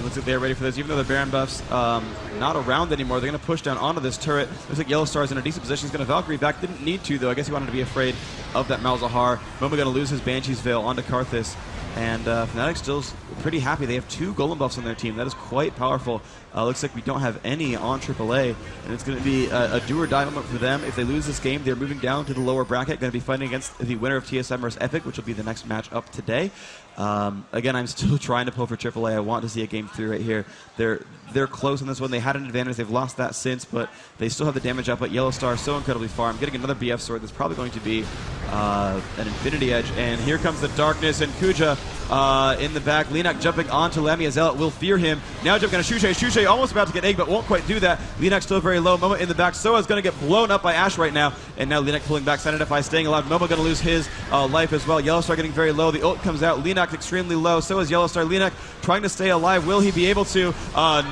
Looks like they're ready for this. Even though the Baron buff's not around anymore, they're going to push down onto this turret. Looks like Yellowstar's in a decent position. He's going to Valkyrie back. Didn't need to, though. I guess he wanted to be afraid of that Malzahar. Moma going to lose his Banshee's Veil onto Karthus. And Fnatic still pretty happy. They have 2 golem buffs on their team. That is quite powerful. Looks like we don't have any on AAA, and it's going to be a do-or-die moment for them. If they lose this game, they're moving down to the lower bracket, going to be fighting against the winner of TSM versus Epic, which will be the next match up today. Again, I'm still trying to pull for AAA. I want to see a game 3 right here. They're close on this one. They had an advantage. They've lost that since, but they still have the damage up. But Yellowstar so incredibly far. I'm getting another BF sword that's probably going to be an Infinity Edge. And here comes the darkness, and Kuja in the back. Linak jumping onto Lamia. Zealot will fear him. Now jumping on Shushay. Shushay almost about to get egg, but won't quite do that. Linak still very low. Momo in the back. Soa's going to get blown up by Ashe right now. And now Linak pulling back. Sanidify staying alive. Momo going to lose his life as well. Yellowstar getting very low. The ult comes out. Linak extremely low. So is Yellowstar. Linak trying to stay alive. Will he be able to?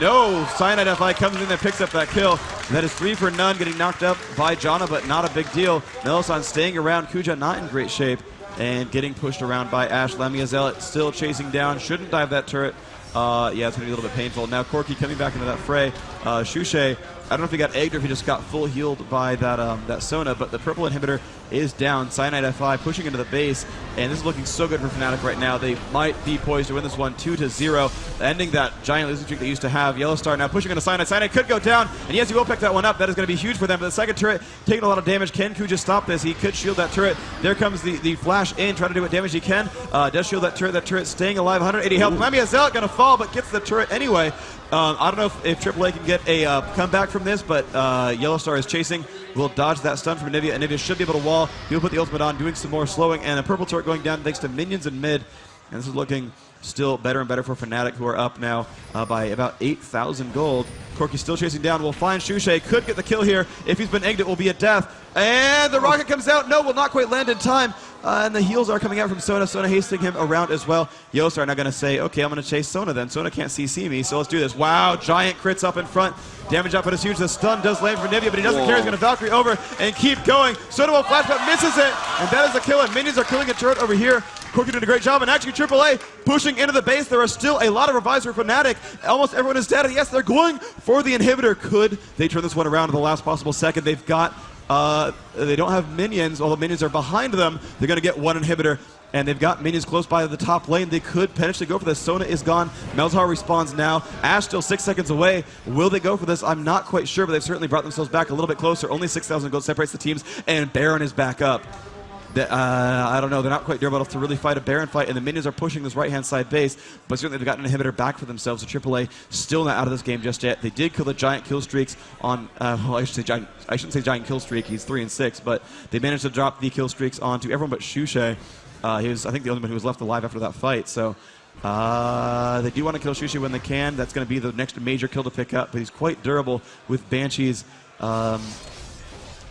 No. Sanidify comes in and picks up that kill. That is 3 for none. Getting knocked up by Janna, but not a big deal. Melisson staying around. Kuja not in great shape. And getting pushed around by Ashe. Lamia Zealot still chasing down. Shouldn't dive that turret. Yeah, it's going to be a little bit painful. Now Corki coming back into that fray. Shushay, I don't know if he got egged or if he just got full healed by that Sona, but the purple inhibitor is down. Cyanide F5 pushing into the base, and this is looking so good for Fnatic right now. They might be poised to win this one 2-0, ending that giant losing streak they used to have. Yellowstar now pushing into Cyanide. Cyanide could go down, and yes, he will pick that one up. That is going to be huge for them. But the second turret taking a lot of damage. Can Kuja stop this? He could shield that turret. There comes the flash in, trying to do what damage he can. Does shield that turret. That turret staying alive, 180 health. Lamia Zealot going to fall, but gets the turret anyway. I don't know if AAA can get a comeback from this, but Yellowstar is chasing. Will dodge that stun from Anivia. Anivia should be able to wall. He'll put the ultimate on, doing some more slowing, and a purple turret going down thanks to minions in mid. And this is looking still better and better for Fnatic, who are up now by about 8,000 gold. Corki still chasing down. Will find Shushay. Could get the kill here. If he's been egged, it will be a death. And the rocket comes out. No, will not quite land in time. And the heals are coming out from Sona. Sona hasting him around as well. Yellowstar now going to say, okay, I'm going to chase Sona then. Sona can't CC me, so let's do this. Wow, giant crits up in front. Damage output is huge. The stun does land for Nivea, but he doesn't care. He's going to Valkyrie over and keep going. Sona will flash, but misses it. And that is the kill. And minions are killing a turret over here. Corki doing a great job. And actually, AAA pushing into the base. There are still a lot of revives for Fnatic. Almost everyone is dead. And yes, they're going for the inhibitor. Could they turn this one around in the last possible second? They've got... they don't have minions, although minions are behind them. They're going to get one inhibitor, and they've got minions close by the top lane. They could potentially go for this. Sona is gone. Malzahar respawns now. Ashe still 6 seconds away. Will they go for this? I'm not quite sure, but they've certainly brought themselves back a little bit closer. Only 6,000 gold separates the teams, and Baron is back up. I don't know. They're not quite durable enough to really fight a Baron fight, and the minions are pushing this right-hand side base, but certainly they've gotten an inhibitor back for themselves. So AAA still not out of this game just yet. They did kill the giant kill streaks on, well, I shouldn't say giant kill streak. He's 3 and 6, but they managed to drop the kill streaks onto everyone but Shushay. He was, I think, the only one who was left alive after that fight. So they do want to kill Shushay when they can. That's going to be the next major kill to pick up, but he's quite durable with Banshees.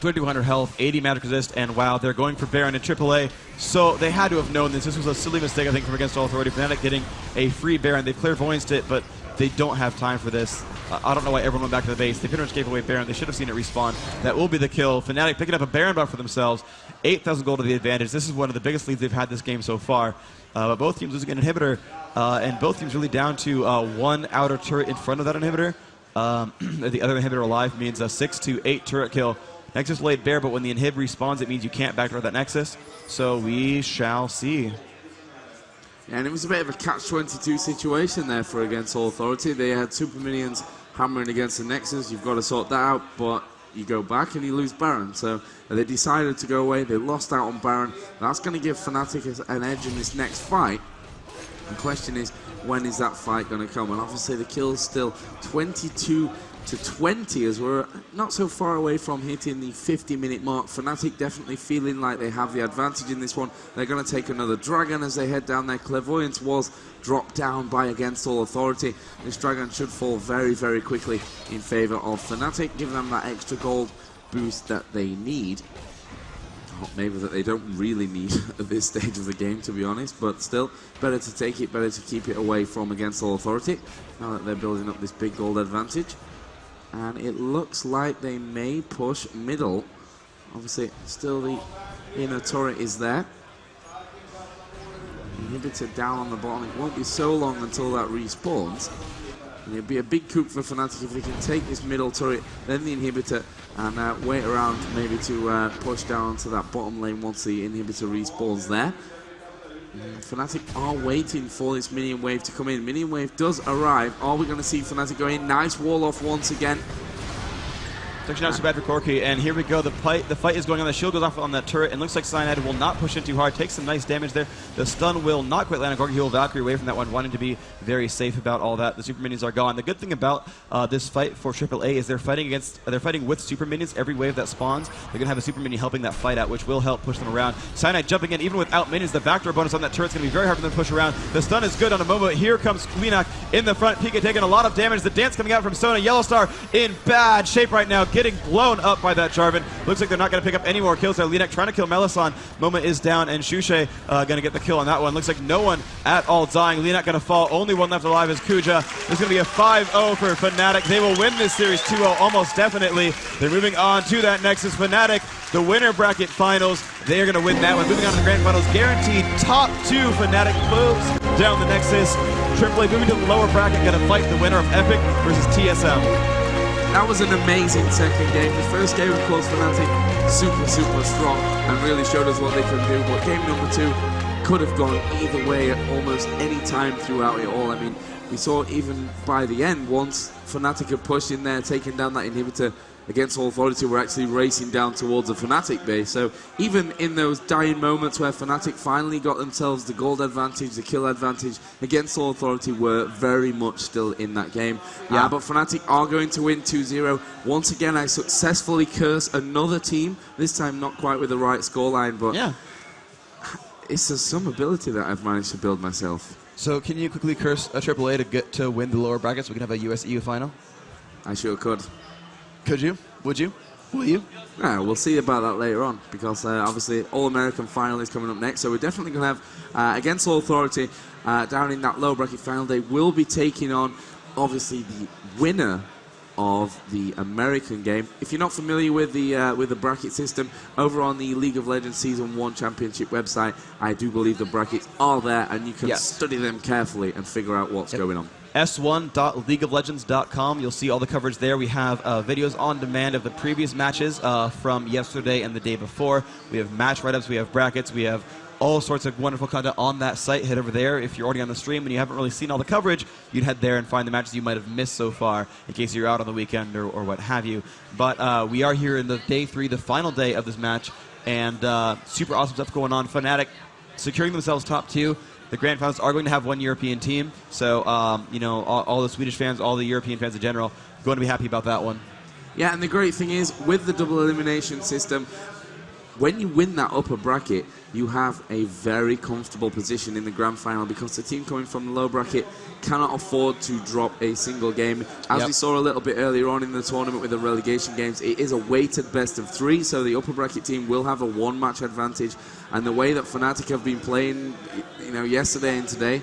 2200 health, 80 magic resist, and wow, they're going for Baron and AAA. So they had to have known this. This was a silly mistake, I think, from Against All Authority. Fnatic getting a free Baron. They've clairvoyanced it, but they don't have time for this. I don't know why everyone went back to the base. They pretty much gave away Baron. They should have seen it respawn. That will be the kill. Fnatic picking up a Baron buff for themselves. 8,000 gold to the advantage. This is one of the biggest leads they've had this game so far. But both teams losing an inhibitor, and both teams really down to one outer turret in front of that inhibitor. The other inhibitor alive means a 6 to 8 turret kill. Nexus laid bare, but when the inhib respawns, it means you can't backdoor that Nexus. So we shall see. Yeah, and it was a bit of a catch-22 situation there for Against All Authority. They had super minions hammering against the Nexus. You've got to sort that out, but you go back and you lose Baron. So they decided to go away. They lost out on Baron. That's going to give Fnatic an edge in this next fight. The question is, when is that fight going to come? And obviously the kill's still 22-20 as we're not so far away from hitting the 50-minute mark. Fnatic definitely feeling like they have the advantage in this one. They're going to take another Dragon as they head down there. Clairvoyance was dropped down by Against All Authority. This Dragon should fall very, very quickly in favor of Fnatic, giving them that extra gold boost that they need. Maybe that they don't really need at this stage of the game, to be honest, but still, better to take it, better to keep it away from Against All Authority, now that they're building up this big gold advantage. And it looks like they may push middle. Obviously, still the inner turret is there. Inhibitor down on the bottom. It won't be so long until that respawns. And it'd be a big coup for Fnatic if they can take this middle turret, then the inhibitor, and wait around maybe to push down to that bottom lane once the inhibitor respawns there. Fnatic are waiting for this minion wave to come in. Minion wave does arrive. Are we going to see Fnatic go in? Nice wall off once again. It's actually not so bad for Corki, and here we go. The fight is going on. The shield goes off on that turret, and looks like Cyanide will not push in too hard. Takes some nice damage there. The stun will not quite land on Corki. He will Valkyrie away from that one, wanting to be very safe about all that. The super minions are gone. The good thing about this fight for AAA is they're fighting with super minions every wave that spawns. They're going to have a super minion helping that fight out, which will help push them around. Cyanide jumping in, even without minions. The backdoor bonus on that turret's going to be very hard for them to push around. The stun is good on a moment. Here comes Linak in the front. Pika taking a lot of damage. The dance coming out from Sona. Yellowstar in bad shape right now, getting blown up by that Jarvan. Looks like they're not going to pick up any more kills there. Linak trying to kill Melisson. Moment is down, and Shushe going to get the kill on that one. Looks like no one at all dying. Linak going to fall. Only one left alive is Kuja. There's going to be a 5-0 for Fnatic. They will win this series 2-0 almost definitely. They're moving on to that Nexus. Fnatic, the winner bracket finals. They are going to win that one. Moving on to the grand finals. Guaranteed top 2. Fnatic moves down the Nexus. AAA moving to the lower bracket. Going to fight the winner of Epic versus TSM. That was an amazing second game. The first game, of course, Fnatic super, super strong and really showed us what they can do. But game number 2 could have gone either way at almost any time throughout it all. I mean, we saw even by the end, once Fnatic had pushed in there, taken down that inhibitor, Against All Authority were actually racing down towards the Fnatic base. So even in those dying moments where Fnatic finally got themselves the gold advantage, the kill advantage, Against All Authority were very much still in that game. Yeah. But Fnatic are going to win 2-0. Once again, I successfully curse another team, this time not quite with the right scoreline, but yeah, it's some ability that I've managed to build myself. So can you quickly curse a AAA to get to win the lower brackets so we can have a US-EU final? I sure could. Could you? Would you? Will you? Yeah, we'll see about that later on, because obviously All-American final is coming up next, so we're definitely going to have Against All Authority down in that low bracket final. They will be taking on, obviously, the winner of the American game. If you're not familiar with the bracket system, over on the League of Legends Season 1 Championship website, I do believe the brackets are there, and you can study them carefully and figure out what's going on. S1.leagueoflegends.com. You'll see all the coverage there. We have videos on demand of the previous matches from yesterday and the day before. We have match write-ups, we have brackets, we have all sorts of wonderful content on that site. Head over there. If you're already on the stream and you haven't really seen all the coverage, you'd head there and find the matches you might have missed so far in case you're out on the weekend or what have you. But we are here in the day 3, the final day of this match, and super awesome stuff going on. Fnatic securing themselves top 2. The grand finals are going to have one European team, so you know, all the Swedish fans, all the European fans in general, going to be happy about that one. Yeah, and the great thing is, with the double elimination system, when you win that upper bracket, you have a very comfortable position in the grand final, because the team coming from the low bracket cannot afford to drop a single game. As we saw a little bit earlier on in the tournament with the relegation games, it is a weighted best of 3, so the upper bracket team will have a 1-match advantage. And the way that Fnatic have been playing, you know, yesterday and today,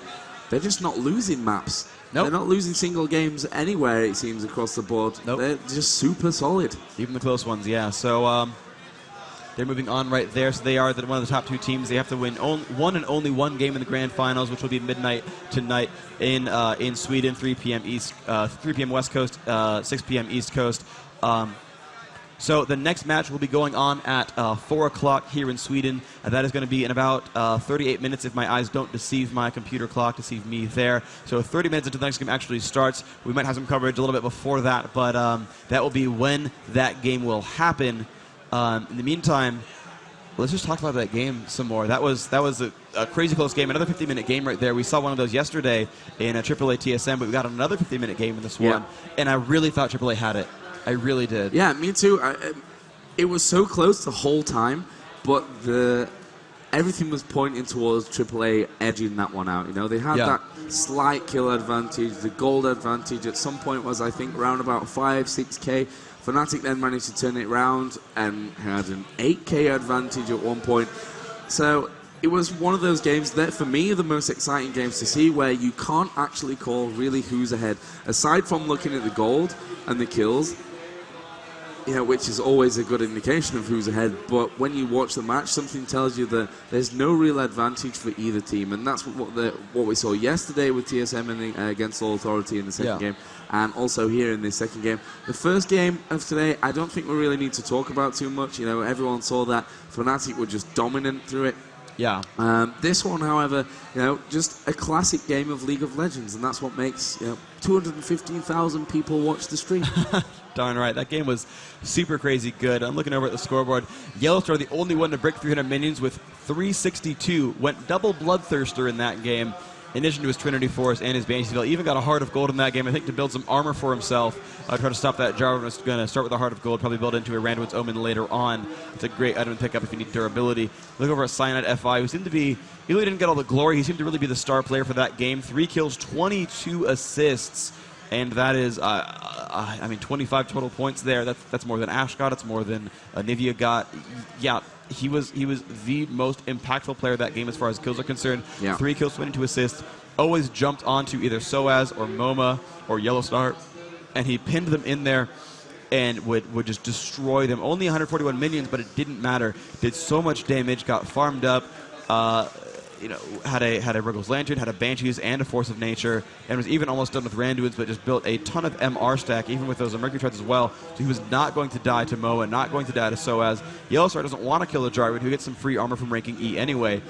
they're just not losing maps. They're not losing single games anywhere, it seems, across the board. They're just super solid. Even the close ones, yeah. So they're moving on right there. So they are one of the top 2 teams. They have to win one and only one game in the grand finals, which will be midnight tonight in Sweden, 3 p.m. East, 3 p.m. West Coast, 6 p.m. East Coast. So the next match will be going on at 4 o'clock here in Sweden. That is going to be in about 38 minutes, if my eyes don't deceive my computer clock, deceive me there. So 30 minutes until the next game actually starts. We might have some coverage a little bit before that, but that will be when that game will happen. In the meantime, let's just talk about that game some more. That was a crazy close game. Another 50-minute game right there. We saw one of those yesterday in a AAA TSM, but we got another 50-minute game in this one. And I really thought AAA had it. I really did. Yeah, me too. It was so close the whole time, but everything was pointing towards AAA edging that one out. You know, they had that slight kill advantage. The gold advantage at some point was, I think, around about 5-6K. Fnatic then managed to turn it around and had an 8K advantage at one point. So it was one of those games that, for me, the most exciting games to see, where you can't actually call really who's ahead. Aside from looking at the gold and the kills, you know, which is always a good indication of who's ahead, but when you watch the match, something tells you that there's no real advantage for either team, and that's what we saw yesterday with TSM against All Authority in the second game, and also here in this second game. The first game of today, I don't think we really need to talk about too much. You know, everyone saw that Fnatic were just dominant through it. Yeah. This one, however, you know, just a classic game of League of Legends, and that's what makes, you know, 215,000 people watch the stream. Darn right. That game was super crazy good. I'm looking over at the scoreboard. Yellowstar, the only one to break 300 minions with 362. Went double Bloodthirster in that game, in addition to his Trinity Force and his Banshee Veil. Even got a Heart of Gold in that game, I think, to build some armor for himself. Try to stop that Jarvan. Was going to start with a Heart of Gold, probably build into a Randuin's Omen later on. It's a great item to pick up if you need durability. Look over at Cyanide FI, who seemed to be, he really didn't get all the glory. He seemed to really be the star player for that game. 3 kills, 22 assists. And that is, I mean, 25 total points there. That's more than Ash got. It's more than Nivea got. Yeah, he was the most impactful player of that game as far as kills are concerned. 3 kills, 22 assists. Always jumped onto either Soaz or MoMA or Yellowstar, and he pinned them in there and would just destroy them. Only 141 minions, but it didn't matter. Did so much damage, got farmed up. You know, had a Wriggle's Lantern, had a Banshees and a Force of Nature, and was even almost done with Randuin's, but just built a ton of MR stack, even with those Mercury Treads as well. So he was not going to die to Moa, not going to die to Soaz. Yellowstar doesn't want to kill a Jarvan, who gets some free armor from ranking E anyway.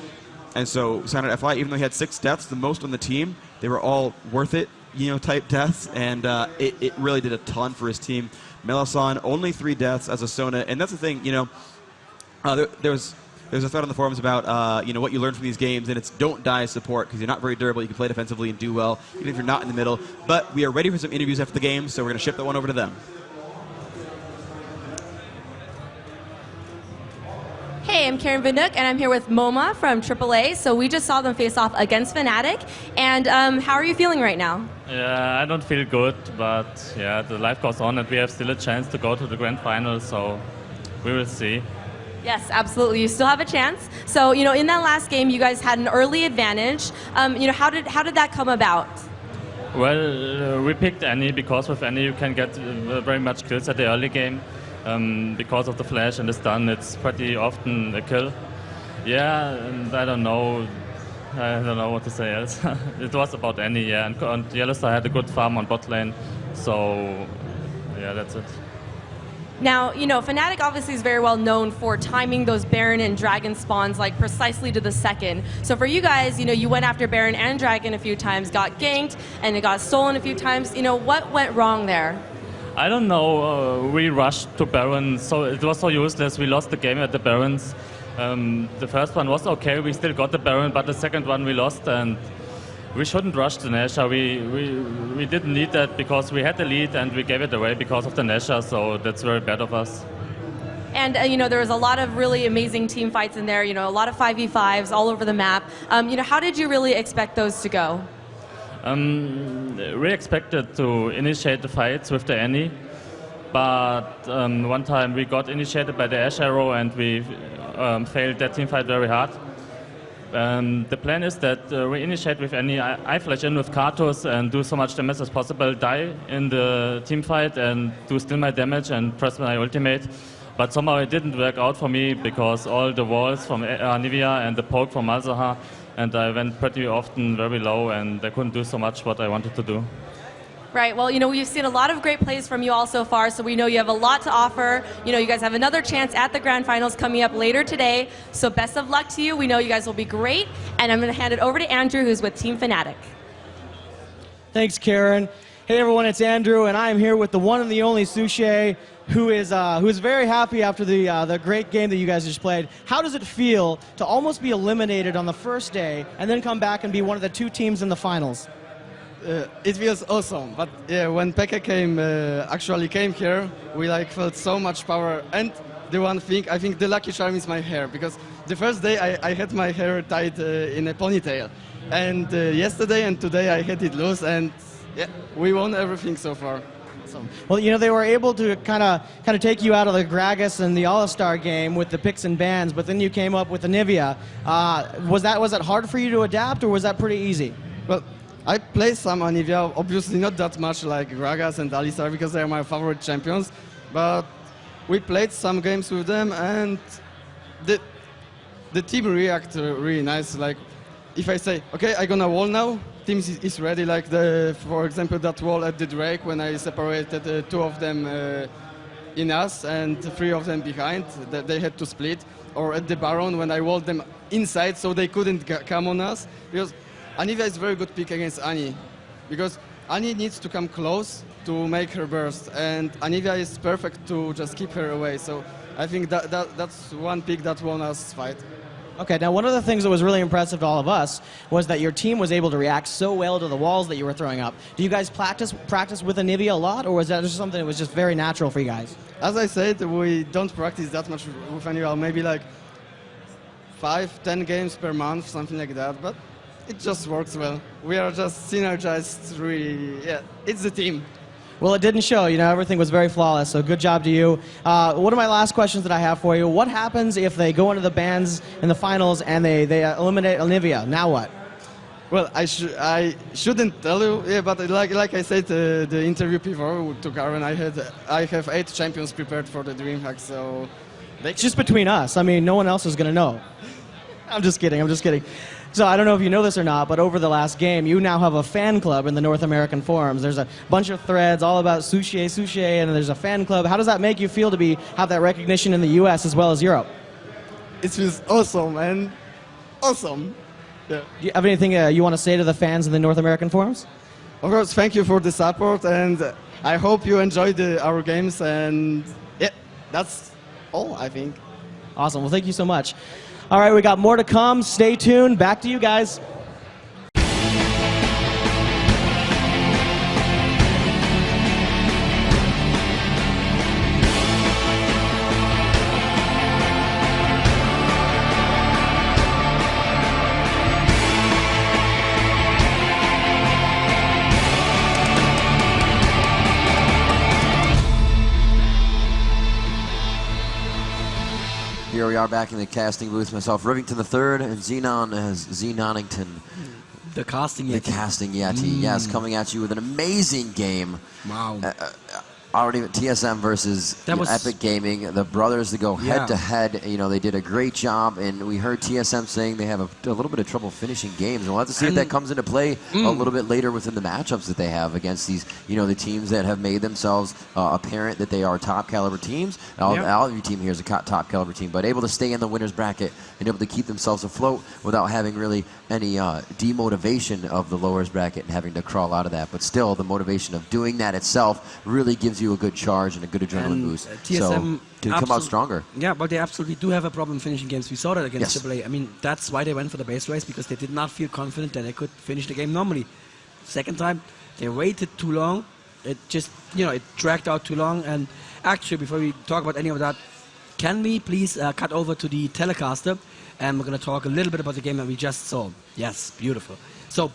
And so Cyanide FI, even though he had 6 deaths, the most on the team, they were all worth it, you know, type deaths, and it really did a ton for his team. Melisson, only 3 deaths as a Sona, and that's the thing, you know, there's a thread on the forums about you know, what you learn from these games, and it's don't die as support, because you're not very durable. You can play defensively and do well, even if you're not in the middle. But we are ready for some interviews after the game, so we're going to ship that one over to them. Hey, I'm Karen Vinduk, and I'm here with MoMA from AAA. So we just saw them face off against Fnatic. And how are you feeling right now? Yeah, I don't feel good, but yeah, the life goes on, and we have still a chance to go to the grand final, so we will see. Yes, absolutely. You still have a chance. So, you know, in that last game, you guys had an early advantage. You know, how did that come about? Well, we picked Annie because with Annie you can get very much kills at the early game. Because of the flash and the stun, it's pretty often a kill. Yeah, and I don't know what to say else. It was about Annie, yeah, and Yellowstar had a good farm on bot lane, so yeah, that's it. Now, you know, Fnatic obviously is very well known for timing those Baron and Dragon spawns like precisely to the second. So for you guys, you know, you went after Baron and Dragon a few times, got ganked, and it got stolen a few times. You know, what went wrong there? I don't know. We rushed to Baron, so it was so useless. We lost the game at the Barons. The first one was okay. We still got the Baron, but the second one we lost, and we shouldn't rush the Nashor. We didn't need that because we had the lead and we gave it away because of the Nashor, so that's very bad of us. And, you know, there was a lot of really amazing team fights in there, you know, a lot of 5v5s all over the map. You know, how did you really expect those to go? We expected to initiate the fights with the Annie, but one time we got initiated by the Ash Arrow and we failed that team fight very hard. The plan is that we initiate with Annie, I flash in with Karthus and do so much damage as possible, die in the team fight and do still my damage and press my ultimate. But somehow it didn't work out for me because all the walls from Nivea and the poke from Malzahar, and I went pretty often very low and I couldn't do so much what I wanted to do. Right, well, you know, we've seen a lot of great plays from you all so far, so we know you have a lot to offer. You know, you guys have another chance at the Grand Finals coming up later today, so best of luck to you. We know you guys will be great, and I'm going to hand it over to Andrew, who's with Team Fnatic. Thanks, Karen. Hey, everyone, it's Andrew, and I'm here with the one and the only Suchet. who is very happy after the great game that you guys just played. How does it feel to almost be eliminated on the first day and then come back and be one of the 2 teams in the finals? It feels awesome, but yeah, when Pekka actually came here, we felt so much power. And the one thing, I think the lucky charm is my hair, because the first day I had my hair tied in a ponytail, and yesterday and today I had it loose, and yeah, we won everything so far. Awesome. Well, they were able to kind of take you out of the Gragas and the All-Star game with the picks and bans, but then you came up with the Nivea. Was that hard for you to adapt, or was that pretty easy? Well, I play some Anivia, obviously not that much like Gragas and Alistar because they are my favorite champions, but we played some games with them, and the team react really nice. Like, if I say, okay, I'm gonna wall now, team is ready. Like, for example, that wall at the Drake when I separated 2 of them in us and 3 of them behind, they had to split. Or at the Baron when I walled them inside so they couldn't come on us. Because Anivia is a very good pick against Ani, because Ani needs to come close to make her burst, and Anivia is perfect to just keep her away. So I think that's one pick that won us fight. Okay, now one of the things that was really impressive to all of us was that your team was able to react so well to the walls that you were throwing up. Do you guys practice with Anivia a lot, or was that just something that was just very natural for you guys? As I said, we don't practice that much with Anivia, maybe 5-10 games per month, something like that, but it just works well. We are just synergized, really. Yeah, it's the team. Well, it didn't show. Everything was very flawless, so good job to you. One of my last questions that I have for you, what happens if they go into the bans in the finals and they eliminate Anivia? Now what? Well, I shouldn't tell you, yeah, but like I said, the interview before to Karen, I have 8 champions prepared for the DreamHack, so... It's just between us. I mean, no one else is going to know. I'm just kidding. So I don't know if you know this or not, but over the last game, you now have a fan club in the North American forums. There's a bunch of threads all about sushi, and there's a fan club. How does that make you feel to have that recognition in the U.S. as well as Europe? It feels awesome, and awesome. Yeah. Do you have anything you want to say to the fans in the North American forums? Of course, thank you for the support, and I hope you enjoyed our games, and yeah, that's all, I think. Awesome. Well, thank you so much. All right, we got more to come. Stay tuned. Back to you guys. Here we are back in the casting booth. Myself, Rivington III, and Xenon as Xenonington. The casting Yeti. The casting Yeti, yes, coming at you with an amazing game. Wow. Already TSM versus Epic Gaming, the brothers that go head to head. They did a great job, and we heard TSM saying they have a little bit of trouble finishing games. And we'll have to see if that comes into play a little bit later within the matchups that they have against these, the teams that have made themselves apparent that they are top caliber teams. All of your team here is a top caliber team, but able to stay in the winner's bracket and able to keep themselves afloat without having really any demotivation of the lowers bracket and having to crawl out of that. But still, the motivation of doing that itself really gives you a good charge and a good adrenaline boost. TSM to come out stronger. Yeah, but they absolutely do have a problem finishing games. We saw that against AAA. I mean, that's why they went for the base race, because they did not feel confident that they could finish the game normally. Second time, they waited too long. It just, it dragged out too long. And actually, before we talk about any of that, can we please cut over to the telecaster? And we're going to talk a little bit about the game that we just saw. Yes, beautiful. So,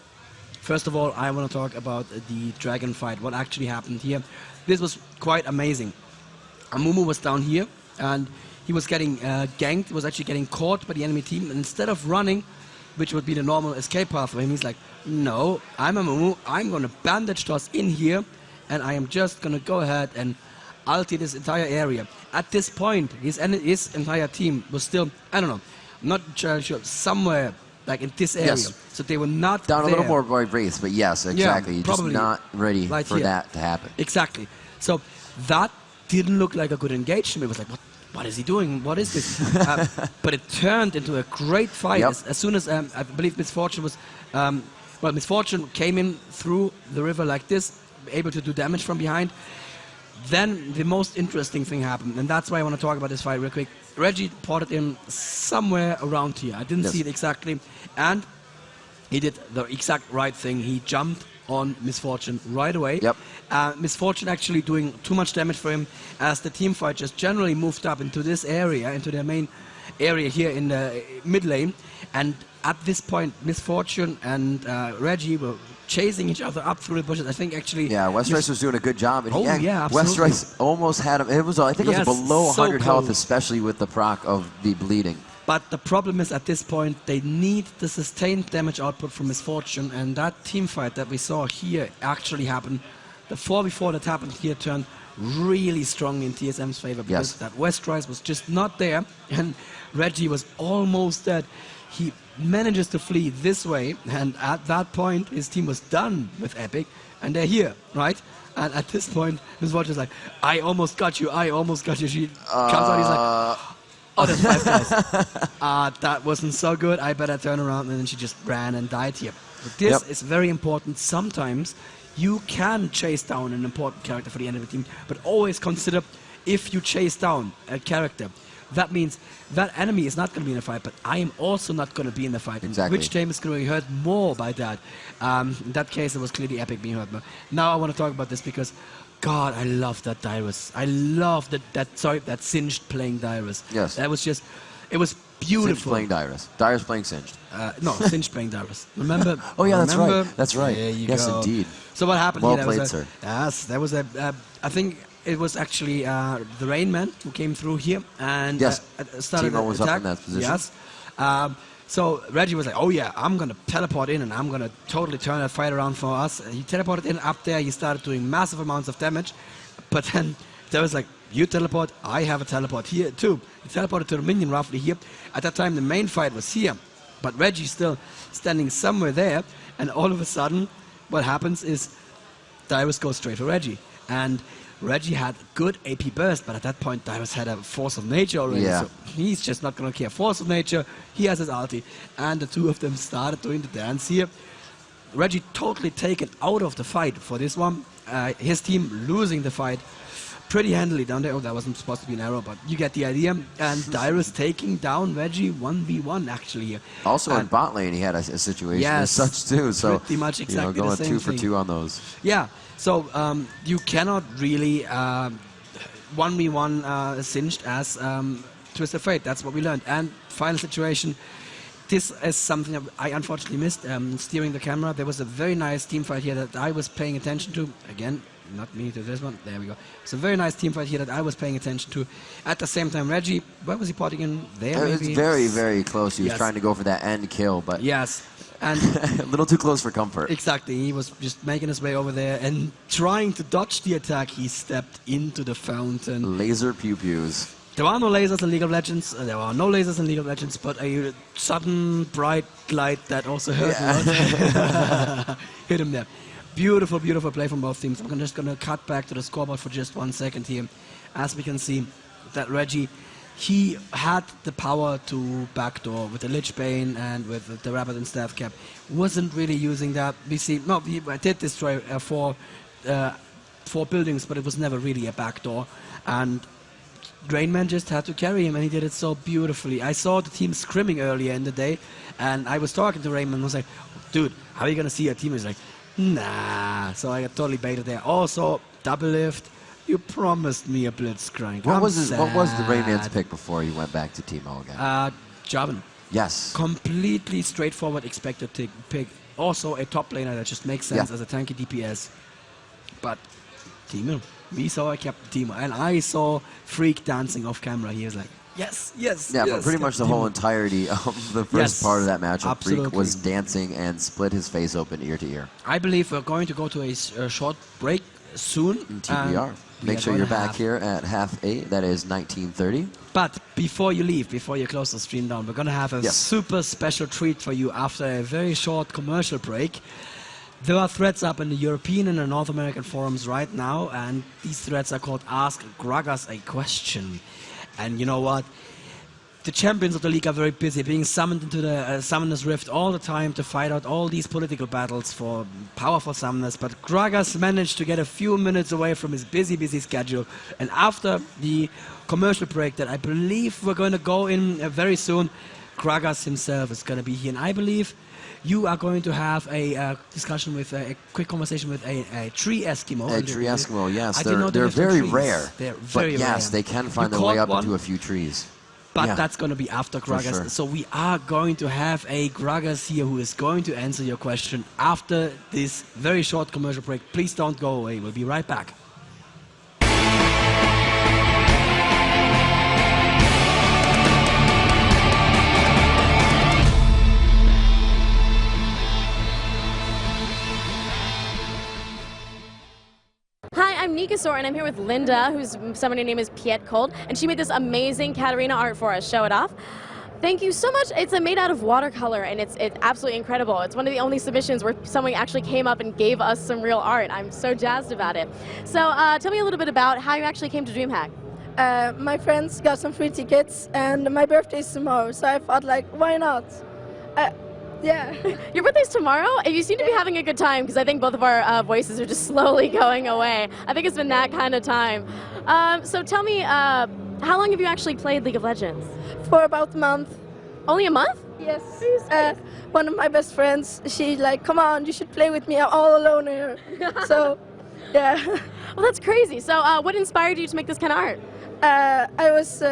first of all, I want to talk about the dragon fight, what actually happened here. This was quite amazing. Amumu was down here, and he was getting ganked, was actually getting caught by the enemy team, and instead of running, which would be the normal escape path for him, he's like, no, I'm Amumu, I'm going to bandage toss in here, and I am just going to go ahead and ulti this entire area. At this point, his entire team was still, I don't know, I'm not sure, somewhere like in this area. Yes. So they were not down there. a little more by Wraith, but yes, exactly. Yeah, You're just not ready for that to happen. Exactly. So that didn't look like a good engagement. It was like, what is he doing? What is this? But it turned into a great fight as soon as I believe Misfortune was, Misfortune came in through the river like this, able to do damage from behind. Then the most interesting thing happened, and that's why I want to talk about this fight real quick. Reggie ported in somewhere around here. I didn't see it exactly, and he did the exact right thing. He jumped on Misfortune right away. Misfortune actually doing too much damage for him, as the team fight just generally moved up into this area, into their main area here in the mid lane. And at this point, Misfortune and Reggie were chasing each other up through the bushes. I think actually... Yeah, Westrice was doing a good job. And absolutely. Westrice almost had him. It was, I think it was below 100 health, especially with the proc of the bleeding. But the problem is, at this point, they need the sustained damage output from Misfortune, and that team fight that we saw here actually happened. The 4v4 that happened here turned really strong in TSM's favor, because that Westrice was just not there, and Reggie was almost dead. He manages to flee this way, and at that point, his team was done with Epic, and they're here, right? And at this point, Misfortune's like, I almost got you, I almost got you. She comes out, he's like, oh, there's 5 guys. That wasn't so good. I better turn around. And then she just ran and died here. But this is very important. Sometimes you can chase down an important character for the end of the team, but always consider, if you chase down a character, that means that enemy is not going to be in a fight, but I am also not going to be in the fight. Exactly. Which team is going to be hurt more by that? In that case, it was clearly Epic being hurt. But now I want to talk about this because, God, I love that Dyrus. I love that Singed playing Dyrus. Yes. That was just, it was beautiful. Singed playing Dyrus. Dyrus playing Singed. No, Singed playing Dyrus. Remember? Oh, yeah, that's remember? right. That's right. There you yes, go. indeed. So what happened well here? Well played, sir. Yes, there was I think it was actually the Rain Man who came through here and started Timo was attack. up in that position. Yes. So Reggie was like, oh yeah, I'm going to teleport in and I'm going to totally turn that fight around for us. He teleported in up there. He started doing massive amounts of damage. But then there was like, you teleport, I have a teleport here too. He teleported to the minion roughly here. At that time, the main fight was here. But Reggie's still standing somewhere there. And all of a sudden, what happens is Dyrus goes straight for Reggie. And Reggie had good AP burst, but at that point, Dyrus had a Force of Nature already. Yeah. So he's just not going to care. Force of Nature, he has his ulti. And the two of them started doing the dance here. Reggie totally taken out of the fight for this one. His team losing the fight pretty handily down there. Oh, that wasn't supposed to be an arrow, but you get the idea. And Dyrus taking down Reggie 1v1 actually here. Also in bot lane, he had a situation as such too. So pretty much exactly going the same 2 for thing. 2 on those. Yeah. So you cannot really 1v1 Singed as Twisted Fate. That's what we learned. And final situation. This is something that I unfortunately missed, steering the camera. There was a very nice team fight here that I was paying attention to. Again, not me to this one. There we go. It's a very nice team fight here that I was paying attention to. At the same time, Reggie, where was he potting in? There, it was very, very close. He was trying to go for that end kill, but and a little too close for comfort. Exactly. He was just making his way over there and trying to dodge the attack. He stepped into the fountain. Laser pew-pews. There are no lasers in League of Legends. There are no lasers in League of Legends, but a sudden bright light that also hurt hit him there. Beautiful, beautiful play from both teams. I'm just going to cut back to the scoreboard for just 1 second here. As we can see that Reggie, he had the power to backdoor with the Lich Bane and with the Rabbit and Staff Cap. Wasn't really using that. We see, no, he did destroy 4 buildings, but it was never really a backdoor. And Rainman just had to carry him, and he did it so beautifully. I saw the team scrimming earlier in the day, and I was talking to Rainman and was like, dude, how are you going to see your team? He's like, nah. So I got totally baited there. Also, double lift. You promised me a blitzcrank. What was the Rayman's pick before he went back to Timo again? Jarvan. Yes. Completely straightforward expected pick. Also a top laner that just makes sense as a tanky DPS. But Timo. We saw a Captain Timo, and I saw Freak dancing off camera. He was like, yes, yes, yeah, yes, but pretty much the whole entirety of the first part of that matchup, Freak was dancing and split his face open ear to ear. I believe we're going to go to a short break soon. Indeed we are. Make sure you're back here at 8:30. That is 19:30. But before you leave, before you close the stream down, we're going to have a super special treat for you after a very short commercial break. There are threads up in the European and the North American forums right now, and these threads are called Ask Gragas a Question. And you know what? the champions of the league are very busy, being summoned into the Summoner's Rift all the time to fight out all these political battles for powerful summoners. But Gragas managed to get a few minutes away from his busy schedule. And after the commercial break that I believe we're going to go in very soon, Gragas himself is going to be here. And I believe you are going to have a discussion with a quick conversation with a tree Eskimo. A tree Eskimo, yes. They're very rare. They're very rare. Yes, they can find their way up into a few trees. But that's going to be after Gragas. Sure. So we are going to have a Gragas here who is going to answer your question after this very short commercial break. Please don't go away. We'll be right back. Hi, I'm Nikasor, and I'm here with Linda, whose summoner name is Piet Cold, and she made this amazing Katarina art for us. Show it off. Thank you so much. It's made out of watercolor, and it's absolutely incredible. It's one of the only submissions where someone actually came up and gave us some real art. I'm so jazzed about it. So tell me a little bit about how you actually came to DreamHack. My friends got some free tickets, and my birthday is tomorrow, so I thought, like, why not? Yeah. Your birthday's tomorrow? And you seem to be having a good time, because I think both of our voices are just slowly going away. I think it's been that kind of time. So tell me, how long have you actually played League of Legends? For about a month. Only a month? Yes. One of my best friends, she's like, come on, you should play with me, I'm all alone here. So, yeah. Well, that's crazy. So what inspired you to make this kind of art? I was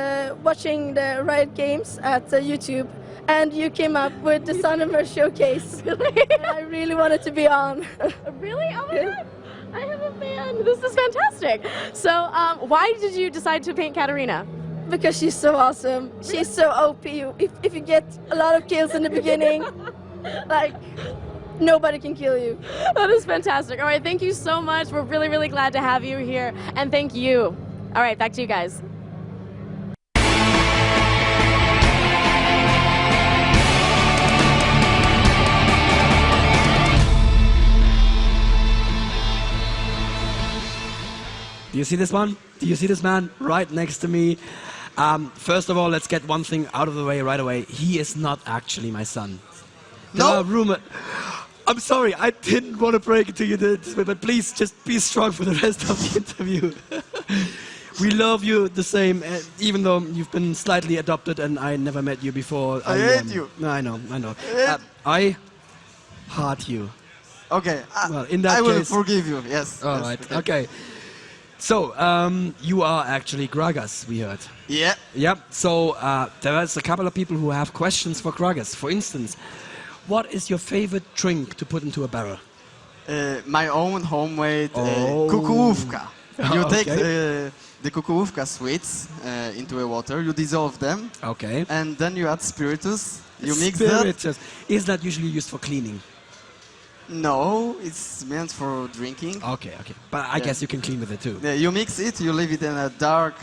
watching the Riot Games at YouTube, and you came up with the Summoner Showcase. Really? And I really wanted to be on. Really? Oh my God. I have a fan. This is fantastic. So why did you decide to paint Katarina? Because she's so awesome. She's so OP. If you get a lot of kills in the beginning, like, nobody can kill you. That is fantastic. All right, thank you so much. We're really, really glad to have you here. And thank you. All right, back to you guys. Do you see this one? Do you see this man right next to me? First of all, let's get one thing out of the way right away. He is not actually my son. No rumor. I'm sorry, I didn't want to break it to you this way, but please just be strong for the rest of the interview. We love you the same, even though you've been slightly adopted and I never met you before. I hate you. No, I know. I heart you. Okay, well, in that I will case, forgive you, yes. All yes, right, okay. So, you are actually Gragas, we heard. Yeah. Yep, so there is a couple of people who have questions for Gragas. For instance, what is your favorite drink to put into a barrel? My own homemade kukułówka. You take the kukułówka sweets into a water, you dissolve them. Okay. And then you add spiritus. You mix that. Is that usually used for cleaning? No, it's meant for drinking. Okay. But I guess you can clean with it too. Yeah, you mix it, you leave it in a dark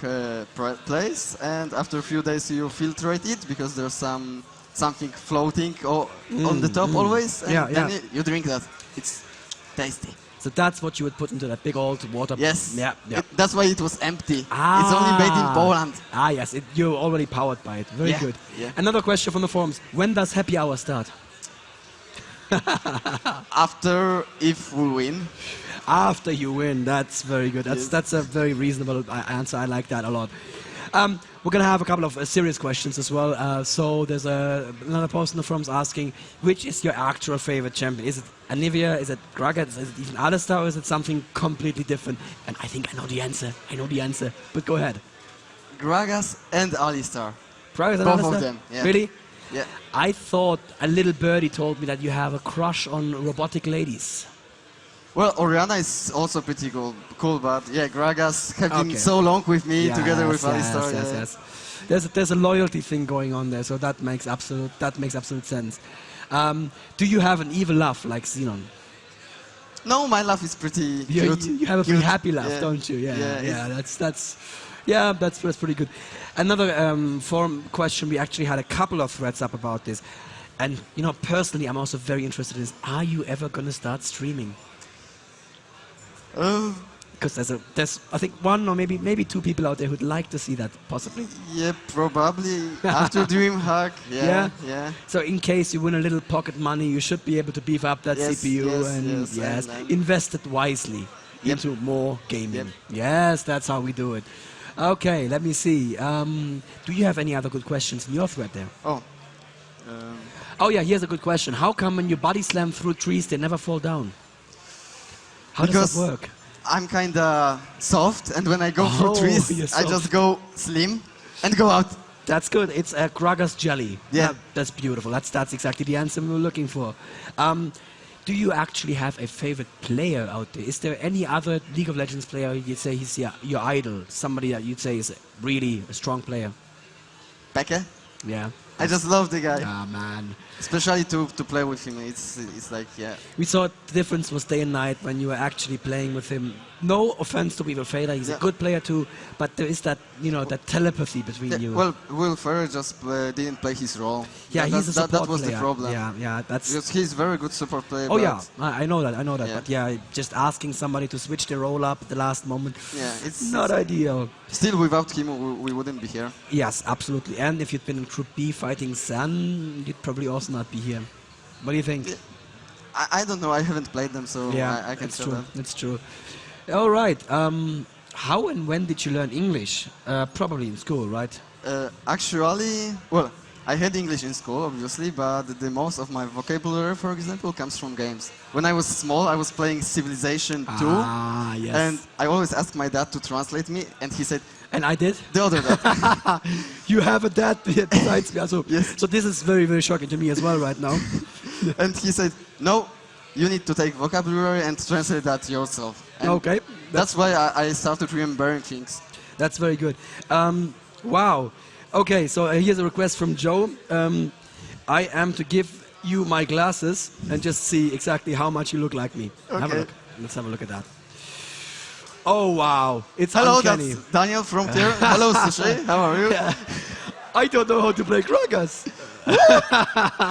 place, and after a few days you filtrate it because there's something floating on the top always, and then you drink that. It's tasty. So that's what you would put into that big old water. Yes. Yeah. That's why it was empty. It's only made in Poland. Yes. You're already powered by it. Very good. Yeah. Another question from the forums. When does happy hour start? After, if we win. After you win. That's very good. That's a very reasonable answer. I like that a lot. We're going to have a couple of serious questions as well. So there's another post in the forums asking, which is your actual favorite champion? Is it Anivia? Is it Gragas? Is it even Alistar? Or is it something completely different? And I think I know the answer. But go ahead. Gragas and Alistar. Gragas and Both Alistar? of them. Yeah. Really? Yeah. I thought a little birdie told me that you have a crush on robotic ladies. Well, Oriana is also pretty cool, but yeah, Gragas have been so long with me together with Alistar. Yes. There's a loyalty thing going on there, so that makes absolute sense. Do you have an evil laugh like Xenon? No, my laugh is pretty cute. You have a pretty happy laugh, don't you? Yeah, that's pretty good. Another forum question, we actually had a couple of threads up about this. And, personally, I'm also very interested in this. Are you ever going to start streaming? Because there's I think one or maybe two people out there who'd like to see that, possibly. Yeah, probably after DreamHack. Yeah. So in case you win a little pocket money, you should be able to beef up that CPU and invest it wisely into more gaming. Yes, that's how we do it. Okay, let me see. Do you have any other good questions in your thread there? Oh, yeah, here's a good question. How come when you body slam through trees, they never fall down? How does that work? I'm kind of soft, and when I go through trees, I just go slim and go out. That's good. It's a Kragas jelly. Yeah. That's beautiful. That's exactly the answer we were looking for. Do you actually have a favorite player out there? Is there any other League of Legends player you'd say he's your idol? Somebody that you'd say is really a strong player? Becca? Yeah. I just love the guy. Ah, man. Especially to play with him. It's like, yeah. We saw the difference was day and night when you were actually playing with him. No offense to Will Fader, he's a good player too, but there is that, that telepathy between you. Well, Will Fader just didn't play his role. Yeah, he's a support that was player. the problem. Yeah, that's... Because he's a very good support player. Oh yeah, I know that. Yeah. But yeah, just asking somebody to switch their role up at the last moment, it's not ideal. Still, without him, we wouldn't be here. Yes, absolutely. And if you'd been in Group B fighting Sun, you'd probably also not be here. What do you think? Yeah. I don't know. I haven't played them, so I can't tell that. That's true. All right. How and when did you learn English? Probably in school, right? Actually, well, I had English in school, obviously, but the most of my vocabulary, for example, comes from games. When I was small, I was playing Civilization 2, yes. and I always asked my dad to translate me, and he said... And I did? The other dad. You have a dad besides me. So, yes. So this is very, very shocking to me as well right now. And he said, no, you need to take vocabulary and translate that yourself. And okay. That's why I started remembering things. That's very good. Wow. Okay, so here's a request from Joe. I am to give you my glasses and just see exactly how much you look like me. Okay. Have a look. Let's have a look at that. Oh, wow. It's Hello, uncanny. that's Daniel from here. Hello, Sushi. How are you? Yeah. I don't know how to play Kragas.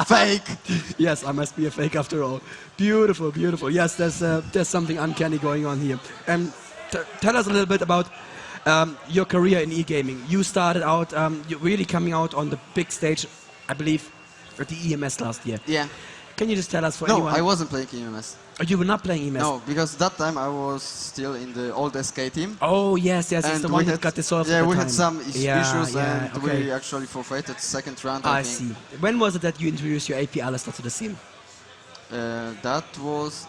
Fake. Yes, I must be a fake after all. Beautiful, beautiful. Yes, there's something uncanny going on here. And tell us a little bit about your career in e-gaming. You started out, you're really coming out on the big stage, I believe, at the EMS last year. Yeah. Can you just tell us for No, anyone? I wasn't playing EMS. Oh, you were not playing EMS? No, because that time I was still in the old SK team. Oh, yes, it's the one that got dissolved at the we time. had some issues and okay. we actually forfeited second round, I think. see. When was it that you introduced your AP Alistair to the scene? That was...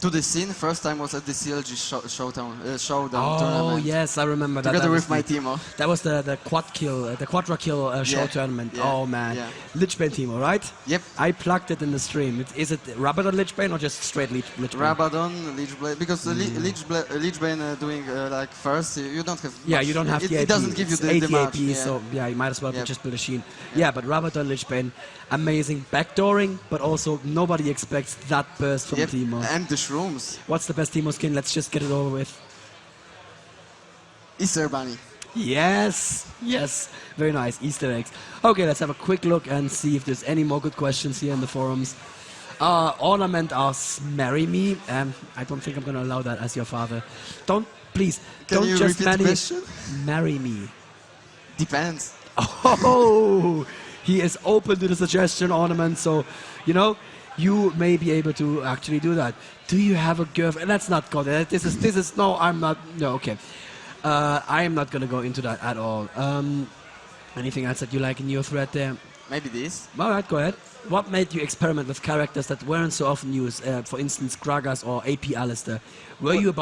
To the scene, first time was at the CLG showdown tournament. Oh yes, I remember that. Together with my Timo. That was the quadra kill show tournament. Yeah, oh man, yeah. Lichbane Timo, right? Yep. I plugged it in the stream. Is it Rabadon Lichbane or just straight Lichbane? Rabadon, Lichbane, because Lichbane doing like first, you don't have. Yeah, much. you don't have the AP. It doesn't give you the 80 much. AP, so yeah, you might as well just build a sheen. Yeah, but Rabadon Lichbane, amazing backdooring, but also nobody expects that burst from Timo. And the shrooms. What's the best Timo skin? Let's just get it over with. Easter Bunny. Yes, yes, very nice, Easter eggs. Okay, let's have a quick look and see if there's any more good questions here in the forums. Ornament asks, marry me. I don't think I'm going to allow that as your father. Please, don't just marry me. Depends. Oh, he is open to the suggestion, Ornament, so, you may be able to actually do that. Do you have a girlfriend? Let's not go there. This is, no, I'm not, no, okay. I am not going to go into that at all. Anything else that you like in your thread there? Maybe this. All right, go ahead. What made you experiment with characters that weren't so often used? For instance, Kragas or AP Alistair. Were you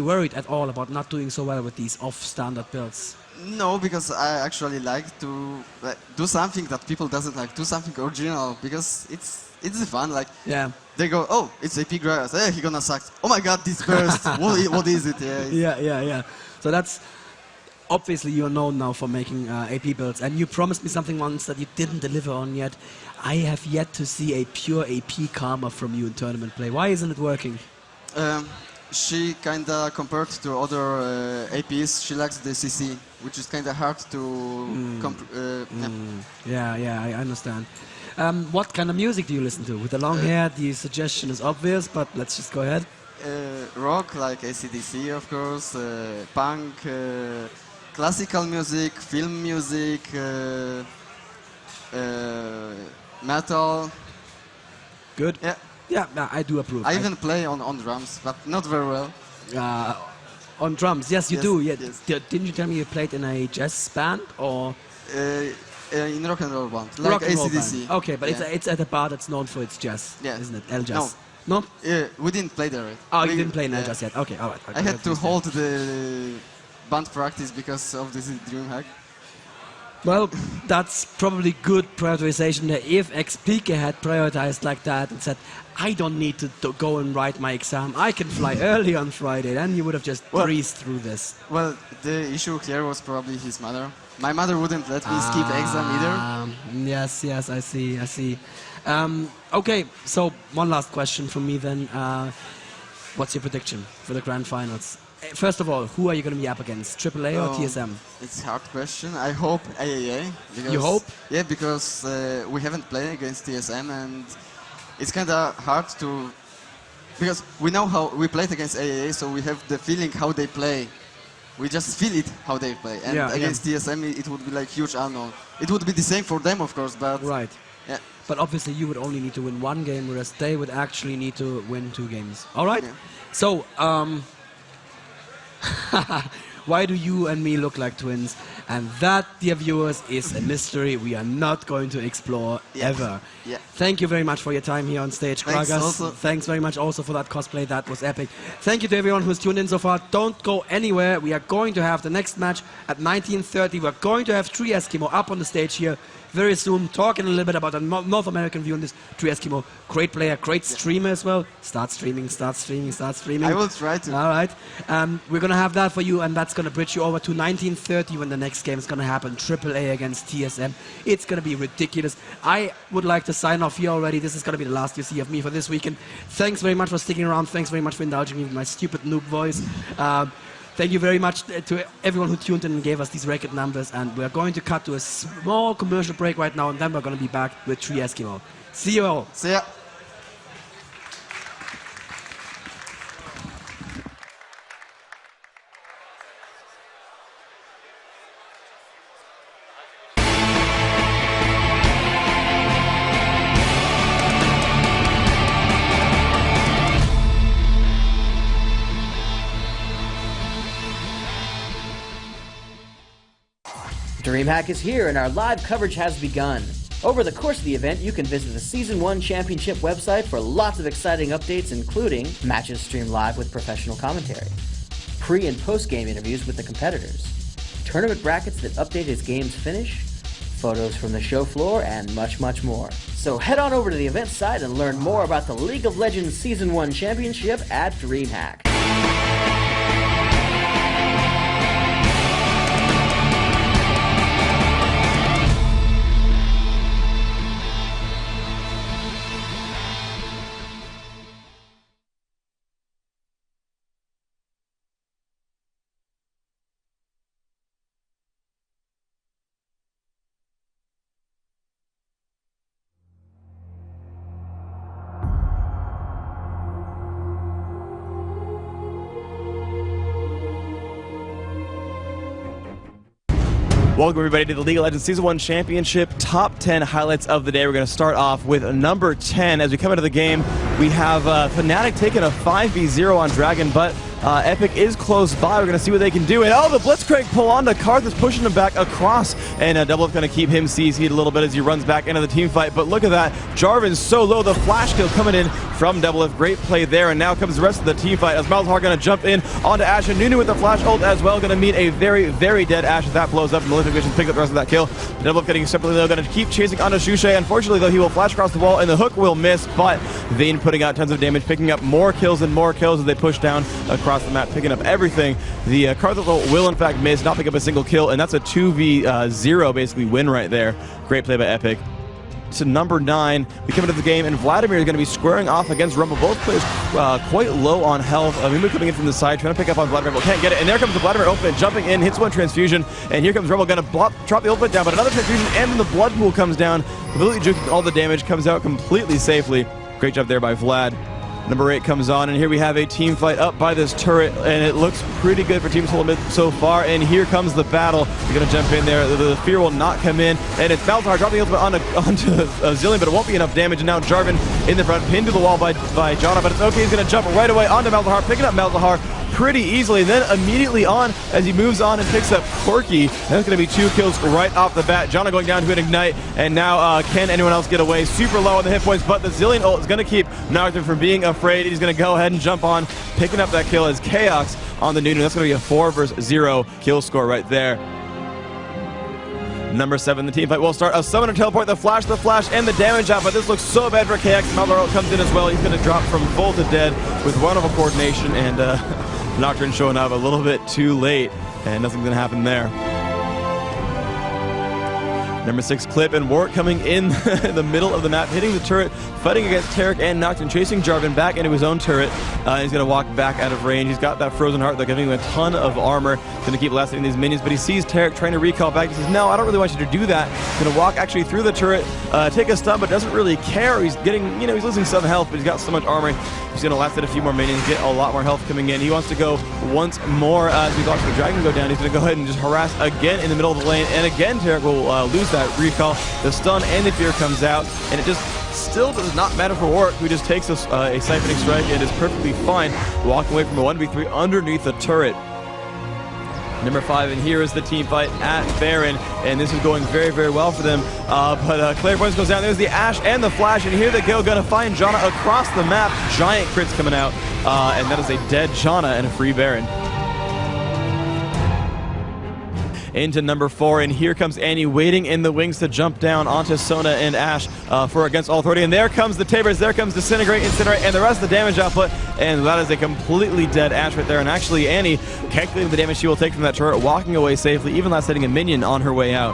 worried at all about not doing so well with these off-standard builds? No, because I actually like to do something that people doesn't like. Do something original because it's fun. Like they go, oh, it's AP Kragas. Hey, he gonna suck. Oh my God, this burst. what is it? Yeah. So that's obviously you're known now for making AP builds, and you promised me something once that you didn't deliver on yet. I have yet to see a pure AP karma from you in tournament play. Why isn't it working? She kinda compared to other APs, she lacks the CC, which is kinda hard to. Yeah, I understand. What kind of music do you listen to? With the long hair, the suggestion is obvious, but let's just go ahead. rock like AC/DC, of course, punk, classical music, film music, metal. Good. Yeah. Yeah, I do approve. I even play on drums, but not very well. On drums, yes, you Yes, do. Yeah. yes. Didn't you tell me you played in a jazz band or? In rock and roll band, like Rock and roll AC/DC. band. Okay, but yeah. it's at a bar that's known for its jazz, Yeah. isn't it? El Jazz. No. No? We didn't play there. Oh, you didn't play in El Jazz yet. Okay, all right. I had to hold the band practice because of this DreamHack. Well, that's probably good prioritization there. If XPK had prioritized like that and said, I don't need to go and write my exam, I can fly early on Friday, then you would have just breezed through this. Well, the issue here was probably his mother. My mother wouldn't let me skip exam either. Yes, I see. Okay, so one last question from me then. What's your prediction for the grand finals? First of all, who are you going to be up against, AAA or TSM? It's a hard question. I hope AAA. Because, you hope? Yeah, because we haven't played against TSM and it's kind of hard to... Because we know how we played against AAA, so we have the feeling how they play. We just feel it how they play. And against TSM, it would be like huge unknown. It would be the same for them, of course, but... Right. Yeah. But obviously you would only need to win one game, whereas they would actually need to win 2 games. All right? Yeah. So, why do you and me look like twins? And that, dear viewers, is a mystery we are not going to explore ever. Yeah. Thank you very much for your time here on stage, Thanks Kragas. also. Thanks very much also for that cosplay. That was epic. Thank you to everyone who's tuned in so far. Don't go anywhere. We are going to have the next match at 19:30. We're going to have Tree Eskimo up on the stage here very soon, talking a little bit about the North American view on this. Tree Eskimo, great player, great streamer as well. Start streaming. I will try to. All right. We're going to have that for you, and that's going to bridge you over to 19:30 when the next game is going to happen. AAA against TSM. It's going to be ridiculous. I would like to sign off here already. This is going to be the last you see of me for this weekend. Thanks very much for sticking around. Thanks very much for indulging me with my stupid noob voice. Thank you very much to everyone who tuned in and gave us these record numbers. And we're going to cut to a small commercial break right now, and then we're going to be back with Tree Eskimo. See you all. See ya. DreamHack is here and our live coverage has begun. Over the course of the event, you can visit the Season 1 Championship website for lots of exciting updates, including matches streamed live with professional commentary, pre- and post-game interviews with the competitors, tournament brackets that update as games finish, photos from the show floor, and much, much more. So head on over to the event site and learn more about the League of Legends Season 1 Championship at DreamHack. Welcome everybody to the League of Legends Season 1 Championship Top 10 highlights of the day. We're going to start off with number 10. As we come into the game, we have Fnatic taking a 5v0 on Dragon, but Epic is close by. We're going to see what they can do. And oh, the Blitzcrank pull on to Karth is pushing him back across. And Doublelift going to keep him CC'd a little bit as he runs back into the team fight. But look at that. Jarvan's so low. The flash kill coming in from Doublelift. Great play there. And now comes the rest of the team fight as Malzahar going to jump in onto Ashe. And Nunu with the flash ult as well. Going to meet a very, very dead Ashe as that blows up. Malefic Vision picks up the rest of that kill. Doublelift getting separately though. Going to keep chasing onto Xuxe. Unfortunately though, he will flash across the wall and the hook will miss. But Vayne putting out tons of damage, picking up more kills and more kills as they push down across the map, picking up everything. The Karth will in fact miss, not pick up a single kill, and that's a 2v0 basically win right there. Great play by Epic. To number 9, we come into the game, and Vladimir is going to be squaring off against Rumble. Both players quite low on health. Mimu coming in from the side, trying to pick up on Vladimir, but can't get it. And there comes the Vladimir ultimate, jumping in, hits one transfusion, and here comes Rumble, going to drop the ultimate down, but another transfusion, and then the blood pool comes down, completely juking all the damage, comes out completely safely. Great job there by Vlad. Number 8 comes on, and here we have a team fight up by this turret, and it looks pretty good for Team Solomid so far, and here comes the battle. You're going to jump in there. The fear will not come in, and it's Malzahar dropping the ultimate onto Zillion, but it won't be enough damage, and now Jarvan in the front, pinned to the wall by Janna, but it's okay. He's going to jump right away onto Malzahar, picking up Malzahar pretty easily, and then immediately on as he moves on and picks up Corki. That's going to be 2 kills right off the bat. Janna going down to an ignite, and now can anyone else get away? Super low on the hit points, but the Zillion ult is going to keep Nocturne from being afraid. He's going to go ahead and jump on, picking up that kill as Chaos on the Nunu. That's going to be a 4 versus 0 kill score right there. Number 7, the team fight will start. A summoner teleport, the flash, and the damage out, but this looks so bad for KX. Malzahar comes in as well. He's going to drop from full to dead with wonderful coordination, and Nocturne showing up a little bit too late, and nothing's going to happen there. Number 6, Clip, and Wart coming in the middle of the map, hitting the turret, fighting against Taric and Nocturne, chasing Jarvan back into his own turret. He's going to walk back out of range. He's got that Frozen Heart. They're giving him a ton of armor. He's going to keep lasting these minions, but he sees Taric trying to recall back. He says, no, I don't really want you to do that. He's going to walk actually through the turret, take a stun, but doesn't really care. He's getting, he's losing some health, but he's got so much armor. He's going to last at a few more minions, get a lot more health coming in. He wants to go once more as we watch the dragon go down. He's going to go ahead and just harass again in the middle of the lane, and again Taric will lose that recall. The stun and the fear comes out, and it just still does not matter for Warwick, who just takes a siphoning strike and is perfectly fine walking away from a 1v3 underneath the turret. Number 5, and here is the team fight at Baron, and this is going very, very well for them. But Clairvoyance goes down. There's the Ashe and the Flash, and here they go. Gonna find Janna across the map. Giant crits coming out, and that is a dead Janna and a free Baron. Into number 4, and here comes Annie waiting in the wings to jump down onto Sona and Ashe for Against All Authority. And there comes the Tabers, there comes Disintegrate, Incinerate, and the rest of the damage output. And that is a completely dead Ashe right there. And actually, Annie calculating the damage she will take from that turret, walking away safely, even last hitting a minion on her way out.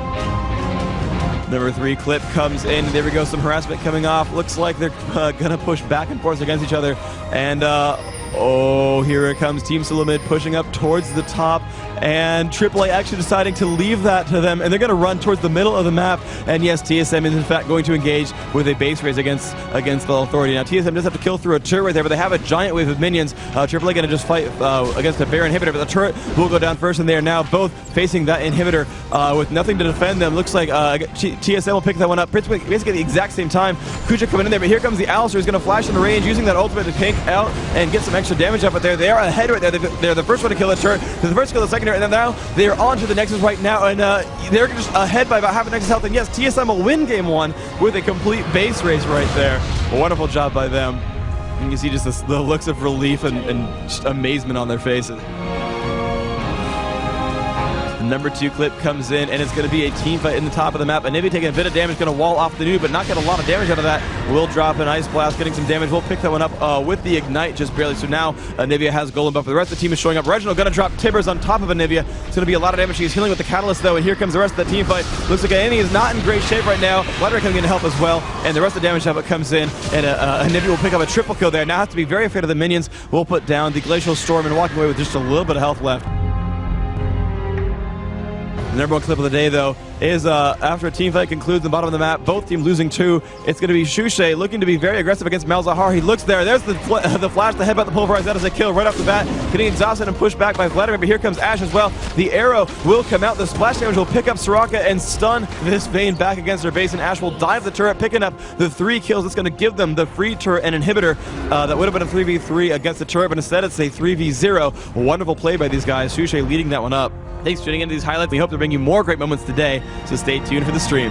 Number 3, Clip comes in. There we go, some harassment coming off. Looks like they're going to push back and forth against each other. And oh, here it comes. Team Solomid pushing up towards the top, and AAA actually deciding to leave that to them, and they're going to run towards the middle of the map. And yes, TSM is in fact going to engage with a base raise against the Authority. Now TSM does have to kill through a turret right there, but they have a giant wave of minions. AAA going to just fight against a Baron inhibitor, but the turret will go down first, and they are now both facing that inhibitor with nothing to defend them. Looks like TSM will pick that one up basically at the exact same time. Kuja coming in there, but here comes the Alistar, who's going to flash in the range, using that ultimate to tank out and get some extra damage up. But there they are ahead right there. They're the first one to kill the turret. They're the first to kill the second turret, and then now they're on to the Nexus right now, and they're just ahead by about half a Nexus health. And yes, TSM will win game 1 with a complete base race right there. A wonderful job by them. And you can see just the looks of relief and just amazement on their faces. Number 2, Clip comes in, and it's going to be a team fight in the top of the map. Anivia taking a bit of damage, going to wall off the noob, but not get a lot of damage out of that. Will drop an Ice Blast, getting some damage. We'll pick that one up with the Ignite just barely. So now Anivia has Golem buff. The rest of the team is showing up. Reginald going to drop Tibbers on top of Anivia. It's going to be a lot of damage. She's healing with the Catalyst, though, and here comes the rest of the team fight. Looks like Annie is not in great shape right now. Vladimir coming in to help as well, and the rest of the damage output comes in, and Anivia will pick up a triple kill there. Now has to be very afraid of the minions. We'll put down the Glacial Storm and walking away with just a little bit of health left. The number 1 clip of the day, though, is after a team fight concludes the bottom of the map, both teams losing 2. It's going to be Shushay looking to be very aggressive against Malzahar. He looks there. There's the flash, the headbutt, the pulverize. That is a kill right off the bat. Getting exhausted and pushed back by Vladimir, but here comes Ashe as well. The arrow will come out. The splash damage will pick up Soraka and stun this Vayne back against her base, and Ashe will dive the turret, picking up the 3 kills. It's going to give them the free turret and inhibitor that would have been a 3v3 against the turret, but instead it's a 3v0. Wonderful play by these guys. Shushay leading that one up. Thanks for tuning into these highlights. We hope to bring you more great moments today, so stay tuned for the stream.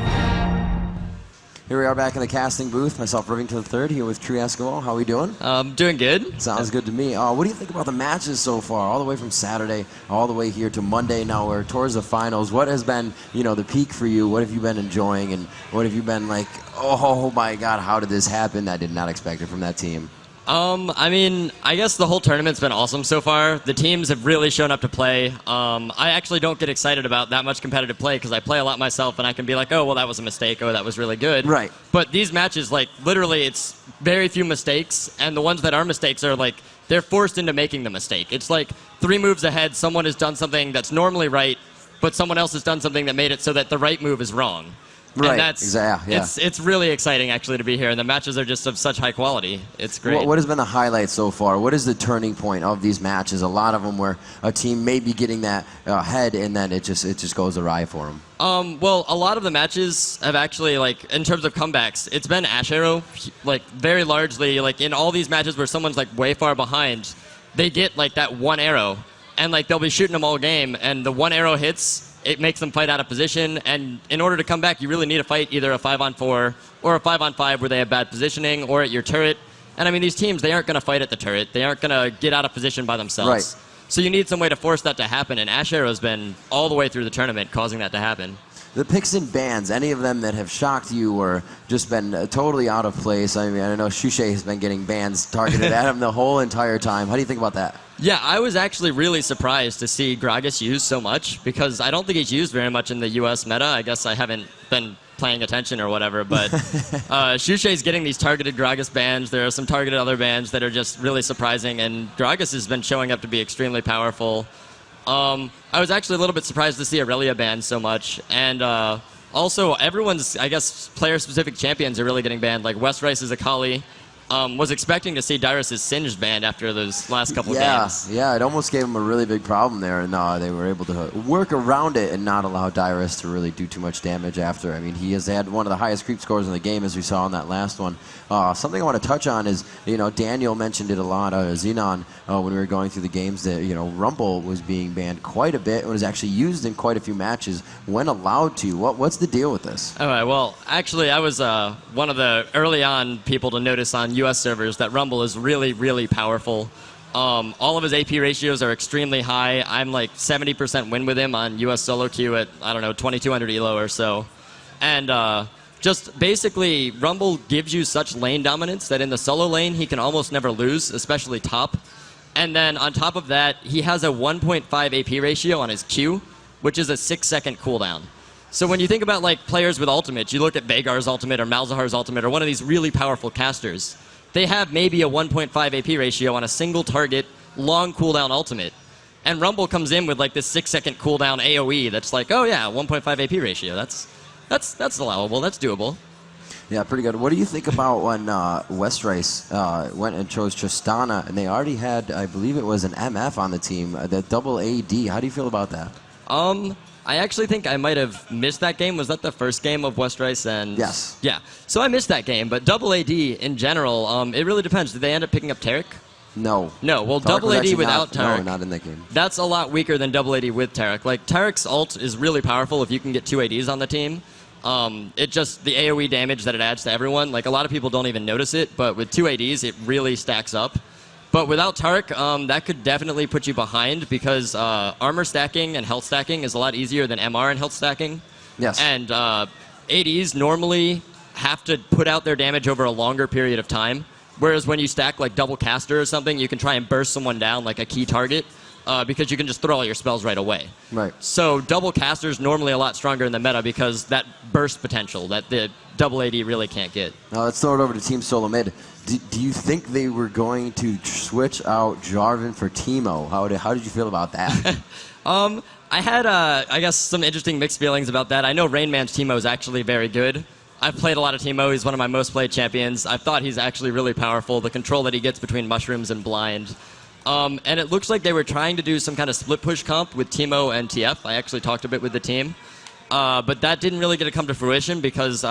Here we are back in the casting booth. Myself, Rivington III, here with True Eskimo. How are we doing? Doing good. Sounds good to me. What do you think about the matches so far, all the way from Saturday, all the way here to Monday? Now we're towards the finals. What has been, the peak for you? What have you been enjoying, and what have you been like, oh my God, how did this happen? I did not expect it from that team. I mean, I guess the whole tournament's been awesome so far. The teams have really shown up to play. I actually don't get excited about that much competitive play because I play a lot myself, and I can be like, oh, well, that was a mistake. Oh, that was really good. Right. But these matches, like, literally, it's very few mistakes, and the ones that are mistakes are, like, they're forced into making the mistake. It's like 3 moves ahead, someone has done something that's normally right, but someone else has done something that made it so that the right move is wrong. Right, And that's, exactly, yeah. It's really exciting, actually, to be here, and the matches are just of such high quality. It's great. What has been the highlight so far? What is the turning point of these matches? A lot of them where a team may be getting that head, and then it just goes awry for them. Well, a lot of the matches have actually, like, in terms of comebacks, it's been Ash Arrow, like, very largely, like, in all these matches where someone's, like, way far behind, they get, like, that one arrow, and, like, they'll be shooting them all game, and the one arrow hits, it makes them fight out of position, and in order to come back, you really need to fight either a 5-on-4 or a 5-on-5 where they have bad positioning, or at your turret. And, I mean, these teams, they aren't going to fight at the turret. They aren't going to get out of position by themselves. Right. So you need some way to force that to happen, and Ash Arrow's been all the way through the tournament causing that to happen. The picks and bans, any of them that have shocked you or just been totally out of place? I mean, I know Shushay has been getting bans targeted at him the whole entire time. How do you think about that? Yeah, I was actually really surprised to see Gragas used so much, because I don't think he's used very much in the US meta. I guess I haven't been paying attention or whatever, but Shushay's getting these targeted Gragas bans. There are some targeted other bans that are just really surprising, and Gragas has been showing up to be extremely powerful. I was actually a little bit surprised to see Aurelia banned so much, and also everyone's, I guess, player-specific champions are really getting banned, like West Rice's Akali. Was expecting to see Dyrus' Singed banned after those last couple games. Yeah, it almost gave him a really big problem there, and they were able to work around it and not allow Dyrus to really do too much damage after. I mean, he has had one of the highest creep scores in the game, as we saw in that last one. Something I want to touch on is, Daniel mentioned it a lot, Xenon, when we were going through the games, that, Rumble was being banned quite a bit and was actually used in quite a few matches when allowed to. What's the deal with this? All right, well, actually, I was one of the early on people to notice on US servers that Rumble is really, really powerful. All of his AP ratios are extremely high. I'm like 70% win with him on US solo queue at, I don't know, 2200 elo or so. And just basically, Rumble gives you such lane dominance that in the solo lane, he can almost never lose, especially top. And then on top of that, he has a 1.5 AP ratio on his Q, which is a 6-second cooldown. So when you think about like players with ultimates, you look at Veigar's ultimate or Malzahar's ultimate or one of these really powerful casters, they have maybe a 1.5 AP ratio on a single target, long cooldown ultimate. And Rumble comes in with like this 6-second cooldown AoE that's like, oh yeah, 1.5 AP ratio. That's allowable, that's doable. Yeah, pretty good. What do you think about when West Rice went and chose Tristana, and they already had, I believe it was an MF on the team, the double AD. How do you feel about that? I actually think I might have missed that game. Was that the first game of West Rice? And yes. Yeah. So I missed that game, but double AD in general, it really depends. Did they end up picking up Taric? No. No. Well, double AD without Taric. No, not in that game. That's a lot weaker than double AD with Taric. Like, Taric's ult is really powerful if you can get 2 ADs on the team. It just, the AoE damage that it adds to everyone, like a lot of people don't even notice it, but with 2 ADs, it really stacks up. But without Taric, that could definitely put you behind because armor stacking and health stacking is a lot easier than MR and health stacking. Yes. And ADs normally have to put out their damage over a longer period of time, whereas when you stack like double caster or something, you can try and burst someone down like a key target because you can just throw all your spells right away. Right. So double caster is normally a lot stronger in the meta because that burst potential that the double AD really can't get. Now let's throw it over to Team Solo Mid. Do you think they were going to switch out Jarvan for Teemo? How did you feel about that? I had, I guess, some interesting mixed feelings about that. I know Rain Man's Teemo is actually very good. I've played a lot of Teemo. He's one of my most played champions. I thought he's actually really powerful. The control that he gets between mushrooms and blind. And it looks like they were trying to do some kind of split push comp with Teemo and TF. I actually talked a bit with the team. But that didn't really get to come to fruition because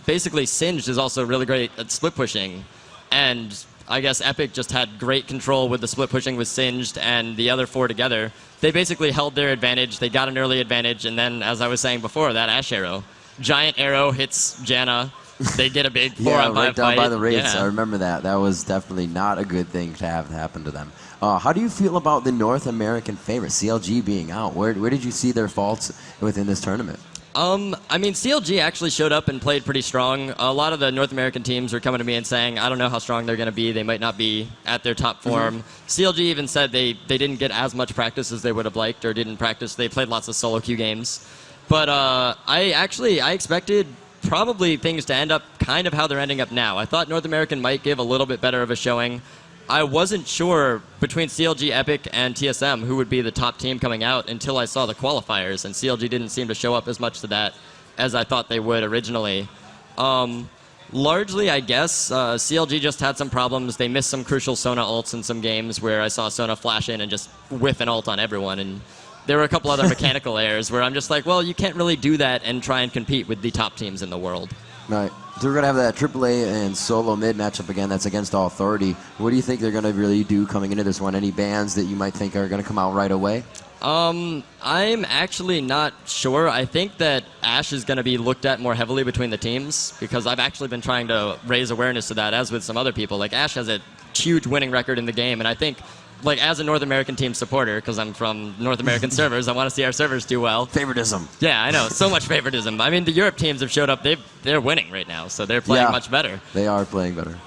basically Singed is also really great at split pushing. And I guess Epic just had great control with the split pushing with Singed and the other 4 together. They basically held their advantage. They got an early advantage. And then, as I was saying before, that Ash Arrow. Giant arrow hits Janna. They get a big 4-on-5 yeah, right down fight. by the Wraiths. Yeah. I remember that. That was definitely not a good thing to have happen to them. How do you feel about the North American favorite, CLG, being out? Where did you see their faults within this tournament? I mean, CLG actually showed up and played pretty strong. A lot of the North American teams were coming to me and saying, I don't know how strong they're going to be. They might not be at their top form. CLG even said they didn't get as much practice as they would have liked or didn't practice. They played lots of solo queue games. But I expected probably things to end up kind of how they're ending up now. I thought North American might give a little bit better of a showing. I wasn't sure between CLG, Epic, and TSM who would be the top team coming out until I saw the qualifiers, and CLG didn't seem to show up as much to that. as I thought they would originally. Largely, I guess, CLG just had some problems. They missed some crucial Sona ults in some games where I saw Sona flash in and just whiff an ult on everyone. And there were a couple other mechanical errors where I'm just like, well, you can't really do that and try and compete with the top teams in the world. Right. So we're going to have that AAA and solo mid matchup again. That's against All Authority. What do you think they're going to really do coming into this one? Any bans that you might think are going to come out right away? I'm actually not sure. I think that Ashe is going to be looked at more heavily between the teams because I've actually been trying to raise awareness to that, as with some other people. Like, Ashe has a huge winning record in the game, and I think, like, as a North American team supporter, because I'm from North American servers, I want to see our servers do well. Favoritism. Yeah, I know. So much favoritism. I mean, the Europe teams have showed up. They're winning right now, so they're playing much better. They are playing better.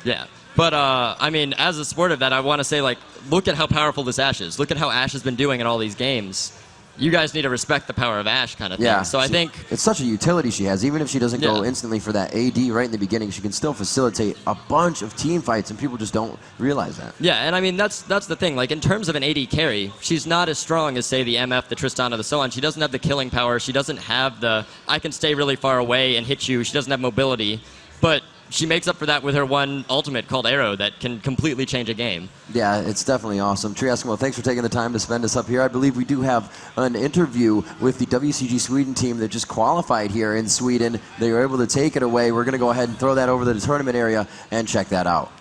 Yeah. But, I mean, as a supporter of that, I want to say, like, look at how powerful this Ashe is. Look at how Ashe has been doing in all these games. You guys need to respect the power of Ashe kind of thing. Yeah. So I think... It's such a utility she has. Even if she doesn't go instantly for that AD right in the beginning, she can still facilitate a bunch of team fights, and people just don't realize that. Yeah, and I mean, that's the thing. Like, in terms of an AD carry, she's not as strong as, say, the MF, the Tristana, the so on. She doesn't have the killing power. She doesn't have the, I can stay really far away and hit you. She doesn't have mobility. But she makes up for that with her one ultimate called Arrow that can completely change a game. Yeah, it's definitely awesome. Tree Eskimo, thanks for taking the time to spend us up here. I believe we do have an interview with the WCG Sweden team that just qualified here in Sweden. They were able to take it away. We're going to go ahead and throw that over to the tournament area and check that out.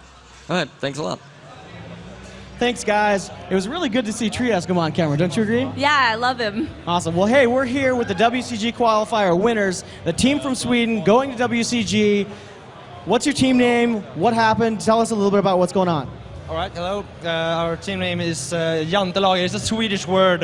All right, thanks a lot. Thanks, guys. It was really good to see Tree Eskimo on camera. Don't you agree? Yeah, I love him. Awesome. Well, hey, we're here with the WCG qualifier winners, the team from Sweden going to WCG. What's your team name? What happened? Tell us a little bit about what's going on. All right, hello. Our team name is Jantelaget. It's a Swedish word,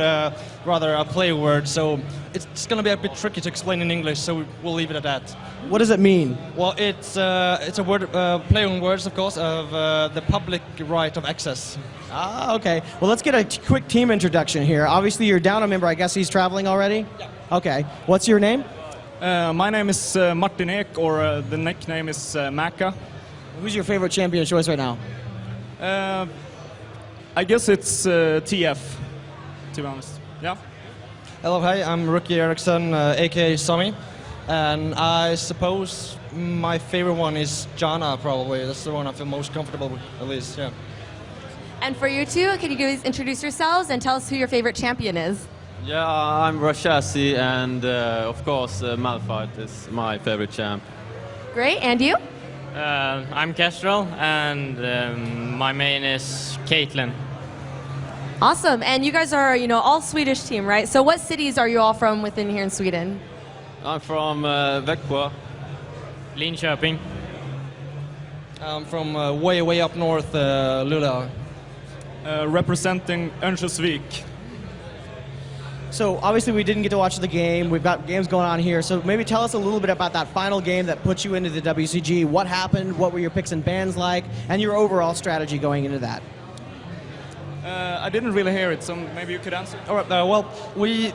rather a play word, so it's going to be a bit tricky to explain in English, so we'll leave it at that. What does it mean? Well, it's a word, play on words, of course, of the public right of access. Ah, okay. Well, let's get a quick team introduction here. Obviously, you're down a member. I guess he's traveling already? Yeah. Okay. What's your name? My name is Martin Ek, or the nickname is Maka. Who's your favorite champion choice right now? I guess it's TF, to be honest. Yeah. Hello, hi, I'm Rookie Eriksson, aka Sammy, and I suppose my favorite one is Jana, probably. That's the one I feel most comfortable with, at least, yeah. And for you two, can you guys introduce yourselves and tell us who your favorite champion is? Yeah, I'm Rashasi, and of course Malphite is my favorite champ. Great, and you? I'm Kestrel, and my main is Caitlyn. Awesome, and you guys are, all Swedish team, right? So what cities are you all from within here in Sweden? I'm from Växjö. Linköping. I'm from way up north, Luleå. Representing Örnsköldsvik. So obviously we didn't get to watch the game. We've got games going on here. So maybe tell us a little bit about that final game that put you into the WCG. What happened? What were your picks and bans like? And your overall strategy going into that? I didn't really hear it, so maybe you could answer. All right, well, we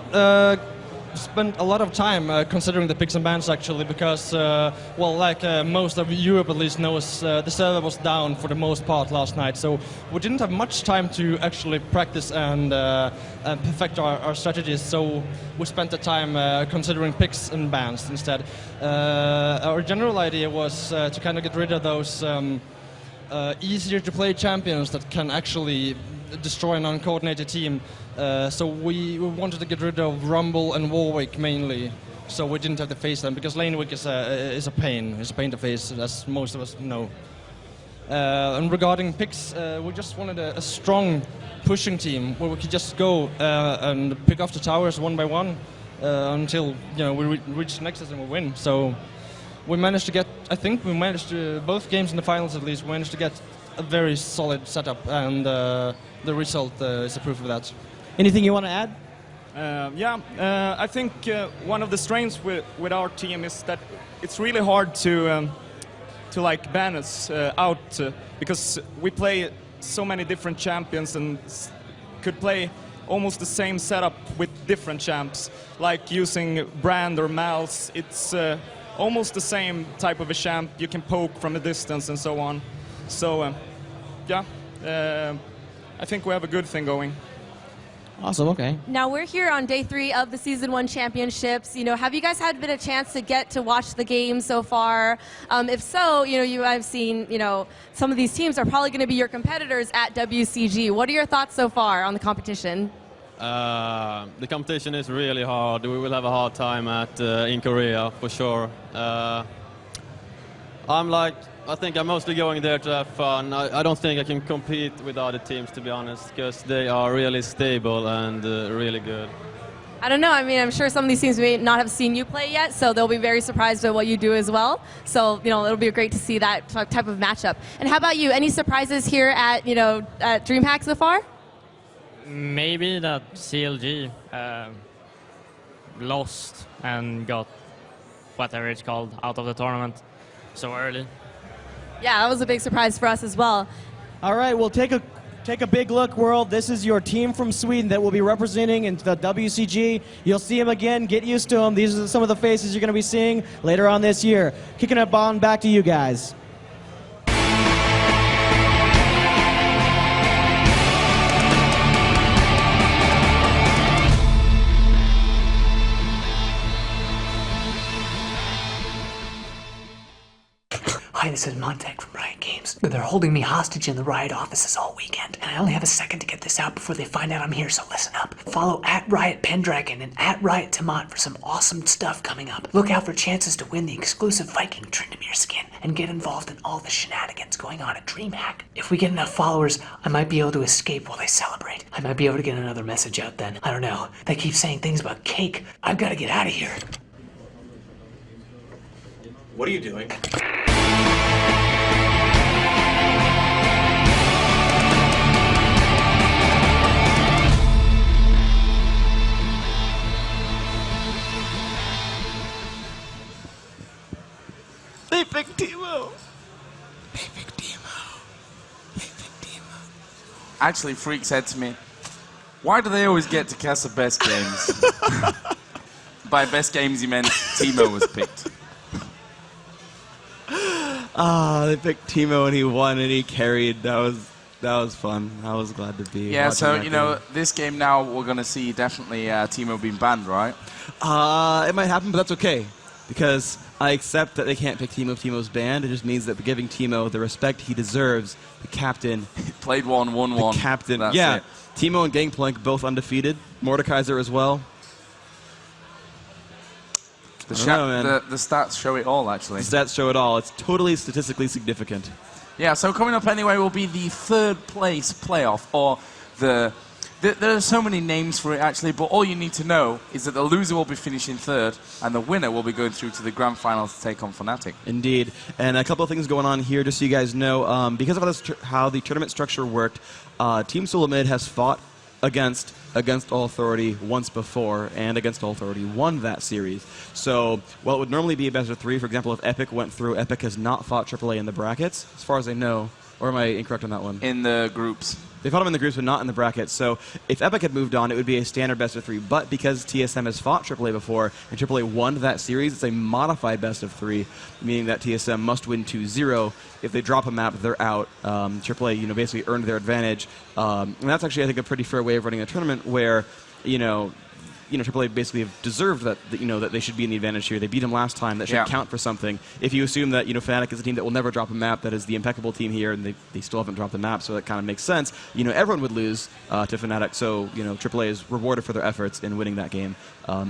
spent a lot of time considering the picks and bans, actually, because, most of Europe at least knows, the server was down for the most part last night, so we didn't have much time to actually practice and perfect our strategies, so we spent the time considering picks and bans instead. Our general idea was to kind of get rid of those easier to play champions that can actually destroy an uncoordinated team. So we wanted to get rid of Rumble and Warwick mainly, so we didn't have to face them, because Lanewick is a pain. It's a pain to face, as most of us know. And regarding picks, we just wanted a strong pushing team where we could just go and pick off the towers one by one until we reach Nexus and we win. So we managed to get, I think we managed to, both games in the finals at least, we managed to get a very solid setup, and the result is a proof of that. Anything you want to add? I think one of the strengths with our team is that it's really hard to ban us out because we play so many different champions and could play almost the same setup with different champs, like using Brand or Mal's. It's almost the same type of a champ. You can poke from a distance and so on. So I think we have a good thing going. Awesome, okay. Now we're here on day 3 of the Season 1 Championships. Have you guys had been a chance to get to watch the game so far? If so, you have seen, some of these teams are probably going to be your competitors at WCG. What are your thoughts so far on the competition? The competition is really hard. We will have a hard time in Korea, for sure. I think I'm mostly going there to have fun. I don't think I can compete with other teams, to be honest, because they are really stable and really good. I don't know. I mean, I'm sure some of these teams may not have seen you play yet, so they'll be very surprised by what you do as well. So, it'll be great to see that type of matchup. And how about you? Any surprises here at, at DreamHack so far? Maybe that CLG lost and got whatever it's called out of the tournament so early. Yeah, that was a big surprise for us as well. All right, well, take a big look, world. This is your team from Sweden that will be representing in the WCG. You'll see them again. Get used to them. These are some of the faces you're going to be seeing later on this year. Kicking it on back to you guys. Hi, this is Montek from Riot Games. They're holding me hostage in the Riot offices all weekend, and I only have a second to get this out before they find out I'm here, so listen up. Follow @RiotPendragon and @RiotTamant for some awesome stuff coming up. Look out for chances to win the exclusive Viking Tryndamere skin and get involved in all the shenanigans going on at DreamHack. If we get enough followers, I might be able to escape while they celebrate. I might be able to get another message out then. I don't know. They keep saying things about cake. I've got to get out of here. What are you doing? They picked Timo. Actually, Freak said to me, why do they always get to cast the best games? By best games, he meant Timo was picked. They picked Timo and he won and he carried. That was fun. I was glad to be. Yeah, so this game now we're gonna see definitely Timo being banned, right? It might happen, but that's okay because I accept that they can't pick Timo if Timo's banned. It just means that giving Timo the respect he deserves, the captain. Played one, won one. The captain. That's yeah, it. Timo and Gangplank both undefeated. Mordekaiser as well. The stats show it all, actually. The stats show it all. It's totally statistically significant. Yeah, so coming up anyway will be the 3rd place playoff, or there are so many names for it, actually, but all you need to know is that the loser will be finishing 3rd, and the winner will be going through to the grand final to take on Fnatic. Indeed. And a couple of things going on here, just so you guys know. Because of how the tournament structure worked, Team Sulamid has fought against All Authority once before, and Against All Authority won that series. So, while it would normally be a best of 3, for example, if Epic went through, Epic has not fought AAA in the brackets, as far as I know. Or am I incorrect on that one? In the groups. They fought them in the groups, but not in the brackets. So if Epic had moved on, it would be a standard best of 3. But because TSM has fought AAA before, and AAA won that series, it's a modified best of 3, meaning that TSM must win 2-0. If they drop a map, they're out. AAA, basically earned their advantage. And that's actually, I think, a pretty fair way of running a tournament where, AAA basically have deserved that they should be in the advantage here. They beat them last time. That should count for something. If you assume that Fnatic is a team that will never drop a map, that is the impeccable team here, and they still haven't dropped the map, so that kind of makes sense. Everyone would lose to Fnatic, so AAA is rewarded for their efforts in winning that game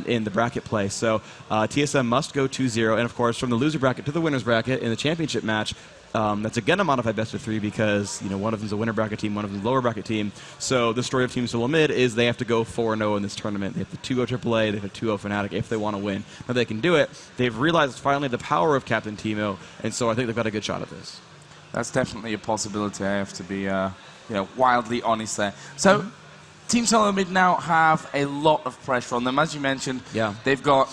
in the bracket play. So TSM must go 2-0, and of course from the loser bracket to the winners bracket in the championship match. That's again a modified best of 3 because one of them's a winner bracket team, one of them's a lower bracket team. So the story of Team Sulamid is they have to go 4-0 in this tournament. They have to 2-0 AAA, they have to 2-0 Fnatic if they want to win. Now they can do it. They've realized finally the power of Captain Timo, and so I think they've got a good shot at this. That's definitely a possibility. I have to be wildly honest there. So Team Sulamid now have a lot of pressure on them, as you mentioned. Yeah. They've got.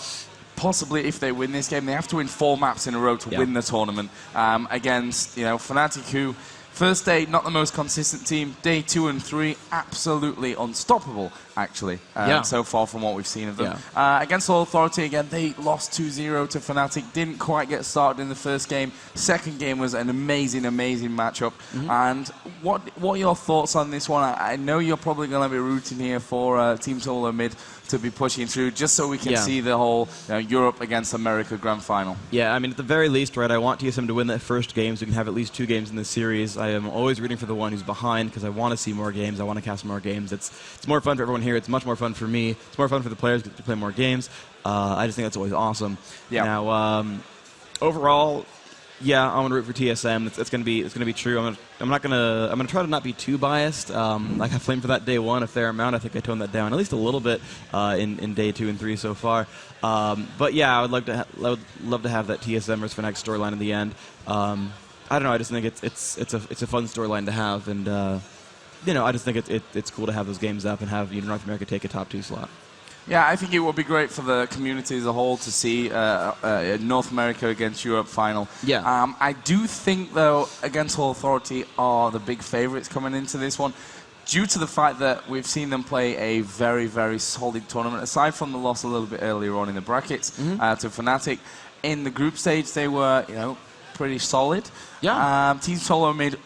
Possibly, if they win this game, they have to win 4 maps in a row to win the tournament against Fnatic, who first day not the most consistent team, day 2 and 3 absolutely unstoppable. actually, Yeah. so far from what we've seen of them. Against All Authority, again, they lost 2-0 to Fnatic, didn't quite get started in the first game. Second game was an amazing, amazing matchup. And what are your thoughts on this one? I know you're probably going to be rooting here for Team Solo Mid to be pushing through, just so we can see the whole Europe against America Grand Final. Yeah, I mean, at the very least, right, I want TSM to win that first game so we can have at least 2 games in the series. I am always rooting for the one who's behind because I want to see more games. I want to cast more games. It's more fun for everyone here. It's much more fun for me. It's more fun for the players to play more games. I just think that's always awesome. Yeah. Now, overall, yeah, I'm gonna root for TSM. It's gonna be true. I'm gonna try to not be too biased. Like I flamed for that day 1 a fair amount. I think I toned that down at least a little bit in day 2 and 3 so far. But yeah, I would love to have that TSM versus Fnatic storyline in the end. I don't know. I just think it's a fun storyline to have, and you know, I just think it's cool to have those games up and have North America take a top 2 slot. Yeah, I think it would be great for the community as a whole to see North America against Europe final. Yeah. I do think, though, against All Authority are the big favourites coming into this one, due to the fact that we've seen them play a very, very solid tournament. Aside from the loss a little bit earlier on in the brackets to Fnatic, in the group stage they were, pretty solid. Yeah. Team Solo Mid,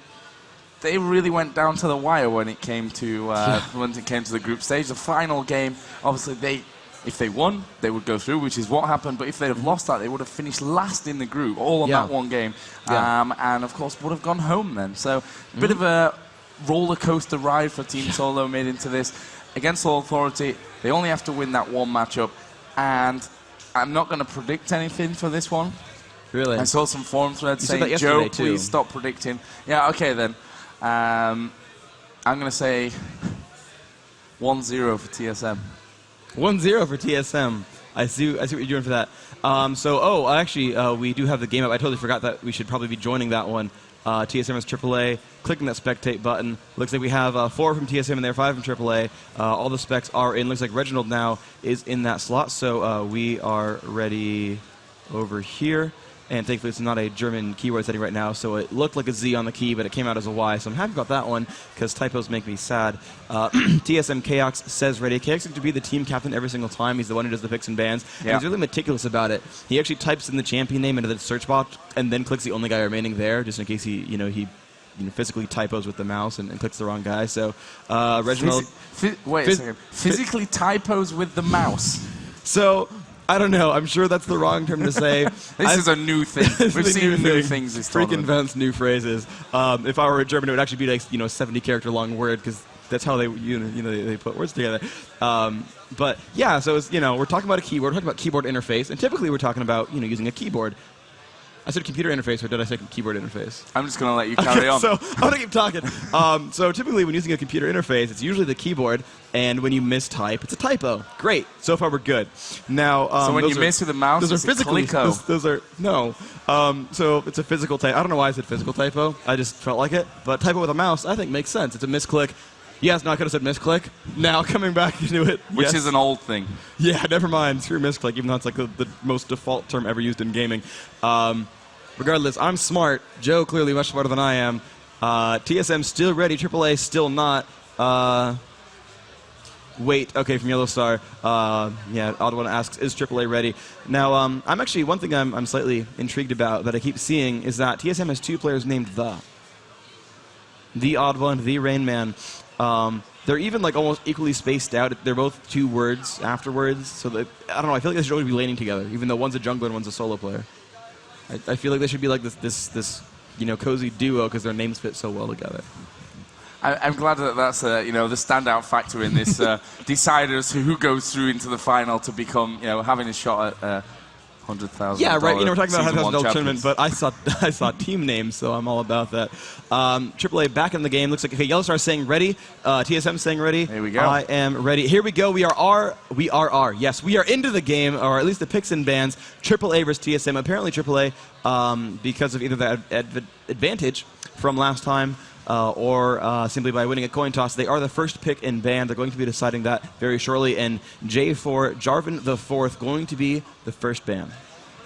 they really went down to the wire when it came to the group stage. The final game, obviously, if they won, they would go through, which is what happened. But if they'd have lost that, they would have finished last in the group, all on that one game, and of course would have gone home then. So a bit of a roller coaster ride for Team Solo Mid into this. Against All Authority, they only have to win that one matchup, and I'm not going to predict anything for this one. Really? I saw some forum threads You said saying, that Joe, yesterday, too. please stop predicting. Yeah, okay then. I'm going to say 1-0 for TSM. 1-0 for TSM. I see what you're doing for that. Actually, we do have the game up. I totally forgot that we should probably be joining that one. TSM is AAA. Clicking that spectate button. Looks like we have 4 from TSM and there 5 from AAA. All the specs are in. Looks like Reginald now is in that slot. So we are ready over here. And thankfully, it's not a German keyword setting right now, so it looked like a Z on the key, but it came out as a Y, so I'm happy about that one, because typos make me sad. TSM Chaos says ready. Chaos seems to be the team captain every single time. He's the one who does the picks and bans, and he's really meticulous about it. He actually types in the champion name into the search box, and then clicks the only guy remaining there, just in case he physically typos with the mouse and clicks the wrong guy. So, Reginald... Wait a second. Physically typos with the mouse? So... I don't know. I'm sure that's the wrong term to say. This is a new thing. We've seen new things this Freak tournament. invents new phrases. If I were a German, it would actually be like 70-character long word because that's how they they put words together. But yeah, so it's, we're talking about a keyboard. We're talking about keyboard interface, and typically we're talking about using a keyboard. I said computer interface, or did I say keyboard interface? I'm just going to let you carry on. So I'm going to keep talking. So typically when using a computer interface, it's usually the keyboard, and when you mistype, it's a typo. Great. So far we're good. Now, so when you miss with the mouse, those it's are physically, a clicko. Those are, no. So it's a physical typo. I don't know why I said physical typo. I just felt like it. But typo with a mouse, I think makes sense. It's a misclick. Yes, no, I could have said misclick. Now coming back to it. Which is an old thing. Yeah, never mind. Screw misclick, even though it's like the most default term ever used in gaming. Regardless, I'm smart. Joe clearly much smarter than I am. TSM still ready. AAA still not. Wait, okay, from Yellow Star. Yeah, Odd1 asks, is AAA ready? Now, I'm actually, one thing I'm slightly intrigued about that I keep seeing is that TSM has 2 players named The. The Odd1, The Rain Man. They're even like almost equally spaced out. They're both 2 words afterwards. So I don't know, I feel like they should always be laning together, even though one's a jungler and one's a solo player. I feel like they should be like this cozy duo because their names fit so well together. I'm glad that that's the standout factor in this deciders who goes through into the final to become having a shot at $100,000. Yeah, right. We're talking about $100,000 tournament, but I saw team names, so I'm all about that. AAA back in the game. Looks like Yellow Star saying ready. TSM saying ready. Here we go. I am ready. Here we go. We are. Yes, we are into the game, or at least the picks and bans. AAA versus TSM. Apparently AAA, because of either the advantage from last time. Or simply by winning a coin toss. They are the first pick and ban. They're going to be deciding that very shortly. And J4, Jarvan the 4th, going to be the first ban.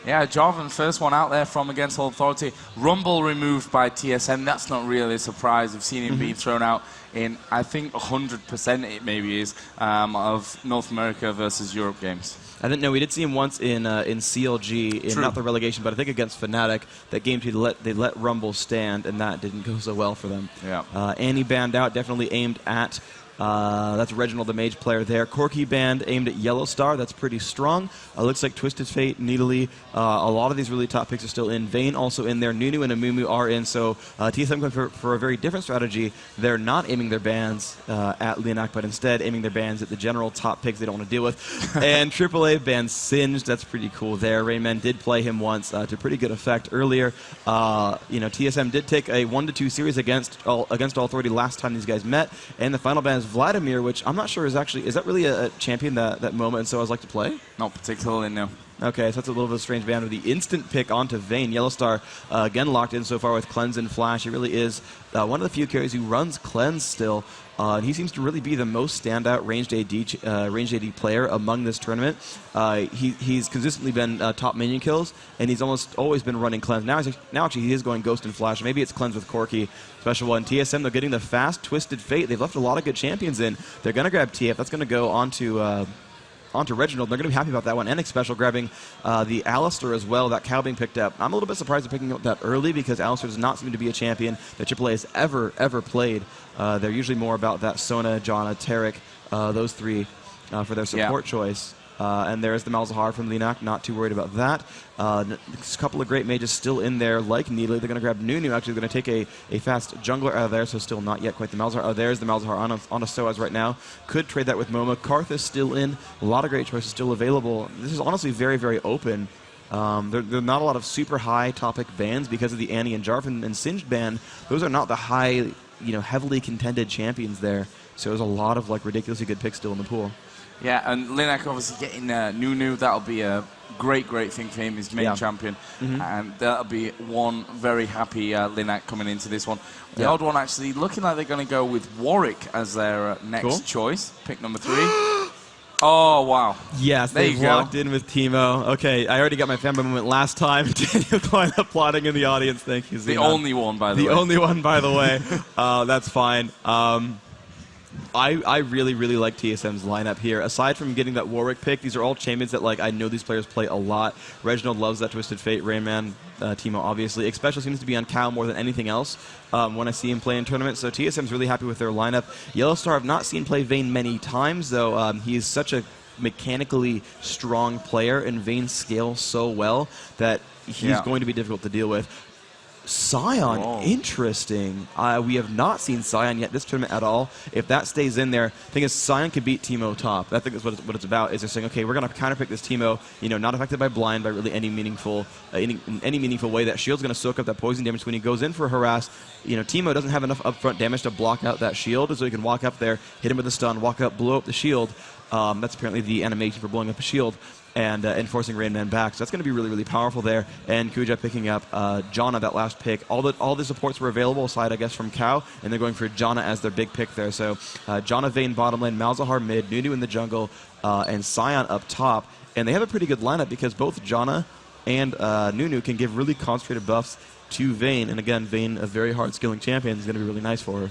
Yeah, Jarvan, first one out there from Against All Authority. Rumble removed by TSM. That's not really a surprise. We've seen him being thrown out in, I think, 100% it maybe is, of North America versus Europe games. I didn't know. We did see him once in CLG, in not the relegation, but I think against Fnatic. That game they let Rumble stand, and that didn't go so well for them. Yeah. Annie banned out, definitely aimed at. That's Reginald, the mage player there. Corki band aimed at Yellow Star. That's pretty strong. Looks like Twisted Fate, Needly, a lot of these really top picks are still in. Vayne also in there. Nunu and Amumu are in. So TSM going for a very different strategy. They're not aiming their bans at Lianak, but instead aiming their bans at the general top picks they don't want to deal with. And AAA banned Singed. That's pretty cool there. Rayman did play him once to pretty good effect earlier. TSM did take a 1-2 series against All Authority last time these guys met. And the final ban is Vladimir, which I'm not sure is that really a champion that moment, and so I was like to play? Not particularly, no. Okay, so that's a little bit of a strange ban with the instant pick onto Vayne. Yellowstar, again, locked in so far with Cleanse and Flash. He really is one of the few carries who runs Cleanse still. And he seems to really be the most standout ranged AD player among this tournament. He's consistently been top minion kills, and he's almost always been running Cleanse. Now actually he is going Ghost and Flash. Maybe it's Cleanse with Corki. Special one. TSM, they're getting the fast Twisted Fate. They've left a lot of good champions in. They're going to grab TF. That's going to go onto Reginald. They're going to be happy about that one. And Special grabbing the Alistar as well, that cow being picked up. I'm a little bit surprised at picking up that early because Alistar does not seem to be a champion that AAA has ever played. They're usually more about that Sona, Janna, Taric, those three for their support choice. And there's the Malzahar from Lianak, not too worried about that. A couple of great mages still in there, like Needly. They're going to grab Nunu, actually they're going to take a fast jungler out of there, so still not yet quite the Malzahar. Oh, there's the Malzahar on a Soaz right now. Could trade that with Moma. Karth is still in. A lot of great choices still available. This is honestly very, very open. There are not a lot of super high topic bans because of the Annie and Jarvan and Singed ban. Those are not the high, heavily contended champions there. So there's a lot of ridiculously good picks still in the pool. Yeah, and Lianak obviously getting Nunu, that'll be a great thing for him, his main champion. And that'll be one very happy Lianak coming into this one. The odd one actually looking like they're going to go with Warwick as their next choice, pick number 3. Oh, wow. Yes, they've locked in with Teemo. Okay, I already got my fanboy moment last time. Daniel Klein applauding in the audience. Thank you, Xenon. The only one, by the way. The only one, by the way. That's fine. I really, really like TSM's lineup here. Aside from getting that Warwick pick, these are all champions that I know these players play a lot. Reginald loves that Twisted Fate. Rayman, Teemo, obviously. Especially seems to be on Cow more than anything else when I see him play in tournaments. So TSM's really happy with their lineup. Yellowstar I've not seen play Vayne many times, though. He is such a mechanically strong player, and Vayne scales so well that he's going to be difficult to deal with. Scion, interesting. We have not seen Scion yet this tournament at all. If that stays in there, the thing is, Scion could beat Teemo top. I think that's what it's about. Is they're saying, okay, we're going to counterpick this Teemo, not affected by blind by really any meaningful way. That shield's going to soak up that poison damage when he goes in for a harass. Teemo doesn't have enough upfront damage to block out that shield, so he can walk up there, hit him with a stun, walk up, blow up the shield. That's apparently the animation for blowing up a shield. And forcing Rain Man back. So that's going to be really, really powerful there. And Kuja picking up Janna, that last pick. All the supports were available, aside, I guess, from Cow, and they're going for Janna as their big pick there. So Janna, Vayne bottom lane, Malzahar mid, Nunu in the jungle, and Scion up top. And they have a pretty good lineup because both Janna and Nunu can give really concentrated buffs to Vayne. And again, Vayne, a very hard skilling champion, is going to be really nice for her.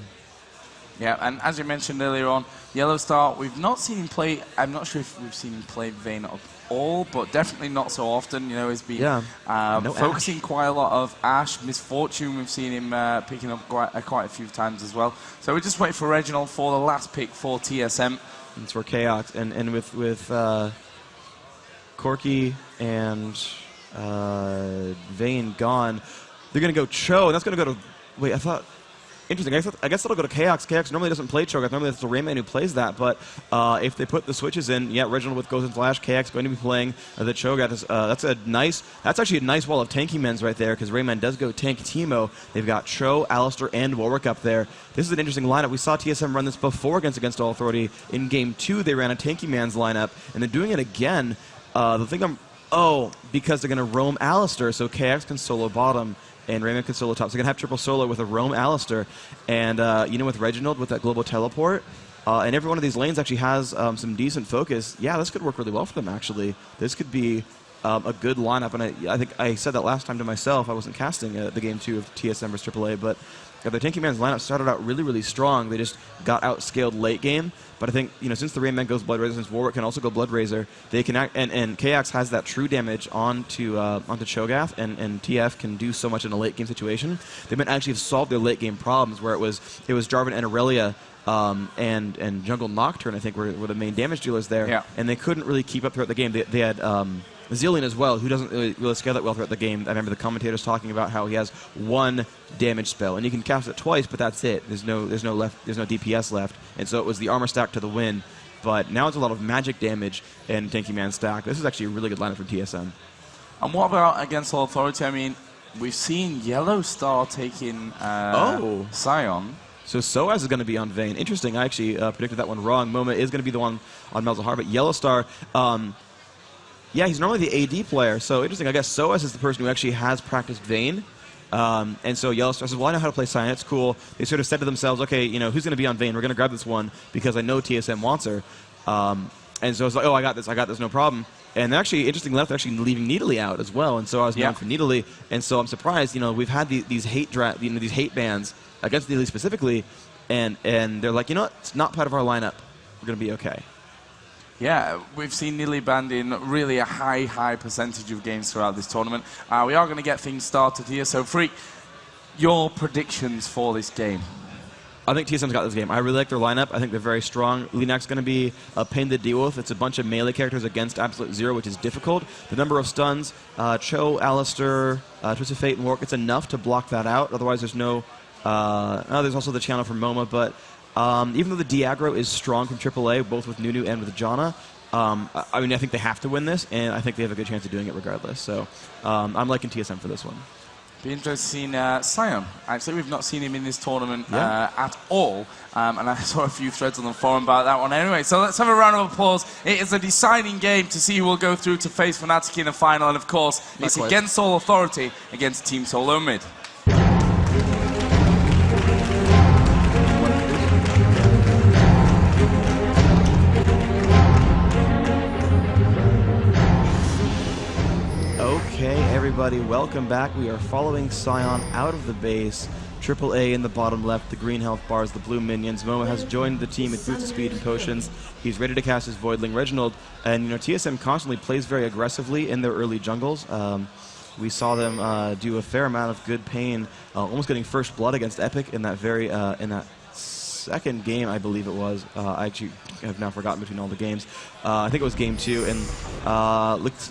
Yeah, and as you mentioned earlier on, Yellowstar, we've not seen him play. I'm not sure if we've seen him play Vayne at all, but definitely not so often. He's been focusing quite a lot of Ashe. Misfortune, we've seen him picking up quite a few times as well. So we just wait for Reginald for the last pick for TSM. It's for Chaos, and with Corki and Vayne gone, they're going to go Cho, and that's going to go to... Wait, I thought... Interesting. I guess that'll go to Chaos. Chaos normally doesn't play Cho'Gath. Normally it's the Rayman who plays that. But if they put the switches in, Reginald with Ghost and Flash, Chaos going to be playing the Cho'Gath. That's actually a nice wall of tanky men's right there, because Rayman does go tank Teemo. They've got Cho, Alistar, and Warwick up there. This is an interesting lineup. We saw TSM run this before against All Authority. In Game 2, they ran a tanky man's lineup, and they're doing it again. Because they're going to roam Alistar, so KX can solo bottom. And Rayman can solo top. So they're going to have triple solo with a roam Alistar. And, with Reginald, with that global teleport, and every one of these lanes actually has some decent focus. Yeah, this could work really well for them, actually. This could be a good lineup, and I think I said that last time to myself. I wasn't casting the game 2 of TSM versus AAA, but the Tanky Man's lineup started out really, really strong. They just got outscaled late game. But I think, since the Rain Man goes Blood Razor, since Warwick can also go Blood Razor, they can and KX has that true damage onto Cho'Gath, and TF can do so much in a late game situation. They might actually have solved their late game problems, where it was Jarvan and Aurelia and Jungle Nocturne, I think, were the main damage dealers there, and they couldn't really keep up throughout the game. They had Zillion as well, who doesn't really scale that well throughout the game. I remember the commentators talking about how he has 1 damage spell, and you can cast it twice, but that's it. There's no DPS left, and so it was the armor stack to the win. But now it's a lot of magic damage and Tanky Man stack. This is actually a really good lineup for TSM. And what about against All Authority? I mean, we've seen Yellow Star taking Sion. So Soaz is going to be on Vayne. Interesting. I actually predicted that one wrong. Moma is going to be the one on Malzahar, but Yellow Star. Yeah, he's normally the AD player, so interesting. I guess Soaz is the person who actually has practiced Vayne. And so Yellow Star says, well, I know how to play Sion. It's cool. They sort of said to themselves, okay, who's going to be on Vayne? We're going to grab this one because I know TSM wants her. And so it's like, oh, I got this, no problem. And they're actually, interesting enough, they're actually leaving Needly out as well. And so I was known for Needly. And so I'm surprised, we've had these hate bans against Needly specifically, and they're like, it's not part of our lineup. We're going to be okay. Yeah, we've seen Needly banned in really a high percentage of games throughout this tournament. We are going to get things started here. So, Freak, your predictions for this game? I think TSM's got this game. I really like their lineup. I think they're very strong. Linak's going to be a pain to deal with. It's a bunch of melee characters against Absolute Zero, which is difficult. The number of stuns, Cho, Alistair, Twisted Fate, and Warwick, it's enough to block that out. Otherwise, there's no... there's also the channel from Moma, but... even though the Diagro is strong from AAA, both with Nunu and with Janna, I think they have to win this, and I think they have a good chance of doing it regardless. So I'm liking TSM for this one. Be interesting to see Sion. Actually, we've not seen him in this tournament at all, and I saw a few threads on the forum about that one anyway. So let's have a round of applause. It is a deciding game to see who will go through to face Fnatic in the final, and of course, it's against All Authority against Team Solo Mid. Okay, everybody, welcome back. We are following Sion out of the base. AAA in the bottom left, the green health bars, the blue minions. Moma has joined the team with boots of speed and potions. He's ready to cast his Voidling Reginald. And, TSM constantly plays very aggressively in their early jungles. We saw them do a fair amount of good pain, almost getting first blood against Epic in that second game, I believe it was. I actually have now forgotten between all the games. I think it was game 2, and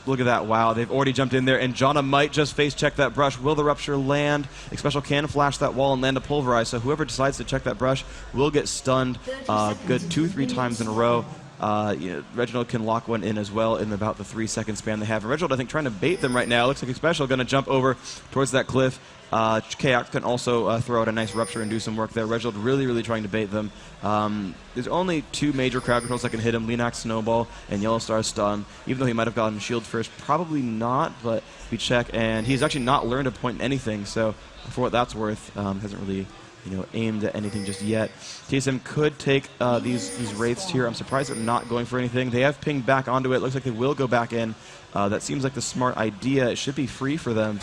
look at that. Wow, they've already jumped in there, and Janna might just face check that brush. Will the Rupture land? Xpecial can flash that wall and land a Pulverize, so whoever decides to check that brush will get stunned good 2-3 times in a row. Reginald can lock one in as well in about the 3-second span they have. And Reginald, I think, trying to bait them right now. Looks like Xpecial going to jump over towards that cliff. Kayak can also throw out a nice Rupture and do some work there. Reginald really trying to bait them. There's only 2 major crowd controls that can hit him. Linux Snowball and Yellow Star Stun. Even though he might have gotten Shield first, probably not, but we check. And he's actually not learned to point anything, so for what that's worth, hasn't really aimed at anything just yet. TSM could take these Wraiths here. I'm surprised they're not going for anything. They have pinged back onto it. Looks like they will go back in. That seems like the smart idea. It should be free for them.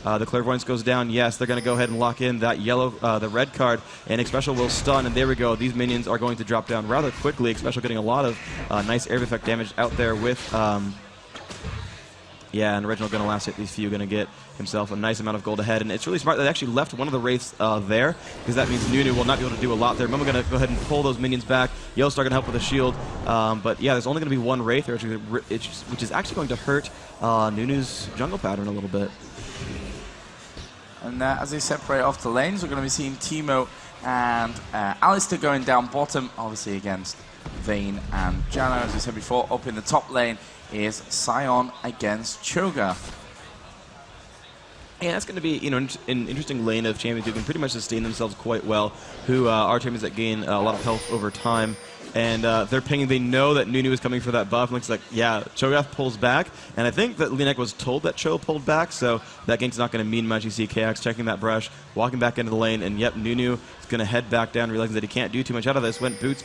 The Clairvoyance goes down. Yes, they're going to go ahead and lock in that the red card, and Xpecial will stun, and there we go. These minions are going to drop down rather quickly. Xpecial getting a lot of nice air effect damage out there with... and Reginald going to last hit these few, going to get himself a nice amount of gold ahead. And it's really smart that they actually left one of the Wraiths there, because that means Nunu will not be able to do a lot there. Moma going to go ahead and pull those minions back. Yellowstar going to help with a shield. But yeah, there's only going to be one Wraith there, which is actually going to hurt Nunu's jungle pattern a little bit. And as they separate off the lanes, we're going to be seeing Teemo and Alistair going down bottom, obviously against Vayne and Janna. As I said before, up in the top lane is Sion against Cho'Gath. Yeah, that's going to be an interesting lane of champions who can pretty much sustain themselves quite well, who are champions that gain a lot of health over time. And they're pinging. They know that Nunu is coming for that buff. Looks like, yeah, Cho'Gath pulls back. And I think that Linek was told that Cho pulled back, so that gank's not going to mean much. You see KX checking that brush, walking back into the lane, and yep, Nunu is going to head back down, realizing that he can't do too much out of this. Went boots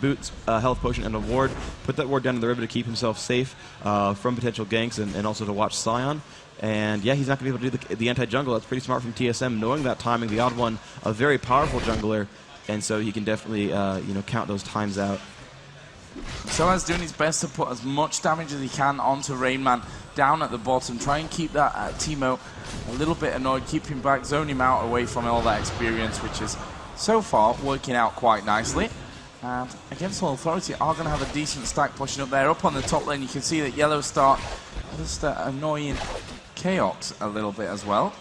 Boots, health potion, and a ward. Put that ward down in the river to keep himself safe from potential ganks and also to watch Scion. And yeah, he's not going to be able to do the anti-jungle. That's pretty smart from TSM, knowing that timing. The Odd One, a very powerful jungler, and so he can definitely count those times out. Soaz doing his best to put as much damage as he can onto Rainman down at the bottom. Try and keep that Teemo a little bit annoyed, keep him back, zone him out away from all that experience, which is so far working out quite nicely. And against All Authority are going to have a decent stack pushing up there. Up on the top lane, you can see that Yellow Star just annoying Chaos a little bit as well.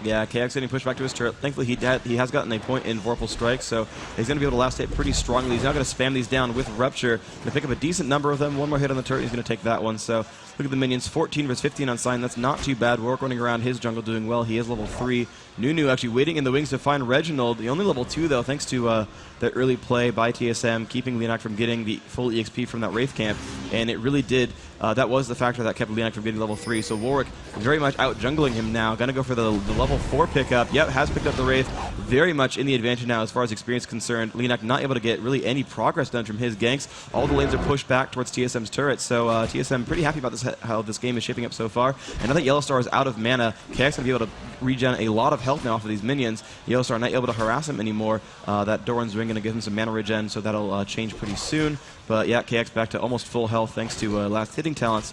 Yeah, KX getting pushed back to his turret. Thankfully, he has gotten a point in Vorpal Strike, so he's going to be able to last hit pretty strongly. He's now going to spam these down with Rupture. Going to pick up a decent number of them. One more hit on the turret, he's going to take that one. So look at the minions, 14 versus 15 on Sign. That's not too bad. Warwick running around his jungle doing well. He is level 3. Nunu actually waiting in the wings to find Reginald. The only level 2, though, thanks to the early play by TSM, keeping Leonak from getting the full EXP from that Wraith camp. And it really did. That was the factor that kept Leonak from getting level 3. So Warwick very much out jungling him now. Going to go for the level 4 pickup. Yep, has picked up the Wraith. Very much in the advantage now as far as experience is concerned. Leonak not able to get really any progress done from his ganks. All the lanes are pushed back towards TSM's turret. So TSM pretty happy about how this game is shaping up so far. And now that Yellow Star is out of mana, KX going to be able to regen a lot of health now off of these minions. Yellow Star not able to harass him anymore. That Doran's Ring going to give him some mana regen, so that'll change pretty soon. But yeah, KX back to almost full health thanks to last hitting talents.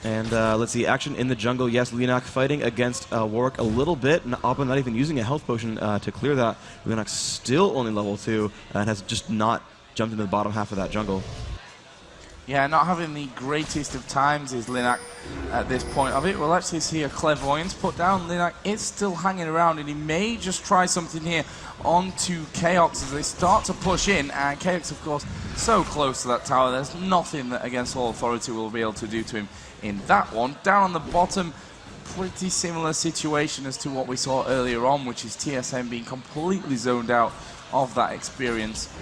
And let's see, action in the jungle. Yes, Leonak fighting against Warwick a little bit. Abba not even using a health potion to clear that. Leonak still only level 2 and has just not jumped into the bottom half of that jungle. Yeah, not having the greatest of times is Leonak at this point of it. We'll actually see a Clairvoyance put down. Leonak is still hanging around, and he may just try something here onto Chaos as they start to push in. And Chaos, of course, so close to that tower. There's nothing that Against All Authority will be able to do to him in that one. Down on the bottom, pretty similar situation as to what we saw earlier on, which is TSM being completely zoned out of that experience.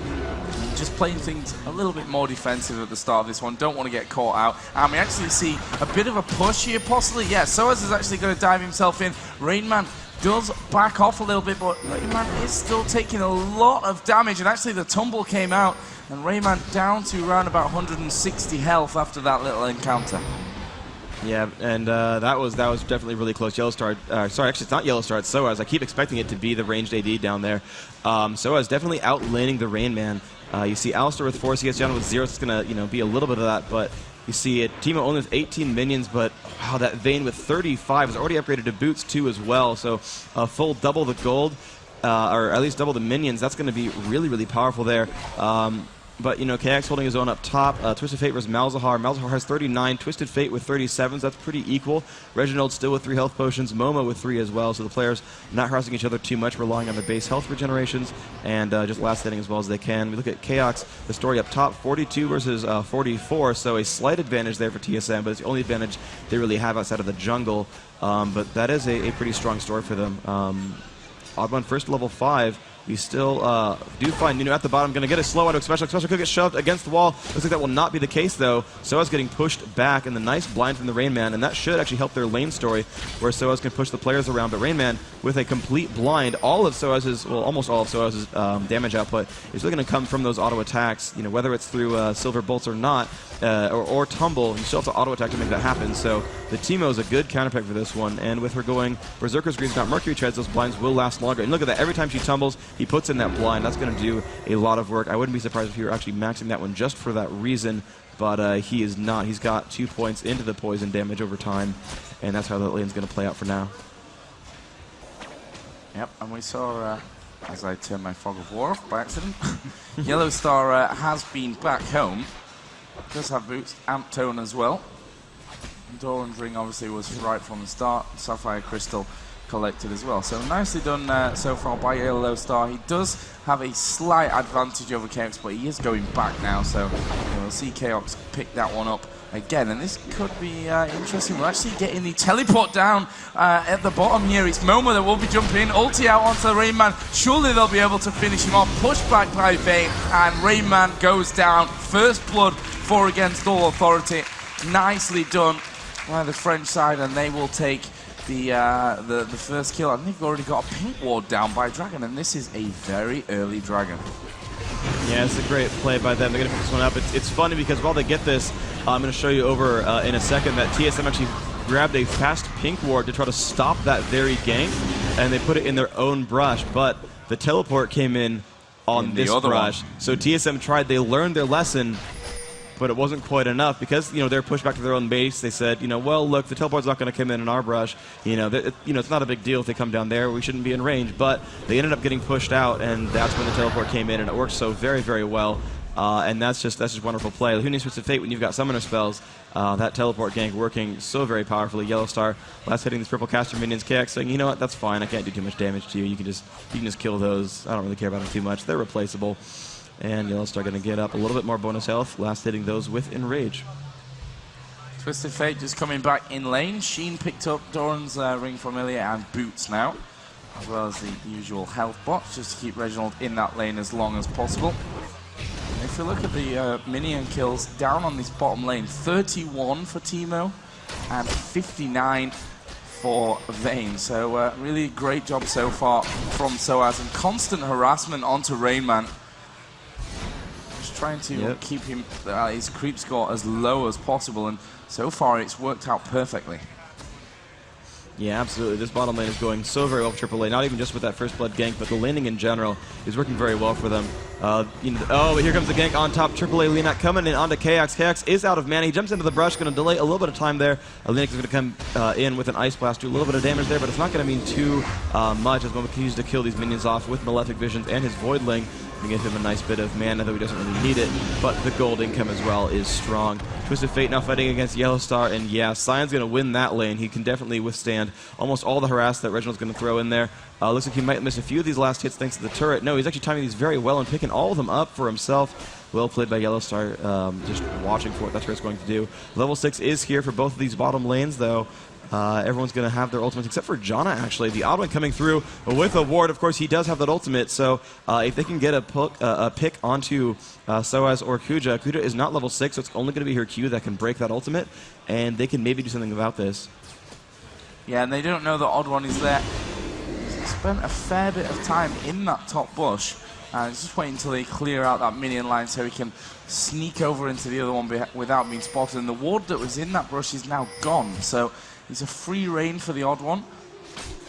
Just playing things a little bit more defensive at the start of this one. Don't want to get caught out. And we actually see a bit of a push here, possibly. Yeah, Soaz is actually going to dive himself in. Rainman does back off a little bit, but Rainman is still taking a lot of damage. And actually the tumble came out, and Rainman down to around about 160 health after that little encounter. Yeah, and that was definitely really close. Yellow Star, sorry, actually it's not Yellow Star, it's Soaz. I keep expecting it to be the ranged AD down there. Soaz definitely outlaning the Rain Man. You see Alistar with 4 CS, John with 0. It's going to be a little bit of that, but you see it. Teemo only with 18 minions, but wow, that Vayne with 35 is already upgraded to Boots too as well. So full double the gold, or at least double the minions. That's going to be really, really powerful there. But, KX holding his own up top. Twisted Fate versus Malzahar. Malzahar has 39. Twisted Fate with 37s. That's pretty equal. Reginald still with 3 health potions. Momo with 3 as well. So the players not harassing each other too much, relying on their base health regenerations and just last hitting as well as they can. We look at Chaos, the story up top, 42 versus 44. So a slight advantage there for TSM, but it's the only advantage they really have outside of the jungle. But that is a pretty strong story for them. Oddman first level 5. We still do find Nunu at the bottom. Going to get a slow auto special. Special could get shoved against the wall. Looks like that will not be the case, though. Soaz getting pushed back, and the nice blind from the Rain Man, and that should actually help their lane story, where Soaz can push the players around. But Rain Man, with a complete blind, all of Soaz's, well, almost all of Soaz's damage output is really going to come from those auto attacks. Whether it's through Silver Bolts or not, or Tumble, you still have to auto attack to make that happen. So the Teemo is a good counterpick for this one, and with her going Berserker's Greaves, not Mercury Treads, those blinds will last longer. And look at that, every time she tumbles, he puts in that blind. That's going to do a lot of work. I wouldn't be surprised if he were actually maxing that one just for that reason, but he is not. He's got 2 points into the poison damage over time, and that's how that lane's going to play out for now. Yep, and we saw, as I turned my Fog of War off by accident, Yellow Star has been back home. Does have Boots, Amp Tone as well. Doran's Ring obviously was right from the start. Sapphire Crystal collected as well. So nicely done so far by Yellow Star. He does have a slight advantage over Chaos, but he is going back now. So we'll see Chaos pick that one up again. And this could be interesting. We're actually getting the teleport down at the bottom here. It's Momo that will be jumping in. Ulti out onto the Rain Man. Surely they'll be able to finish him off. Pushed back by Vayne, and Rain Man goes down. First blood for Against All Authority. Nicely done by the French side, and they will take the first kill. I think they've already got a pink ward down by Dragon, and this is a very early Dragon. Yeah, it's a great play by them. They're going to pick this one up. It's funny because while they get this, I'm going to show you over in a second that TSM actually grabbed a fast pink ward to try to stop that very gank, and they put it in their own brush, but the teleport came in on this brush. So TSM tried, they learned their lesson, but it wasn't quite enough because, you know, they're pushed back to their own base. They said, you know, well, look, the teleport's not going to come in our brush. You know, it's not a big deal if they come down there. We shouldn't be in range. But they ended up getting pushed out, and that's when the teleport came in, and it worked so very, very well. And that's just wonderful play. Who needs Twisted Fate when you've got summoner spells? That teleport gank working so very powerfully. Yellow Star last hitting these purple caster minions. KX saying, you know what, that's fine. I can't do too much damage to you. You can just kill those. I don't really care about them too much. They're replaceable. And Yellow Star going to get up a little bit more bonus health. Last hitting those with Enrage. Twisted Fate just coming back in lane. Sheen picked up Doran's Ring Familiar and Boots now, as well as the usual health box, just to keep Reginald in that lane as long as possible. And if you look at the minion kills down on this bottom lane, 31 for Teemo and 59 for Vayne. So really great job so far from Soaz, and constant harassment onto Rainman. Trying to keep him his creep score as low as possible, and so far it's worked out perfectly. Yeah, absolutely. This bottom lane is going so very well for AAA, not even just with that first blood gank, but the laning in general is working very well for them. But here comes the gank on top. AAA Linak coming in onto KX. KX is out of mana. He jumps into the brush, going to delay a little bit of time there. Linak is going to come in with an Ice Blast, do a little bit of damage there, but it's not going to mean too much as Momo continues to kill these minions off with Malefic Visions and his Voidling. To give him a nice bit of mana, though he doesn't really need it, but the gold income as well is strong. Twisted Fate now fighting against Yellow Star, and yeah, Sion's going to win that lane. He can definitely withstand almost all the harass that Reginald's going to throw in there. Looks like he might miss a few of these last hits thanks to the turret. No, he's actually timing these very well and picking all of them up for himself. Well played by Yellow Star, just watching for what that turret's going to do. Level 6 is here for both of these bottom lanes, though. Everyone's going to have their ultimates, except for Janna, actually. The odd one coming through with a ward. Of course, he does have that ultimate, so if they can get a pick onto Soaz or Kuja, Kuja is not level 6, so it's only going to be her Q that can break that ultimate, and they can maybe do something about this. Yeah, and they don't know the odd one is there. He spent a fair bit of time in that top bush, and just waiting until they clear out that minion line so he can sneak over into the other one without being spotted. And the ward that was in that brush is now gone, so it's a free reign for the odd one.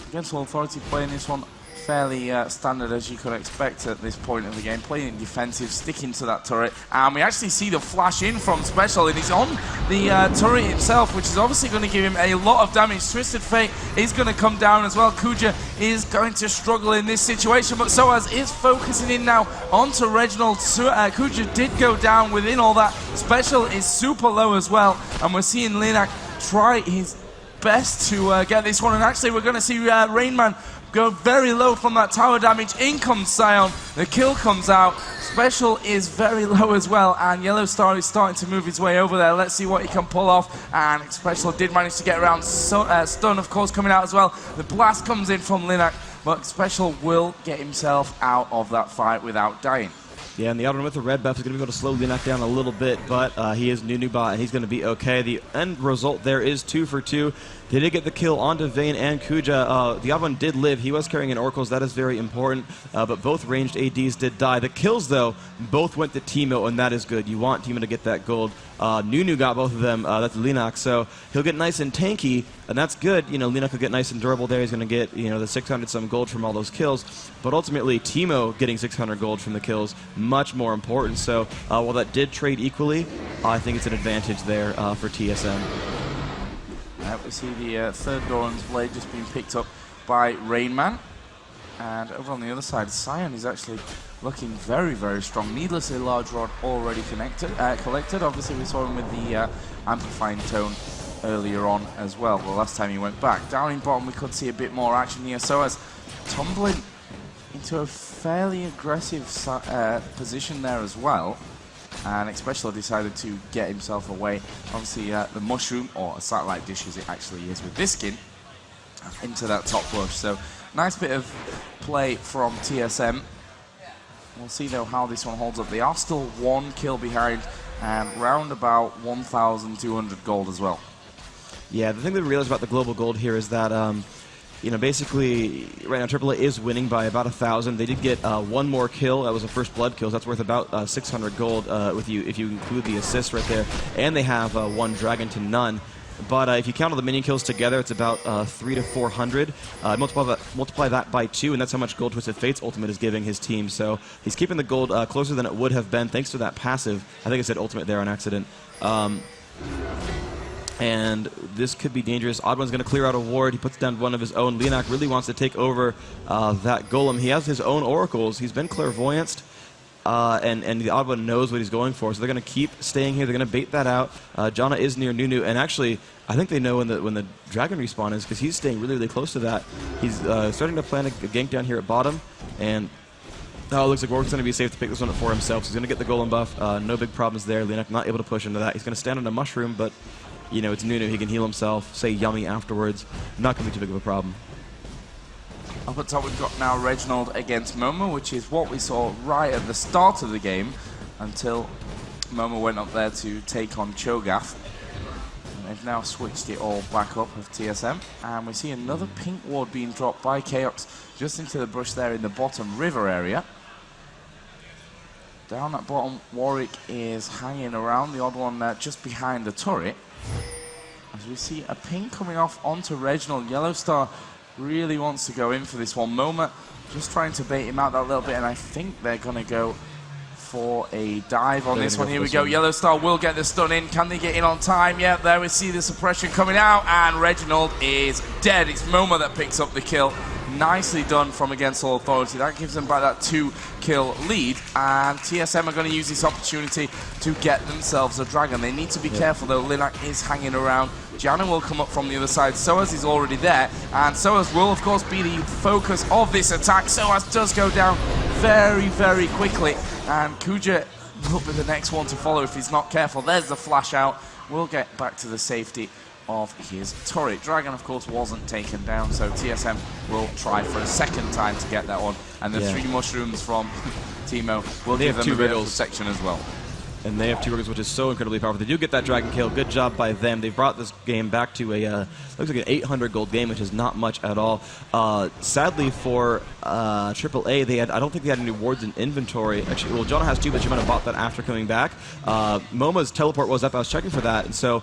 Against All Authority playing this one fairly standard as you could expect at this point of the game. Playing defensive, sticking to that turret. And we actually see the flash in from Special, and he's on the turret itself, which is obviously going to give him a lot of damage. Twisted Fate is going to come down as well. Kuja is going to struggle in this situation, but Soaz is focusing in now onto Reginald. Kuja did go down within all that. Special is super low as well, and we're seeing Linak try his best to get this one, and actually we're going to see Rainman go very low from that tower damage. In comes Sion, the kill comes out. Special is very low as well, and Yellow Star is starting to move his way over there. Let's see what he can pull off, and Special did manage to get around. Stun, of course, coming out as well. The blast comes in from Linak, but Special will get himself out of that fight without dying. Yeah, and the other one with the red buff is going to be able to slow Linak down a little bit, but he is Nunu bot, and he's going to be okay. The end result there is 2 for 2. They did get the kill onto Vayne and Kuja. The other one did live. He was carrying an Oracles. That is very important, but both ranged ADs did die. The kills, though, both went to Teemo, and that is good. You want Teemo to get that gold. Nunu got both of them. That's Linak, so he'll get nice and tanky, and that's good. You know, Linak will get nice and durable there. He's going to get, you know, the 600-some gold from all those kills, but ultimately Teemo getting 600 gold from the kills, much more important. So while that did trade equally, I think it's an advantage there for TSM. We see the third Doran's blade just being picked up by Rainman. And over on the other side, Sion is actually looking very, very strong. Needlessly large rod already collected. Obviously, we saw him with the amplifying tone earlier on as well. The last time he went back. Down in bottom, we could see a bit more action here. So as tumbling into a fairly aggressive position there as well. And Special decided to get himself away. Obviously, the mushroom, or a satellite dish as it actually is with this skin, into that top bush. So, nice bit of play from TSM. We'll see, though, how this one holds up. They are still 1 kill behind, and round about 1,200 gold as well. Yeah, the thing that we realize about the global gold here is that you know, basically, right now AAA is winning by about 1,000. They did get one more kill. That was a first blood kill. So that's worth about 600 gold if you include the assist right there. And they have one dragon to none. But if you count all the minion kills together, it's about 300 to 400. Multiply that by 2, and that's how much gold Twisted Fate's ultimate is giving his team. So he's keeping the gold closer than it would have been thanks to that passive. I think I said ultimate there on accident. And this could be dangerous. Odd1's going to clear out a ward. He puts down one of his own. Leonak really wants to take over that golem. He has his own oracles. He's been clairvoyanced. And the Odd1 knows what he's going for, so they're going to keep staying here. They're going to bait that out. Janna is near Nunu, and actually, I think they know when the dragon respawn is because he's staying really, really close to that. He's starting to plan a gank down here at bottom, and it looks like Warwick's going to be safe to pick this one up for himself. So he's going to get the golem buff. No big problems there. Leonak not able to push into that. He's going to stand on a mushroom, but you know it's Nunu. He can heal himself. Say yummy afterwards. Not going to be too big of a problem. Up at top, we've got now Reginald against Momo, which is what we saw right at the start of the game until Momo went up there to take on Cho'Gath. And they've now switched it all back up with TSM. And we see another pink ward being dropped by Chaos just into the bush there in the bottom river area. Down at bottom, Warwick is hanging around, the Odd1 just behind the turret. As we see a ping coming off onto Reginald. Yellowstar really wants to go in for this one. Moma just trying to bait him out that little bit, and I think they're going to go for a dive on this one. Here we go. Yellowstar will get the stun in. Can they get in on time? Yeah, there we see the suppression coming out, and Reginald is dead. It's Moma that picks up the kill. Nicely done from Against All Authority. That gives them by that 2-kill lead, and TSM are going to use this opportunity to get themselves a dragon. They need to be careful though. Linak is hanging around. Janna will come up from the other side. Soaz is already there, and Soaz will of course be the focus of this attack. Soaz does go down very, very quickly, and Kuja will be the next one to follow if he's not careful. There's the flash out. We'll get back to the safety of his turret. Dragon, of course, wasn't taken down, so TSM will try for a second time to get that one. And the 3 mushrooms from Teemo will give them a bit of protection as well. And they have 2 Riggles, which is so incredibly powerful. They do get that dragon kill. Good job by them. They've brought this game back to a, looks like an 800 gold game, which is not much at all. Sadly for AAA, they had, I don't think they had any wards in inventory. Actually, well, Jonah has 2, but she might have bought that after coming back. Moma's teleport was up. I was checking for that. And so,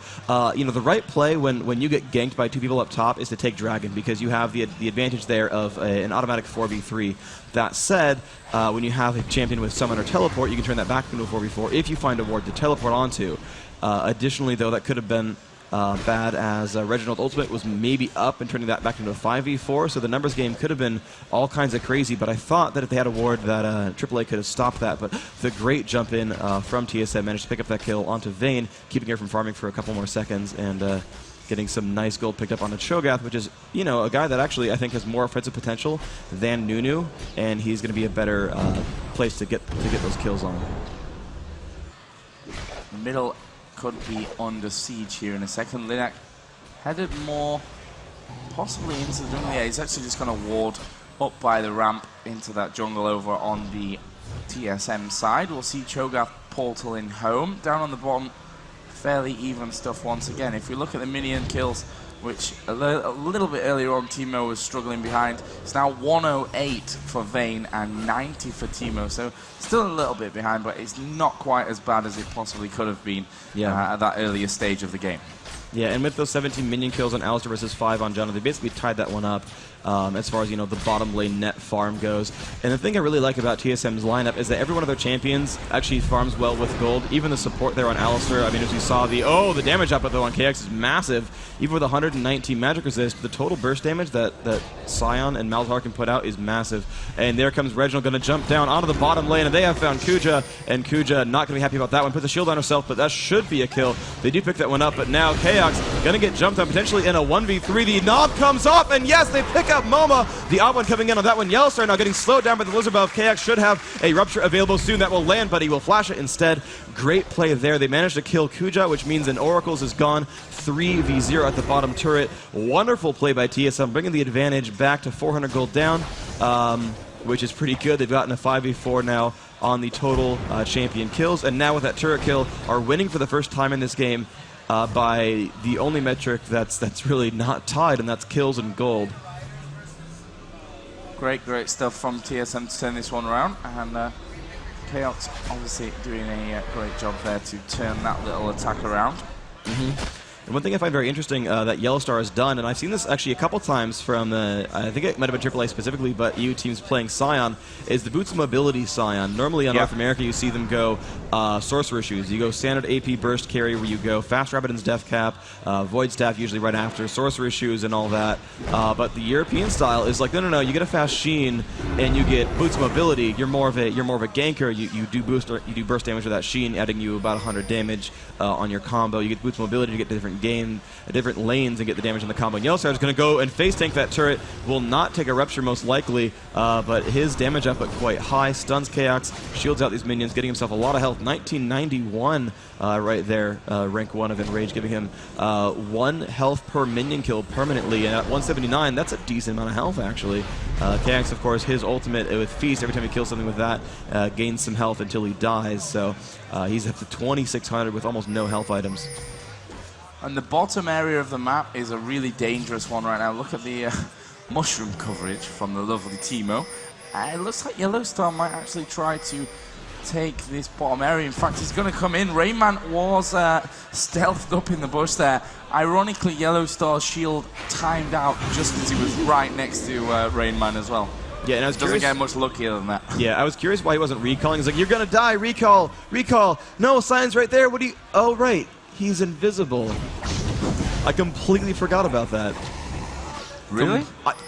you know, the right play when you get ganked by 2 people up top is to take dragon, because you have the advantage there of an automatic 4v3. That said, when you have a champion with summon or teleport, you can turn that back into a 4v4 if you find a ward to teleport onto. Additionally, though, that could have been bad, as Reginald Ultimate was maybe up and turning that back into a 5v4, so the numbers game could have been all kinds of crazy, but I thought that if they had a ward that AAA could have stopped that, but the great jump in from TSM managed to pick up that kill onto Vayne, keeping her from farming for a couple more seconds, and getting some nice gold picked up on a Cho'Gath, which is, you know, a guy that actually I think has more offensive potential than Nunu, and he's going to be a better place to get those kills on. Middle could be under siege here in a second. Linak headed more possibly into the jungle. Yeah, he's actually just going to ward up by the ramp into that jungle over on the TSM side. We'll see Cho'Gath portaling home. Down on the bottom, fairly even stuff once again. If we look at the minion kills, which a little bit earlier on Teemo was struggling behind, it's now 108 for Vayne and 90 for Teemo, so still a little bit behind, but it's not quite as bad as it possibly could have been at that earlier stage of the game. Yeah, and with those 17 minion kills on Alistar versus 5 on Janna, they basically tied that one up as far as, you know, the bottom lane net farm goes. And the thing I really like about TSM's lineup is that every one of their champions actually farms well with gold. Even the support there on Alistar, I mean, as we saw, the damage output though on KX is massive. Even with 119 magic resist, the total burst damage that Sion and Malzahar can put out is massive. And there comes Reginald, going to jump down onto the bottom lane, and they have found Kuja, and Kuja not going to be happy about that one. Puts a shield on herself, but that should be a kill. They do pick that one up, but now Chaos going to get jumped on, potentially in a 1v3. The knob comes off, and yes, they pick up Moma. The odd one coming in on that one. Yellowstar now getting slowed down by the Lizard Buff. KX should have a Rupture available soon. That will land, but he will flash it instead. Great play there. They managed to kill Kuja, which means an Oracles is gone. 3v0 at the bottom turret. Wonderful play by TSM, bringing the advantage back to 400 gold down, which is pretty good. They've gotten a 5v4 now on the total champion kills, and now with that turret kill, are winning for the first time in this game by the only metric that's really not tied, and that's kills and gold. Great stuff from TSM to turn this one around, and Chaos obviously doing a great job there to turn that little attack around. And one thing I find very interesting that Yellow Star has done, and I've seen this actually a couple times from I think it might have been AAA specifically, but EU teams playing Scion, is the boots mobility Scion. Normally on North America you see them go Sorcerer Shoes. You go standard AP Burst Carry where you go Fast Rabbiden's Death Cap, Void Staff usually right after, Sorcerer Shoes and all that. But the European style is like, no, you get a Fast Sheen and you get boots mobility. You're more of a ganker. You do burst damage with that Sheen, adding you about 100 damage on your combo. You get boots mobility to get different different lanes and get the damage on the combo. And Yellowstar is going to go and face tank that turret. Will not take a rupture most likely, but his damage output quite high. Stuns Chaos, shields out these minions, getting himself a lot of health. 1991 right there, rank 1 of Enrage, giving him 1 health per minion kill permanently. And at 179, that's a decent amount of health actually. Chaos, of course, his ultimate with Feast, every time he kills something with that, gains some health until he dies. So he's up to 2600 with almost no health items. And the bottom area of the map is a really dangerous one right now. Look at the mushroom coverage from the lovely Teemo. It looks like Yellow Star might actually try to take this bottom area. In fact, he's going to come in. Rayman was stealthed up in the bush there. Ironically, Yellow Star's shield timed out just as he was right next to Rainman as well. Yeah, and I was Doesn't get much luckier than that. Yeah, I was curious why he wasn't recalling. He's like, you're going to die, recall, recall. No, Sion's right there. What do you... Oh, right. He's invisible. I completely forgot about that. Really?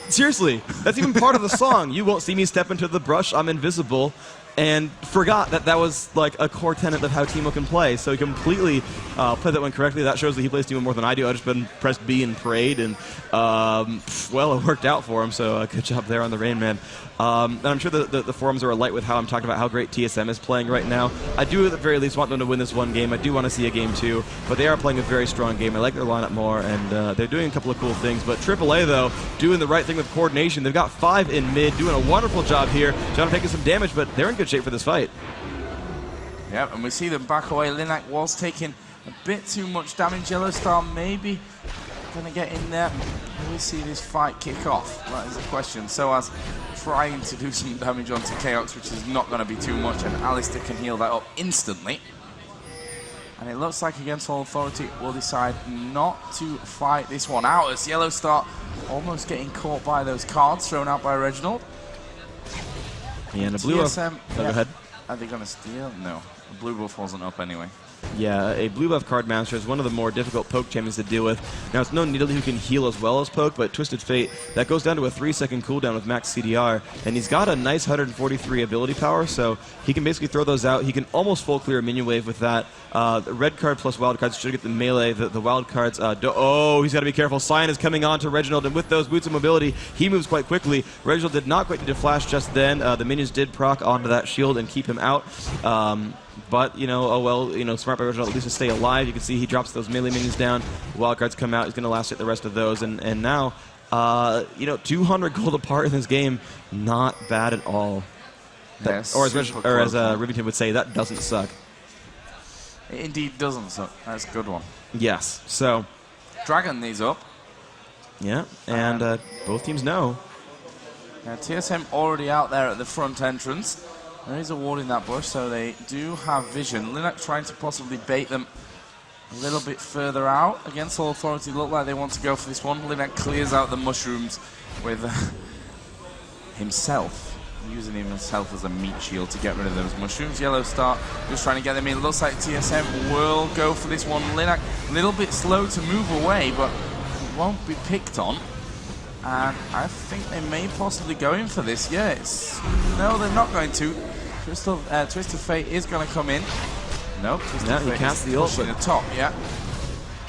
Seriously, that's even part of the song. You won't see me step into the brush, I'm invisible. And forgot that that was like a core tenet of how Teemo can play. So he completely played that one correctly. That shows that he plays Teemo more than I do. I just been pressed B and prayed, and well, it worked out for him. So good job there on the Rain Man. And I'm sure the forums are alight with how I'm talking about how great TSM is playing right now. I do at the very least want them to win this one game. I do want to see a game 2, but they are playing a very strong game. I like their lineup more, and they're doing a couple of cool things. But AAA, though, doing the right thing with coordination. They've got 5 in mid, doing a wonderful job here. John taking some damage, but they're in good shape for this fight. Yep, and we see them back away. Linak was taking a bit too much damage. Yellow Star maybe going to get in there. Will we see this fight kick off? That is the question. So as trying to do some damage onto Chaos, which is not going to be too much, and Alistair can heal that up instantly. And it looks like Against All Authority will decide not to fight this one out, as Yellow Star almost getting caught by those cards thrown out by Reginald. And a blue buff. TSM, Go ahead. Are they going to steal? No. The blue buff wasn't up anyway. Yeah, a blue buff card master is one of the more difficult poke champions to deal with. Now, it's no Nidalee who can heal as well as poke, but Twisted Fate, that goes down to a 3-second cooldown with max CDR, and he's got a nice 143 ability power, so he can basically throw those out. He can almost full clear a minion wave with that. The red card plus wild cards should get the melee. The wild cards, oh, he's got to be careful. Sion is coming on to Reginald, and with those boots of mobility, he moves quite quickly. Reginald did not quite need to flash just then. The minions did proc onto that shield and keep him out. But, you know, oh well, you know, smart by Reginald at least to stay alive. You can see he drops those melee minions down. Wildcards come out. He's going to last hit the rest of those. And now, you know, 200 gold apart in this game, not bad at all. Yes, or as Rivington would say, that doesn't suck. It indeed doesn't suck. That's a good one. Yes. So, Dragon these up. Yeah, and both teams know. Now, TSM already out there at the front entrance. There is a ward in that bush, so they do have vision. Linak trying to possibly bait them a little bit further out. Against All Authority, look like they want to go for this one. Linak clears out the mushrooms with himself, using himself as a meat shield to get rid of those mushrooms. Yellow Star just trying to get them in. Looks like TSM will go for this one. Linak a little bit slow to move away, but won't be picked on. And I think they may possibly go in for this. Yeah, no, they're not going to. Twisted Fate is going to come in. No, Twisted Fate cast the ult. Pushing the top, yeah.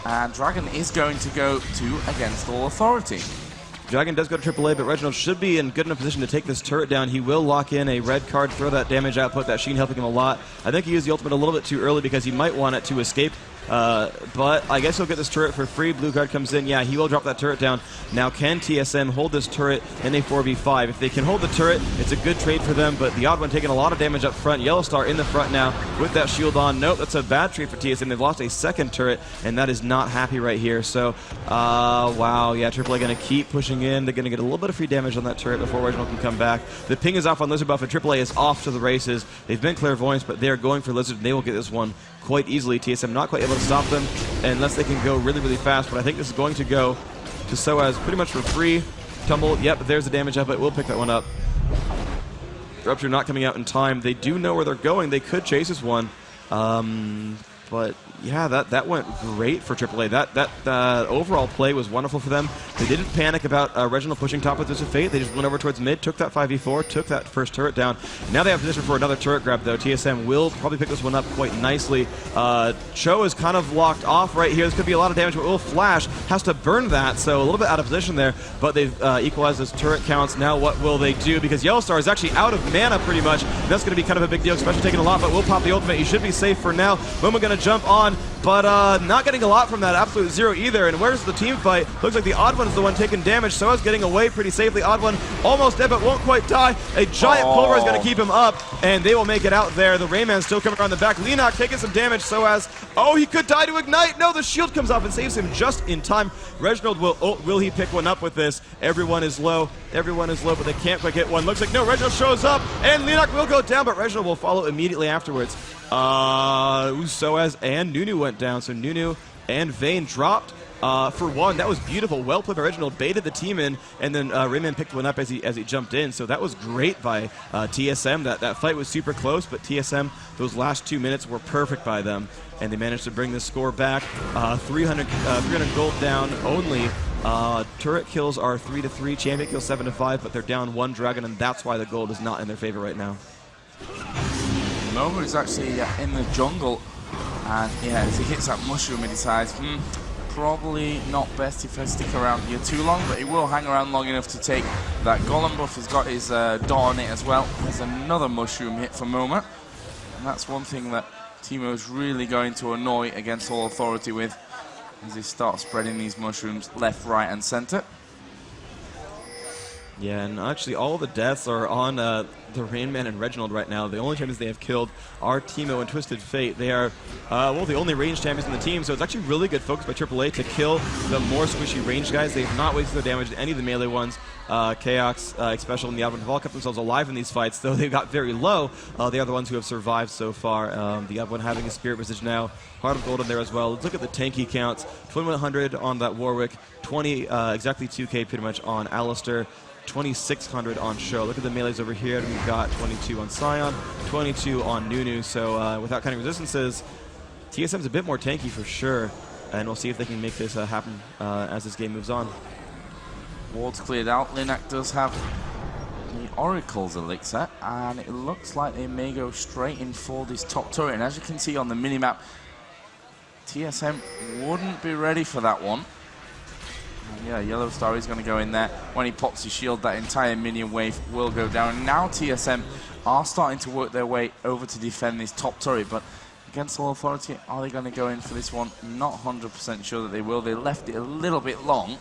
And Dragon is going to go to Against All Authority. Dragon does go to AAA, but Reginald should be in good enough position to take this turret down. He will lock in a red card, throw that damage output, that Sheen helping him a lot. I think he used the ultimate a little bit too early because he might want it to escape But I guess he'll get this turret for free. Blue card comes in. Yeah, he will drop that turret down. Now, can TSM hold this turret in a 4v5? If they can hold the turret, it's a good trade for them, but the odd one taking a lot of damage up front. Yellow Star in the front now with that shield on. Nope, that's a bad trade for TSM. They've lost a second turret, and that is not happy right here. So, wow, yeah, AAA going to keep pushing in. They're going to get a little bit of free damage on that turret before Reginald can come back. The ping is off on Lizard buff, and AAA is off to the races. They've been clairvoyant, but they're going for Lizard, and they will get this one quite easily. TSM not quite able to stop them unless they can go really, really fast, but I think this is going to go to SOAS pretty much for free. Tumble, yep, there's the damage up, but we'll pick that one up. Rupture not coming out in time. They do know where they're going. They could chase this one. But yeah, that went great for AAA. That overall play was wonderful for them. They didn't panic about Reginald pushing top with Twist of Fate. They just went over towards mid, took that 5v4, took that first turret down. Now they have position for another turret grab, though. TSM will probably pick this one up quite nicely. Cho is kind of locked off right here. This could be a lot of damage, but will Flash has to burn that, so a little bit out of position there. But they've equalized those turret counts. Now what will they do? Because Yellow Star is actually out of mana pretty much. That's going to be kind of a big deal, especially taking a lot, but we'll pop the ultimate. He should be safe for now. Moma going to jump on, but not getting a lot from that absolute zero either. And where's the team fight? Looks like the Odd One is the one taking damage. Soa's getting away pretty safely. Odd One almost dead, but won't quite die. A giant pulver is going to keep him up, and they will make it out there. The Rayman's still coming around the back. Leonok taking some damage. Soaz, oh, he could die to Ignite. No, the shield comes off and saves him just in time. Reginald will he pick one up with this? Everyone is low. Everyone is low, but they can't quite get one. Looks like no, Reginald shows up, and Leonok will go down, but Reginald will follow immediately afterwards. Soaz and Nunu went down, so Nunu and Vayne dropped for one. That was beautiful. Well played by Reginald, baited the team in, and then Rayman picked one up as he jumped in. So that was great by TSM. That fight was super close, but TSM, those last 2 minutes were perfect by them, and they managed to bring the score back. 300 gold down only. Turret kills are 3-3, champion kills 7-5, but they're down one dragon, and that's why the gold is not in their favor right now. Momo is actually in the jungle, and yeah, as he hits that mushroom, he decides, probably not best if I stick around here too long, but he will hang around long enough to take that golem buff. He's got his dot on it as well. There's another mushroom hit for Momo, and that's one thing that Teemo's really going to annoy Against All Authority with, as he starts spreading these mushrooms left, right, and center. Yeah, and actually all the deaths are on the Rainman and Reginald right now. The only champions they have killed are Teemo and Twisted Fate. They are, well, the only ranged champions in the team, so it's actually really good focus by AAA to kill the more squishy ranged guys. They have not wasted their damage in any of the melee ones. Chaos, Special, and the Odd One have all kept themselves alive in these fights, though they got very low. They are the ones who have survived so far. The Odd One having a Spirit Visage now. Heart of Gold in there as well. Let's look at the tanky counts. 2100 on that Warwick, 20, exactly 2k pretty much on Alistair. 2600 on Show. Look at the melees over here. We've got 22 on Scion, 22 on Nunu. So without counting resistances, TSM's a bit more tanky for sure. And we'll see if they can make this happen as this game moves on. Ward's cleared out. Linak does have the Oracle's Elixir, and it looks like they may go straight in for this top turret. And as you can see on the minimap, TSM wouldn't be ready for that one. Yeah, Yellow Star is going to go in there. When he pops his shield, that entire minion wave will go down. And now TSM are starting to work their way over to defend this top turret. But Against All Authority, are they going to go in for this one? Not 100% sure that they will. They left it a little bit long.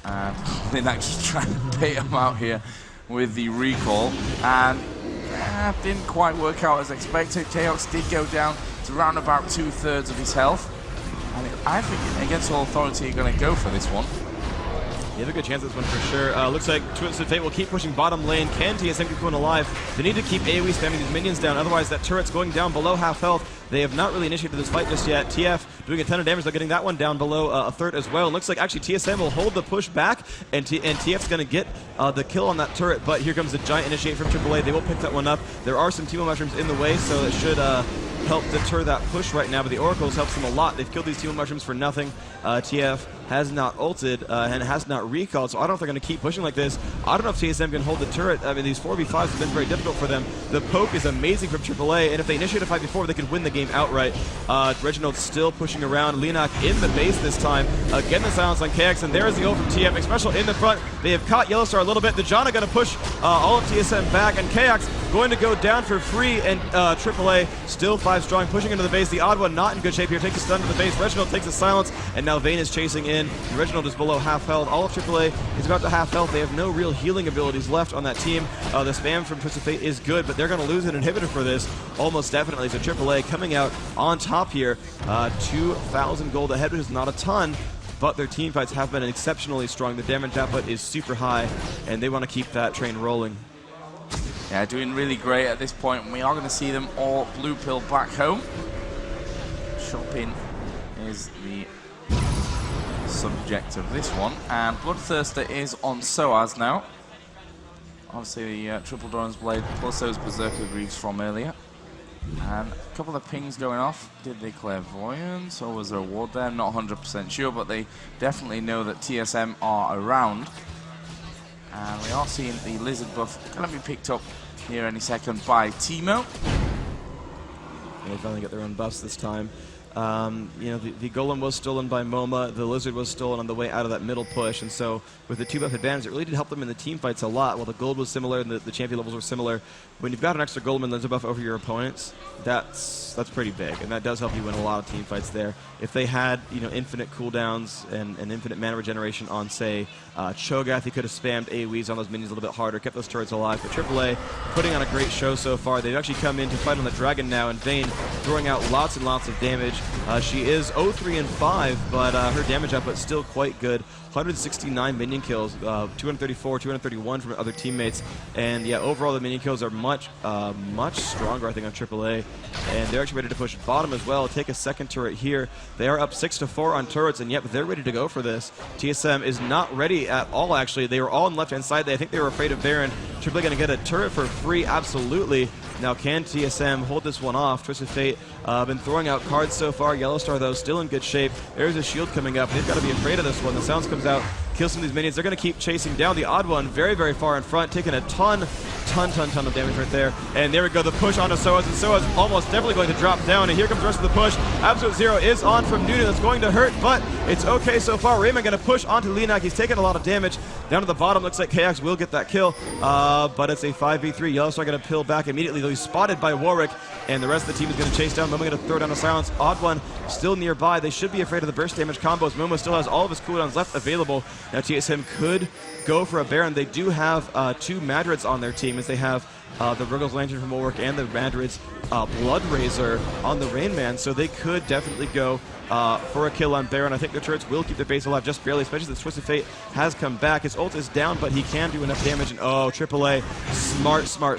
And they're actually trying to bait them out here with the recall. And didn't quite work out as expected. Chaos did go down to around about 2/3 of his health. And I think Against All Authority are going to go for this one. You have a good chance of this one for sure. Looks like Twisted Fate will keep pushing bottom lane. Can TSM keep going alive? They need to keep AoE spamming these minions down, otherwise that turret's going down below half health. They have not really initiated this fight just yet. TF doing a ton of damage. They're getting that one down below a third as well. It looks like actually TSM will hold the push back, and TF's going to get the kill on that turret, but here comes the giant initiate from AAA. They will pick that one up. There are some Teemo mushrooms in the way, so it should help deter that push right now, but the Oracles helps them a lot. They've killed these Teemo mushrooms for nothing. TF has not ulted and has not recalled, so I don't know if they're going to keep pushing like this. I don't know if TSM can hold the turret. I mean, these 4v5s have been very difficult for them. The poke is amazing from AAA, and if they initiate a fight before, they could win the game outright. Reginald still pushing around. Leonak in the base this time. Again, the silence on KX, and there's the ult from TF. Special in the front. They have caught Yellowstar a little bit. The Janna going to push all of TSM back, and KX going to go down for free, and AAA still 5 strong, pushing into the base. The odd one not in good shape here. Takes a stun to the base. Reginald takes a silence, and now Vayne is chasing in. Reginald is below half health. All of AAA is about to half health. They have no real healing abilities left on that team. The spam from Twisted Fate is good, but they're going to lose an inhibitor for this, almost definitely. So AAA coming out on top here. 2,000 gold ahead, which is not a ton, but their team fights have been exceptionally strong. The damage output is super high, and they want to keep that train rolling. Yeah, doing really great at this point. We are going to see them all blue pill back home. Shopping is the subject of this one, and Bloodthirster is on SOAS now. Obviously the Triple Doran's Blade plus those Berserker Greaves from earlier. And a couple of pings going off. Did they clairvoyance or was there a ward there? I'm not 100% sure, but they definitely know that TSM are around. And we are seeing the Lizard buff going to be picked up here any second by Teemo. They finally get their own buffs this time. You know, the Golem was stolen by MoMA, the Lizard was stolen on the way out of that middle push, and so with the 2-buff advantage, it really did help them in the team fights a lot. While the gold was similar and the champion levels were similar, when you've got an extra Golem and Lizard buff over your opponents, that's pretty big, and that does help you win a lot of team fights there. If they had, you know, infinite cooldowns and infinite mana regeneration on, say, Cho'Gath, he could have spammed AoEs on those minions a little bit harder, kept those turrets alive. But AAA putting on a great show so far. They've actually come in to fight on the Dragon now, and Vayne throwing out lots and lots of damage. She is 0-3-5, but her damage output still quite good. 169 minion kills, 234, 231 from other teammates, and yeah, overall the minion kills are much stronger, I think, on AAA, and they're actually ready to push bottom as well. Take a second turret here. They are up 6-4 on turrets, and yep, they're ready to go for this. TSM is not ready at all, actually. They were all on the left-hand side. I think they were afraid of Baron. AAA going to get a turret for free, absolutely. Now, can TSM hold this one off? Twisted Fate been throwing out cards so far. Yellowstar, though, still in good shape. There's a shield coming up. They've got to be afraid of this one. The sounds comes out, kills some of these minions. They're going to keep chasing down. The odd one very, very far in front, taking a ton of damage right there. And there we go, the push onto SOAS, and SOAS almost definitely going to drop down. And here comes the rest of the push. Absolute Zero is on from Nunu. That's going to hurt, but it's okay so far. Raymond going to push onto Leonak. He's taking a lot of damage. Down to the bottom, looks like KX will get that kill, but it's a 5v3. Yellowstar going to pill back immediately, though he's spotted by Warwick, and the rest of the team is going to chase down. Momo going to throw down a silence. Odd one still nearby. They should be afraid of the burst damage combos. Momo still has all of his cooldowns left available. Now TSM could go for a Baron. They do have 2 Madrids on their team, as they have the Ruggles Lantern from Warwick and the Madrid's Blood Razor on the Rain Man, so they could definitely go for a kill on Baron. I think the turrets will keep their base alive just barely, especially since Twisted Fate has come back. His ult is down, but he can do enough damage, and oh, AAA,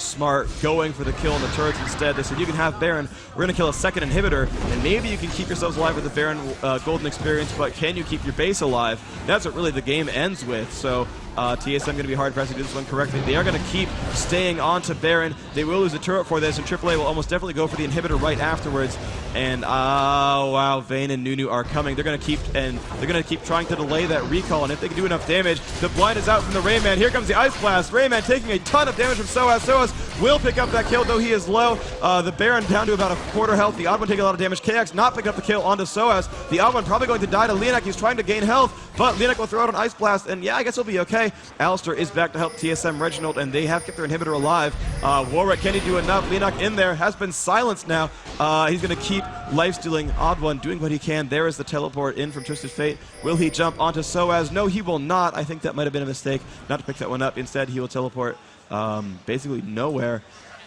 smart, going for the kill on the turrets instead. They said, you can have Baron, we're going to kill a second inhibitor, and maybe you can keep yourselves alive with the Baron Golden Experience, but can you keep your base alive? That's what really the game ends with, so TSM going to be hard pressed to do this one correctly. They are going to keep staying on to Baron. They will lose a turret for this, and AAA will almost definitely go for the inhibitor right afterwards. And wow, Vayne and Nunu are coming. They're going to keep trying to delay that recall, and if they can do enough damage, the blind is out from the Rayman. Here comes the Ice Blast. Rayman taking a ton of damage from SOAS. SOAS will pick up that kill, though he is low. The Baron down to about a quarter health. The Odd One taking a lot of damage. KX not picking up the kill onto SOAS. The Odd One probably going to die to Leonak. He's trying to gain health, but Leonak will throw out an Ice Blast, and yeah, I guess he'll be okay. Alistair is back to help TSM Reginald, and they have kept their inhibitor alive. Warwick, can he do enough? Leonak in there, has been silenced now. He's going to keep life-stealing Odd One, doing what he can. There is the teleport in from Twisted Fate. Will he jump onto SOAS? No, he will not. I think that might have been a mistake not to pick that one up. Instead, he will teleport basically nowhere.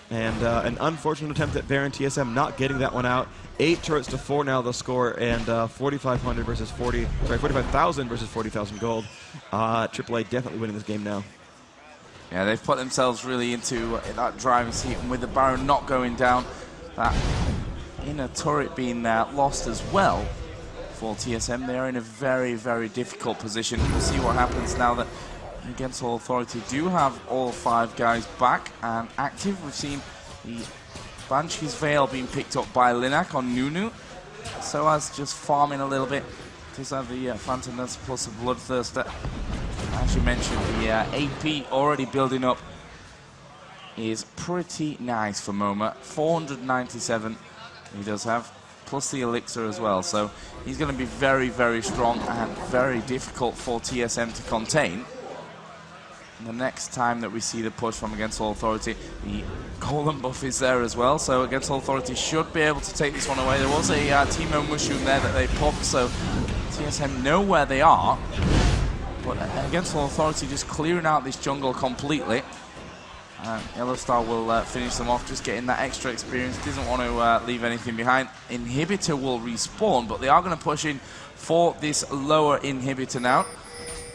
And an unfortunate attempt at Baron. TSM not getting that one out. 8 turrets to 4 now the score, and 4,500 versus 45,000 versus 40,000 gold. AAA definitely winning this game now. Yeah, they've put themselves really into that driving seat, and with the Baron not going down, that inner turret being lost as well for TSM, they are in a very, very difficult position. We'll see what happens now that Against All Authority do have all 5 guys back and active. We've seen the Banshee's Veil being picked up by Linak on Nunu. SOAS just farming a little bit does have the Phantom Dancer plus the Bloodthirster. As you mentioned, the AP already building up is pretty nice for Moma. 497 he does have, plus the Elixir as well. So he's going to be very, very strong and very difficult for TSM to contain. And the next time that we see the push from Against All Authority, the Golden buff is there as well. So Against All Authority should be able to take this one away. There was a Teemo Mushroom there that they popped, so TSM know where they are. But Against All Authority just clearing out this jungle completely. Yellow Star will finish them off, just getting that extra experience. Doesn't want to leave anything behind. Inhibitor will respawn, but they are going to push in for this lower inhibitor now.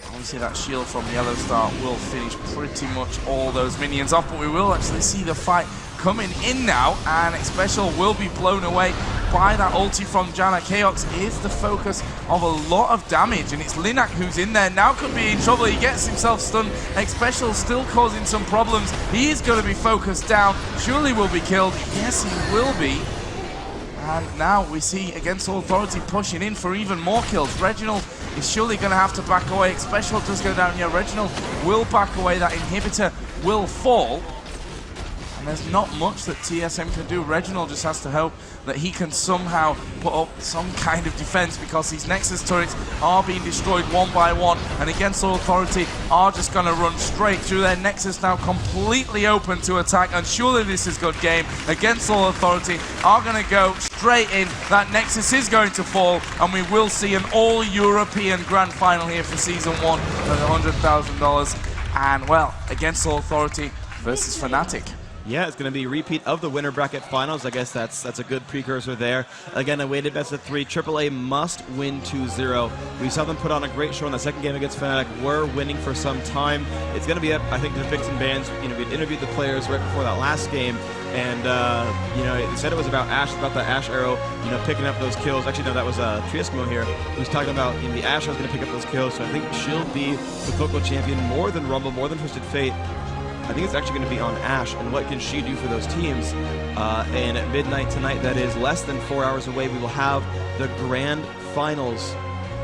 Obviously that shield from Yellow Star will finish pretty much all those minions off, but we will actually see the fight coming in now, and Special will be blown away by that ulti from Janna. Chaos is the focus of a lot of damage, and it's Linak who's in there. Now could be in trouble. He gets himself stunned. Special still causing some problems. He is going to be focused down. Surely will be killed. Yes, he will be. And now we see Against All Authority pushing in for even more kills. Reginald is surely going to have to back away. Special does go down here. Reginald will back away. That inhibitor will fall. And there's not much that TSM can do. Reginald just has to hope that he can somehow put up some kind of defense, because these Nexus turrets are being destroyed one by one, and Against All Authority are just going to run straight through their Nexus now completely open to attack, and surely this is a good game. Against All Authority are going to go straight in. That Nexus is going to fall, and we will see an all-European grand final here for Season 1 for the $100,000. And, well, Against All Authority versus Fnatic. Yeah, it's going to be a repeat of the winner bracket finals. I guess that's a good precursor there. Again, a weighted best of 3. AAA must win 2-0. We saw them put on a great show in the second game against Fnatic. We're winning for some time. It's going to be up, I think, to picks and bans. You know, we interviewed the players right before that last game, and you know, they said it was about Ashe, about the Ashe arrow, you know, picking up those kills. Actually, no, that was Triesmo here who's talking about, you know, the Ashe arrow is going to pick up those kills. So I think she'll be the Coco champion more than Rumble, more than Twisted Fate. I think it's actually going to be on Ashe, and what can she do for those teams? And at midnight tonight, that is less than 4 hours away, we will have the grand finals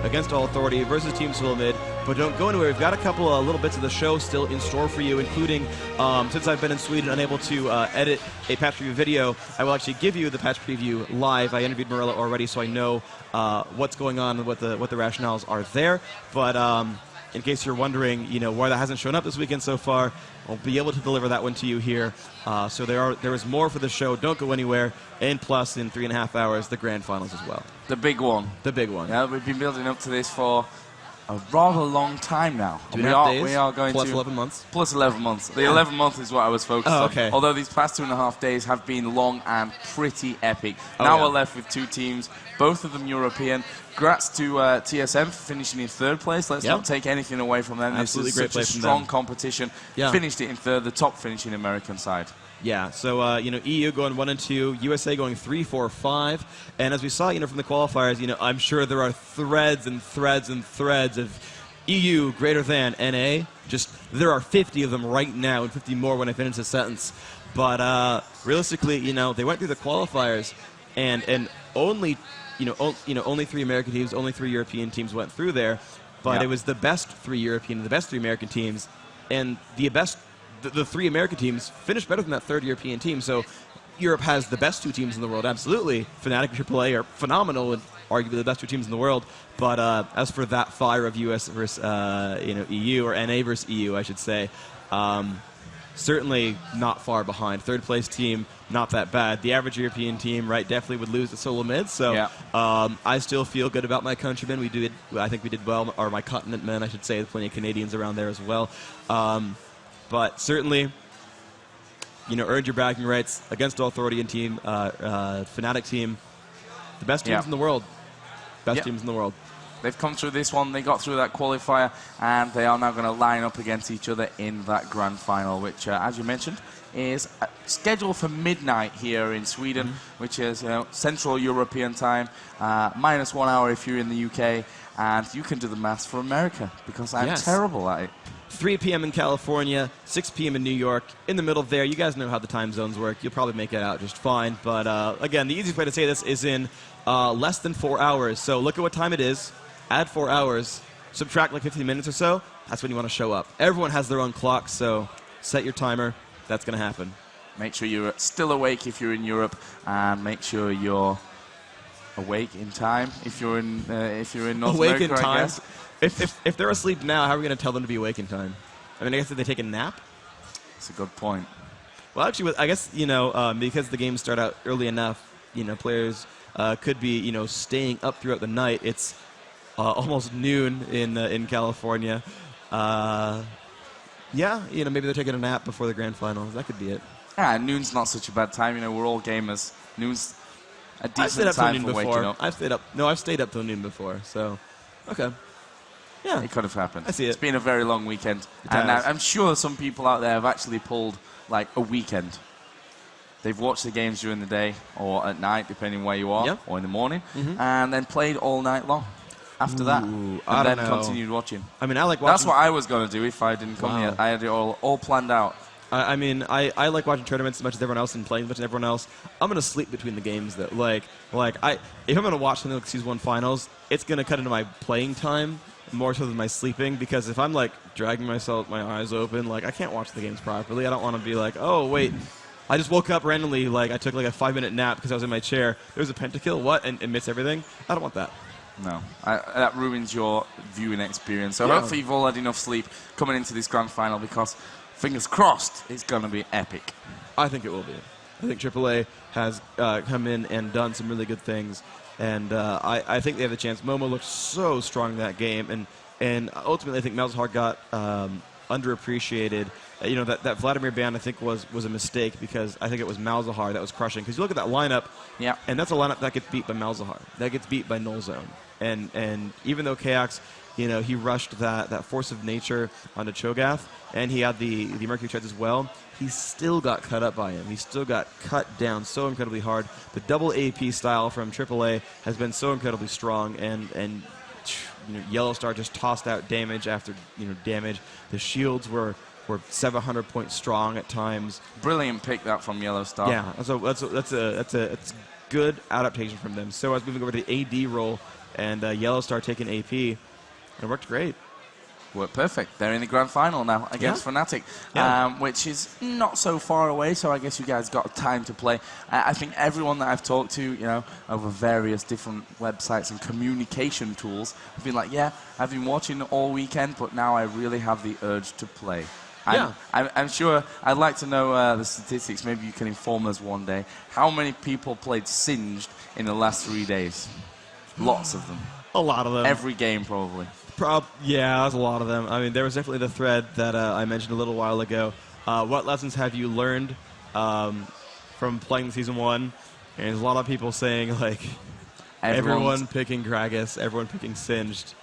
Against All Authority versus Team Solomid. But don't go anywhere. We've got a couple of little bits of the show still in store for you, including, since I've been in Sweden unable to edit a patch preview video, I will actually give you the patch preview live. I interviewed Morella already, so I know what's going on and what the rationales are there. But in case you're wondering, you know, why that hasn't shown up this weekend so far, I'll be able to deliver that one to you here. So there is more for the show. Don't go anywhere. And plus, in 3.5 hours, the grand finals as well. The big one. The big one. Yeah, we've been building up to this for a rather long time now. 2.5 days, we are going plus to 11 months. Plus 11 months. The 11 month is what I was focused on. Okay. Although these past 2.5 days have been long and pretty epic. Oh, now yeah. we're left with 2 teams, both of them European. Congrats to TSM for finishing in 3rd place. Let's not take anything away from them. Absolutely this is great play such a from strong them. competition. Yeah. Finished it in 3rd, the top finishing American side. Yeah, so, you know, EU going 1 and 2, USA going 3, 4, 5. And as we saw, you know, from the qualifiers, you know, I'm sure there are threads and threads and threads of EU greater than NA. Just, there are 50 of them right now, and 50 more when I finish this sentence. But realistically, you know, they went through the qualifiers, and only, only 3 American teams, only 3 European teams went through there. But it was the best 3 European, the best 3 American teams, and the 3 American teams finished better than that 3rd European team. So Europe has the best 2 teams in the world, absolutely. Fnatic and AAA are phenomenal and arguably the best 2 teams in the world. But as for that fire of US versus EU, or NA versus EU, I should say, certainly not far behind. 3rd place team, not that bad. The average European team, right, definitely would lose to Solomid. So I still feel good about my countrymen. I think we did well, or my continent men, I should say. There's plenty of Canadians around there as well. But certainly, you know, earned your bragging rights. Against All Authority and team, Fnatic team, the best teams in the world. Best teams in the world. They've come through this one, they got through that qualifier, and they are now going to line up against each other in that grand final, which, as you mentioned, is scheduled for midnight here in Sweden, which is Central European time, -1 hour if you're in the UK, and you can do the maths for America, because I'm terrible at it. 3 p.m. in California, 6 p.m. in New York. In the middle there, you guys know how the time zones work. You'll probably make it out just fine. But again, the easiest way to say this is in less than 4 hours. So look at what time it is. add 4 hours, subtract like 15 minutes or so, that's when you want to show up. Everyone has their own clock, so set your timer. That's going to happen. Make sure you're still awake if you're in Europe, and make sure you're awake in time if you're in North Awake America, in I time? guess. If they're asleep now, how are we going to tell them to be awake in time? I mean, I guess if they take a nap? That's a good point. Well, actually, I guess, because the games start out early enough, players could be, staying up throughout the night. It's almost noon in California. Yeah, maybe they're taking a nap before the grand finals. That could be it. Yeah, noon's not such a bad time. We're all gamers. Noon's a I've stayed decent up till time noon for waking before. up. I've stayed up till noon before, so, okay. Yeah. It could have happened. I see it. It's been a very long weekend. It And has. I'm sure some people out there have actually pulled, like, a weekend. They've watched the games during the day or at night, depending where you are, or in the morning, and then played all night long after that, and I then don't know. continued watching. I mean, I like watching... That's what I was going to do if I didn't come here. I had it all planned out. I mean, I like watching tournaments as much as everyone else and playing as much as everyone else. I'm gonna sleep between the games, though. If I'm gonna watch something like Season 1 Finals, it's gonna cut into my playing time more so than my sleeping, because if I'm like dragging my eyes open, like I can't watch the games properly. I don't want to be like, oh wait, I just woke up randomly, like I took like a 5-minute nap because I was in my chair. There was a pentakill, what, and miss everything. I don't want that. No, that ruins your viewing experience. So Yeah. hopefully you've all had enough sleep coming into this grand final, because fingers crossed it's going to be epic. I think it will be. I think AAA has come in and done some really good things, and I think they have the chance. Momo looked so strong in that game, and ultimately I think Malzahar got underappreciated. That Vladimir ban I think was a mistake, because I think it was Malzahar that was crushing. Because you look at that lineup, and that's a lineup that gets beat by Malzahar, that gets beat by Null Zone, and even though Kaox, he rushed that Force of Nature onto Cho'Gath, and he had the Mercury Treads as well, he still got cut up by him. He still got cut down so incredibly hard. The double AP style from AAA has been so incredibly strong, and Yellow Star just tossed out damage after damage. The shields were 700 points strong at times. Brilliant pick that from Yellow Star. Yeah, that's a good adaptation from them. So I was moving over to the AD role, and Yellow Star taking AP, and it worked great. Worked perfect. They're in the grand final now against Fnatic, which is not so far away, so I guess you guys got time to play. I think everyone that I've talked to, over various different websites and communication tools, have been like, yeah, I've been watching all weekend, but now I really have the urge to play. I'm sure, I'd like to know the statistics. Maybe you can inform us one day. How many people played Singed in the last 3 days? Lots of them. A lot of them. Every game, probably. Yeah, there's a lot of them. I mean, there was definitely the thread that I mentioned a little while ago. What lessons have you learned from playing Season 1? And there's a lot of people saying, like, everyone picking Gragas, everyone picking Singed,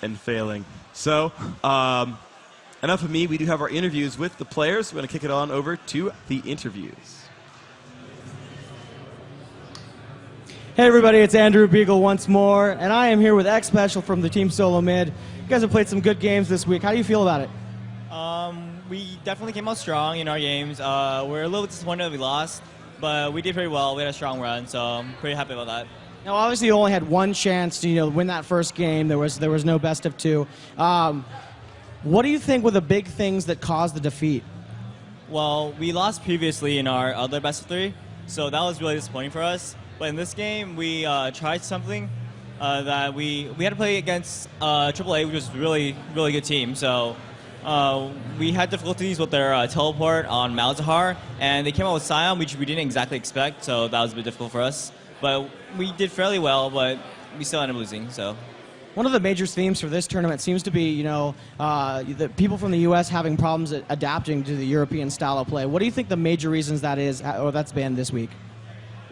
and failing. So, enough of me. We do have our interviews with the players. We're going to kick it on over to the interviews. Hey everybody, it's Andrew Beagle once more, and I am here with X Special from the Team Solo Mid. You guys have played some good games this week. How do you feel about it? We definitely came out strong in our games. We're a little disappointed that we lost, but we did pretty well. We had a strong run, so I'm pretty happy about that. Now, obviously, you only had one chance to win that first game. There was no best of two. What do you think were the big things that caused the defeat? Well, we lost previously in our other best of three, so that was really disappointing for us. But in this game, we tried something that we had to play against AAA, which was a really good team. So we had difficulties with their teleport on Malzahar, and they came out with Sion, which we didn't exactly expect, so that was a bit difficult for us. But we did fairly well, but we still ended up losing. So. One of the major themes for this tournament seems to be, the people from the U.S. having problems adapting to the European style of play. What do you think the major reasons that is, or that's been this week?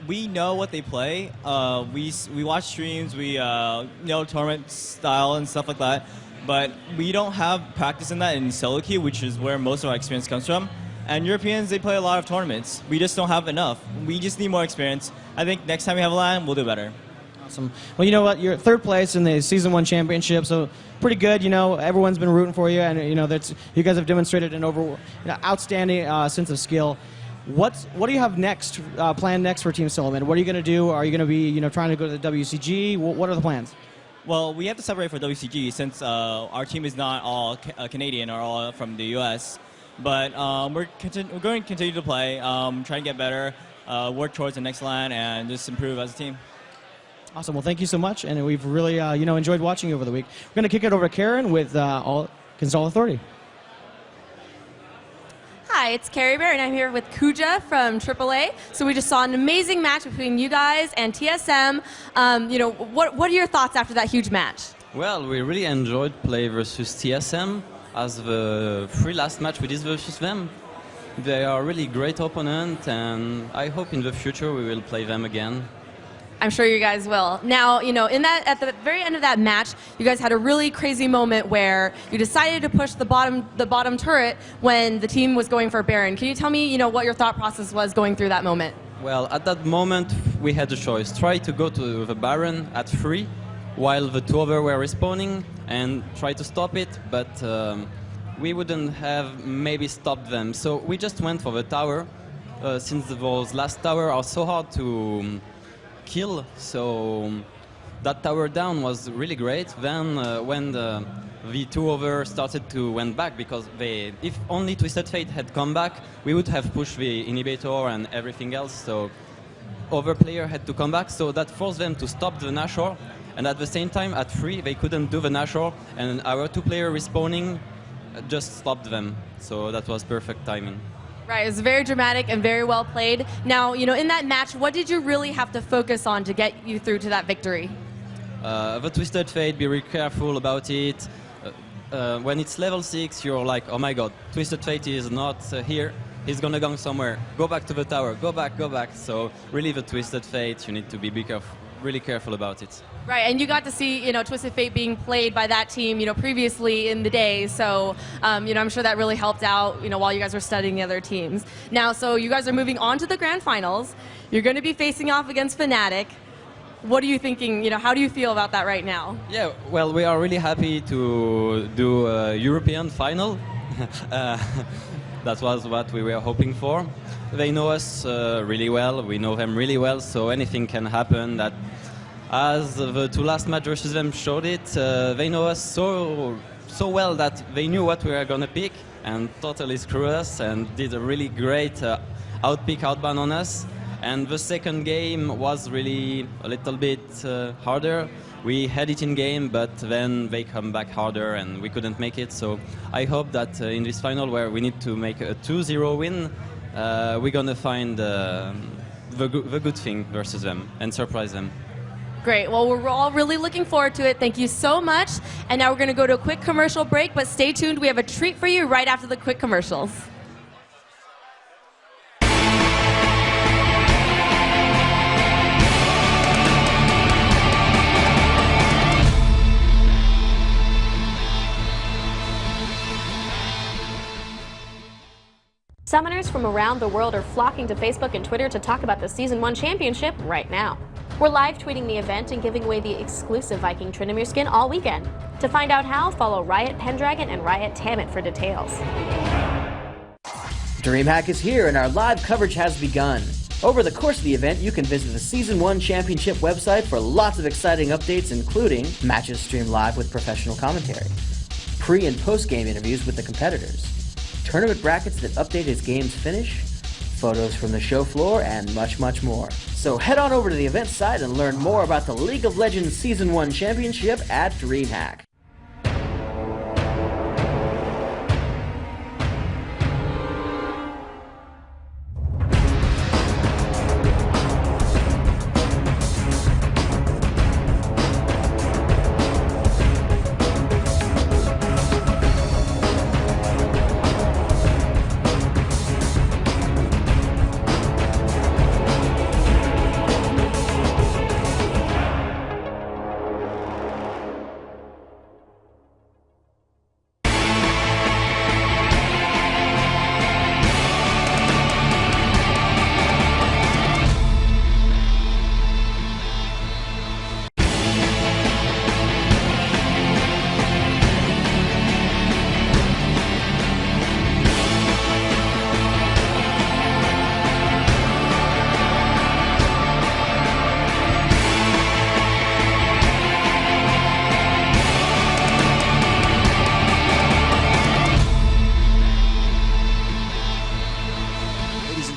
We know what they play. We watch streams. We know tournament style and stuff like that. But we don't have practice in that in solo queue, which is where most of our experience comes from. And Europeans, they play a lot of tournaments. We just don't have enough. We just need more experience. I think next time we have a LAN, we'll do better. Awesome. Well, you know what? You're third place in the Season 1 championship, so pretty good. Everyone's been rooting for you, and you guys have demonstrated an outstanding sense of skill. What do you have next? Planned next for Team Solomon? What are you going to do? Are you going to be trying to go to the WCG? What are the plans? Well, we have to separate for WCG since our team is not all Canadian or all from the U.S. But we're going to continue to play, try and get better, work towards the next line, and just improve as a team. Awesome. Well, thank you so much, and we've really enjoyed watching you over the week. We're going to kick it over to Karen with Console Authority. Hi, it's Carrie Bear, and I'm here with Kuja from AAA. So we just saw an amazing match between you guys and TSM. What are your thoughts after that huge match? Well, we really enjoyed play versus TSM as the last match we did versus them. They are really great opponent, and I hope in the future we will play them again. I'm sure you guys will. Now, at the very end of that match, you guys had a really crazy moment where you decided to push the bottom turret when the team was going for Baron. Can you tell me, what your thought process was going through that moment? Well, at that moment, we had a choice. Try to go to the Baron at 3, while the two others were respawning, and try to stop it, but we wouldn't have maybe stopped them. So we just went for the tower, since those last towers are so hard to kill, so that tower down was really great. Then when the two others started to went back, because if only Twisted Fate had come back, we would have pushed the inhibitor and everything else, so other player had to come back, so that forced them to stop the Nashor, and at the same time at 3 they couldn't do the Nashor, and our two player respawning just stopped them, so that was perfect timing. Right, it was very dramatic and very well played. Now, in that match, what did you really have to focus on to get you through to that victory? The Twisted Fate, be very careful about it. When it's level 6, you're like, oh my god, Twisted Fate is not here. He's gonna go somewhere. Go back to the tower. Go back, go back. So really the Twisted Fate, you need to be really careful about it. Right, and you got to see, Twisted Fate being played by that team, previously in the day. So, I'm sure that really helped out, while you guys were studying the other teams. Now, so you guys are moving on to the grand finals. You're going to be facing off against Fnatic. What are you thinking? How do you feel about that right now? Yeah, well, we are really happy to do a European final. That was what we were hoping for. They know us really well. We know them really well, so anything can happen. That, as the two last match versus them showed it, they know us so well that they knew what we were gonna pick and totally screw us and did a really great outpick outban on us. And the second game was really a little bit harder. We had it in game, but then they come back harder and we couldn't make it. So I hope that in this final, where we need to make a 2-0 win, we're gonna find the good thing versus them and surprise them. Great. Well, we're all really looking forward to it. Thank you so much. And now we're going to go to a quick commercial break, but stay tuned. We have a treat for you right after the quick commercials. Summoners from around the world are flocking to Facebook and Twitter to talk about the Season 1 Championship right now. We're live tweeting the event and giving away the exclusive Viking Tryndamere skin all weekend. To find out how, follow Riot Pendragon and Riot Tammet for details. DreamHack is here and our live coverage has begun. Over the course of the event, you can visit the Season 1 Championship website for lots of exciting updates, including matches streamed live with professional commentary, pre- and post-game interviews with the competitors, tournament brackets that update as games finish, photos from the show floor, and much, much more. So head on over to the event site and learn more about the League of Legends Season 1 Championship at DreamHack.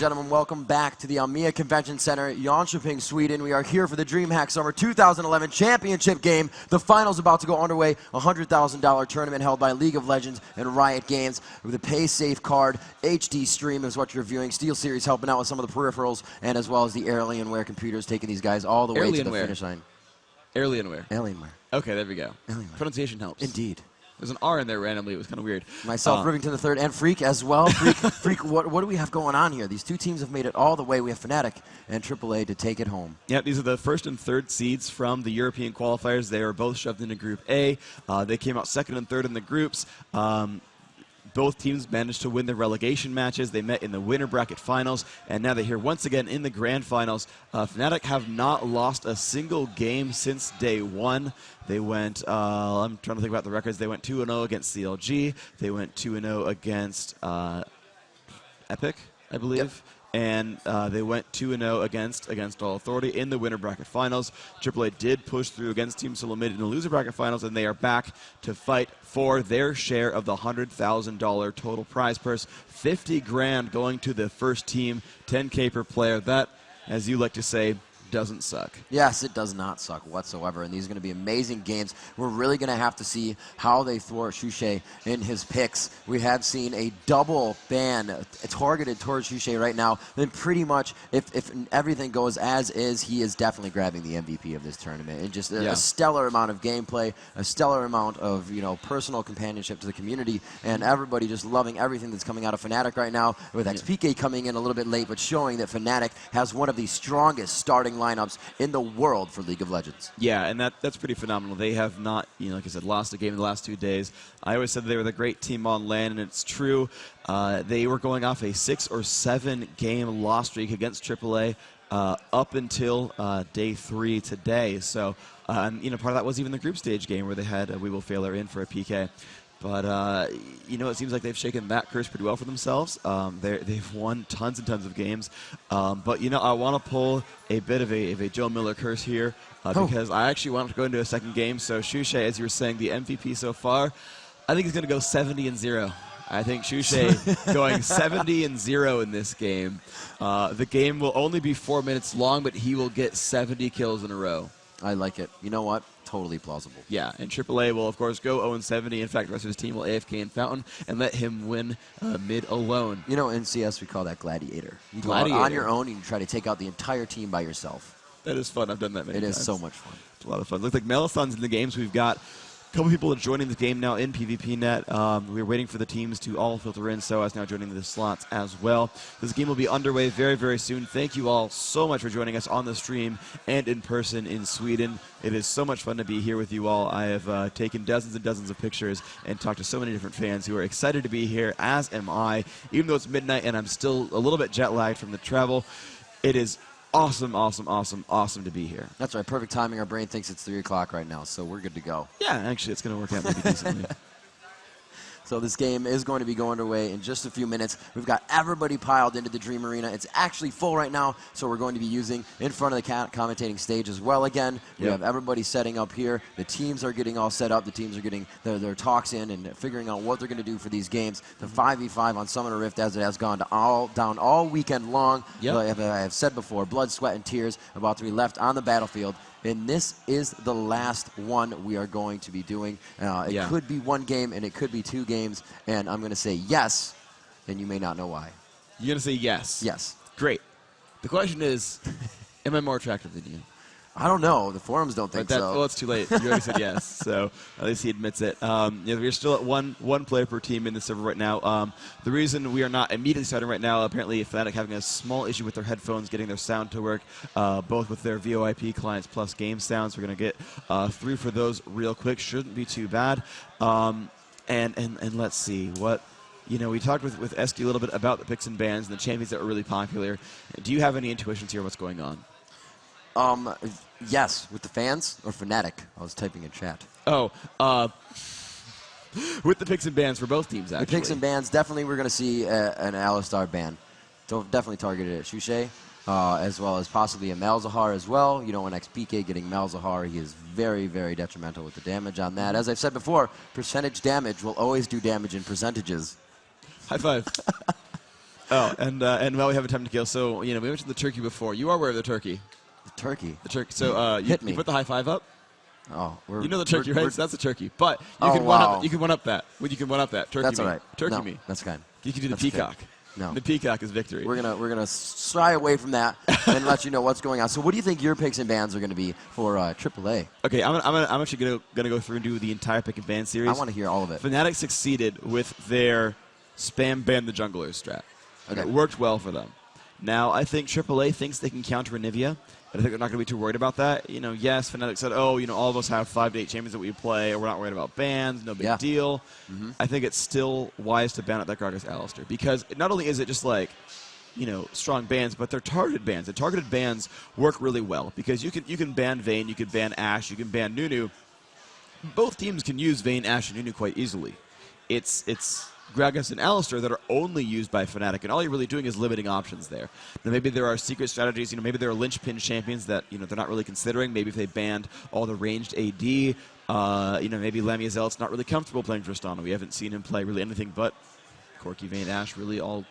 gentlemen, welcome back to the Elmia Convention Center, Jönköping, Sweden. We are here for the DreamHack Summer 2011 Championship game. The finals about to go underway, a $100,000 tournament held by League of Legends and Riot Games. With a Pay Safe card, HD stream is what you're viewing. SteelSeries helping out with some of the peripherals, and as well as the Alienware computers taking these guys all the way to the finish line. Alienware. Alienware. Okay, there we go. Alienware. Pronunciation helps. Indeed. There's an R in there randomly. It was kind of weird. Myself, Rivington III, and Freak as well. Freak, what do we have going on here? These two teams have made it all the way. We have Fnatic and AAA to take it home. Yeah, these are the first and third seeds from the European qualifiers. They were both shoved into Group A. They came out second and third in the groups. Both teams managed to win their relegation matches. They met in the winner bracket finals, and now they're here once again in the grand finals. Fnatic have not lost a single game since day one. They went, I'm trying to think about the records. They went 2-0 against CLG. They went 2-0 against Epic, I believe. Yep. And they went 2-0 against All Authority in the winner bracket finals. AAA did push through against Team Solomid in the loser bracket finals, and they are back to fight for their share of the $100,000 total prize purse. 50 grand going to the first team, 10K per player. That, as you like to say, doesn't suck. Yes, it does not suck whatsoever, and these are going to be amazing games. We're really going to have to see how they thwart Shushay in his picks. We have seen a double ban targeted towards Shushay right now. Then pretty much, if everything goes as is, he is definitely grabbing the MVP of this tournament. And just a stellar amount of gameplay, a stellar amount of personal companionship to the community, and everybody just loving everything that's coming out of Fnatic right now. With XPK coming in a little bit late, but showing that Fnatic has one of the strongest starting lineups in the world for League of Legends. Yeah, and that's pretty phenomenal. They have not, like I said, lost a game in the last 2 days. I always said they were the great team on LAN, and it's true. They were going off a 6 or 7 game loss streak against AAA up until day 3 today. So, part of that was even the group stage game where they had We Will Failure in for a PK. But, it seems like they've shaken that curse pretty well for themselves. They've won tons and tons of games. But, I want to pull a bit of a Joe Miller curse here because I actually want to go into a second game. So, Shushay, as you were saying, the MVP so far, I think he's going to go 70-0. I think Shushay going 70-0 in this game. The game will only be 4 minutes long, but he will get 70 kills in a row. I like it. You know what? Totally plausible. Yeah, and AAA will, of course, go 0-70. In fact, the rest of his team will AFK in Fountain and let him win mid alone. In CS, we call that Gladiator. You go out on your own and you try to take out the entire team by yourself. That is fun. I've done that many times. It is so much fun. It's a lot of fun. Looks like Melison's in the games. We've got a couple people joining the game now in PvPnet. We're waiting for the teams to all filter in. So is now joining the slots as well. This game will be underway very, very soon. Thank you all so much for joining us on the stream and in person in Sweden. It is so much fun to be here with you all. I have taken dozens and dozens of pictures and talked to so many different fans who are excited to be here, as am I. Even though it's midnight and I'm still a little bit jet lagged from the travel, it is awesome, awesome, awesome, awesome to be here. That's right. Perfect timing. Our brain thinks it's 3 o'clock right now, so we're good to go. Yeah, actually, it's going to work out maybe decently. So this game is going to be going underway in just a few minutes. We've got everybody piled into the Dream Arena. It's actually full right now, so we're going to be using in front of the commentating stage as well again. We have everybody setting up here. The teams are getting all set up. The teams are getting their talks in and figuring out what they're going to do for these games. The 5v5 on Summoner Rift, as it has gone down all weekend long. I have said before, blood, sweat, and tears about to be left on the battlefield. And this is the last one we are going to be doing. It could be 1 game, and it could be 2 games. And I'm going to say yes, and you may not know why. You're going to say yes? Yes. Great. The question is, am I more attractive than you? I don't know. The forums don't think so. Well, it's too late. You already said yes, so at least he admits it. We're still at one player per team in the server right now. The reason we are not immediately starting right now, apparently Fnatic having a small issue with their headphones, getting their sound to work, both with their VoIP clients plus game sounds. We're going to get through for those real quick. Shouldn't be too bad. And let's see what. We talked with Esky a little bit about the picks and bans and the champions that were really popular. Do you have any intuitions here what's going on? Yes, with the fans or Fnatic? I was typing in chat. With the picks and bans for both teams, actually. The picks and bans, definitely we're going to see an Alistar ban. Definitely targeted at Shushay, as well as possibly a Malzahar as well. When XPK getting Malzahar, he is very, very detrimental with the damage on that. As I've said before, percentage damage will always do damage in percentages. High five. Oh, and while we have a time to kill, so we mentioned the turkey before. You are aware of the turkey. The turkey. The turkey. So you put the high five up. Oh, you know the turkey, right? So that's the turkey. But you can one up. You can one up that. You can one up that turkey. That's all right. Turkey no, me. That's fine. You can do the that's peacock. Okay. No. The peacock is victory. We're gonna shy away from that and let you know what's going on. So, what do you think your picks and bans are going to be for AAA? Okay, I'm actually gonna go through and do the entire pick and ban series. I want to hear all of it. Fnatic succeeded with their spam ban the junglers strat. Okay. It worked well for them. Now I think AAA thinks they can counter Anivia. But I think they're not going to be too worried about that. Yes, Fnatic said, all of us have 5 to 8 champions that we play, or we're not worried about bans, no big deal. I think it's still wise to ban out that Gragas Alistar, because not only is it just like, strong bans, but they're targeted bans. And targeted bans work really well, because you can ban Vayne, you can ban Ashe, you can ban Nunu. Both teams can use Vayne, Ashe, and Nunu quite easily. It's Gragas and Alistar that are only used by Fnatic, and all you're really doing is limiting options there. Now maybe there are secret strategies, maybe there are linchpin champions that they're not really considering. Maybe if they banned all the ranged AD, maybe Lamia Zealot's not really comfortable playing Tristana. We haven't seen him play really anything but Corki, Vayne, Ashe really all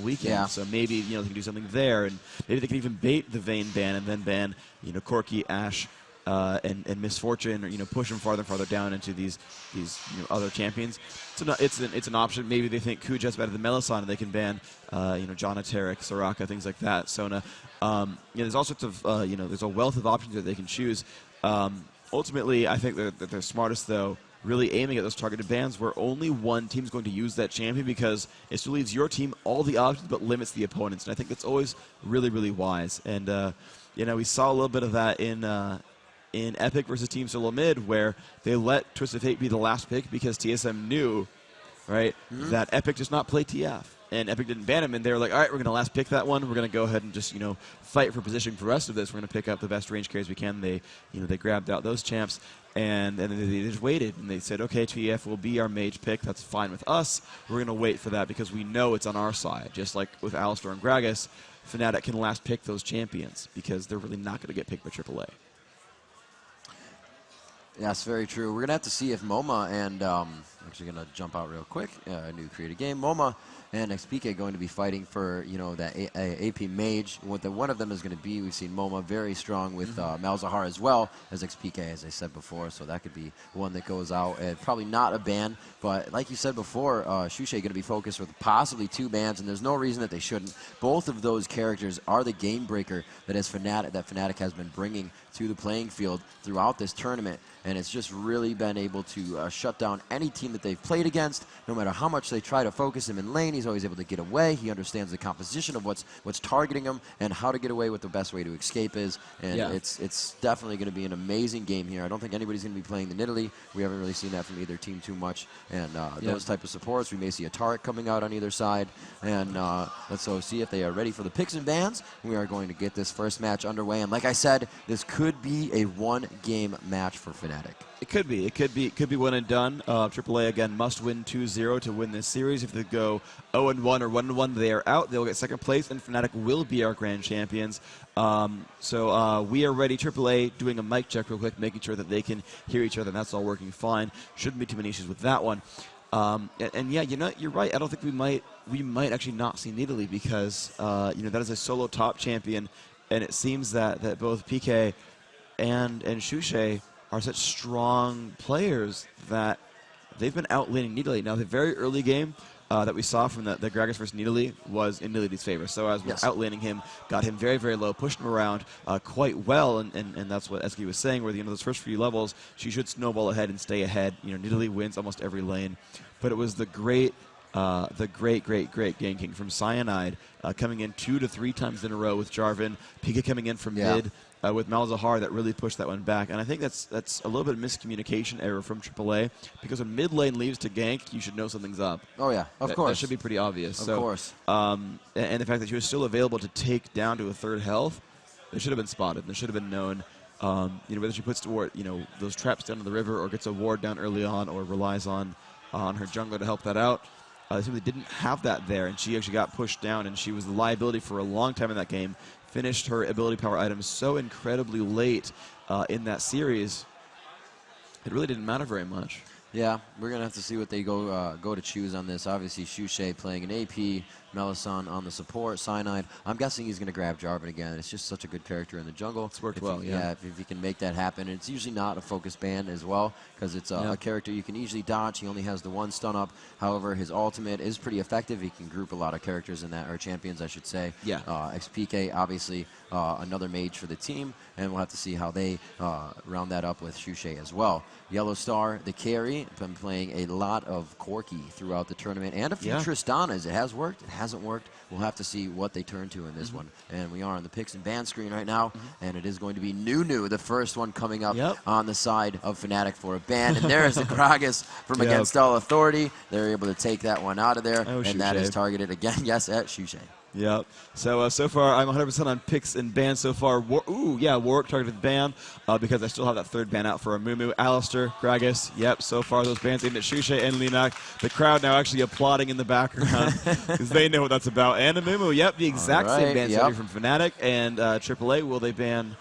weekend. Yeah. So maybe they can do something there, and maybe they can even bait the Vayne ban and then ban Corki, Ashe, and Misfortune, or push them farther and farther down into these other champions. So it's an option. Maybe they think Kuja's better than Melisandre, and they can ban Janna, Taric, Soraka, things like that. Sona. There's all sorts of there's a wealth of options that they can choose. Ultimately, I think that they're smartest though, really aiming at those targeted bans where only one team's going to use that champion, because it still leaves your team all the options but limits the opponents. And I think that's always really, really wise. And we saw a little bit of that in Epic versus Team Solo Mid, where they let Twist of Fate be the last pick because TSM knew, right, that Epic does not play TF. And Epic didn't ban him, and they were like, all right, we're going to last pick that one. We're going to go ahead and just, fight for positioning for the rest of this. We're going to pick up the best range carries we can. They, they grabbed out those champs, and then they just waited, and they said, okay, TF will be our mage pick. That's fine with us. We're going to wait for that because we know it's on our side. Just like with Alistar and Gragas, Fnatic can last pick those champions because they're really not going to get picked by AAA. Yes, very true. We're going to have to see if MoMA and, actually going to jump out real quick, a new created game. MoMA and XPK going to be fighting for, that AP Mage. What one of them is going to be, we've seen MoMA very strong with Malzahar as well as XPK, as I said before, so that could be one that goes out. Probably not a ban, but like you said before, Shushe going to be focused with possibly 2 bans, and there's no reason that they shouldn't. Both of those characters are the game breaker that Fnatic has been bringing to the playing field throughout this tournament, and it's just really been able to shut down any team that they've played against. No matter how much they try to focus him in lane, he's always able to get away. He understands the composition of what's targeting him and how to get away, what the best way to escape is, and it's definitely going to be an amazing game here. I don't think anybody's going to be playing the Nidalee. We haven't really seen that from either team too much, and those type of supports, we may see a Taric coming out on either side, and let's see if they are ready for the picks and bans. We are going to get this first match underway, and like I said, this could be a 1-game match for Fnatic. It could be. It could be one and done. AAA again must win 2-0 to win this series. If they go 0-1 or 1-1, they are out. They'll get second place, and Fnatic will be our grand champions. So we are ready. AAA doing a mic check real quick, making sure that they can hear each other, and that's all working fine. Shouldn't be too many issues with that one. And yeah, you're right. I don't think we might actually not see Nidalee because that is a solo top champion, and it seems that both PK and Shushe are such strong players that they've been outlaning Nidalee. Now, the very early game that we saw from the Gragas versus Nidalee was in Nidalee's favor. So as we're outlaning him, got him very, very low, pushed him around quite well, and that's what Eski was saying, where those first few levels, she should snowball ahead and stay ahead. Nidalee wins almost every lane. But it was the great ganking from Cyanide coming in 2 to 3 times in a row with Jarvan, Pika coming in from mid with Malzahar that really pushed that one back. And I think that's a little bit of miscommunication error from AAA, because when mid lane leaves to gank, you should know something's up. Oh yeah, of course. That should be pretty obvious. Of course. And the fact that she was still available to take down to a 3rd health, it should have been spotted. There should have been known. Whether she puts toward those traps down in the river, or gets a ward down early on, or relies on her jungler to help that out. They simply didn't have that there, and she actually got pushed down, and she was the liability for a long time in that game. Finished her ability power items so incredibly late in that series, it really didn't matter very much. Yeah, we're going to have to see what they go to choose on this. Obviously, Shushay playing an AP, Melisson on the support, Cyanide. I'm guessing he's going to grab Jarvan again. It's just such a good character in the jungle. It's worked well, yeah. If he can make that happen. And it's usually not a focus ban as well, because it's a character you can easily dodge. He only has the one stun up. However, his ultimate is pretty effective. He can group a lot of characters in that, or champions, I should say. Yeah. XPK, obviously, another mage for the team, and we'll have to see how they round that up with Shushay as well. Yellow Star, the carry, been playing a lot of Corki throughout the tournament, and a few Tristanas. It has worked, it hasn't worked. We'll have to see what they turn to in this one. And we are on the picks and ban screen right now, and it is going to be Nunu, the first one coming up on the side of Fnatic for a ban. And there's the Gragas from Against All Authority. They're able to take that one out of there, and that is targeted again, yes, at Shushay. Yep. So far, I'm 100% on picks and bans so far. Warwick targeted ban because I still have that third ban out for Amumu. Alistair, Gragas, yep. So far, those bans aimed at Shushay and Linak. The crowd now actually applauding in the background because they know what that's about. And Amumu, yep, the exact same ban starting from Fnatic. And AAA, will they ban?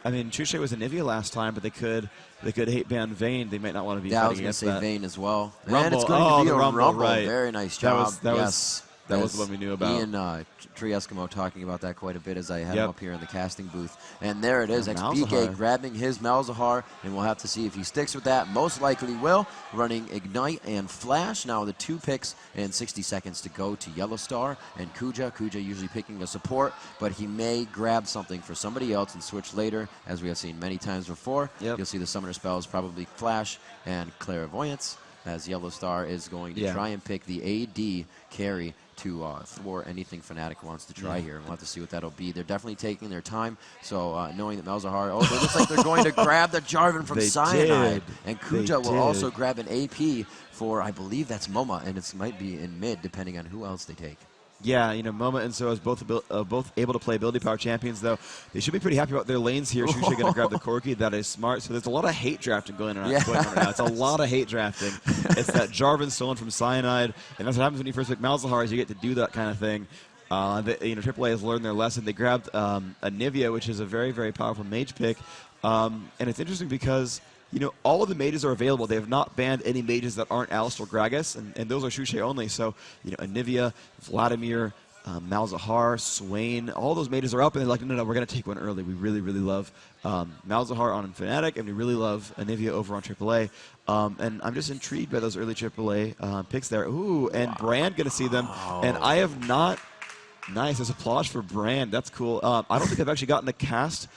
I mean, Shushay was Anivia last time, but they could hate ban Vayne. They might not want to be fighting against that. I was going to say Vayne as well. Rumble. And it's going to be a Rumble. Right. Very nice job. That was the one we knew about. Ian Tree Eskimo talking about that quite a bit as I had him up here in the casting booth. And there it is, XPK grabbing his Malzahar, and we'll have to see if he sticks with that. Most likely will. Running Ignite and Flash. Now the 2 picks and 60 seconds to go to Yellow Star and Kuja. Kuja usually picking a support, but he may grab something for somebody else and switch later, as we have seen many times before. You'll see the summoner spells probably Flash and Clairvoyance, as Yellow Star is going to try and pick the AD carry to thwart anything Fnatic wants to try here. And we'll have to see what that'll be. They're definitely taking their time. So knowing that Malzahar, it looks like they're going to grab the Jarvan from Cyanide. And Kuja will also grab an AP for, I believe that's Moma, and it might be in mid, depending on who else they take. Yeah, Moma and So is both able to play ability power champions, though. They should be pretty happy about their lanes here. Shushay going to grab the Corki. That is smart. So there's a lot of hate drafting going on right now. It's a lot of hate drafting. It's that Jarvan stolen from Cyanide, and that's what happens when you first pick Malzahar, is you get to do that kind of thing. AAA has learned their lesson. They grabbed Anivia, which is a very, very powerful mage pick. And it's interesting because all of the mages are available. They have not banned any mages that aren't Alistair Gragas, and those are Shushay only. So, Anivia, Vladimir, Malzahar, Swain, all those mages are up, and they're like, no, we're going to take one early. We really, really love Malzahar on Fnatic, and we really love Anivia over on AAA. And I'm just intrigued by those early AAA picks there. Ooh, and Brand going to see them, and I have not. Nice, there's applause for Brand. That's cool. I don't think I've actually gotten to cast.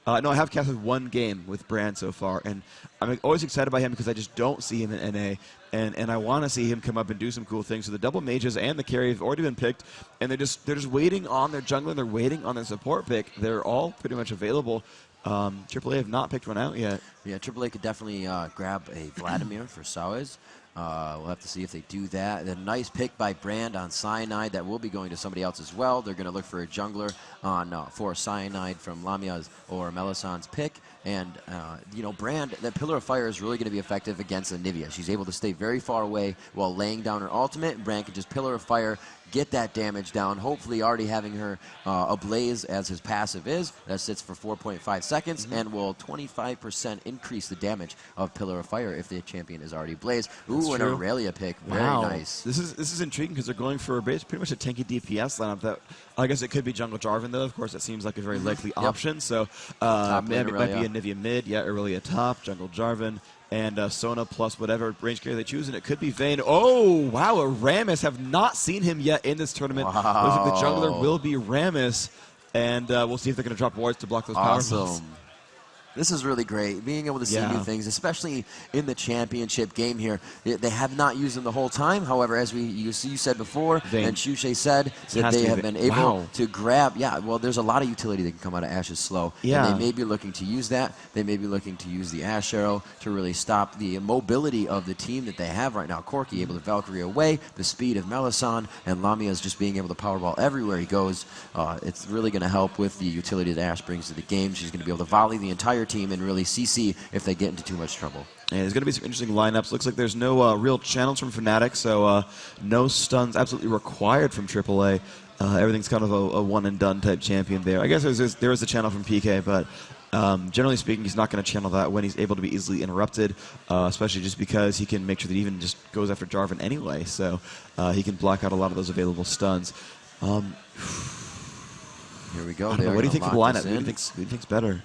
No, I have casted one game with Brand so far, and I'm always excited by him because I just don't see him in NA, and I want to see him come up and do some cool things. So the double mages and the carry have already been picked, and they're just waiting on their jungler, they're waiting on their support pick. They're all pretty much available. AAA have not picked one out yet. Yeah, AAA could definitely grab a Vladimir for Sawez. We'll have to see if they do that. A nice pick by Brand on Cyanide. That will be going to somebody else as well. They're going to look for a jungler on for Cyanide from Lamia's or Melisson's pick. And, Brand, that Pillar of Fire is really going to be effective against Anivia. She's able to stay very far away while laying down her ultimate. Brand can just Pillar of Fire, get that damage down, hopefully already having her ablaze as his passive is. That sits for 4.5 seconds and will 25% increase the damage of Pillar of Fire if the champion is already ablaze. Ooh, an Aurelia pick. Very nice. This is intriguing because they're going for pretty much a tanky DPS lineup. That I guess it could be Jungle Jarvan, though. Of course, that seems like a very likely option. So maybe it might be Anivia mid, Aurelia top, Jungle Jarvan, and Sona plus whatever range carry they choose, and it could be Vayne. Oh, wow, Rammus. Have not seen him yet in this tournament. Looks like the jungler will be Rammus, and we'll see if they're going to drop wards to block those power balls. This is really great, being able to see new things, especially in the championship game here. They have not used them the whole time. However, as you said before, and Shushay said, that they have been able to grab. Yeah, well, there's a lot of utility that can come out of Ash's slow. Yeah. And they may be looking to use that. They may be looking to use the Ash Arrow to really stop the mobility of the team that they have right now. Corki able to Valkyrie away, the speed of Melisson, and Lamia is just being able to powerball everywhere he goes. It's really going to help with the utility that Ash brings to the game. She's going to be able to volley the entire team and really CC if they get into too much trouble. And there's going to be some interesting lineups. Looks like there's no real channels from Fnatic, so no stuns absolutely required from AAA. Everything''s kind of a one-and-done type champion there. I guess there is a channel from PK, but Generally speaking, he's not going to channel that when he's able to be easily interrupted, especially just because he can make sure that he even just goes after Jarvan anyway, so he can block out a lot of those available stuns. Here we go. What do you think for the lineup? Who do you think's better?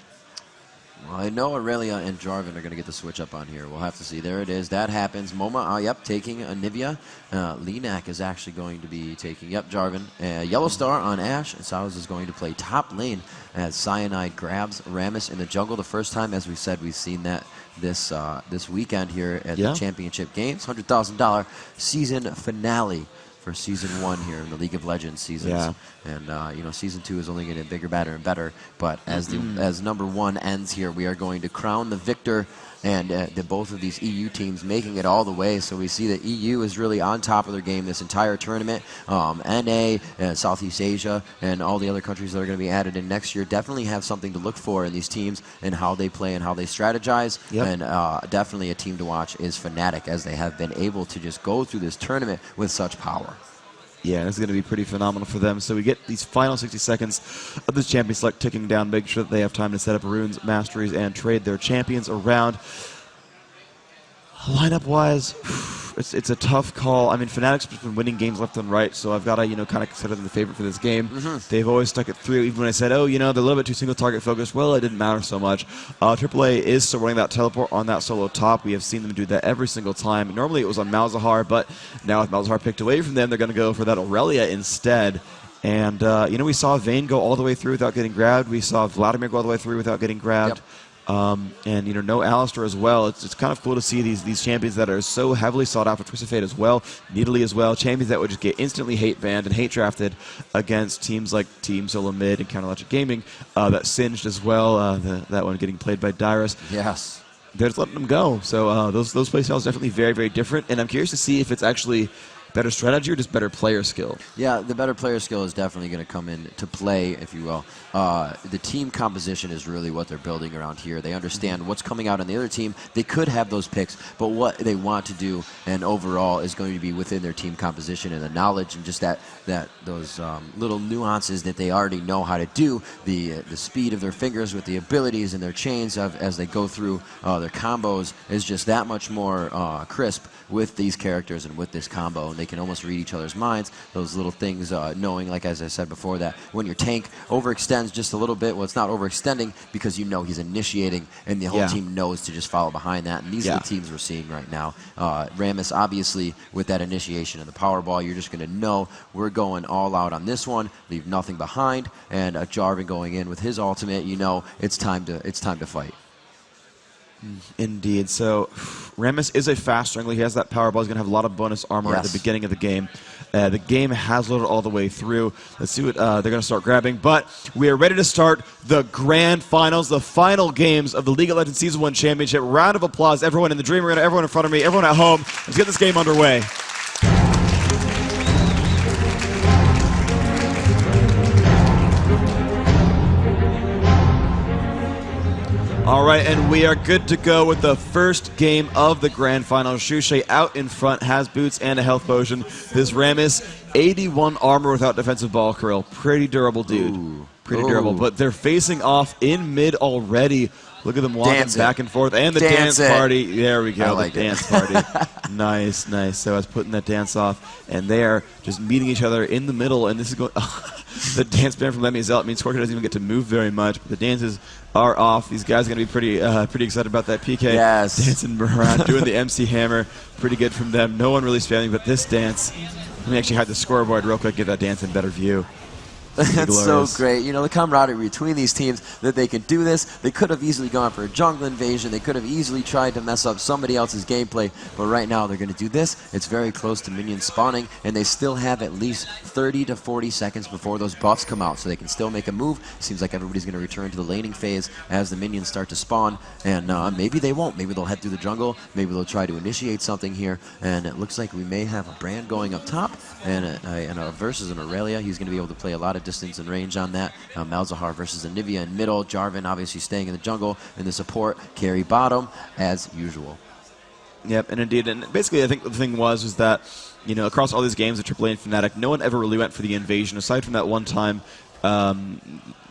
Well, I know Aurelia and Jarvan are going to get the switch up on here. We'll have to see. There it is. That happens. MoMA, yep, taking Anivia. Lenak is actually going to be taking, Jarvan. Yellow Star on Ashe. And Sauz is going to play top lane as Cyanide grabs Rammus in the jungle. The first time, as we said, we've seen that this weekend here at the Championship Games. $100,000 season finale for Season 1 here in the League of Legends seasons. Yeah. And, Season 2 is only going to get bigger, better, and better. But as number 1 ends here, we are going to crown the victor and both of these EU teams making it all the way. So we see that EU is really on top of their game this entire tournament. NA, Southeast Asia, and all the other countries that are going to be added in next year definitely have something to look for in these teams and how they play and how they strategize. Yep. And definitely a team to watch is Fnatic, as they have been able to just go through this tournament with such power. Yeah, this is going to be pretty phenomenal for them. So we get these final 60 seconds of this champion select ticking down, making sure that they have time to set up runes, masteries, and trade their champions around. Lineup-wise, it's a tough call. I mean, Fnatic's been winning games left and right, so I've got to, kind of consider them the favorite for this game. They've always stuck it through, even when I said, they're a little bit too single-target focused. Well, it didn't matter so much. AAA is still running that teleport on that solo top. We have seen them do that every single time. Normally it was on Malzahar, but now with Malzahar picked away from them, they're going to go for that Aurelia instead. And, we saw Vayne go all the way through without getting grabbed. We saw Vladimir go all the way through without getting grabbed. And no Alistar as well. It's kind of cool to see these champions that are so heavily sought after. Twisted Fate as well, Nidalee as well. Champions that would just get instantly hate banned and hate drafted against teams like Team Solo Mid and Counter Logic Gaming. That Singed as well. That one getting played by Dyrus. Yes. They're just letting them go. So those play styles are definitely very, very different. And I'm curious to see if it's actually better strategy or just better player skill? Yeah, the better player skill is definitely going to come into play, if you will. The team composition is really what they're building around here. They understand what's coming out on the other team. They could have those picks, but what they want to do and overall is going to be within their team composition and the knowledge and just those little nuances that they already know how to do. The speed of their fingers with the abilities and their chains as they go through their combos is just that much more crisp with these characters and with this combo. And they can almost read each other's minds. Those little things, knowing, like as I said before, that when your tank overextends just a little bit, well, it's not overextending because he's initiating and the whole team knows to just follow behind that. And these are the teams we're seeing right now. Rammus, obviously, with that initiation and the Powerball, you're just going to know we're going all out on this one, leave nothing behind. And Jarvan going in with his ultimate, it's time to fight. Indeed. So Rammus is a fast jungler. He has that Powerball. He's going to have a lot of bonus armor at the beginning of the game. The game has loaded all the way through. Let's see what they're going to start grabbing. But we are ready to start the grand finals, the final games of the League of Legends Season 1 Championship. Round of applause, everyone in the Dream Arena, everyone in front of me, everyone at home. Let's get this game underway. All right, and we are good to go with the first game of the grand final. Shushay out in front, has boots and a health potion. This Rammus, 81 armor without defensive ball curl. Pretty durable, dude. Ooh. Pretty durable. But they're facing off in mid already. Look at them walking back and forth. And the dance party. There we go, the dance party. Nice, nice. So I was putting that dance off, and they are just meeting each other in the middle, and this is going... The dance band from Let Me Zelt means Scorcher doesn't even get to move very much, but the dances are off. These guys are going to be pretty excited about that PK. Yes. Dancing around, doing the MC hammer. Pretty good from them. No one really spamming, but this dance... Let me actually hide the scoreboard real quick, get that dance in better view. That's so great. The camaraderie between these teams that they can do this. They could have easily gone for a jungle invasion. They could have easily tried to mess up somebody else's gameplay. But right now they're going to do this. It's very close to minions spawning, and they still have at least 30 to 40 seconds before those buffs come out, so they can still make a move. Seems like everybody's going to return to the laning phase as the minions start to spawn. And maybe they won't. Maybe they'll head through the jungle. Maybe they'll try to initiate something here. And it looks like we may have a Brand going up top and a versus an Aurelia. He's going to be able to play a lot of distance and range on that. Malzahar versus Anivia in middle. Jarvan obviously staying in the jungle, and the support carry bottom as usual. Yep, and indeed, and basically I think the thing was that, across all these games at AAA and Fnatic, no one ever really went for the invasion, aside from that one time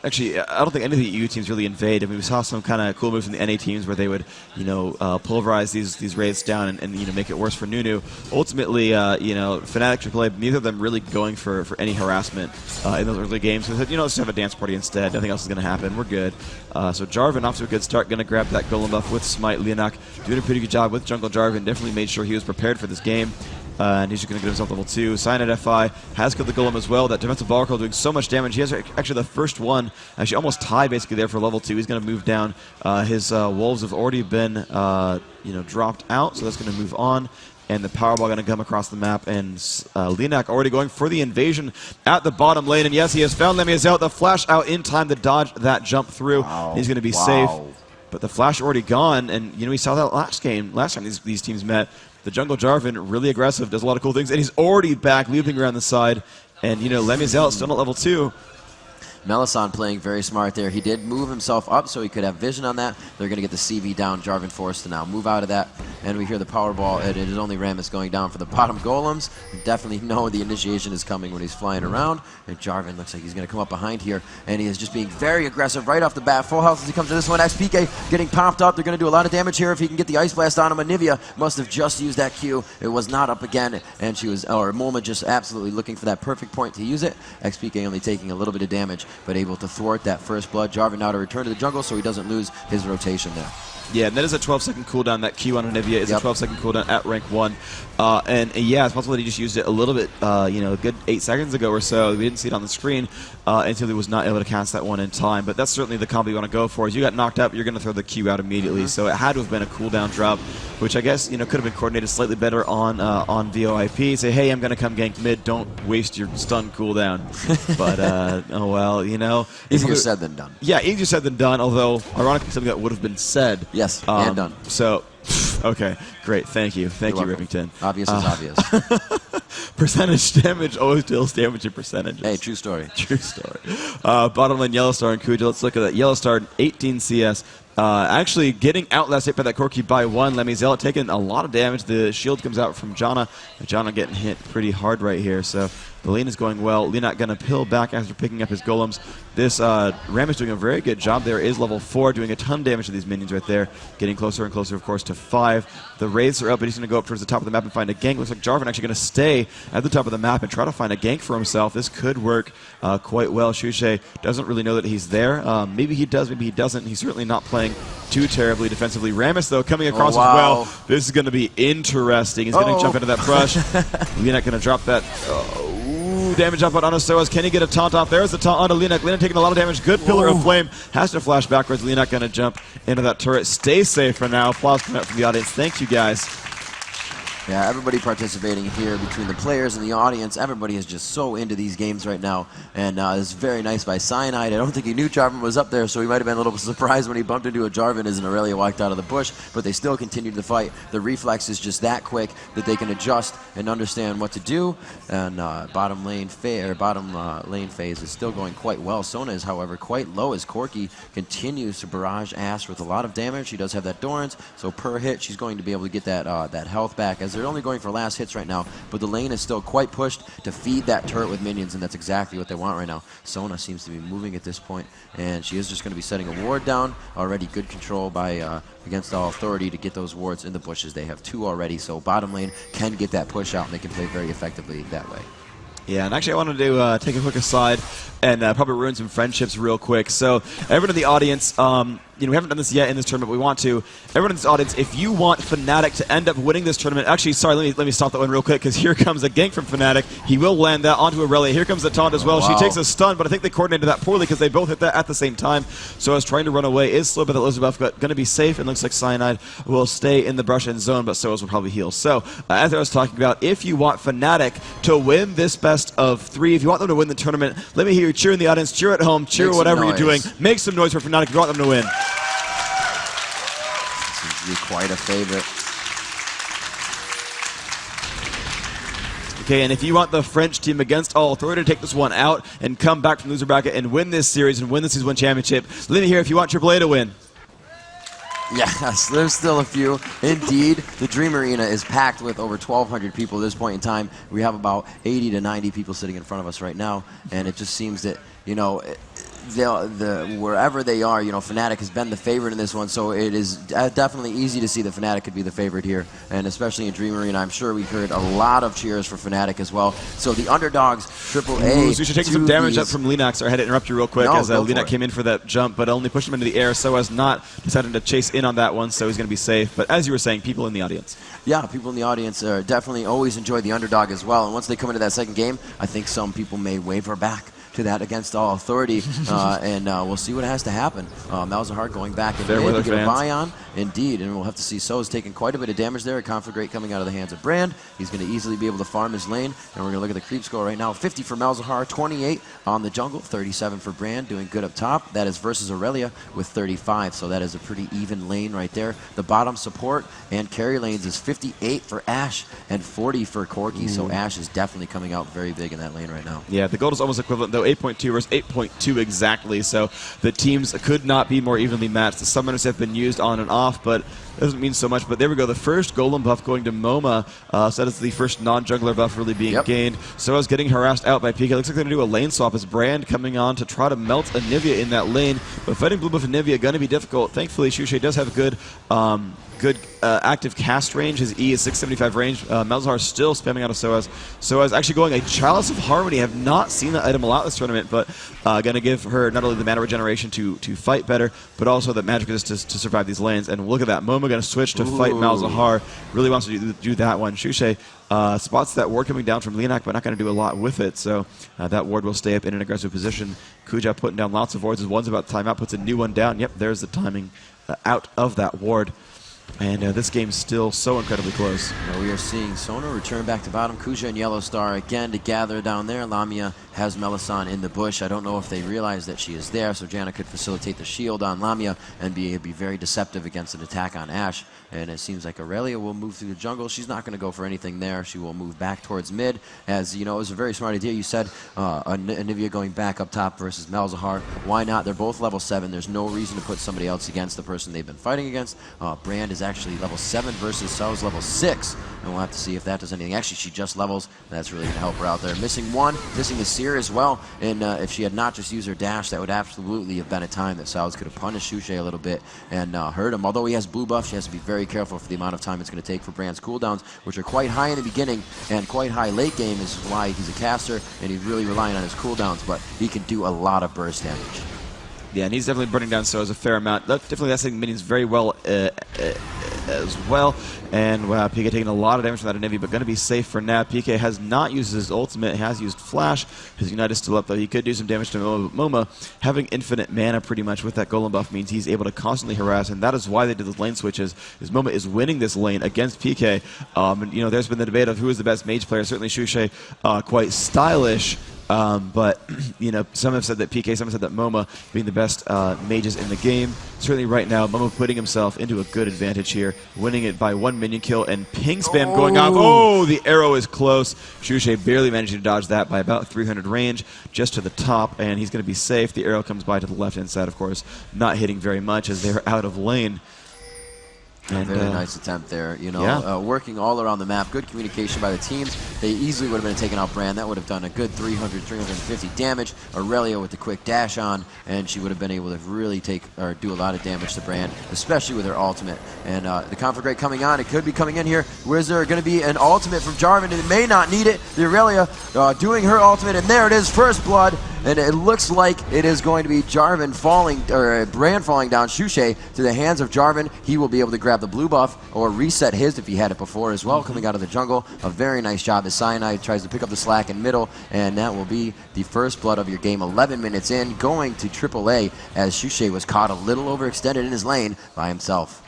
Actually, I don't think any of the EU teams really invade. I mean, we saw some kind of cool moves from the NA teams where they would, pulverize these raids down and make it worse for Nunu. Ultimately, Fnatic, AAA, neither of them really going for any harassment in those early games. So they said, let's just have a dance party instead. Nothing else is going to happen. We're good. So Jarvan off to a good start, going to grab that Golem buff with Smite. Leonak doing a pretty good job with Jungle Jarvan. Definitely made sure he was prepared for this game. And he's just going to get himself level 2. Cyanide FI has killed the Golem as well. That defensive ball curl doing so much damage. He has actually the first one, actually almost tied basically there for level 2. He's going to move down. His Wolves have already been dropped out, so that's going to move on. And the Powerball going to come across the map, and Leonak already going for the invasion at the bottom lane. And yes, he has found Lemmy out. The flash out in time to dodge that jump through. Wow. He's going to be safe. But the flash already gone, and we saw that last time these teams met. The Jungle Jarvan, really aggressive, does a lot of cool things, and he's already back, looping around the side. And, Lemmy's out, still not level 2. Melisande playing very smart there. He did move himself up so he could have vision on that. They're going to get the CV down. Jarvan forced to now move out of that. And we hear the Powerball. It is only Rammus going down for the bottom Golems. You definitely know the initiation is coming when he's flying around. And Jarvan looks like he's going to come up behind here. And he is just being very aggressive right off the bat. Full health as he comes to this one. XPK getting popped up. They're going to do a lot of damage here if he can get the Ice Blast on him. Anivia must have just used that Q. It was not up again. And Mulma just absolutely looking for that perfect point to use it. XPK only taking a little bit of damage, but able to thwart that first blood. Jarvan now to return to the jungle so he doesn't lose his rotation there. Yeah, and that is a 12-second cooldown. That Q on Anivia is a 12-second cooldown at rank 1. And yeah, it's possible that he just used it a little bit, a good 8 seconds ago or so. We didn't see it on the screen until he was not able to cast that one in time. But that's certainly the combo you want to go for. As you got knocked up, you're going to throw the Q out immediately. So it had to have been a cooldown drop, which I guess could have been coordinated slightly better on VOIP. Say, hey, I'm going to come gank mid. Don't waste your stun cooldown. But oh well, easier said than done. Yeah, easier said than done. Although ironically, something that would have been said. Yes, and done. So, okay, great. Thank you, Rivington. Obvious is obvious. Percentage damage always deals damage in percentages. Hey, true story. True story. Bottom lane, Yellowstar and Kuja. Let's look at that. Yellowstar, 18 CS. Actually getting outlasted by that Corki by 1. Lemmy Zealot taking a lot of damage. The shield comes out from Janna. Janna getting hit pretty hard right here. So the lane is going well. Leonak going to pill back after picking up his golems. This Ram is doing a very good job there. Is level 4, doing a ton of damage to these minions right there. Getting closer and closer, of course, to 5. The Wraiths are up, but he's going to go up towards the top of the map and find a gank. Looks like Jarvan actually going to stay at the top of the map and try to find a gank for himself. This could work quite well. Shushe doesn't really know that he's there. Maybe he does, maybe he doesn't. He's certainly not playing too terribly defensively. Rammus, though, coming across as well. This is going to be interesting. He's going to jump into that brush. Leonak going to drop that. Damage up on Anasoas. Can he get a taunt off? There's the taunt onto Leonak. Leonak taking a lot of damage. Good pillar of flame. Has to flash backwards. Leonak going to jump into that turret. Stay safe for now. Applause coming out from the audience. Thank you, guys. Yeah, everybody participating here between the players and the audience. Everybody is just so into these games right now. And it's very nice by Cyanide. I don't think he knew Jarvan was up there, so he might have been a little surprised when he bumped into a Jarvan as an Aurelia walked out of the bush. But they still continued the fight. The reflex is just that quick that they can adjust and understand what to do. And bottom lane phase is still going quite well. Sona is, however, quite low as Corki continues to barrage Ash with a lot of damage. She does have that Dorans, so per hit she's going to be able to get that that health back, as they're only going for last hits right now, but the lane is still quite pushed to feed that turret with minions, and that's exactly what they want right now. Sona seems to be moving at this point, and she is just going to be setting a ward down. Already good control by Against All Authority to get those wards in the bushes. They have 2 already, so bottom lane can get that push out, and they can play very effectively that way. Yeah, and actually I wanted to take a quick aside and probably ruin some friendships real quick. So everyone in the audience, we haven't done this yet in this tournament, but we want to. Everyone in this audience, if you want Fnatic to end up winning this tournament, actually, sorry, let me stop that one real quick, because here comes a gank from Fnatic. He will land that onto Aurelia. Here comes the taunt as well. She takes a stun, but I think they coordinated that poorly because they both hit that at the same time. So I was trying to run away. Is slow, but that Lizard buff going to be safe, and looks like Cyanide will stay in the brush and zone, but Soas will probably heal. So as I was talking about, if you want Fnatic to win this best of 3, if you want them to win the tournament, let me hear you cheer in the audience, cheer at home, cheer whatever you're doing. Make some noise for Fnatic if you want them to win. You're quite a favorite. Okay, and if you want the French team Against All Authority to take this one out and come back from loser bracket and win this series and win the Season 1 championship, let me hear if you want AAA to win. Yes, there's still a few. Indeed, the Dream Arena is packed with over 1,200 people at this point in time. We have about 80 to 90 people sitting in front of us right now, and it just seems that, you know, wherever they are, you know, Fnatic has been the favorite in this one, so it is definitely easy to see that Fnatic could be the favorite here, and especially in Dream Arena, I'm sure we heard a lot of cheers for Fnatic as well. So the underdogs, AAA. So you should take some damage up from Lenax. Sorry, I had to interrupt you real quick as Lenax came in for that jump, but only pushed him into the air, so as not deciding to chase in on that one, so he's going to be safe. But as you were saying, people in the audience. Yeah, people in the audience definitely always enjoy the underdog as well, and once they come into that second game, I think some people may waver back to that against all authority, and we'll see what has to happen. Malzahar going back and to get a buy on, indeed, and we'll have to see. So's taking quite a bit of damage there. A Conflagrate coming out of the hands of Brand. He's going to easily be able to farm his lane, and we're going to look at the creep score right now. 50 for Malzahar, 28 on the jungle, 37 for Brand, doing good up top. That is versus Aurelia with 35, so that is a pretty even lane right there. The bottom support and carry lanes is 58 for Ashe and 40 for Corki, so Ashe is definitely coming out very big in that lane right now. Yeah, the gold is almost equivalent, though. 8.2 versus 8.2 exactly, so the teams could not be more evenly matched. The summoners have been used on and off, but it doesn't mean so much. But there we go, the first golem buff going to Moma, so that is the first non-jungler buff really being gained. So I was getting harassed out by PK. Looks like they're going to do a lane swap as Brand coming on to try to melt Anivia in that lane, but fighting blue buff Anivia going to be difficult. Thankfully, Shushay does have good active cast range. His E is 675 range. Malzahar still spamming out of Soaz. Soaz actually going a Chalice of Harmony. Have not seen that item a lot this tournament, but going to give her not only the mana regeneration to fight better, but also the magic resist to survive these lanes. And look at that. Moma going to switch to fight Malzahar. Really wants to do that one. Shushay spots that ward coming down from Lenac, but not going to do a lot with it. So that ward will stay up in an aggressive position. Kuja putting down lots of wards. As one's about to time out, puts a new one down. Yep, there's the timing out of that ward. And this game's still so incredibly close. We are seeing Sono return back to bottom. Kuja and Yellow Star again to gather down there. Lamia has Melisande in the bush. I don't know if they realize that she is there, so Janna could facilitate the shield on Lamia and be very deceptive against an attack on Ashe. And it seems like Aurelia will move through the jungle. She's not going to go for anything there. She will move back towards mid. As you know, it was a very smart idea. You said Anivia going back up top versus Malzahar. Why not? They're both level 7. There's no reason to put somebody else against the person they've been fighting against. Brand is actually level 7 versus So's level 6. And we'll have to see if that does anything. Actually, she just levels. That's really going to help her out there. Missing one, missing the Seer as well. And if she had not just used her dash, that would absolutely have been a time that So's could have punished Shushay a little bit and hurt him. Although he has blue buff, she has to be very careful for the amount of time it's going to take for Brand's cooldowns, which are quite high in the beginning and quite high late game, is why he's a caster and he's really relying on his cooldowns, but he can do a lot of burst damage. Yeah, and he's definitely burning down Soaz a fair amount. Definitely that's hitting minions very well as well. And PK taking a lot of damage from that Anivia, but going to be safe for now. PK has not used his ultimate, has used Flash. His Ignite is still up, though. He could do some damage to Moma. Having infinite mana pretty much with that Golem buff means he's able to constantly harass, and that is why they did the lane switches. Is Moma is winning this lane against PK. And, you know, there's been the debate of who is the best mage player. Certainly Shushay, quite stylish. But, you know, some have said that PK, some have said that Moma being the best mages in the game. Certainly right now, Moma putting himself into a good advantage here, winning it by 1 minion kill and ping spam going off. Oh, the arrow is close. Shushay barely managing to dodge that by about 300 range, just to the top, and he's going to be safe. The arrow comes by to the left-hand side, of course, not hitting very much as they're out of lane. And, very nice attempt there, you know, working all around the map. Good communication by the teams. They easily would have been taking out Brand. That would have done a good 300, 350 damage. Aurelia with the quick dash on, and she would have been able to really do a lot of damage to Brand, especially with her ultimate. And the Conflagrate coming on. It could be coming in here. Where's there going to be an ultimate from Jarvan? It may not need it. The Aurelia doing her ultimate, and there it is, first blood. And it looks like it is going to be Jarvan falling, or Brand falling down. Shushay to the hands of Jarvan. He will be able to grab the blue buff or reset his if he had it before as well, coming out of the jungle. A very nice job as Cyanide tries to pick up the slack in middle, and that will be the first blood of your game. 11 minutes in, going to AAA as Shushay was caught a little overextended in his lane by himself.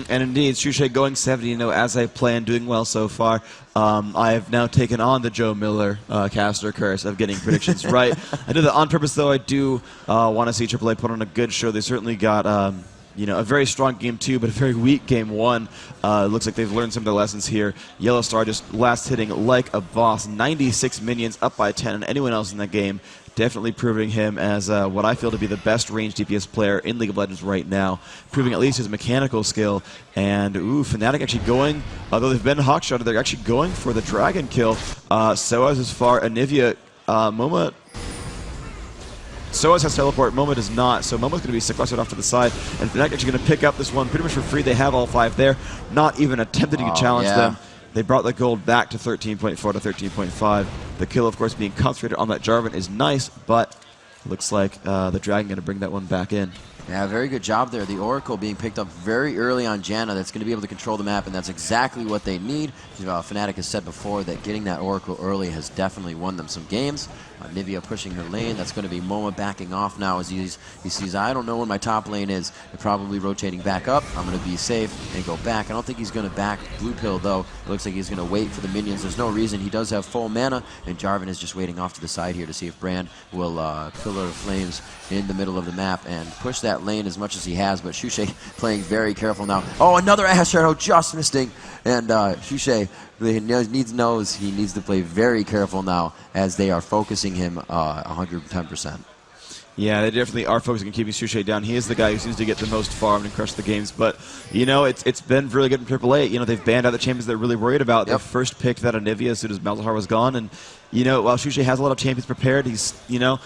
And indeed, Shushay going 70-0 as I planned, doing well so far. I have now taken on the Joe Miller caster curse of getting predictions right. I did that on purpose, though. I do want to see AAA put on a good show. They certainly got you know, a very strong game 2, but a very weak game 1. Looks like they've learned some of their lessons here. Yellow Star just last hitting like a boss. 96 minions up by 10, and anyone else in that game definitely proving him as what I feel to be the best range DPS player in League of Legends right now, proving at least his mechanical skill. And Fnatic actually going, although they've been hawkshotted, they're actually going for the dragon kill. Soaz is far, Anivia, Moma. Soaz has teleport, Moma does not, so Moma's going to be sequestered off to the side, and Fnatic actually going to pick up this one pretty much for free. They have all 5 there, not even attempted to challenge them. They brought the gold back to 13.4 to 13.5. The kill, of course, being concentrated on that Jarvan is nice, but looks like the Dragon going to bring that one back in. Yeah, very good job there. The Oracle being picked up very early on Janna. That's going to be able to control the map, and that's exactly what they need. Fnatic has said before that getting that Oracle early has definitely won them some games. Nivea pushing her lane. That's going to be Moma backing off now as he sees, I don't know where my top lane is. They're probably rotating back up. I'm going to be safe and go back. I don't think he's going to back Blue Pill, though. It looks like he's going to wait for the minions. There's no reason. He does have full mana, and Jarvan is just waiting off to the side here to see if Brand will Pillar of Flames in the middle of the map and push that lane as much as he has, but Shushe playing very careful now. Oh, another Ash Arrow just missing, and Shushe knows he needs to play very careful now as they are focusing him 110%. Yeah, they definitely are focusing on keeping Shushe down. He is the guy who seems to get the most farmed and crush the games. But, you know, it's been really good in AAA. You know, they've banned out the champions they're really worried about. They first picked that Anivia as soon as Malzahar was gone. And, you know, while Shushe has a lot of champions prepared, he's, you know,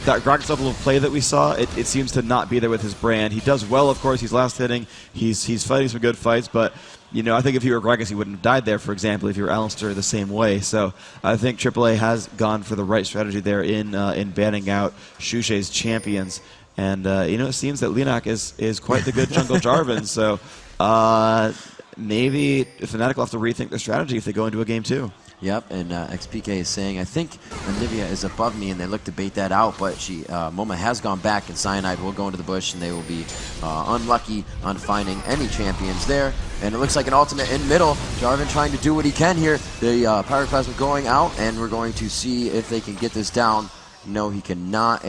that Gragas level of play that we saw, it seems to not be there with his Brand. He does well, of course. He's last hitting. He's fighting some good fights, but you know, I think if he were Gragas, he wouldn't have died there, for example, if he were Alistair the same way. So I think AAA has gone for the right strategy there in banning out Shushe's champions. And, you know, it seems that Linak is quite the good jungle Jarvan. So maybe Fnatic will have to rethink their strategy if they go into a game 2. Yep, and XPK is saying, I think Anivia is above me, and they look to bait that out, but Moma has gone back, and Cyanide will go into the bush, and they will be unlucky on finding any champions there. And it looks like an ultimate in middle. Jarvan trying to do what he can here. The Pyroclasm going out, and we're going to see if they can get this down. No, he cannot.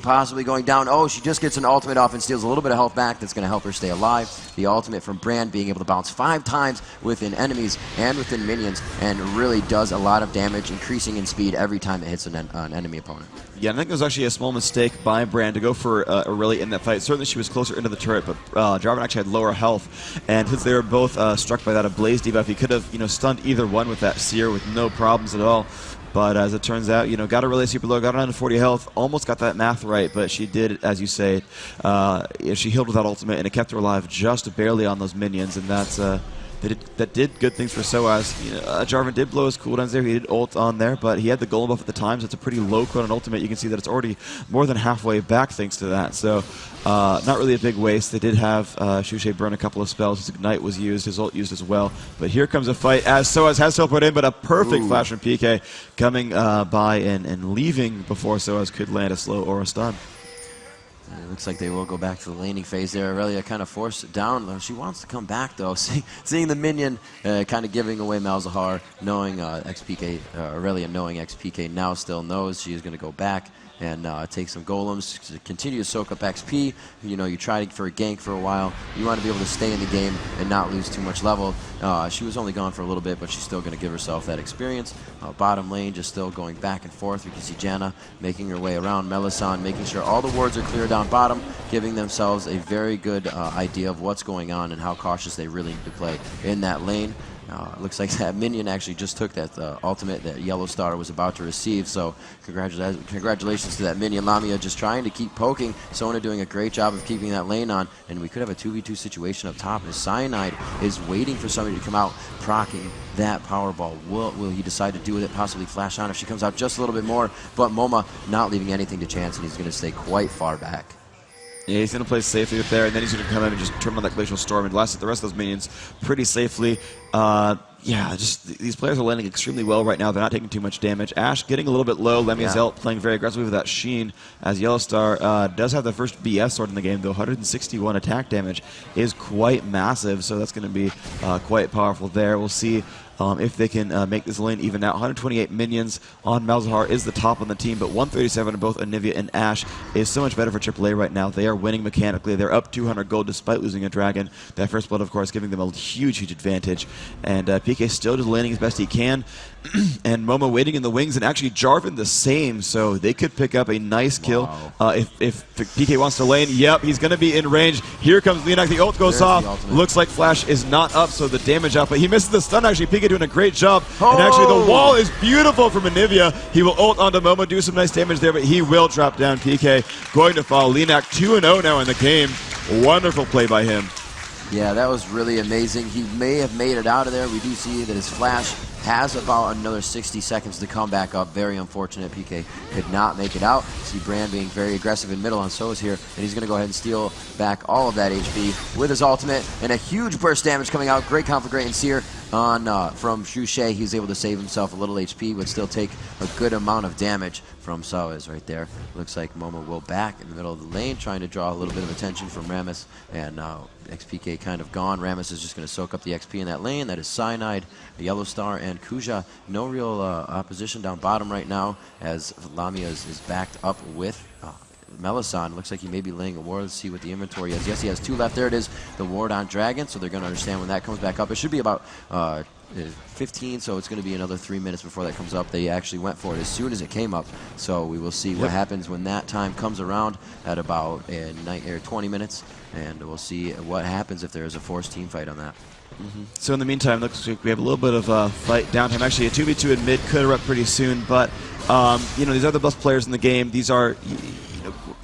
Possibly going down. Oh, she just gets an ultimate off and steals a little bit of health back. That's going to help her stay alive. The ultimate from Brand being able to bounce 5 times within enemies and within minions, and really does a lot of damage, increasing in speed every time it hits an enemy opponent. Yeah, I think it was actually a small mistake by Brand to go for Aurelia in that fight. Certainly she was closer into the turret, but Jarvan actually had lower health. And since they were both struck by that Ablaze debuff, he could have, you know, stunned either one with that Seer with no problems at all. But as it turns out, you know, got Aurelia super low, got her down to 40 health, almost got that math right, but she did, as you say, she healed with that ultimate, and it kept her alive just barely on those minions, and that's that did good things for Soaz. You know, Jarvan did blow his cooldowns there. He did ult on there, but he had the golem buff at the time, so it's a pretty low cooldown ultimate. You can see that it's already more than halfway back thanks to that. So not really a big waste. They did have Shushe burn a couple of spells. His Ignite was used, his ult used as well. But here comes a fight as Soaz has teleport in, but a perfect flash from PK coming by and leaving before Soaz could land a slow or a stun. It looks like they will go back to the laning phase there. Aurelia kind of forced it down. She wants to come back, though. Seeing the minion kind of giving away Malzahar, knowing XPK, Aurelia knowing XPK now still knows she is going to go back and take some golems to continue to soak up XP. You know, you try for a gank for a while. You want to be able to stay in the game and not lose too much level. She was only gone for a little bit, but she's still going to give herself that experience. Bottom lane just still going back and forth. We can see Janna making her way around Melisande, making sure all the wards are clear down bottom, giving themselves a very good idea of what's going on and how cautious they really need to play in that lane. Looks like that minion actually just took that ultimate that Yellow Star was about to receive, so congratulations to that minion. Lamia just trying to keep poking. Sona doing a great job of keeping that lane on, and we could have a 2v2 situation up top as Cyanide is waiting for somebody to come out, procking that Powerball. Will he decide to do with it, possibly flash on if she comes out just a little bit more, but Moma not leaving anything to chance, and he's going to stay quite far back. Yeah, he's going to play safely with there, and then he's going to come in and just turn on that Glacial Storm and last the rest of those minions pretty safely. Yeah, just these players are landing extremely well right now. They're not taking too much damage. Ash getting a little bit low. Lemmy's Elt playing very aggressively with that Sheen, as Yellowstar does have the first BS sword in the game, though 161 attack damage is quite massive, so that's going to be quite powerful there. We'll see if they can make this lane even out. 128 minions on Malzahar is the top on the team, but 137 on both Anivia and Ash is so much better for AAA right now. They are winning mechanically. They're up 200 gold despite losing a dragon. That first blood, of course, giving them a huge, huge advantage. And PK still just laning as best he can. And Momo waiting in the wings, and actually Jarvan the same, so they could pick up a nice kill. If PK wants to lane, yep, he's going to be in range. Here comes Leonak, the ult goes off. Looks like Flash is not up, so the damage out, but he misses the stun actually. PK doing a great job, and actually the wall is beautiful from Anivia. He will ult onto Momo, do some nice damage there, but he will drop down. PK going to fall. Leonak 2-0 now in the game. Wonderful play by him. Yeah, that was really amazing. He may have made it out of there. We do see that his Flash has about another 60 seconds to come back up. Very unfortunate. PK could not make it out. See Brand being very aggressive in middle on So's here, and he's going to go ahead and steal back all of that HP with his ultimate, and a huge burst damage coming out. Great comp for Great and Seer on from Shushei. He's able to save himself a little HP, but still take a good amount of damage from So's right there. Looks like Momo will back in the middle of the lane, trying to draw a little bit of attention from Rammus, and XPK kind of gone. Rammus is just going to soak up the XP in that lane. That is Cyanide, the Yellow Star, and Kuja. No real opposition down bottom right now, as Lamia is backed up with Melisande. Looks like he may be laying a ward. Let's see what the inventory is. Yes, he has 2 left. There it is, the ward on Dragon, so they're going to understand when that comes back up. It should be about 15, so it's going to be another 3 minutes before that comes up. They actually went for it as soon as it came up, so we will see what happens when that time comes around at about 20 minutes, and we'll see what happens if there is a forced team fight on that. So in the meantime, looks like we have a little bit of fight downtime. Actually, a 2v2 in mid could erupt pretty soon, but these are the best players in the game. These are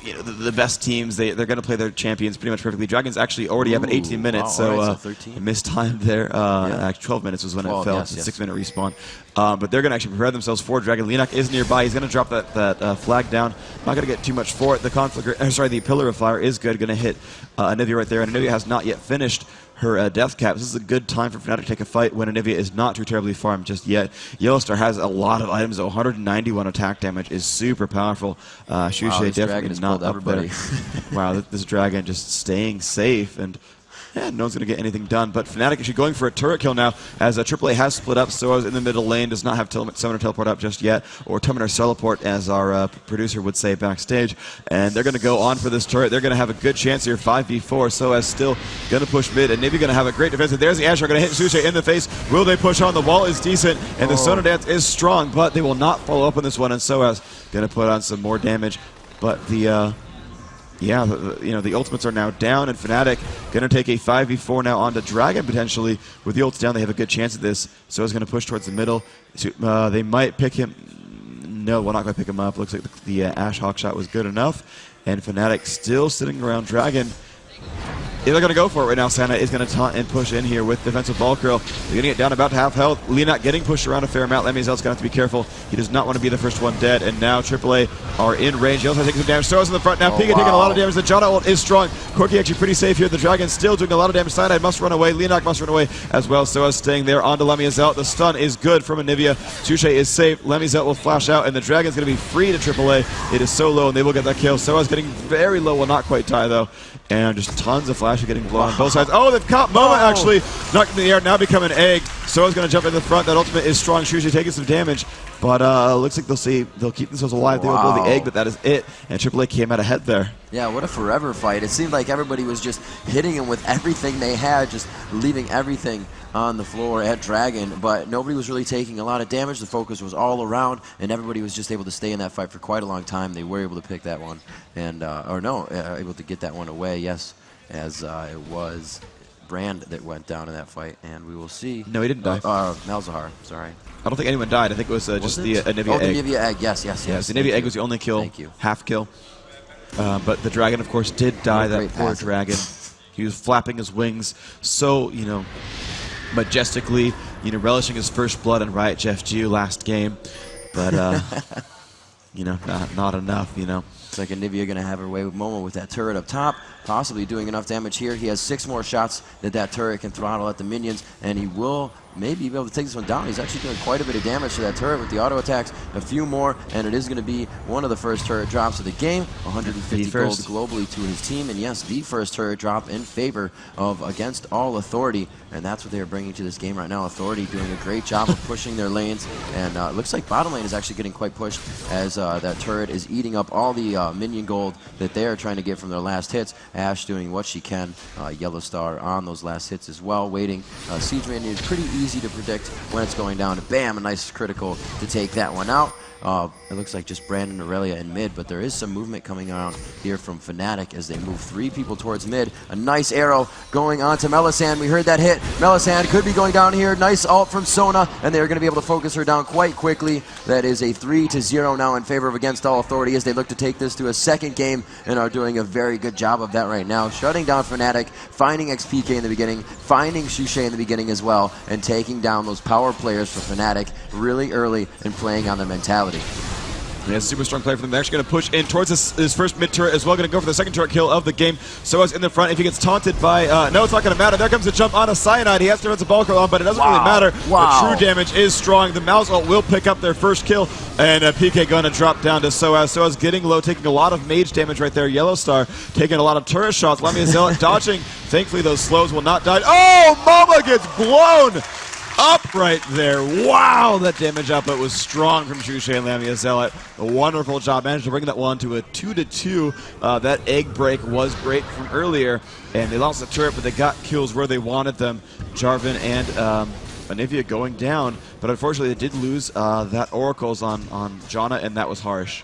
the best teams. They're going to play their champions pretty much perfectly. Dragons actually already have an 18 minutes, so 13. Missed time there. Actually 12 minutes was when it fell. It's a 6-minute respawn. But they're going to actually prepare themselves for Dragon. Leonak is nearby. He's going to drop that flag down. Not going to get too much for it. The Pillar of Fire is good. Going to hit Anivia right there, and Anivia has not yet finished her death cap. This is a good time for Fnatic to take a fight when Anivia is not too terribly farmed just yet. Yellowstar has a lot of items, though. 191 attack damage is super powerful. Shushei definitely not up there. Wow, this Dragon just staying safe, and no one's going to get anything done. But Fnatic actually going for a turret kill now, as AAA has split up. Soa's in the middle lane, does not have Summoner teleport up just yet, or Summoner teleport, as our producer would say backstage. And they're going to go on for this turret. They're going to have a good chance here, 5v4. Soa's still going to push mid, and maybe going to have a great defense. There's the Asher going to hit Shushei in the face. Will they push on? The wall is decent, and the Sonar Dance is strong, but they will not follow up on this one, and Soa's going to put on some more damage. But the ultimates are now down, and Fnatic going to take a 5v4 now onto Dragon potentially. With the ults down, they have a good chance at this. So is going to push towards the middle. They might pick him. No, we're not going to pick him up. Looks like the Ash Hawk shot was good enough, and Fnatic still sitting around Dragon. They're going to go for it right now. Santa is going to taunt and push in here with defensive ball curl. They're getting it down about to half health. Leonak getting pushed around a fair amount. Lemizel's going to have to be careful. He does not want to be the first one dead. And now AAA are in range. Yellow's taking some damage. So's in the front now. Pika taking a lot of damage. The Jana ult is strong. Corki actually pretty safe here. The Dragon still doing a lot of damage. Cyanide must run away. Leonak must run away as well. So's staying there onto Lemizel. The stun is good from Anivia. Shushei is safe. Lemizel will flash out, and the Dragon's going to be free to AAA. It is so low, and they will get that kill. So's getting very low. Will not quite die, though. And just tons of flashes getting blown on both sides. Oh, they've caught Momo actually. Knocked in the air, now become an egg. So's going to jump in the front. That ultimate is strong. Shushei taking some damage. But looks like they'll keep themselves alive. They will blow the egg, but that is it. And AAA came out ahead there. Yeah, what a forever fight. It seemed like everybody was just hitting him with everything they had, just leaving everything on the floor at Dragon, but nobody was really taking a lot of damage. The focus was all around, and everybody was just able to stay in that fight for quite a long time. They were able to pick that one, and able to get that one away, yes, as it was Brand that went down in that fight, and we will see. No, he didn't die. Malzahar, sorry. I don't think anyone died. I think it was just the Anivia egg. The Anivia egg, yes. The Anivia egg was the only kill. Thank you. Half kill. But the Dragon, of course, did die. That poor Dragon. He was flapping his wings so, majestically, relishing his first blood on Riot Jeff Jew last game. But, not enough, Looks like Anivia going to have her way with Momo with that turret up top, possibly doing enough damage here. He has 6 more shots that turret can throttle at the minions, and he will maybe be able to take this one down. He's actually doing quite a bit of damage to that turret with the auto attacks. A few more, and it is going to be one of the first turret drops of the game. 150 gold globally to his team, and yes, the first turret drop in favor of Against All Authority, and that's what they are bringing to this game right now. Authority doing a great job of pushing their lanes, and it looks like bottom lane is actually getting quite pushed as that turret is eating up all the minion gold that they are trying to get from their last hits. Ash doing what she can. Yellow Star on those last hits as well, waiting. Siege Minion is pretty easy to predict when it's going down. Bam, a nice critical to take that one out. It looks like just Brandon and Aurelia in mid, but there is some movement coming around here from Fnatic as they move 3 people towards mid. A nice arrow going on to Melisande. We heard that hit. Melisande could be going down here. Nice ult from Sona, and they're going to be able to focus her down quite quickly. That is a 3-0 now in favor of Against All Authority as they look to take this to a second game and are doing a very good job of that right now. Shutting down Fnatic, finding XPK in the beginning, finding Shushay in the beginning as well, and taking down those power players for Fnatic really early and playing on their mentality. Yeah, super strong play for them. They're actually going to push in towards his first mid turret as well. Going to go for the second turret kill of the game. Soaz in the front. If he gets taunted by... no, it's not going to matter. There comes a jump on a Cyanide. He has defensive bulk on, but it doesn't really matter. The true damage is strong. The Mouse ult will pick up their first kill. And PK going to drop down to Soaz. Soaz getting low, taking a lot of mage damage right there. Yellow Star taking a lot of turret shots. Lamia Zealot dodging. Thankfully, those slows will not die. Oh, Mama gets blown up right there. Wow, that damage output was strong from Shushay and Lamia Zealot. A wonderful job. Managed to bring that one to a 2-2. That egg break was great from earlier, and they lost the turret, but they got kills where they wanted them. Jarvan and Anivia going down, but unfortunately they did lose that Oracles on Janna, and that was harsh.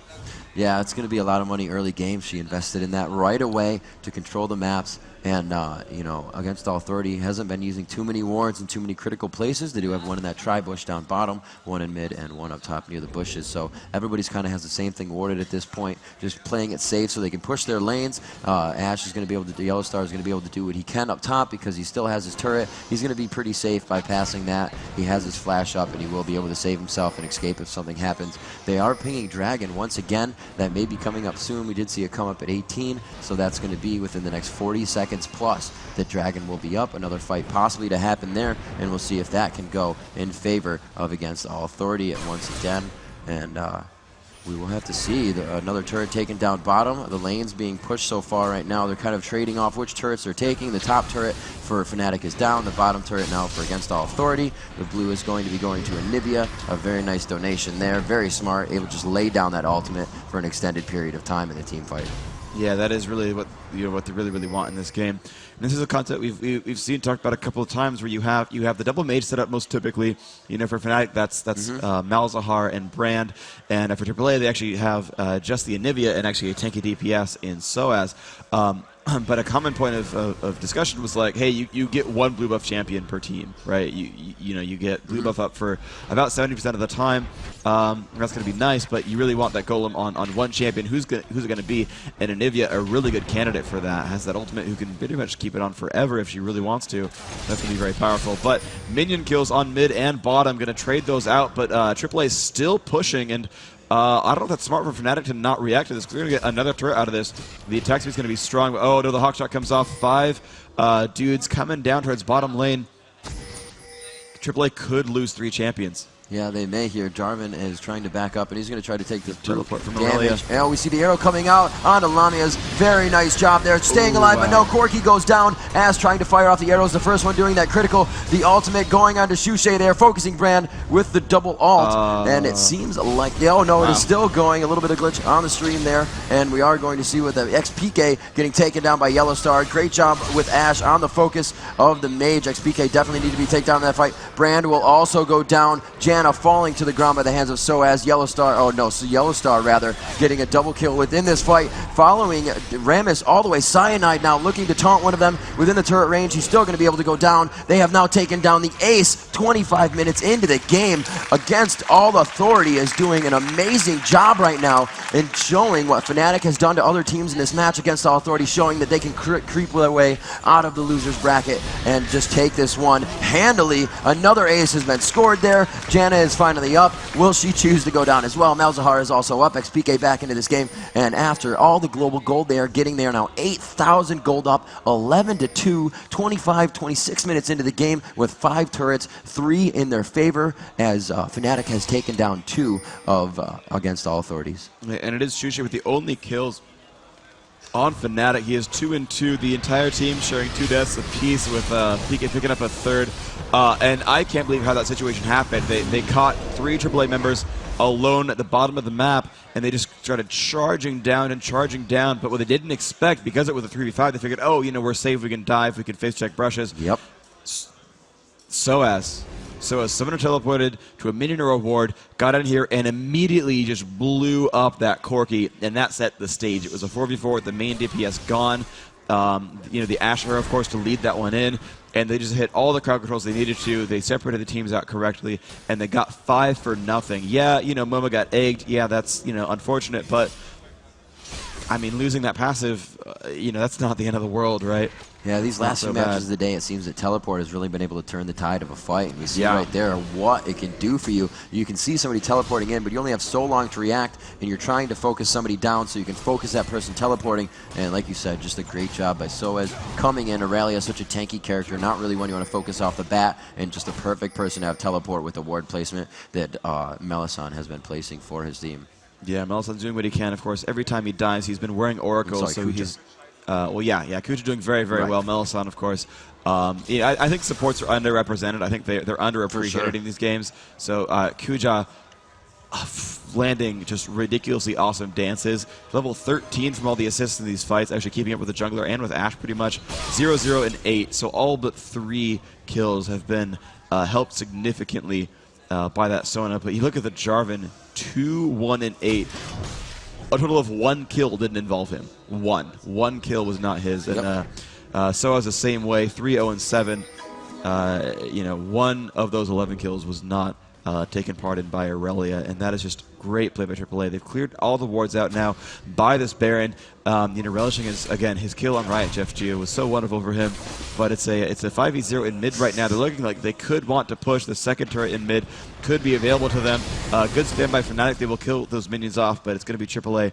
Yeah, it's going to be a lot of money early game. She invested in that right away to control the maps. And, you know, Against All Authority hasn't been using too many wards in too many critical places. They do have one in that tri-bush down bottom, one in mid, and one up top near the bushes. So everybody's kind of has the same thing warded at this point, just playing it safe so they can push their lanes. Ash is going to be able to, Yellow Star is going to be able to do what he can up top because he still has his turret. He's going to be pretty safe by passing that. He has his flash up, and he will be able to save himself and escape if something happens. They are pinging Dragon once again. That may be coming up soon. We did see it come up at 18, so that's going to be within the next 40 seconds plus that Dragon will be up. Another fight possibly to happen there, and we'll see if that can go in favor of Against All Authority once again. And we will have to see another turret taken down bottom. The lanes being pushed so far right now. They're kind of trading off which turrets they're taking. The top turret for Fnatic is down. The bottom turret now for Against All Authority. The blue is going to be going to Anivia. A very nice donation there. Very smart. Able to just lay down that ultimate for an extended period of time in the team fight. Yeah, that is really what what they really want in this game. And this is a concept we've seen talked about a couple of times where you have the double mage set up most typically. You know, for Fnatic that's Malzahar and Brand, and for AAA they actually have just the Anivia and actually a tanky DPS in Soaz. But a common point of discussion was like, hey, you get one blue buff champion per team, right? You know, you get blue buff up for about 70% of the time. That's going to be nice, but you really want that golem on one champion. Who's it going to be? And Anivia, a really good candidate for that, has that ultimate who can pretty much keep it on forever if she really wants to. That's going to be very powerful. But minion kills on mid and bottom, going to trade those out, but AAA is still pushing, and I don't know if that's smart for Fnatic to not react to this, because they're going to get another turret out of this. The attack speed is going to be strong, but oh no, the hawk shot comes off. 5 dudes coming down towards bottom lane. AAA could lose 3 champions. Yeah, they may here. Jarvan is trying to back up, and he's going to try to take the teleport from Aurelia. And we see the arrow coming out onto Lamia's. Very nice job there. Staying alive, but no, Corki goes down as trying to fire off the arrows. The first one doing that critical. The ultimate going on to Shushay there, focusing Brand with the double ult. And it seems like, oh no, it is still going. A little bit of glitch on the stream there. And we are going to see with the XPK getting taken down by Yellow Star. Great job with Ash on the focus of the mage. XPK definitely need to be taken down in that fight. Brand will also go down. Janna falling to the ground by the hands of Soaz. Yellow Star, Yellow Star rather, getting a double kill within this fight, following Rammus all the way. Cyanide now looking to taunt one of them within the turret range. He's still going to be able to go down. They have now taken down the ace 25 minutes into the game. Against All Authority is doing an amazing job right now in showing what Fnatic has done to other teams in this match. Against All Authority, showing that they can creep their way out of the loser's bracket and just take this one handily. Another ace has been scored there. Janna Jana is finally up. Will she choose to go down as well? Malzahar is also up. XPK back into this game. And after all the global gold they are getting, they are now 8,000 gold up, 11-2, 25, 26 minutes into the game with 5 turrets, 3 in their favor, as Fnatic has taken down 2 of against all authorities. And it is Shusha with the only kills on Fnatic. He is 2-2. The entire team sharing 2 deaths apiece, with PK picking up a 3rd. And I can't believe how that situation happened. They caught 3 AAA members alone at the bottom of the map, and they just started charging down and charging down. But what they didn't expect, because it was a 3v5, they figured, oh, you know, we're safe, we can dive, we can face check brushes. Yep. SOAS summoner teleported to a minion reward, got in here, and immediately just blew up that Corki, and that set the stage. It was a 4v4 with the main DPS gone. You know, the Asher, of course, to lead that one in, and they just hit all the crowd controls they needed to. They separated the teams out correctly, and they got 5 for nothing. Yeah, you know, Momo got egged. Yeah, that's, you know, unfortunate, but I mean, losing that passive, you know, that's not the end of the world, right? Yeah, these last few matches of the day, it seems that Teleport has really been able to turn the tide of a fight. And we see right there what it can do for you. You can see somebody teleporting in, but you only have so long to react, and you're trying to focus somebody down so you can focus that person teleporting. And like you said, just a great job by SOAS coming in. Aurelia, such a tanky character, not really one you want to focus off the bat, and just a perfect person to have teleport with the ward placement that Melisson has been placing for his team. Yeah, Melisson's doing what he can, of course. Every time he dies, he's been wearing Oracle, so he's... well, yeah, Kuja doing very, very well. Melisson, of course. Yeah, I think supports are underrepresented. I think they're underappreciated in these games. So Kuja landing just ridiculously awesome dances. Level 13 from all the assists in these fights, actually keeping up with the jungler and with Ashe pretty much. 0, 0, and 8. So all but 3 kills have been helped significantly by that Sona. But you look at the Jarvan, 2, 1, and 8. A total of 1 kill didn't involve him. 1 kill was not his. And SOAS the same way, 3, 0, and 7. You know, 1 of those 11 kills was not taken part in by Aurelia, and that is just great play by AAA. They've cleared all the wards out now by this Baron. You know, relishing his kill on Riot Jeff Geo was so wonderful for him. But it's a 5v0 in mid right now. They're looking like they could want to push. The second turret in mid could be available to them. Good stand by Fnatic. They will kill those minions off, but it's going to be AAA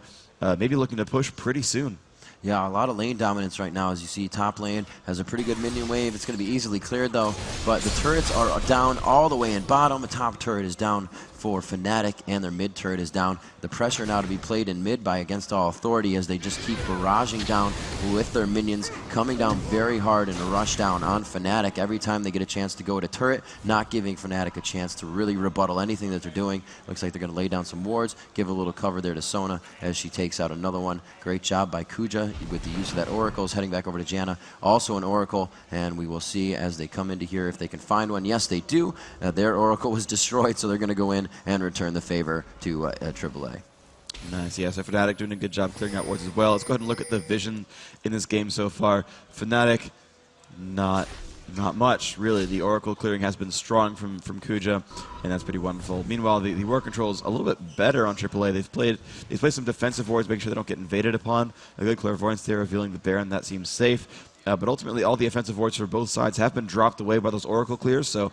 maybe looking to push pretty soon. Yeah, a lot of lane dominance right now. As you see, top lane has a pretty good minion wave. It's going to be easily cleared, though. But the turrets are down all the way in bottom. The top turret is down for Fnatic, and their mid turret is down. The pressure now to be played in mid by Against All Authority as they just keep barraging down with their minions, coming down very hard in a rush down on Fnatic every time they get a chance to go to turret, not giving Fnatic a chance to really rebuttal anything that they're doing. Looks like they're going to lay down some wards, give a little cover there to Sona as she takes out another one. Great job by Kuja with the use of that Oracle. Heading back over to Jana, also an Oracle, and we will see as they come into here if they can find one. Yes, they do. Their Oracle was destroyed, so they're going to go in and return the favor to AAA. Nice, yeah, so Fnatic doing a good job clearing out wards as well. Let's go ahead and look at the vision in this game so far. Fnatic, not much, really. The Oracle clearing has been strong from Kuja, and that's pretty wonderful. Meanwhile, the ward control is a little bit better on AAA. They've played some defensive wards, making sure they don't get invaded upon. A good clairvoyance there, revealing the Baron. That seems safe. But ultimately, all the offensive wards for both sides have been dropped away by those Oracle clears, so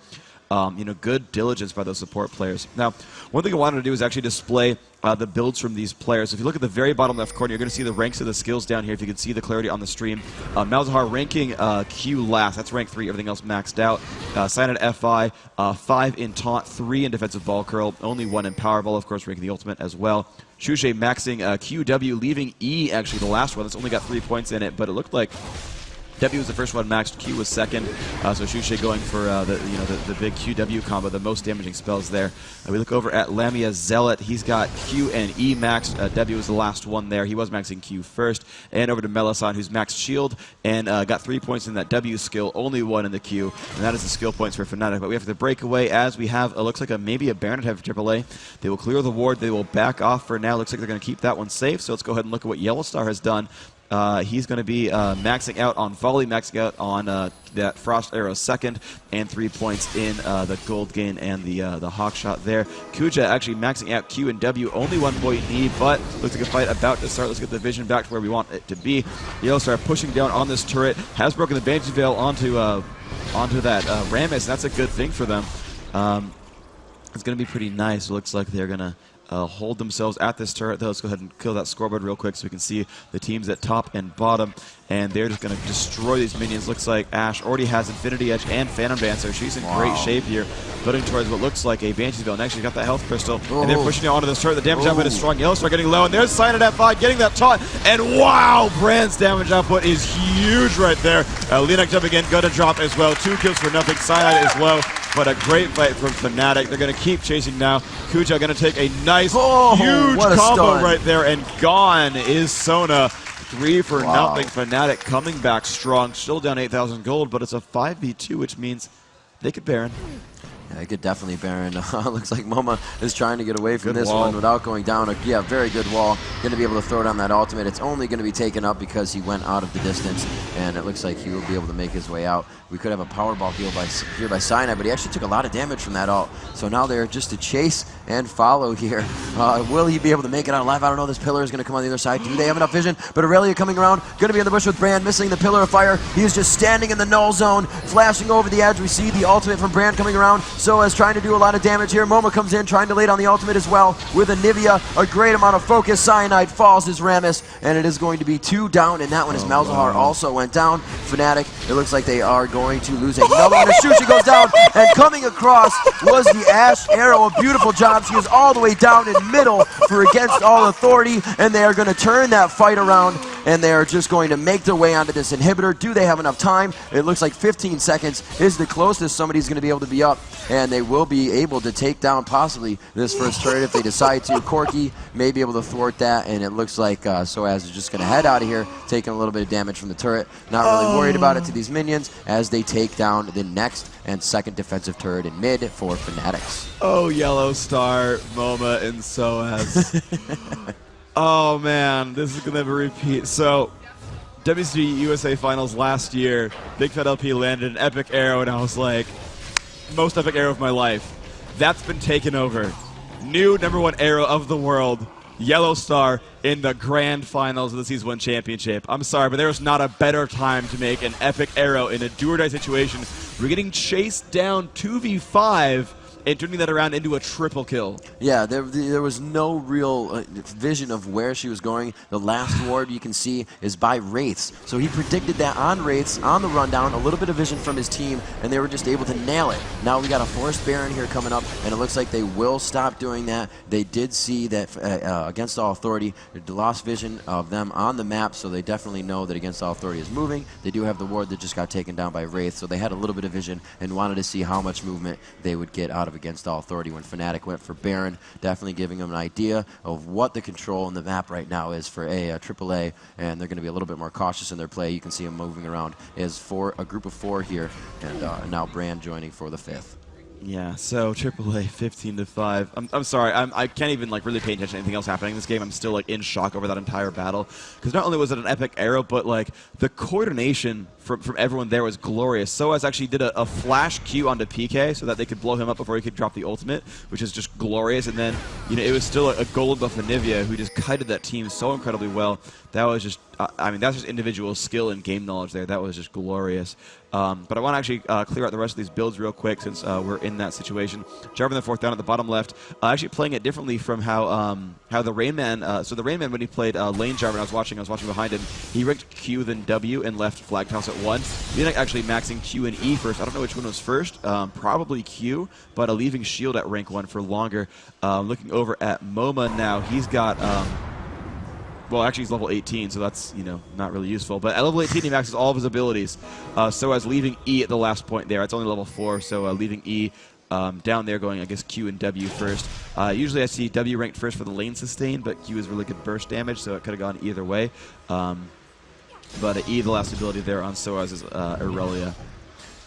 you know, good diligence by those support players. Now, one thing I wanted to do is actually display the builds from these players. If you look at the very bottom left corner, you're going to see the ranks of the skills down here, if you can see the clarity on the stream. Malzahar ranking Q last. That's rank 3. Everything else maxed out. Sign at FI, 5 in taunt, 3 in defensive ball curl, only 1 in powerball, of course, ranking the ultimate as well. Shushe maxing QW, leaving E, actually the last one. That's only got 3 points in it, but it looked like W was the first one maxed, Q was second, so Shushe going for the big QW combo, the most damaging spells there. We look over at Lamia Zealot, he's got Q and E maxed, W was the last one there, he was maxing Q first, and over to Melisson, who's maxed shield, and got 3 points in that W skill, only 1 in the Q, and that is the skill points for Fnatic. But we have the breakaway as we have, it looks like maybe a Baron have AAA. They will clear the ward, they will back off for now, looks like they're going to keep that one safe, so let's go ahead and look at what Yellowstar has done. He's going to be maxing out on volley, maxing out on that Frost Arrow second, and 3 points in the gold gain and the hawk shot there. Kuja actually maxing out Q and W, only 1 point in E, but looks like a fight about to start. Let's get the vision back to where we want it to be. Yellowstar pushing down on this turret, has broken the Banshee Veil onto that Rammus, and that's a good thing for them. It's going to be pretty nice. It looks like they're going to hold themselves at this turret, though. Let's go ahead and kill that scoreboard real quick so we can see the teams at top and bottom. And they're just going to destroy these minions. Looks like Ash already has Infinity Edge and Phantom Dance, so she's in great shape here, building towards what looks like a Banshee's Veil. Next, she's got that health crystal, and they're pushing it onto this turret. The damage output is strong. Yellowstar getting low, and there's Cyanide at 5, getting that taunt. And wow, Brand's damage output is huge right there. Leonek jumping in, gonna drop as well. 2 kills for nothing. Cyanide is low, but a great fight from Fnatic. They're going to keep chasing now. Kuja going to take a nice, huge combo right there, and gone is Sona. 3 for nothing. Fnatic coming back strong, still down 8,000 gold, but it's a 5v2, which means they could Baron. Yeah, they could definitely Baron. Looks like Moma is trying to get away from this one without going down. Yeah, very good wall. Going to be able to throw down that ultimate. It's only going to be taken up because he went out of the distance, and it looks like he will be able to make his way out. We could have a Powerball heal here by Cyanide, but he actually took a lot of damage from that ult. So now they're just to chase and follow here. Will he be able to make it out alive? I don't know. This pillar is going to come on the other side. Do they have enough vision? But Aurelia coming around, going to be in the bush with Brand, missing the pillar of fire. He is just standing in the null zone, flashing over the edge. We see the ultimate from Brand coming around. Soaz trying to do a lot of damage here. Moma comes in, trying to lay down the ultimate as well with Anivia. A great amount of focus. Cyanide falls as Rammus, and it is going to be 2 down, and that one is Malzahar also went down. Fnatic, it looks like they are going to lose another one. She goes down, and coming across was the Ash Arrow. A beautiful job. She is all the way down in middle for Against All Authority, and they are going to turn that fight around, and they are just going to make their way onto this inhibitor. Do they have enough time? It looks like 15 seconds is the closest somebody's going to be able to be up, and they will be able to take down possibly this first turret if they decide to. Corki may be able to thwart that, and it looks like Soaz is just going to head out of here, taking a little bit of damage from the turret. Not really worried about it to these minions as they take down the next and second defensive turret in mid for Fanatics. Oh, Yellowstar, Moma, and Soaz. Oh man, this is gonna be a repeat. So, WCG USA Finals last year, Big Fat LP landed an epic arrow, and I was like, most epic arrow of my life. That's been taken over. New #1 arrow of the world, Yellowstar, in the grand finals of the Season 1 championship. I'm sorry, but there's not a better time to make an epic arrow in a do-or-die situation. We're getting chased down 2v5 and turning that around into a triple kill. Yeah, there was no real vision of where she was going. The last ward you can see is by Wraiths. So he predicted that on Wraiths, on the rundown, a little bit of vision from his team, and they were just able to nail it. Now we got a Forest Baron here coming up, and it looks like they will stop doing that. They did see that Against All Authority, they lost vision of them on the map, so they definitely know that Against All Authority is moving. They do have the ward that just got taken down by Wraith, so they had a little bit of vision and wanted to see how much movement they would get out of Against All Authority when Fnatic went for Baron, definitely giving them an idea of what the control in the map right now is for a AAA, and they're going to be a little bit more cautious in their play. You can see them moving around as for a group of 4 here, and now Brand joining for the 5th. Yeah, so AAA 15-5. I'm sorry, I can't even like really pay attention to anything else happening in this game. I'm still like in shock over that entire battle, because not only was it an epic arrow, but like the coordination from everyone there was glorious. Soaz actually did a flash Q onto PK so that they could blow him up before he could drop the ultimate, which is just glorious. And then, you know, it was still a gold buff Anivia who just kited that team so incredibly well. That was just, I mean, that's just individual skill and game knowledge there. That was just glorious. But I want to actually clear out the rest of these builds real quick since we're in that situation. Jarvan the 4th down at the bottom left, actually playing it differently from how the Rain Man, so the Rain Man when he played lane Jarvan, I was watching behind him, he ranked Q then W and left Flag Toss at 1. Leonek actually maxing Q and E first. I don't know which one was first, probably Q, but leaving Shield at rank 1 for longer. Looking over at Moma now, he's got... well, actually, he's level 18, so that's, you know, not really useful. But at level 18, he maxes all of his abilities. So as leaving E at the last point there. It's only level 4, so leaving E down there going, I guess, Q and W first. Usually I see W ranked first for the lane sustain, but Q is really good burst damage, so it could have gone either way. But E, the last ability there on Soaz is Aurelia.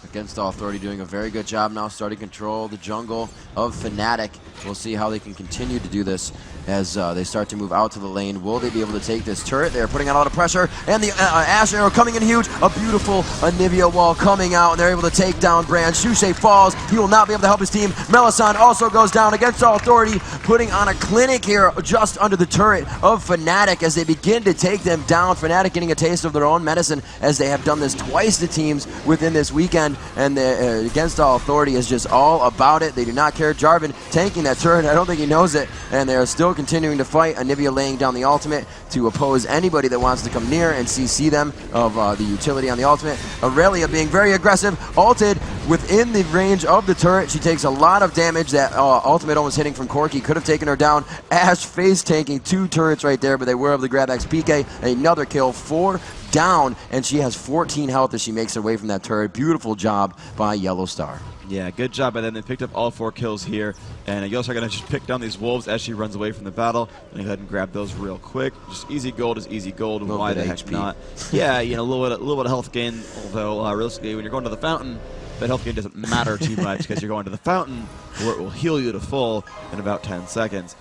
Against All Authority doing a very good job now, starting to control the jungle of Fnatic. We'll see how they can continue to do this as they start to move out to the lane. Will they be able to take this turret? They're putting out a lot of pressure, and the Ash Arrow coming in huge. A beautiful Anivia wall coming out, and they're able to take down Brand. Shushay falls. He will not be able to help his team. Melisande also goes down. Against All Authority, putting on a clinic here just under the turret of Fnatic as they begin to take them down. Fnatic getting a taste of their own medicine as they have done this twice to teams within this weekend. one, and Against All Authority is just all about it. They do not care. Jarvan tanking that turret. I don't think he knows it, and they're still continuing to fight. Anivia laying down the ultimate to oppose anybody that wants to come near and CC them of the utility on the ultimate. Aurelia being very aggressive, ulted within the range of the turret. She takes a lot of damage. That ultimate almost hitting from Corki could have taken her down. Ash face tanking 2 turrets right there, but they were able to grab XPK. Another kill, 4 down, and she has 14 health as she makes her way from that turret. Beautiful job by Yellow Star. Yeah, good job by them. They picked up all 4 kills here, and Yellow Star going to just pick down these wolves as she runs away from the battle. And go ahead and grab those real quick. Just easy gold is easy gold. Why the heck not? Yeah, you know, a little bit of health gain. Although realistically, when you're going to the fountain, that health gain doesn't matter too much because you're going to the fountain where it will heal you to full in about 10 seconds.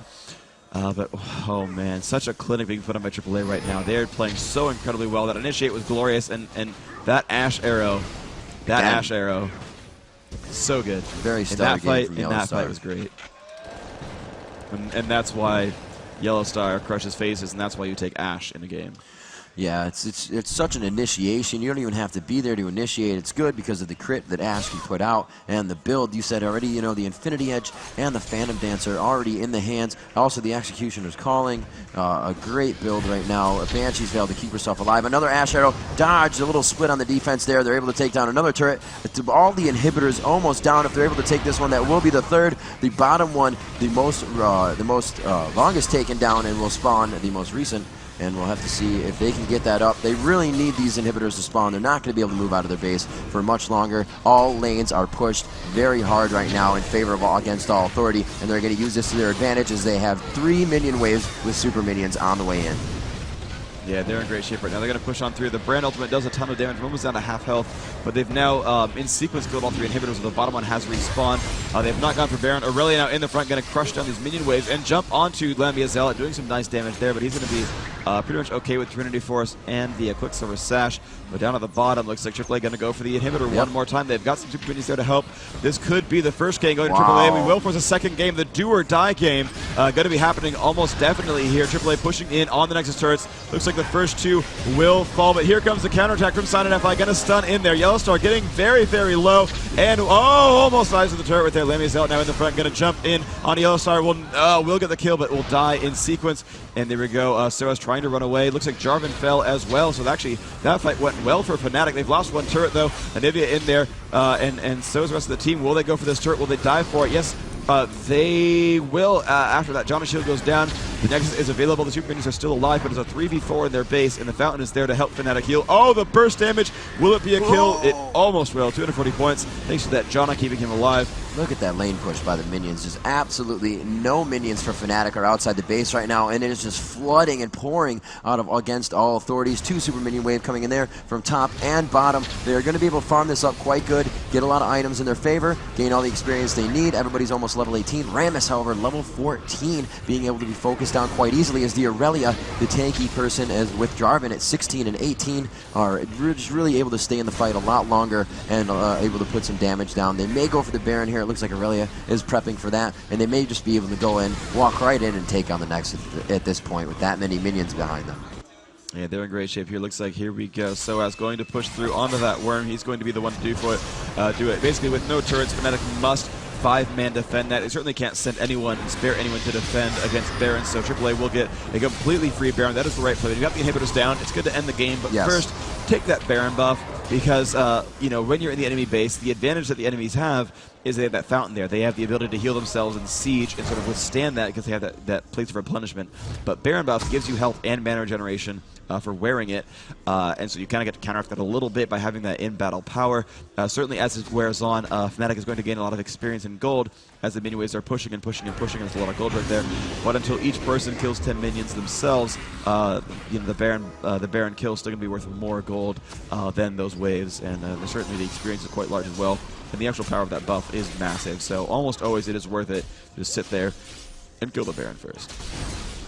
But, oh man, such a clinic being put on by AAA right now. They're playing so incredibly well. That initiate was glorious, and that Ashe arrow, so good. Very stellar game from Yellow Star. That fight was great. And that's why Yellow Star crushes faces, and that's why you take Ashe in a game. Yeah, it's such an initiation. You don't even have to be there to initiate. It's good because of the crit that Ashe can put out and the build. You said already, you know, the Infinity Edge and the Phantom Dancer already in the hands. Also, the Executioner's Calling. A great build right now. Banshee's able to keep herself alive. Another Ashe arrow. Dodge. A little split on the defense there. They're able to take down another turret. All the inhibitors almost down. If they're able to take this one, that will be the third. The bottom one, the most longest taken down, and will spawn the most recent. And we'll have to see if they can get that up. They really need these inhibitors to spawn. They're not going to be able to move out of their base for much longer. All lanes are pushed very hard right now in favor of Against All Authority, and they're going to use this to their advantage as they have 3 minion waves with super minions on the way in. Yeah, they're in great shape right now. They're going to push on through. The Brand ultimate does a ton of damage, almost down to half health, but they've now, in sequence, killed all 3 inhibitors, so the bottom one has respawned. They have not gone for Baron. Aurelia now in the front, going to crush down these minion waves and jump onto Lamia Zealot, doing some nice damage there, but he's going to be pretty much okay with Trinity Force and the Quicksilver Sash. But down at the bottom, looks like AAA going to go for the inhibitor one more time. They've got some super minions there to help. This could be the first game going to AAA. We will force a second game, the do or die game, going to be happening almost definitely here. AAA pushing in on the Nexus turrets. Looks like the first 2 will fall, but here comes the counterattack from Silent FI, going to stun in there. Yellow Star getting very, very low, and almost dies with the turret right there. Lamia Zealot now in the front, going to jump in on Yellow Star. Will get the kill, but will die in sequence. And there we go. Sora's trying to run away. Looks like Jarvan fell as well, so actually that fight went well for Fnatic. They've lost 1 turret though. Anivia in there, and so is the rest of the team. Will they go for this turret? Will they die for it? Yes. They will after that. John Shield goes down. The Nexus is available. The super minions are still alive, but it's a 3v4 in their base, and the Fountain is there to help Fnatic heal. Oh, the burst damage. Will it be a kill? It almost will. 240 points. Thanks to that Janna keeping him alive. Look at that lane push by the minions. Just absolutely no minions for Fnatic are outside the base right now, and it is just flooding and pouring out of Against All Authorities. 2 super minion wave coming in there from top and bottom. They are going to be able to farm this up quite good, get a lot of items in their favor, gain all the experience they need. Everybody's almost level 18. Rammus, however, level 14, being able to be focused on quite easily as the Aurelia, the tanky person, as with Jarvan at 16 and 18, are just really able to stay in the fight a lot longer and able to put some damage down. They may go for the Baron here. It looks like Aurelia is prepping for that, and they may just be able to go in, walk right in, and take on the next at this point with that many minions behind them. Yeah, they're in great shape here. Looks like here we go. Soaz going to push through onto that worm. He's going to be the one to do it. Basically, with no turrets, Fnatic must 5-man defend that. They certainly can't send anyone and spare anyone to defend against Baron, so AAA will get a completely free Baron. That is the right play. When you got the inhibitors down, it's good to end the game, but first, take that Baron buff, because you know, when you're in the enemy base, the advantage that the enemies have is they have that fountain there. They have the ability to heal themselves in siege and sort of withstand that because they have that place of replenishment. But Baron buff gives you health and mana regeneration for wearing it, and so you kind of get to counteract that a little bit by having that in-battle power. Certainly as it wears on, Fnatic is going to gain a lot of experience in gold as the minion waves are pushing and pushing and pushing. There's a lot of gold right there. But until each person kills 10 minions themselves, you know, the Baron kill is still going to be worth more gold than those waves, and certainly the experience is quite large as well. And the actual power of that buff is massive, so almost always it is worth it to just sit there and kill the Baron first.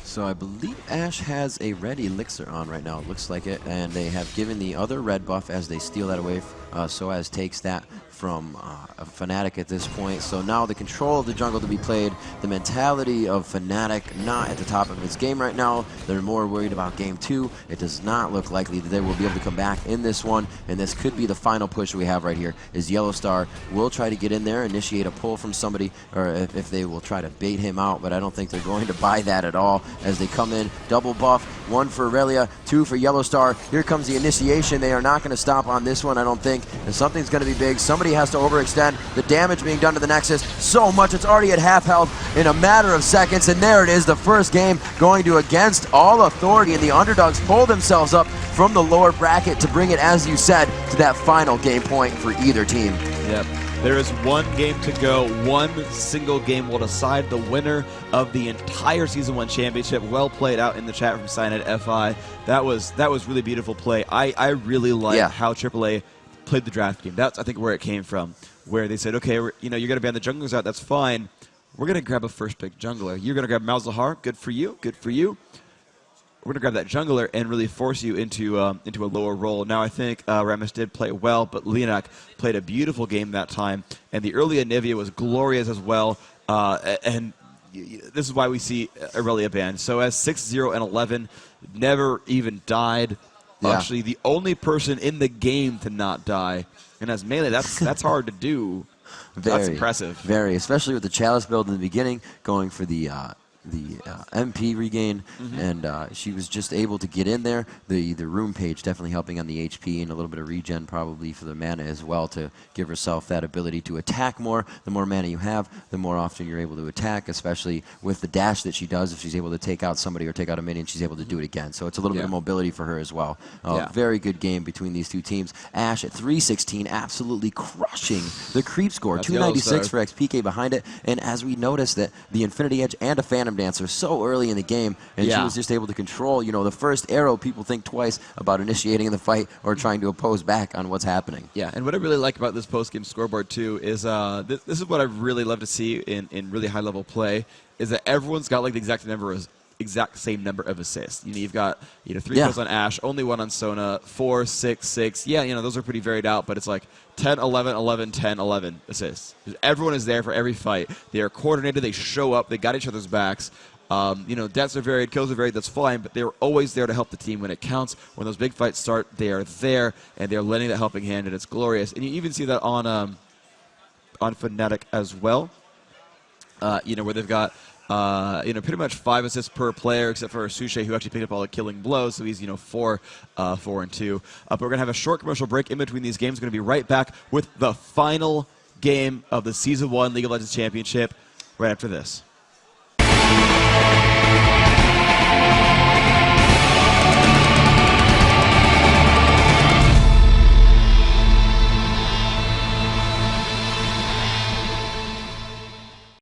So I believe Ashe has a red elixir on right now, it looks like it, and they have given the other red buff as they steal that away. Soaz takes that from Fnatic at this point. So now the control of the jungle to be played, the mentality of Fnatic not at the top of its game right now. They're more worried about game 2. It does not look likely that they will be able to come back in this one, and this could be the final push we have right here, is Yellowstar will try to get in there, initiate a pull from somebody, or if they will try to bait him out, but I don't think they're going to buy that at all as they come in. Double buff, 1 for Aurelia, 2 for Yellowstar. Here comes the initiation. They are not going to stop on this one, I don't think, and something's going to be big. Somebody has to overextend. The damage being done to the Nexus so much, it's already at half health in a matter of seconds, and there it is, the first game going to against all authority, and the underdogs pull themselves up from the lower bracket to bring it, as you said, to that final game point for either team. Yep. There is one game to go. One single game will decide the winner of the entire Season 1 championship. Well played out in the chat from Cyanide FI. That was really beautiful play. I really like how AAA played the draft game. That's, I think, where it came from, where they said, okay, you're going to ban the junglers out. That's fine. We're going to grab a first pick jungler. You're going to grab Malzahar. Good for you. Good for you. We're going to grab that jungler and really force you into a lower role. Now, I think Remus did play well, but Leonak played a beautiful game that time, and the early Anivia was glorious as well, and this is why we see Aurelia banned. So as 6-0 and 11, never even died. Yeah. Actually, the only person in the game to not die, and as melee, that's hard to do. That's impressive. Very, especially with the Chalice build in the beginning, going for the MP regain, and she was just able to get in there. The room page definitely helping on the HP, and a little bit of regen probably for the mana as well, to give herself that ability to attack more. The more mana you have, the more often you're able to attack, especially with the dash that she does. If she's able to take out somebody or take out a minion, she's able to do it again. So it's a little bit of mobility for her as well. Very good game between these two teams. Ashe at 316, absolutely crushing the creep score. That's 296 for XPK behind it, and as we noticed that the Infinity Edge and a Phantom Dancer so early in the game, and she was just able to control, the first arrow. People think twice about initiating the fight or trying to oppose back on what's happening. Yeah, and what I really like about this post-game scoreboard too is this is what I really love to see in really high-level play, is that everyone's got like the exact same number of assists. You've got 3 kills on Ashe, only 1 on Sona, 4, 6, 6. Yeah, those are pretty varied out, but it's like 10, 11, 11, 10, 11 assists. Everyone is there for every fight. They are coordinated. They show up. They got each other's backs. Deaths are varied, kills are varied. That's fine, but they're always there to help the team when it counts. When those big fights start, they are there, and they're lending that helping hand, and it's glorious. And you even see that on Fnatic as well. Where they've got pretty much 5 assists per player, except for Suche, who actually picked up all the killing blows, so he's 4 and 2. But we're gonna have a short commercial break in between these games. We're gonna be right back with the final game of the Season 1 League of Legends Championship right after this.